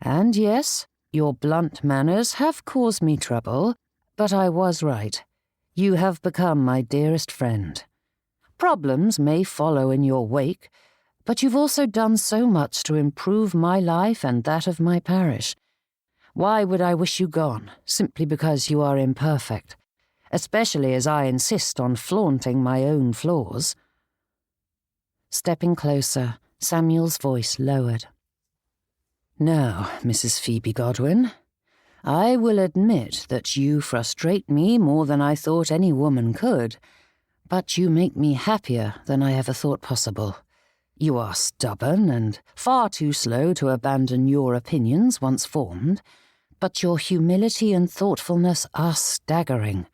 "And yes, your blunt manners have caused me trouble, but I was right. You have become my dearest friend. Problems may follow in your wake, but you've also done so much to improve my life and that of my parish. Why would I wish you gone, simply because you are imperfect, especially as I insist on flaunting my own flaws?" Stepping closer, Samuel's voice lowered. "Now, Mrs. Phoebe Godwin, I will admit that you frustrate me more than I thought any woman could, but you make me happier than I ever thought possible. You are stubborn and far too slow to abandon your opinions once formed, but your humility and thoughtfulness are staggering.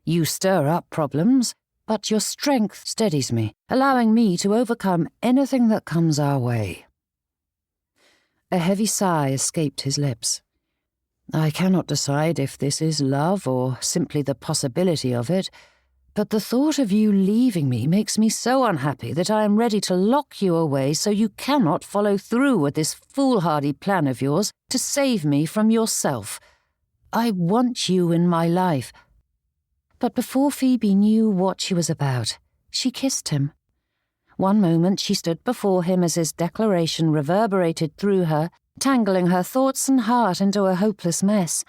You stir up problems, but your strength steadies me, allowing me to overcome anything that comes our way." A heavy sigh escaped his lips. "I cannot decide if this is love or simply the possibility of it, but the thought of you leaving me makes me so unhappy that I am ready to lock you away so you cannot follow through with this foolhardy plan of yours to save me from yourself. I want you in my life." But before Phoebe knew what she was about, she kissed him. One moment she stood before him as his declaration reverberated through her, tangling her thoughts and heart into a hopeless mess.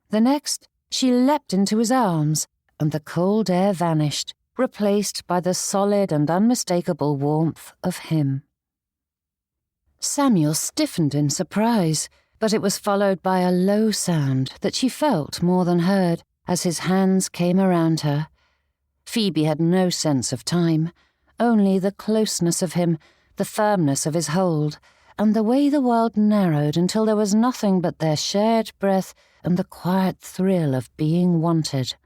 The next, she leapt into his arms, and the cold air vanished, replaced by the solid and unmistakable warmth of him. Samuel stiffened in surprise, but it was followed by a low sound that she felt more than heard as his hands came around her. Phoebe had no sense of time, only the closeness of him, the firmness of his hold, and the way the world narrowed until there was nothing but their shared breath and the quiet thrill of being wanted.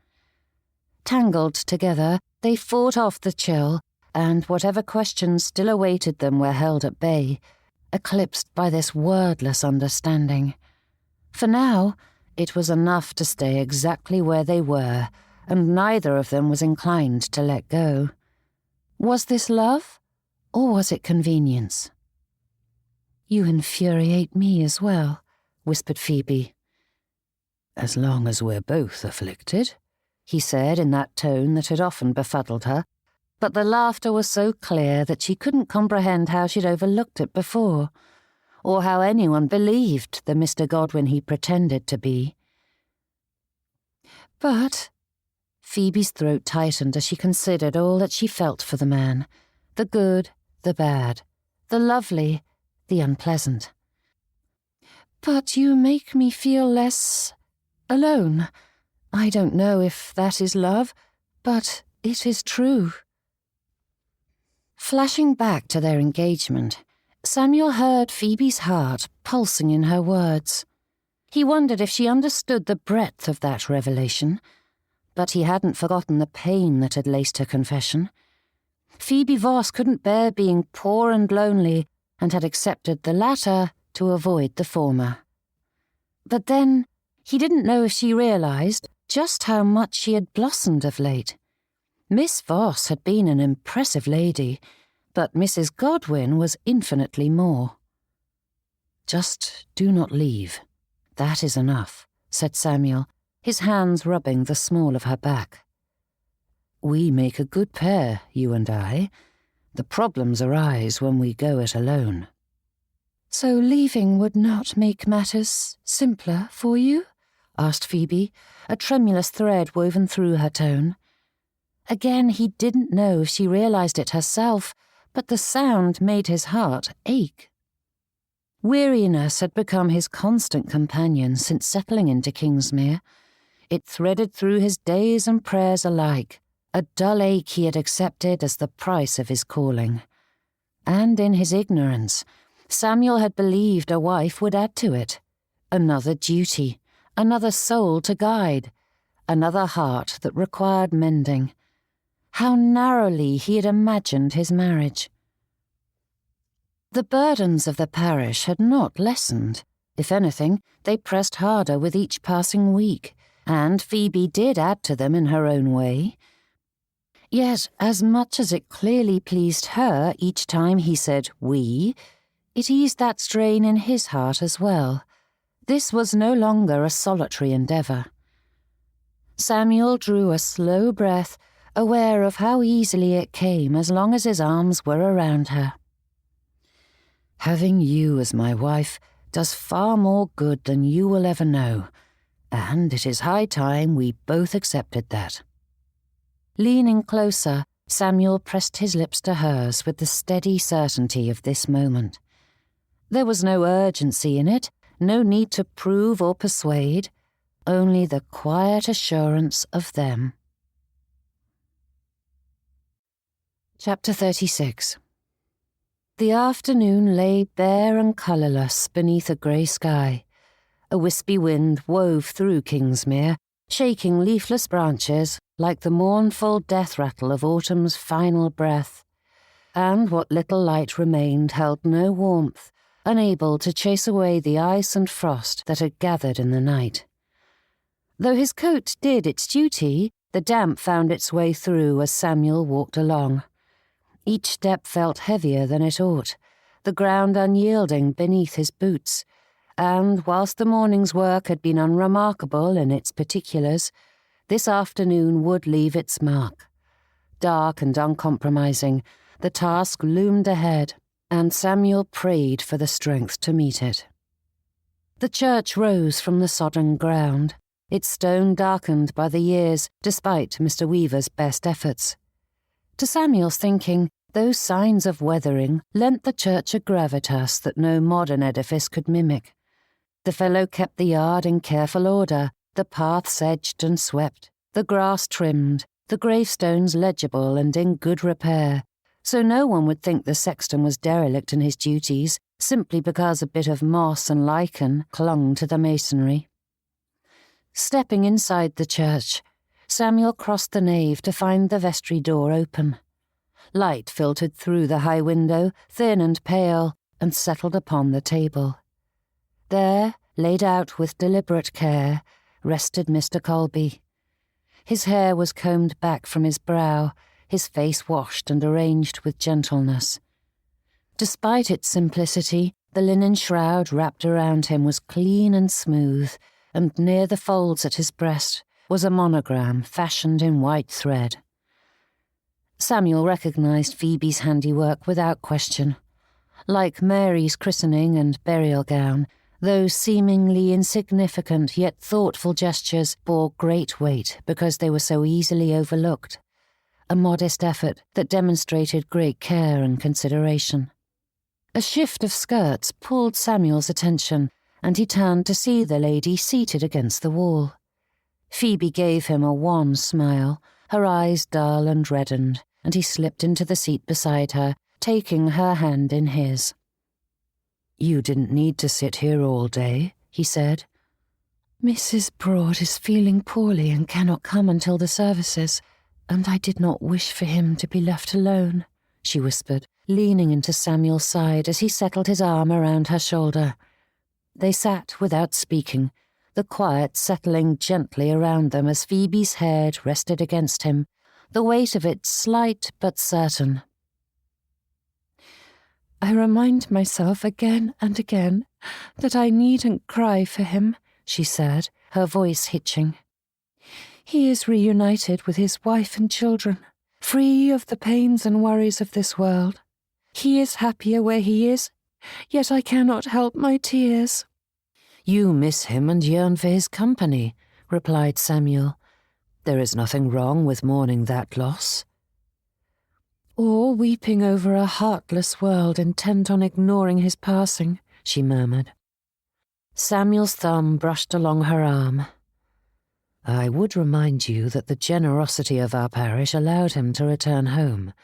Tangled together, they fought off the chill, and whatever questions still awaited them were held at bay, eclipsed by this wordless understanding. For now, it was enough to stay exactly where they were, and neither of them was inclined to let go. Was this love, or was it convenience? "You infuriate me as well," whispered Phoebe. "As long as we're both afflicted," he said in that tone that had often befuddled her, but the laughter was so clear that she couldn't comprehend how she'd overlooked it before, or how anyone believed the Mr. Godwin he pretended to be. "But," Phoebe's throat tightened as she considered all that she felt for the man, the good, the bad, the lovely, the unpleasant. "But you make me feel less alone. I don't know if that is love, but it is true." Flashing back to their engagement, Samuel heard Phoebe's heart pulsing in her words. He wondered if she understood the breadth of that revelation, but he hadn't forgotten the pain that had laced her confession. Phoebe Voss couldn't bear being poor and lonely, and had accepted the latter to avoid the former. But then, he didn't know if she realized just how much she had blossomed of late. Miss Voss had been an impressive lady, but Mrs. Godwin was infinitely more. "Just do not leave. That is enough," said Samuel, his hands rubbing the small of her back. "We make a good pair, you and I. The problems arise when we go it alone." "So leaving would not make matters simpler for you?" asked Phoebe, a tremulous thread woven through her tone. Again, he didn't know if she realized it herself, but the sound made his heart ache. Weariness had become his constant companion since settling into Kingsmere. It threaded through his days and prayers alike, a dull ache he had accepted as the price of his calling. And in his ignorance, Samuel had believed a wife would add to it. Another duty, another soul to guide, another heart that required mending. How narrowly he had imagined his marriage. The burdens of the parish had not lessened. If anything, they pressed harder with each passing week, and Phoebe did add to them in her own way. Yet, as much as it clearly pleased her each time he said "we," it eased that strain in his heart as well. This was no longer a solitary endeavour. Samuel drew a slow breath, aware of how easily it came as long as his arms were around her. "Having you as my wife does far more good than you will ever know, and it is high time we both accepted that." Leaning closer, Samuel pressed his lips to hers with the steady certainty of this moment. There was no urgency in it, no need to prove or persuade, only the quiet assurance of them. Chapter 36. The afternoon lay bare and colourless beneath a grey sky. A wispy wind wove through Kingsmere, shaking leafless branches like the mournful death rattle of autumn's final breath. And what little light remained held no warmth, unable to chase away the ice and frost that had gathered in the night. Though his coat did its duty, the damp found its way through as Samuel walked along. Each step felt heavier than it ought, the ground unyielding beneath his boots, and whilst the morning's work had been unremarkable in its particulars, this afternoon would leave its mark. Dark and uncompromising, the task loomed ahead, and Samuel prayed for the strength to meet it. The church rose from the sodden ground, its stone darkened by the years despite Mr. Weaver's best efforts. To Samuel's thinking, those signs of weathering lent the church a gravitas that no modern edifice could mimic. The fellow kept the yard in careful order, the paths edged and swept, the grass trimmed, the gravestones legible and in good repair, so no one would think the sexton was derelict in his duties simply because a bit of moss and lichen clung to the masonry. Stepping inside the church, Samuel crossed the nave to find the vestry door open. Light filtered through the high window, thin and pale, and settled upon the table. There, laid out with deliberate care, rested Mr. Colby. His hair was combed back from his brow, his face washed and arranged with gentleness. Despite its simplicity, the linen shroud wrapped around him was clean and smooth, and near the folds at his breast was a monogram fashioned in white thread. Samuel recognized Phoebe's handiwork without question. Like Mary's christening and burial gown, Those seemingly insignificant yet thoughtful gestures bore great weight because they were so easily overlooked, a modest effort that demonstrated great care and consideration. A shift of skirts pulled Samuel's attention, and he turned to see the lady seated against the wall. Phoebe gave him a wan smile, her eyes dull and reddened, and he slipped into the seat beside her, taking her hand in his. "You didn't need to sit here all day," he said. "Mrs. Broad is feeling poorly and cannot come until the services, and I did not wish for him to be left alone," she whispered, leaning into Samuel's side as he settled his arm around her shoulder. They sat without speaking, the quiet settling gently around them as Phoebe's head rested against him, the weight of it slight but certain. "I remind myself again and again that I needn't cry for him," she said, her voice hitching. "He is reunited with his wife and children, free of the pains and worries of this world. He is happier where he is, yet I cannot help my tears." "You miss him and yearn for his company," replied Samuel. "There is nothing wrong with mourning that loss." "Or weeping over a heartless world intent on ignoring his passing," she murmured. Samuel's thumb brushed along her arm. "I would remind you that the generosity of our parish allowed him to return home.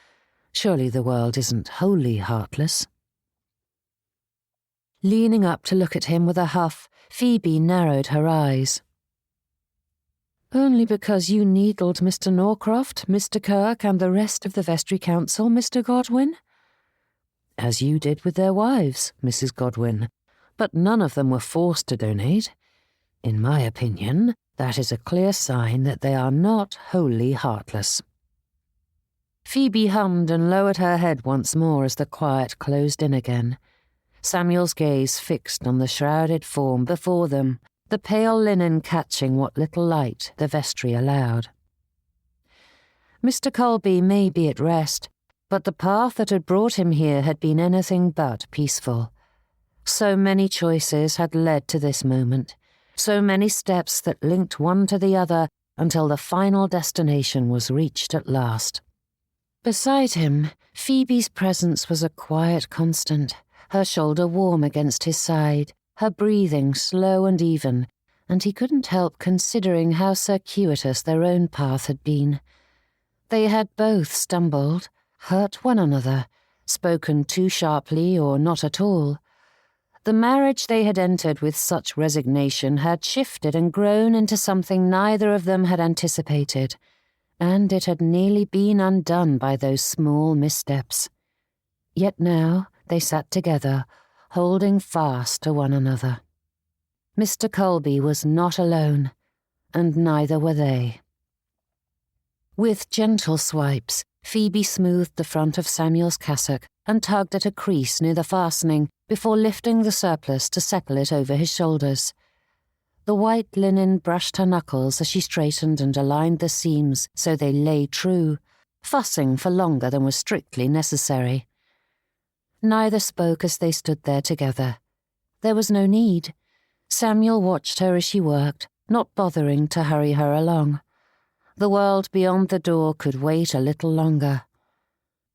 Surely the world isn't wholly heartless." Leaning up to look at him with a huff, Phoebe narrowed her eyes. "Only because you needled Mr. Norcroft, Mr. Kirk, and the rest of the vestry council, Mr. Godwin?" "As you did with their wives, Mrs. Godwin, but none of them were forced to donate. In my opinion, that is a clear sign that they are not wholly heartless." Phoebe hummed and lowered her head once more as the quiet closed in again. Samuel's gaze fixed on the shrouded form before them, the pale linen catching what little light the vestry allowed. Mr. Colby may be at rest, but the path that had brought him here had been anything but peaceful. So many choices had led to this moment, so many steps that linked one to the other until the final destination was reached at last. Beside him, Phoebe's presence was a quiet constant, her shoulder warm against his side, her breathing slow and even, and he couldn't help considering how circuitous their own path had been. They had both stumbled, hurt one another, spoken too sharply or not at all. The marriage they had entered with such resignation had shifted and grown into something neither of them had anticipated, and it had nearly been undone by those small missteps. Yet now they sat together, holding fast to one another. Mr. Colby was not alone, and neither were they. With gentle swipes, Phoebe smoothed the front of Samuel's cassock and tugged at a crease near the fastening before lifting the surplice to settle it over his shoulders. The white linen brushed her knuckles as she straightened and aligned the seams so they lay true, fussing for longer than was strictly necessary. Neither spoke as they stood there together. There was no need. Samuel watched her as she worked, not bothering to hurry her along. The world beyond the door could wait a little longer.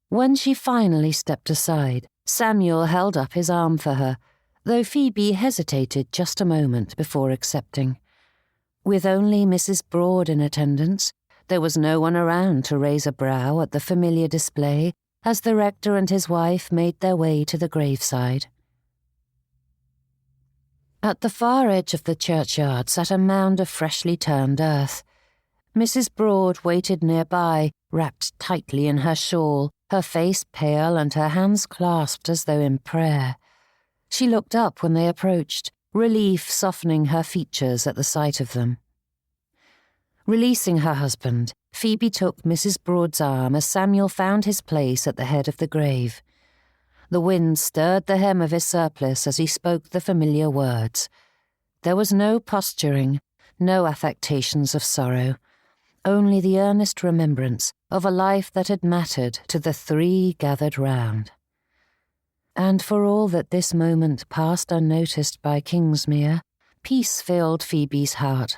When she finally stepped aside, Samuel held up his arm for her, though Phoebe hesitated just a moment before accepting. With only Mrs. Broad in attendance, there was no one around to raise a brow at the familiar display as the rector and his wife made their way to the graveside. At the far edge of the churchyard sat a mound of freshly turned earth. Mrs. Broad waited nearby, wrapped tightly in her shawl, her face pale and her hands clasped as though in prayer. She looked up when they approached, relief softening her features at the sight of them. Releasing her husband, Phoebe took Mrs. Broad's arm as Samuel found his place at the head of the grave. The wind stirred the hem of his surplice as he spoke the familiar words. There was no posturing, no affectations of sorrow, only the earnest remembrance of a life that had mattered to the three gathered round. and for all that this moment passed unnoticed by Kingsmere, peace filled Phoebe's heart.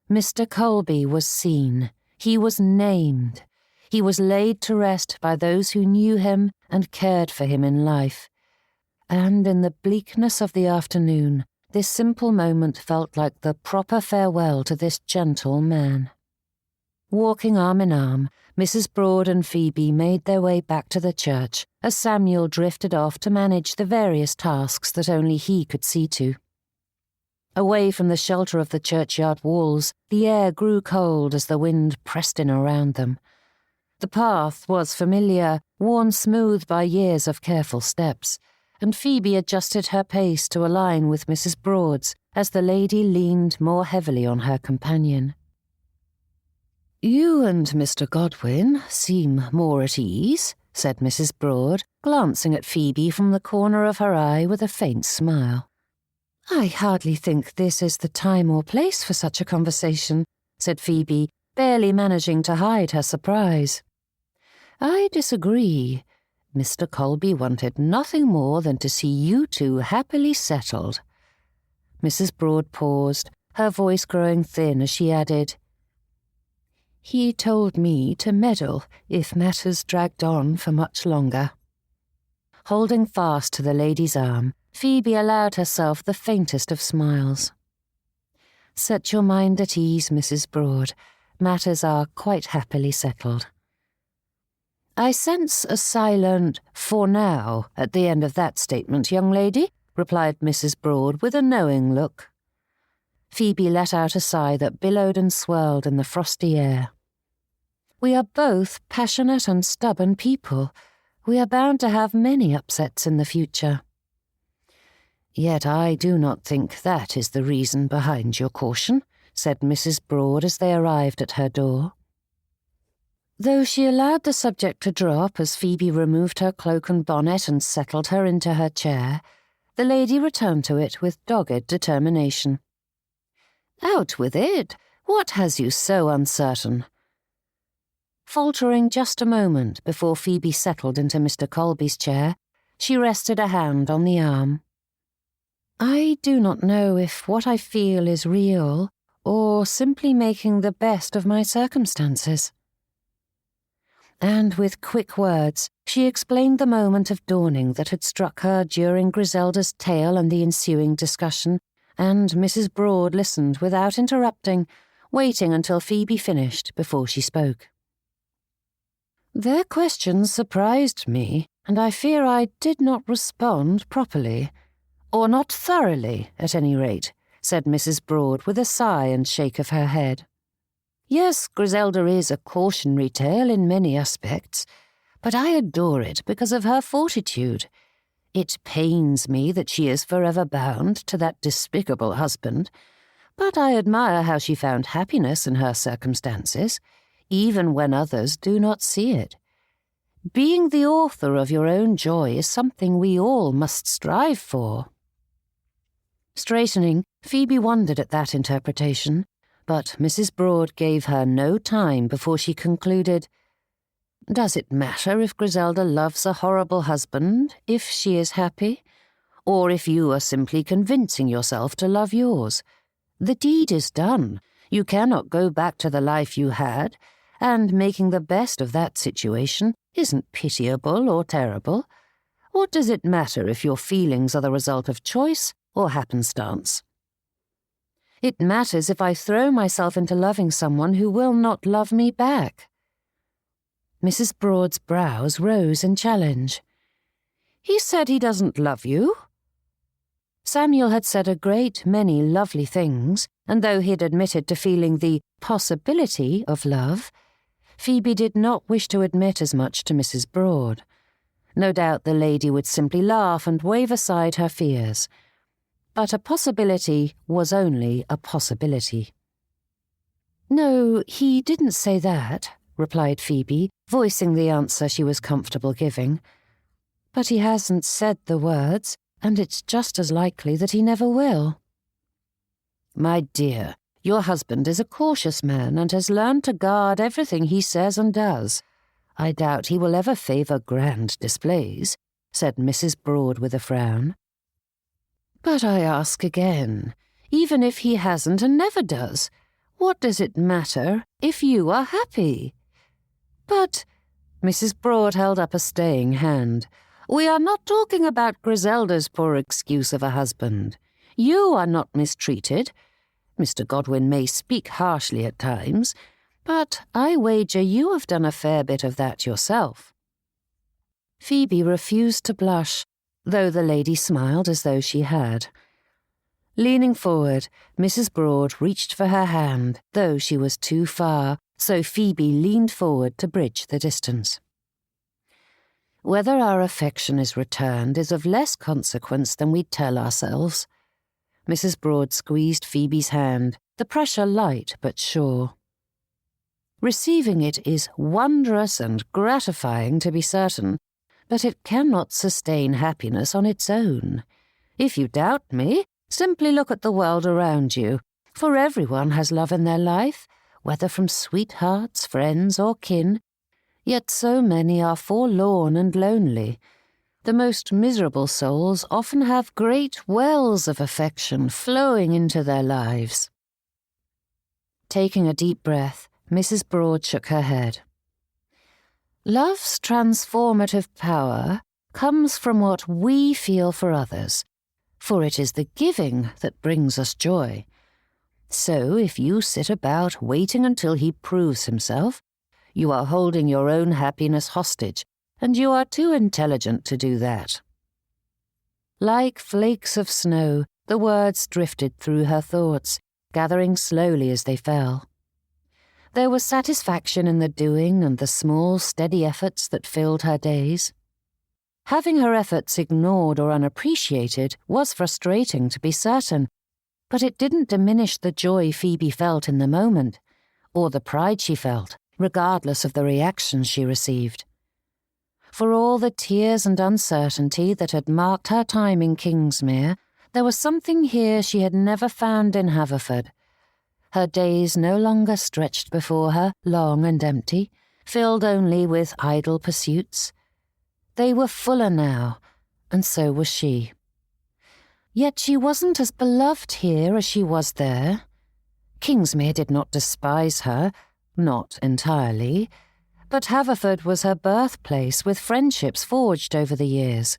Mr. Colby was seen, he was named, he was laid to rest by those who knew him and cared for him in life. And in the bleakness of the afternoon, this simple moment felt like the proper farewell to this gentle man. Walking arm in arm, Mrs. Broad and Phoebe made their way back to the church as Samuel drifted off to manage the various tasks that only he could see to. Away from the shelter of the churchyard walls, the air grew cold as the wind pressed in around them. The path was familiar, worn smooth by years of careful steps, and Phoebe adjusted her pace to align with Mrs. Broad's as the lady leaned more heavily on her companion. "You and Mr. Godwin seem more at ease," said Mrs. Broad, glancing at Phoebe from the corner of her eye with a faint smile. "I hardly think this is the time or place for such a conversation," said Phoebe, barely managing to hide her surprise. "I disagree. Mr. Colby wanted nothing more than to see you two happily settled." Mrs. Broad paused, her voice growing thin as she added, "He told me to meddle if matters dragged on for much longer." Holding fast to the lady's arm, Phoebe allowed herself the faintest of smiles. "Set your mind at ease, Mrs. Broad. Matters are quite happily settled." "I sense a silent 'for now' at the end of that statement, young lady," replied Mrs. Broad with a knowing look. Phoebe let out a sigh that billowed and swirled in the frosty air. "We are both passionate and stubborn people. We are bound to have many upsets in the future." "Yet I do not think that is the reason behind your caution," said Mrs. Broad as they arrived at her door. Though she allowed the subject to drop as Phoebe removed her cloak and bonnet and settled her into her chair, the lady returned to it with dogged determination. "Out with it! What has you so uncertain?" Faltering just a moment before Phoebe settled into Mr. Colby's chair, she rested a hand on the arm. "I do not know if what I feel is real or simply making the best of my circumstances." And with quick words, she explained the moment of dawning that had struck her during Griselda's tale and the ensuing discussion, and Mrs. Broad listened without interrupting, waiting until Phoebe finished before she spoke. "Their questions surprised me, and I fear I did not respond properly, or not thoroughly, at any rate," said Mrs. Broad with a sigh and shake of her head. "Yes, Griselda is a cautionary tale in many aspects, but I adore it because of her fortitude. It pains me that she is forever bound to that despicable husband, but I admire how she found happiness in her circumstances, even when others do not see it. Being the author of your own joy is something we all must strive for." Straightening, Phoebe wondered at that interpretation, but Mrs. Broad gave her no time before she concluded, "Does it matter if Griselda loves a horrible husband, if she is happy, or if you are simply convincing yourself to love yours? The deed is done. You cannot go back to the life you had, and making the best of that situation isn't pitiable or terrible. What does it matter if your feelings are the result of choice or happenstance? It matters if I throw myself into loving someone who will not love me back." Mrs. Broad's brows rose in challenge. "He said he doesn't love you." Samuel had said a great many lovely things, and though he had admitted to feeling the possibility of love, Phoebe did not wish to admit as much to Mrs. Broad. No doubt the lady would simply laugh and wave aside her fears. But a possibility was only a possibility. "No, he didn't say that," replied Phoebe, voicing the answer she was comfortable giving. "But he hasn't said the words, and it's just as likely that he never will." "My dear, your husband is a cautious man and has learned to guard everything he says and does. I doubt he will ever favour grand displays. said Mrs. Broad with a frown. But I ask again, even if he hasn't and never does, what does it matter if you are happy? But, Mrs. Broad held up a staying hand, we are not talking about Griselda's poor excuse of a husband. You are not mistreated. Mr. Godwin may speak harshly at times, but I wager you have done a fair bit of that yourself. Phoebe refused to blush, though the lady smiled as though she had. Leaning forward, Mrs. Broad reached for her hand, though she was too far, so Phoebe leaned forward to bridge the distance. Whether our affection is returned is of less consequence than we tell ourselves. Mrs. Broad squeezed Phoebe's hand, the pressure light but sure. Receiving it is wondrous and gratifying, to be certain, but it cannot sustain happiness on its own. If you doubt me, simply look at the world around you, for everyone has love in their life, whether from sweethearts, friends, or kin. Yet so many are forlorn and lonely. The most miserable souls often have great wells of affection flowing into their lives. Taking a deep breath, Mrs. Broad shook her head. Love's transformative power comes from what we feel for others, for it is the giving that brings us joy. So if you sit about waiting until he proves himself, you are holding your own happiness hostage, and you are too intelligent to do that. Like flakes of snow, the words drifted through her thoughts, gathering slowly as they fell. There was satisfaction in the doing and the small, steady efforts that filled her days. Having her efforts ignored or unappreciated was frustrating, to be certain, but it didn't diminish the joy Phoebe felt in the moment, or the pride she felt, regardless of the reactions she received. For all the tears and uncertainty that had marked her time in Kingsmere, there was something here she had never found in Haverford. Her days no longer stretched before her, long and empty, filled only with idle pursuits. They were fuller now, and so was she. Yet she wasn't as beloved here as she was there. Kingsmere did not despise her, not entirely, but Haverford was her birthplace with friendships forged over the years.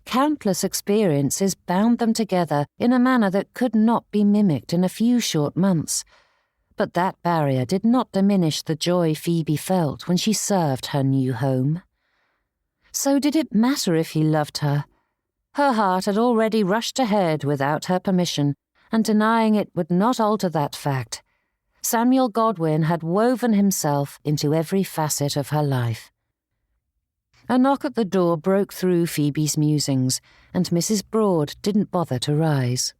Countless experiences bound them together in a manner that could not be mimicked in a few short months. But that barrier did not diminish the joy Phoebe felt when she served her new home. So did it matter if he loved her? Her heart had already rushed ahead without her permission, and denying it would not alter that fact. Samuel Godwin had woven himself into every facet of her life. A knock at the door broke through Phoebe's musings, and Mrs. Broad didn't bother to rise.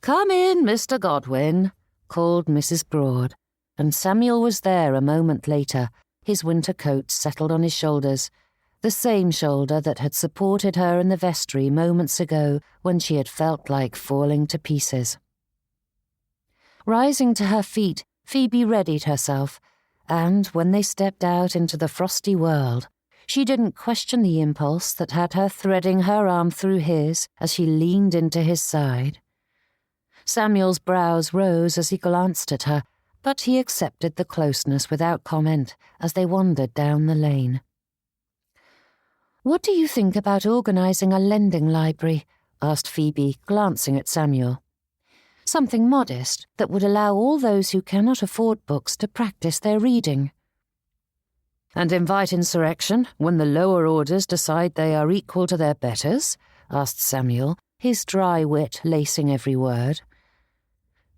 "Come in, Mr. Godwin," called Mrs. Broad, and Samuel was there a moment later, his winter coat settled on his shoulders, the same shoulder that had supported her in the vestry moments ago when she had felt like falling to pieces. Rising to her feet, Phoebe readied herself, and when they stepped out into the frosty world, she didn't question the impulse that had her threading her arm through his as she leaned into his side. Samuel's brows rose as he glanced at her, but he accepted the closeness without comment as they wandered down the lane. "What do you think about organising a lending library?" asked Phoebe, glancing at Samuel. "Something modest that would allow all those who cannot afford books to practice their reading." "And invite insurrection when the lower orders decide they are equal to their betters?" asked Samuel, his dry wit lacing every word.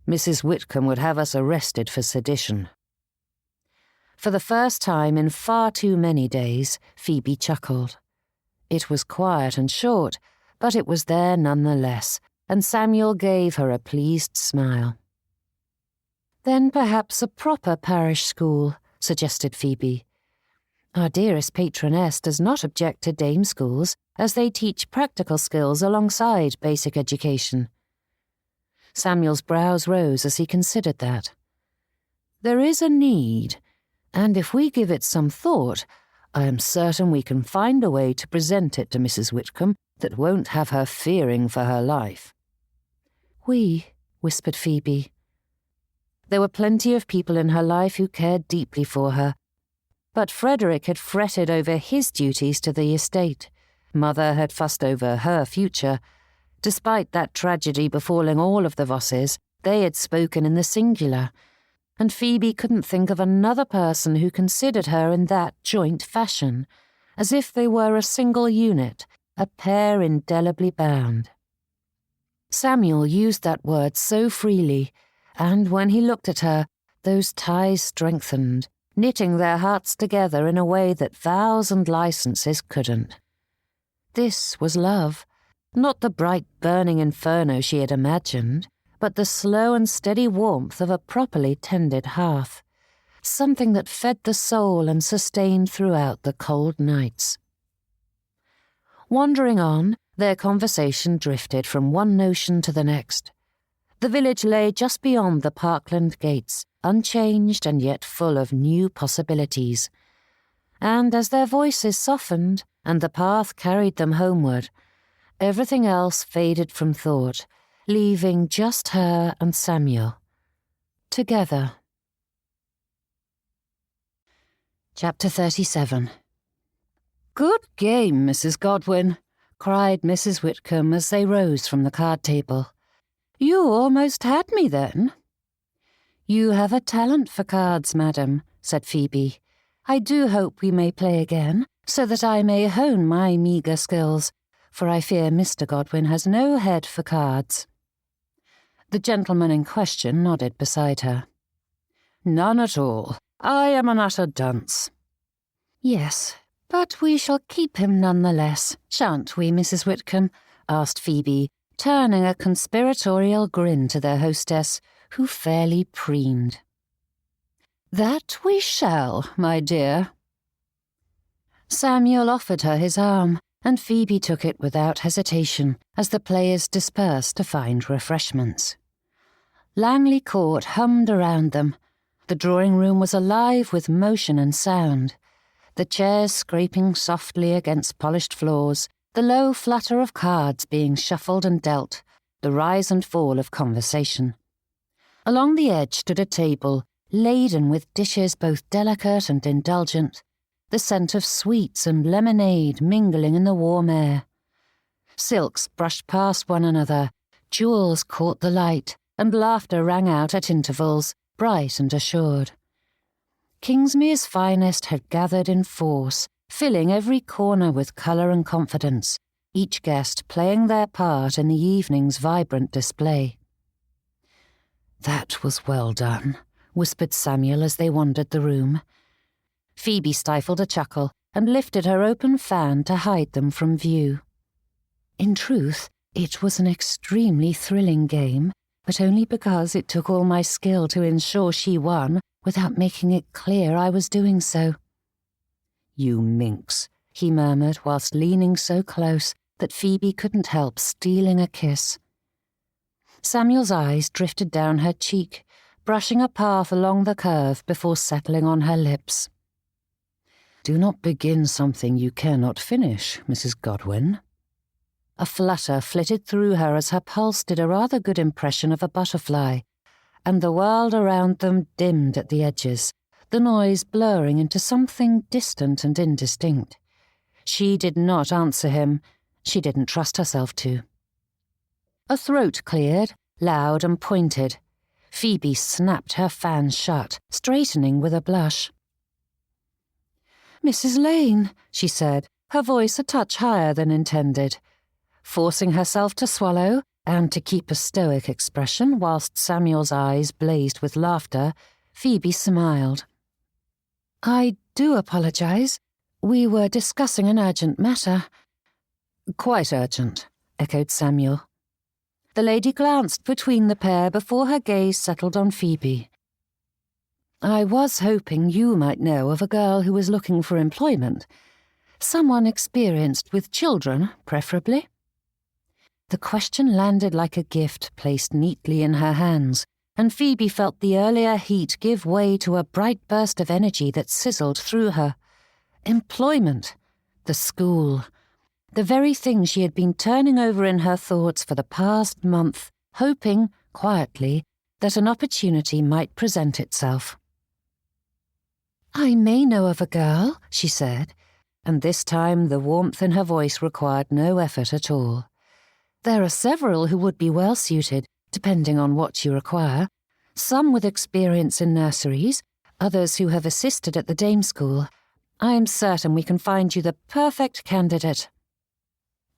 "Mrs. Whitcomb would have us arrested for sedition." For the first time in far too many days, Phoebe chuckled. It was quiet and short, but it was there nonetheless, and Samuel gave her a pleased smile. "Then perhaps a proper parish school," suggested Phoebe. "Our dearest patroness does not object to dame schools, as they teach practical skills alongside basic education." Samuel's brows rose as he considered that. "There is a need, and if we give it some thought, I am certain we can find a way to present it to Mrs. Whitcomb that won't have her fearing for her life." "We," whispered Phoebe. There were plenty of people in her life who cared deeply for her, but Frederick had fretted over his duties to the estate. Mother had fussed over her future. Despite that tragedy befalling all of the Vosses, they had spoken in the singular, and Phoebe couldn't think of another person who considered her in that joint fashion, as if they were a single unit, a pair indelibly bound. Samuel used that word so freely, and when he looked at her, those ties strengthened, knitting their hearts together in a way that vows and licenses couldn't. This was love, not the bright burning inferno she had imagined, but the slow and steady warmth of a properly tended hearth, something that fed the soul and sustained throughout the cold nights. Wandering on, their conversation drifted from one notion to the next. The village lay just beyond the parkland gates, unchanged and yet full of new possibilities. And as their voices softened and the path carried them homeward, everything else faded from thought, leaving just her and Samuel, together. Chapter 37. "Good game, Mrs. Godwin," cried Mrs. Whitcomb as they rose from the card table. "You almost had me then." "You have a talent for cards, madam," said Phoebe. "I do hope we may play again, so that I may hone my meagre skills, for I fear Mr. Godwin has no head for cards." The gentleman in question nodded beside her. "None at all. I am an utter dunce." "Yes, but we shall keep him nonetheless, shan't we, Mrs. Whitcomb?" asked Phoebe, turning a conspiratorial grin to their hostess, who fairly preened. "That we shall, my dear." Samuel offered her his arm, and Phoebe took it without hesitation as the players dispersed to find refreshments. Langley Court hummed around them. The drawing-room was alive with motion and sound, the chairs scraping softly against polished floors, the low flutter of cards being shuffled and dealt, the rise and fall of conversation. Along the edge stood a table, laden with dishes both delicate and indulgent, the scent of sweets and lemonade mingling in the warm air. Silks brushed past one another, jewels caught the light, and laughter rang out at intervals, bright and assured. Kingsmere's finest had gathered in force, filling every corner with colour and confidence, each guest playing their part in the evening's vibrant display. "That was well done," whispered Samuel as they wandered the room. Phoebe stifled a chuckle and lifted her open fan to hide them from view. In truth, it was an extremely thrilling game, but only because it took all my skill to ensure she won without making it clear I was doing so. "You minx," he murmured whilst leaning so close that Phoebe couldn't help stealing a kiss. Samuel's eyes drifted down her cheek, brushing a path along the curve before settling on her lips. "Do not begin something you cannot finish, Mrs. Godwin." A flutter flitted through her as her pulse did a rather good impression of a butterfly, and the world around them dimmed at the edges, the noise blurring into something distant and indistinct. She did not answer him. She didn't trust herself to. A throat cleared, loud and pointed. Phoebe snapped her fan shut, straightening with a blush. "Mrs. Lane," she said, her voice a touch higher than intended. Forcing herself to swallow and to keep a stoic expression whilst Samuel's eyes blazed with laughter, Phoebe smiled. "I do apologise. We were discussing an urgent matter." "Quite urgent," echoed Samuel. The lady glanced between the pair before her gaze settled on Phoebe. "I was hoping you might know of a girl who was looking for employment. Someone experienced with children, preferably." The question landed like a gift placed neatly in her hands, and Phoebe felt the earlier heat give way to a bright burst of energy that sizzled through her. Employment. The school. The very thing she had been turning over in her thoughts for the past month, hoping, quietly, that an opportunity might present itself. "I may know of a girl," she said, and this time the warmth in her voice required no effort at all. "There are several who would be well suited, depending on what you require. Some with experience in nurseries, others who have assisted at the dame school. I am certain we can find you the perfect candidate."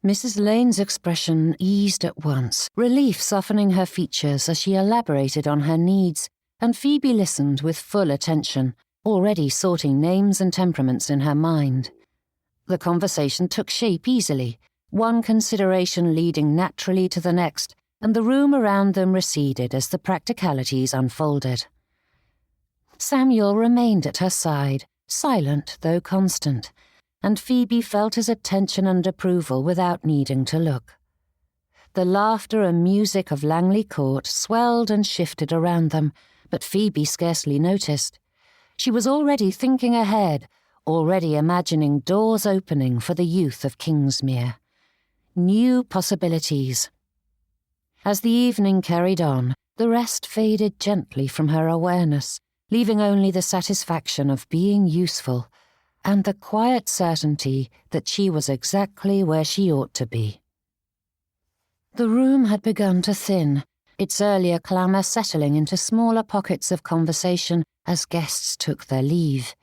Mrs. Lane's expression eased at once, relief softening her features as she elaborated on her needs, and Phoebe listened with full attention, already sorting names and temperaments in her mind. The conversation took shape easily, one consideration leading naturally to the next, and the room around them receded as the practicalities unfolded. Samuel remained at her side, silent though constant, and Phoebe felt his attention and approval without needing to look. The laughter and music of Langley Court swelled and shifted around them, but Phoebe scarcely noticed. She was already thinking ahead, already imagining doors opening for the youth of Kingsmere. New possibilities. As the evening carried on, the rest faded gently from her awareness, leaving only the satisfaction of being useful, and the quiet certainty that she was exactly where she ought to be. The room had begun to thin, its earlier clamour settling into smaller pockets of conversation as guests took their leave.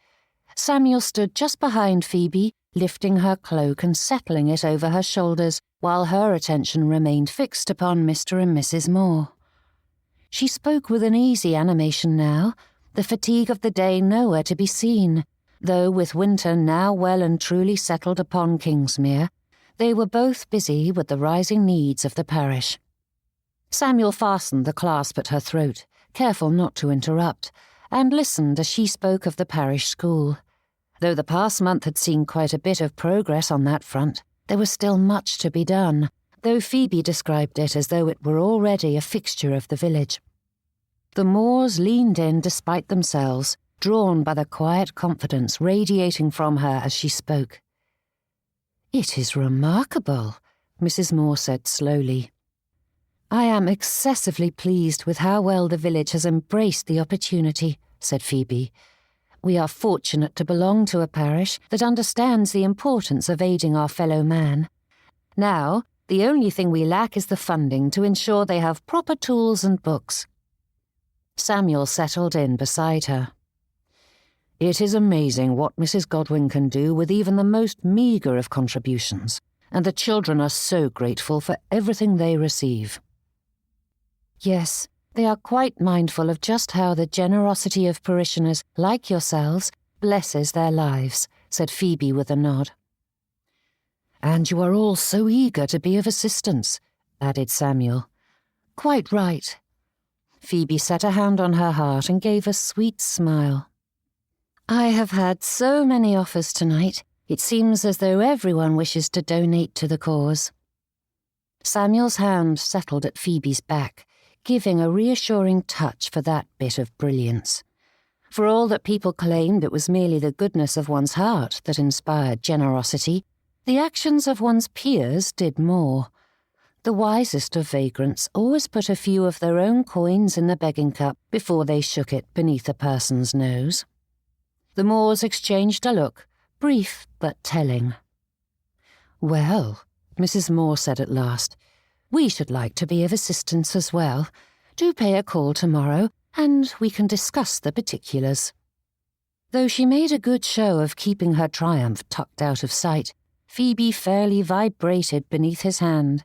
Samuel stood just behind Phoebe, lifting her cloak and settling it over her shoulders, while her attention remained fixed upon Mr. and Mrs. Moore. She spoke with an easy animation now, the fatigue of the day nowhere to be seen, though with winter now well and truly settled upon Kingsmere, they were both busy with the rising needs of the parish. Samuel fastened the clasp at her throat, careful not to interrupt, and listened as she spoke of the parish school. Though the past month had seen quite a bit of progress on that front, there was still much to be done, though Phoebe described it as though it were already a fixture of the village. The Moores leaned in despite themselves, drawn by the quiet confidence radiating from her as she spoke. "It is remarkable," Mrs. Moore said slowly. "I am excessively pleased with how well the village has embraced the opportunity," said Phoebe. "We are fortunate to belong to a parish that understands the importance of aiding our fellow man. Now, the only thing we lack is the funding to ensure they have proper tools and books." Samuel settled in beside her. "It is amazing what Mrs. Godwin can do with even the most meagre of contributions, and the children are so grateful for everything they receive." "Yes, they are quite mindful of just how the generosity of parishioners, like yourselves, blesses their lives," said Phoebe with a nod. "And you are all so eager to be of assistance," added Samuel. "Quite right." Phoebe set a hand on her heart and gave a sweet smile. "I have had so many offers tonight. It seems as though everyone wishes to donate to the cause." Samuel's hand settled at Phoebe's back, giving a reassuring touch for that bit of brilliance. For all that people claimed it was merely the goodness of one's heart that inspired generosity, the actions of one's peers did more. The wisest of vagrants always put a few of their own coins in the begging cup before they shook it beneath a person's nose. The Moores exchanged a look, brief but telling. "Well," Mrs. Moore said at last, "we should like to be of assistance as well. Do pay a call tomorrow, and we can discuss the particulars." Though she made a good show of keeping her triumph tucked out of sight, Phoebe fairly vibrated beneath his hand,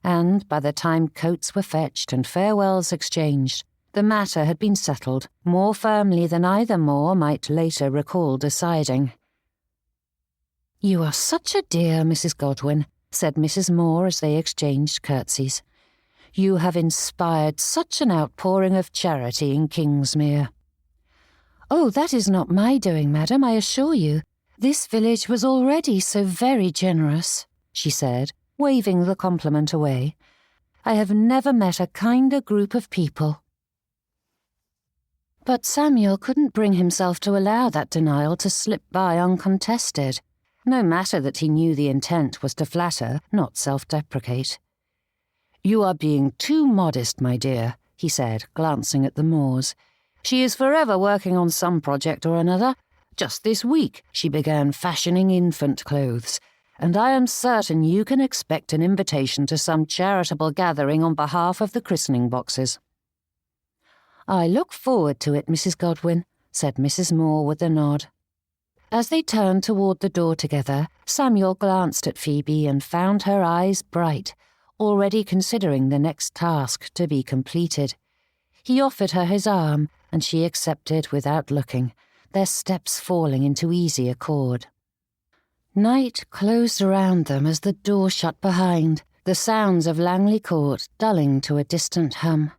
and by the time coats were fetched and farewells exchanged, the matter had been settled more firmly than either Moore might later recall deciding. "You are such a dear, Mrs. Godwin," said Mrs. Moore as they exchanged curtsies. "You have inspired such an outpouring of charity in Kingsmere." "Oh, that is not my doing, madam, I assure you. This village was already so very generous," she said, waving the compliment away. "I have never met a kinder group of people." But Samuel couldn't bring himself to allow that denial to slip by uncontested, no matter that he knew the intent was to flatter, not self-deprecate. "You are being too modest, my dear," he said, glancing at the Moors. "She is forever working on some project or another. Just this week she began fashioning infant clothes, and I am certain you can expect an invitation to some charitable gathering on behalf of the christening boxes." "I look forward to it, Mrs. Godwin," said Mrs. Moore with a nod. As they turned toward the door together, Samuel glanced at Phoebe and found her eyes bright, already considering the next task to be completed. He offered her his arm, and she accepted without looking, their steps falling into easy accord. Night closed around them as the door shut behind, the sounds of Langley Court dulling to a distant hum.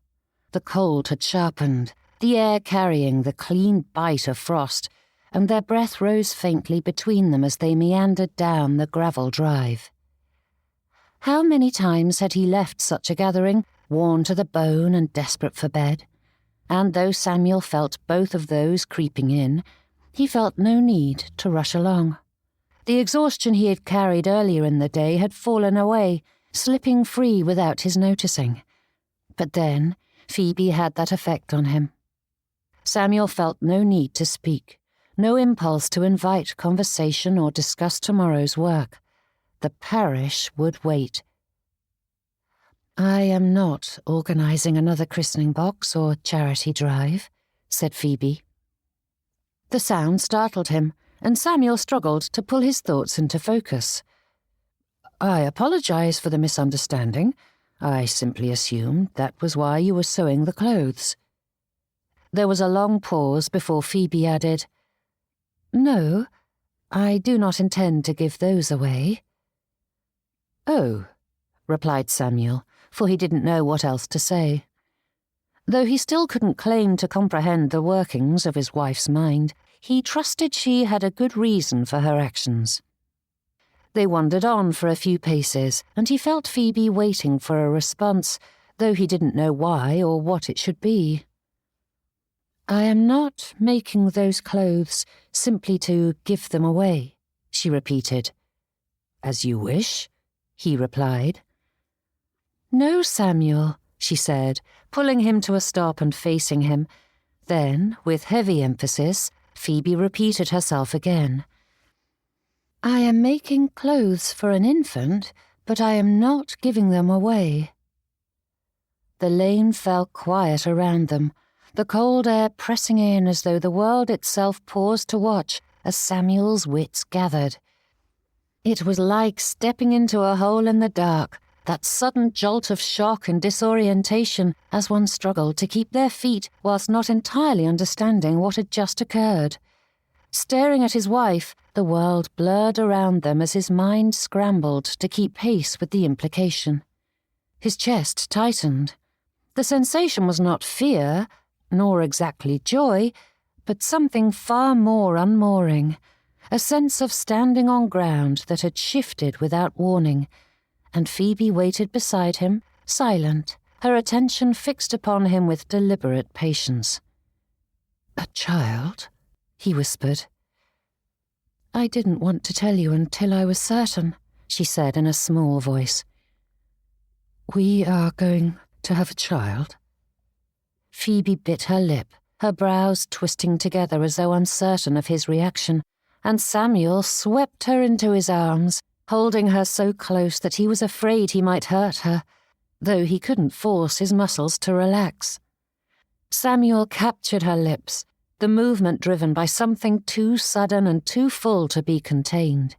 The cold had sharpened, the air carrying the clean bite of frost, and their breath rose faintly between them as they meandered down the gravel drive. How many times had he left such a gathering, worn to the bone and desperate for bed? And though Samuel felt both of those creeping in, he felt no need to rush along. The exhaustion he had carried earlier in the day had fallen away, slipping free without his noticing. But then Phoebe had that effect on him. Samuel felt no need to speak, no impulse to invite conversation or discuss tomorrow's work. The parish would wait. "I am not organising another christening box or charity drive," said Phoebe. The sound startled him, and Samuel struggled to pull his thoughts into focus. "I apologise for the misunderstanding. I simply assumed that was why you were sewing the clothes." There was a long pause before Phoebe added, "No, I do not intend to give those away." "Oh," replied Samuel, for he didn't know what else to say. Though he still couldn't claim to comprehend the workings of his wife's mind, he trusted she had a good reason for her actions. They wandered on for a few paces, and he felt Phoebe waiting for a response, though he didn't know why or what it should be. "I am not making those clothes simply to give them away," she repeated. "As you wish," he replied. "No, Samuel," she said, pulling him to a stop and facing him. Then, with heavy emphasis, Phoebe repeated herself again. "I am making clothes for an infant, but I am not giving them away." The lane fell quiet around them, the cold air pressing in as though the world itself paused to watch as Samuel's wits gathered. It was like stepping into a hole in the dark, that sudden jolt of shock and disorientation as one struggled to keep their feet whilst not entirely understanding what had just occurred. Staring at his wife, the world blurred around them as his mind scrambled to keep pace with the implication. His chest tightened. The sensation was not fear, nor exactly joy, but something far more unmooring, a sense of standing on ground that had shifted without warning, and Phoebe waited beside him, silent, her attention fixed upon him with deliberate patience. "A child?" he whispered. "I didn't want to tell you until I was certain," she said in a small voice. "We are going to have a child?" Phoebe bit her lip, her brows twisting together as though uncertain of his reaction, and Samuel swept her into his arms, holding her so close that he was afraid he might hurt her, though he couldn't force his muscles to relax. Samuel captured her lips, the movement driven by something too sudden and too full to be contained.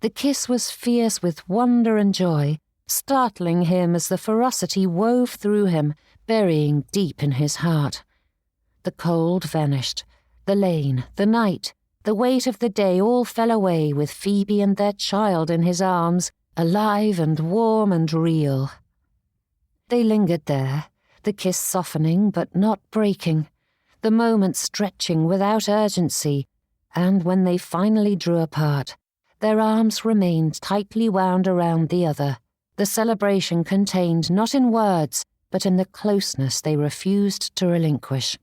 The kiss was fierce with wonder and joy, startling him as the ferocity wove through him, burying deep in his heart. The cold vanished, the lane, the night, the weight of the day all fell away with Phoebe and their child in his arms, alive and warm and real. They lingered there, the kiss softening but not breaking, the moment stretching without urgency, and when they finally drew apart, their arms remained tightly wound around the other, the celebration contained not in words, but in the closeness they refused to relinquish.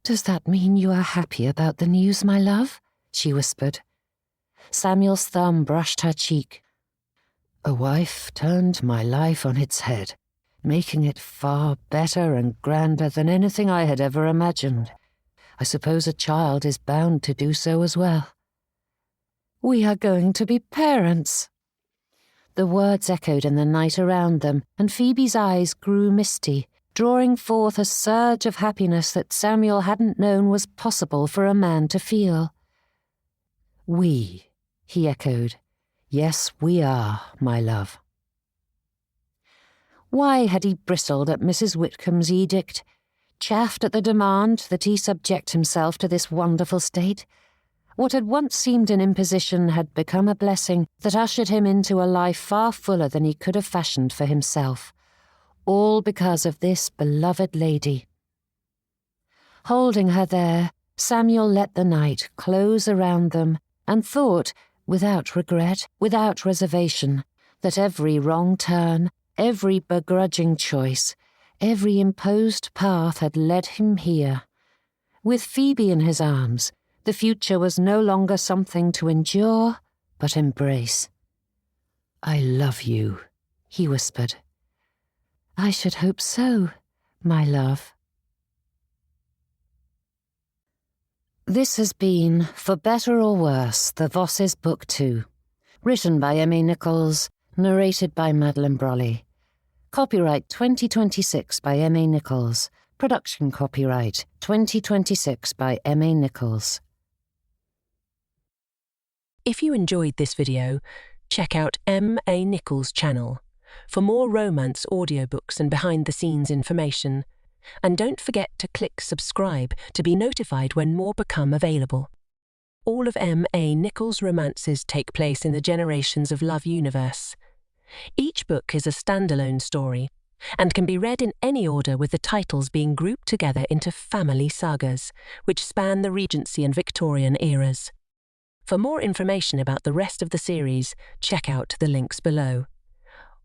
"Does that mean you are happy about the news, my love?" she whispered. Samuel's thumb brushed her cheek. "A wife turned my life on its head, making it far better and grander than anything I had ever imagined. I suppose a child is bound to do so as well." "We are going to be parents." The words echoed in the night around them, and Phoebe's eyes grew misty, drawing forth a surge of happiness that Samuel hadn't known was possible for a man to feel. "We," he echoed. "Yes, we are, my love." Why had he bristled at Mrs. Whitcomb's edict, chaffed at the demand that he subject himself to this wonderful state? What had once seemed an imposition had become a blessing that ushered him into a life far fuller than he could have fashioned for himself, all because of this beloved lady. Holding her there, Samuel let the night close around them and thought, without regret, without reservation, that every wrong turn, every begrudging choice, every imposed path had led him here. With Phoebe in his arms, the future was no longer something to endure, but embrace. "I love you," he whispered. "I should hope so, my love." This has been, for better or worse, the Vosses Book 2, written by M.A. Nichols, narrated by Madeline Brolly. Copyright 2026 by M.A. Nichols. Production copyright 2026 by M.A. Nichols. If you enjoyed this video, check out M.A. Nichols' channel for more romance audiobooks and behind-the-scenes information. And don't forget to click subscribe to be notified when more become available. All of M.A. Nichols' romances take place in the Generations of Love universe. Each book is a standalone story and can be read in any order, with the titles being grouped together into family sagas, which span the Regency and Victorian eras. For more information about the rest of the series, check out the links below.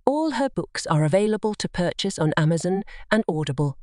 All her books are available to purchase on Amazon and Audible.